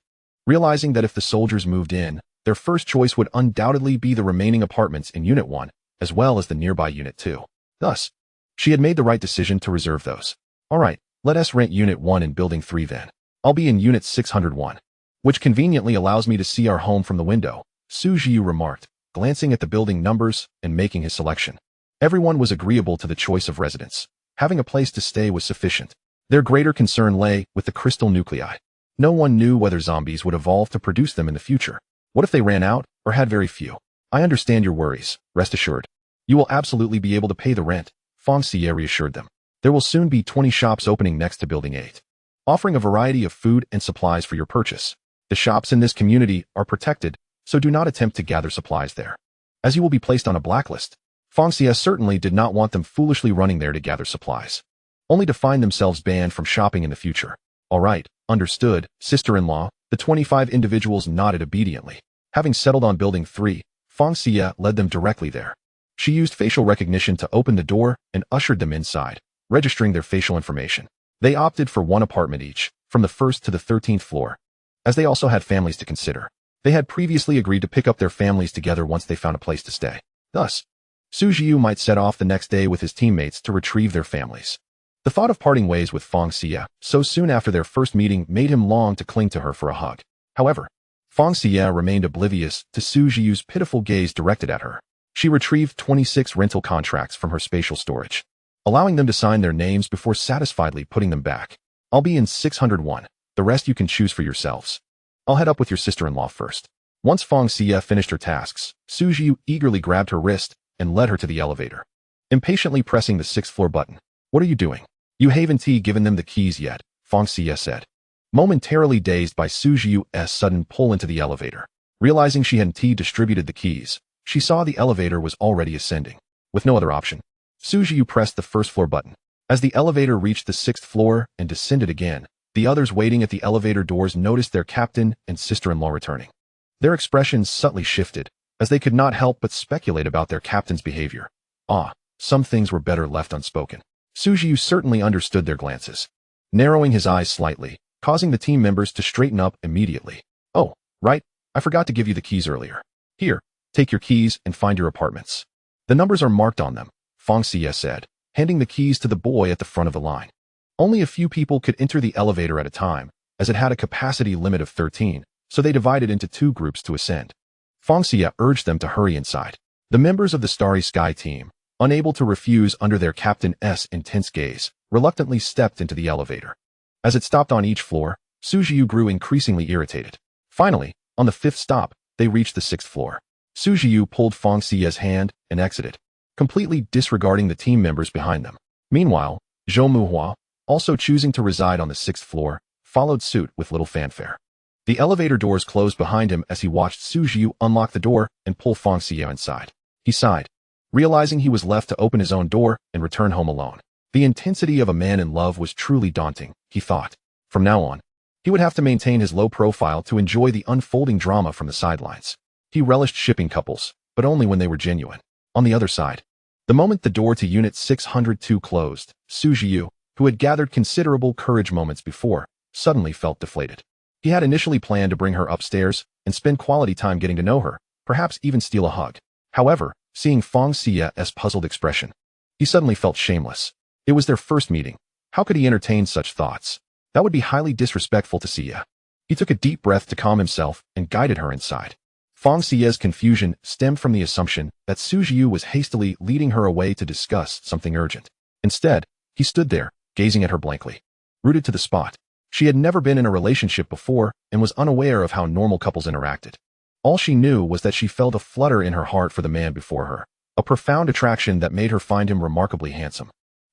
realizing that if the soldiers moved in, their first choice would undoubtedly be the remaining apartments in Unit 1, as well as the nearby Unit 2. Thus, she had made the right decision to reserve those. All right, let us rent Unit 1 in Building 3 then. I'll be in Unit 601, which conveniently allows me to see our home from the window, Su Zhiyu remarked, glancing at the building numbers and making his selection. Everyone was agreeable to the choice of residence. Having a place to stay was sufficient. Their greater concern lay with the crystal nuclei. No one knew whether zombies would evolve to produce them in the future. What if they ran out or had very few? I understand your worries, rest assured. You will absolutely be able to pay the rent, Fang Xiyue reassured them. There will soon be 20 shops opening next to Building 8, offering a variety of food and supplies for your purchase. The shops in this community are protected, so do not attempt to gather supplies there, as you will be placed on a blacklist. Fang Xiyue certainly did not want them foolishly running there to gather supplies, only to find themselves banned from shopping in the future. All right, understood, sister-in-law. The 25 individuals nodded obediently. Having settled on Building 3, Fang Xiyue led them directly there. She used facial recognition to open the door and ushered them inside, registering their facial information. They opted for one apartment each, from the 1st to the 13th floor, as they also had families to consider. They had previously agreed to pick up their families together once they found a place to stay. Thus, Su Zhiyu might set off the next day with his teammates to retrieve their families. The thought of parting ways with Fang Xiyue so soon after their first meeting made him long to cling to her for a hug. However, Fang Xiyue remained oblivious to Su Zhiyu's pitiful gaze directed at her. She retrieved 26 rental contracts from her spatial storage, allowing them to sign their names before satisfiedly putting them back. I'll be in 601. The rest you can choose for yourselves. I'll head up with your sister-in-law first. Once Fang Xiyue finished her tasks, Su Zhiyu eagerly grabbed her wrist and led her to the elevator, impatiently pressing the 6th floor button. What are you doing? You haven't given them the keys yet, Fang Xiyue said, momentarily dazed by Su Zhiyu's sudden pull into the elevator. Realizing she hadn't distributed the keys, she saw the elevator was already ascending. With no other option, Su Zhiyu pressed the 1st floor button. As the elevator reached the 6th floor and descended again, the others waiting at the elevator doors noticed their captain and sister-in-law returning. Their expressions subtly shifted, as they could not help but speculate about their captain's behavior. Some things were better left unspoken. Su Zhiyu certainly understood their glances, narrowing his eyes slightly, causing the team members to straighten up immediately. Oh, right, I forgot to give you the keys earlier. Here, take your keys and find your apartments. The numbers are marked on them, Fang Xiyue said, handing the keys to the boy at the front of the line. Only a few people could enter the elevator at a time, as it had a capacity limit of 13, so they divided into 2 groups to ascend. Fang Xiyue urged them to hurry inside. The members of the Starry Sky team, unable to refuse under their captain's intense gaze, reluctantly stepped into the elevator. As it stopped on each floor, Su Zhiyu grew increasingly irritated. Finally, on the 5th stop, they reached the 6th floor. Su Zhiyu pulled Fang Xiyue's hand and exited, completely disregarding the team members behind them. Meanwhile, Zhou Muhua, also choosing to reside on the 6th floor, followed suit with little fanfare. The elevator doors closed behind him as he watched Su Zhiyu unlock the door and pull Fang Xiyue inside. He sighed, realizing he was left to open his own door and return home alone. The intensity of a man in love was truly daunting, he thought. From now on, he would have to maintain his low profile to enjoy the unfolding drama from the sidelines. He relished shipping couples, but only when they were genuine. On the other side, the moment the door to Unit 602 closed, Su Zhiyu, who had gathered considerable courage moments before, suddenly felt deflated. He had initially planned to bring her upstairs and spend quality time getting to know her, perhaps even steal a hug. However, seeing Fang Xiyue's puzzled expression, he suddenly felt shameless. It was their first meeting. How could he entertain such thoughts? That would be highly disrespectful to Xiyue. He took a deep breath to calm himself and guided her inside. Fang Xiyue's confusion stemmed from the assumption that Su Zhiyu was hastily leading her away to discuss something urgent. Instead, he stood there, gazing at her blankly, rooted to the spot. She had never been in a relationship before and was unaware of how normal couples interacted. All she knew was that she felt a flutter in her heart for the man before her, a profound attraction that made her find him remarkably handsome.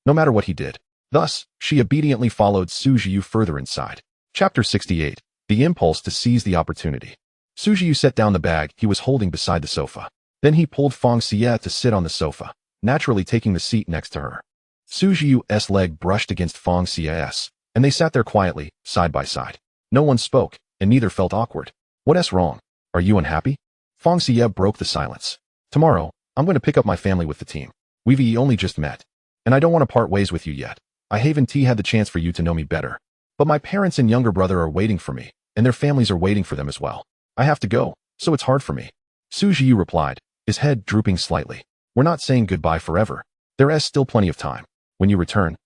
no matter what he did. Thus, she obediently followed Su Zhiyu further inside. Chapter 68. The impulse to seize the opportunity. Su Zhiyu set down the bag he was holding beside the sofa. Then he pulled Fang Xiyue to sit on the sofa, naturally taking the seat next to her. Su Zhiyu's leg brushed against Fang Xiyue's, and they sat there quietly, side by side. No one spoke, and neither felt awkward. What's wrong? Are you unhappy? Fang Xiyue broke the silence. Tomorrow, I'm going to pick up my family with the team. We've only just met. And I don't want to part ways with you yet. I haven't had the chance for you to know me better. But my parents and younger brother are waiting for me, and their families are waiting for them as well. I have to go, so it's hard for me. Su Zhiyu replied, his head drooping slightly. We're not saying goodbye forever. There is still plenty of time. When you return,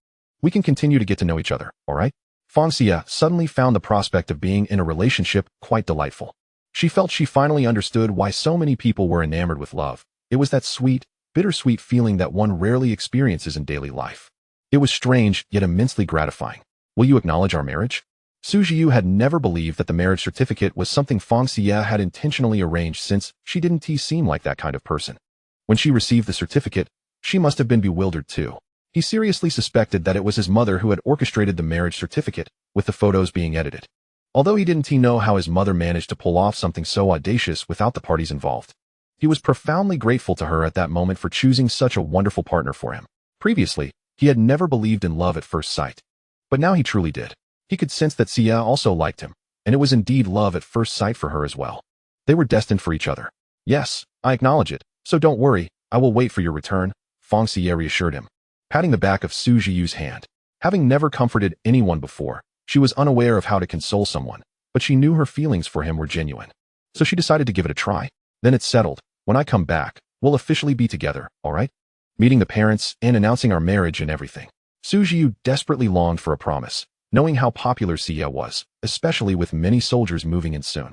we can continue to get to know each other, all right? Fang Xiyue suddenly found the prospect of being in a relationship quite delightful. She felt she finally understood why so many people were enamored with love. It was that sweet, bittersweet feeling that one rarely experiences in daily life. It was strange, yet immensely gratifying. Will you acknowledge our marriage? Su Zhiyu had never believed that the marriage certificate was something Fang Xiyue had intentionally arranged since she didn't seem like that kind of person. When she received the certificate, she must have been bewildered too. He seriously suspected that it was his mother who had orchestrated the marriage certificate, with the photos being edited. Although he didn't know how his mother managed to pull off something so audacious without the parties involved. He was profoundly grateful to her at that moment for choosing such a wonderful partner for him. Previously, he had never believed in love at first sight. But now he truly did. He could sense that Xia also liked him, and it was indeed love at first sight for her as well. They were destined for each other. Yes, I acknowledge it, so don't worry, I will wait for your return, Fang Xiyue reassured him, patting the back of Su Zhiyu's hand. Having never comforted anyone before, she was unaware of how to console someone, but she knew her feelings for him were genuine. So she decided to give it a try. Then it's settled. When I come back, we'll officially be together, all right? Meeting the parents and announcing our marriage and everything. Su Zhiyu desperately longed for a promise, knowing how popular Xia was, especially with many soldiers moving in soon.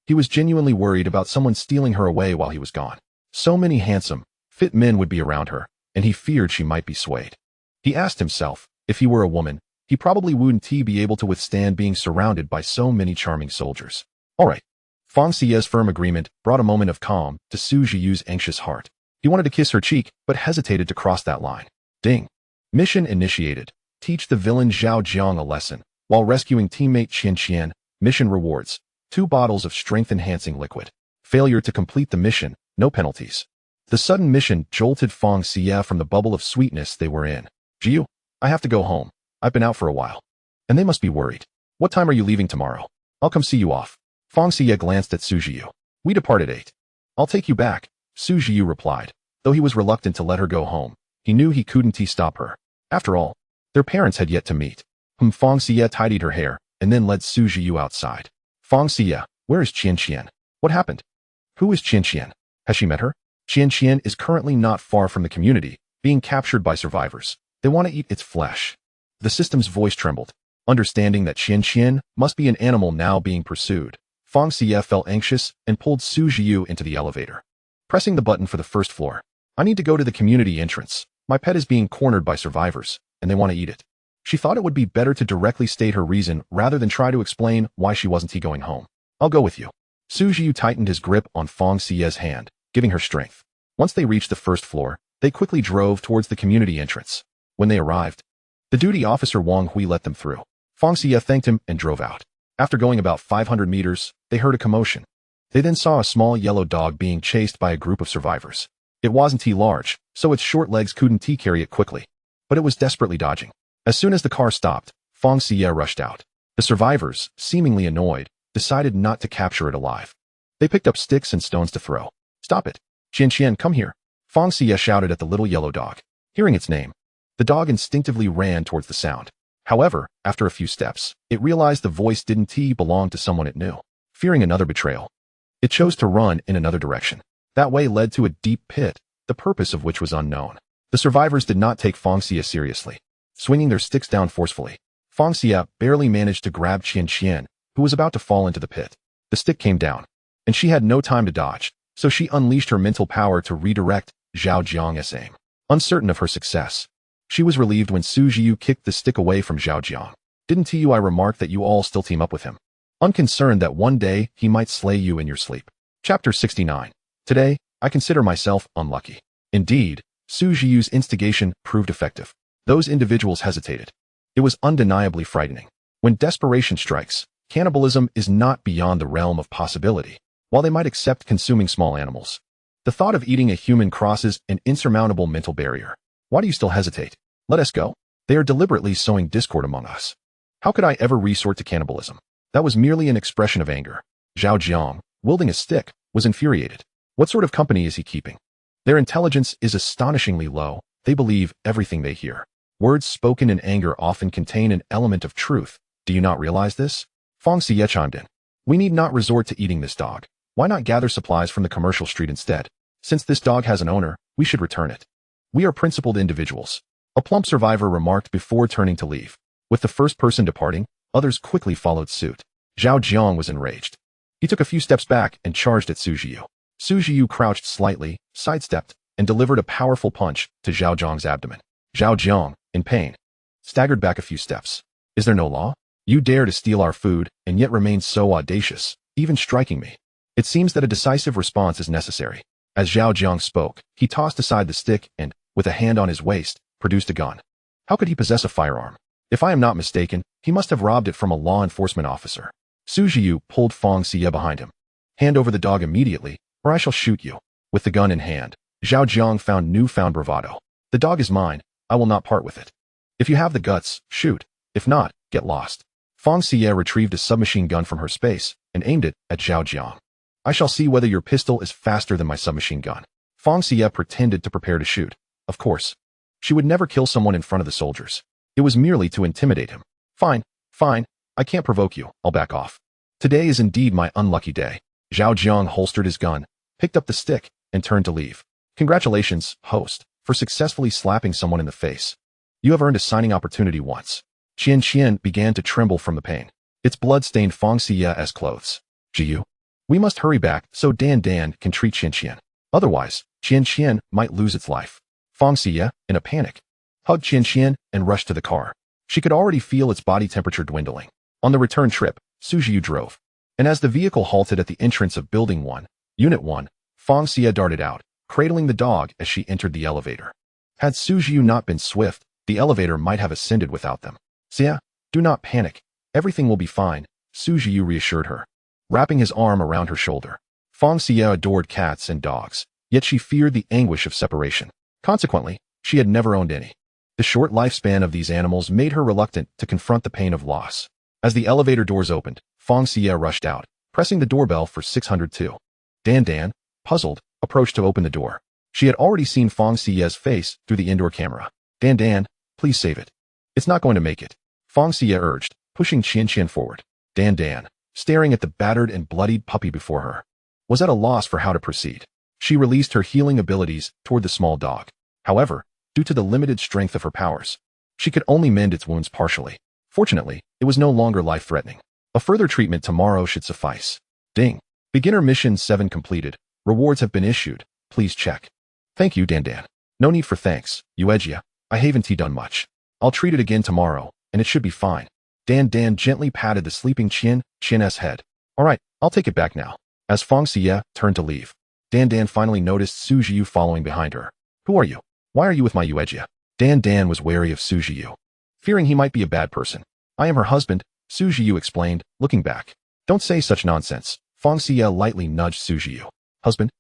He was genuinely worried about someone stealing her away while he was gone. So many handsome, fit men would be around her, and he feared she might be swayed. He asked himself, if he were a woman, he probably wouldn't be able to withstand being surrounded by so many charming soldiers. All right. Fang Xiyue's firm agreement brought a moment of calm to Su Zhiyu's anxious heart. He wanted to kiss her cheek, but hesitated to cross that line. Ding. Mission initiated. Teach the villain Zhao Jiang a lesson, while rescuing teammate Qian Qian. Mission rewards. 2 bottles of strength-enhancing liquid. Failure to complete the mission, no penalties. The sudden mission jolted Fang Xiyue from the bubble of sweetness they were in. Jiu, I have to go home. I've been out for a while. And they must be worried. What time are you leaving tomorrow? I'll come see you off. Fang Xiyue glanced at Su Zhiyu. We depart at 8. I'll take you back, Su Zhiyu replied. Though he was reluctant to let her go home, he knew he couldn't stop her. After all, their parents had yet to meet. Fang Xiyue tidied her hair, and then led Su Zhiyu outside. Fang Xiyue, where is Qian Qian? What happened? Who is Qian Qian? Has she met her? Qian Qian is currently not far from the community, being captured by survivors. They want to eat its flesh. The system's voice trembled. Understanding that Qian Qian must be an animal now being pursued, Fang Xiyue felt anxious and pulled Su Zhiyu into the elevator. Pressing the button for the first floor. I need to go to the community entrance. My pet is being cornered by survivors, and they want to eat it. She thought it would be better to directly state her reason rather than try to explain why she wasn't going home. I'll go with you. Su Zhiyu tightened his grip on Fang Xiyue's hand, giving her strength. Once they reached the first floor, they quickly drove towards the community entrance. When they arrived, the duty officer Wang Hui let them through. Fang Xiyue thanked him and drove out. After going about 500 meters, they heard a commotion. They then saw a small yellow dog being chased by a group of survivors. It wasn't large, so its short legs couldn't carry it quickly. But it was desperately dodging. As soon as the car stopped, Fang Xiyue rushed out. The survivors, seemingly annoyed, decided not to capture it alive. They picked up sticks and stones to throw. Stop it. Qian Qian, come here. Fang Xiyue shouted at the little yellow dog. Hearing its name, the dog instinctively ran towards the sound. However, after a few steps, it realized the voice didn't belong to someone it knew. Fearing another betrayal, it chose to run in another direction. That way led to a deep pit, the purpose of which was unknown. The survivors did not take Fang Xiyue seriously. Swinging their sticks down forcefully, Fang Xiyue barely managed to grab Qian Qian, who was about to fall into the pit. The stick came down, and she had no time to dodge, so she unleashed her mental power to redirect Zhao Jiang's aim. Uncertain of her success, she was relieved when Su Zhiyu kicked the stick away from Zhao Jiang. Didn't I remark that you all still team up with him? Unconcerned that one day he might slay you in your sleep. Chapter 69. Today, I consider myself unlucky. Indeed, Su Zhiyu's instigation proved effective. Those individuals hesitated. It was undeniably frightening. When desperation strikes, cannibalism is not beyond the realm of possibility, while they might accept consuming small animals. The thought of eating a human crosses an insurmountable mental barrier. Why do you still hesitate? Let us go. They are deliberately sowing discord among us. How could I ever resort to cannibalism? That was merely an expression of anger. Zhao Jiang, wielding a stick, was infuriated. What sort of company is he keeping? Their intelligence is astonishingly low. They believe everything they hear. Words spoken in anger often contain an element of truth. Do you not realize this? Fang Xiyue chimed in. We need not resort to eating this dog. Why not gather supplies from the commercial street instead? Since this dog has an owner, we should return it. We are principled individuals. A plump survivor remarked before turning to leave. With the first person departing, others quickly followed suit. Zhao Jiang was enraged. He took a few steps back and charged at Su Zhiyu. Su Zhiyu crouched slightly, sidestepped, and delivered a powerful punch to Zhao Jiang's abdomen. Zhao Jiang, in pain, staggered back a few steps. Is there no law? You dare to steal our food and yet remain so audacious, even striking me. It seems that a decisive response is necessary. As Zhao Jiang spoke, he tossed aside the stick and, with a hand on his waist, produced a gun. How could he possess a firearm? If I am not mistaken, he must have robbed it from a law enforcement officer. Su Zhiyu pulled Fang Xiyue behind him. Hand over the dog immediately, or I shall shoot you. With the gun in hand, Zhao Jiang found newfound bravado. The dog is mine. I will not part with it. If you have the guts, shoot. If not, get lost. Fang Xiyue retrieved a submachine gun from her space and aimed it at Zhao Jiang. I shall see whether your pistol is faster than my submachine gun. Fang Xiyue pretended to prepare to shoot. Of course. She would never kill someone in front of the soldiers. It was merely to intimidate him. Fine. I can't provoke you. I'll back off. Today is indeed my unlucky day. Zhao Jiang holstered his gun, picked up the stick, and turned to leave. Congratulations, host, for successfully slapping someone in the face. You have earned a signing opportunity once. Qian began to tremble from the pain. Its blood stained Fang Xiyue's clothes. Zhiyu, we must hurry back so Dan can treat Qian. Otherwise, Qian might lose its life. Fang Xiyue, in a panic, hugged Qian and rushed to the car. She could already feel its body temperature dwindling. On the return trip, Su Zhiyu drove. And as the vehicle halted at the entrance of Building 1, Unit 1, Fang Xiyue darted out, cradling the dog as she entered the elevator. Had Su Zhiyu not been swift, the elevator might have ascended without them. Xia, do not panic. Everything will be fine, Su Zhiyu reassured her, wrapping his arm around her shoulder. Fang Xiyue adored cats and dogs, yet she feared the anguish of separation. Consequently, she had never owned any. The short lifespan of these animals made her reluctant to confront the pain of loss. As the elevator doors opened, Fang Xiyue rushed out, pressing the doorbell for 602. Dan, puzzled, approached to open the door. She had already seen Fang Xiyue's face through the indoor camera. Dan, please save it. It's not going to make it, Fang Xiyue urged, pushing Qian forward. Dan, staring at the battered and bloodied puppy before her, was at a loss for how to proceed. She released her healing abilities toward the small dog. However, due to the limited strength of her powers, she could only mend its wounds partially. Fortunately, it was no longer life-threatening. A further treatment tomorrow should suffice. Ding. Beginner Mission 7 completed. Rewards have been issued. Please check. Thank you, Dan. No need for thanks, Yuejia. I haven't done much. I'll treat it again tomorrow, and it should be fine. Dan gently patted the sleeping Qian's head. All right, I'll take it back now. As Fang Xiyue turned to leave, Dan finally noticed Su Zhiyu following behind her. Who are you? Why are you with my Yuejia? Dan was wary of Su Zhiyu, fearing he might be a bad person. I am her husband, Su Zhiyu explained, looking back. Don't say such nonsense. Fang Xiyue lightly nudged Su Zhiyu. Husband?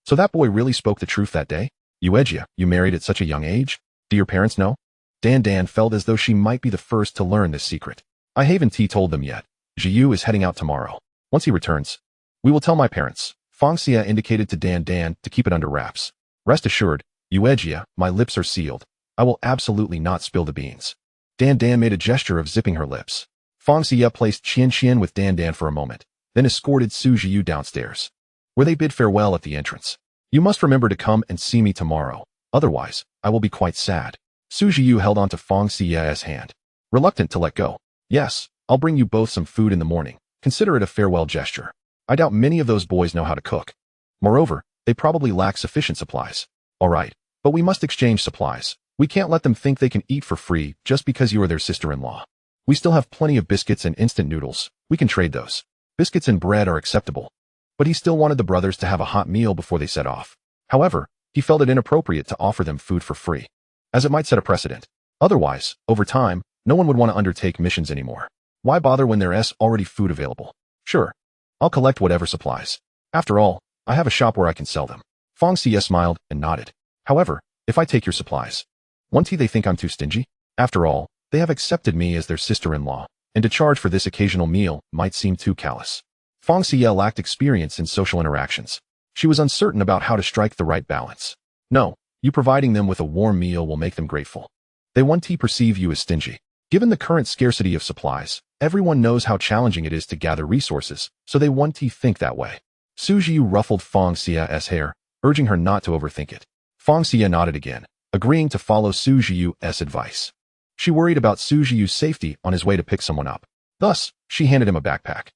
So that boy really spoke the truth that day? Yuejia, you married at such a young age? Do your parents know? Dan felt as though she might be the first to learn this secret. I haven't told them yet. Zhiyu is heading out tomorrow. Once he returns, we will tell my parents. Fang Xiyue indicated to Dan to keep it under wraps. Rest assured, Yuejia, my lips are sealed. I will absolutely not spill the beans. Dan made a gesture of zipping her lips. Fang Xiyue placed Qian with Dan for a moment, then escorted Su Zhiyu downstairs, where they bid farewell at the entrance. You must remember to come and see me tomorrow. Otherwise, I will be quite sad. Su Zhiyu held on to Fang Xiyue's hand, reluctant to let go. Yes, I'll bring you both some food in the morning. Consider it a farewell gesture. I doubt many of those boys know how to cook. Moreover, they probably lack sufficient supplies. All right, but we must exchange supplies. We can't let them think they can eat for free just because you are their sister-in-law. We still have plenty of biscuits and instant noodles. We can trade those. Biscuits and bread are acceptable. But he still wanted the brothers to have a hot meal before they set off. However, he felt it inappropriate to offer them food for free, as it might set a precedent. Otherwise, over time, no one would want to undertake missions anymore. Why bother when there's already food available? Sure, I'll collect whatever supplies. After all, I have a shop where I can sell them. Fang Xiyue smiled and nodded. However, if I take your supplies, won't they think I'm too stingy? After all, they have accepted me as their sister-in-law, and to charge for this occasional meal might seem too callous. Fang Xiyue lacked experience in social interactions. She was uncertain about how to strike the right balance. No, you providing them with a warm meal will make them grateful. They won't perceive you as stingy. Given the current scarcity of supplies, everyone knows how challenging it is to gather resources, so they won't think that way. Su Jiu ruffled Fang Xiyue's hair, urging her not to overthink it. Fang Xiyue nodded again, agreeing to follow Su Jiu's advice. She worried about Su Jiu's safety on his way to pick someone up. Thus, she handed him a backpack,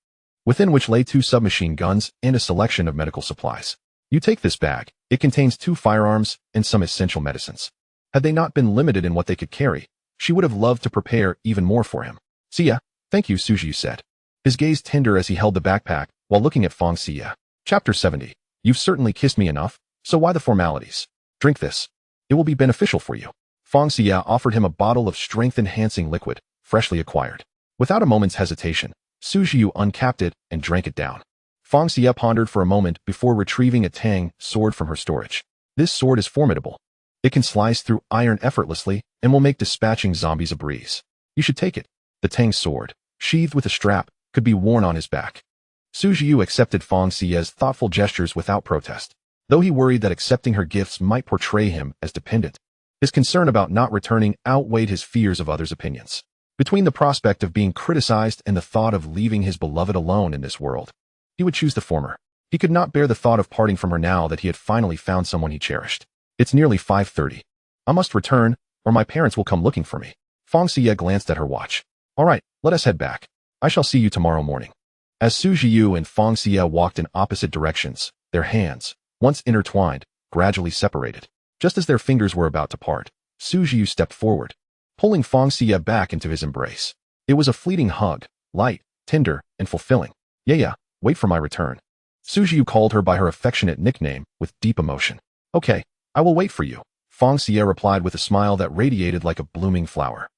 within which lay 2 submachine guns and a selection of medical supplies. You take this bag. It contains 2 firearms and some essential medicines. Had they not been limited in what they could carry, she would have loved to prepare even more for him. See ya. Thank you, Su Jiu said, his gaze tender as he held the backpack while looking at Fang Xiyue. Chapter 70. You've certainly kissed me enough, so why the formalities? Drink this. It will be beneficial for you. Fang Xiyue offered him a bottle of strength-enhancing liquid, freshly acquired. Without a moment's hesitation, Su Jiu uncapped it and drank it down. Fang Xiyue pondered for a moment before retrieving a tang sword from her storage. This sword is formidable. It can slice through iron effortlessly and will make dispatching zombies a breeze. You should take it. The tang sword, sheathed with a strap, could be worn on his back. Su Jiu accepted Fang Xiyue's thoughtful gestures without protest, though he worried that accepting her gifts might portray him as dependent. His concern about not returning outweighed his fears of others' opinions. Between the prospect of being criticized and the thought of leaving his beloved alone in this world, he would choose the former. He could not bear the thought of parting from her now that he had finally found someone he cherished. It's nearly 5:30. I must return, or my parents will come looking for me. Fang Xiyue glanced at her watch. All right, let us head back. I shall see you tomorrow morning. As Su Jiu and Fang Xiyue walked in opposite directions, their hands, once intertwined, gradually separated. Just as their fingers were about to part, Su Jiu stepped forward, pulling Fang Xiyue back into his embrace. It was a fleeting hug, light, tender, and fulfilling. Yeah, wait for my return. Su Jiu called her by her affectionate nickname with deep emotion. Okay, I will wait for you, Fang Xiyue replied with a smile that radiated like a blooming flower.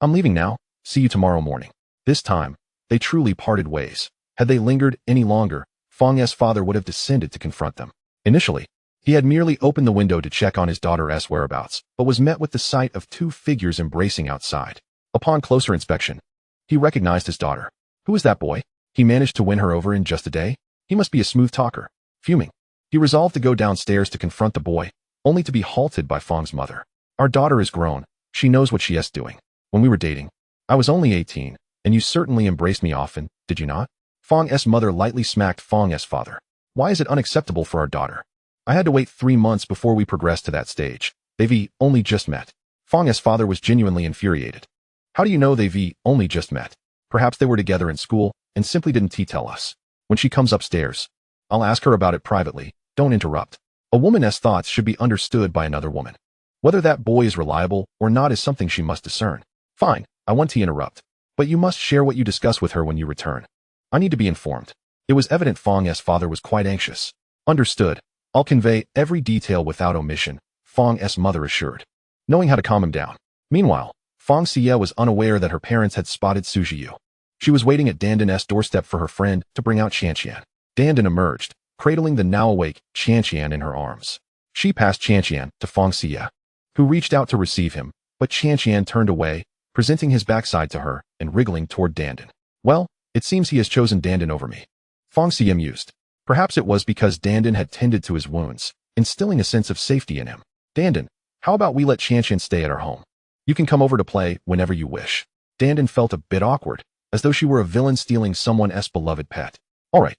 I'm leaving now. See you tomorrow morning. This time, they truly parted ways. Had they lingered any longer, Fang's father would have descended to confront them. Initially, he had merely opened the window to check on his daughter's whereabouts, but was met with the sight of 2 figures embracing outside. Upon closer inspection, he recognized his daughter. Who is that boy? He managed to win her over in just a day? He must be a smooth talker. Fuming, he resolved to go downstairs to confront the boy, only to be halted by Fang's mother. Our daughter is grown. She knows what she is doing. When we were dating, I was only 18, and you certainly embraced me often, did you not? Fang's mother lightly smacked Fang's father. Why is it unacceptable for our daughter? I had to wait 3 months before we progressed to that stage. They've only just met. Fang's father was genuinely infuriated. How do you know they've only just met? Perhaps they were together in school and simply didn't tell us. When she comes upstairs, I'll ask her about it privately. Don't interrupt. A woman's thoughts should be understood by another woman. Whether that boy is reliable or not is something she must discern. Fine, I won't interrupt. But you must share what you discuss with her when you return. I need to be informed. It was evident Fang's father was quite anxious. Understood. I'll convey every detail without omission, Fang's mother assured, knowing how to calm him down. Meanwhile, Fang Xiyue was unaware that her parents had spotted Su Jiu. She was waiting at Dandan's doorstep for her friend to bring out Qianqian. Dandan emerged, cradling the now-awake Qianqian in her arms. She passed Qianqian to Fang Xiyue, who reached out to receive him, but Qianqian turned away, presenting his backside to her and wriggling toward Dandan. Well, it seems he has chosen Dandan over me. Fang Xiyue mused. Perhaps it was because Dandan had tended to his wounds, instilling a sense of safety in him. Dandan, how about we let Qianqian stay at our home? You can come over to play whenever you wish. Dandan felt a bit awkward, as though she were a villain stealing someone's beloved pet. All right,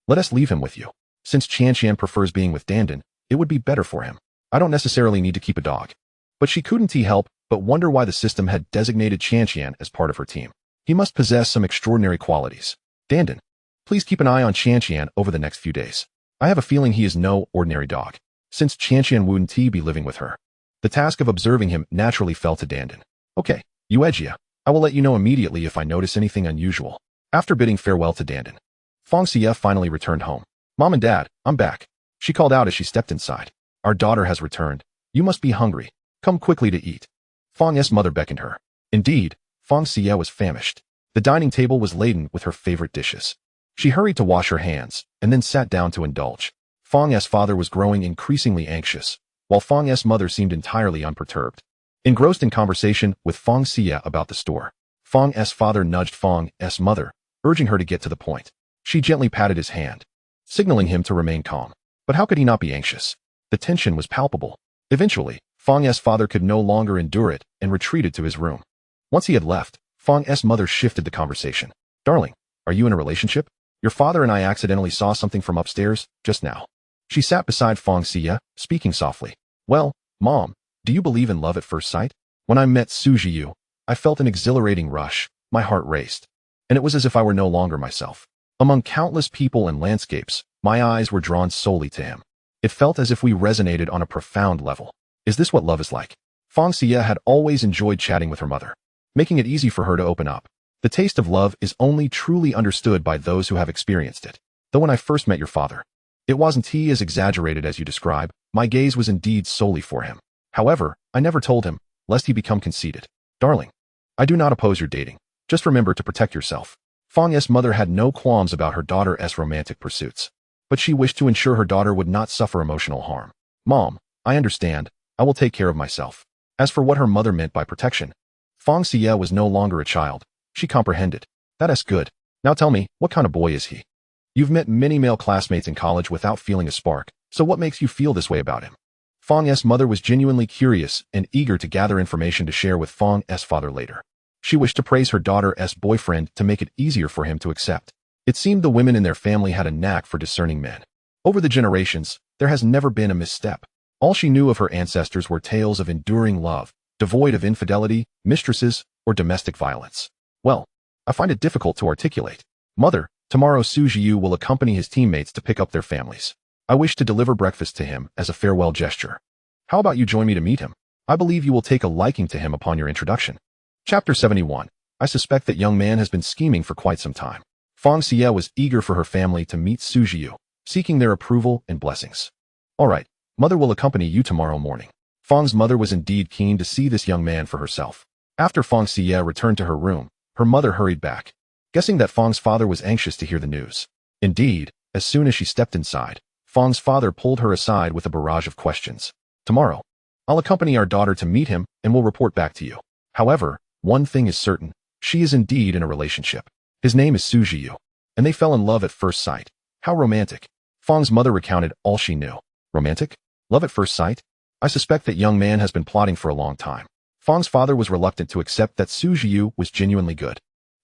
let us leave him with you. Since Qianqian prefers being with Dandan, it would be better for him. I don't necessarily need to keep a dog. But she couldn't help but wonder why the system had designated Qianqian as part of her team. He must possess some extraordinary qualities. Dandan, please keep an eye on Qianqian over the next few days. I have a feeling he is no ordinary dog. Since Qianqian wouldn't be living with her, the task of observing him naturally fell to Dandan. Okay, Yuejia, I will let you know immediately if I notice anything unusual. After bidding farewell to Dandan, Fang Xiyue finally returned home. Mom and Dad, I'm back. She called out as she stepped inside. Our daughter has returned. You must be hungry. Come quickly to eat. Fang's mother beckoned her. Indeed, Fang Xiyue was famished. The dining table was laden with her favorite dishes. She hurried to wash her hands, and then sat down to indulge. Fang's father was growing increasingly anxious, while Fang's mother seemed entirely unperturbed. Engrossed in conversation with Fang Xiyue about the store, Fang's father nudged Fang's mother, urging her to get to the point. She gently patted his hand, signaling him to remain calm. But how could he not be anxious? The tension was palpable. Eventually, Fang's father could no longer endure it and retreated to his room. Once he had left, Fang's mother shifted the conversation. Darling, are you in a relationship? Your father and I accidentally saw something from upstairs just now. She sat beside Fang Xiyue, speaking softly. Well, Mom, do you believe in love at first sight? When I met Fang Xiyue, I felt an exhilarating rush. My heart raced, and it was as if I were no longer myself. Among countless people and landscapes, my eyes were drawn solely to him. It felt as if we resonated on a profound level. Is this what love is like? Fang Xiyue had always enjoyed chatting with her mother, making it easy for her to open up. The taste of love is only truly understood by those who have experienced it. Though when I first met your father, it wasn't he as exaggerated as you describe. My gaze was indeed solely for him. However, I never told him, lest he become conceited. Darling, I do not oppose your dating. Just remember to protect yourself. Fang's mother had no qualms about her daughter's romantic pursuits, but she wished to ensure her daughter would not suffer emotional harm. Mom, I understand. I will take care of myself. As for what her mother meant by protection, Fang Xiyue was no longer a child. She comprehended. That's good. Now tell me, what kind of boy is he? You've met many male classmates in college without feeling a spark, so what makes you feel this way about him? Fang's mother was genuinely curious and eager to gather information to share with Fang's father later. She wished to praise her daughter's boyfriend to make it easier for him to accept. It seemed the women in their family had a knack for discerning men. Over the generations, there has never been a misstep. All she knew of her ancestors were tales of enduring love, devoid of infidelity, mistresses, or domestic violence. Well, I find it difficult to articulate. Mother, tomorrow Fang Xiyue will accompany his teammates to pick up their families. I wish to deliver breakfast to him as a farewell gesture. How about you join me to meet him? I believe you will take a liking to him upon your introduction. Chapter 71. I suspect that young man has been scheming for quite some time. Fang Xiyue was eager for her family to meet Fang Xiyue, seeking their approval and blessings. All right, mother will accompany you tomorrow morning. Fang's mother was indeed keen to see this young man for herself. After Fang Xiyue returned to her room, her mother hurried back, guessing that Fang's father was anxious to hear the news. Indeed, as soon as she stepped inside, Fang's father pulled her aside with a barrage of questions. Tomorrow, I'll accompany our daughter to meet him and will report back to you. However, one thing is certain, she is indeed in a relationship. His name is Fang Xiyue, and they fell in love at first sight. How romantic. Fang's mother recounted all she knew. Romantic? Love at first sight? I suspect that young man has been plotting for a long time. Fang's father was reluctant to accept that Fang Xiyue was genuinely good.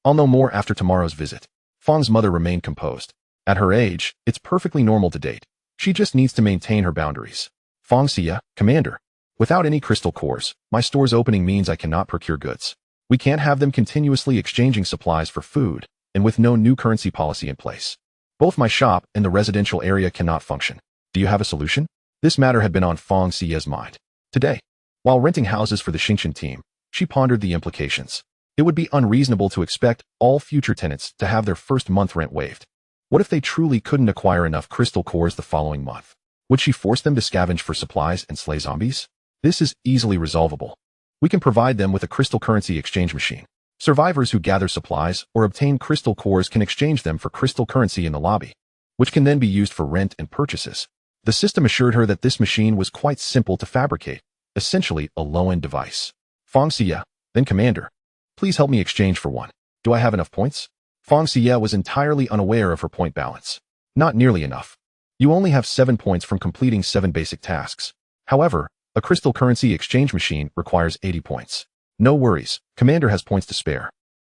I'll know more after tomorrow's visit. Fang's mother remained composed. At her age, it's perfectly normal to date. She just needs to maintain her boundaries. Fang Xiyue, Commander. Without any crystal cores, my store's opening means I cannot procure goods. We can't have them continuously exchanging supplies for food, and with no new currency policy in place. Both my shop and the residential area cannot function. Do you have a solution? This matter had been on Fang Xiyue's mind. Today, while renting houses for the Xingqian team, she pondered the implications. It would be unreasonable to expect all future tenants to have their first month rent waived. What if they truly couldn't acquire enough crystal cores the following month? Would she force them to scavenge for supplies and slay zombies? This is easily resolvable. We can provide them with a crystal currency exchange machine. Survivors who gather supplies or obtain crystal cores can exchange them for crystal currency in the lobby, which can then be used for rent and purchases. The system assured her that this machine was quite simple to fabricate, essentially a low-end device. Fang Xiyue, then Commander, please help me exchange for one. Do I have enough points? Fang Xiyue was entirely unaware of her point balance. Not nearly enough. You only have 7 points from completing 7 basic tasks. However, a crystal currency exchange machine requires 80 points. No worries, Commander has points to spare.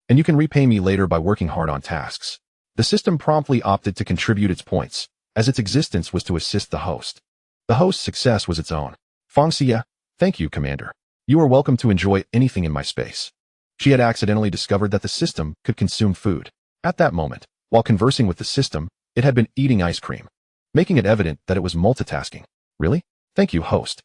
And you can repay me later by working hard on tasks. The system promptly opted to contribute its points, as its existence was to assist the host. The host's success was its own. Fang Xiyue, thank you, Commander. You are welcome to enjoy anything in my space. She had accidentally discovered that the system could consume food. At that moment, while conversing with the system, it had been eating ice cream, making it evident that it was multitasking. Really? Thank you, host.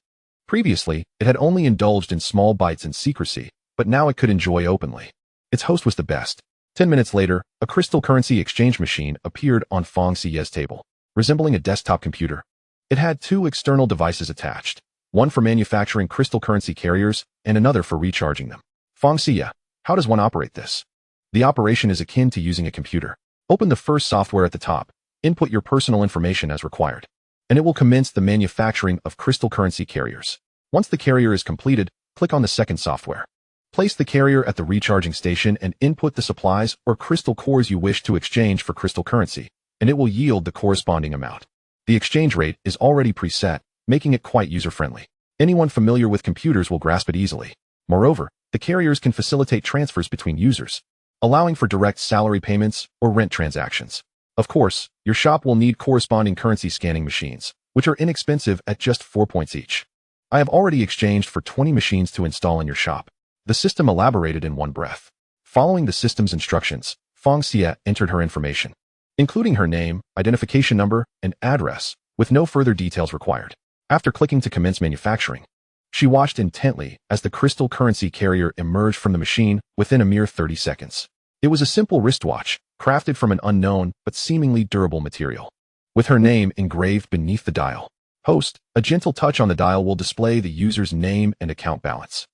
Previously, it had only indulged in small bites in secrecy, but now it could enjoy openly. Its host was the best. 10 minutes later, a crystal currency exchange machine appeared on Fang Xiyue's table, resembling a desktop computer. It had 2 external devices attached. one for manufacturing crystal currency carriers and another for recharging them. Fang Xiyue, how does one operate this? The operation is akin to using a computer. Open the first software at the top, input your personal information as required, and it will commence the manufacturing of crystal currency carriers. Once the carrier is completed, click on the second software. Place the carrier at the recharging station and input the supplies or crystal cores you wish to exchange for crystal currency, and it will yield the corresponding amount. The exchange rate is already preset, making it quite user-friendly. Anyone familiar with computers will grasp it easily. Moreover, the carriers can facilitate transfers between users, allowing for direct salary payments or rent transactions. Of course, your shop will need corresponding currency scanning machines, which are inexpensive at just 4 points each. I have already exchanged for 20 machines to install in your shop. The system elaborated in one breath. Following the system's instructions, Fang Xiyue entered her information, including her name, identification number, and address, with no further details required. After clicking to commence manufacturing, she watched intently as the crystal currency carrier emerged from the machine within a mere 30 seconds. It was a simple wristwatch, crafted from an unknown but seemingly durable material, with her name engraved beneath the dial. Host, a gentle touch on the dial will display the user's name and account balance.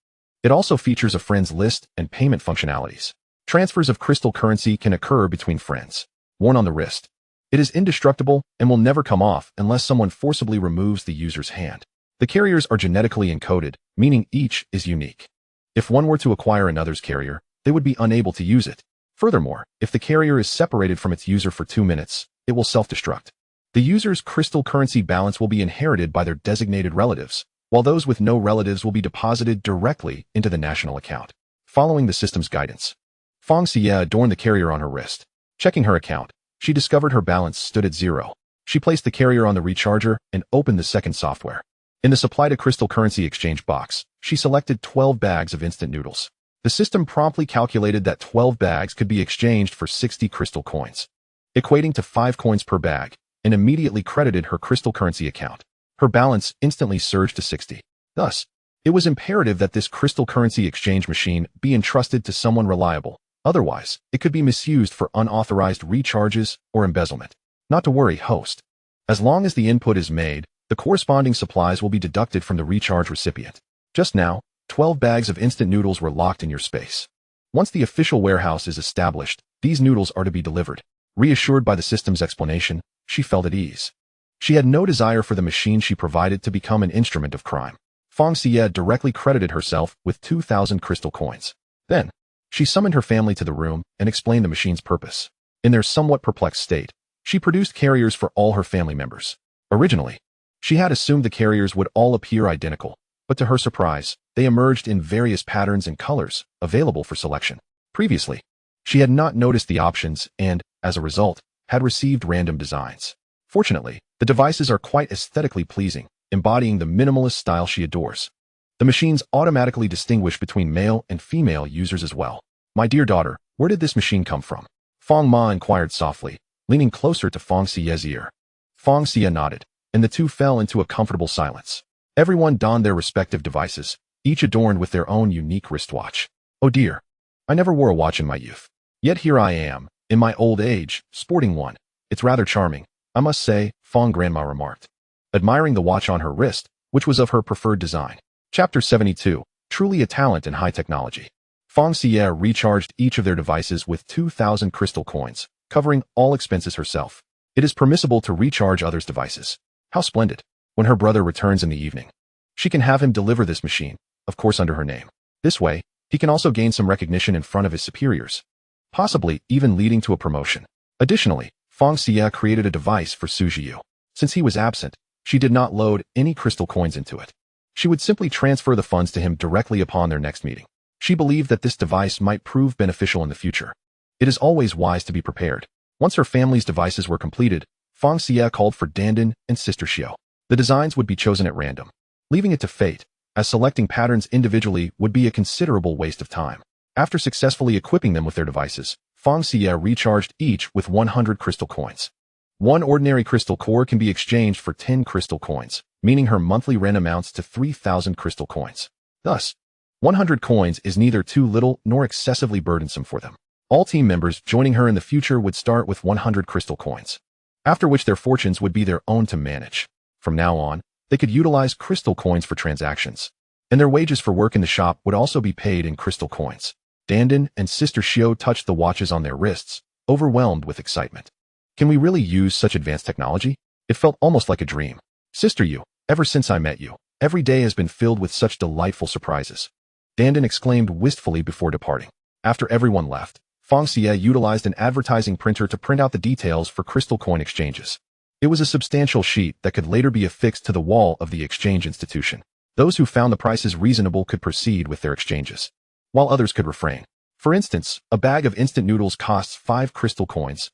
It also features a friends list and payment functionalities. Transfers of crystal currency can occur between friends. Worn on the wrist, it is indestructible and will never come off unless someone forcibly removes the user's hand. The carriers are genetically encoded, meaning each is unique. If one were to acquire another's carrier, they would be unable to use it. Furthermore, if the carrier is separated from its user for 2 minutes, it will self-destruct. The user's crystal currency balance will be inherited by their designated relatives, while those with no relatives will be deposited directly into the national account. Following the system's guidance, Fang Xiyue adorned the carrier on her wrist. Checking her account, she discovered her balance stood at 0. She placed the carrier on the recharger and opened the second software. In the supply to crystal currency exchange box, she selected 12 bags of instant noodles. The system promptly calculated that 12 bags could be exchanged for 60 crystal coins, equating to 5 coins per bag, and immediately credited her crystal currency account. Her balance instantly surged to 60. Thus, it was imperative that this crystal currency exchange machine be entrusted to someone reliable. Otherwise, it could be misused for unauthorized recharges or embezzlement. Not to worry, host. As long as the input is made, the corresponding supplies will be deducted from the recharge recipient. Just now, 12 bags of instant noodles were locked in your space. Once the official warehouse is established, these noodles are to be delivered. Reassured by the system's explanation, she felt at ease. She had no desire for the machine she provided to become an instrument of crime. Fang Xiyue directly credited herself with 2,000 crystal coins. Then, she summoned her family to the room and explained the machine's purpose. In their somewhat perplexed state, she produced carriers for all her family members. Originally, she had assumed the carriers would all appear identical, but to her surprise, they emerged in various patterns and colors, available for selection. Previously, she had not noticed the options and, as a result, had received random designs. Fortunately, the devices are quite aesthetically pleasing, embodying the minimalist style she adores. The machines automatically distinguish between male and female users as well. My dear daughter, where did this machine come from? Fang Ma inquired softly, leaning closer to Fang Xiyue's ear. Fang Xiyue nodded, and the two fell into a comfortable silence. Everyone donned their respective devices, each adorned with their own unique wristwatch. Oh dear, I never wore a watch in my youth. Yet here I am, in my old age, sporting one. It's rather charming, I must say, Fang Grandma remarked, admiring the watch on her wrist, which was of her preferred design. Chapter 72, Truly a Talent in High Technology. Fang Xiyue recharged each of their devices with 2,000 crystal coins, covering all expenses herself. It is permissible to recharge others' devices. How splendid. When her brother returns in the evening, she can have him deliver this machine, of course under her name. This way, he can also gain some recognition in front of his superiors, possibly even leading to a promotion. Additionally, Fang Xiyue created a device for Su Jiu. Since he was absent, she did not load any crystal coins into it. She would simply transfer the funds to him directly upon their next meeting. She believed that this device might prove beneficial in the future. It is always wise to be prepared. Once her family's devices were completed, Fang Xiyue called for Dandan and Sister Xiao. The designs would be chosen at random, leaving it to fate, as selecting patterns individually would be a considerable waste of time. After successfully equipping them with their devices, Fang Xiyue recharged each with 100 crystal coins. One ordinary crystal core can be exchanged for 10 crystal coins, meaning her monthly rent amounts to 3,000 crystal coins. Thus, 100 coins is neither too little nor excessively burdensome for them. All team members joining her in the future would start with 100 crystal coins, after which their fortunes would be their own to manage. From now on, They could utilize crystal coins for transactions, and their wages for work in the shop would also be paid in crystal coins. Dandan and Sister Xiyue touched the watches on their wrists, overwhelmed with excitement. Can we really use such advanced technology? It felt almost like a dream. Sister Xiyue, ever since I met you, every day has been filled with such delightful surprises. Dandan exclaimed wistfully before departing. After everyone left, Fang Xiyue utilized an advertising printer to print out the details for crystal coin exchanges. It was a substantial sheet that could later be affixed to the wall of the exchange institution. Those who found the prices reasonable could proceed with their exchanges, while others could refrain. For instance, a bag of instant noodles costs 5 crystal coins,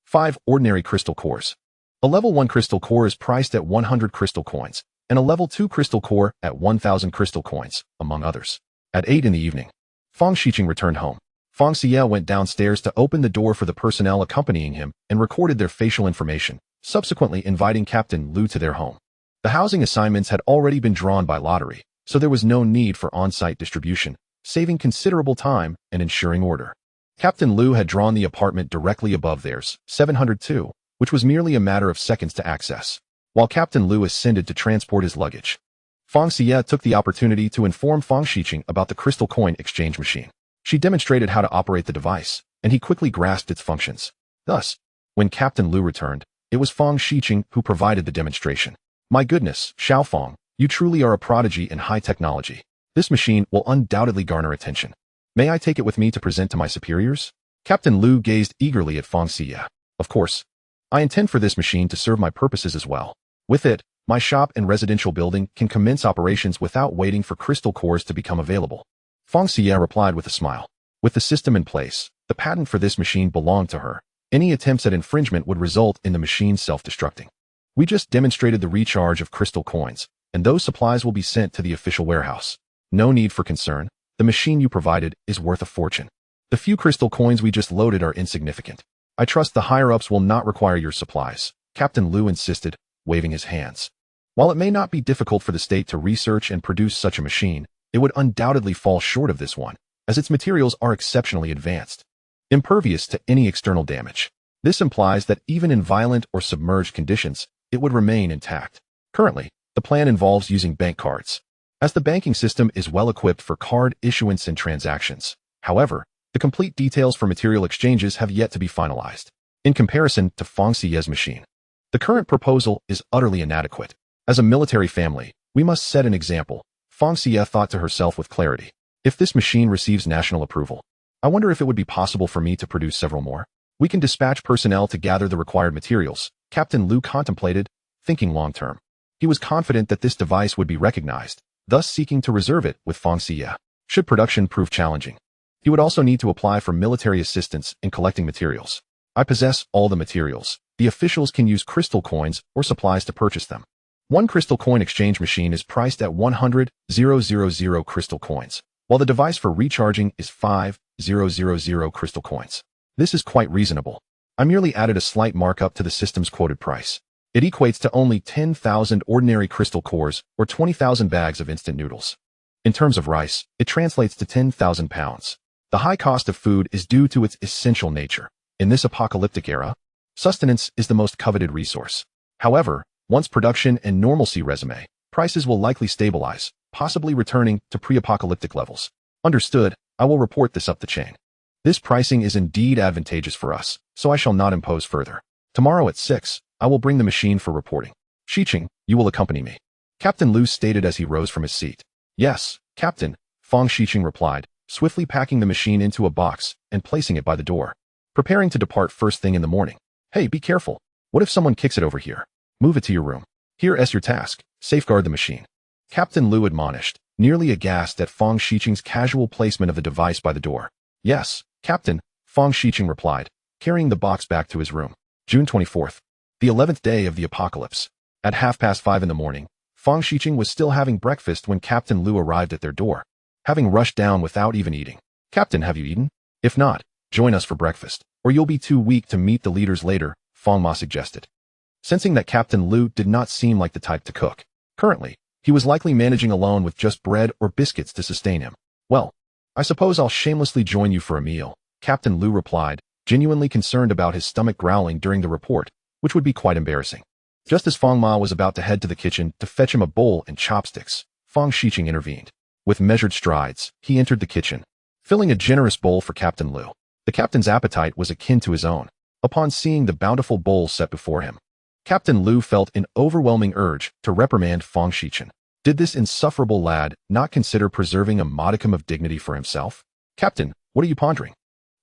5 ordinary crystal cores. A level 1 crystal core is priced at 100 crystal coins, and a level 2 crystal core at 1,000 crystal coins, among others. At 8 in the evening, Fang Xiyue returned home. Fang Xiyue went downstairs to open the door for the personnel accompanying him and recorded their facial information, subsequently inviting Captain Lu to their home. The housing assignments had already been drawn by lottery, so there was no need for on-site distribution, saving considerable time and ensuring order. Captain Lu had drawn the apartment directly above theirs, 702, which was merely a matter of seconds to access. While Captain Lu ascended to transport his luggage, Fang Xiyue took the opportunity to inform Fang Xiyue about the crystal coin exchange machine. She demonstrated how to operate the device, and he quickly grasped its functions. Thus, when Captain Lu returned, it was Fang Xiyue who provided the demonstration. My goodness, Xiaofang, you truly are a prodigy in high technology. This machine will undoubtedly garner attention. May I take it with me to present to my superiors? Captain Lu gazed eagerly at Fang Xiyue. Of course. I intend for this machine to serve my purposes as well. With it, my shop and residential building can commence operations without waiting for crystal cores to become available. Fang Xiyue replied with a smile. With the system in place, the patent for this machine belonged to her. Any attempts at infringement would result in the machine self-destructing. We just demonstrated the recharge of crystal coins, and those supplies will be sent to the official warehouse. No need for concern. The machine you provided is worth a fortune. The few crystal coins we just loaded are insignificant. I trust the higher-ups will not require your supplies, Captain Lu insisted, waving his hands. While it may not be difficult for the state to research and produce such a machine, it would undoubtedly fall short of this one, as its materials are exceptionally advanced, impervious to any external damage. This implies that even in violent or submerged conditions, it would remain intact. Currently, the plan involves using bank cards, as the banking system is well equipped for card issuance and transactions. However, the complete details for material exchanges have yet to be finalized. In comparison to Fang Xiyue's machine, the current proposal is utterly inadequate. As a military family, we must set an example, Fang Xiyue thought to herself with clarity. If this machine receives national approval, I wonder if it would be possible for me to produce several more. We can dispatch personnel to gather the required materials, Captain Lu contemplated, thinking long-term. He was confident that this device would be recognized, thus seeking to reserve it with Fang Xiyue. Should production prove challenging, he would also need to apply for military assistance in collecting materials. I possess all the materials. The officials can use crystal coins or supplies to purchase them. One crystal coin exchange machine is priced at 100,000 crystal coins, while the device for recharging is 5,000 crystal coins. This is quite reasonable. I merely added a slight markup to the system's quoted price. It equates to only 10,000 ordinary crystal cores or 20,000 bags of instant noodles. In terms of rice, it translates to 10,000 pounds. The high cost of food is due to its essential nature. In this apocalyptic era, sustenance is the most coveted resource. However, once production and normalcy resume, prices will likely stabilize, possibly returning to pre-apocalyptic levels. Understood, I will report this up the chain. This pricing is indeed advantageous for us, so I shall not impose further. Tomorrow at 6, I will bring the machine for reporting. Xiyue, you will accompany me. Captain Lu stated as he rose from his seat. Yes, Captain, Fang Xiyue replied, swiftly packing the machine into a box and placing it by the door. Preparing to depart first thing in the morning. Hey, be careful. What if someone kicks it over here? Move it to your room. Here's your task. Safeguard the machine. Captain Lu admonished, nearly aghast at Fang Xiyue's casual placement of the device by the door. Yes, Captain, Fang Xiyue replied, carrying the box back to his room. June 24th, the 11th day of the apocalypse. At 5:30 in the morning, Fang Xiyue was still having breakfast when Captain Lu arrived at their door, having rushed down without even eating. Captain, have you eaten? If not, join us for breakfast, or you'll be too weak to meet the leaders later, Fang Ma suggested. Sensing that Captain Lu did not seem like the type to cook, currently, he was likely managing alone with just bread or biscuits to sustain him. Well, I suppose I'll shamelessly join you for a meal, Captain Lu replied, genuinely concerned about his stomach growling during the report, which would be quite embarrassing. Just as Fang Ma was about to head to the kitchen to fetch him a bowl and chopsticks, Fang Xiyue intervened. With measured strides, he entered the kitchen, filling a generous bowl for Captain Lu. The captain's appetite was akin to his own. Upon seeing the bountiful bowl set before him, Captain Lu felt an overwhelming urge to reprimand Fang Xiyue. Did this insufferable lad not consider preserving a modicum of dignity for himself? Captain, what are you pondering?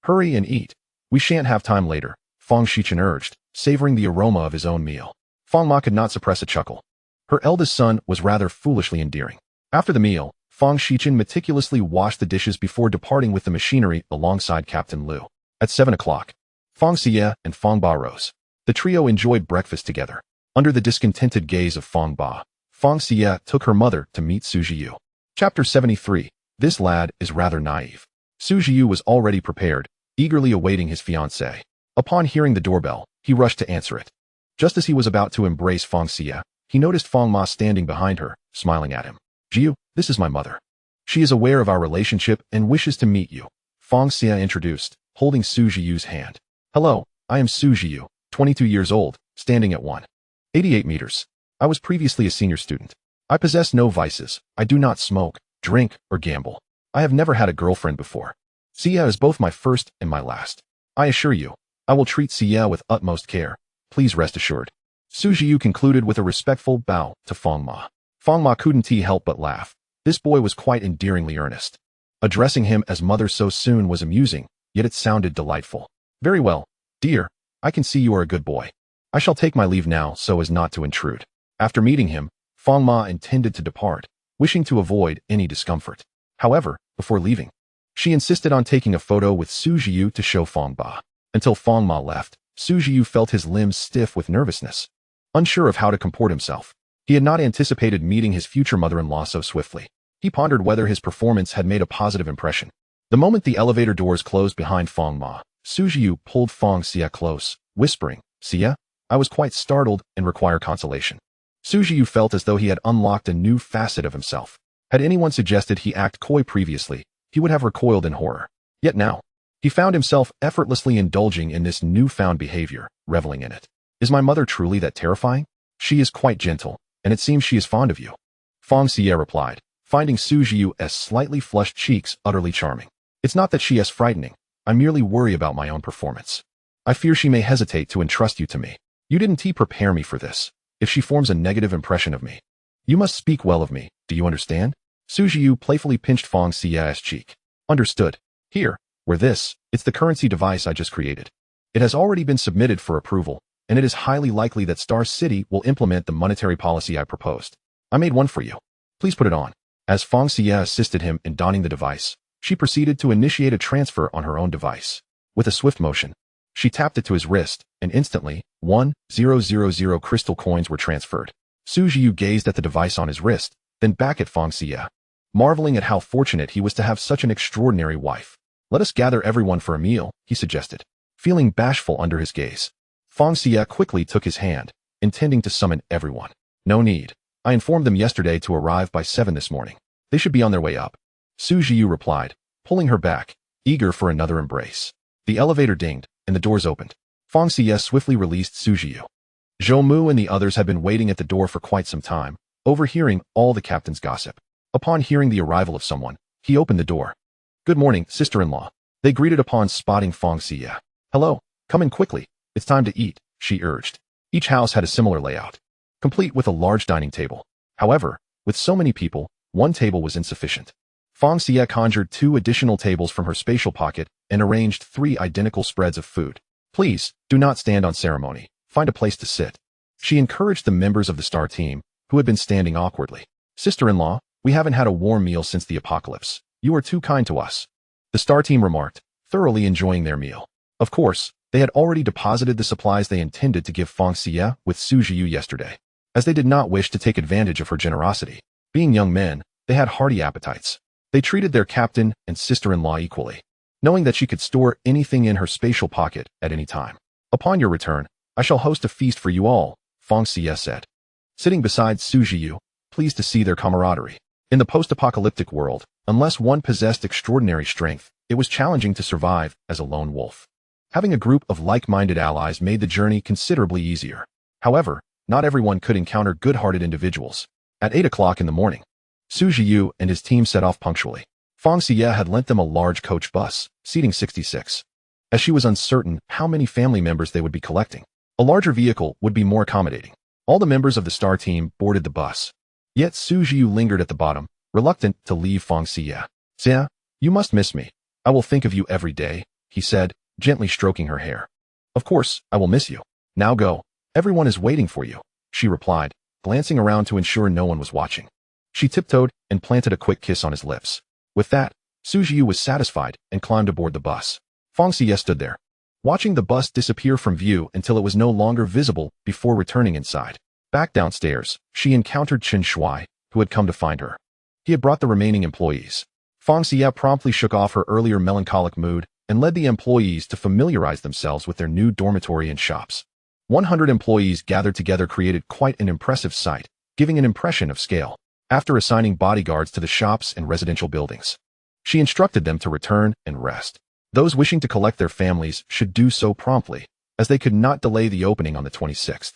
Hurry and eat. We shan't have time later, Fang Xiyue urged, savoring the aroma of his own meal. Fang Ma could not suppress a chuckle. Her eldest son was rather foolishly endearing. After the meal, Fang Xiyue meticulously washed the dishes before departing with the machinery alongside Captain Lu. At 7 o'clock, Fang Xiyue and Fang Ba rose. The trio enjoyed breakfast together. Under the discontented gaze of Fang Ba, Fang Xiyue took her mother to meet Su Zhiyu. Chapter 73. This lad is rather naive. Su Zhiyu was already prepared, eagerly awaiting his fiancée. Upon hearing the doorbell, he rushed to answer it. Just as he was about to embrace Fang Xiyue, he noticed Fang Ma standing behind her, smiling at him. Zhiyu, this is my mother. She is aware of our relationship and wishes to meet you, Fang Xiyue introduced, holding Su Zhiyu's hand. Hello, I am Su Zhiyu, 22 years old, standing at 188 meters. I was previously a senior student. I possess no vices. I do not smoke, drink, or gamble. I have never had a girlfriend before. Xia is both my first and my last. I assure you, I will treat Xia with utmost care. Please rest assured. Su Zhiyu concluded with a respectful bow to Fang Ma. Fang Ma couldn't help but laugh. This boy was quite endearingly earnest. Addressing him as mother so soon was amusing, yet it sounded delightful. Very well, dear, I can see you are a good boy. I shall take my leave now so as not to intrude. After meeting him, Fang Ma intended to depart, wishing to avoid any discomfort. However, before leaving, she insisted on taking a photo with Su Zhiyu to show Fang Ba. Until Fang Ma left, Su Zhiyu felt his limbs stiff with nervousness. Unsure of how to comport himself, he had not anticipated meeting his future mother-in-law so swiftly. He pondered whether his performance had made a positive impression. The moment the elevator doors closed behind Fang Ma, Su Zhiyu pulled Fang Xiyue close, whispering, Xia, I was quite startled and require consolation. Su Zhiyu felt as though he had unlocked a new facet of himself. Had anyone suggested he act coy previously, he would have recoiled in horror. Yet now, he found himself effortlessly indulging in this newfound behavior, reveling in it. Is my mother truly that terrifying? She is quite gentle, and it seems she is fond of you. Fang Xiyue replied, finding Su Zhiyu's slightly flushed cheeks utterly charming. It's not that she is frightening. I merely worry about my own performance. I fear she may hesitate to entrust you to me. You didn't prepare me for this. If she forms a negative impression of me, you must speak well of me, do you understand? Su Zhiyu playfully pinched Fang Xiyue's cheek. Understood. Here, where it's the currency device I just created. It has already been submitted for approval, and it is highly likely that Star City will implement the monetary policy I proposed. I made one for you. Please put it on. As Fang Xiyue assisted him in donning the device, she proceeded to initiate a transfer on her own device. With a swift motion, she tapped it to his wrist, and instantly, 1,000 crystal coins were transferred. Su Zhiyu gazed at the device on his wrist, then back at Fang Xiyue, marveling at how fortunate he was to have such an extraordinary wife. Let us gather everyone for a meal, he suggested. Feeling bashful under his gaze, Fang Xiyue quickly took his hand, intending to summon everyone. No need. I informed them yesterday to arrive by 7 this morning. They should be on their way up. Su Zhiyu replied, pulling her back, eager for another embrace. The elevator dinged, and the doors opened. Fang Xiyue swiftly released Su Zhiyu. Zhou Mu and the others had been waiting at the door for quite some time, overhearing all the captain's gossip. Upon hearing the arrival of someone, he opened the door. Good morning, sister-in-law. They greeted upon spotting Fang Xiyue. Hello, come in quickly. It's time to eat, she urged. Each house had a similar layout, complete with a large dining table. However, with so many people, one table was insufficient. Fang Xiyue conjured 2 additional tables from her spatial pocket and arranged 3 identical spreads of food. Please, do not stand on ceremony. Find a place to sit. She encouraged the members of the star team, who had been standing awkwardly. Sister-in-law, we haven't had a warm meal since the apocalypse. You are too kind to us. The star team remarked, thoroughly enjoying their meal. Of course, they had already deposited the supplies they intended to give Fang Xiyue with Su Zhiyu yesterday, as they did not wish to take advantage of her generosity. Being young men, they had hearty appetites. They treated their captain and sister-in-law equally, knowing that she could store anything in her spatial pocket at any time. Upon your return, I shall host a feast for you all, Fang Xiyue said. Sitting beside Su Zhiyu, pleased to see their camaraderie. In the post-apocalyptic world, unless one possessed extraordinary strength, it was challenging to survive as a lone wolf. Having a group of like-minded allies made the journey considerably easier. However, not everyone could encounter good-hearted individuals. At 8 o'clock in the morning, Fang Xiyue and his team set off punctually. Fang Xiyue had lent them a large coach bus, seating 66. As she was uncertain how many family members they would be collecting, a larger vehicle would be more accommodating. All the members of the star team boarded the bus. Yet Fang Xiyue lingered at the bottom, reluctant to leave Fang Xiyue. "Xia, you must miss me. I will think of you every day," he said, gently stroking her hair. "Of course, I will miss you. Now go. Everyone is waiting for you," she replied, glancing around to ensure no one was watching. She tiptoed and planted a quick kiss on his lips. With that, Fang Xiyue was satisfied and climbed aboard the bus. Fang Xiyue stood there, watching the bus disappear from view until it was no longer visible before returning inside. Back downstairs, she encountered Chen Shuai, who had come to find her. He had brought the remaining employees. Fang Xiyue promptly shook off her earlier melancholic mood and led the employees to familiarize themselves with their new dormitory and shops. 100 employees gathered together created quite an impressive sight, giving an impression of scale. After assigning bodyguards to the shops and residential buildings, she instructed them to return and rest. Those wishing to collect their families should do so promptly, as they could not delay the opening on the 26th.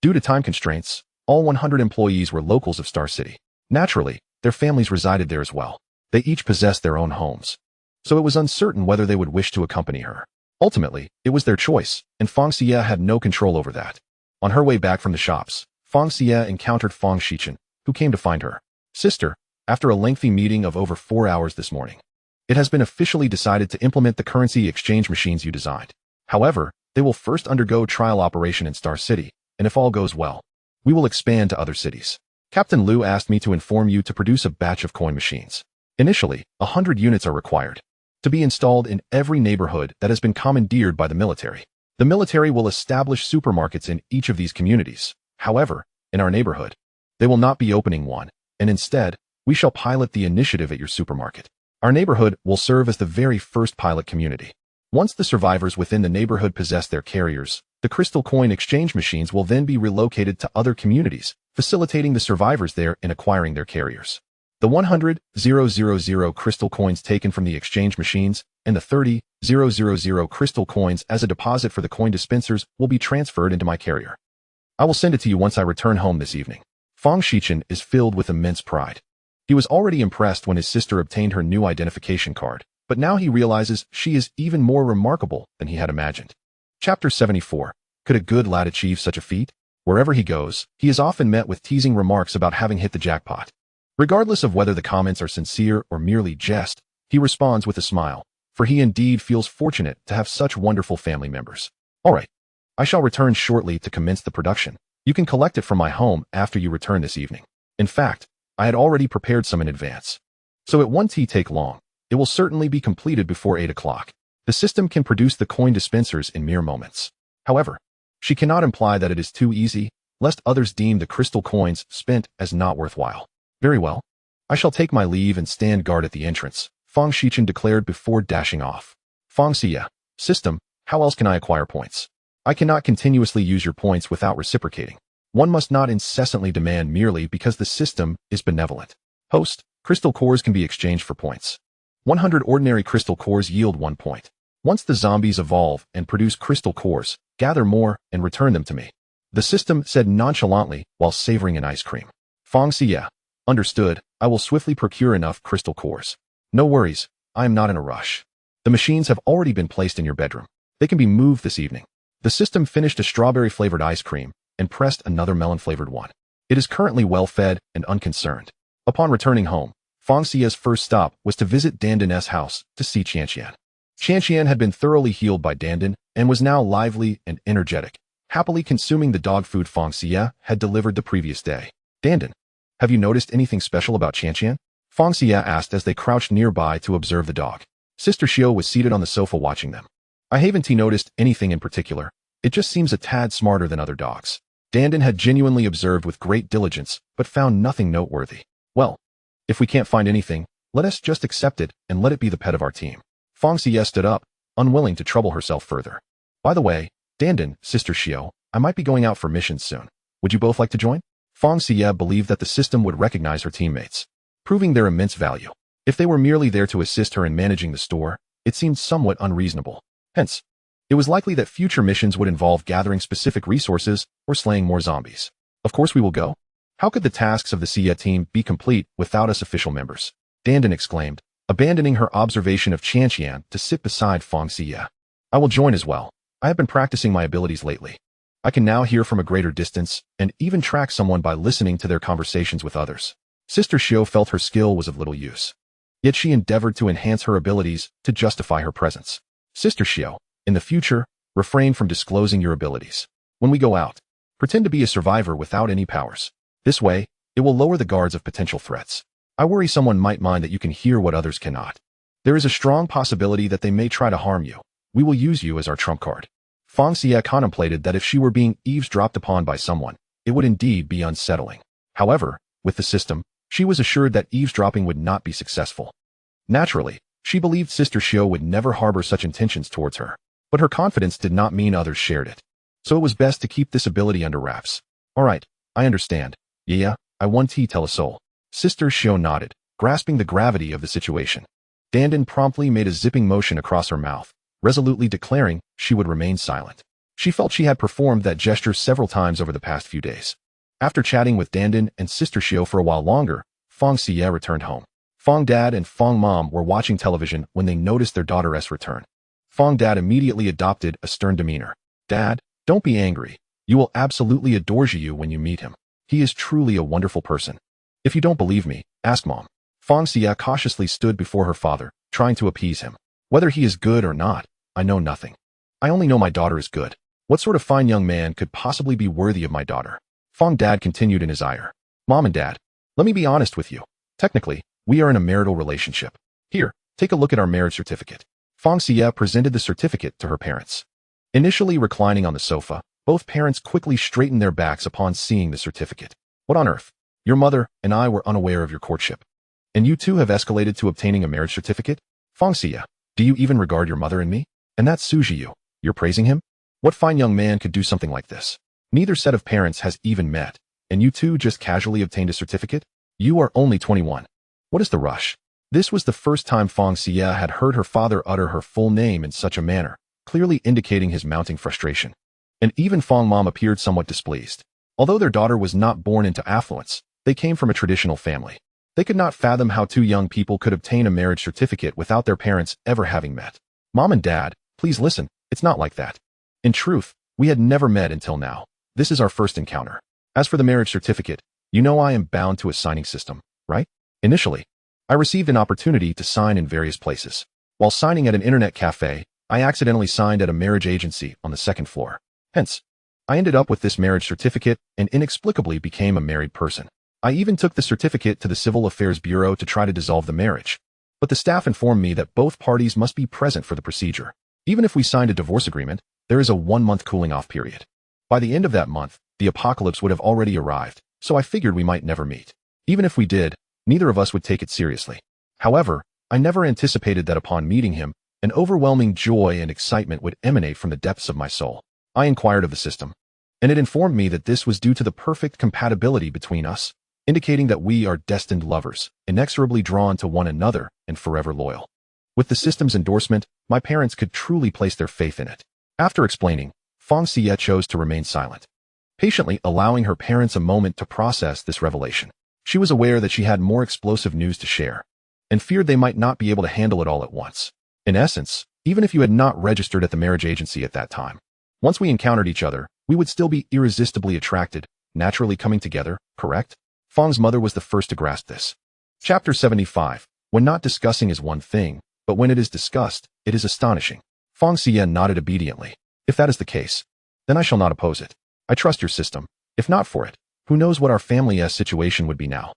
Due to time constraints, all 100 employees were locals of Star City. Naturally, their families resided there as well. They each possessed their own homes, so it was uncertain whether they would wish to accompany her. Ultimately, it was their choice, and Fang Xiyue had no control over that. On her way back from the shops, Fang Xiyue encountered Fang Xichen, who came to find her. "Sister, after a lengthy meeting of over 4 hours this morning, it has been officially decided to implement the currency exchange machines you designed. However, they will first undergo trial operation in Star City, and if all goes well, we will expand to other cities. Captain Liu asked me to inform you to produce a batch of coin machines. Initially, 100 units are required to be installed in every neighborhood that has been commandeered by the military. The military will establish supermarkets in each of these communities. However, in our neighborhood, they will not be opening one, and instead, we shall pilot the initiative at your supermarket. Our neighborhood will serve as the very first pilot community. Once the survivors within the neighborhood possess their carriers, the crystal coin exchange machines will then be relocated to other communities, facilitating the survivors there in acquiring their carriers. The 100,000 crystal coins taken from the exchange machines and the 30,000 crystal coins as a deposit for the coin dispensers will be transferred into my carrier. I will send it to you once I return home this evening." Fang Xichen is filled with immense pride. He was already impressed when his sister obtained her new identification card, but now he realizes she is even more remarkable than he had imagined. Chapter 74. Could a good lad achieve such a feat? Wherever he goes, he is often met with teasing remarks about having hit the jackpot. Regardless of whether the comments are sincere or merely jest, he responds with a smile, for he indeed feels fortunate to have such wonderful family members. "All right, I shall return shortly to commence the production. You can collect it from my home after you return this evening. In fact, I had already prepared some in advance, so it won't take long. It will certainly be completed before 8 o'clock. The system can produce the coin dispensers in mere moments." However, she cannot imply that it is too easy, lest others deem the crystal coins spent as not worthwhile. "Very well. I shall take my leave and stand guard at the entrance," Fang Xichen declared before dashing off. Fang Xiyue, "System, how else can I acquire points? I cannot continuously use your points without reciprocating. One must not incessantly demand merely because the system is benevolent." Host, crystal cores can be exchanged for points. 100 ordinary crystal cores yield 1 point. Once the zombies evolve and produce crystal cores, gather more and return them to me, the system said nonchalantly while savoring an ice cream. Fang Xiyue, "Understood. I will swiftly procure enough crystal cores. No worries, I am not in a rush. The machines have already been placed in your bedroom. They can be moved this evening." The system finished a strawberry-flavored ice cream and pressed another melon-flavored one. It is currently well-fed and unconcerned. Upon returning home, Fang Xiyue's first stop was to visit Dandan's house to see Qianqian. Qianqian had been thoroughly healed by Dandan and was now lively and energetic, happily consuming the dog food Fang Xiyue had delivered the previous day. "Dandan, have you noticed anything special about Qianqian?" Fang Xiyue asked as they crouched nearby to observe the dog. Sister Xiao was seated on the sofa watching them. "I haven't noticed anything in particular. It just seems a tad smarter than other dogs." Dandan had genuinely observed with great diligence, but found nothing noteworthy. "Well, if we can't find anything, let us just accept it and let it be the pet of our team." Fang Xiyue stood up, unwilling to trouble herself further. "By the way, Dandan, Sister Xiao, I might be going out for missions soon. Would you both like to join?" Fang Xiyue believed that the system would recognize her teammates, proving their immense value. If they were merely there to assist her in managing the store, it seemed somewhat unreasonable. Hence, It was likely that future missions would involve gathering specific resources or slaying more zombies. Of course we will go. How could the tasks of the Xiyue team be complete without us official members? Dandan exclaimed, abandoning her observation of Qianqian to sit beside Fang Xiyue. I will join as well. I have been practicing my abilities lately. I can now hear from a greater distance and even track someone by listening to their conversations with others. Sister Xiyue felt her skill was of little use. Yet she endeavored to enhance her abilities to justify her presence. Sister Xiyue, in the future, refrain from disclosing your abilities. When we go out, pretend to be a survivor without any powers. This way, it will lower the guards of potential threats. I worry someone might mind that you can hear what others cannot. There is a strong possibility that they may try to harm you. We will use you as our trump card. Fang Xiyue contemplated that if she were being eavesdropped upon by someone, it would indeed be unsettling. However, with the system, she was assured that eavesdropping would not be successful. Naturally, she believed Sister Xiyue would never harbor such intentions towards her. But her confidence did not mean others shared it. So it was best to keep this ability under wraps. All right, I understand. Yeah, I want to tell a soul. Sister Xiyue nodded, grasping the gravity of the situation. Dandan promptly made a zipping motion across her mouth, resolutely declaring she would remain silent. She felt she had performed that gesture several times over the past few days. After chatting with Dandan and Sister Xiyue for a while longer, Fang Xiyue returned home. Fang Dad and Fang Mom were watching television when they noticed their daughter's return. Fang Dad immediately adopted a stern demeanor. Dad, don't be angry. You will absolutely adore Xiyue when you meet him. He is truly a wonderful person. If you don't believe me, ask Mom. Fang Xiyue cautiously stood before her father, trying to appease him. Whether he is good or not, I know nothing. I only know my daughter is good. What sort of fine young man could possibly be worthy of my daughter? Fang Dad continued in his ire. Mom and Dad, let me be honest with you. Technically, we are in a marital relationship. Here, take a look at our marriage certificate. Fang Xiyue presented the certificate to her parents. Initially reclining on the sofa, both parents quickly straightened their backs upon seeing the certificate. What on earth? Your mother and I were unaware of your courtship. And you two have escalated to obtaining a marriage certificate? Fang Xiyue, do you even regard your mother and me? And that's Su Xiyue. You're praising him? What fine young man could do something like this? Neither set of parents has even met, and you two just casually obtained a certificate? You are only 21. What is the rush? This was the first time Fang Xiyue had heard her father utter her full name in such a manner, clearly indicating his mounting frustration. And even Fang Mom appeared somewhat displeased. Although their daughter was not born into affluence, they came from a traditional family. They could not fathom how two young people could obtain a marriage certificate without their parents ever having met. Mom and Dad, please listen, it's not like that. In truth, we had never met until now. This is our first encounter. As for the marriage certificate, you know I am bound to a signing system, right? Initially, I received an opportunity to sign in various places. While signing at an internet cafe, I accidentally signed at a marriage agency on the second floor. Hence, I ended up with this marriage certificate and inexplicably became a married person. I even took the certificate to the Civil Affairs Bureau to try to dissolve the marriage. But the staff informed me that both parties must be present for the procedure. Even if we signed a divorce agreement, there is a 1-month cooling-off period. By the end of that month, the apocalypse would have already arrived, so I figured we might never meet. Even if we did, neither of us would take it seriously. However, I never anticipated that upon meeting him, an overwhelming joy and excitement would emanate from the depths of my soul. I inquired of the system, and it informed me that this was due to the perfect compatibility between us, indicating that we are destined lovers, inexorably drawn to one another and forever loyal. With the system's endorsement, my parents could truly place their faith in it. After explaining, Fang Xiyue chose to remain silent, patiently allowing her parents a moment to process this revelation. She was aware that she had more explosive news to share, and feared they might not be able to handle it all at once. In essence, even if you had not registered at the marriage agency at that time, once we encountered each other, we would still be irresistibly attracted, naturally coming together, correct? Fang's mother was the first to grasp this. Chapter 75. When not discussing is one thing, but when it is discussed, it is astonishing. Fang Xiyue nodded obediently. If that is the case, then I shall not oppose it. I trust your system. If not for it, who knows what our family's situation would be now.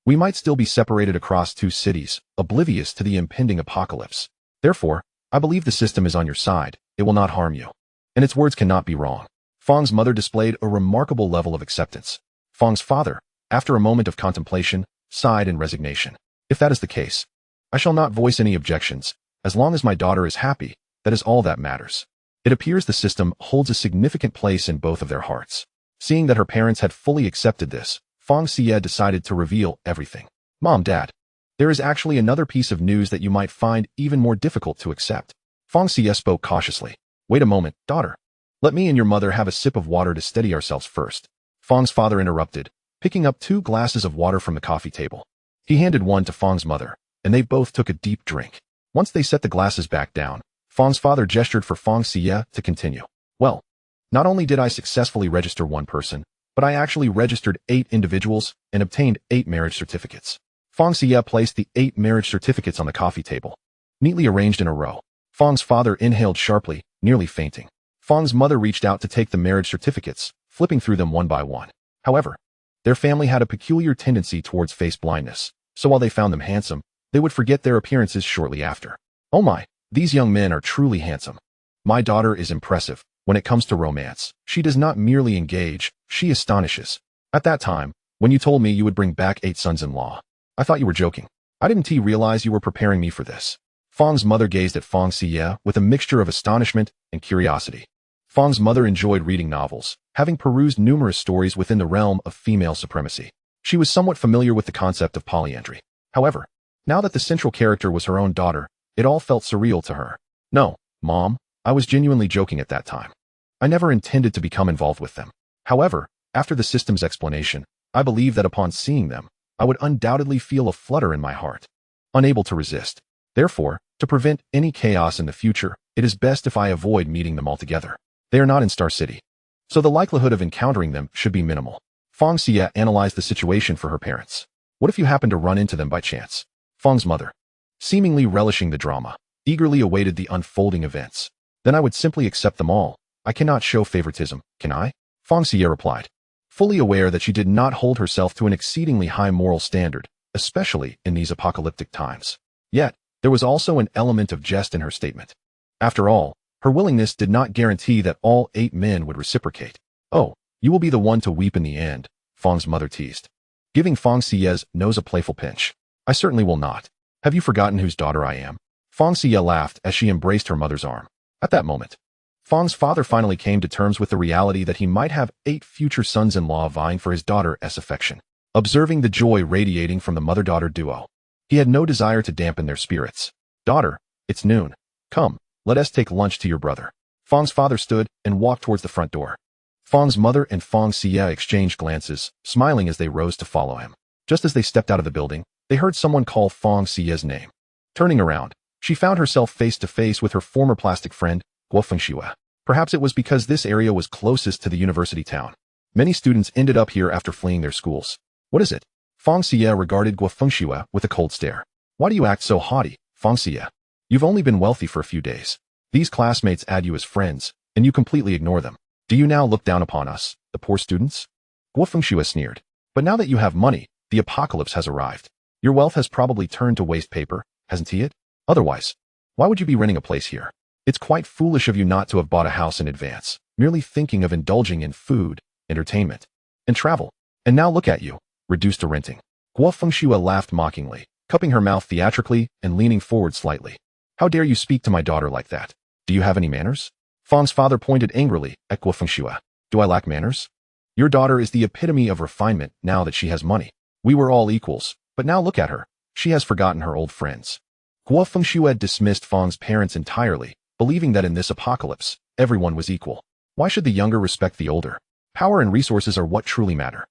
We might still be separated across 2 cities, oblivious to the impending apocalypse. Therefore, I believe the system is on your side. It will not harm you. And its words cannot be wrong. Fang's mother displayed a remarkable level of acceptance. Fang's father, after a moment of contemplation, sighed in resignation. If that is the case, I shall not voice any objections. As long as my daughter is happy, that is all that matters. It appears the system holds a significant place in both of their hearts. Seeing that her parents had fully accepted this, Fang Xiyue decided to reveal everything. Mom, Dad, there is actually another piece of news that you might find even more difficult to accept. Fang Xiyue spoke cautiously. Wait a moment, daughter. Let me and your mother have a sip of water to steady ourselves first. Fang's father interrupted, picking up 2 glasses of water from the coffee table. He handed one to Fang's mother, and they both took a deep drink. Once they set the glasses back down, Fang's father gestured for Fang Xiyue to continue. Well, not only did I successfully register 1 person, but I actually registered 8 individuals and obtained 8 marriage certificates. Fang Xiyue placed the 8 marriage certificates on the coffee table, neatly arranged in a row. Fang's father inhaled sharply, nearly fainting. Fang's mother reached out to take the marriage certificates, flipping through them one by one. However, their family had a peculiar tendency towards face blindness, so while they found them handsome, they would forget their appearances shortly after. Oh my, these young men are truly handsome. My daughter is impressive. When it comes to romance, she does not merely engage, she astonishes. At that time, when you told me you would bring back 8 sons-in-law, I thought you were joking. I didn't realize you were preparing me for this. Fang's mother gazed at Fang Xiyue with a mixture of astonishment and curiosity. Fang's mother enjoyed reading novels, having perused numerous stories within the realm of female supremacy. She was somewhat familiar with the concept of polyandry. However, now that the central character was her own daughter, it all felt surreal to her. No, Mom, I was genuinely joking at that time. I never intended to become involved with them. However, after the system's explanation, I believe that upon seeing them, I would undoubtedly feel a flutter in my heart, unable to resist. Therefore, to prevent any chaos in the future, it is best if I avoid meeting them altogether. They are not in Star City, so the likelihood of encountering them should be minimal. Fang Xiyue analyzed the situation for her parents. What if you happen to run into them by chance? Fang's mother, seemingly relishing the drama, eagerly awaited the unfolding events. Then I would simply accept them all. I cannot show favoritism, can I? Fang Xiyue replied, fully aware that she did not hold herself to an exceedingly high moral standard, especially in these apocalyptic times. Yet, there was also an element of jest in her statement. After all, her willingness did not guarantee that all 8 men would reciprocate. Oh, you will be the one to weep in the end, Fang's mother teased, giving Fang Xiyue's nose a playful pinch. I certainly will not. Have you forgotten whose daughter I am? Fang Xiyue laughed as she embraced her mother's arm. At that moment, Fang's father finally came to terms with the reality that he might have 8 future sons-in-law vying for his daughter's affection. Observing the joy radiating from the mother-daughter duo, he had no desire to dampen their spirits. Daughter, it's noon. Come, let us take lunch to your brother. Fang's father stood and walked towards the front door. Fang's mother and Fang Xiyue exchanged glances, smiling as they rose to follow him. Just as they stepped out of the building, they heard someone call Fang Xiyue's name. Turning around, she found herself face to face with her former plastic friend, Fang Xiyue. Perhaps it was because this area was closest to the university town. Many students ended up here after fleeing their schools. What is it? Fang Xiyue regarded Fang Xiyue with a cold stare. Why do you act so haughty, Fang Xiyue? You've only been wealthy for a few days. These classmates add you as friends, and you completely ignore them. Do you now look down upon us, the poor students? Fang Xiyue sneered. But now that you have money, the apocalypse has arrived. Your wealth has probably turned to waste paper, hasn't he it? Otherwise, why would you be renting a place here? It's quite foolish of you not to have bought a house in advance, merely thinking of indulging in food, entertainment, and travel. And now look at you, reduced to renting. Fang Xiyue laughed mockingly, cupping her mouth theatrically and leaning forward slightly. How dare you speak to my daughter like that? Do you have any manners? Fang's father pointed angrily at Fang Xiyue. Do I lack manners? Your daughter is the epitome of refinement now that she has money. We were all equals, but now look at her. She has forgotten her old friends. Fang Xiyue dismissed Fang's parents entirely, believing that in this apocalypse, everyone was equal. Why should the younger respect the older? Power and resources are what truly matter.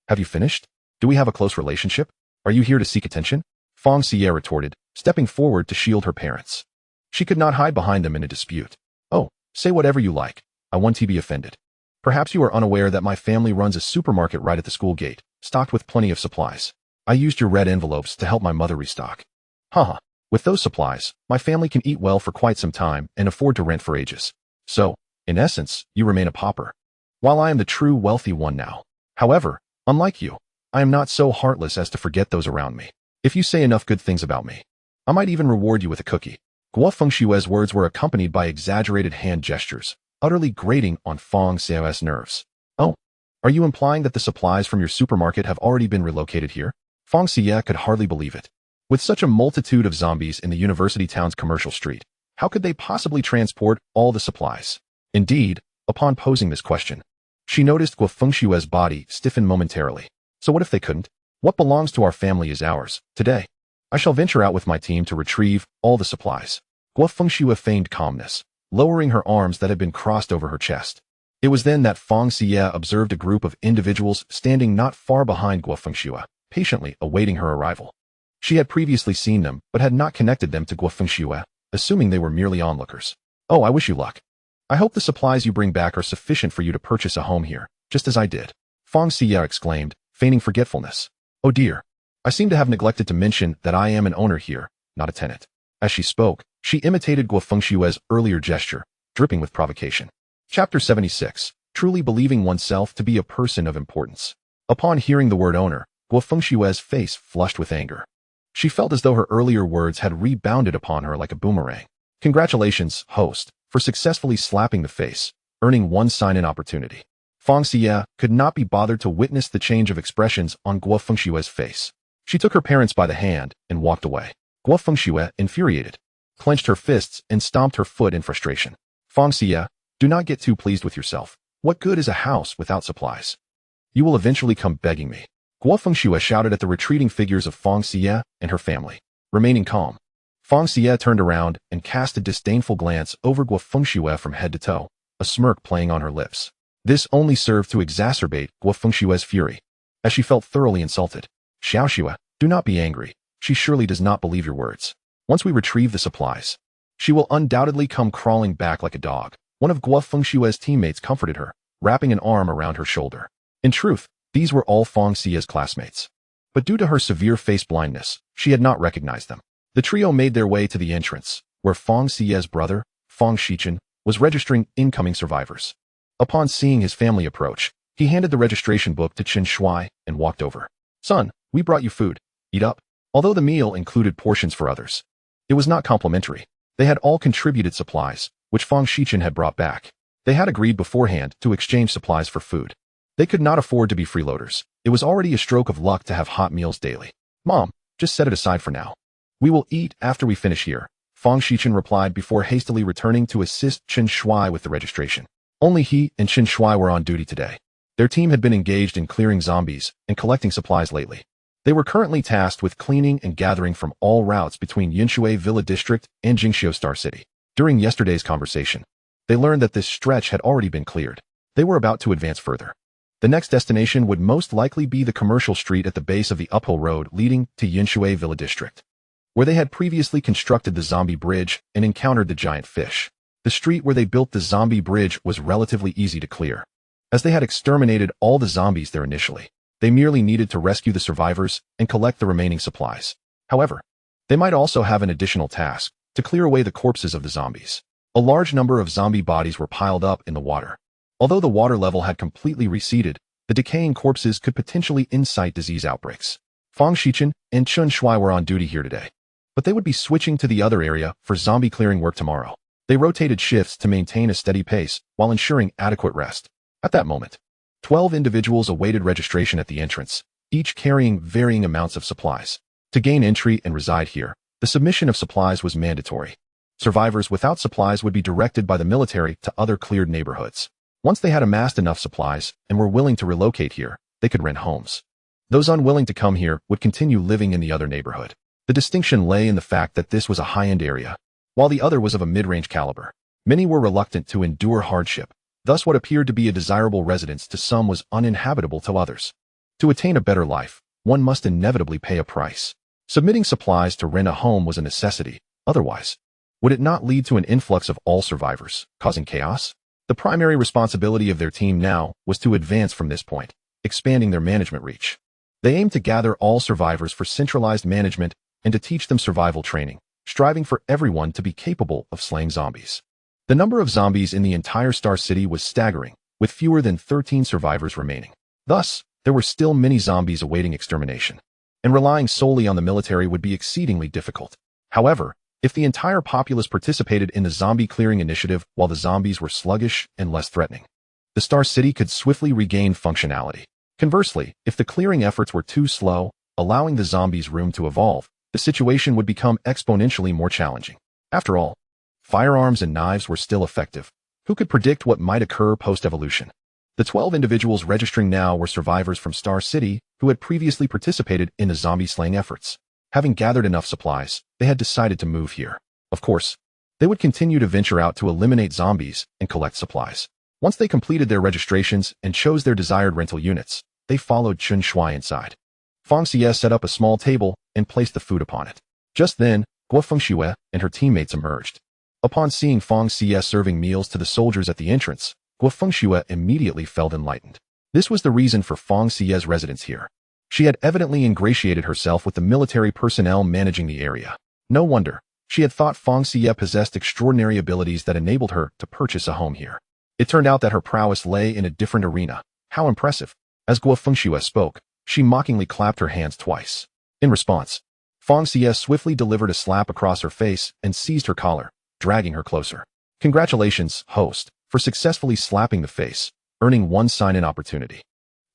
Have you finished? Do we have a close relationship? Are you here to seek attention? Fang Xiyue retorted, stepping forward to shield her parents. She could not hide behind them in a dispute. Oh, say whatever you like. I won't be offended. Perhaps you are unaware that my family runs a supermarket right at the school gate, stocked with plenty of supplies. I used your red envelopes to help my mother restock. Haha. With those supplies, my family can eat well for quite some time and afford to rent for ages. So, in essence, you remain a pauper, while I am the true wealthy one now. However, unlike you, I am not so heartless as to forget those around me. If you say enough good things about me, I might even reward you with a cookie. Fang Xiyue's words were accompanied by exaggerated hand gestures, utterly grating on Fang Xiyue's nerves. Oh, are you implying that the supplies from your supermarket have already been relocated here? Fang Xiyue could hardly believe it. With such a multitude of zombies in the university town's commercial street, how could they possibly transport all the supplies? Indeed, upon posing this question, she noticed Fang Xiyue's body stiffen momentarily. So what if they couldn't? What belongs to our family is ours, today. I shall venture out with my team to retrieve all the supplies. Fang Xiyue feigned calmness, lowering her arms that had been crossed over her chest. It was then that Fang Xiyue observed a group of individuals standing not far behind Fang Xiyue, patiently awaiting her arrival. She had previously seen them, but had not connected them to Fang Xiyue, assuming they were merely onlookers. "Oh, I wish you luck. I hope the supplies you bring back are sufficient for you to purchase a home here, just as I did," Fang Xiyue exclaimed, feigning forgetfulness. "Oh dear. I seem to have neglected to mention that I am an owner here, not a tenant." As she spoke, she imitated Fang Xiyue's earlier gesture, dripping with provocation. Chapter 76. Truly believing oneself to be a person of importance. Upon hearing the word owner, Fang Xiyue's face flushed with anger. She felt as though her earlier words had rebounded upon her like a boomerang. "Congratulations, host, for successfully slapping the face, earning one sign-in opportunity." Fang Xiyue could not be bothered to witness the change of expressions on Fang Xiyue's face. She took her parents by the hand and walked away. Fang Xiyue, infuriated, clenched her fists and stomped her foot in frustration. "Fang Xiyue, do not get too pleased with yourself. What good is a house without supplies? You will eventually come begging me." Fang Xiyue shouted at the retreating figures of Fang Xiyue and her family. Remaining calm, Fang Xiyue turned around and cast a disdainful glance over Fang Xiyue from head to toe, a smirk playing on her lips. This only served to exacerbate Fang Xiyue's fury, as she felt thoroughly insulted. "Xiao Xiyue, do not be angry. She surely does not believe your words. Once we retrieve the supplies, she will undoubtedly come crawling back like a dog." One of Fang Xiyue's teammates comforted her, wrapping an arm around her shoulder. In truth, these were all Fang Xiyue's classmates. But due to her severe face blindness, she had not recognized them. The trio made their way to the entrance, where Fang Xiyue's brother, Fang Xiyue, was registering incoming survivors. Upon seeing his family approach, he handed the registration book to Chen Shuai and walked over. "Son, we brought you food. Eat up." Although the meal included portions for others, it was not complimentary. They had all contributed supplies, which Fang Xiyue had brought back. They had agreed beforehand to exchange supplies for food. They could not afford to be freeloaders. It was already a stroke of luck to have hot meals daily. "Mom, just set it aside for now. We will eat after we finish here," Fang Xiyue replied before hastily returning to assist Chen Shuai with the registration. Only he and Chen Shuai were on duty today. Their team had been engaged in clearing zombies and collecting supplies lately. They were currently tasked with cleaning and gathering from all routes between Yinshui Villa District and Jingxiu Star City. During yesterday's conversation, they learned that this stretch had already been cleared. They were about to advance further. The next destination would most likely be the commercial street at the base of the uphill road leading to Yinshui Villa District, where they had previously constructed the zombie bridge and encountered the giant fish. The street where they built the zombie bridge was relatively easy to clear, as they had exterminated all the zombies there initially. They merely needed to rescue the survivors and collect the remaining supplies. However, they might also have an additional task, to clear away the corpses of the zombies. A large number of zombie bodies were piled up in the water. Although the water level had completely receded, the decaying corpses could potentially incite disease outbreaks. Fang Xiyue and Chen Shuai were on duty here today, but they would be switching to the other area for zombie clearing work tomorrow. They rotated shifts to maintain a steady pace while ensuring adequate rest. At that moment, 12 individuals awaited registration at the entrance, each carrying varying amounts of supplies. To gain entry and reside here, the submission of supplies was mandatory. Survivors without supplies would be directed by the military to other cleared neighborhoods. Once they had amassed enough supplies and were willing to relocate here, they could rent homes. Those unwilling to come here would continue living in the other neighborhood. The distinction lay in the fact that this was a high-end area, while the other was of a mid-range caliber. Many were reluctant to endure hardship. Thus what appeared to be a desirable residence to some was uninhabitable to others. To attain a better life, one must inevitably pay a price. Submitting supplies to rent a home was a necessity. Otherwise, would it not lead to an influx of all survivors, causing chaos? The primary responsibility of their team now was to advance from this point, expanding their management reach. They aimed to gather all survivors for centralized management and to teach them survival training, striving for everyone to be capable of slaying zombies. The number of zombies in the entire Star City was staggering, with fewer than 13 survivors remaining. Thus, there were still many zombies awaiting extermination, and relying solely on the military would be exceedingly difficult. However, if the entire populace participated in the zombie clearing initiative while the zombies were sluggish and less threatening, the Star City could swiftly regain functionality. Conversely, if the clearing efforts were too slow, allowing the zombies room to evolve, the situation would become exponentially more challenging. After all, firearms and knives were still effective. Who could predict what might occur post-evolution? The 12 individuals registering now were survivors from Star City who had previously participated in the zombie slaying efforts. Having gathered enough supplies, they had decided to move here. Of course, They would continue to venture out to eliminate zombies and collect supplies. Once they completed their registrations and chose their desired rental units, they followed Fang Xiyue inside. Fang Xiyue set up a small table and placed the food upon it. Just then, Fang Xiyue and her teammates emerged. Upon seeing Fang Xiyue serving meals to the soldiers at the entrance, Fang Xiyue immediately felt enlightened. This was the reason for Fang Xiyue's residence here. She had evidently ingratiated herself with the military personnel managing the area. No wonder. She had thought Fang Xiyue possessed extraordinary abilities that enabled her to purchase a home here. It turned out that her prowess lay in a different arena. How impressive. As Fang Xiyue spoke, she mockingly clapped her hands twice. In response, Fang Xiyue swiftly delivered a slap across her face and seized her collar, dragging her closer. Congratulations, host, for successfully slapping the face, earning one sign-in opportunity.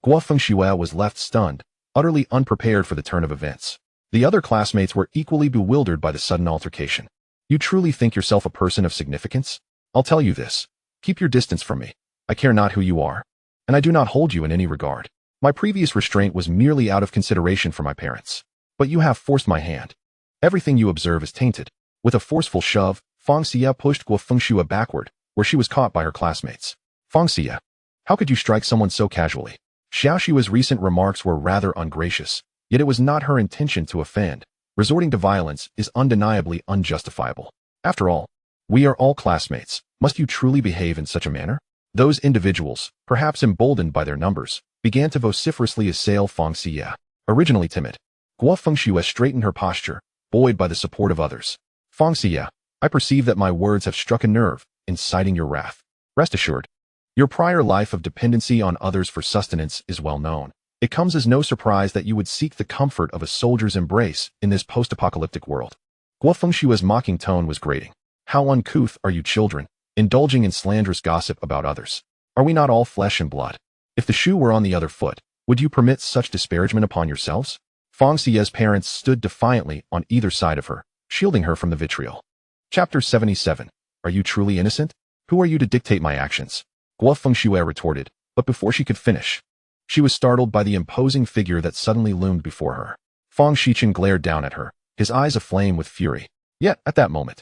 Fang Xiyue was left stunned, utterly unprepared for the turn of events. The other classmates were equally bewildered by the sudden altercation. You truly think yourself a person of significance? I'll tell you this. Keep your distance from me. I care not who you are. And I do not hold you in any regard. My previous restraint was merely out of consideration for my parents. But you have forced my hand. Everything you observe is tainted. With a forceful shove, Fang Xiyue pushed Fang Xiyue backward, where she was caught by her classmates. Fang Xiyue, how could you strike someone so casually? Xiao Xue's recent remarks were rather ungracious, yet it was not her intention to offend. Resorting to violence is undeniably unjustifiable. After all, we are all classmates. Must you truly behave in such a manner? Those individuals, perhaps emboldened by their numbers, began to vociferously assail Fang Xiyue. Originally timid, Fang Xiyue straightened her posture, buoyed by the support of others. Fang Xiyue, I perceive that my words have struck a nerve, inciting your wrath. Rest assured, your prior life of dependency on others for sustenance is well known. It comes as no surprise that you would seek the comfort of a soldier's embrace in this post-apocalyptic world. Fang Xue's mocking tone was grating. How uncouth are you children, indulging in slanderous gossip about others. Are we not all flesh and blood? If the shoe were on the other foot, would you permit such disparagement upon yourselves? Fang Xiyue's parents stood defiantly on either side of her, shielding her from the vitriol. Chapter 77. Are you truly innocent? Who are you to dictate my actions? Fang Xiyue retorted, but before she could finish, she was startled by the imposing figure that suddenly loomed before her. Fang Xiyue glared down at her, his eyes aflame with fury. Yet, at that moment,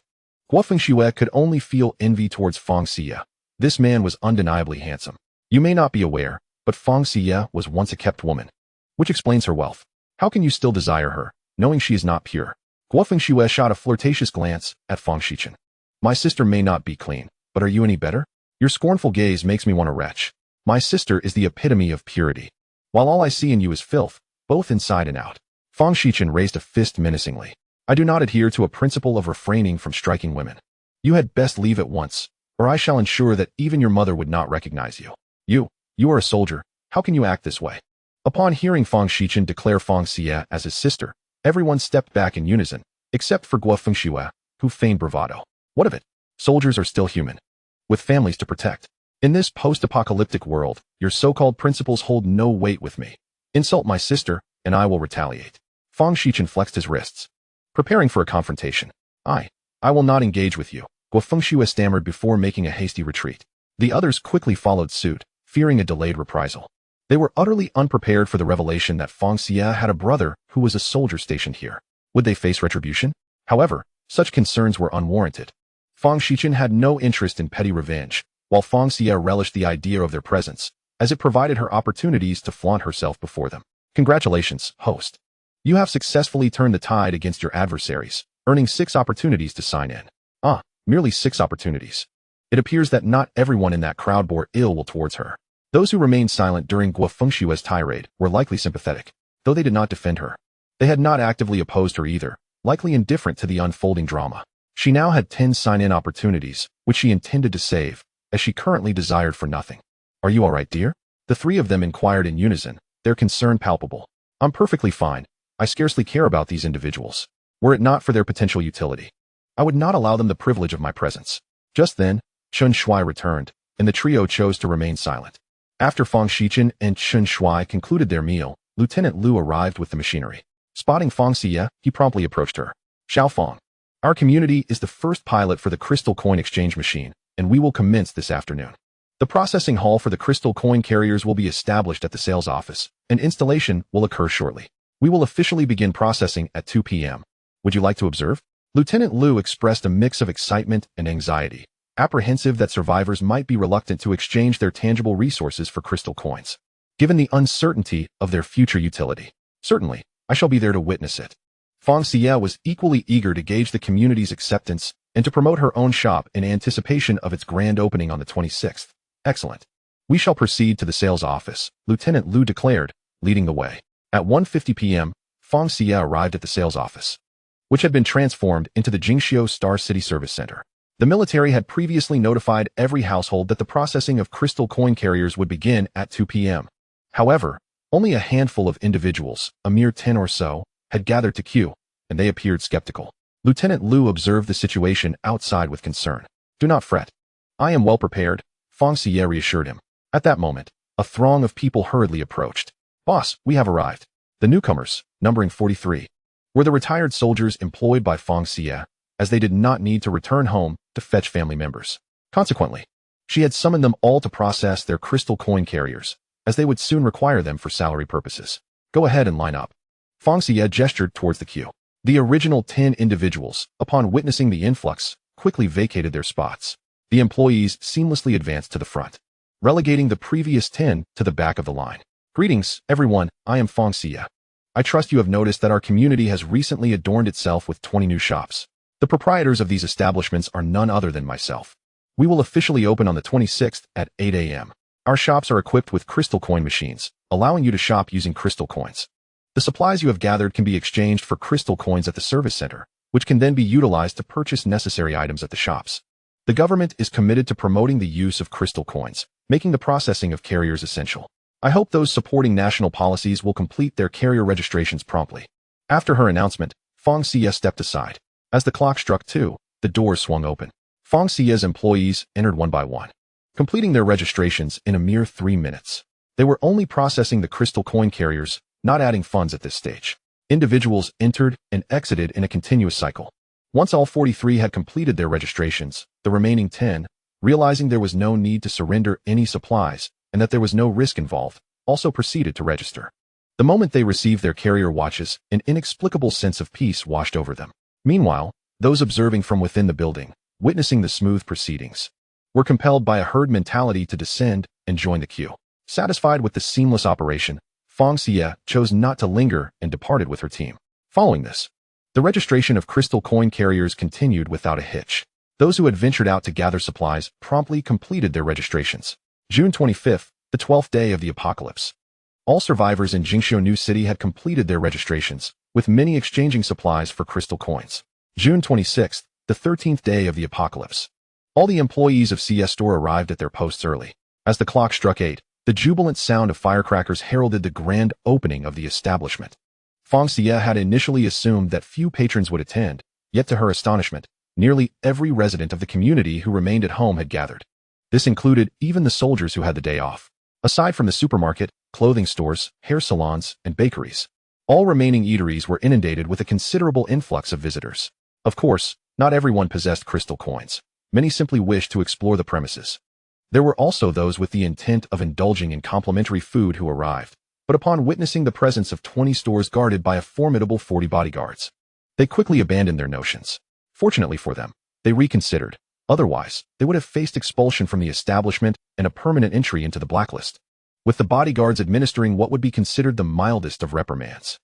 Fang Xiyue could only feel envy towards Fang Xiyue. This man was undeniably handsome. You may not be aware, but Fang Xiyue was once a kept woman, which explains her wealth. How can you still desire her, knowing she is not pure? Fang Xiyue shot a flirtatious glance at Fang Xiyue. My sister may not be clean, but are you any better? Your scornful gaze makes me want to retch. My sister is the epitome of purity, while all I see in you is filth, both inside and out. Fang Xiyue raised a fist menacingly. I do not adhere to a principle of refraining from striking women. You had best leave at once, or I shall ensure that even your mother would not recognize you. You are a soldier. How can you act this way? Upon hearing Fang Xiyue declare Fang Xiyue as his sister, everyone stepped back in unison, except for Fang Xiyue, who feigned bravado. What of it? Soldiers are still human, with families to protect. In this post-apocalyptic world, your so-called principles hold no weight with me. Insult my sister, and I will retaliate. Fang Xiyue flexed his wrists, preparing for a confrontation. I will not engage with you, Fang Xiyue stammered before making a hasty retreat. The others quickly followed suit, fearing a delayed reprisal. They were utterly unprepared for the revelation that Fang Xiyue had a brother who was a soldier stationed here. Would they face retribution? However, such concerns were unwarranted. Fang Xiyue had no interest in petty revenge, while Fang Xiyue relished the idea of their presence, as it provided her opportunities to flaunt herself before them. Congratulations, host. You have successfully turned the tide against your adversaries, earning 6 opportunities to sign in. Merely 6 opportunities. It appears that not everyone in that crowd bore ill will towards her. Those who remained silent during Fang Xue's tirade were likely sympathetic, though they did not defend her. They had not actively opposed her either, likely indifferent to the unfolding drama. She now had 10 sign-in opportunities, which she intended to save, as she currently desired for nothing. Are you all right, dear? The 3 of them inquired in unison, their concern palpable. I'm perfectly fine. I scarcely care about these individuals. Were it not for their potential utility, I would not allow them the privilege of my presence. Just then, Fang Xiyue returned, and the trio chose to remain silent. After Fang Xiyue and Fang Xiyue concluded their meal, Lieutenant Liu arrived with the machinery. Spotting Fang Xiyue, he promptly approached her. Xiao Fang, our community is the first pilot for the crystal coin exchange machine, and we will commence this afternoon. The processing hall for the crystal coin carriers will be established at the sales office, and installation will occur shortly. We will officially begin processing at 2 p.m. Would you like to observe? Lieutenant Liu expressed a mix of excitement and anxiety, apprehensive that survivors might be reluctant to exchange their tangible resources for crystal coins, given the uncertainty of their future utility. Certainly, I shall be there to witness it. Fang Xiyue was equally eager to gauge the community's acceptance and to promote her own shop in anticipation of its grand opening on the 26th. Excellent. We shall proceed to the sales office, Lieutenant Liu declared, leading the way. At 1:50 p.m., Fang Xiyue arrived at the sales office, which had been transformed into the Jingxiu Star City Service Center. The military had previously notified every household that the processing of crystal coin carriers would begin at 2 p.m. However, only a handful of individuals, a mere 10 or so, had gathered to queue, and they appeared skeptical. Lieutenant Liu observed the situation outside with concern. Do not fret. I am well prepared, Fang Xiyue reassured him. At that moment, a throng of people hurriedly approached. Boss, we have arrived. The newcomers, numbering 43, were the retired soldiers employed by Fang Xiyue, as they did not need to return home to fetch family members. Consequently, she had summoned them all to process their crystal coin carriers, as they would soon require them for salary purposes. Go ahead and line up. Fang Xiyue gestured towards the queue. The original 10 individuals, upon witnessing the influx, quickly vacated their spots. The employees seamlessly advanced to the front, relegating the previous 10 to the back of the line. Greetings, everyone, I am Fang Xiyue. I trust you have noticed that our community has recently adorned itself with 20 new shops. The proprietors of these establishments are none other than myself. We will officially open on the 26th at 8 a.m. Our shops are equipped with crystal coin machines, allowing you to shop using crystal coins. The supplies you have gathered can be exchanged for crystal coins at the service center, which can then be utilized to purchase necessary items at the shops. The government is committed to promoting the use of crystal coins, making the processing of carriers essential. I hope those supporting national policies will complete their carrier registrations promptly. After her announcement, Fang Xiyue stepped aside. As the clock struck 2, the doors swung open. Fang Xiyue's employees entered one by one, completing their registrations in a mere 3 minutes. They were only processing the crystal coin carriers, not adding funds at this stage. Individuals entered and exited in a continuous cycle. Once all 43 had completed their registrations, the remaining 10, realizing there was no need to surrender any supplies and that there was no risk involved, also proceeded to register. The moment they received their carrier watches, an inexplicable sense of peace washed over them. Meanwhile, those observing from within the building, witnessing the smooth proceedings, were compelled by a herd mentality to descend and join the queue. Satisfied with the seamless operation, Fang Xiyue chose not to linger and departed with her team. Following this, the registration of crystal coin carriers continued without a hitch. Those who had ventured out to gather supplies promptly completed their registrations. June 25th, the 12th day of the apocalypse. All survivors in Jingxiu New City had completed their registrations, with many exchanging supplies for crystal coins. June 26th, the 13th day of the apocalypse. All the employees of CS Store arrived at their posts early. As the clock struck 8, the jubilant sound of firecrackers heralded the grand opening of the establishment. Fang Xiyue had initially assumed that few patrons would attend, yet to her astonishment, nearly every resident of the community who remained at home had gathered. This included even the soldiers who had the day off. Aside from the supermarket, clothing stores, hair salons, and bakeries, all remaining eateries were inundated with a considerable influx of visitors. Of course, not everyone possessed crystal coins. Many simply wished to explore the premises. There were also those with the intent of indulging in complimentary food who arrived, but upon witnessing the presence of 20 stores guarded by a formidable 40 bodyguards, they quickly abandoned their notions. Fortunately for them, they reconsidered. Otherwise, they would have faced expulsion from the establishment and a permanent entry into the blacklist, with the bodyguards administering what would be considered the mildest of reprimands.